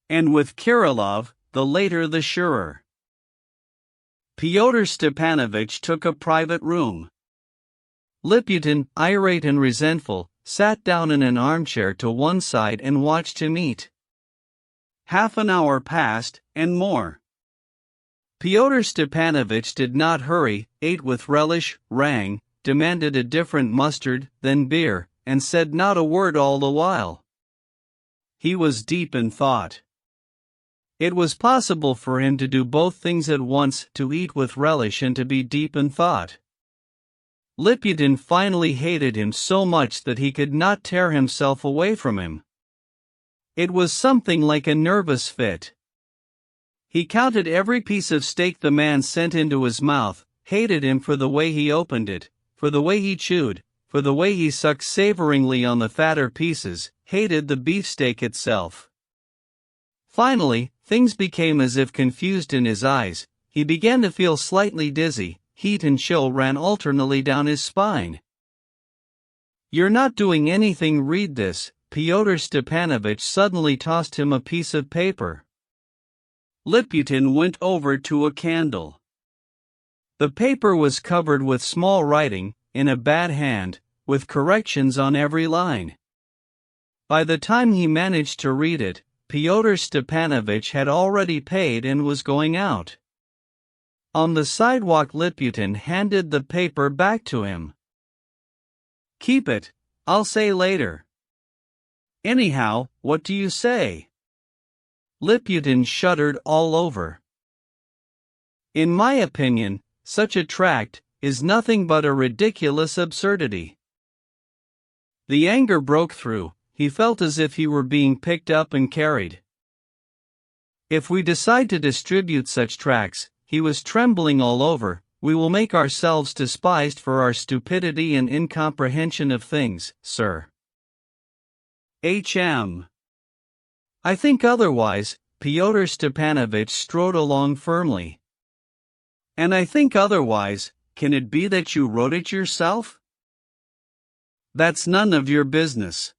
And with Kirillov, the later the surer. Pyotr Stepanovich took a private room. Liputin, irate and resentful, sat down in an armchair to one side and watched him eat. Half an hour passed, and more. Pyotr Stepanovich did not hurry, ate with relish, rang, demanded a different mustard, then beer, and said not a word all the while. He was deep in thought. It was possible for him to do both things at once, to eat with relish and to be deep in thought. Liputin finally hated him so much that he could not tear himself away from him. It was something like a nervous fit. He counted every piece of steak the man sent into his mouth, hated him for the way he opened it, for the way he chewed, for the way he sucked savoringly on the fatter pieces, hated the beefsteak itself. Finally, things became as if confused in his eyes. He began to feel slightly dizzy, heat and chill ran alternately down his spine. "You're not doing anything, read this." Pyotr Stepanovich suddenly tossed him a piece of paper. Liputin went over to a candle. The paper was covered with small writing, in a bad hand, with corrections on every line. By the time he managed to read it, Pyotr Stepanovich had already paid and was going out. On the sidewalk, Liputin handed the paper back to him. "Keep it, I'll say later." "Anyhow, what do you say?" Liputin shuddered all over. "In my opinion, such a tract is nothing but a ridiculous absurdity." The anger broke through. He felt as if he were being picked up and carried. "If we decide to distribute such tracts," he was trembling all over, "we will make ourselves despised for our stupidity and incomprehension of things, sir." H.M. "I think otherwise." Pyotr Stepanovich strode along firmly. "And I think otherwise. Can it be that you wrote it yourself?" "That's none of your business."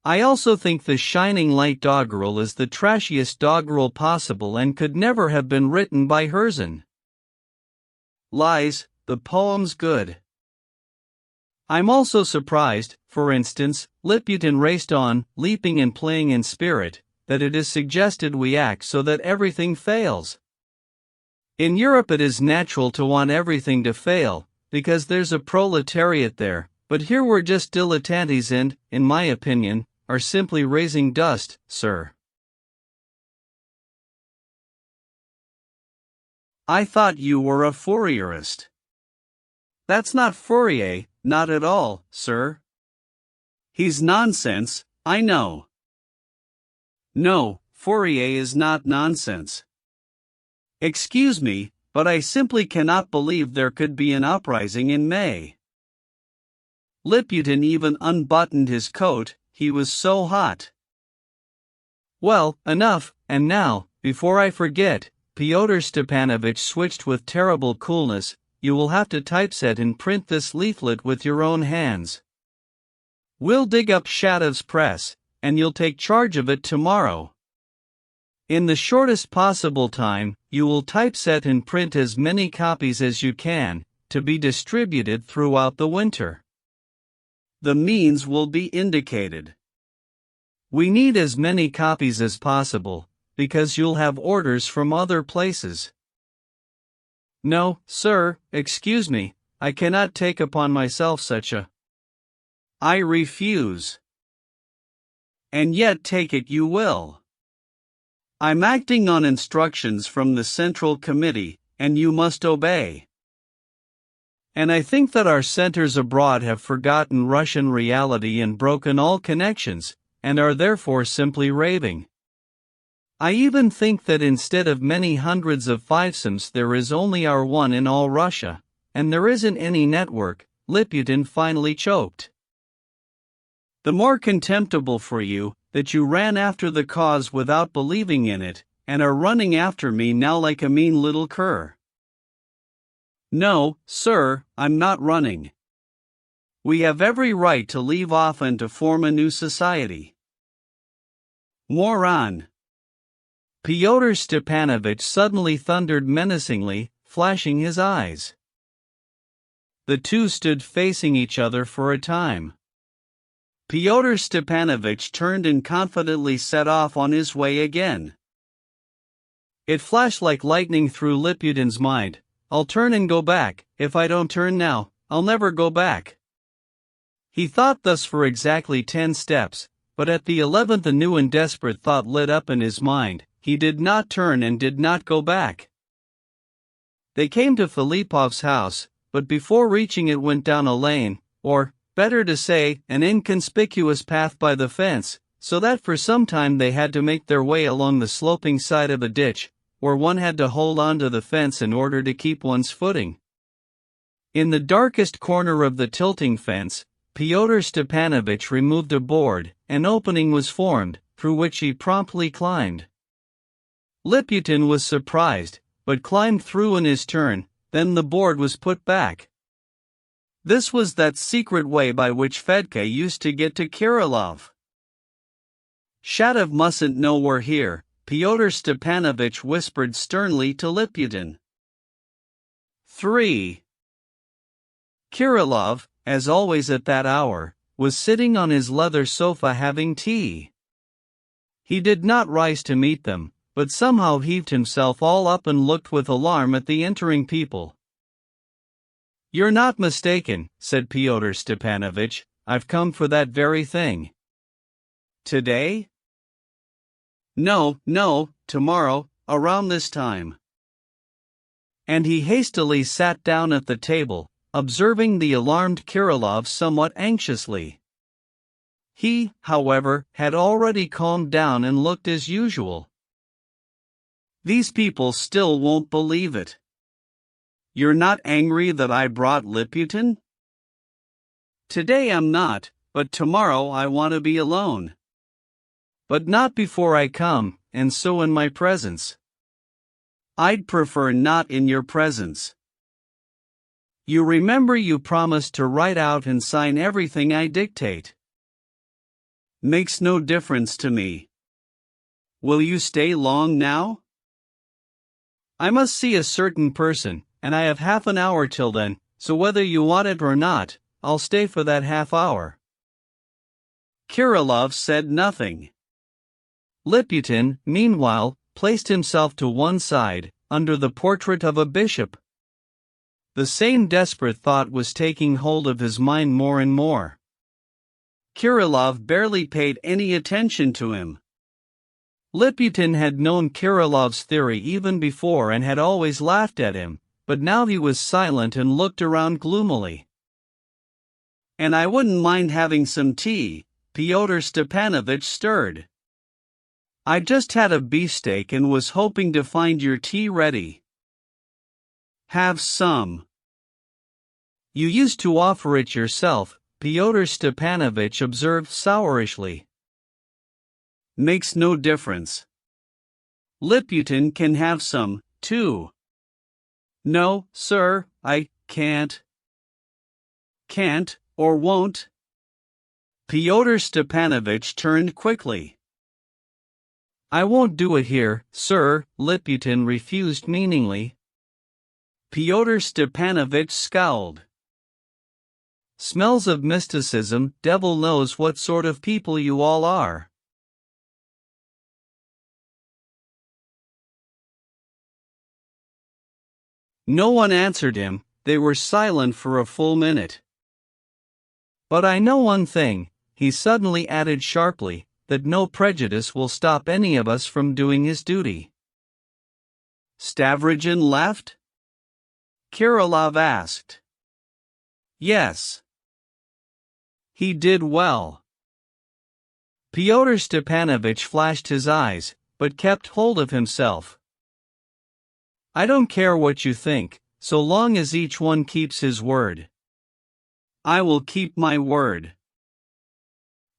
"I also think the Shining Light doggerel is the trashiest doggerel possible and could never have been written by Herzen." "Lies, the poem's good." "I'm also surprised, for instance," Liputin raced on, leaping and playing in spirit, "that it is suggested we act so that everything fails. In Europe it is natural to want everything to fail, because there's a proletariat there, but here we're just dilettantes and, in my opinion, are simply raising dust, sir." "I thought you were a Fourierist." "That's not Fourier, not at all, sir." "He's nonsense, I know." "No, Fourier is not nonsense." "Excuse me, but I simply cannot believe there could be an uprising in May." Liputin even unbuttoned his coat, he was so hot. "Well, enough, and now, before I forget," Pyotr Stepanovich switched with terrible coolness, "you will have to typeset and print this leaflet with your own hands. We'll dig up Shatov's press, and you'll take charge of it tomorrow. In the shortest possible time, you will typeset and print as many copies as you can, to be distributed throughout the winter. The means will be indicated. We need as many copies as possible, because you'll have orders from other places." "No, sir, excuse me, I cannot take upon myself such a—" "I refuse." "And yet take it you will." "I'm acting on instructions from the Central Committee, and you must obey. And I think that our centers abroad have forgotten Russian reality and broken all connections, and are therefore simply raving. I even think that instead of many hundreds of fivesomes there is only our one in all Russia, and there isn't any network," Liputin finally choked. "The more contemptible for you," that you ran after the cause without believing in it, and are running after me now like a mean little cur. No, sir, I'm not running. We have every right to leave off and to form a new society. Moron! Fyodor Stepanovich suddenly thundered menacingly, flashing his eyes. The two stood facing each other for a time. Fyodor Stepanovich turned and confidently set off on his way again. It flashed like lightning through Liputin's mind. I'll turn and go back. If I don't turn now, I'll never go back. He thought thus for exactly 10 steps, but at the 11th a new and desperate thought lit up in his mind. He did not turn and did not go back. They came to Filipov's house, but before reaching it went down a lane, or, better to say, an inconspicuous path by the fence, so that for some time they had to make their way along the sloping side of a ditch, where one had to hold on to the fence in order to keep one's footing. In the darkest corner of the tilting fence, Fyodor Stepanovich removed a board. An opening was formed, through which he promptly climbed. Liputin was surprised, but climbed through in his turn. Then the board was put back. This was that secret way by which Fedka used to get to Kirillov. Shatov mustn't know we're here, Fyodor Stepanovich whispered sternly to Liputin. 3. Kirillov, as always at that hour, was sitting on his leather sofa having tea. He did not rise to meet them, but somehow heaved himself all up and looked with alarm at the entering people. You're not mistaken, said Fyodor Stepanovich, I've come for that very thing. Today? No, tomorrow, around this time. And he hastily sat down at the table, observing the alarmed Kirillov somewhat anxiously. He, however, had already calmed down and looked as usual. These people still won't believe it. You're not angry that I brought Liputin? Today I'm not, but tomorrow I want to be alone. But not before I come, and so in my presence. I'd prefer not in your presence. You remember you promised to write out and sign everything I dictate. Makes no difference to me. Will you stay long now? I must see a certain person, and I have half an hour till then, so whether you want it or not, I'll stay for that half hour. Kirillov said nothing. Liputin, meanwhile, placed himself to one side, under the portrait of a bishop. The same desperate thought was taking hold of his mind more and more. Kirillov barely paid any attention to him. Liputin had known Kirillov's theory even before and had always laughed at him, but now he was silent and looked around gloomily. And I wouldn't mind having some tea, Fyodor Stepanovich stirred. I just had a beefsteak and was hoping to find your tea ready. Have some. You used to offer it yourself, Fyodor Stepanovich observed sourishly. Makes no difference. Liputin can have some, too. No, sir, I can't. Can't, or won't? Fyodor Stepanovich turned quickly. I won't do it here, sir, Liputin refused meaningly. Fyodor Stepanovich scowled. Smells of mysticism, devil knows what sort of people you all are. No one answered him, they were silent for a full minute. But I know one thing, he suddenly added sharply, that no prejudice will stop any of us from doing his duty. Stavrogin left? Kirillov asked. Yes. He did well. Fyodor Stepanovich flashed his eyes, but kept hold of himself. I don't care what you think, so long as each one keeps his word. I will keep my word.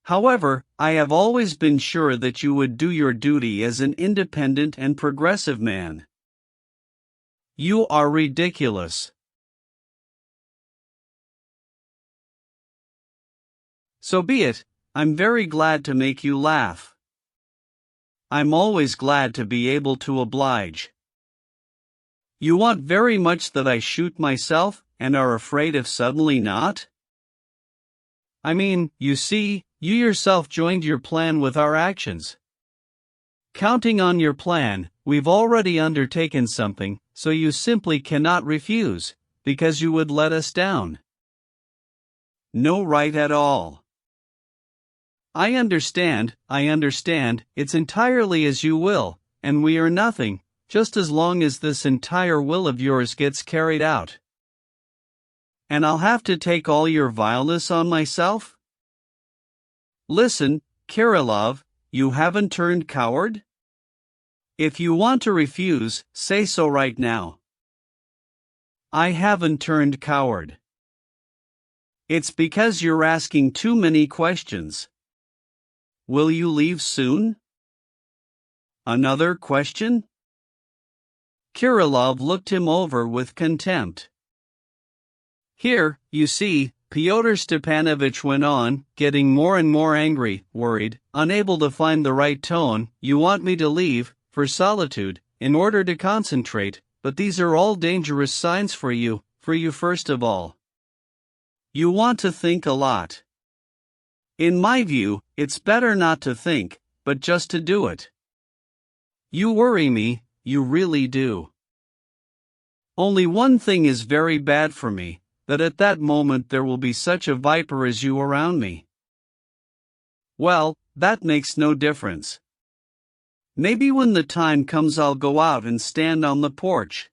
However, I have always been sure that you would do your duty as an independent and progressive man. You are ridiculous. So be it, I'm very glad to make you laugh. I'm always glad to be able to oblige. You want very much that I shoot myself, and are afraid of suddenly not? I mean, you see, you yourself joined your plan with our actions. Counting on your plan, we've already undertaken something, so you simply cannot refuse, because you would let us down. No right at all. I understand, it's entirely as you will, and we are nothing, just as long as this entire will of yours gets carried out. And I'll have to take all your vileness on myself? Listen, Kirillov, you haven't turned coward? If you want to refuse, say so right now. I haven't turned coward. It's because you're asking too many questions. Will you leave soon? Another question? Kirillov looked him over with contempt. Here, you see, Fyodor Stepanovich went on, getting more and more angry, worried, unable to find the right tone. You want me to leave, for solitude, in order to concentrate, but these are all dangerous signs for you first of all. You want to think a lot. In my view, it's better not to think, but just to do it. You worry me, you really do. Only one thing is very bad for me, that at that moment there will be such a viper as you around me. Well, that makes no difference. Maybe when the time comes I'll go out and stand on the porch.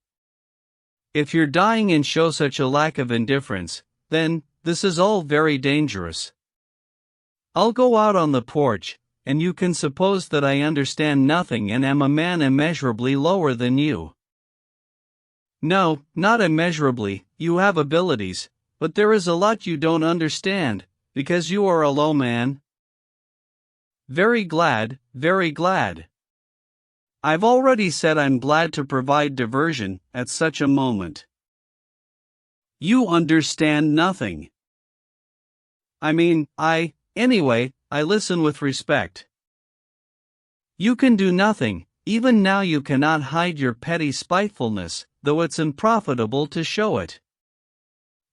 If you're dying and show such a lack of indifference, then, this is all very dangerous. I'll go out on the porch, and you can suppose that I understand nothing and am a man immeasurably lower than you. No, not immeasurably, you have abilities, but there is a lot you don't understand, because you are a low man. Very glad, very glad. I've already said I'm glad to provide diversion at such a moment. You understand nothing. I mean, anyway, I listen with respect. You can do nothing, even now you cannot hide your petty spitefulness, though it's unprofitable to show it.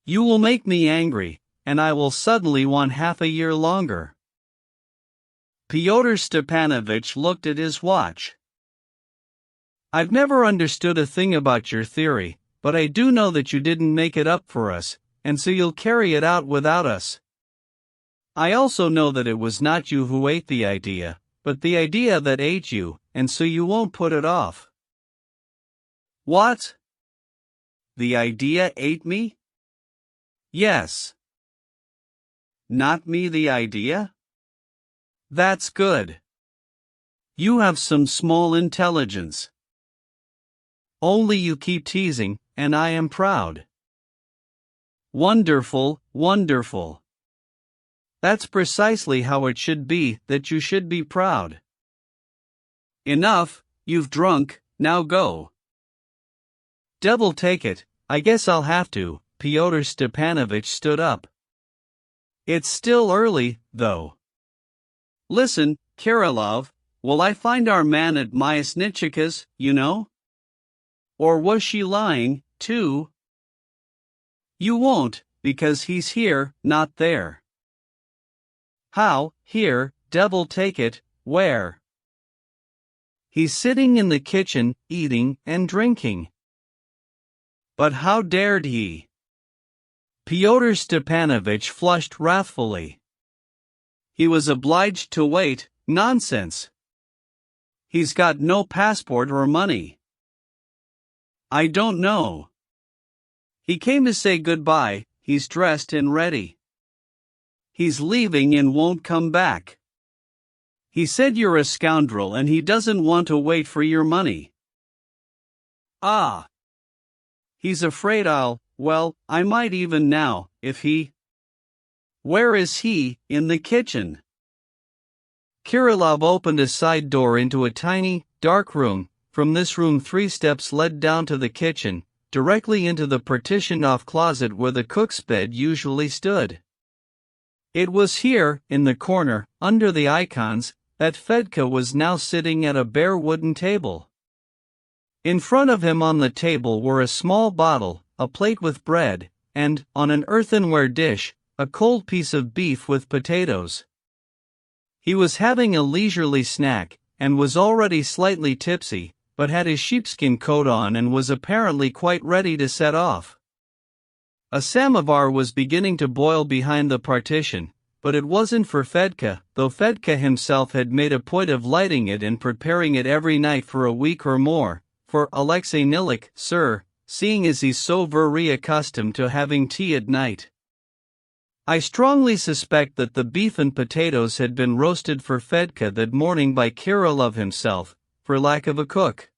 You will make me angry, and I will suddenly want half a year longer. Fyodor Stepanovich looked at his watch. I've never understood a thing about your theory, but I do know that you didn't make it up for us, and so you'll carry it out without us. I also know that it was not you who ate the idea, but the idea that ate you, and so you won't put it off. What? The idea ate me? Yes. Not me the idea? That's good. You have some small intelligence. Only you keep teasing, and I am proud. Wonderful, wonderful. That's precisely how it should be, that you should be proud. Enough, you've drunk, now go. Devil take it, I guess I'll have to. Fyodor Stepanovich stood up. It's still early, though. Listen, Kirillov, will I find our man at Myasnitchika's, you know? Or was she lying, too? You won't, because he's here, not there. How, here, devil take it, where? He's sitting in the kitchen, eating and drinking. But how dared he? Fyodor Stepanovich flushed wrathfully. He was obliged to wait, nonsense. He's got no passport or money. I don't know. He came to say goodbye, he's dressed and ready. He's leaving and won't come back. He said you're a scoundrel and he doesn't want to wait for your money. Ah. He's afraid I might even now, if he... Where is he? In the kitchen. Kirillov opened a side door into a tiny, dark room. From this room 3 steps led down to the kitchen, directly into the partitioned-off closet where the cook's bed usually stood. It was here, in the corner, under the icons, that Fedka was now sitting at a bare wooden table. In front of him on the table were a small bottle, a plate with bread, and, on an earthenware dish, a cold piece of beef with potatoes. He was having a leisurely snack, and was already slightly tipsy, but had his sheepskin coat on and was apparently quite ready to set off. A samovar was beginning to boil behind the partition, but it wasn't for Fedka, though Fedka himself had made a point of lighting it and preparing it every night for a week or more, for Alexei Nilik, sir, seeing as he's so very accustomed to having tea at night. I strongly suspect that the beef and potatoes had been roasted for Fedka that morning by Kirillov himself, for lack of a cook.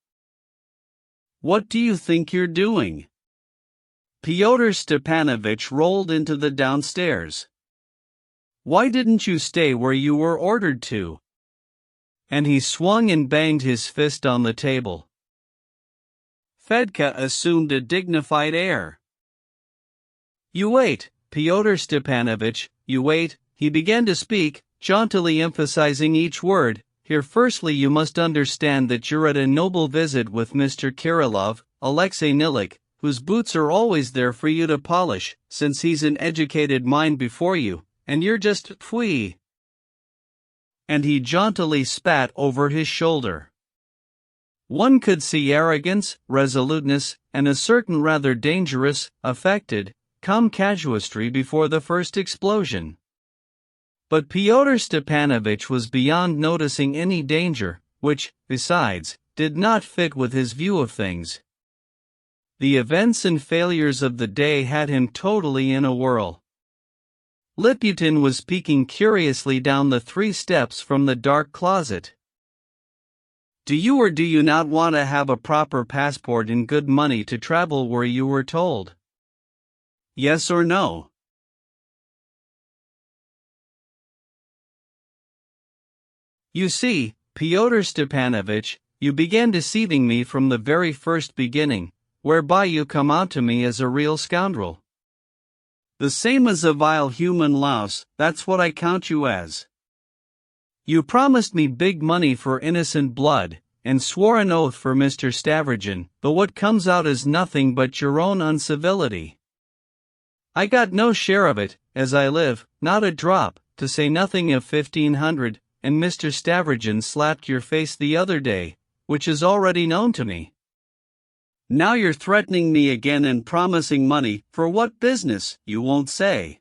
What do you think you're doing? Fyodor Stepanovich rolled into the downstairs. Why didn't you stay where you were ordered to? And he swung and banged his fist on the table. Fedka assumed a dignified air. You wait, Fyodor Stepanovich, you wait, he began to speak, jauntily emphasizing each word. Here firstly you must understand that you're at a noble visit with Mr. Kirillov, Alexei Nilik, whose boots are always there for you to polish, since he's an educated mind before you, and you're just pfui. And he jauntily spat over his shoulder. One could see arrogance, resoluteness, and a certain rather dangerous, affected, calm casuistry before the first explosion. But Fyodor Stepanovich was beyond noticing any danger, which, besides, did not fit with his view of things. The events and failures of the day had him totally in a whirl. Liputin was peeking curiously down the 3 steps from the dark closet. Do you or do you not want to have a proper passport and good money to travel where you were told? Yes or no? You see, Fyodor Stepanovich, you began deceiving me from the very first beginning, whereby you come out to me as a real scoundrel. The same as a vile human louse, that's what I count you as. You promised me big money for innocent blood, and swore an oath for Mr. Stavrogin, but what comes out is nothing but your own uncivility. I got no share of it, as I live, not a drop, to say nothing of 1,500, and Mr. Stavrogin slapped your face the other day, which is already known to me. Now you're threatening me again and promising money, for what business, you won't say.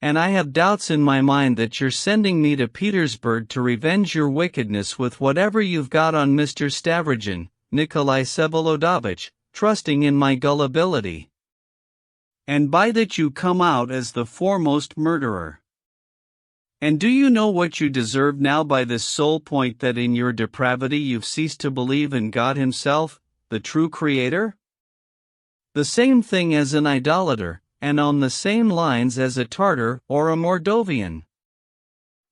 And I have doubts in my mind that you're sending me to Petersburg to revenge your wickedness with whatever you've got on Mr. Stavrogin, Nikolai Vsevolodovich, trusting in my gullibility. And by that you come out as the foremost murderer. And do you know what you deserve now by this sole point, that in your depravity you've ceased to believe in God himself, the true Creator? The same thing as an idolater, and on the same lines as a Tartar or a Mordovian.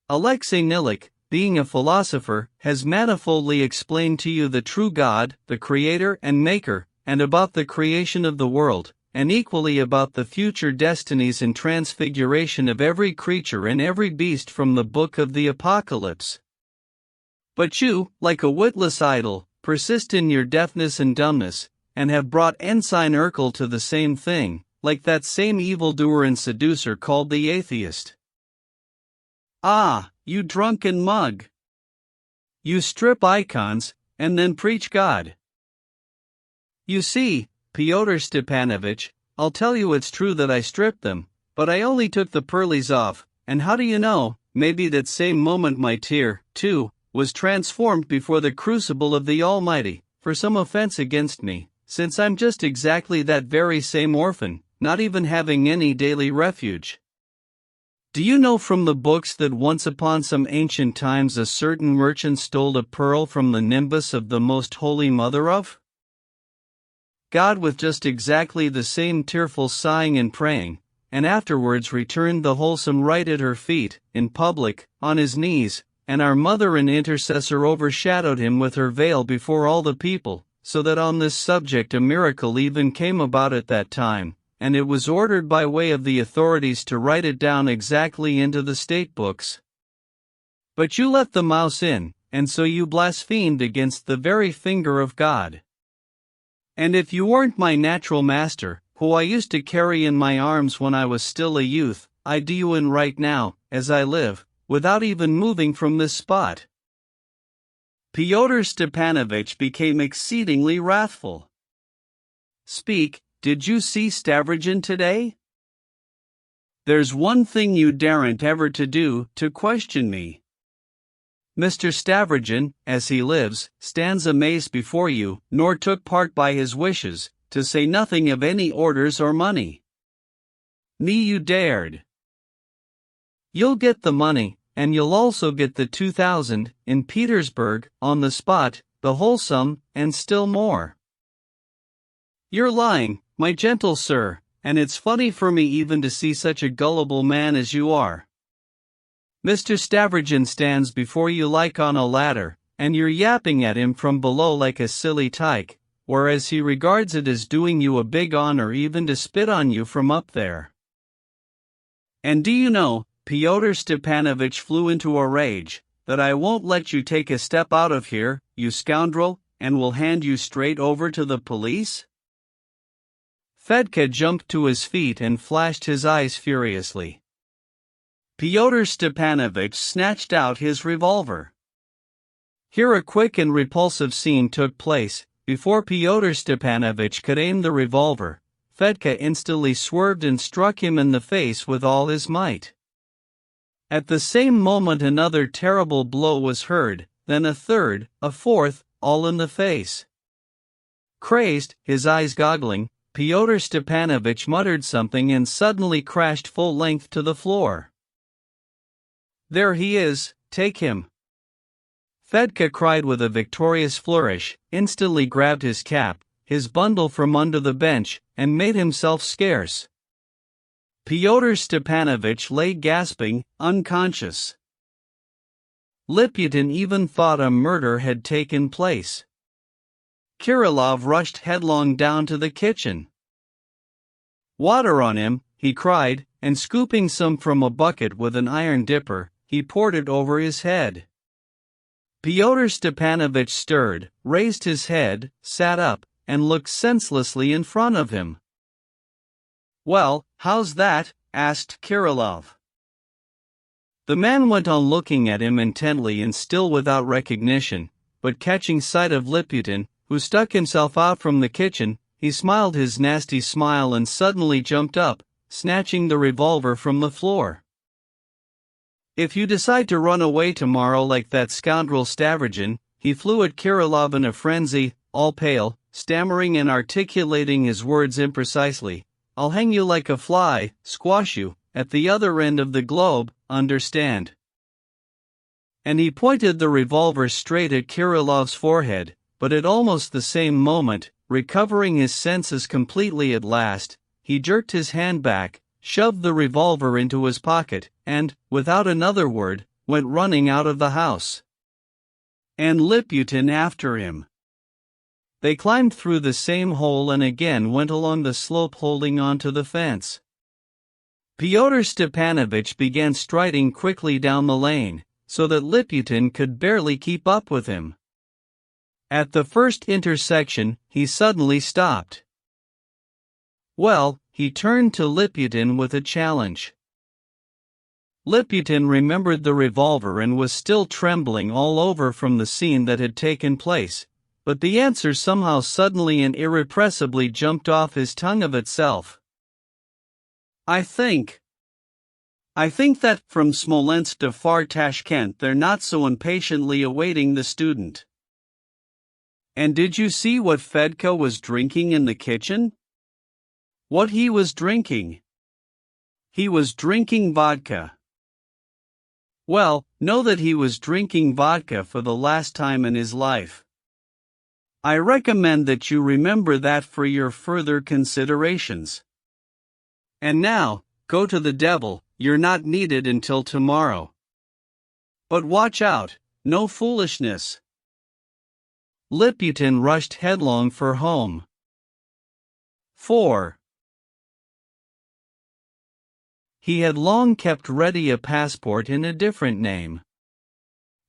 Alexei Nilik, being a philosopher, has manifoldly explained to you the true God, the Creator and Maker, and about the creation of the world, and equally about the future destinies and transfiguration of every creature and every beast from the book of the Apocalypse. But you, like a witless idol, persist in your deafness and dumbness, and have brought Ensign Urkel to the same thing, like that same evildoer and seducer called the atheist. Ah, you drunken mug! You strip icons, and then preach God. You see, Fyodor Stepanovich, I'll tell you it's true that I stripped them, but I only took the pearlies off, and how do you know, maybe that same moment my tear, too, was transformed before the crucible of the Almighty, for some offense against me, since I'm just exactly that very same orphan, not even having any daily refuge. Do you know from the books that once upon some ancient times a certain merchant stole a pearl from the nimbus of the Most Holy Mother of God with just exactly the same tearful sighing and praying, and afterwards returned the wholesome right at her feet, in public, on his knees, and our mother and intercessor overshadowed him with her veil before all the people, so that on this subject a miracle even came about at that time, and it was ordered by way of the authorities to write it down exactly into the state books. But you let the mouse in, and so you blasphemed against the very finger of God. And if you weren't my natural master, who I used to carry in my arms when I was still a youth, I'd do you in right now, as I live, without even moving from this spot." Fyodor Stepanovich became exceedingly wrathful. "Speak, did you see Stavrogin today? There's one thing you daren't ever to do, to question me. Mr. Stavrogin, as he lives, stands amazed before you, nor took part by his wishes, to say nothing of any orders or money. Me you dared. You'll get the money, and you'll also get the 2,000, in Petersburg, on the spot, the whole sum, and still more. You're lying, my gentle sir, and it's funny for me even to see such a gullible man as you are. Mr. Stavrogin stands before you like on a ladder, and you're yapping at him from below like a silly tyke, whereas he regards it as doing you a big honor even to spit on you from up there. And do you know," Fyodor Stepanovich flew into a rage, "that I won't let you take a step out of here, you scoundrel, and will hand you straight over to the police?" Fedka jumped to his feet and flashed his eyes furiously. Fyodor Stepanovich snatched out his revolver. Here a quick and repulsive scene took place. Before Fyodor Stepanovich could aim the revolver, Fedka instantly swerved and struck him in the face with all his might. At the same moment another terrible blow was heard, then a third, a fourth, all in the face. Crazed, his eyes goggling, Fyodor Stepanovich muttered something and suddenly crashed full length to the floor. "There he is, take him!" Fedka cried with a victorious flourish, instantly grabbed his cap, his bundle from under the bench, and made himself scarce. Fyodor Stepanovich lay gasping, unconscious. Liputin even thought a murder had taken place. Kirillov rushed headlong down to the kitchen. "Water on him," he cried, and scooping some from a bucket with an iron dipper, he poured it over his head. Fyodor Stepanovich stirred, raised his head, sat up, and looked senselessly in front of him. "Well, how's that?" asked Kirillov. The man went on looking at him intently and still without recognition, but catching sight of Liputin, who stuck himself out from the kitchen, he smiled his nasty smile and suddenly jumped up, snatching the revolver from the floor. "If you decide to run away tomorrow like that scoundrel Stavrogin," he flew at Kirillov in a frenzy, all pale, stammering and articulating his words imprecisely, "I'll hang you like a fly, squash you, at the other end of the globe, understand?" And he pointed the revolver straight at Kirillov's forehead, but at almost the same moment, recovering his senses completely at last, he jerked his hand back, shoved the revolver into his pocket, and, without another word, went running out of the house. And Liputin after him. They climbed through the same hole and again went along the slope holding on to the fence. Fyodor Stepanovich began striding quickly down the lane, so that Liputin could barely keep up with him. At the first intersection, he suddenly stopped. "Well," he turned to Liputin with a challenge. Liputin remembered the revolver and was still trembling all over from the scene that had taken place, but the answer somehow suddenly and irrepressibly jumped off his tongue of itself. I think that, from Smolensk to far Tashkent, they're not so impatiently awaiting the student." "And did you see what Fedka was drinking in the kitchen?" "What he was drinking? He was drinking vodka." "Well, know that he was drinking vodka for the last time in his life. I recommend that you remember that for your further considerations. And now, go to the devil, you're not needed until tomorrow." But watch out, no foolishness. Liputin rushed headlong for home. 4. He had long kept ready a passport in a different name.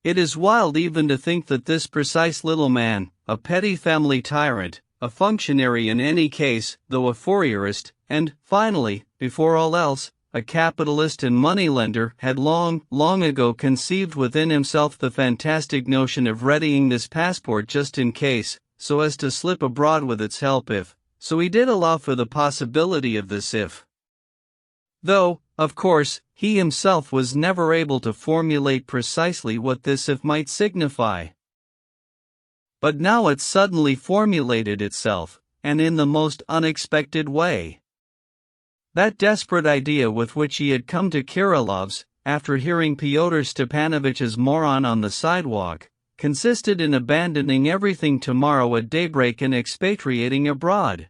It is wild even to think that this precise little man, a petty family tyrant, a functionary in any case, though a Fourierist, and, finally, before all else, a capitalist and moneylender, had long ago conceived within himself the fantastic notion of readying this passport just in case, so as to slip abroad with its help if, so he did allow for the possibility of this if. Though, of course, he himself was never able to formulate precisely what this if might signify. But now it suddenly formulated itself, and in the most unexpected way. That desperate idea with which he had come to Kirillov's, after hearing Fyodor Stepanovitch's moron on the sidewalk, consisted in abandoning everything tomorrow at daybreak and expatriating abroad.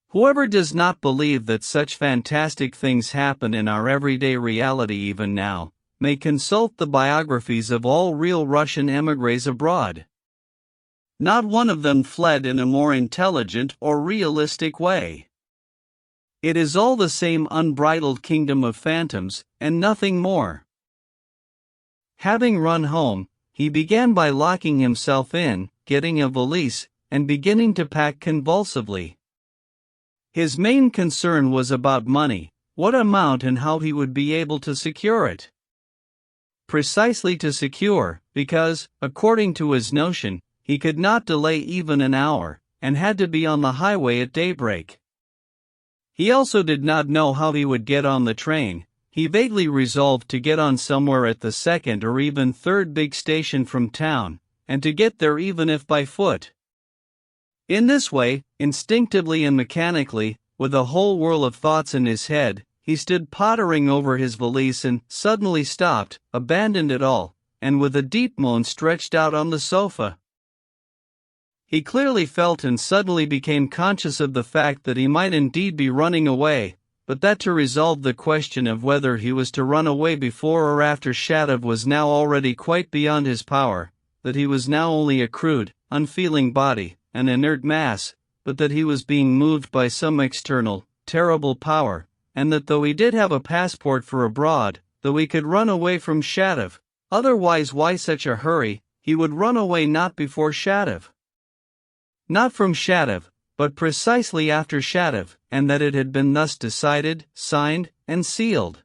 Whoever does not believe that such fantastic things happen in our everyday reality even now, may consult the biographies of all real Russian émigrés abroad. Not one of them fled in a more intelligent or realistic way. It is all the same unbridled kingdom of phantoms, and nothing more. Having run home, he began by locking himself in, getting a valise, and beginning to pack convulsively. His main concern was about money, what amount and how he would be able to secure it. Precisely to secure, because, according to his notion, he could not delay even an hour, and had to be on the highway at daybreak. He also did not know how he would get on the train. He vaguely resolved to get on somewhere at the second or even third big station from town, and to get there even if by foot. In this way, instinctively and mechanically, with a whole whirl of thoughts in his head, he stood pottering over his valise and suddenly stopped, abandoned it all, and with a deep moan stretched out on the sofa. He clearly felt and suddenly became conscious of the fact that he might indeed be running away, but that to resolve the question of whether he was to run away before or after Shatov was now already quite beyond his power, that he was now only a crude, unfeeling body, an inert mass, but that he was being moved by some external, terrible power, and that though he did have a passport for abroad, though he could run away from Shatov, otherwise why such a hurry, he would run away not before Shatov. Not from Shatov, but precisely after Shatov, and that it had been thus decided, signed, and sealed.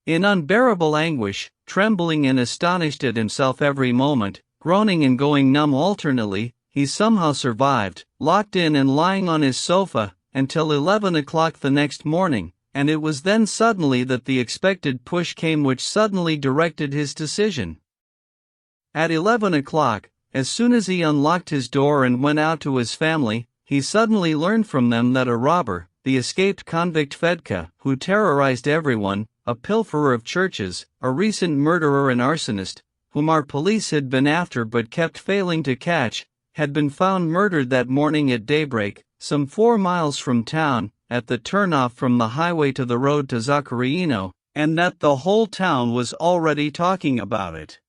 In unbearable anguish, trembling and astonished at himself every moment, groaning and going numb alternately, he somehow survived, locked in and lying on his sofa, until 11 o'clock the next morning, and it was then suddenly that the expected push came which suddenly directed his decision. At 11 o'clock, as soon as he unlocked his door and went out to his family, he suddenly learned from them that a robber, the escaped convict Fedka, who terrorized everyone, a pilferer of churches, a recent murderer and arsonist, whom our police had been after but kept failing to catch, had been found murdered that morning at daybreak, some 4 miles from town, at the turnoff from the highway to the road to Zakharino, and that the whole town was already talking about it.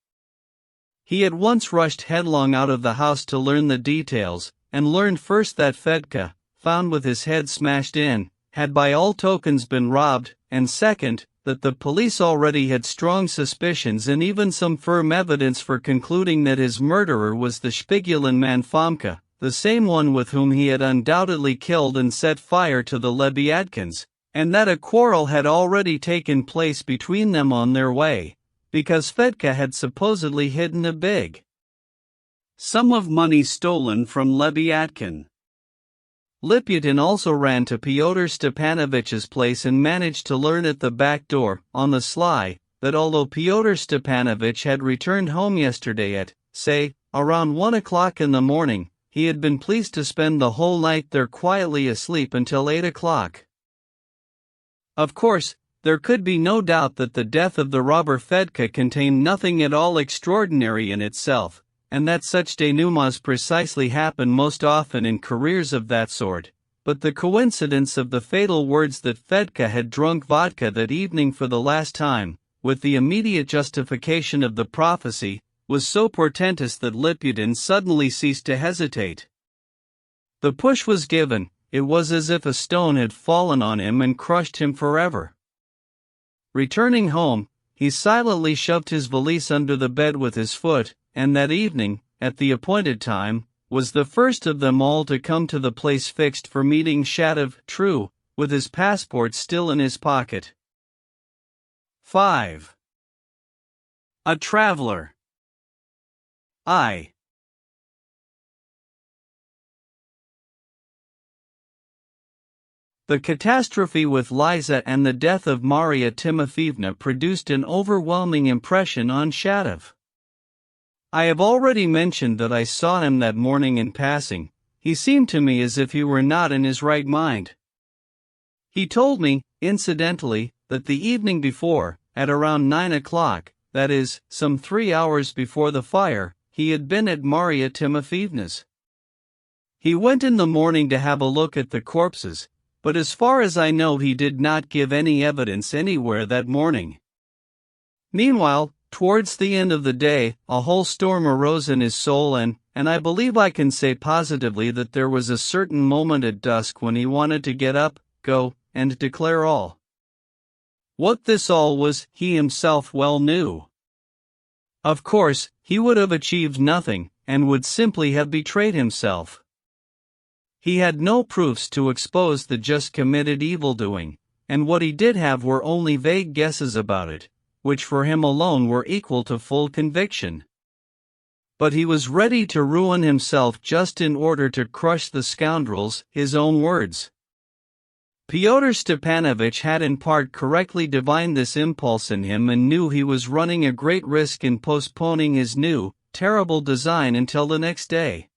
He at once rushed headlong out of the house to learn the details, and learned first that Fedka, found with his head smashed in, had by all tokens been robbed, and second, that the police already had strong suspicions and even some firm evidence for concluding that his murderer was the Shpigulin man Fomka, the same one with whom he had undoubtedly killed and set fire to the Lebiadkins, and that a quarrel had already taken place between them on their way, because Fedka had supposedly hidden a big sum of money stolen from Lebiadkin. Liputin also ran to Fyodor Stepanovitch's place and managed to learn at the back door, on the sly, that although Fyodor Stepanovitch had returned home yesterday at, say, around 1 o'clock in the morning, he had been pleased to spend the whole night there quietly asleep until 8 o'clock. Of course, there could be no doubt that the death of the robber Fedka contained nothing at all extraordinary in itself, and that such denouements precisely happen most often in careers of that sort, but the coincidence of the fatal words that Fedka had drunk vodka that evening for the last time, with the immediate justification of the prophecy, was so portentous that Liputin suddenly ceased to hesitate. The push was given. It was as if a stone had fallen on him and crushed him forever. Returning home, he silently shoved his valise under the bed with his foot, and that evening, at the appointed time, was the first of them all to come to the place fixed for meeting Shatov, true, with his passport still in his pocket. 5. A traveler. The catastrophe with Liza and the death of Maria Timofeevna produced an overwhelming impression on Shatov. I have already mentioned that I saw him that morning in passing. He seemed to me as if he were not in his right mind. He told me, incidentally, that the evening before, at around 9 o'clock, that is, some 3 hours before the fire, he had been at Maria Timofeevna's. He went in the morning to have a look at the corpses, but as far as I know he did not give any evidence anywhere that morning. Meanwhile, towards the end of the day, a whole storm arose in his soul and I believe I can say positively that there was a certain moment at dusk when he wanted to get up, go, and declare all. What this all was, he himself well knew. Of course, he would have achieved nothing, and would simply have betrayed himself. He had no proofs to expose the just committed evildoing, and what he did have were only vague guesses about it, which for him alone were equal to full conviction. But he was ready to ruin himself just in order to crush the scoundrels, his own words. Fyodor Stepanovich had in part correctly divined this impulse in him and knew he was running a great risk in postponing his new, terrible design until the next day.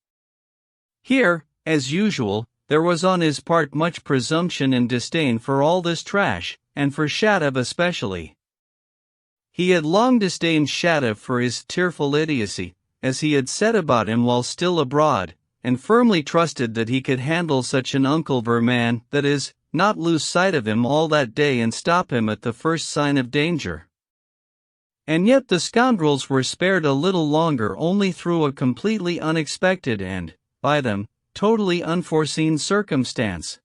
Here, as usual, there was on his part much presumption and disdain for all this trash, and for Shatov especially. He had long disdained Shatov for his tearful idiocy, as he had said about him while still abroad, and firmly trusted that he could handle such an Uncle Verman, that is, not lose sight of him all that day and stop him at the first sign of danger. And yet the scoundrels were spared a little longer only through a completely unexpected and, by them, totally unforeseen circumstance.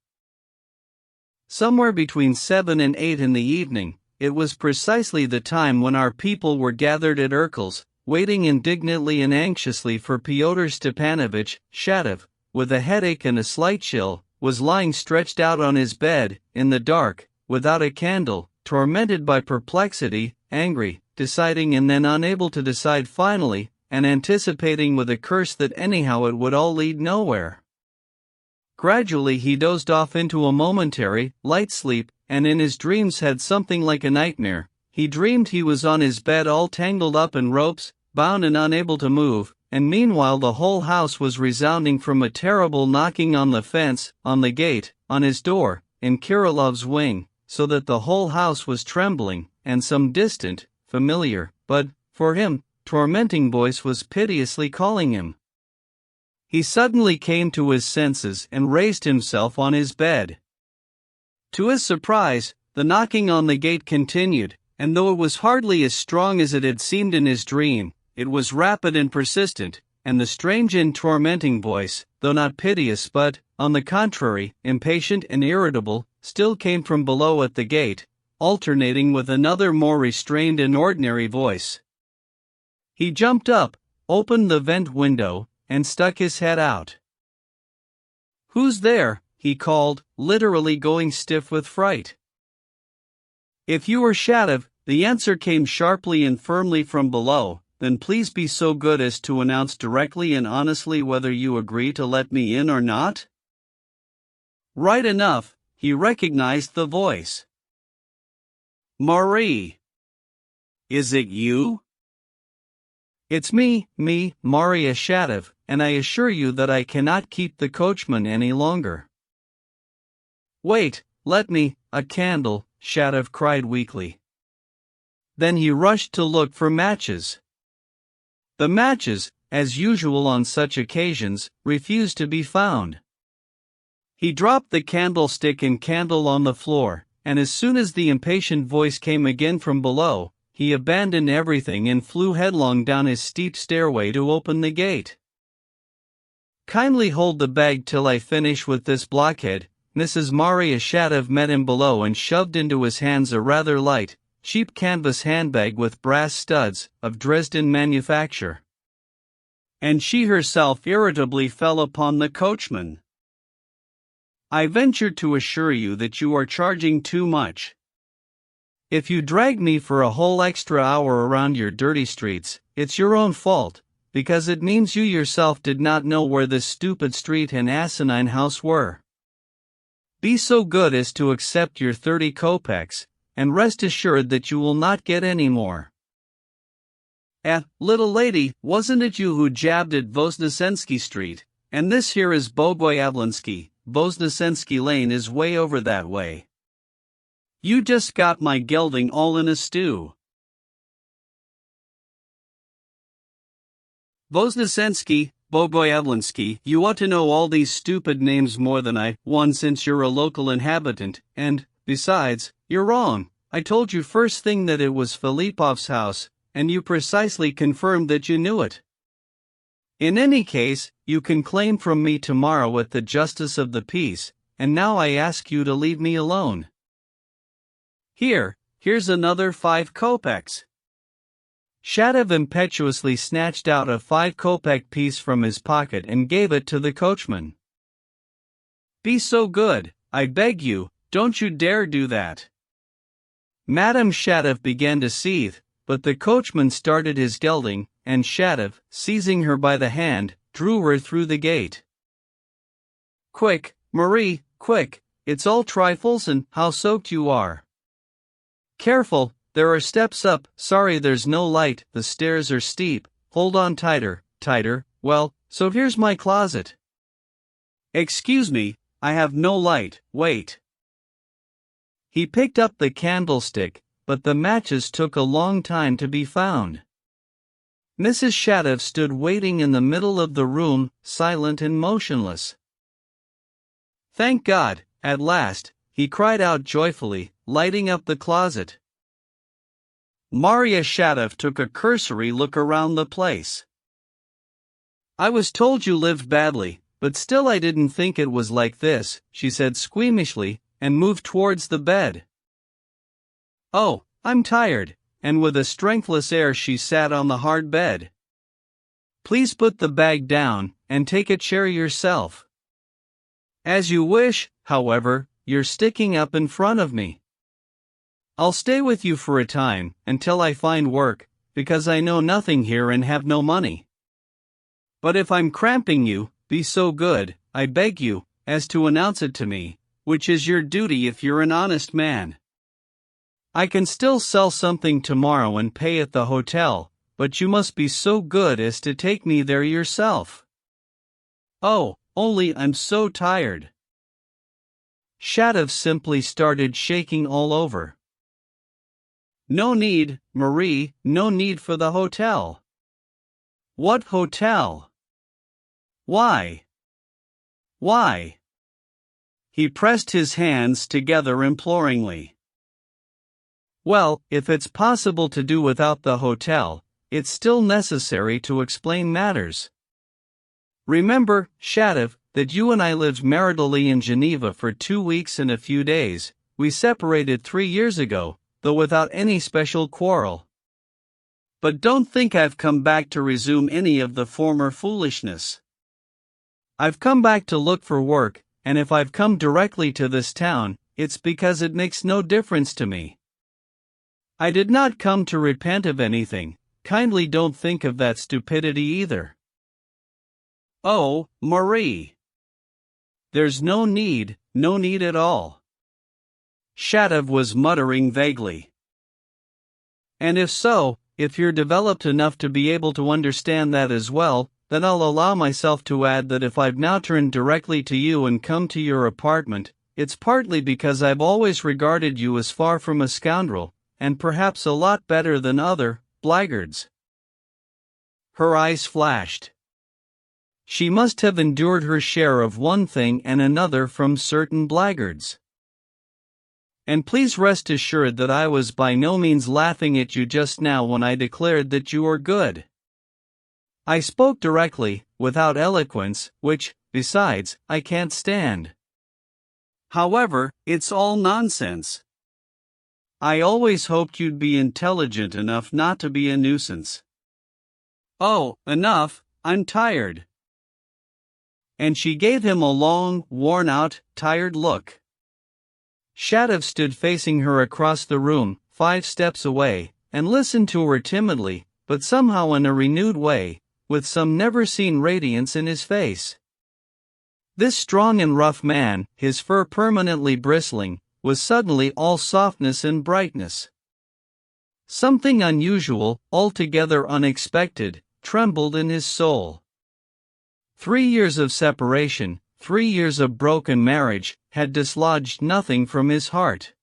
Somewhere between 7 and 8 in the evening, it was precisely the time when our people were gathered at Urkel's, waiting indignantly and anxiously for Fyodor Stepanovich. Shatov, with a headache and a slight chill, was lying stretched out on his bed, in the dark, without a candle, tormented by perplexity, angry, deciding and then unable to decide finally, and anticipating with a curse that anyhow it would all lead nowhere. Gradually he dozed off into a momentary, light sleep, and in his dreams had something like a nightmare. He dreamed he was on his bed all tangled up in ropes, bound and unable to move, and meanwhile the whole house was resounding from a terrible knocking on the fence, on the gate, on his door, in Kirilov's wing, so that the whole house was trembling, and some distant, familiar, but, for him, tormenting voice was piteously calling him. He suddenly came to his senses and raised himself on his bed. To his surprise, the knocking on the gate continued, and though it was hardly as strong as it had seemed in his dream, it was rapid and persistent, and the strange and tormenting voice, though not piteous but, on the contrary, impatient and irritable, still came from below at the gate, alternating with another more restrained and ordinary voice. He jumped up, opened the vent window, and stuck his head out. "Who's there?" he called, literally going stiff with fright. "If you are Shatov," the answer came sharply and firmly from below, "then please be so good as to announce directly and honestly whether you agree to let me in or not." Right enough, he recognized the voice. "Marie! Is it you?" "It's me, Maria Shatov, and I assure you that I cannot keep the coachman any longer." "Wait, let me, a candle," Shatov cried weakly. Then he rushed to look for matches. The matches, as usual on such occasions, refused to be found. He dropped the candlestick and candle on the floor, and as soon as the impatient voice came again from below, he abandoned everything and flew headlong down his steep stairway to open the gate. "Kindly hold the bag till I finish with this blockhead." Mrs. Maria Shatov met him below and shoved into his hands a rather light, cheap canvas handbag with brass studs, of Dresden manufacture. And she herself irritably fell upon the coachman. "I venture to assure you that you are charging too much. If you dragged me for a whole extra hour around your dirty streets, it's your own fault, because it means you yourself did not know where this stupid street and asinine house were. Be so good as to accept your 30 kopecks, and rest assured that you will not get any more." Little lady, wasn't it you who jabbed at Voznesensky Street, and this here is Bogoyavlensky, Voznesensky Lane is way over that way. You just got my gelding all in a stew. Voznesensky, Bogoyavlensky, you ought to know all these stupid names more than I, one, since you're a local inhabitant, and, besides, you're wrong. I told you first thing that it was Filipov's house, and you precisely confirmed that you knew it. In any case, you can claim from me tomorrow at the Justice of the Peace, and now I ask you to leave me alone. Here's another 5 kopecks. Shatov impetuously snatched out a 5-kopeck piece from his pocket and gave it to the coachman. "Be so good, I beg you, don't you dare do that." Madame Shatov began to seethe, but the coachman started his gelding, and Shatov, seizing her by the hand, drew her through the gate. "Quick, Marie, quick, it's all trifles and how soaked you are. Careful, there are steps up, sorry there's no light, the stairs are steep, hold on tighter, well, so here's my closet." "Excuse me, I have no light, wait." He picked up the candlestick, but the matches took a long time to be found. Mrs. Shatov stood waiting in the middle of the room, silent and motionless. "Thank God, at last," he cried out joyfully, lighting up the closet. Maria Shatov took a cursory look around the place. "I was told you lived badly, but still I didn't think it was like this," she said squeamishly, and moved towards the bed. "Oh, I'm tired," and with a strengthless air she sat on the hard bed. "Please put the bag down, and take a chair yourself." "As you wish, however, you're sticking up in front of me." "I'll stay with you for a time, until I find work, because I know nothing here and have no money. But if I'm cramping you, be so good, I beg you, as to announce it to me, which is your duty if you're an honest man. I can still sell something tomorrow and pay at the hotel, but you must be so good as to take me there yourself." "Oh, only I'm so tired." Shatov simply started shaking all over. "No need, Marie, no need for the hotel." "What hotel? Why?" He pressed his hands together imploringly. "Well, if it's possible to do without the hotel, it's still necessary to explain matters. Remember, Shatov, that you and I lived maritally in Geneva for 2 weeks and a few days. We separated 3 years ago, though without any special quarrel. But don't think I've come back to resume any of the former foolishness. I've come back to look for work, and if I've come directly to this town, it's because it makes no difference to me. I did not come to repent of anything, kindly don't think of that stupidity either." "Oh, Marie. There's no need at all." Shatov was muttering vaguely. "And if so, if you're developed enough to be able to understand that as well, then I'll allow myself to add that if I've now turned directly to you and come to your apartment, it's partly because I've always regarded you as far from a scoundrel, and perhaps a lot better than other blackguards." Her eyes flashed. She must have endured her share of one thing and another from certain blackguards. And please rest assured that I was by no means laughing at you just now when I declared that you are good. I spoke directly, without eloquence, which, besides, I can't stand. However, it's all nonsense. I always hoped you'd be intelligent enough not to be a nuisance. Oh, enough, I'm tired. And she gave him a long, worn-out, tired look. Shatov stood facing her across the room, 5 steps away, and listened to her timidly, but somehow in a renewed way, with some never-seen radiance in his face. This strong and rough man, his fur permanently bristling, was suddenly all softness and brightness. Something unusual, altogether unexpected, trembled in his soul. 3 years of separation, 3 years of broken marriage, had dislodged nothing from his heart.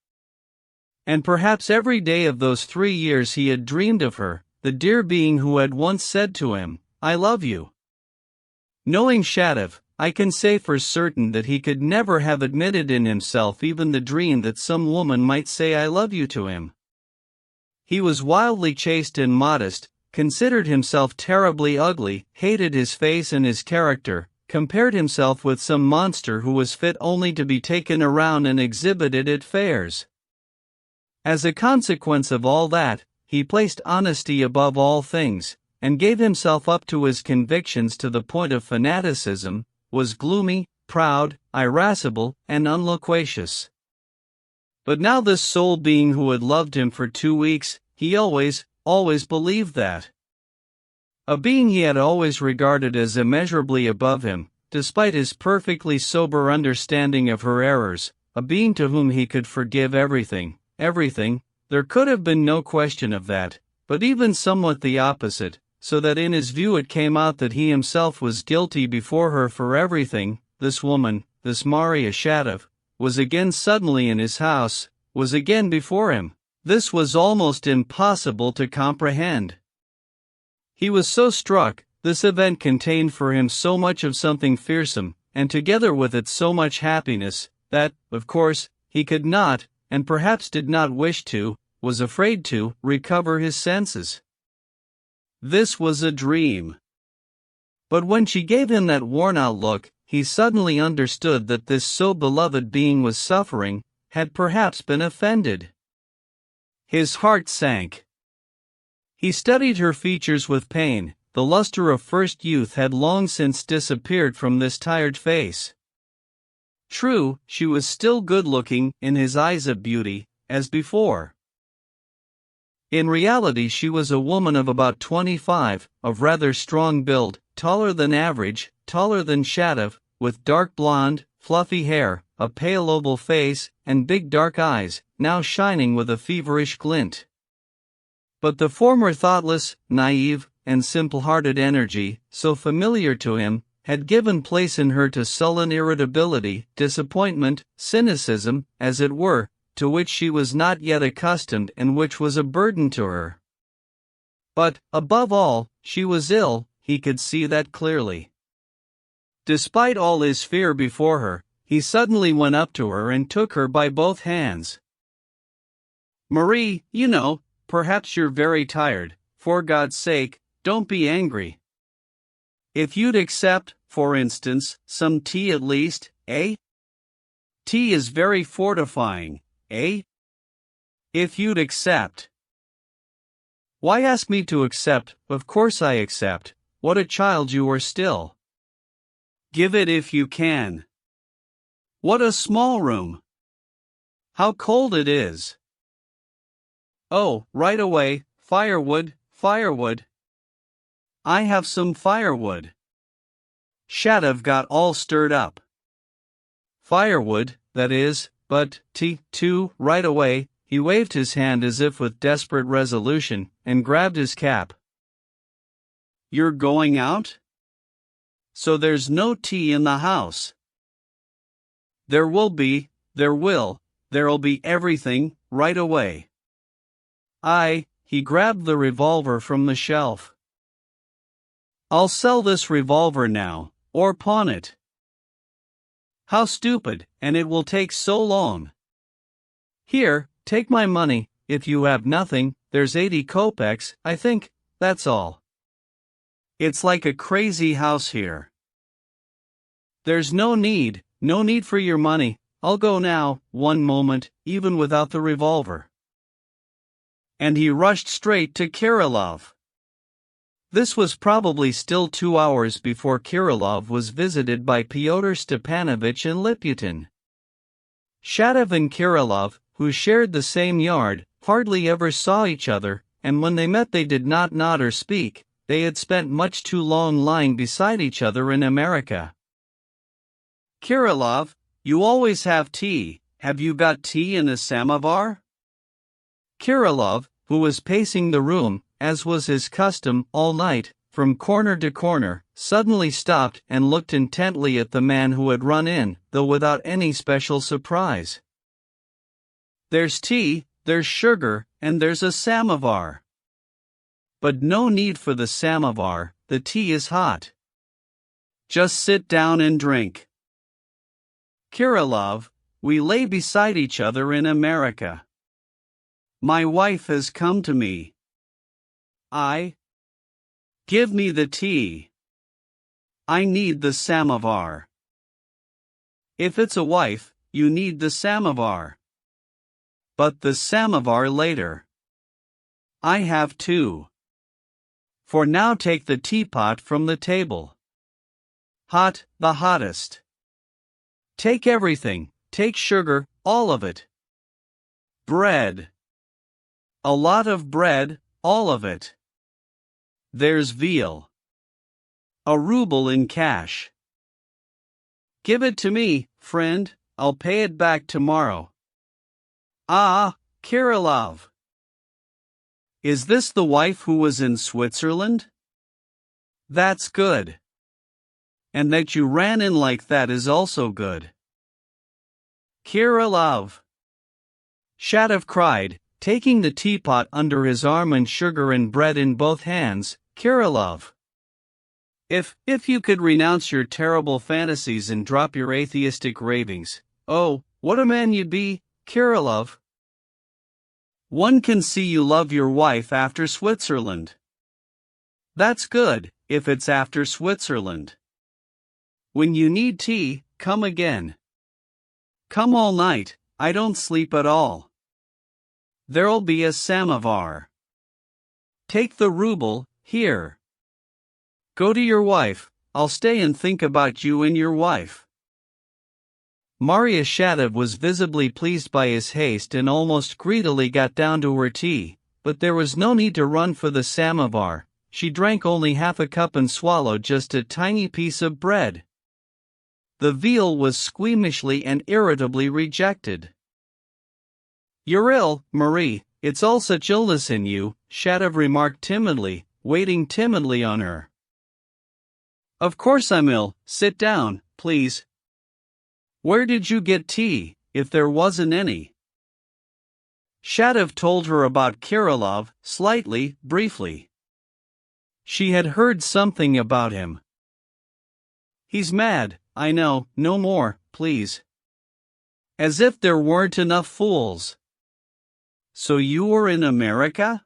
And perhaps every day of those 3 years he had dreamed of her, the dear being who had once said to him, "I love you." Knowing Shatov, I can say for certain that he could never have admitted in himself even the dream that some woman might say "I love you" to him. He was wildly chaste and modest, considered himself terribly ugly, hated his face and his character, compared himself with some monster who was fit only to be taken around and exhibited at fairs. As a consequence of all that, he placed honesty above all things, and gave himself up to his convictions to the point of fanaticism, was gloomy, proud, irascible, and unloquacious. But now this sole being who had loved him for 2 weeks, he always believed that. A being he had always regarded as immeasurably above him, despite his perfectly sober understanding of her errors, a being to whom he could forgive everything, there could have been no question of that, but even somewhat the opposite, so that in his view it came out that he himself was guilty before her for everything. This woman, this Maria Shatov, was again suddenly in his house, was again before him. This was almost impossible to comprehend. He was so struck, this event contained for him so much of something fearsome, and together with it so much happiness, that, of course, he could not, and perhaps did not wish to, was afraid to, recover his senses. This was a dream. But when she gave him that worn-out look, he suddenly understood that this so beloved being was suffering, had perhaps been offended. His heart sank. He studied her features with pain. The luster of first youth had long since disappeared from this tired face. True, she was still good-looking, in his eyes of beauty, as before. In reality she was a woman of about 25, of rather strong build, taller than average, taller than Shatov, with dark blonde, fluffy hair, a pale oval face, and big dark eyes, now shining with a feverish glint. But the former thoughtless, naive, and simple-hearted energy, so familiar to him, had given place in her to sullen irritability, disappointment, cynicism, as it were, to which she was not yet accustomed and which was a burden to her. But, above all, she was ill, he could see that clearly. Despite all his fear before her, he suddenly went up to her and took her by both hands. "Marie, you know, perhaps you're very tired. For God's sake, don't be angry. If you'd accept, for instance, some tea at least, eh? Tea is very fortifying, eh? If you'd accept." "Why ask me to accept? Of course I accept. What a child you are still. Give it if you can. What a small room. How cold it is. Oh, right away, firewood. I have some firewood." Shatov got all stirred up. Firewood, that is, but tea, too, right away. He waved his hand as if with desperate resolution, and grabbed his cap. "You're going out? So there's no tea in the house?" There'll be everything, right away." He grabbed the revolver from the shelf. "I'll sell this revolver now, or pawn it." "How stupid, and it will take so long." Here, take my money. If you have nothing, there's 80 kopecks, I think, that's all. It's like a crazy house here. There's no need for your money. I'll go now, one moment, even without the revolver. And he rushed straight to Kirillov. This was probably still 2 hours before Kirillov was visited by Pyotr Stepanovich in Liputin. Shatov and Kirillov, who shared the same yard, hardly ever saw each other, and when they met they did not nod or speak. They had spent much too long lying beside each other in America. Kirillov, you always have tea. Have you got tea in a samovar? Kirillov, who was pacing the room, as was his custom, all night, from corner to corner, suddenly stopped and looked intently at the man who had run in, though without any special surprise. There's tea, there's sugar, and there's a samovar. But no need for the samovar, the tea is hot. Just sit down and drink. Kirillov, we lay beside each other in America. My wife has come to me. Give me the tea. I need the samovar. If it's a wife, you need the samovar. But the samovar later. I have two. For now take the teapot from the table. Hot, the hottest. Take everything, take sugar, all of it. Bread. A lot of bread, all of it. There's veal. A ruble in cash. Give it to me, friend, I'll pay it back tomorrow. Ah, Kirillov. Is this the wife who was in Switzerland? That's good. And that you ran in like that is also good. Kirillov. Shatov cried, taking the teapot under his arm and sugar and bread in both hands. Kirillov. If you could renounce your terrible fantasies and drop your atheistic ravings, oh, what a man you'd be, Kirillov. One can see you love your wife after Switzerland. That's good, if it's after Switzerland. When you need tea, come again. Come all night, I don't sleep at all. There'll be a samovar. Take the ruble, here. Go to your wife, I'll stay and think about you and your wife. Maria Shatov was visibly pleased by his haste and almost greedily got down to her tea, but there was no need to run for the samovar. She drank only half a cup and swallowed just a tiny piece of bread. The veal was squeamishly and irritably rejected. You're ill, Marie, it's all such illness in you, Shatov remarked timidly, waiting timidly on her. Of course I'm ill, sit down, please. Where did you get tea, if there wasn't any? Shatov told her about Kirillov, slightly, briefly. She had heard something about him. He's mad, I know, no more, please. As if there weren't enough fools. So you were in America?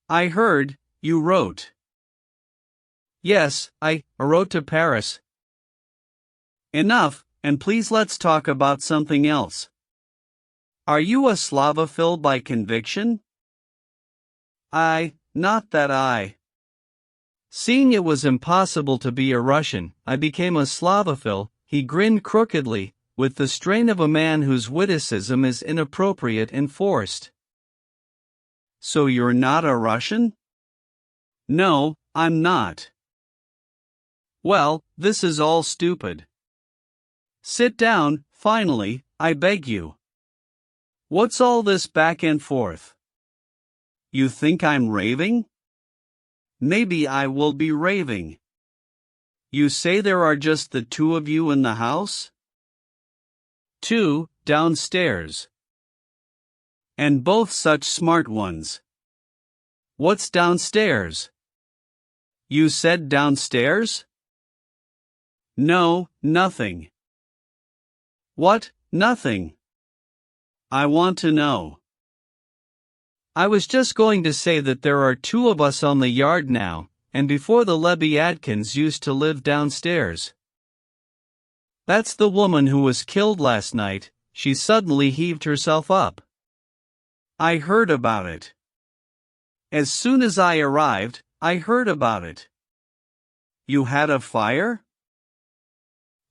I heard, you wrote. Yes, I wrote to Paris. Enough, and please let's talk about something else. Are you a Slavophil by conviction? Not that I. Seeing it was impossible to be a Russian, I became a Slavophil. He grinned crookedly, with the strain of a man whose witticism is inappropriate and forced. So you're not a Russian? No, I'm not. Well, this is all stupid. Sit down, finally, I beg you. What's all this back and forth? You think I'm raving? Maybe I will be raving. You say there are just the two of you in the house? Two, downstairs. And both such smart ones. What's downstairs? You said downstairs? No, nothing. What, nothing? I want to know. I was just going to say that there are two of us on the yard now, and before the Leviatkins used to live downstairs. That's the woman who was killed last night. She suddenly heaved herself up. I heard about it. As soon as I arrived, I heard about it. You had a fire?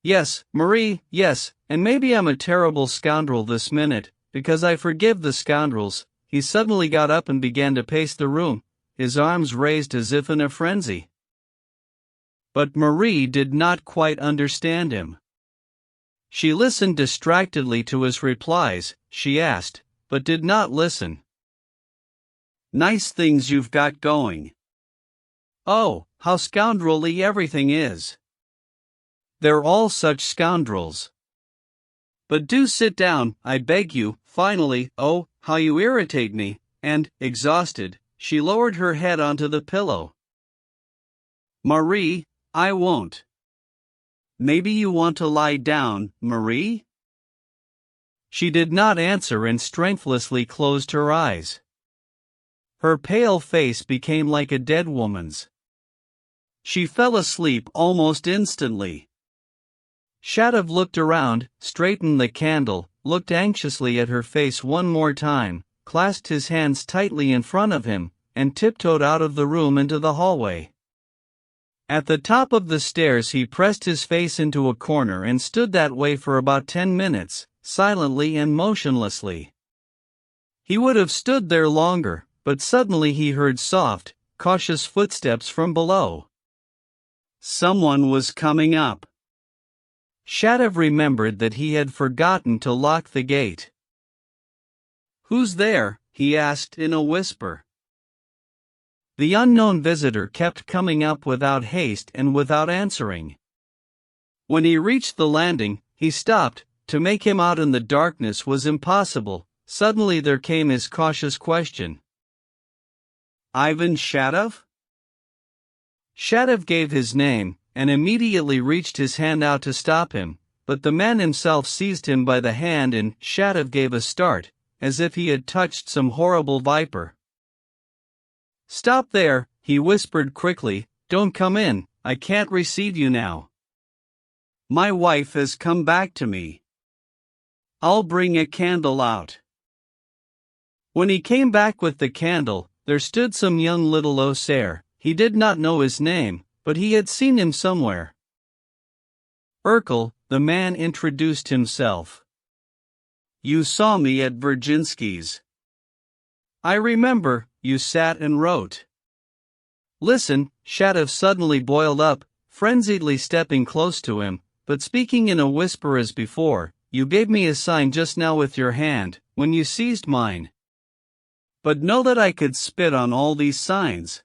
Yes, Marie, yes, and maybe I'm a terrible scoundrel this minute, because I forgive the scoundrels. He suddenly got up and began to pace the room, his arms raised as if in a frenzy. But Marie did not quite understand him. She listened distractedly to his replies, she asked, but did not listen. Nice things you've got going. Oh, how scoundrelly everything is. They're all such scoundrels. But do sit down, I beg you, finally. Oh, how you irritate me, and, exhausted, she lowered her head onto the pillow. Marie, I won't. Maybe you want to lie down, Marie? She did not answer and strengthlessly closed her eyes. Her pale face became like a dead woman's. She fell asleep almost instantly. Shadov looked around, straightened the candle, looked anxiously at her face one more time, clasped his hands tightly in front of him, and tiptoed out of the room into the hallway. At the top of the stairs he pressed his face into a corner and stood that way for about 10 minutes, silently and motionlessly. He would have stood there longer, but suddenly he heard soft, cautious footsteps from below. Someone was coming up. Shadov remembered that he had forgotten to lock the gate. Who's there? He asked in a whisper. The unknown visitor kept coming up without haste and without answering. When he reached the landing, he stopped. To make him out in the darkness was impossible. Suddenly there came his cautious question. Ivan Shadov? Shadov gave his name, and immediately reached his hand out to stop him, but the man himself seized him by the hand and Shadov gave a start, as if he had touched some horrible viper. Stop there, he whispered quickly, don't come in, I can't receive you now. My wife has come back to me. I'll bring a candle out. When he came back with the candle, there stood some young little Osair. He did not know his name, but he had seen him somewhere. Urkel, the man introduced himself. You saw me at Virginsky's. I remember, you sat and wrote. Listen, Shadov suddenly boiled up, frenziedly stepping close to him, but speaking in a whisper as before. You gave me a sign just now with your hand, when you seized mine. But know that I could spit on all these signs.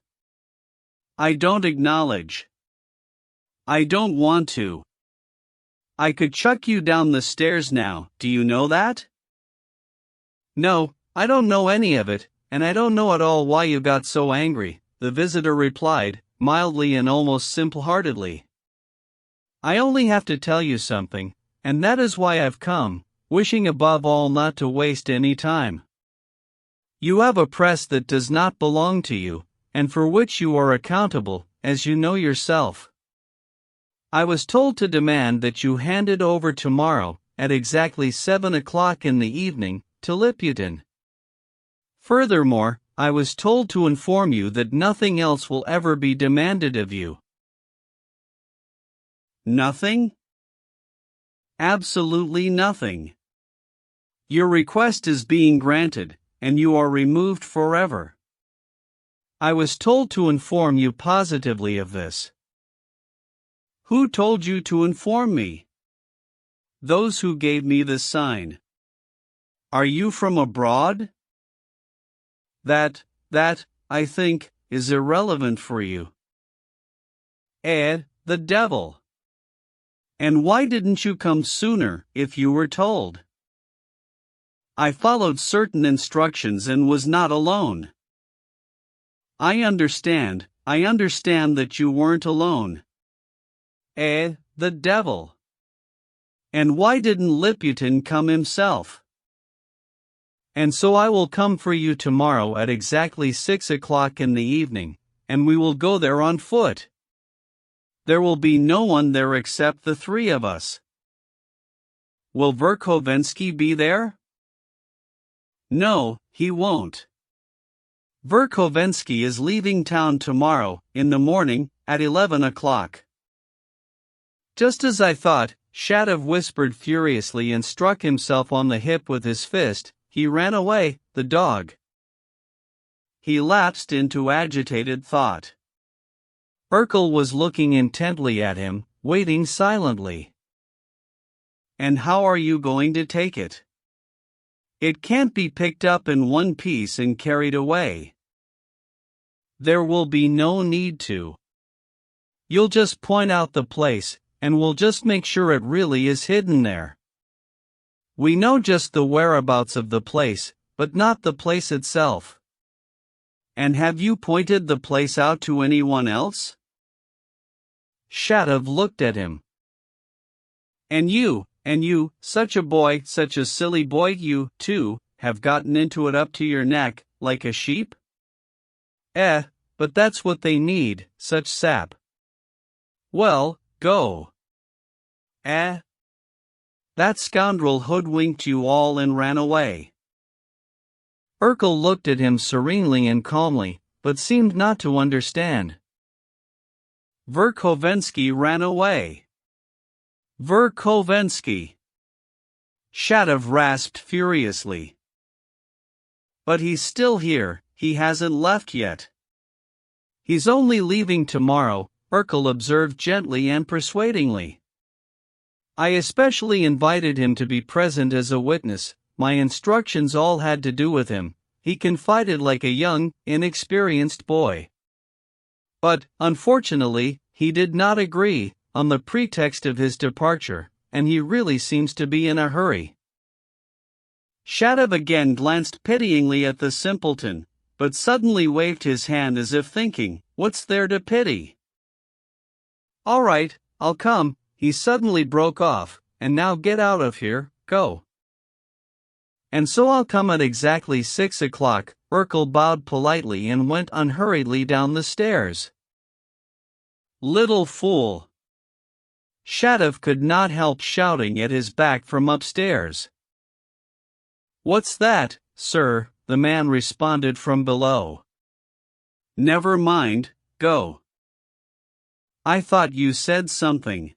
I don't acknowledge. I don't want to. I could chuck you down the stairs now, do you know that? No, I don't know any of it, and I don't know at all why you got so angry, the visitor replied, mildly and almost simple-heartedly. I only have to tell you something, and that is why I've come, wishing above all not to waste any time. You have a press that does not belong to you, and for which you are accountable, as you know yourself. I was told to demand that you hand it over tomorrow, at exactly 7 o'clock in the evening, to Liputin. Furthermore, I was told to inform you that nothing else will ever be demanded of you. Nothing? Absolutely nothing. Your request is being granted, and you are removed forever. I was told to inform you positively of this. Who told you to inform me? Those who gave me the sign. Are you from abroad? That, I think, is irrelevant for you. The devil. And why didn't you come sooner, if you were told? I followed certain instructions and was not alone. I understand that you weren't alone. The devil. And why didn't Liputin come himself? And so I will come for you tomorrow at exactly 6 o'clock in the evening, and we will go there on foot. There will be no one there except the three of us. Will Verkhovensky be there? No, he won't. Verkhovensky is leaving town tomorrow, in the morning, at 11 o'clock. Just as I thought, Shatov whispered furiously and struck himself on the hip with his fist. He ran away, the dog. He lapsed into agitated thought. Urkel was looking intently at him, waiting silently. And how are you going to take it? It can't be picked up in one piece and carried away. There will be no need to. You'll just point out the place, and we'll just make sure it really is hidden there. We know just the whereabouts of the place, but not the place itself. And have you pointed the place out to anyone else? Shatov looked at him. And you, such a boy, such a silly boy, you, too, have gotten into it up to your neck, like a sheep? But that's what they need, such sap. Well, go. That scoundrel hoodwinked you all and ran away. Urkel looked at him serenely and calmly, but seemed not to understand. Verkhovensky ran away. Verkhovensky! Shatov rasped furiously. But he's still here, he hasn't left yet. He's only leaving tomorrow, Urkel observed gently and persuadingly. I especially invited him to be present as a witness. My instructions all had to do with him, he confided like a young, inexperienced boy. But, unfortunately, he did not agree, on the pretext of his departure, and he really seems to be in a hurry. Shatov again glanced pityingly at the simpleton, but suddenly waved his hand as if thinking, what's there to pity? All right, I'll come, he suddenly broke off, and now get out of here, go. And so I'll come at exactly 6 o'clock, Urkel bowed politely and went unhurriedly down the stairs. Little fool! Shatov could not help shouting at his back from upstairs. What's that, sir? The man responded from below. Never mind, go. I thought you said something.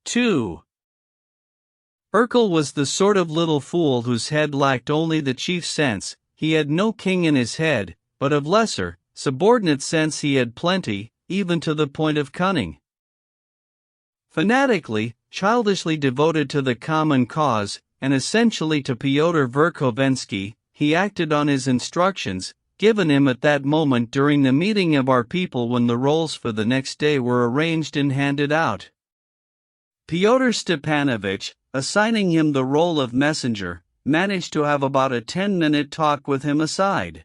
2. Urkel was the sort of little fool whose head lacked only the chief sense. He had no king in his head, but of lesser, subordinate sense he had plenty, even to the point of cunning. Fanatically, childishly devoted to the common cause, and essentially to Fyodor Verkhovensky, he acted on his instructions, given him at that moment during the meeting of our people when the rolls for the next day were arranged and handed out. Pyotr Stepanovich, assigning him the role of messenger, managed to have about a 10-minute talk with him aside.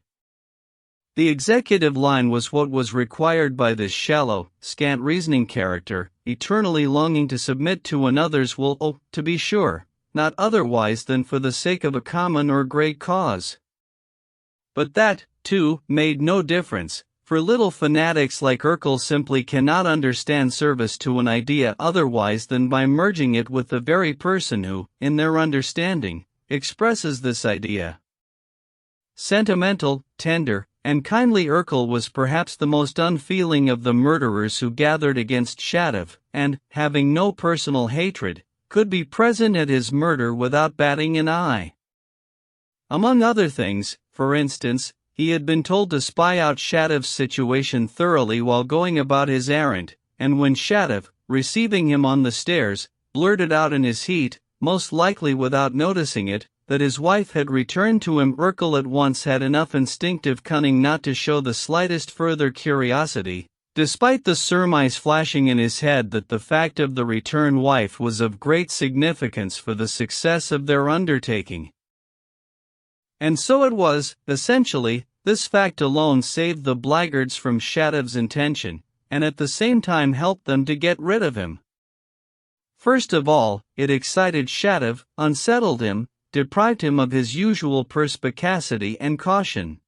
The executive line was what was required by this shallow, scant reasoning character, eternally longing to submit to another's will, to be sure, not otherwise than for the sake of a common or great cause. But that, too, made no difference, for little fanatics like Urkel simply cannot understand service to an idea otherwise than by merging it with the very person who, in their understanding, expresses this idea. Sentimental, tender, and kindly Urkel was perhaps the most unfeeling of the murderers who gathered against Shatov, and, having no personal hatred, could be present at his murder without batting an eye. Among other things, for instance, he had been told to spy out Shatov's situation thoroughly while going about his errand, and when Shatov, receiving him on the stairs, blurted out in his heat, most likely without noticing it, that his wife had returned to him, Urkel at once had enough instinctive cunning not to show the slightest further curiosity, despite the surmise flashing in his head that the fact of the returned wife was of great significance for the success of their undertaking. And so it was, essentially, this fact alone saved the blackguards from Shatov's intention, and at the same time helped them to get rid of him. First of all, it excited Shatov, unsettled him, deprived him of his usual perspicacity and caution.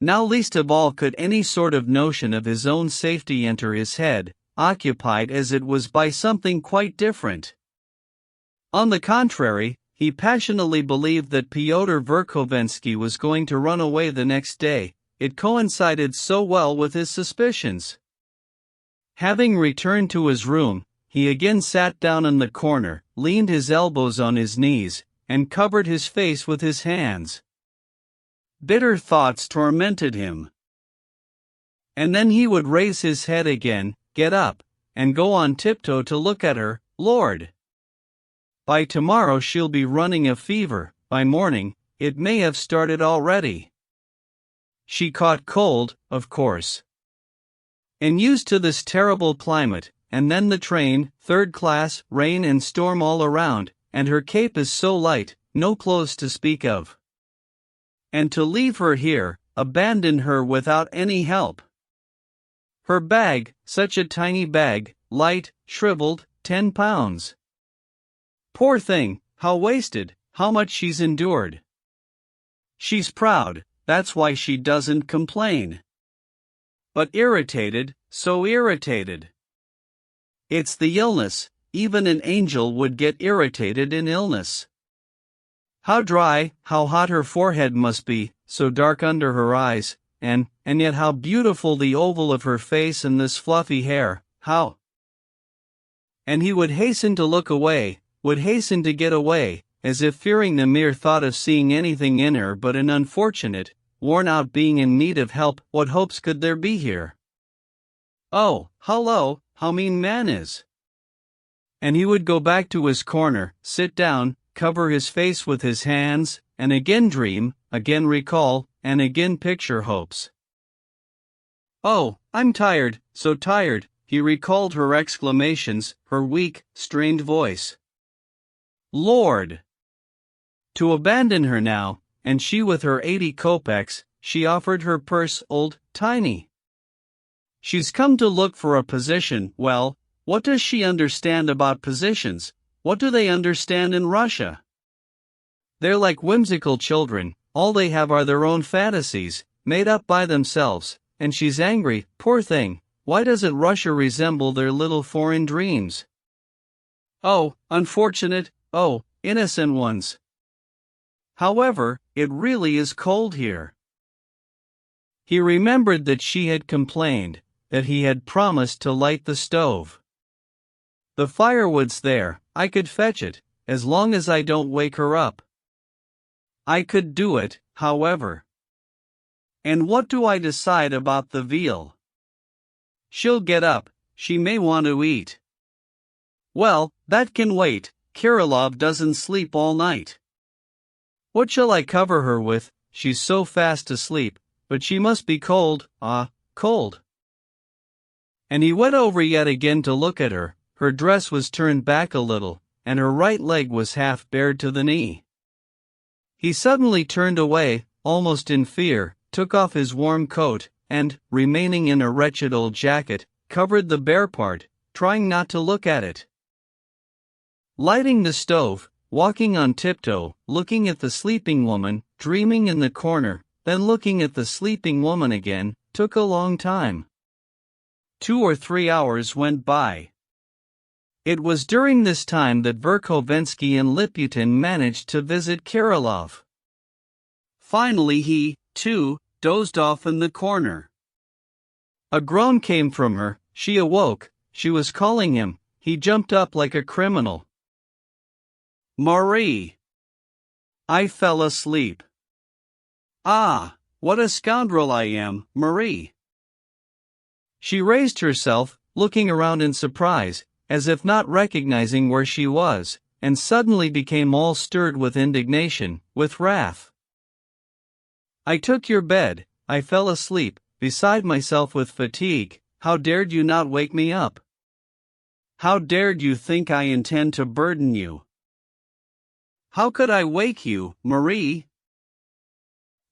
Now least of all could any sort of notion of his own safety enter his head, occupied as it was by something quite different. On the contrary, he passionately believed that Fyodor Verkhovensky was going to run away the next day. It coincided so well with his suspicions. Having returned to his room, he again sat down in the corner, leaned his elbows on his knees, and covered his face with his hands. Bitter thoughts tormented him. And then he would raise his head again, get up, and go on tiptoe to look at her. Lord! By tomorrow she'll be running a fever, by morning, it may have started already. She caught cold, of course. And used to this terrible climate, and then the train, third class, rain and storm all around, and her cape is so light, no clothes to speak of. And to leave her here, abandon her without any help. Her bag, such a tiny bag, light, shriveled, 10 pounds. Poor thing, how wasted, how much she's endured. She's proud, that's why she doesn't complain. But irritated, so irritated. It's the illness, even an angel would get irritated in illness. How dry, how hot her forehead must be, so dark under her eyes, and yet how beautiful the oval of her face and this fluffy hair, how. And he would hasten to look away, would hasten to get away, as if fearing the mere thought of seeing anything in her but an unfortunate, worn-out being in need of help. What hopes could there be here? Oh, how low, how mean man is! And he would go back to his corner, sit down, cover his face with his hands, and again dream, again recall, and again picture hopes. Oh, I'm tired, so tired, he recalled her exclamations, her weak, strained voice. Lord! To abandon her now, and she with her 80 kopecks, she offered her purse, old, tiny. She's come to look for a position. Well, what does she understand about positions? What do they understand in Russia? They're like whimsical children, all they have are their own fantasies, made up by themselves, and she's angry, poor thing, why doesn't Russia resemble their little foreign dreams? Oh, unfortunate, oh, innocent ones. However, it really is cold here. He remembered that she had complained, that he had promised to light the stove. The firewood's there, I could fetch it, as long as I don't wake her up. I could do it, however. And what do I decide about the veal? She'll get up, she may want to eat. Well, that can wait, Kirillov doesn't sleep all night. What shall I cover her with? She's so fast asleep, but she must be cold, cold. And he went over yet again to look at her. Her dress was turned back a little, and her right leg was half bared to the knee. He suddenly turned away, almost in fear, took off his warm coat, and, remaining in a wretched old jacket, covered the bare part, trying not to look at it. Lighting the stove, walking on tiptoe, looking at the sleeping woman, dreaming in the corner, then looking at the sleeping woman again, took a long time. 2 or 3 hours went by. It was during this time that Verkhovensky and Liputin managed to visit Kirillov. Finally he, too, dozed off in the corner. A groan came from her, she awoke, she was calling him, he jumped up like a criminal. Marie! I fell asleep. Ah, what a scoundrel I am, Marie! She raised herself, looking around in surprise, as if not recognizing where she was, and suddenly became all stirred with indignation, with wrath. I took your bed, I fell asleep, beside myself with fatigue. How dared you not wake me up? How dared you think I intend to burden you? How could I wake you, Marie?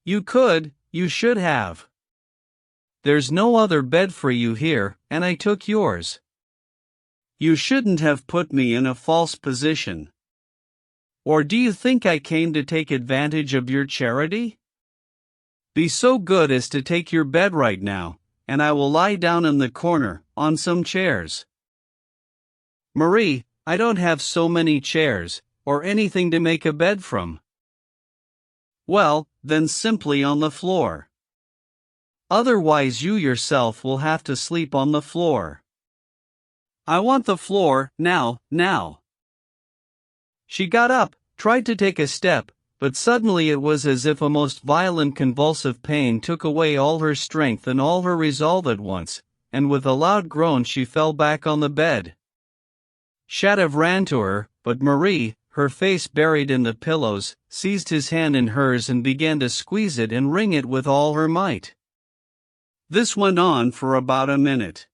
You could, you should have. There's no other bed for you here, and I took yours. You shouldn't have put me in a false position. Or do you think I came to take advantage of your charity? Be so good as to take your bed right now, and I will lie down in the corner, on some chairs. Marie, I don't have so many chairs, or anything to make a bed from. Well, then simply on the floor. Otherwise you yourself will have to sleep on the floor. I want the floor, now. She got up, tried to take a step, but suddenly it was as if a most violent convulsive pain took away all her strength and all her resolve at once, and with a loud groan she fell back on the bed. Shadov ran to her, but Marie, her face buried in the pillows, seized his hand in hers and began to squeeze it and wring it with all her might. This went on for about a minute.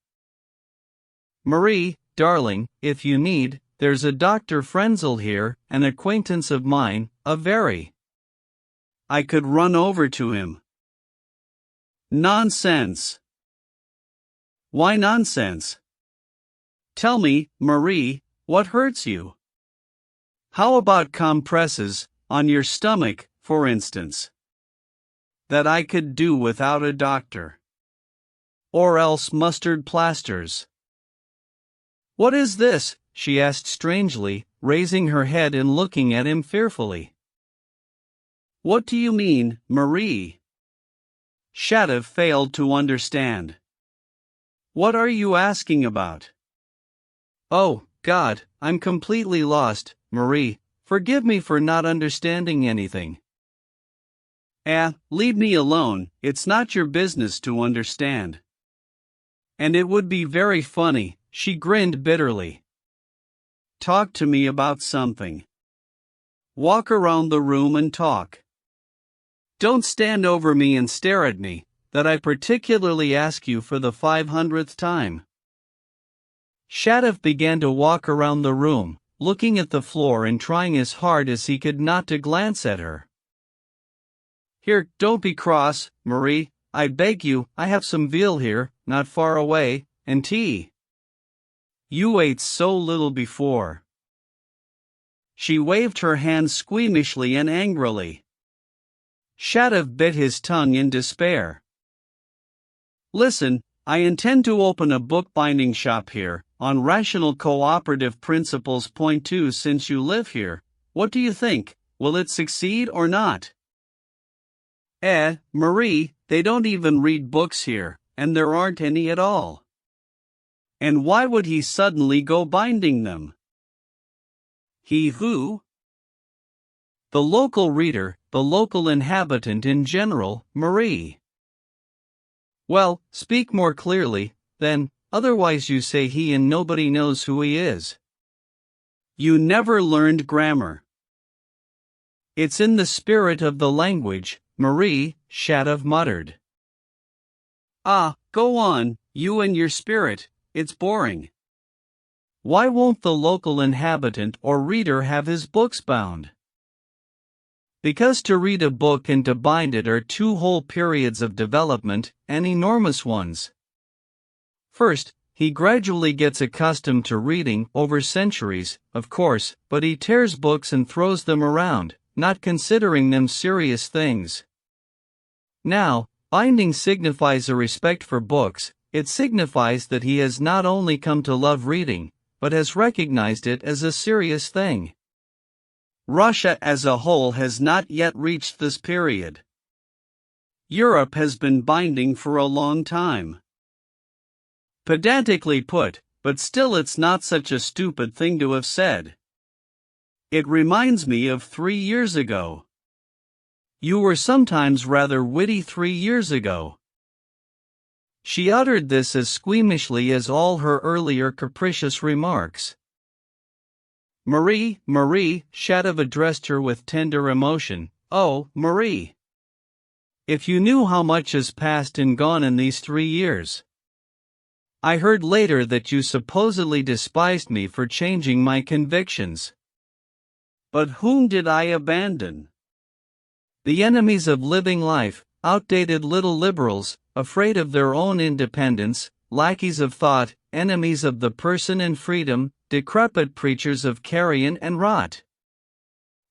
Marie, darling, if you need, there's a Dr. Frenzel here, an acquaintance of mine, a very. I could run over to him. Nonsense. Why nonsense? Tell me, Marie, what hurts you? How about compresses, on your stomach, for instance? That I could do without a doctor. Or else mustard plasters. What is this? She asked strangely, raising her head and looking at him fearfully. What do you mean, Marie? Shadov failed to understand. What are you asking about? Oh, God, I'm completely lost, Marie, forgive me for not understanding anything. Leave me alone, it's not your business to understand. And it would be very funny, she grinned bitterly. Talk to me about something. Walk around the room and talk. Don't stand over me and stare at me, that I particularly ask you for the 500th time. Shadov began to walk around the room, looking at the floor and trying as hard as he could not to glance at her. Here, don't be cross, Marie, I beg you, I have some veal here, not far away, and tea. You ate so little before. She waved her hand squeamishly and angrily. Shadov bit his tongue in despair. Listen, I intend to open a bookbinding shop here, on rational cooperative principles. Point 2. Since you live here, what do you think, will it succeed or not? Marie, they don't even read books here, and there aren't any at all. And why would he suddenly go binding them? He who? The local reader, the local inhabitant in general, Marie. Well, speak more clearly, then, otherwise you say he and nobody knows who he is. You never learned grammar. It's in the spirit of the language, Marie, Shadov muttered. Go on, you and your spirit, it's boring. Why won't the local inhabitant or reader have his books bound? Because to read a book and to bind it are two whole periods of development, and enormous ones. First, he gradually gets accustomed to reading, over centuries, of course, but he tears books and throws them around, not considering them serious things. Now, binding signifies a respect for books, it signifies that he has not only come to love reading, but has recognized it as a serious thing. Russia as a whole has not yet reached this period. Europe has been binding for a long time. Pedantically put, but still it's not such a stupid thing to have said. It reminds me of 3 years ago. You were sometimes rather witty 3 years ago. She uttered this as squeamishly as all her earlier capricious remarks. Marie, Shadov addressed her with tender emotion. Oh, Marie! If you knew how much has passed and gone in these 3 years. I heard later that you supposedly despised me for changing my convictions. But whom did I abandon? The enemies of living life, outdated little liberals, afraid of their own independence, lackeys of thought, enemies of the person and freedom, decrepit preachers of carrion and rot.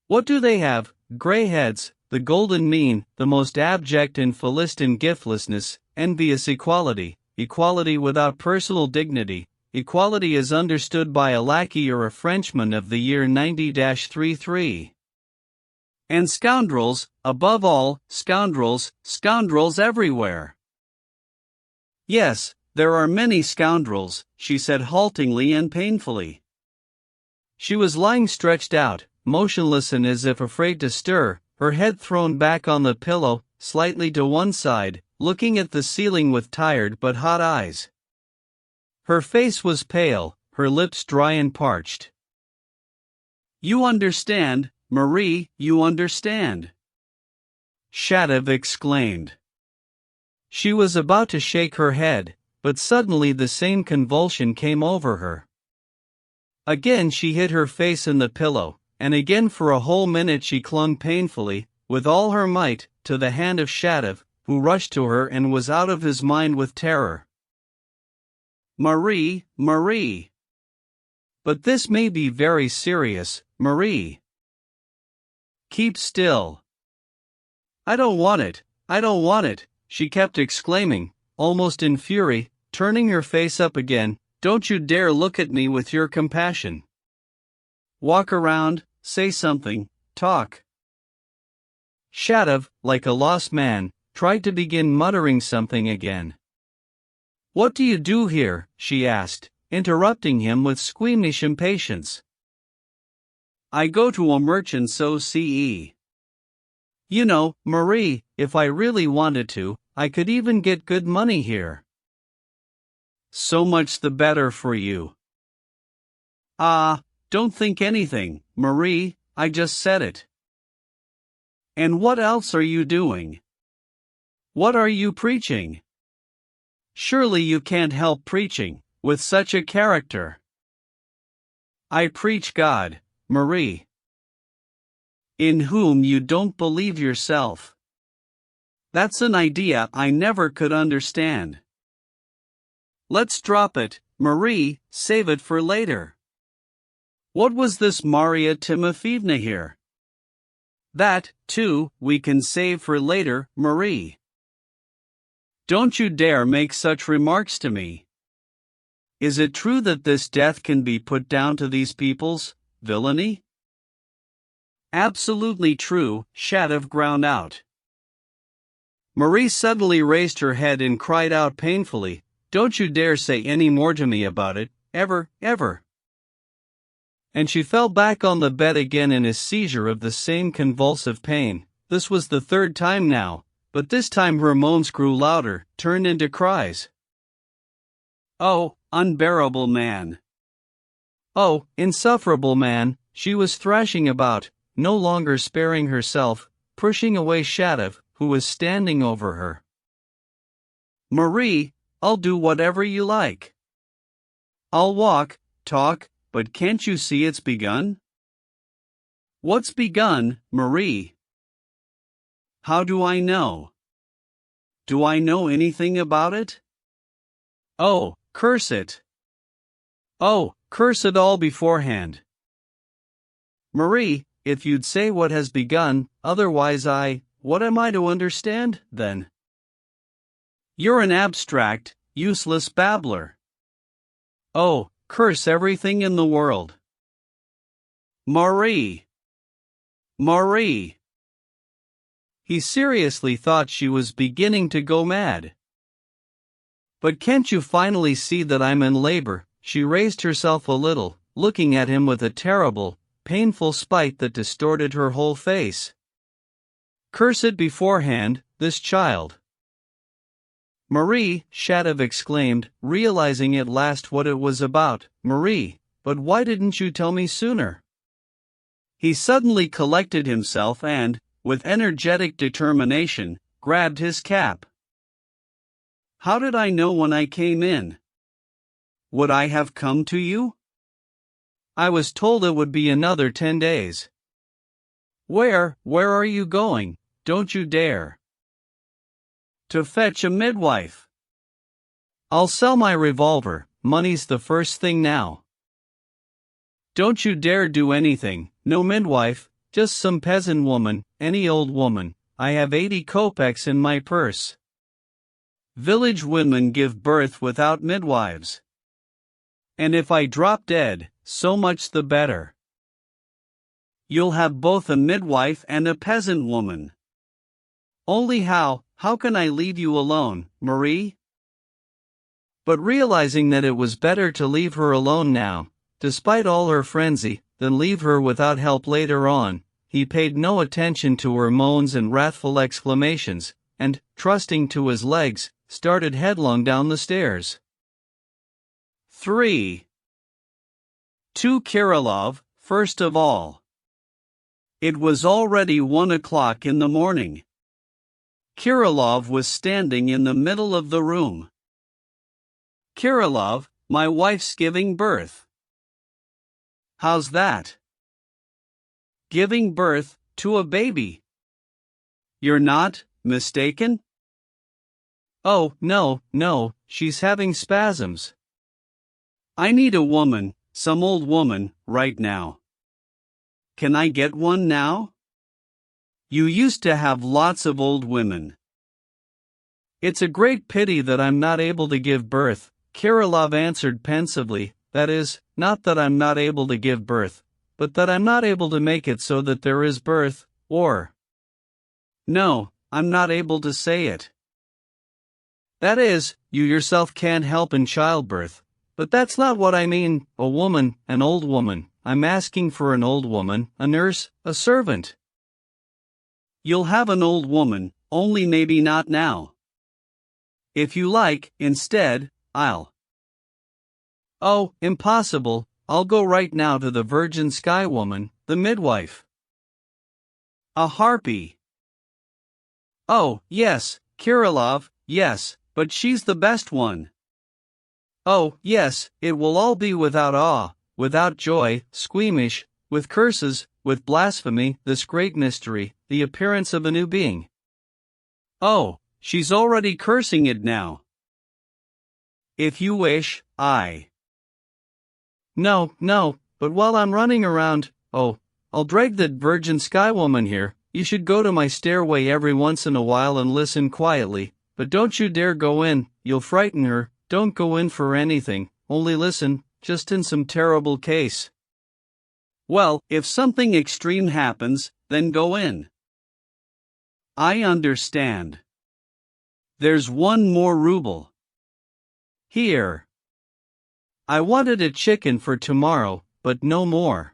What do they have? Grey heads, the golden mean, the most abject and Philistine giftlessness, envious equality, equality without personal dignity, equality as understood by a lackey or a Frenchman of the year 90-33. And scoundrels, above all, scoundrels, scoundrels everywhere. Yes, there are many scoundrels, she said haltingly and painfully. She was lying stretched out, motionless and as if afraid to stir, her head thrown back on the pillow, slightly to one side, looking at the ceiling with tired but hot eyes. Her face was pale, her lips dry and parched. "You understand, Marie, you understand," Shatov exclaimed. She was about to shake her head, but suddenly the same convulsion came over her. Again she hid her face in the pillow, and again for a whole minute she clung painfully, with all her might, to the hand of Shatov, who rushed to her and was out of his mind with terror. "Marie, Marie. But this may be very serious, Marie. Keep still. I don't want it, I don't want it," she kept exclaiming, almost in fury, turning her face up again. "Don't you dare look at me with your compassion. Walk around, say something, talk." Shatov, like a lost man, tried to begin muttering something again. "What do you do here?" she asked, interrupting him with squeamish impatience. "I go to a merchant so ce. You know, Marie, if I really wanted to, I could even get good money here." "So much the better for you." "Ah, don't think anything, Marie, I just said it." "And what else are you doing? What are you preaching? Surely you can't help preaching, with such a character." "I preach God, Marie, in whom you don't believe yourself. That's an idea I never could understand. Let's drop it, Marie, save it for later. What was this Maria Timofeevna here? That, too, we can save for later, Marie. Don't you dare make such remarks to me. Is it true that this death can be put down to these people's villainy?" "Absolutely true," Shatov ground out. Marie suddenly raised her head and cried out painfully, "Don't you dare say any more to me about it, ever, ever." And she fell back on the bed again in a seizure of the same convulsive pain. This was the third time now, but this time her moans grew louder, turned into cries. "Oh, unbearable man! Oh, insufferable man!" She was thrashing about, no longer sparing herself, pushing away Shatov, who was standing over her. "Marie, I'll do whatever you like. I'll walk, talk, but can't you see it's begun?" "What's begun, Marie?" "How do I know? Do I know anything about it? Oh, curse it! Oh, curse it all beforehand. Marie, if you'd say what has begun, otherwise what am I to understand, then? You're an abstract, useless babbler. Oh, curse everything in the world. Marie! Marie!" He seriously thought she was beginning to go mad. "But can't you finally see that I'm in labor?" She raised herself a little, looking at him with a terrible, painful spite that distorted her whole face. "Curse it beforehand, this child." "Marie," Shatov exclaimed, realizing at last what it was about, "Marie, but why didn't you tell me sooner?" He suddenly collected himself and, with energetic determination, grabbed his cap. "How did I know when I came in? Would I have come to you? I was told it would be another 10 days. Where are you going? Don't you dare." "To fetch a midwife. I'll sell my revolver, money's the first thing now." "Don't you dare do anything, no midwife, just some peasant woman, any old woman. I have 80 kopecks in my purse. Village women give birth without midwives. And if I drop dead, so much the better. You'll have both a midwife and a peasant woman. Only how can I leave you alone, Marie? But realizing that it was better to leave her alone now, despite all her frenzy, than leave her without help later on, he paid no attention to her moans and wrathful exclamations, and, trusting to his legs, started headlong down the stairs. 3. To Kirilov, first of all. It was already 1 o'clock in the morning. Kirilov was standing in the middle of the room. Kirilov, my wife's giving birth. How's that? Giving birth to a baby. You're not mistaken? Oh, no, she's having spasms. I need a woman, some old woman, right now. Can I get one now? You used to have lots of old women. It's a great pity that I'm not able to give birth, Kirilov answered pensively. That is, not that I'm not able to give birth, but that I'm not able to make it so that there is birth, or... No, I'm not able to say it. That is, you yourself can't help in childbirth. But that's not what I mean, a woman, an old woman. I'm asking for an old woman, a nurse, a servant. You'll have an old woman, only maybe not now. If you like, instead, I'll... Oh, impossible, I'll go right now to the Virgin Sky Woman, the midwife. A harpy. Oh, yes, Kirilov, yes, but she's the best one. Oh, yes, it will all be without awe, without joy, squeamish, with curses, with blasphemy, this great mystery, the appearance of a new being. Oh, she's already cursing it now. If you wish, I... No, but while I'm running around, I'll drag that Virgin Sky Woman here. You should go to my stairway every once in a while and listen quietly, but don't you dare go in, you'll frighten her. Don't go in for anything, only listen, just in some terrible case. Well, if something extreme happens, then go in. I understand. There's 1 more ruble. Here. I wanted a chicken for tomorrow, but no more.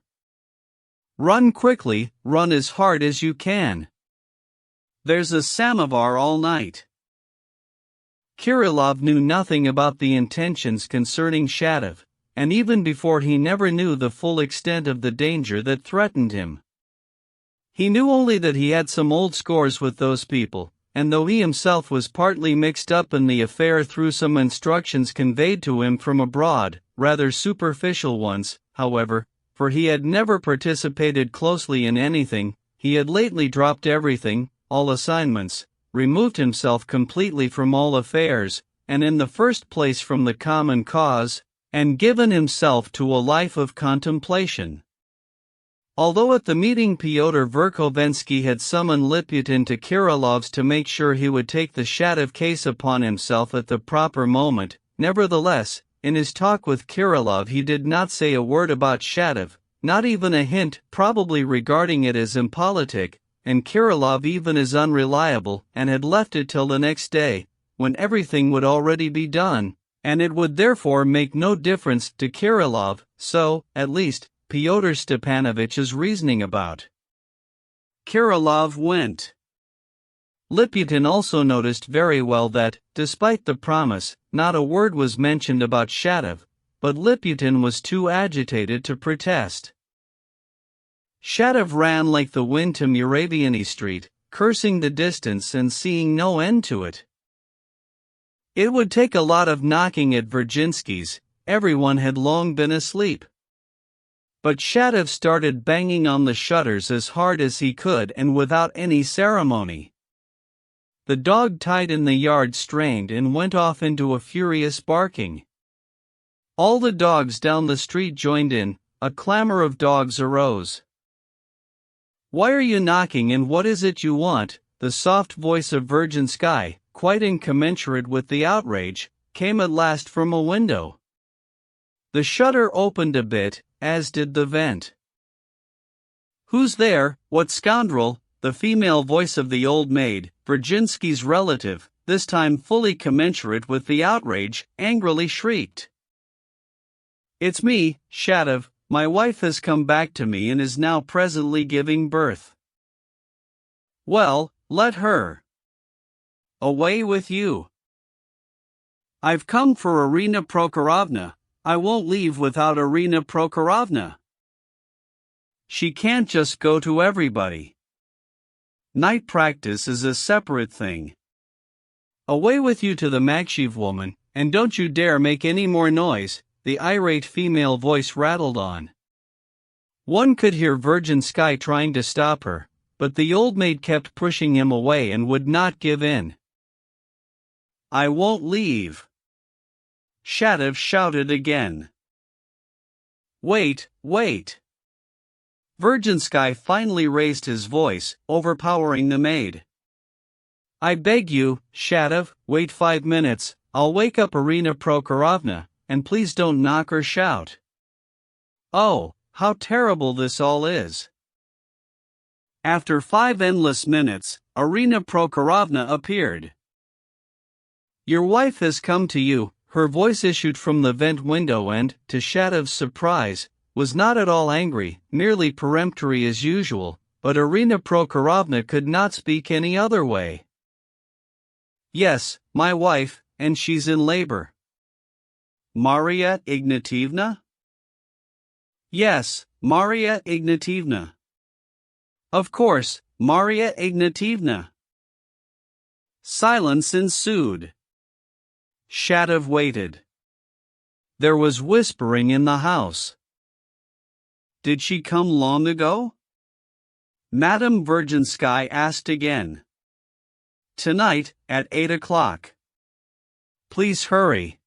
Run quickly, run as hard as you can. There's a samovar all night. Kirilov knew nothing about the intentions concerning Shatov, and even before he never knew the full extent of the danger that threatened him. He knew only that he had some old scores with those people, and though he himself was partly mixed up in the affair through some instructions conveyed to him from abroad, rather superficial ones, however, for he had never participated closely in anything, he had lately dropped everything, all assignments, removed himself completely from all affairs, and in the first place from the common cause, and given himself to a life of contemplation. Although at the meeting Fyodor Verkhovensky had summoned Liputin to Kirilov's to make sure he would take the Shatov case upon himself at the proper moment, nevertheless, in his talk with Kirilov he did not say a word about Shatov, not even a hint, probably regarding it as impolitic, and Kirilov even as unreliable, and had left it till the next day, when everything would already be done, and it would therefore make no difference to Kirilov, so, at least, Pyotr Stepanovich is reasoning about. Kirilov went. Liputin also noticed very well that, despite the promise, not a word was mentioned about Shatov, but Liputin was too agitated to protest. Shatov ran like the wind to Muraviany Street, cursing the distance and seeing no end to it. It would take a lot of knocking at Virginsky's, everyone had long been asleep. But Shatov started banging on the shutters as hard as he could and without any ceremony. The dog tied in the yard strained and went off into a furious barking. All the dogs down the street joined in, a clamor of dogs arose. Why are you knocking and what is it you want? The soft voice of Virgin Sky, quite incommensurate with the outrage, came at last from a window. The shutter opened a bit, as did the vent. Who's there? What scoundrel? The female voice of the old maid, Virginsky's relative, this time fully commensurate with the outrage, angrily shrieked. It's me, Shatov. My wife has come back to me and is now presently giving birth. Well, let her. Away with you. I've come for Irina Prokhorovna. I won't leave without Irina Prokhorovna. She can't just go to everybody. Night practice is a separate thing. Away with you to the Makshiv woman, and don't you dare make any more noise, the irate female voice rattled on. One could hear Virgin Sky trying to stop her, but the old maid kept pushing him away and would not give in. I won't leave. Shatov shouted again. Wait, wait. Virgin Sky finally raised his voice, overpowering the maid. I beg you, Shatov, wait 5 minutes, I'll wake up Irina Prokhorovna, and please don't knock or shout. Oh, how terrible this all is. After 5 endless minutes, Irina Prokhorovna appeared. Your wife has come to you, her voice issued from the vent window and, to Shatov's surprise, was not at all angry, merely peremptory as usual, but Irina Prokhorovna could not speak any other way. Yes, my wife, and she's in labor. Maria Ignatievna? Yes, Maria Ignatievna. Of course, Maria Ignatievna. Silence ensued. Shatov waited. There was whispering in the house. Did she come long ago? Madame Virginsky asked again. Tonight, at 8 o'clock. Please hurry.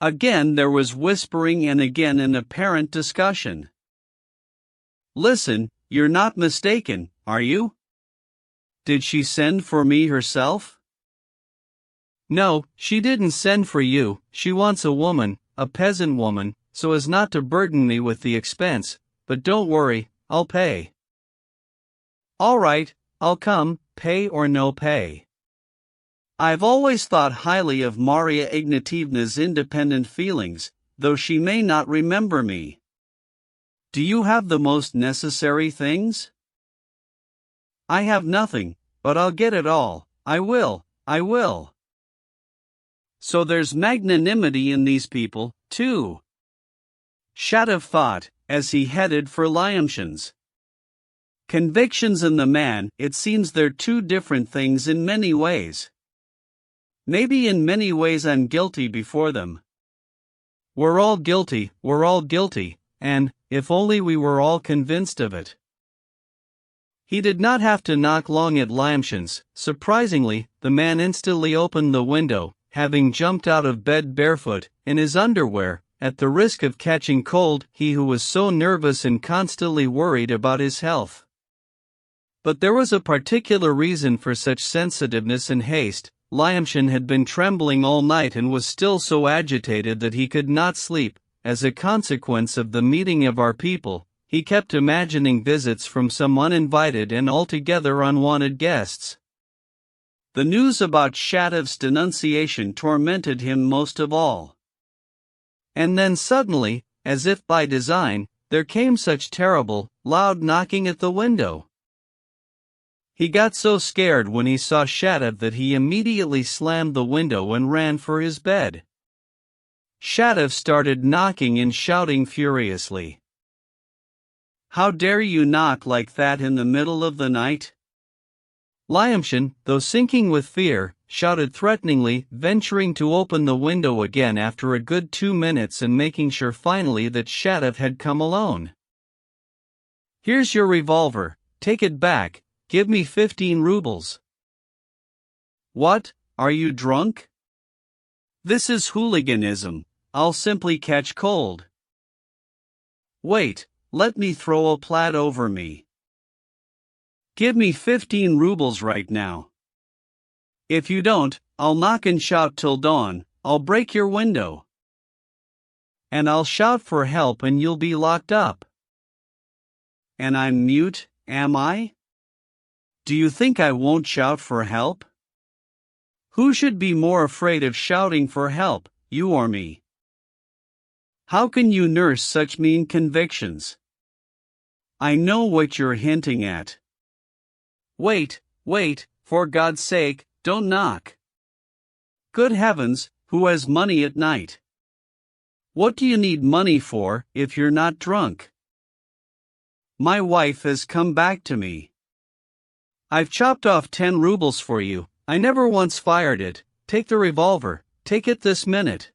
Again there was whispering and again an apparent discussion. Listen, you're not mistaken, are you? Did she send for me herself? No, she didn't send for you. She wants a woman, a peasant woman, so as not to burden me with the expense, but don't worry, I'll pay. All right, I'll come, pay or no pay. I've always thought highly of Maria Ignatievna's independent feelings, though she may not remember me. Do you have the most necessary things? I have nothing, but I'll get it all. I will. So there's magnanimity in these people, too. Shatov thought, as he headed for Lyamshin's. Convictions and the man, it seems they're two different things in many ways. Maybe in many ways I'm guilty before them. We're all guilty, and, if only we were all convinced of it. He did not have to knock long at Lyamshin's. Surprisingly, the man instantly opened the window, having jumped out of bed barefoot, in his underwear, at the risk of catching cold, he who was so nervous and constantly worried about his health. But there was a particular reason for such sensitiveness and haste. Lyamshin had been trembling all night and was still so agitated that he could not sleep. As a consequence of the meeting of our people, he kept imagining visits from some uninvited and altogether unwanted guests. The news about Shatov's denunciation tormented him most of all. And then suddenly, as if by design, there came such terrible, loud knocking at the window. He got so scared when he saw Shatov that he immediately slammed the window and ran for his bed. Shatov started knocking and shouting furiously. How dare you knock like that in the middle of the night? Lyamshin, though sinking with fear, shouted threateningly, venturing to open the window again after a good 2 minutes and making sure finally that Shatov had come alone. Here's your revolver, take it back, give me 15 rubles. What, are you drunk? This is hooliganism, I'll simply catch cold. Wait, let me throw a plaid over me. Give me 15 rubles right now. If you don't, I'll knock and shout till dawn, I'll break your window. And I'll shout for help and you'll be locked up. And I'm mute, am I? Do you think I won't shout for help? Who should be more afraid of shouting for help, you or me? How can you nurse such mean convictions? I know what you're hinting at. Wait, for God's sake, don't knock. Good heavens, who has money at night? What do you need money for if you're not drunk? My wife has come back to me. I've chopped off 10 rubles for you. I never once fired it. Take the revolver, take it this minute.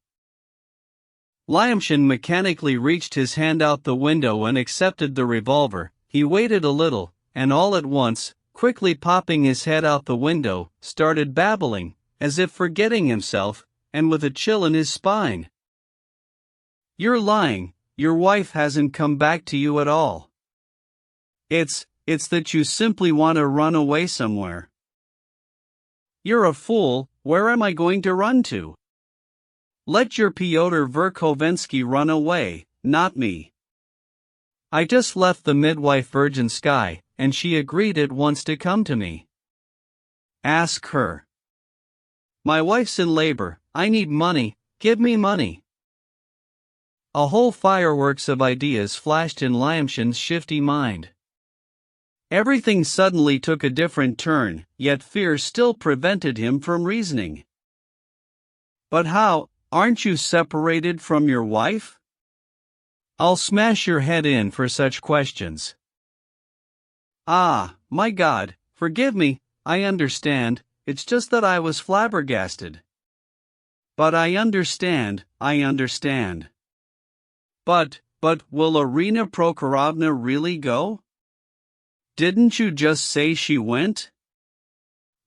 Lyamshin mechanically reached his hand out the window and accepted the revolver. He waited a little, and all at once, quickly popping his head out the window, started babbling, as if forgetting himself, and with a chill in his spine. You're lying, your wife hasn't come back to you at all. It's that you simply want to run away somewhere. You're a fool, where am I going to run to? Let your Fyodor Verkhovensky run away, not me. I just left the midwife Virgin Sky, and she agreed at once to come to me. Ask her. My wife's in labor, I need money, give me money. A whole fireworks of ideas flashed in Lyamshin's shifty mind. Everything suddenly took a different turn, yet fear still prevented him from reasoning. But how, aren't you separated from your wife? I'll smash your head in for such questions. Ah, my God, forgive me, I understand, it's just that I was flabbergasted. But I understand. But will Irina Prokhorovna really go? Didn't you just say she went?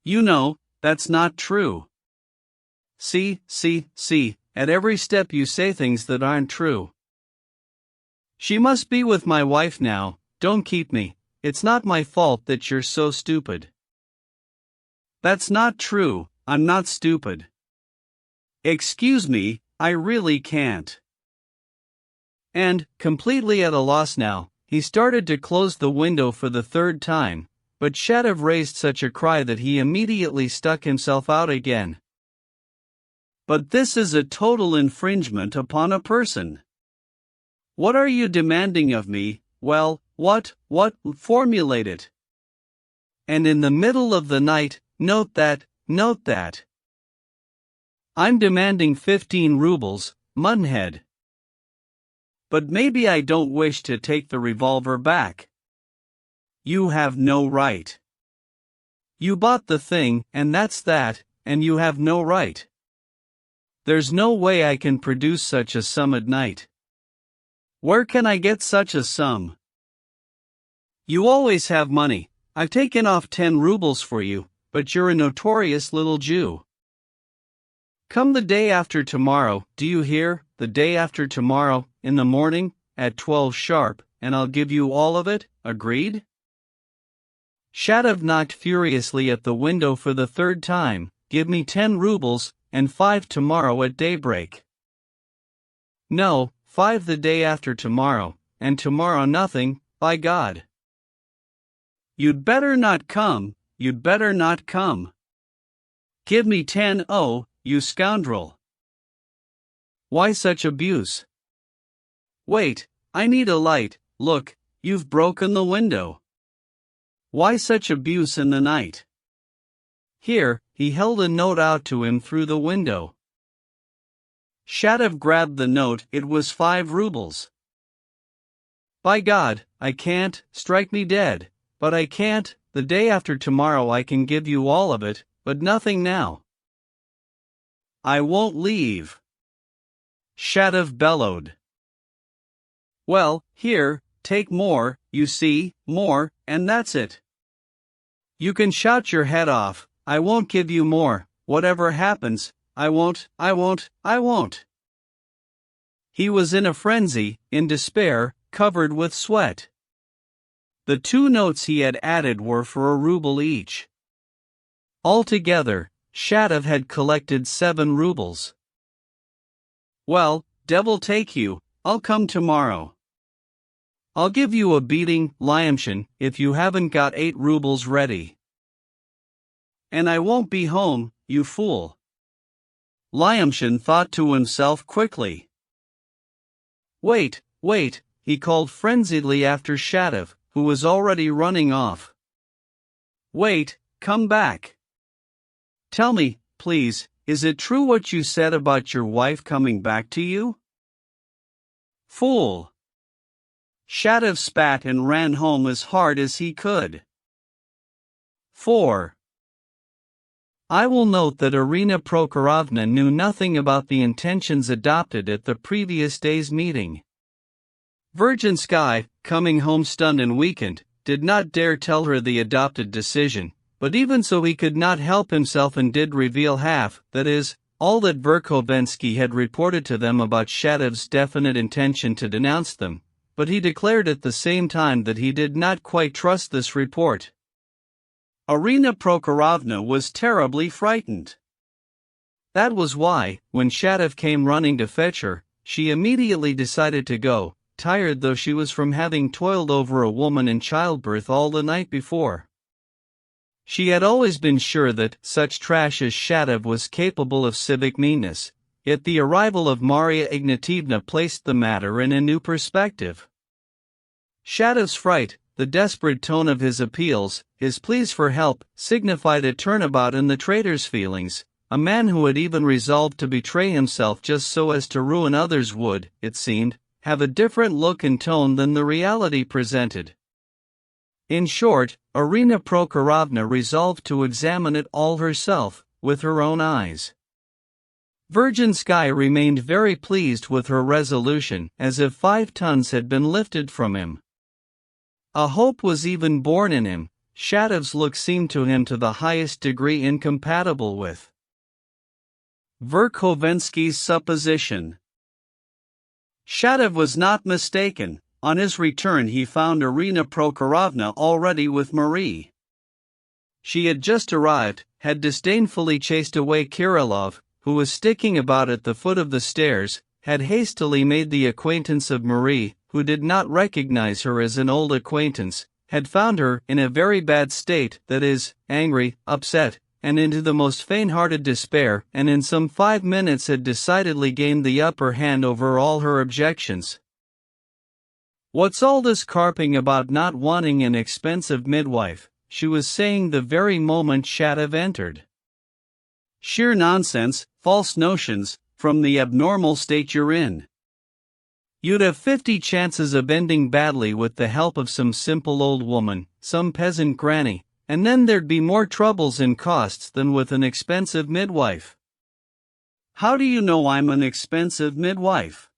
You know, that's not true. See, at every step you say things that aren't true. She must be with my wife now, don't keep me, it's not my fault that you're so stupid. That's not true, I'm not stupid. Excuse me, I really can't. And, completely at a loss now, he started to close the window for the third time, but Shadov raised such a cry that he immediately stuck himself out again. But this is a total infringement upon a person. What are you demanding of me? Well, what, formulate it. And in the middle of the night, note that. I'm demanding 15 rubles, muttonhead. But maybe I don't wish to take the revolver back. You have no right. You bought the thing, and that's that, and you have no right. There's no way I can produce such a sum at night. Where can I get such a sum? You always have money. I've taken off 10 rubles for you, but you're a notorious little Jew. Come the day after tomorrow, do you hear? The day after tomorrow, in the morning, at 12 sharp, and I'll give you all of it, agreed? Shadov knocked furiously at the window for the third time. Give me 10 rubles, and 5 tomorrow at daybreak. No, 5 the day after tomorrow, and tomorrow nothing, by God. You'd better not come. Give me 10, oh, you scoundrel. Why such abuse? Wait, I need a light, look, you've broken the window. Why such abuse in the night? Here, he held a note out to him through the window. Shadov grabbed the note, it was 5 rubles. By God, I can't, strike me dead, but I can't, the day after tomorrow I can give you all of it, but nothing now. I won't leave. Shadov bellowed. Well, here, take more, you see, more, and that's it. You can shout your head off, I won't give you more, whatever happens, I won't. He was in a frenzy, in despair, covered with sweat. The 2 notes he had added were for a ruble each. Altogether, Shatov had collected 7 rubles. Well, devil take you, I'll come tomorrow. I'll give you a beating, Lyamshin, if you haven't got 8 rubles ready. And I won't be home, you fool. Lyamshin thought to himself quickly. Wait, he called frenziedly after Shatov, who was already running off. Wait, come back. Tell me, please, is it true what you said about your wife coming back to you? Fool. Shatov spat and ran home as hard as he could. 4. I will note that Irina Prokhorovna knew nothing about the intentions adopted at the previous day's meeting. Virginsky, coming home stunned and weakened, did not dare tell her the adopted decision, but even so he could not help himself and did reveal half, that is, all that Verkhovensky had reported to them about Shatov's definite intention to denounce them, but he declared at the same time that he did not quite trust this report. Irina Prokhorovna was terribly frightened. That was why, when Shatov came running to fetch her, she immediately decided to go, tired though she was from having toiled over a woman in childbirth all the night before. She had always been sure that such trash as Shatov was capable of civic meanness, yet the arrival of Maria Ignatievna placed the matter in a new perspective. Shatov's fright, the desperate tone of his appeals, his pleas for help, signified a turnabout in the traitor's feelings. A man who had even resolved to betray himself just so as to ruin others would, it seemed, have a different look and tone than the reality presented. In short, Irina Prokhorovna resolved to examine it all herself, with her own eyes. Virginsky remained very pleased with her resolution, as if 5 tons had been lifted from him. A hope was even born in him. Shatov's look seemed to him to the highest degree incompatible with Verkhovensky's supposition. Shatov was not mistaken. On his return he found Irina Prokhorovna already with Marie. She had just arrived, had disdainfully chased away Kirillov, who was sticking about at the foot of the stairs, had hastily made the acquaintance of Marie, who did not recognize her as an old acquaintance, had found her in a very bad state, that is, angry, upset, and into the most faint-hearted despair, and in some 5 minutes had decidedly gained the upper hand over all her objections. What's all this carping about not wanting an expensive midwife, she was saying the very moment Shatov entered. Sheer nonsense, false notions, from the abnormal state you're in. You'd have 50 chances of ending badly with the help of some simple old woman, some peasant granny, and then there'd be more troubles and costs than with an expensive midwife. How do you know I'm an expensive midwife?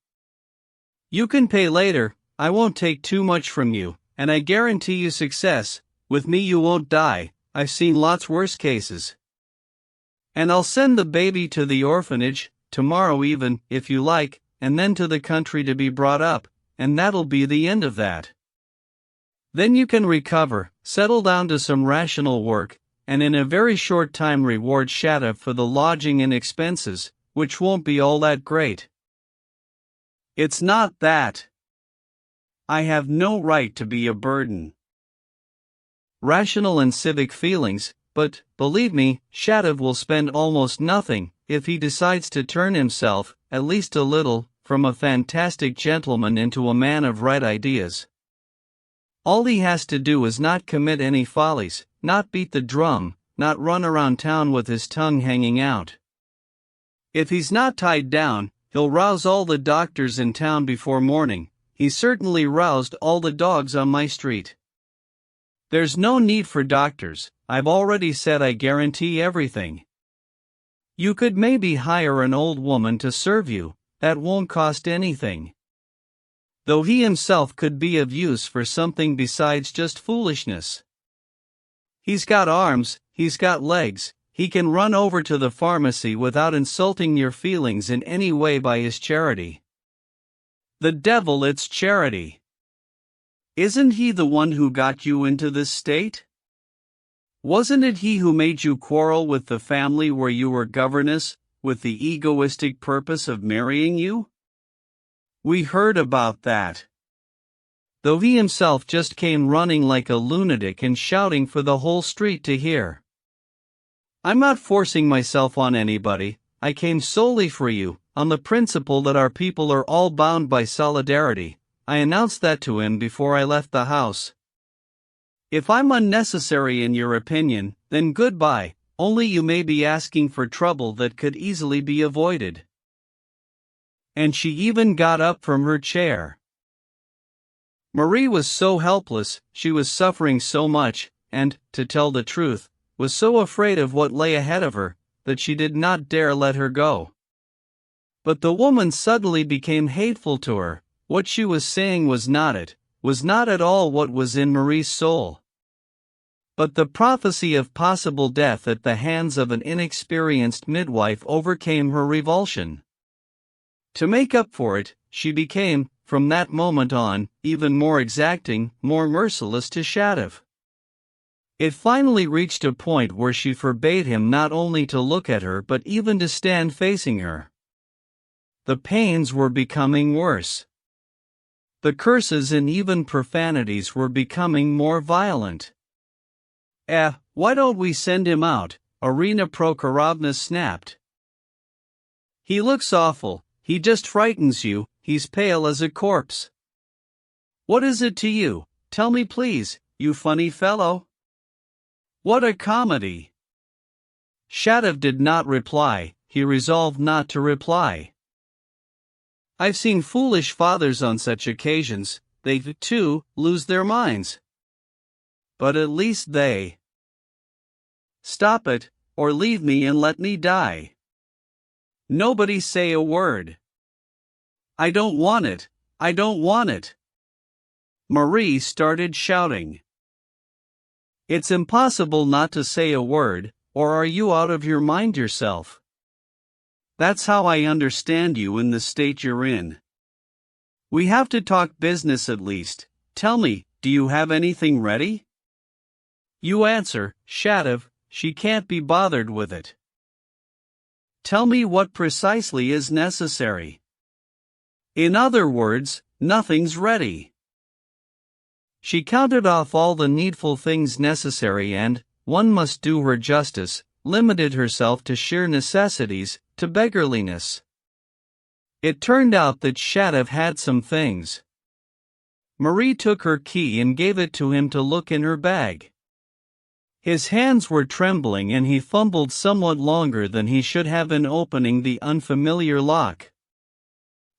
You can pay later, I won't take too much from you, and I guarantee you success. With me you won't die, I've seen lots worse cases. And I'll send the baby to the orphanage, tomorrow even, if you like, and then to the country to be brought up, and that'll be the end of that. Then you can recover, settle down to some rational work, and in a very short time reward Shatov for the lodging and expenses, which won't be all that great. It's not that. I have no right to be a burden. Rational and civic feelings, but, believe me, Shatov will spend almost nothing, if he decides to turn himself, at least a little, from a fantastic gentleman into a man of right ideas. All he has to do is not commit any follies, not beat the drum, not run around town with his tongue hanging out. If he's not tied down, he'll rouse all the doctors in town before morning. He certainly roused all the dogs on my street. There's no need for doctors, I've already said I guarantee everything. You could maybe hire an old woman to serve you, that won't cost anything. Though he himself could be of use for something besides just foolishness. He's got arms, he's got legs, he can run over to the pharmacy without insulting your feelings in any way by his charity. The devil, it's charity. Isn't he the one who got you into this state? Wasn't it he who made you quarrel with the family where you were governess, with the egoistic purpose of marrying you? We heard about that. Though he himself just came running like a lunatic and shouting for the whole street to hear. I'm not forcing myself on anybody, I came solely for you, on the principle that our people are all bound by solidarity. I announced that to him before I left the house. If I'm unnecessary in your opinion, then goodbye, only you may be asking for trouble that could easily be avoided. And she even got up from her chair. Marie was so helpless, she was suffering so much, and, to tell the truth, was so afraid of what lay ahead of her, that she did not dare let her go. But the woman suddenly became hateful to her. What she was saying was not at all what was in Marie's soul. But the prophecy of possible death at the hands of an inexperienced midwife overcame her revulsion. To make up for it, she became, from that moment on, even more exacting, more merciless to Shadov. It finally reached a point where she forbade him not only to look at her but even to stand facing her. The pains were becoming worse. The curses and even profanities were becoming more violent. Why don't we send him out? Irina Prokhorovna snapped. He looks awful, he just frightens you, he's pale as a corpse. What is it to you? Tell me please, you funny fellow. What a comedy! Shadov did not reply, he resolved not to reply. I've seen foolish fathers on such occasions, they, too, lose their minds. But at least they. Stop it, or leave me and let me die. Nobody say a word. I don't want it, I don't want it. Marie started shouting. It's impossible not to say a word, or are you out of your mind yourself? That's how I understand you in the state you're in. We have to talk business at least. Tell me, do you have anything ready? You answer, Shadov, she can't be bothered with it. Tell me what precisely is necessary. In other words, nothing's ready. She counted off all the needful things necessary and, one must do her justice, limited herself to sheer necessities, to beggarliness. It turned out that Shadov had some things. Marie took her key and gave it to him to look in her bag. His hands were trembling and he fumbled somewhat longer than he should have in opening the unfamiliar lock.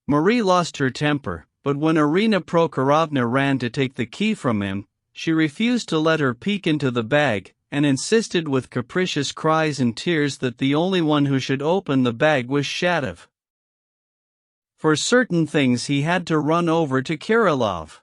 Marie lost her temper, but when Irina Prokhorovna ran to take the key from him, she refused to let her peek into the bag, and insisted with capricious cries and tears that the only one who should open the bag was Shadov. For certain things he had to run over to Kirillov.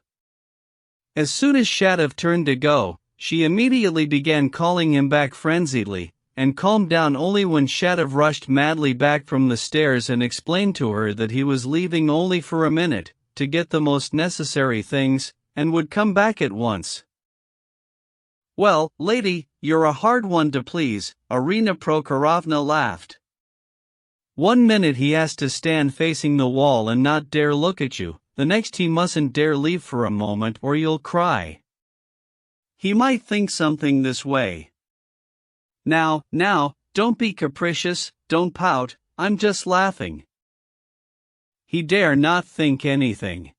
As soon as Shadov turned to go, she immediately began calling him back frenziedly, and calmed down only when Shadov rushed madly back from the stairs and explained to her that he was leaving only for a minute, to get the most necessary things, and would come back at once. Well, lady, you're a hard one to please, Irina Prokhorovna laughed. 1 minute he has to stand facing the wall and not dare look at you, the next he mustn't dare leave for a moment or you'll cry. He might think something this way. Now, don't be capricious, don't pout, I'm just laughing. He dare not think anything.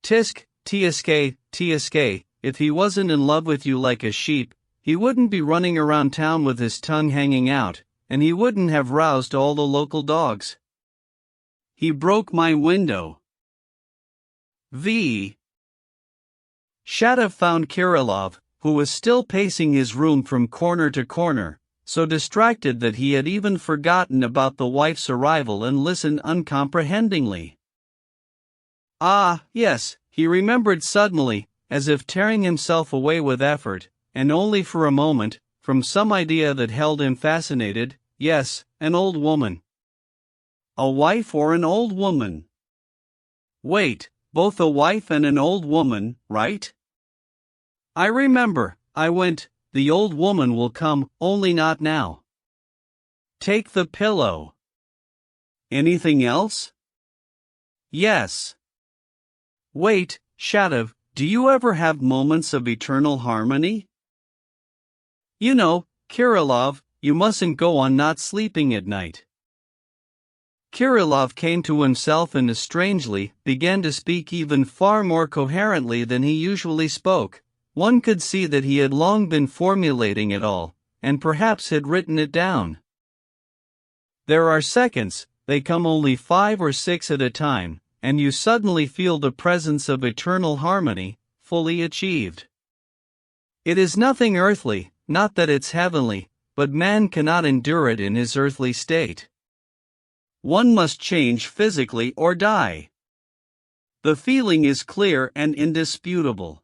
Tisk, tsk, if he wasn't in love with you like a sheep, he wouldn't be running around town with his tongue hanging out, and he wouldn't have roused all the local dogs. He broke my window. Shadov found Kirillov, who was still pacing his room from corner to corner, so distracted that he had even forgotten about the wife's arrival and listened uncomprehendingly. Ah, yes, he remembered suddenly, as if tearing himself away with effort, and only for a moment, from some idea that held him fascinated. Yes, an old woman. A wife or an old woman? Wait, Both a wife and an old woman, right? I remember, I went, the old woman will come, only not now. Take the pillow. Anything else? Yes. Wait, Shadav, do you ever have moments of eternal harmony? You know, Kirillov, you mustn't go on not sleeping at night. Kirillov came to himself and strangely began to speak even far more coherently than he usually spoke. One could see that he had long been formulating it all, and perhaps had written it down. There are seconds, they come only 5 or 6 at a time, and you suddenly feel the presence of eternal harmony, fully achieved. It is nothing earthly, not that it's heavenly, but man cannot endure it in his earthly state. One must change physically or die. The feeling is clear and indisputable.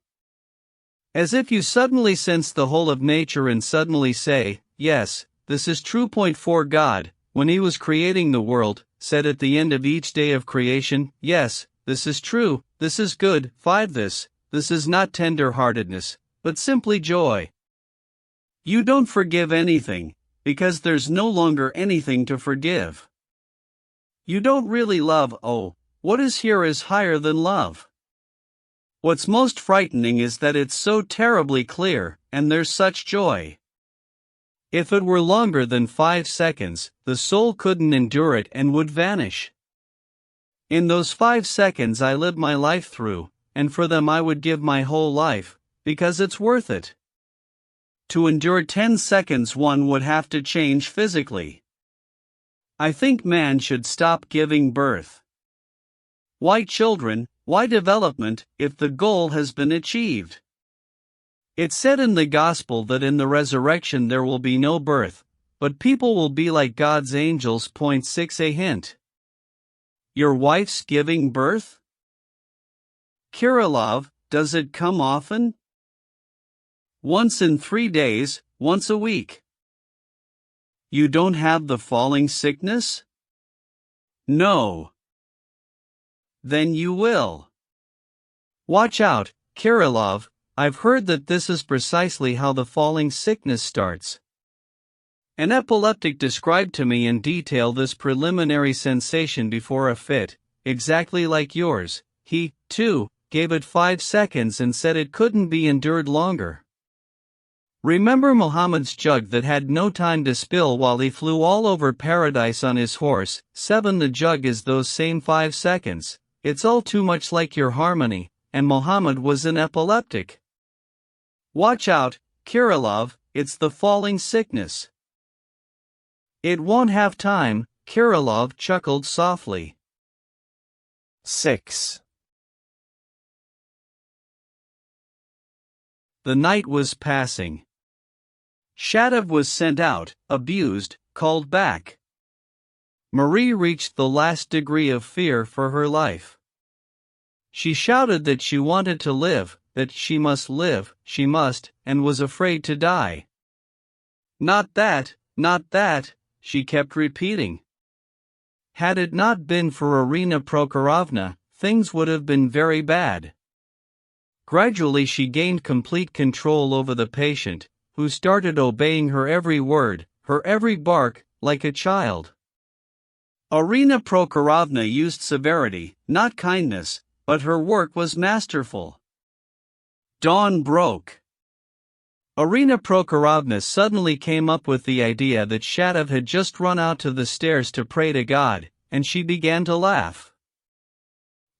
As if you suddenly sense the whole of nature and suddenly say, yes, this is true. 4 God, when he was creating the world, said at the end of each day of creation, yes, this is true, this is good. 5 This is not tender-heartedness, but simply joy. You don't forgive anything, because there's no longer anything to forgive. You don't really love. Oh, what is here is higher than love. What's most frightening is that it's so terribly clear, and there's such joy. If it were longer than 5 seconds, the soul couldn't endure it and would vanish. In those 5 seconds I live my life through, and for them I would give my whole life, because it's worth it. To endure 10 seconds one would have to change physically. I think man should stop giving birth. Why children, why development, if the goal has been achieved? It's said in the Gospel that in the resurrection there will be no birth, but people will be like God's angels. 6 A hint. Your wife's giving birth? Kirillov, does it come often? Once in 3 days, once a week. You don't have the falling sickness? No. Then you will. Watch out, Kirillov, I've heard that this is precisely how the falling sickness starts. An epileptic described to me in detail this preliminary sensation before a fit, exactly like yours. He, too, gave it 5 seconds and said it couldn't be endured longer. Remember Muhammad's jug that had no time to spill while he flew all over paradise on his horse? 7 The jug is those same 5 seconds. It's all too much like your harmony, and Muhammad was an epileptic. Watch out, Kirillov, it's the falling sickness. It won't have time, Kirillov chuckled softly. 6. The night was passing. Shadav was sent out, abused, called back. Marie reached the last degree of fear for her life. She shouted that she wanted to live, that she must live, she must, and was afraid to die. Not that, she kept repeating. Had it not been for Irina Prokhorovna, things would have been very bad. Gradually she gained complete control over the patient, who started obeying her every word, her every bark, like a child. Irina Prokhorovna used severity, not kindness, but her work was masterful. Dawn broke. Irina Prokhorovna suddenly came up with the idea that Shadav had just run out to the stairs to pray to God, and she began to laugh.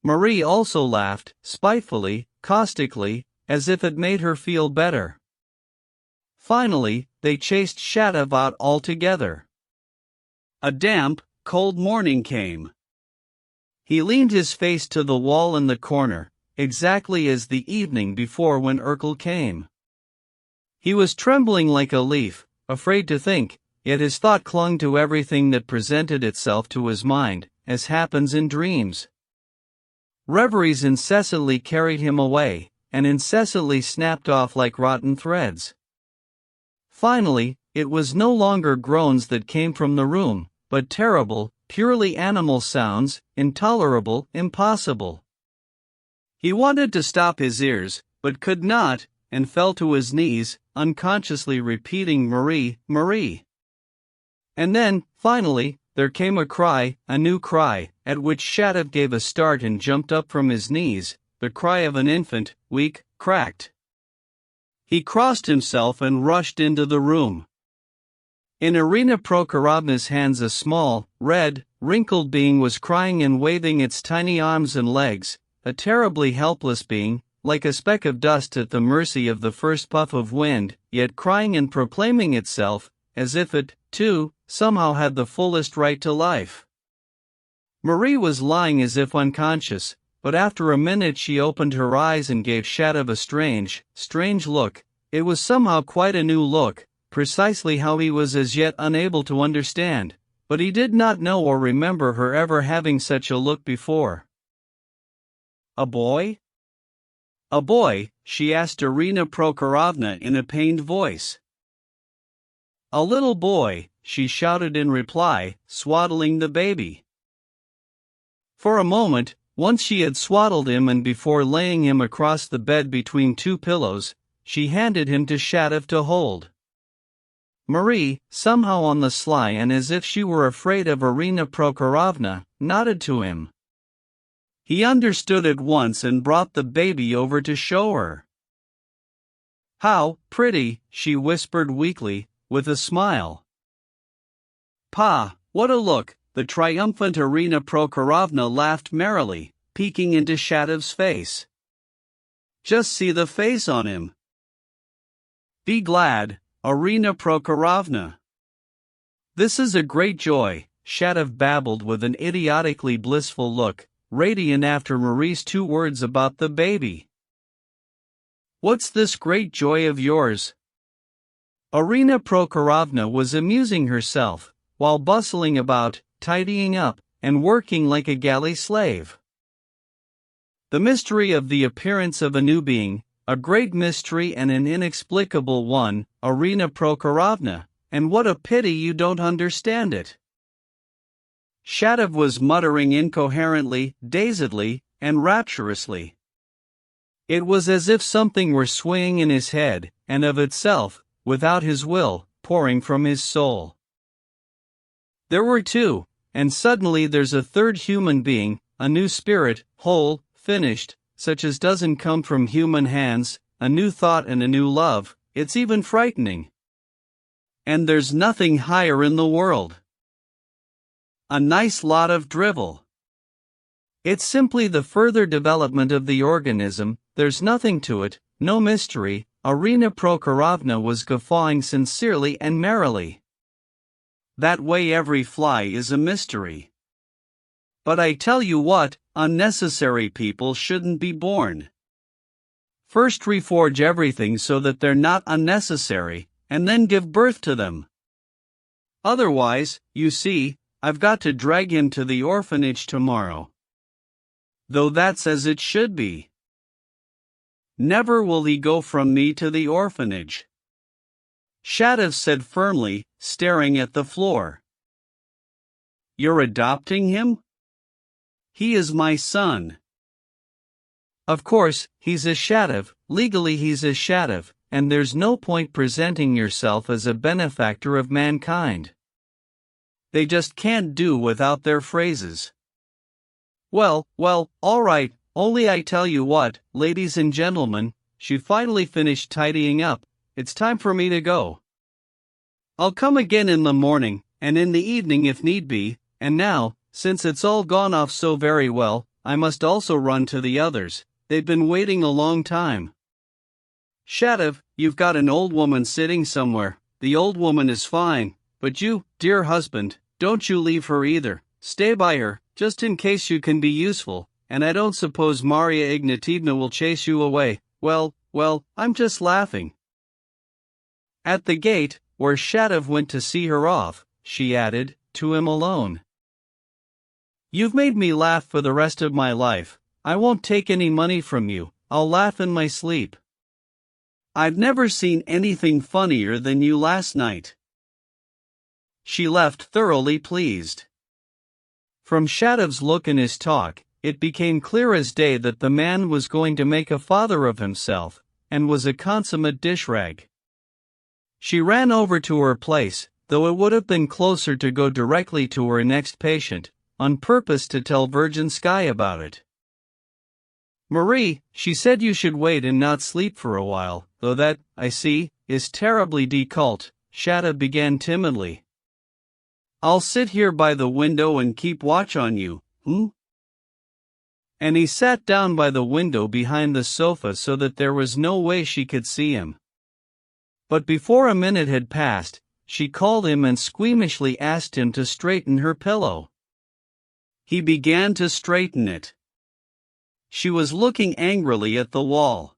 Marie also laughed, spitefully, caustically, as if it made her feel better. Finally, they chased Shadav out altogether. A damp, cold morning came. He leaned his face to the wall in the corner, exactly as the evening before when Urkel came. He was trembling like a leaf, afraid to think, yet his thought clung to everything that presented itself to his mind, as happens in dreams. Reveries incessantly carried him away, and incessantly snapped off like rotten threads. Finally, it was no longer groans that came from the room, but terrible, purely animal sounds, intolerable, impossible. He wanted to stop his ears, but could not, and fell to his knees, unconsciously repeating Marie, Marie. And then, finally, there came a cry, a new cry, at which Shatov gave a start and jumped up from his knees, the cry of an infant, weak, cracked. He crossed himself and rushed into the room. In Irina Prokhorovna's hands a small, red, wrinkled being was crying and waving its tiny arms and legs, a terribly helpless being, like a speck of dust at the mercy of the first puff of wind, yet crying and proclaiming itself, as if it, too, somehow had the fullest right to life. Marie was lying as if unconscious, but after a minute she opened her eyes and gave Shatov a strange look. It was somehow quite a new look, precisely how he was as yet unable to understand, but he did not know or remember her ever having such a look before. A boy? A boy, she asked Irina Prokhorovna in a pained voice. A little boy, she shouted in reply, swaddling the baby. For a moment, once she had swaddled him, and before laying him across the bed between two pillows, she handed him to Shatov to hold. Marie, somehow on the sly and as if she were afraid of Irina Prokhorovna, nodded to him. He understood at once and brought the baby over to show her. "How pretty," she whispered weakly, with a smile. "Pa, what a look!" The triumphant Irina Prokhorovna laughed merrily, peeking into Shatov's face. "Just see the face on him. Be glad, Irina Prokhorovna." "This is a great joy," Shatov babbled with an idiotically blissful look, radiant after Marie's 2 words about the baby. "What's this great joy of yours?" Irina Prokhorovna was amusing herself, while bustling about, tidying up, and working like a galley slave. The mystery of the appearance of a new being, a great mystery and an inexplicable one, Irina Prokhorovna, and what a pity you don't understand it. Shatov was muttering incoherently, dazedly, and rapturously. It was as if something were swaying in his head, and of itself, without his will, pouring from his soul. There were 2, and suddenly there's a third human being, a new spirit, whole, finished, such as doesn't come from human hands, a new thought and a new love. It's even frightening. And there's nothing higher in the world. A nice lot of drivel. It's simply the further development of the organism, there's nothing to it, no mystery. Irina Prokhorovna was guffawing sincerely and merrily. That way every fly is a mystery. But I tell you what, unnecessary people shouldn't be born. First reforge everything so that they're not unnecessary, and then give birth to them. Otherwise, you see, I've got to drag him to the orphanage tomorrow. Though that's as it should be. Never will he go from me to the orphanage, Shatov said firmly, staring at the floor. You're adopting him? He is my son. Of course, he's a Shatov, legally he's a Shatov, and there's no point presenting yourself as a benefactor of mankind. They just can't do without their phrases. Well, all right, only I tell you what, ladies and gentlemen, she finally finished tidying up, it's time for me to go. I'll come again in the morning, and in the evening if need be, and now, since it's all gone off so very well, I must also run to the others, they've been waiting a long time. Shatov, you've got an old woman sitting somewhere, the old woman is fine, but you, dear husband, don't you leave her either, stay by her, just in case you can be useful, and I don't suppose Maria Ignatievna will chase you away. Well, I'm just laughing. At the gate, where Shatov went to see her off, she added, to him alone. You've made me laugh for the rest of my life. I won't take any money from you, I'll laugh in my sleep. I've never seen anything funnier than you last night. She left thoroughly pleased. From Shatov's look and his talk, it became clear as day that the man was going to make a father of himself, and was a consummate dishrag. She ran over to her place, though it would have been closer to go directly to her next patient, on purpose to tell Virgin Sky about it. "Marie," she said, "you should wait and not sleep for a while, though that, I see, is terribly décolleté." Shada began timidly. "I'll sit here by the window and keep watch on you, And he sat down by the window behind the sofa so that there was no way she could see him. But before a minute had passed, she called him and squeamishly asked him to straighten her pillow. He began to straighten it. She was looking angrily at the wall.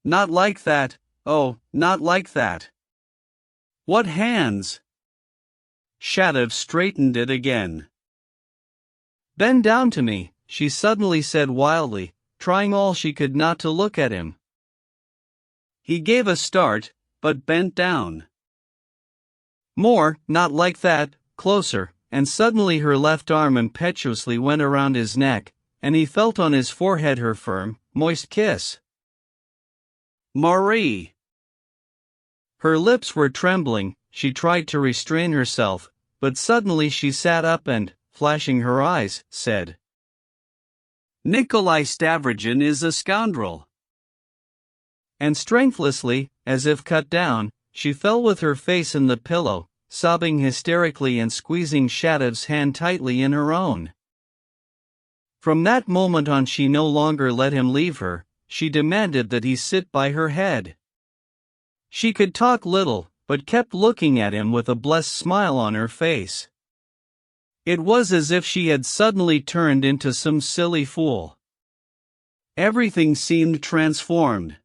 "Not like that, oh, not like that. What hands!" Shada straightened it again. "Bend down to me," she suddenly said wildly, trying all she could not to look at him. He gave a start, but bent down. "More, not like that, closer," and suddenly her left arm impetuously went around his neck, and he felt on his forehead her firm, moist kiss. "Marie!" Her lips were trembling, she tried to restrain herself, but suddenly she sat up and, flashing her eyes, said, "Nikolai Stavrogin is a scoundrel." And strengthlessly, as if cut down, she fell with her face in the pillow, sobbing hysterically and squeezing Shadov's hand tightly in her own. From that moment on she no longer let him leave her, she demanded that he sit by her head. She could talk little, but kept looking at him with a blessed smile on her face. It was as if she had suddenly turned into some silly fool. Everything seemed transformed.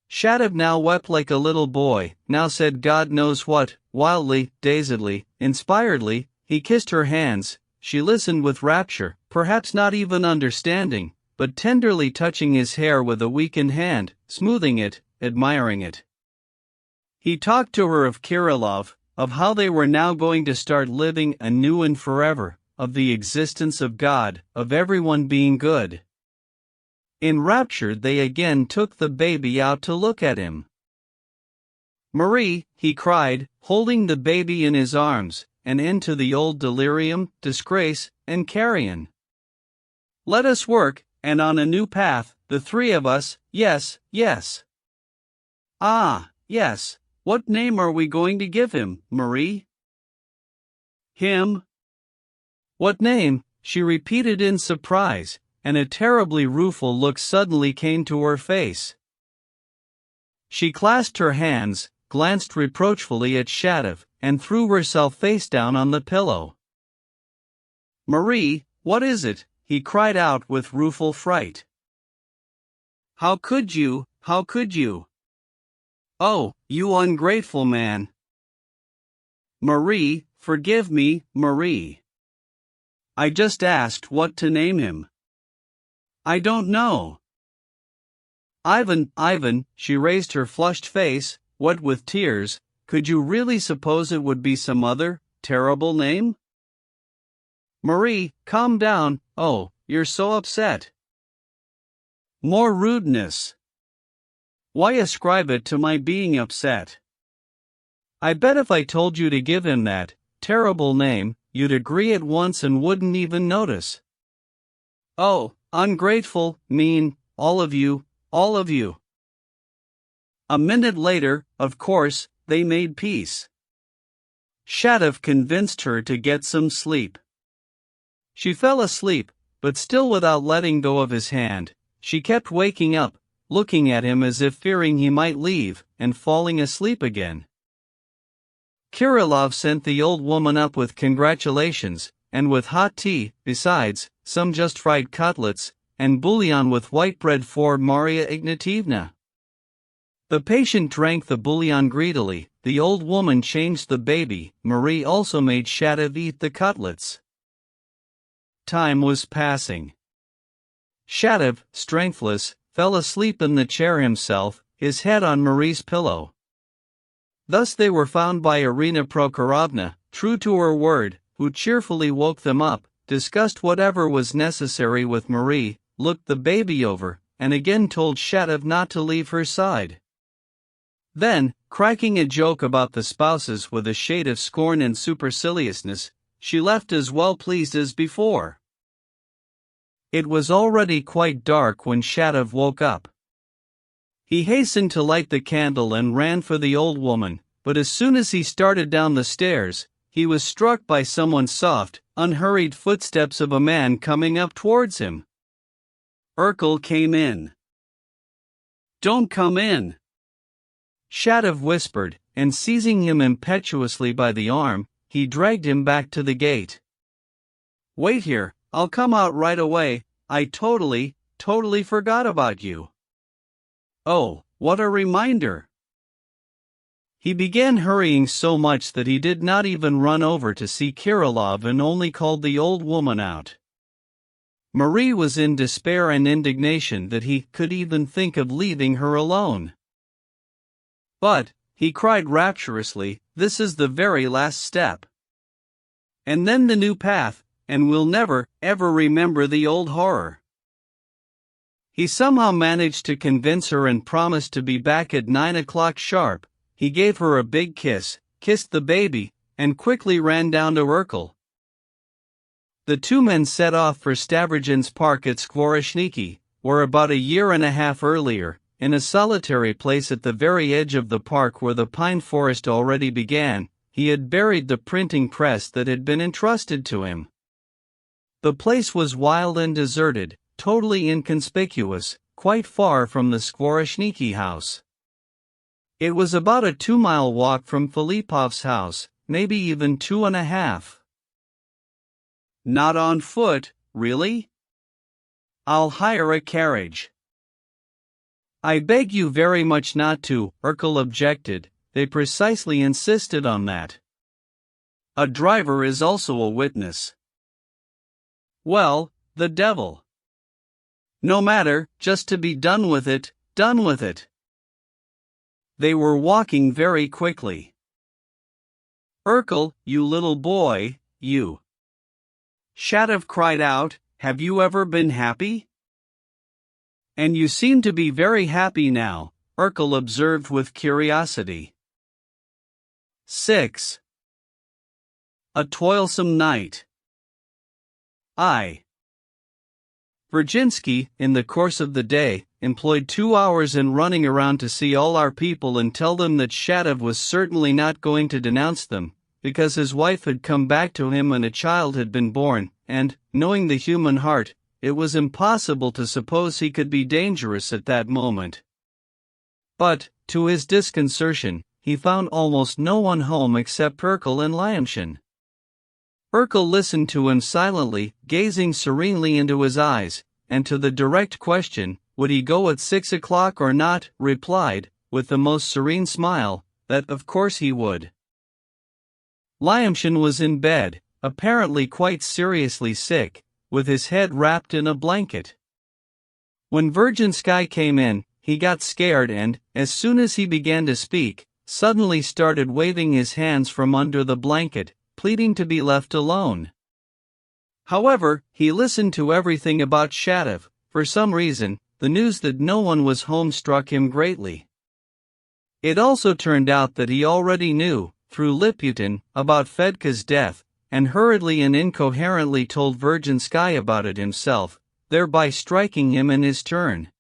Shadov now wept like a little boy, now said God knows what, wildly, dazedly, inspiredly. He kissed her hands. She listened with rapture, perhaps not even understanding, but tenderly touching his hair with a weakened hand, smoothing it, admiring it. He talked to her of Kirillov, of how they were now going to start living anew and forever, of the existence of God, of everyone being good. Enraptured, they again took the baby out to look at him. "Marie," he cried, holding the baby in his arms, an end to the old delirium, disgrace, and carrion. "Let us work, and on a new path, the three of us, yes, yes." "Ah, yes, what name are we going to give him, Marie?" "Him?" "What name?" she repeated in surprise, and a terribly rueful look suddenly came to her face. She clasped her hands, glanced reproachfully at Shadov, and threw herself face down on the pillow. "Marie, what is it?" he cried out with rueful fright. How could you, how could you? Oh, you ungrateful man. Marie, forgive me, Marie. I just asked what to name him. I don't know. Ivan, she raised her flushed face, wet with tears. Could you really suppose it would be some other, terrible name? Marie, calm down. Oh, you're so upset. More rudeness. Why ascribe it to my being upset? I bet if I told you to give him that terrible name, you'd agree at once and wouldn't even notice. Oh, ungrateful, mean, all of you, all of you. A minute later, of course, they made peace. Shadov convinced her to get some sleep. She fell asleep, but still without letting go of his hand. She kept waking up, looking at him as if fearing he might leave, and falling asleep again. Kirillov sent the old woman up with congratulations, and with hot tea, besides, some just fried cutlets, and bouillon with white bread for Maria Ignatievna. The patient drank the bouillon greedily, the old woman changed the baby, Marie also made Shadov eat the cutlets. Time was passing. Shadov, strengthless, fell asleep in the chair himself, his head on Marie's pillow. Thus they were found by Irina Prokhorovna, true to her word, who cheerfully woke them up, discussed whatever was necessary with Marie, looked the baby over, and again told Shatov not to leave her side. Then, cracking a joke about the spouses with a shade of scorn and superciliousness, she left as well pleased as before. It was already quite dark when Shatov woke up. He hastened to light the candle and ran for the old woman, but as soon as he started down the stairs, he was struck by someone's soft, unhurried footsteps of a man coming up towards him. Urkel came in. "Don't come in," Shatov whispered, and seizing him impetuously by the arm, he dragged him back to the gate. "Wait here, I'll come out right away, I totally forgot about you." "Oh, what a reminder." He began hurrying so much that he did not even run over to see Kirillov and only called the old woman out. Marie was in despair and indignation that he could even think of leaving her alone. "But," he cried rapturously, "this is the very last step. And then the new path, and we'll never, ever remember the old horror." He somehow managed to convince her and promised to be back at 9 o'clock sharp. He gave her a big kiss, kissed the baby, and quickly ran down to Urkel. The two men set off for Stavrogin's park at Skvoreshniki, where about a year and a half earlier, in a solitary place at the very edge of the park where the pine forest already began, he had buried the printing press that had been entrusted to him. The place was wild and deserted, totally inconspicuous, quite far from the Skvoreshniki house. It was about a 2-mile walk from Filipov's house, maybe even 2.5. "Not on foot, really?" "I'll hire a carriage." "I beg you very much not to," Urkel objected. "They precisely insisted on that. A driver is also a witness." "Well, the devil. No matter, just to be done with it, done with it." They were walking very quickly. "Urkel, you little boy, you," Shatov cried out, "have you ever been happy?" "And you seem to be very happy now," Urkel observed with curiosity. 6. A toilsome night. Virginsky, in the course of the day, employed 2 hours in running around to see all our people and tell them that Shatov was certainly not going to denounce them, because his wife had come back to him and a child had been born, and, knowing the human heart, it was impossible to suppose he could be dangerous at that moment. But, to his disconcertion, he found almost no one home except Urkel and Lyamshin. Urkel listened to him silently, gazing serenely into his eyes, and to the direct question, would he go at 6 o'clock or not, replied, with the most serene smile, that of course he would. Lyamshin was in bed, apparently quite seriously sick, with his head wrapped in a blanket. When Virginsky came in, he got scared and, as soon as he began to speak, suddenly started waving his hands from under the blanket, pleading to be left alone. However, he listened to everything about Shatov. For some reason, the news that no one was home struck him greatly. It also turned out that he already knew, through Liputin, about Fedka's death, and hurriedly and incoherently told Virginsky about it himself, thereby striking him in his turn.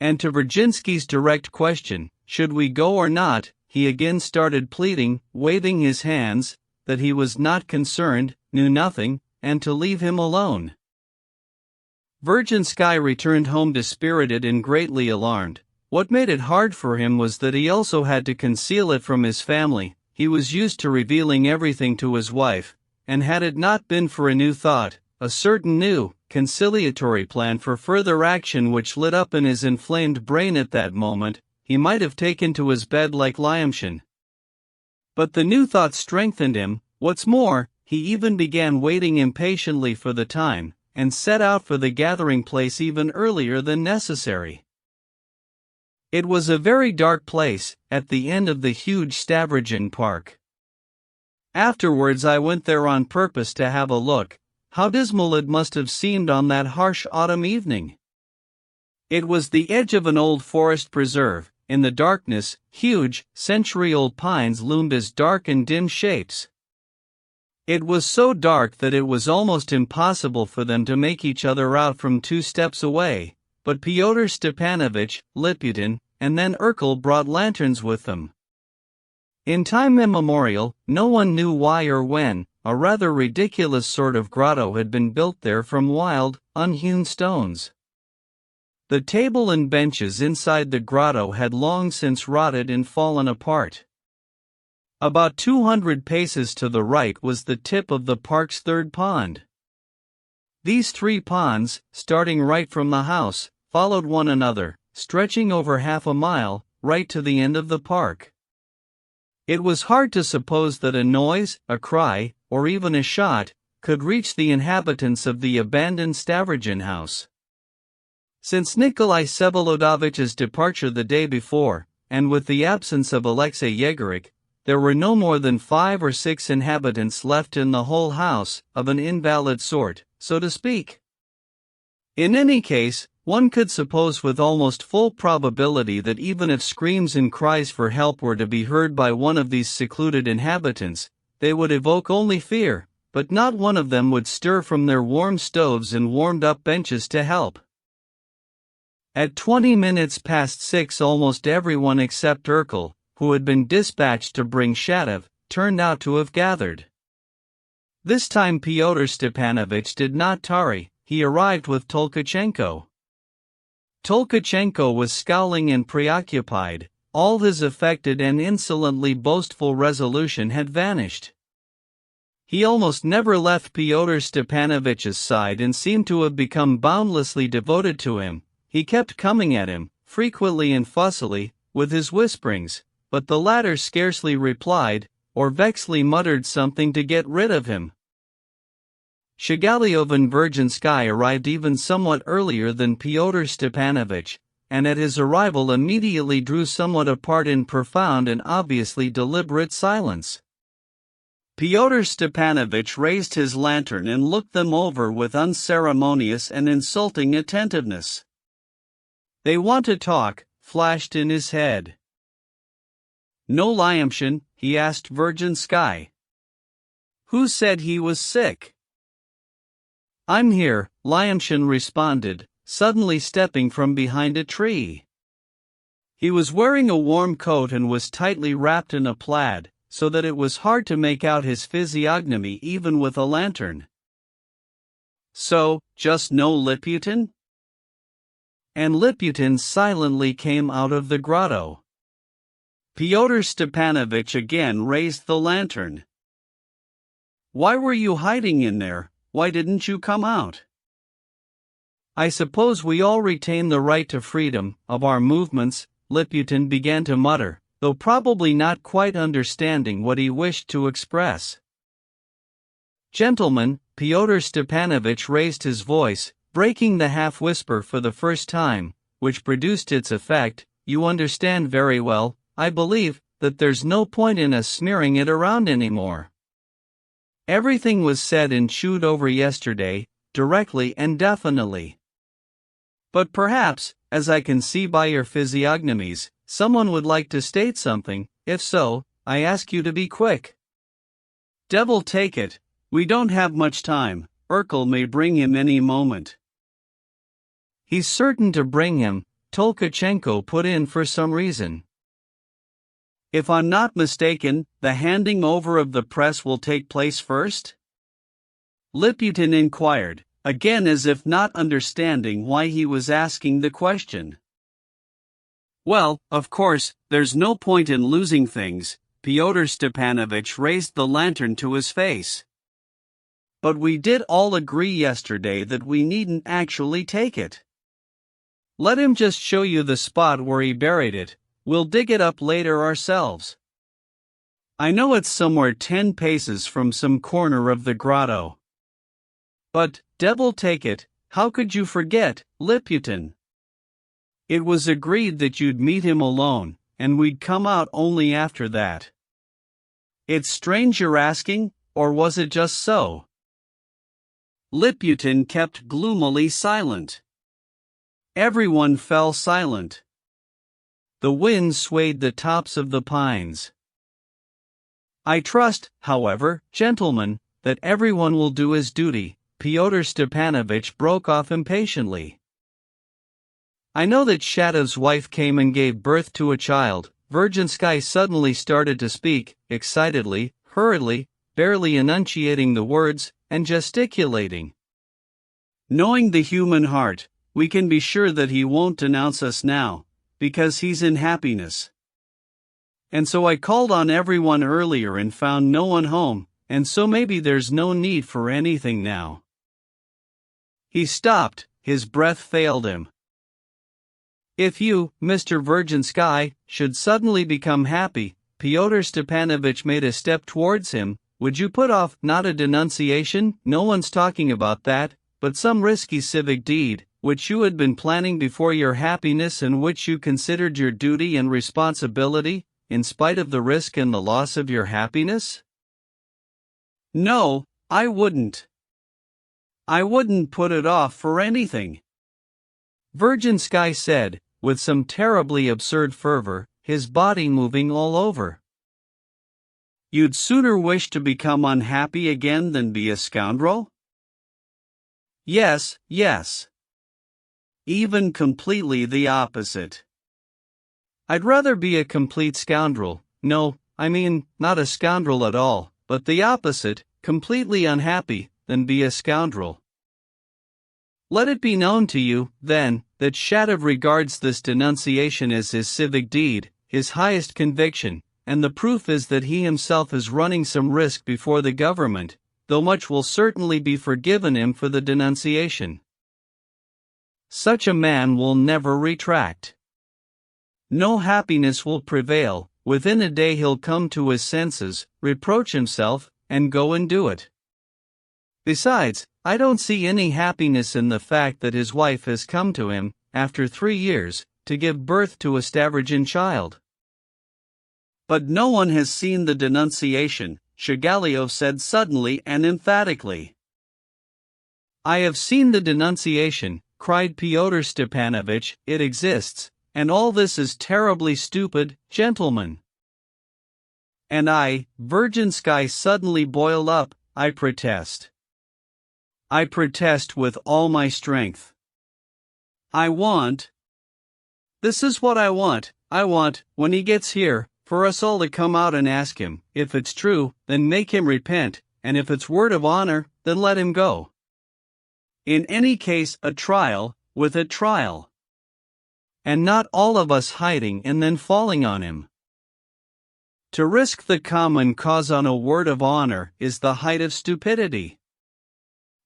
And to Virginsky's direct question, should we go or not, he again started pleading, waving his hands, that he was not concerned, knew nothing, and to leave him alone. Virginsky returned home dispirited and greatly alarmed. What made it hard for him was that he also had to conceal it from his family. He was used to revealing everything to his wife, and had it not been for a new thought, a certain new, conciliatory plan for further action which lit up in his inflamed brain at that moment, he might have taken to his bed like Lyamshin. But the new thought strengthened him. What's more, he even began waiting impatiently for the time, and set out for the gathering place even earlier than necessary. It was a very dark place, at the end of the huge Stavrogin park. Afterwards I went there on purpose to have a look, how dismal it must have seemed on that harsh autumn evening. It was the edge of an old forest preserve. In the darkness, huge, century-old pines loomed as dark and dim shapes. It was so dark that it was almost impossible for them to make each other out from 2 steps away, but Fyodor Stepanovich, Liputin, and then Urkel brought lanterns with them. In time immemorial, no one knew why or when, a rather ridiculous sort of grotto had been built there from wild, unhewn stones. The table and benches inside the grotto had long since rotted and fallen apart. About 200 paces to the right was the tip of the park's third pond. These 3 ponds, starting right from the house, followed one another, stretching over half a mile, right to the end of the park. It was hard to suppose that a noise, a cry, or even a shot, could reach the inhabitants of the abandoned Stavrogen house. Since Nikolai Vsevolodovitch's departure the day before, and with the absence of Alexei Yegorik, there were no more than 5 or 6 inhabitants left in the whole house, of an invalid sort, so to speak. In any case, one could suppose with almost full probability that even if screams and cries for help were to be heard by one of these secluded inhabitants, they would evoke only fear, but not one of them would stir from their warm stoves and warmed-up benches to help. At 20 minutes past 6 almost everyone except Urkel, who had been dispatched to bring Shatov, turned out to have gathered. This time Fyodor Stepanovich did not tarry, he arrived with Tolkachenko. Tolkachenko was scowling and preoccupied, all his affected and insolently boastful resolution had vanished. He almost never left Fyodor Stepanovich's side and seemed to have become boundlessly devoted to him. He kept coming at him, frequently and fussily, with his whisperings, but the latter scarcely replied, or vexedly muttered something to get rid of him. Shigaliov and Virginsky arrived even somewhat earlier than Fyodor Stepanovich, and at his arrival immediately drew somewhat apart in profound and obviously deliberate silence. Fyodor Stepanovich raised his lantern and looked them over with unceremonious and insulting attentiveness. "They want to talk," flashed in his head. "No Lyamshin?" he asked Virginsky. "Who said he was sick?" "I'm here," Lyamshin responded, suddenly stepping from behind a tree. He was wearing a warm coat and was tightly wrapped in a plaid, so that it was hard to make out his physiognomy even with a lantern. "So, just no Liputin?" And Liputin silently came out of the grotto. Fyodor Stepanovich again raised the lantern. "Why were you hiding in there? Why didn't you come out?" "I suppose we all retain the right to freedom of our movements," Liputin began to mutter, though probably not quite understanding what he wished to express. "Gentlemen," Fyodor Stepanovich raised his voice, breaking the half-whisper for the first time, which produced its effect, "you understand very well, I believe, that there's no point in us smearing it around anymore. Everything was said and chewed over yesterday, directly and definitely. But perhaps, as I can see by your physiognomies, someone would like to state something. If so, I ask you to be quick." "Devil take it, we don't have much time. Urkel may bring him any moment." "He's certain to bring him," Tolkachenko put in for some reason. "If I'm not mistaken, the handing over of the press will take place first?" Liputin inquired, again as if not understanding why he was asking the question. "Well, of course, there's no point in losing things." Fyodor Stepanovich raised the lantern to his face. "But we did all agree yesterday that we needn't actually take it. Let him just show you the spot where he buried it. We'll dig it up later ourselves. I know it's somewhere 10 paces from some corner of the grotto. But, devil take it, how could you forget, Liputin? It was agreed that you'd meet him alone, and we'd come out only after that. It's strange you're asking, or was it just so?" Liputin kept gloomily silent. Everyone fell silent. The wind swayed the tops of the pines. I trust, however, gentlemen, that everyone will do his duty, Fyodor Stepanovich broke off impatiently. I know that Shadov's wife came and gave birth to a child. Virginsky suddenly started to speak, excitedly, hurriedly, barely enunciating the words, and gesticulating. Knowing the human heart, we can be sure that he won't denounce us now, because he's in happiness. And so I called on everyone earlier and found no one home, and so maybe there's no need for anything now. He stopped, his breath failed him. If you, Mr. Virginsky, should suddenly become happy, Fyodor Stepanovich made a step towards him, would you put off, not a denunciation, no one's talking about that, but some risky civic deed, which you had been planning before your happiness and which you considered your duty and responsibility, in spite of the risk and the loss of your happiness? No, I wouldn't. I wouldn't put it off for anything. Virginsky said, with some terribly absurd fervor, his body moving all over. You'd sooner wish to become unhappy again than be a scoundrel? Yes, yes. Even completely the opposite. I'd rather be a complete scoundrel, no, I mean, not a scoundrel at all, but the opposite, completely unhappy, than be a scoundrel. Let it be known to you, then, that Shadov regards this denunciation as his civic deed, his highest conviction, and the proof is that he himself is running some risk before the government, though much will certainly be forgiven him for the denunciation. Such a man will never retract. No happiness will prevail, within a day he'll come to his senses, reproach himself, and go and do it. Besides, I don't see any happiness in the fact that his wife has come to him, after 3 years, to give birth to a Stavrogen child. But no one has seen the denunciation, Shigalio said suddenly and emphatically. I have seen the denunciation, cried Fyodor Stepanovich, it exists, and all this is terribly stupid, gentlemen. And I, Virginsky suddenly boiled up, I protest. I protest with all my strength. This is what I want, when he gets here, for us all to come out and ask him, if it's true, then make him repent, and if it's word of honor, then let him go. In any case, a trial, with a trial. And not all of us hiding and then falling on him. To risk the common cause on a word of honor is the height of stupidity.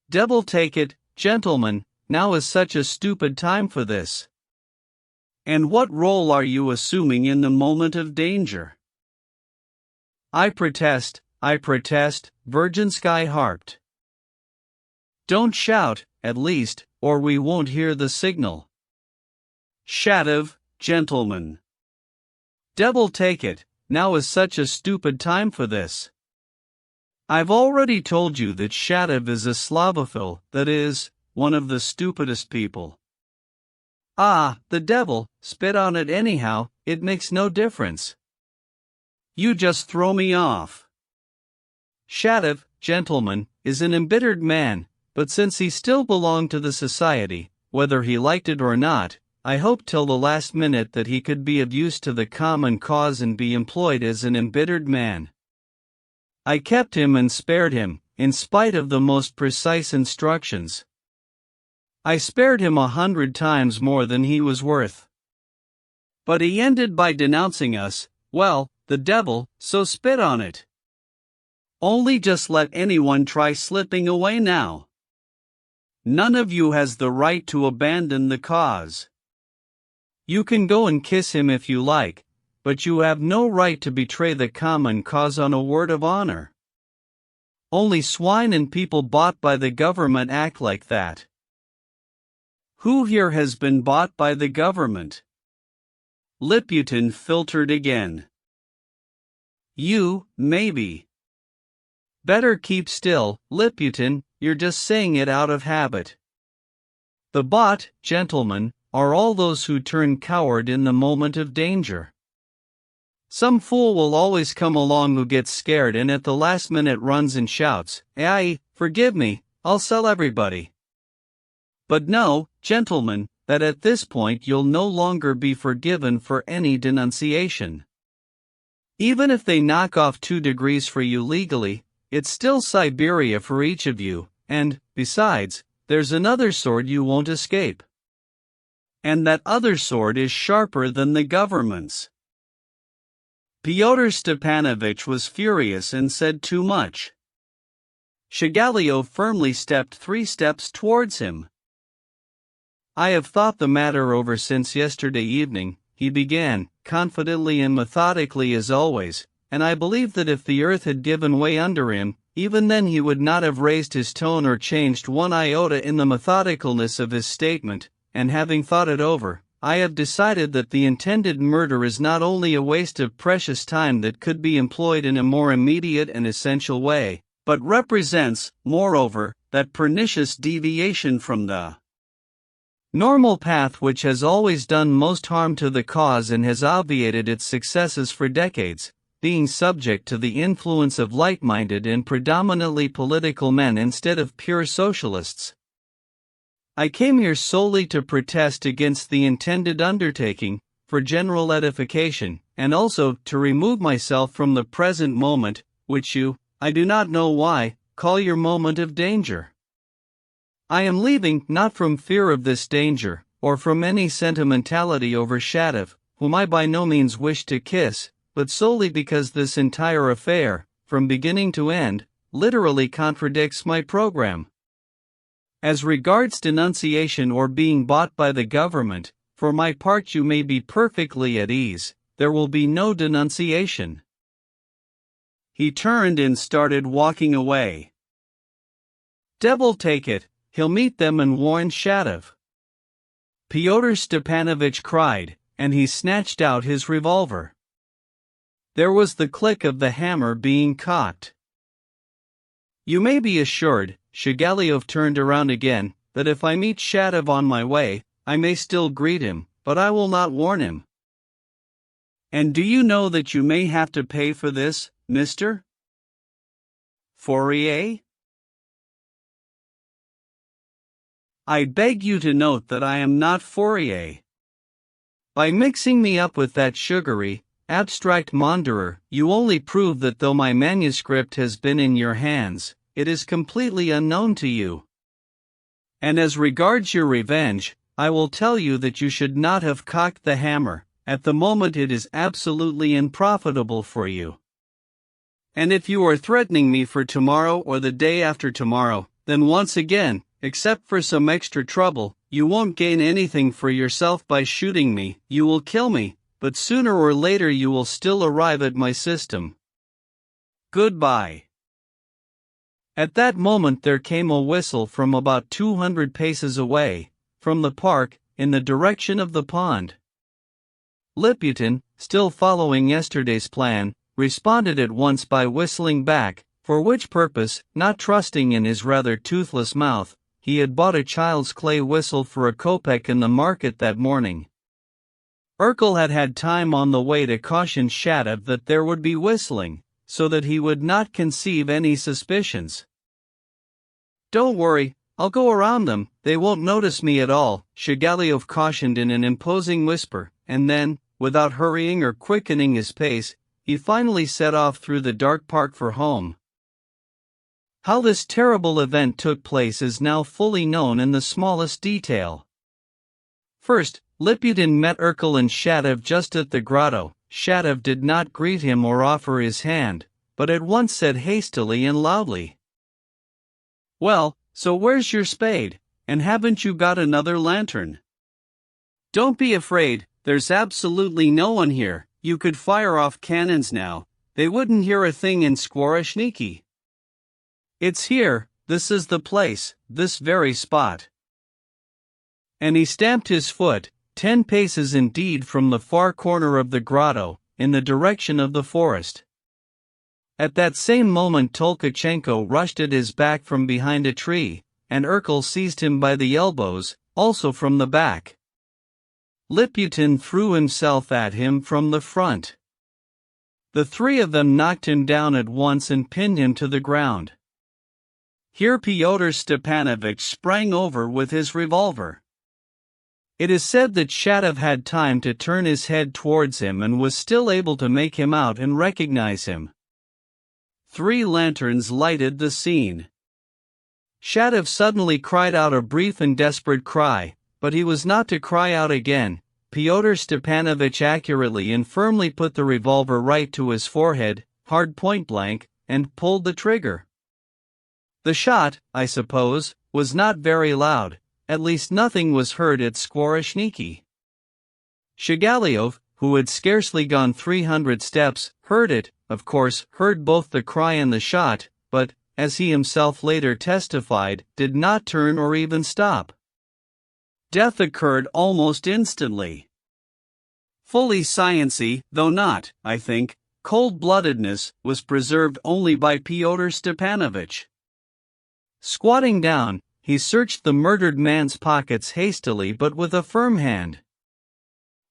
Devil take it, gentlemen, now is such a stupid time for this. And what role are you assuming in the moment of danger? I protest, Virginsky harped. Don't shout, at least, or we won't hear the signal. Shadov, gentlemen. Devil take it, now is such a stupid time for this. I've already told you that Shadov is a Slavophil, that is, one of the stupidest people. Ah, the devil, spit on it anyhow, it makes no difference. You just throw me off. Shadov, gentlemen, is an embittered man, but since he still belonged to the society, whether he liked it or not, I hoped till the last minute that he could be of use to the common cause and be employed as an embittered man. I kept him and spared him, in spite of the most precise instructions. I spared him 100 times more than he was worth. But he ended by denouncing us, well, the devil, so spit on it. Only just let anyone try slipping away now. None of you has the right to abandon the cause. You can go and kiss him if you like, but you have no right to betray the common cause on a word of honor. Only swine and people bought by the government act like that. Who here has been bought by the government? Liputin filtered again. You, maybe. Better keep still, Liputin, you're just saying it out of habit. The bot, gentlemen, are all those who turn coward in the moment of danger. Some fool will always come along who gets scared and at the last minute runs and shouts, forgive me, I'll sell everybody. But know, gentlemen, that at this point you'll no longer be forgiven for any denunciation. Even if they knock off 2 degrees for you legally, it's still Siberia for each of you, and, besides, there's another sword you won't escape. And that other sword is sharper than the government's. Fyodor Stepanovich was furious and said too much. Shigalio firmly stepped 3 steps towards him. I have thought the matter over since yesterday evening, he began, confidently and methodically as always, and I believe that if the earth had given way under him, even then he would not have raised his tone or changed 1 iota in the methodicalness of his statement, and having thought it over, I have decided that the intended murder is not only a waste of precious time that could be employed in a more immediate and essential way, but represents, moreover, that pernicious deviation from the normal path which has always done most harm to the cause and has obviated its successes for decades, being subject to the influence of light-minded and predominantly political men instead of pure socialists. I came here solely to protest against the intended undertaking, for general edification, and also to remove myself from the present moment, which you, I do not know why, call your moment of danger. I am leaving not from fear of this danger, or from any sentimentality over Shadov, whom I by no means wish to kiss, but solely because this entire affair, from beginning to end, literally contradicts my program. As regards denunciation or being bought by the government, for my part you may be perfectly at ease, there will be no denunciation. He turned and started walking away. Devil take it, he'll meet them and warn Shadov. Fyodor Stepanovich cried, and he snatched out his revolver. There was the click of the hammer being cocked. You may be assured, Shigalio turned around again, that if I meet Shadov on my way, I may still greet him, but I will not warn him. And do you know that you may have to pay for this, Mr. Fourier? I beg you to note that I am not Fourier. By mixing me up with that sugary, abstract maunderer, you only prove that though my manuscript has been in your hands, it is completely unknown to you. And as regards your revenge, I will tell you that you should not have cocked the hammer. At the moment it is absolutely unprofitable for you. And if you are threatening me for tomorrow or the day after tomorrow, then once again, except for some extra trouble, you won't gain anything for yourself by shooting me. You will kill me, but sooner or later you will still arrive at my system. Goodbye. At that moment there came a whistle from about 200 paces away, from the park, in the direction of the pond. Liputin, still following yesterday's plan, responded at once by whistling back, for which purpose, not trusting in his rather toothless mouth, he had bought a child's clay whistle for a kopeck in the market that morning. Urkel had had time on the way to caution Shadov that there would be whistling, so that he would not conceive any suspicions. Don't worry, I'll go around them, they won't notice me at all, Shigalio cautioned in an imposing whisper, and then, without hurrying or quickening his pace, he finally set off through the dark park for home. How this terrible event took place is now fully known in the smallest detail. First, Liputin met Urkel and Shadov just at the grotto. Shadov did not greet him or offer his hand, but at once said hastily and loudly, "Well, so where's your spade, and haven't you got another lantern? Don't be afraid, there's absolutely no one here, you could fire off cannons now, they wouldn't hear a thing in Skvoreshniki. It's here, this is the place, this very spot." And he stamped his foot, 10 paces indeed from the far corner of the grotto, in the direction of the forest. At that same moment Tolkachenko rushed at his back from behind a tree, and Urkel seized him by the elbows, also from the back. Liputin threw himself at him from the front. The three of them knocked him down at once and pinned him to the ground. Here Fyodor Stepanovich sprang over with his revolver. It is said that Shatov had time to turn his head towards him and was still able to make him out and recognize him. 3 lanterns lighted the scene. Shatov suddenly cried out a brief and desperate cry, but he was not to cry out again. Fyodor Stepanovich accurately and firmly put the revolver right to his forehead, hard point blank, and pulled the trigger. The shot, I suppose, was not very loud, at least nothing was heard at Skvoreshniki. Shigaliov, who had scarcely gone 300 steps, heard it, of course, heard both the cry and the shot, but, as he himself later testified, did not turn or even stop. Death occurred almost instantly. Fully sciency, though not, I think, cold-bloodedness, was preserved only by Fyodor Stepanovich. Squatting down, he searched the murdered man's pockets hastily but with a firm hand.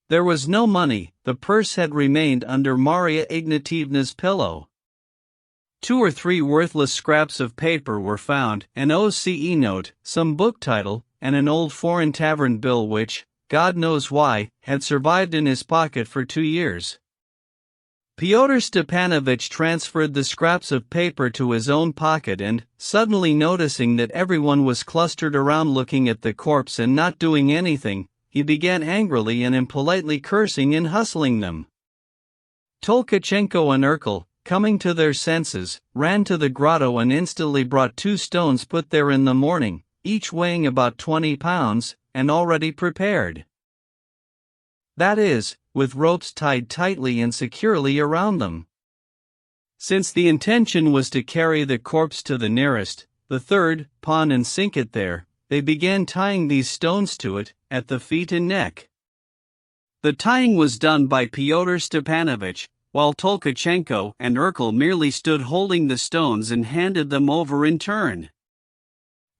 There was no money, the purse had remained under Maria Ignatievna's pillow. 2 or 3 worthless scraps of paper were found, an OCE note, some book title, and an old foreign tavern bill which, God knows why, had survived in his pocket for 2 years. Fyodor Stepanovich transferred the scraps of paper to his own pocket and, suddenly noticing that everyone was clustered around looking at the corpse and not doing anything, he began angrily and impolitely cursing and hustling them. Tolkachenko and Urkel, coming to their senses, ran to the grotto and instantly brought 2 stones put there in the morning, each weighing about 20 pounds, and already prepared. That is, with ropes tied tightly and securely around them. Since the intention was to carry the corpse to the nearest, the third, pond and sink it there, they began tying these stones to it, at the feet and neck. The tying was done by Fyodor Stepanovich, while Tolkachenko and Urkel merely stood holding the stones and handed them over in turn.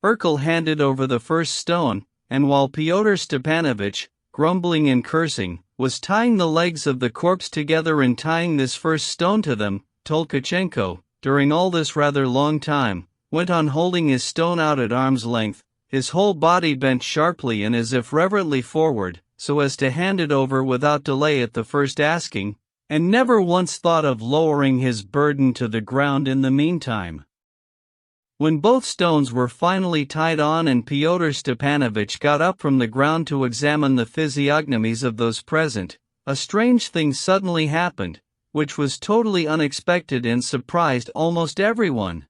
Urkel handed over the first stone, and while Fyodor Stepanovich, grumbling and cursing, was tying the legs of the corpse together and tying this first stone to them, Tolkachenko, during all this rather long time, went on holding his stone out at arm's length, his whole body bent sharply and as if reverently forward, so as to hand it over without delay at the first asking, and never once thought of lowering his burden to the ground in the meantime. When both stones were finally tied on and Fyodor Stepanovich got up from the ground to examine the physiognomies of those present, a strange thing suddenly happened, which was totally unexpected and surprised almost everyone.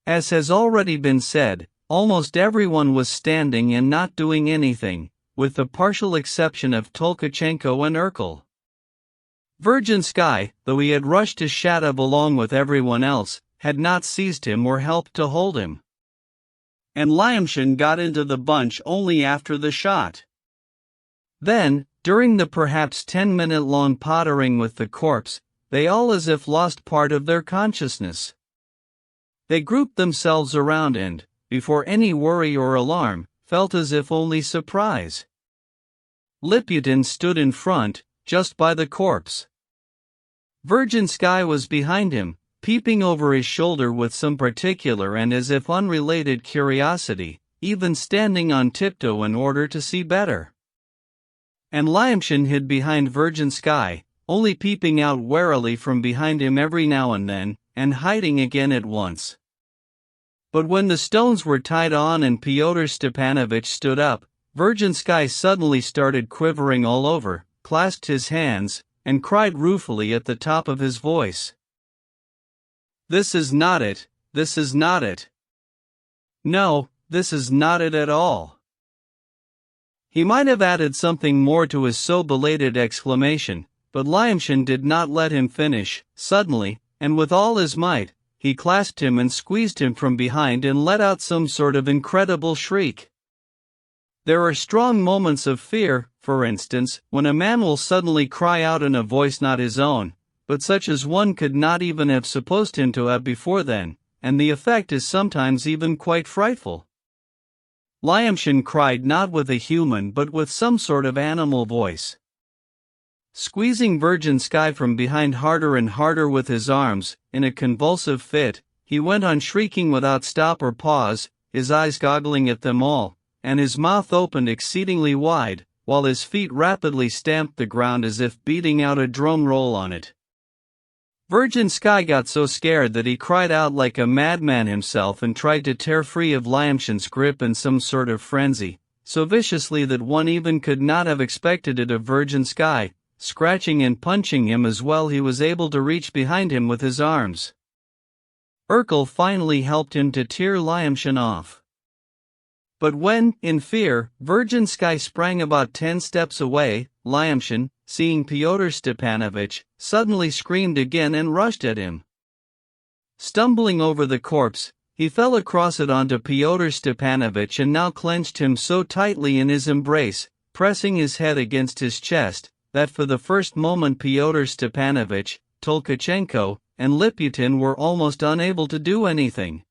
As has already been said, almost everyone was standing and not doing anything, with the partial exception of Tolkachenko and Urkel. Virginsky, though he had rushed to Shatov along with everyone else, had not seized him or helped to hold him. And Lyamshin got into the bunch only after the shot. Then, during the perhaps 10-minute-long pottering with the corpse, they all as if lost part of their consciousness. They grouped themselves around and, before any worry or alarm, felt as if only surprise. Liputin stood in front, just by the corpse. Virginsky was behind him, peeping over his shoulder with some particular and as if unrelated curiosity, even standing on tiptoe in order to see better. And Lyamshin hid behind Virginsky, only peeping out warily from behind him every now and then, and hiding again at once. But when the stones were tied on and Fyodor Stepanovich stood up, Virginsky suddenly started quivering all over, clasped his hands, and cried ruefully at the top of his voice. "This is not it, this is not it. No, this is not it at all." He might have added something more to his so belated exclamation, but Lyamshin did not let him finish. Suddenly, and with all his might, he clasped him and squeezed him from behind and let out some sort of incredible shriek. There are strong moments of fear, for instance, when a man will suddenly cry out in a voice not his own, but such as one could not even have supposed him to have before then, and the effect is sometimes even quite frightful. Lyamshin cried not with a human but with some sort of animal voice. Squeezing Virgin Sky from behind harder and harder with his arms, in a convulsive fit, he went on shrieking without stop or pause, his eyes goggling at them all, and his mouth opened exceedingly wide, while his feet rapidly stamped the ground as if beating out a drum roll on it. Virgin Sky got so scared that he cried out like a madman himself and tried to tear free of Lyamshin's grip in some sort of frenzy, so viciously that one even could not have expected it of Virgin Sky, scratching and punching him as well he was able to reach behind him with his arms. Urkel finally helped him to tear Lyamshin off. But when, in fear, Virgin Sky sprang about 10 steps away, Lyamshin, seeing Fyodor Stepanovich, suddenly screamed again and rushed at him. Stumbling over the corpse, he fell across it onto Fyodor Stepanovich and now clenched him so tightly in his embrace, pressing his head against his chest, that for the first moment Fyodor Stepanovich, Tolkachenko, and Liputin were almost unable to do anything.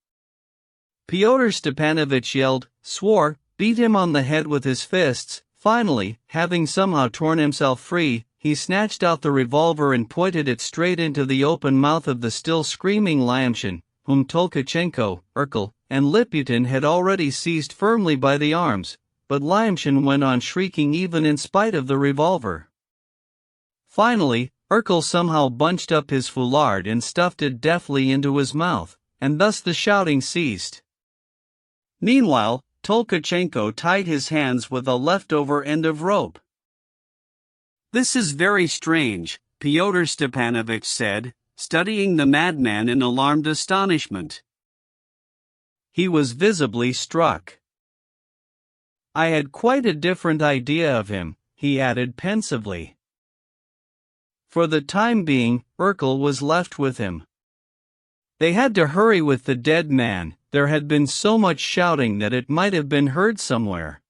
Fyodor Stepanovich yelled, swore, beat him on the head with his fists. Finally, having somehow torn himself free, he snatched out the revolver and pointed it straight into the open mouth of the still screaming Lyamshin, whom Tolkachenko, Urkel, and Liputin had already seized firmly by the arms, but Lyamshin went on shrieking even in spite of the revolver. Finally, Urkel somehow bunched up his foulard and stuffed it deftly into his mouth, and thus the shouting ceased. Meanwhile, Tolkachenko tied his hands with a leftover end of rope. "This is very strange," Fyodor Stepanovich said, studying the madman in alarmed astonishment. He was visibly struck. "I had quite a different idea of him," he added pensively. For the time being, Urkel was left with him. They had to hurry with the dead man. There had been so much shouting that it might have been heard somewhere.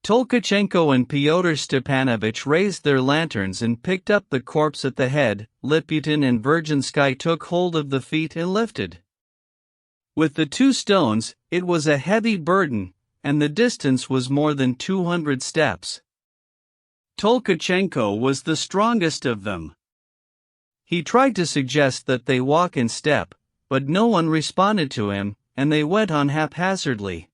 Tolkachenko and Fyodor Stepanovich raised their lanterns and picked up the corpse at the head. Liputin and Virgin Sky took hold of the feet and lifted. With the 2 stones, it was a heavy burden, and the distance was more than 200 steps. Tolkachenko was the strongest of them. He tried to suggest that they walk in step, but no one responded to him, and they went on haphazardly.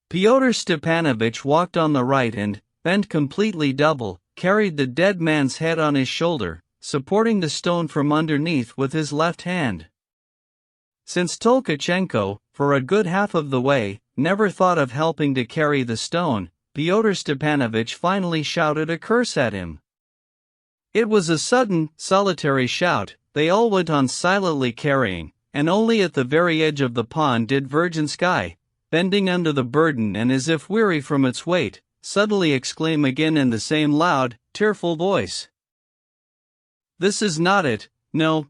Fyodor Stepanovich walked on the right and, bent completely double, carried the dead man's head on his shoulder, supporting the stone from underneath with his left hand. Since Tolkachenko, for a good half of the way, never thought of helping to carry the stone, Fyodor Stepanovich finally shouted a curse at him. It was a sudden, solitary shout. They all went on silently carrying, and only at the very edge of the pond did Virgin Sky, bending under the burden and as if weary from its weight, suddenly exclaim again in the same loud, tearful voice. "This is not it, no,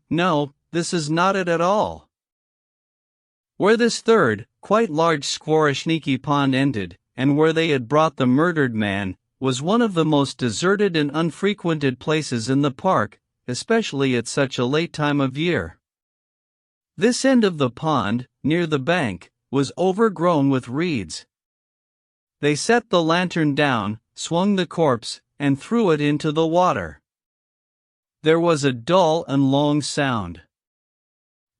this is not it at all." Where this third, quite large Skvoreshniki pond ended, and where they had brought the murdered man, was one of the most deserted and unfrequented places in the park, especially at such a late time of year. This end of the pond, near the bank, was overgrown with reeds. They set the lantern down, swung the corpse, and threw it into the water. There was a dull and long sound.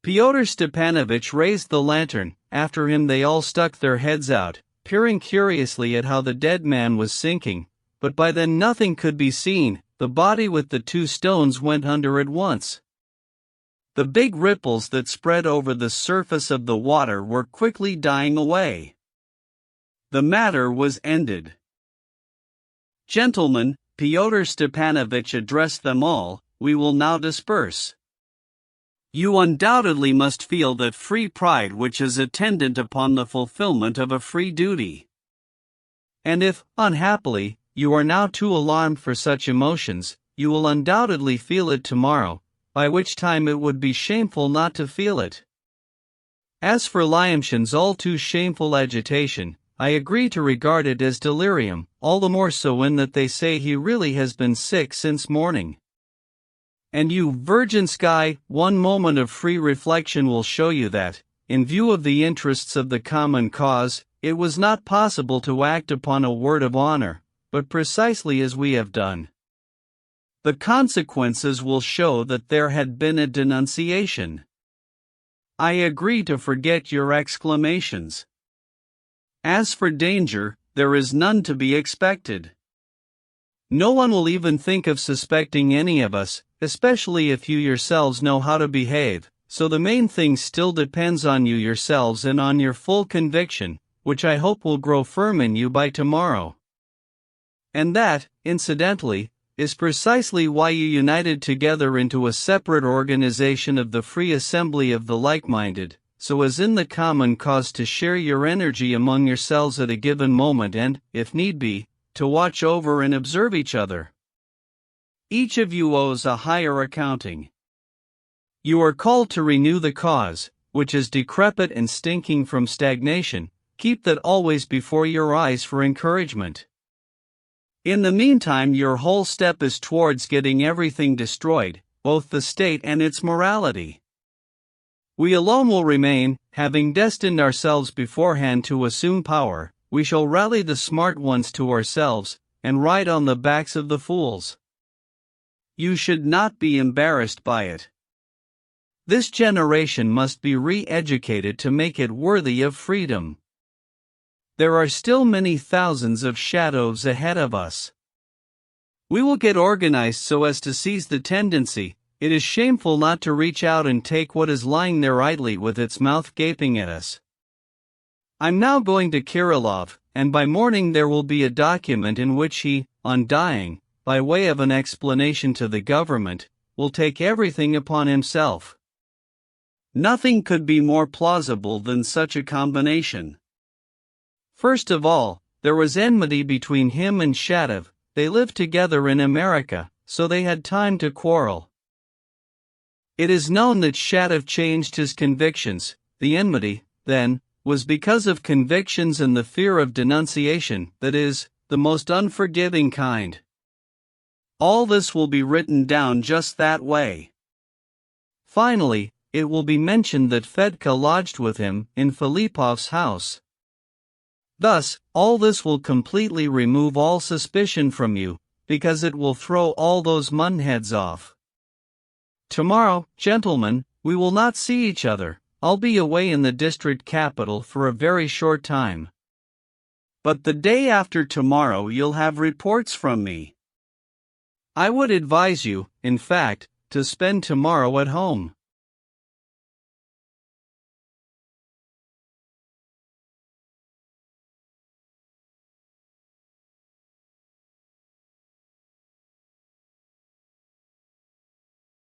Fyodor Stepanovich raised the lantern. After him they all stuck their heads out, peering curiously at how the dead man was sinking, but by then nothing could be seen. The body with the 2 stones went under at once. The big ripples that spread over the surface of the water were quickly dying away. The matter was ended. "Gentlemen," Fyodor Stepanovich addressed them all, "we will now disperse. You undoubtedly must feel that free pride which is attendant upon the fulfillment of a free duty. And if, unhappily, you are now too alarmed for such emotions, you will undoubtedly feel it tomorrow, by which time it would be shameful not to feel it. As for Lyamshin's all too shameful agitation, I agree to regard it as delirium, all the more so in that they say he really has been sick since morning. And you, virgin sky, one moment of free reflection will show you that, in view of the interests of the common cause, it was not possible to act upon a word of honor, but precisely as we have done. The consequences will show that there had been a denunciation. I agree to forget your exclamations. As for danger, there is none to be expected. No one will even think of suspecting any of us, especially if you yourselves know how to behave, so the main thing still depends on you yourselves and on your full conviction, which I hope will grow firm in you by tomorrow. And that, incidentally, is precisely why you united together into a separate organization of the Free Assembly of the Like-Minded, so as in the common cause to share your energy among yourselves at a given moment and, if need be, to watch over and observe each other. Each of you owes a higher accounting. You are called to renew the cause, which is decrepit and stinking from stagnation. Keep that always before your eyes for encouragement. In the meantime, your whole step is towards getting everything destroyed, both the state and its morality. We alone will remain, having destined ourselves beforehand to assume power. We shall rally the smart ones to ourselves, and ride on the backs of the fools. You should not be embarrassed by it. This generation must be re-educated to make it worthy of freedom. There are still many thousands of shadows ahead of us. We will get organized so as to seize the tendency. It is shameful not to reach out and take what is lying there idly with its mouth gaping at us. I'm now going to Kirillov, and by morning there will be a document in which he, on dying, by way of an explanation to the government, will take everything upon himself. Nothing could be more plausible than such a combination. First of all, there was enmity between him and Shatov. They lived together in America, so they had time to quarrel. It is known that Shatov changed his convictions. The enmity, then, was because of convictions and the fear of denunciation, that is, the most unforgiving kind. All this will be written down just that way. Finally, it will be mentioned that Fedka lodged with him in Filipov's house. Thus, all this will completely remove all suspicion from you, because it will throw all those munheads off. Tomorrow, gentlemen, we will not see each other. I'll be away in the district capital for a very short time. But the day after tomorrow you'll have reports from me. I would advise you, in fact, to spend tomorrow at home.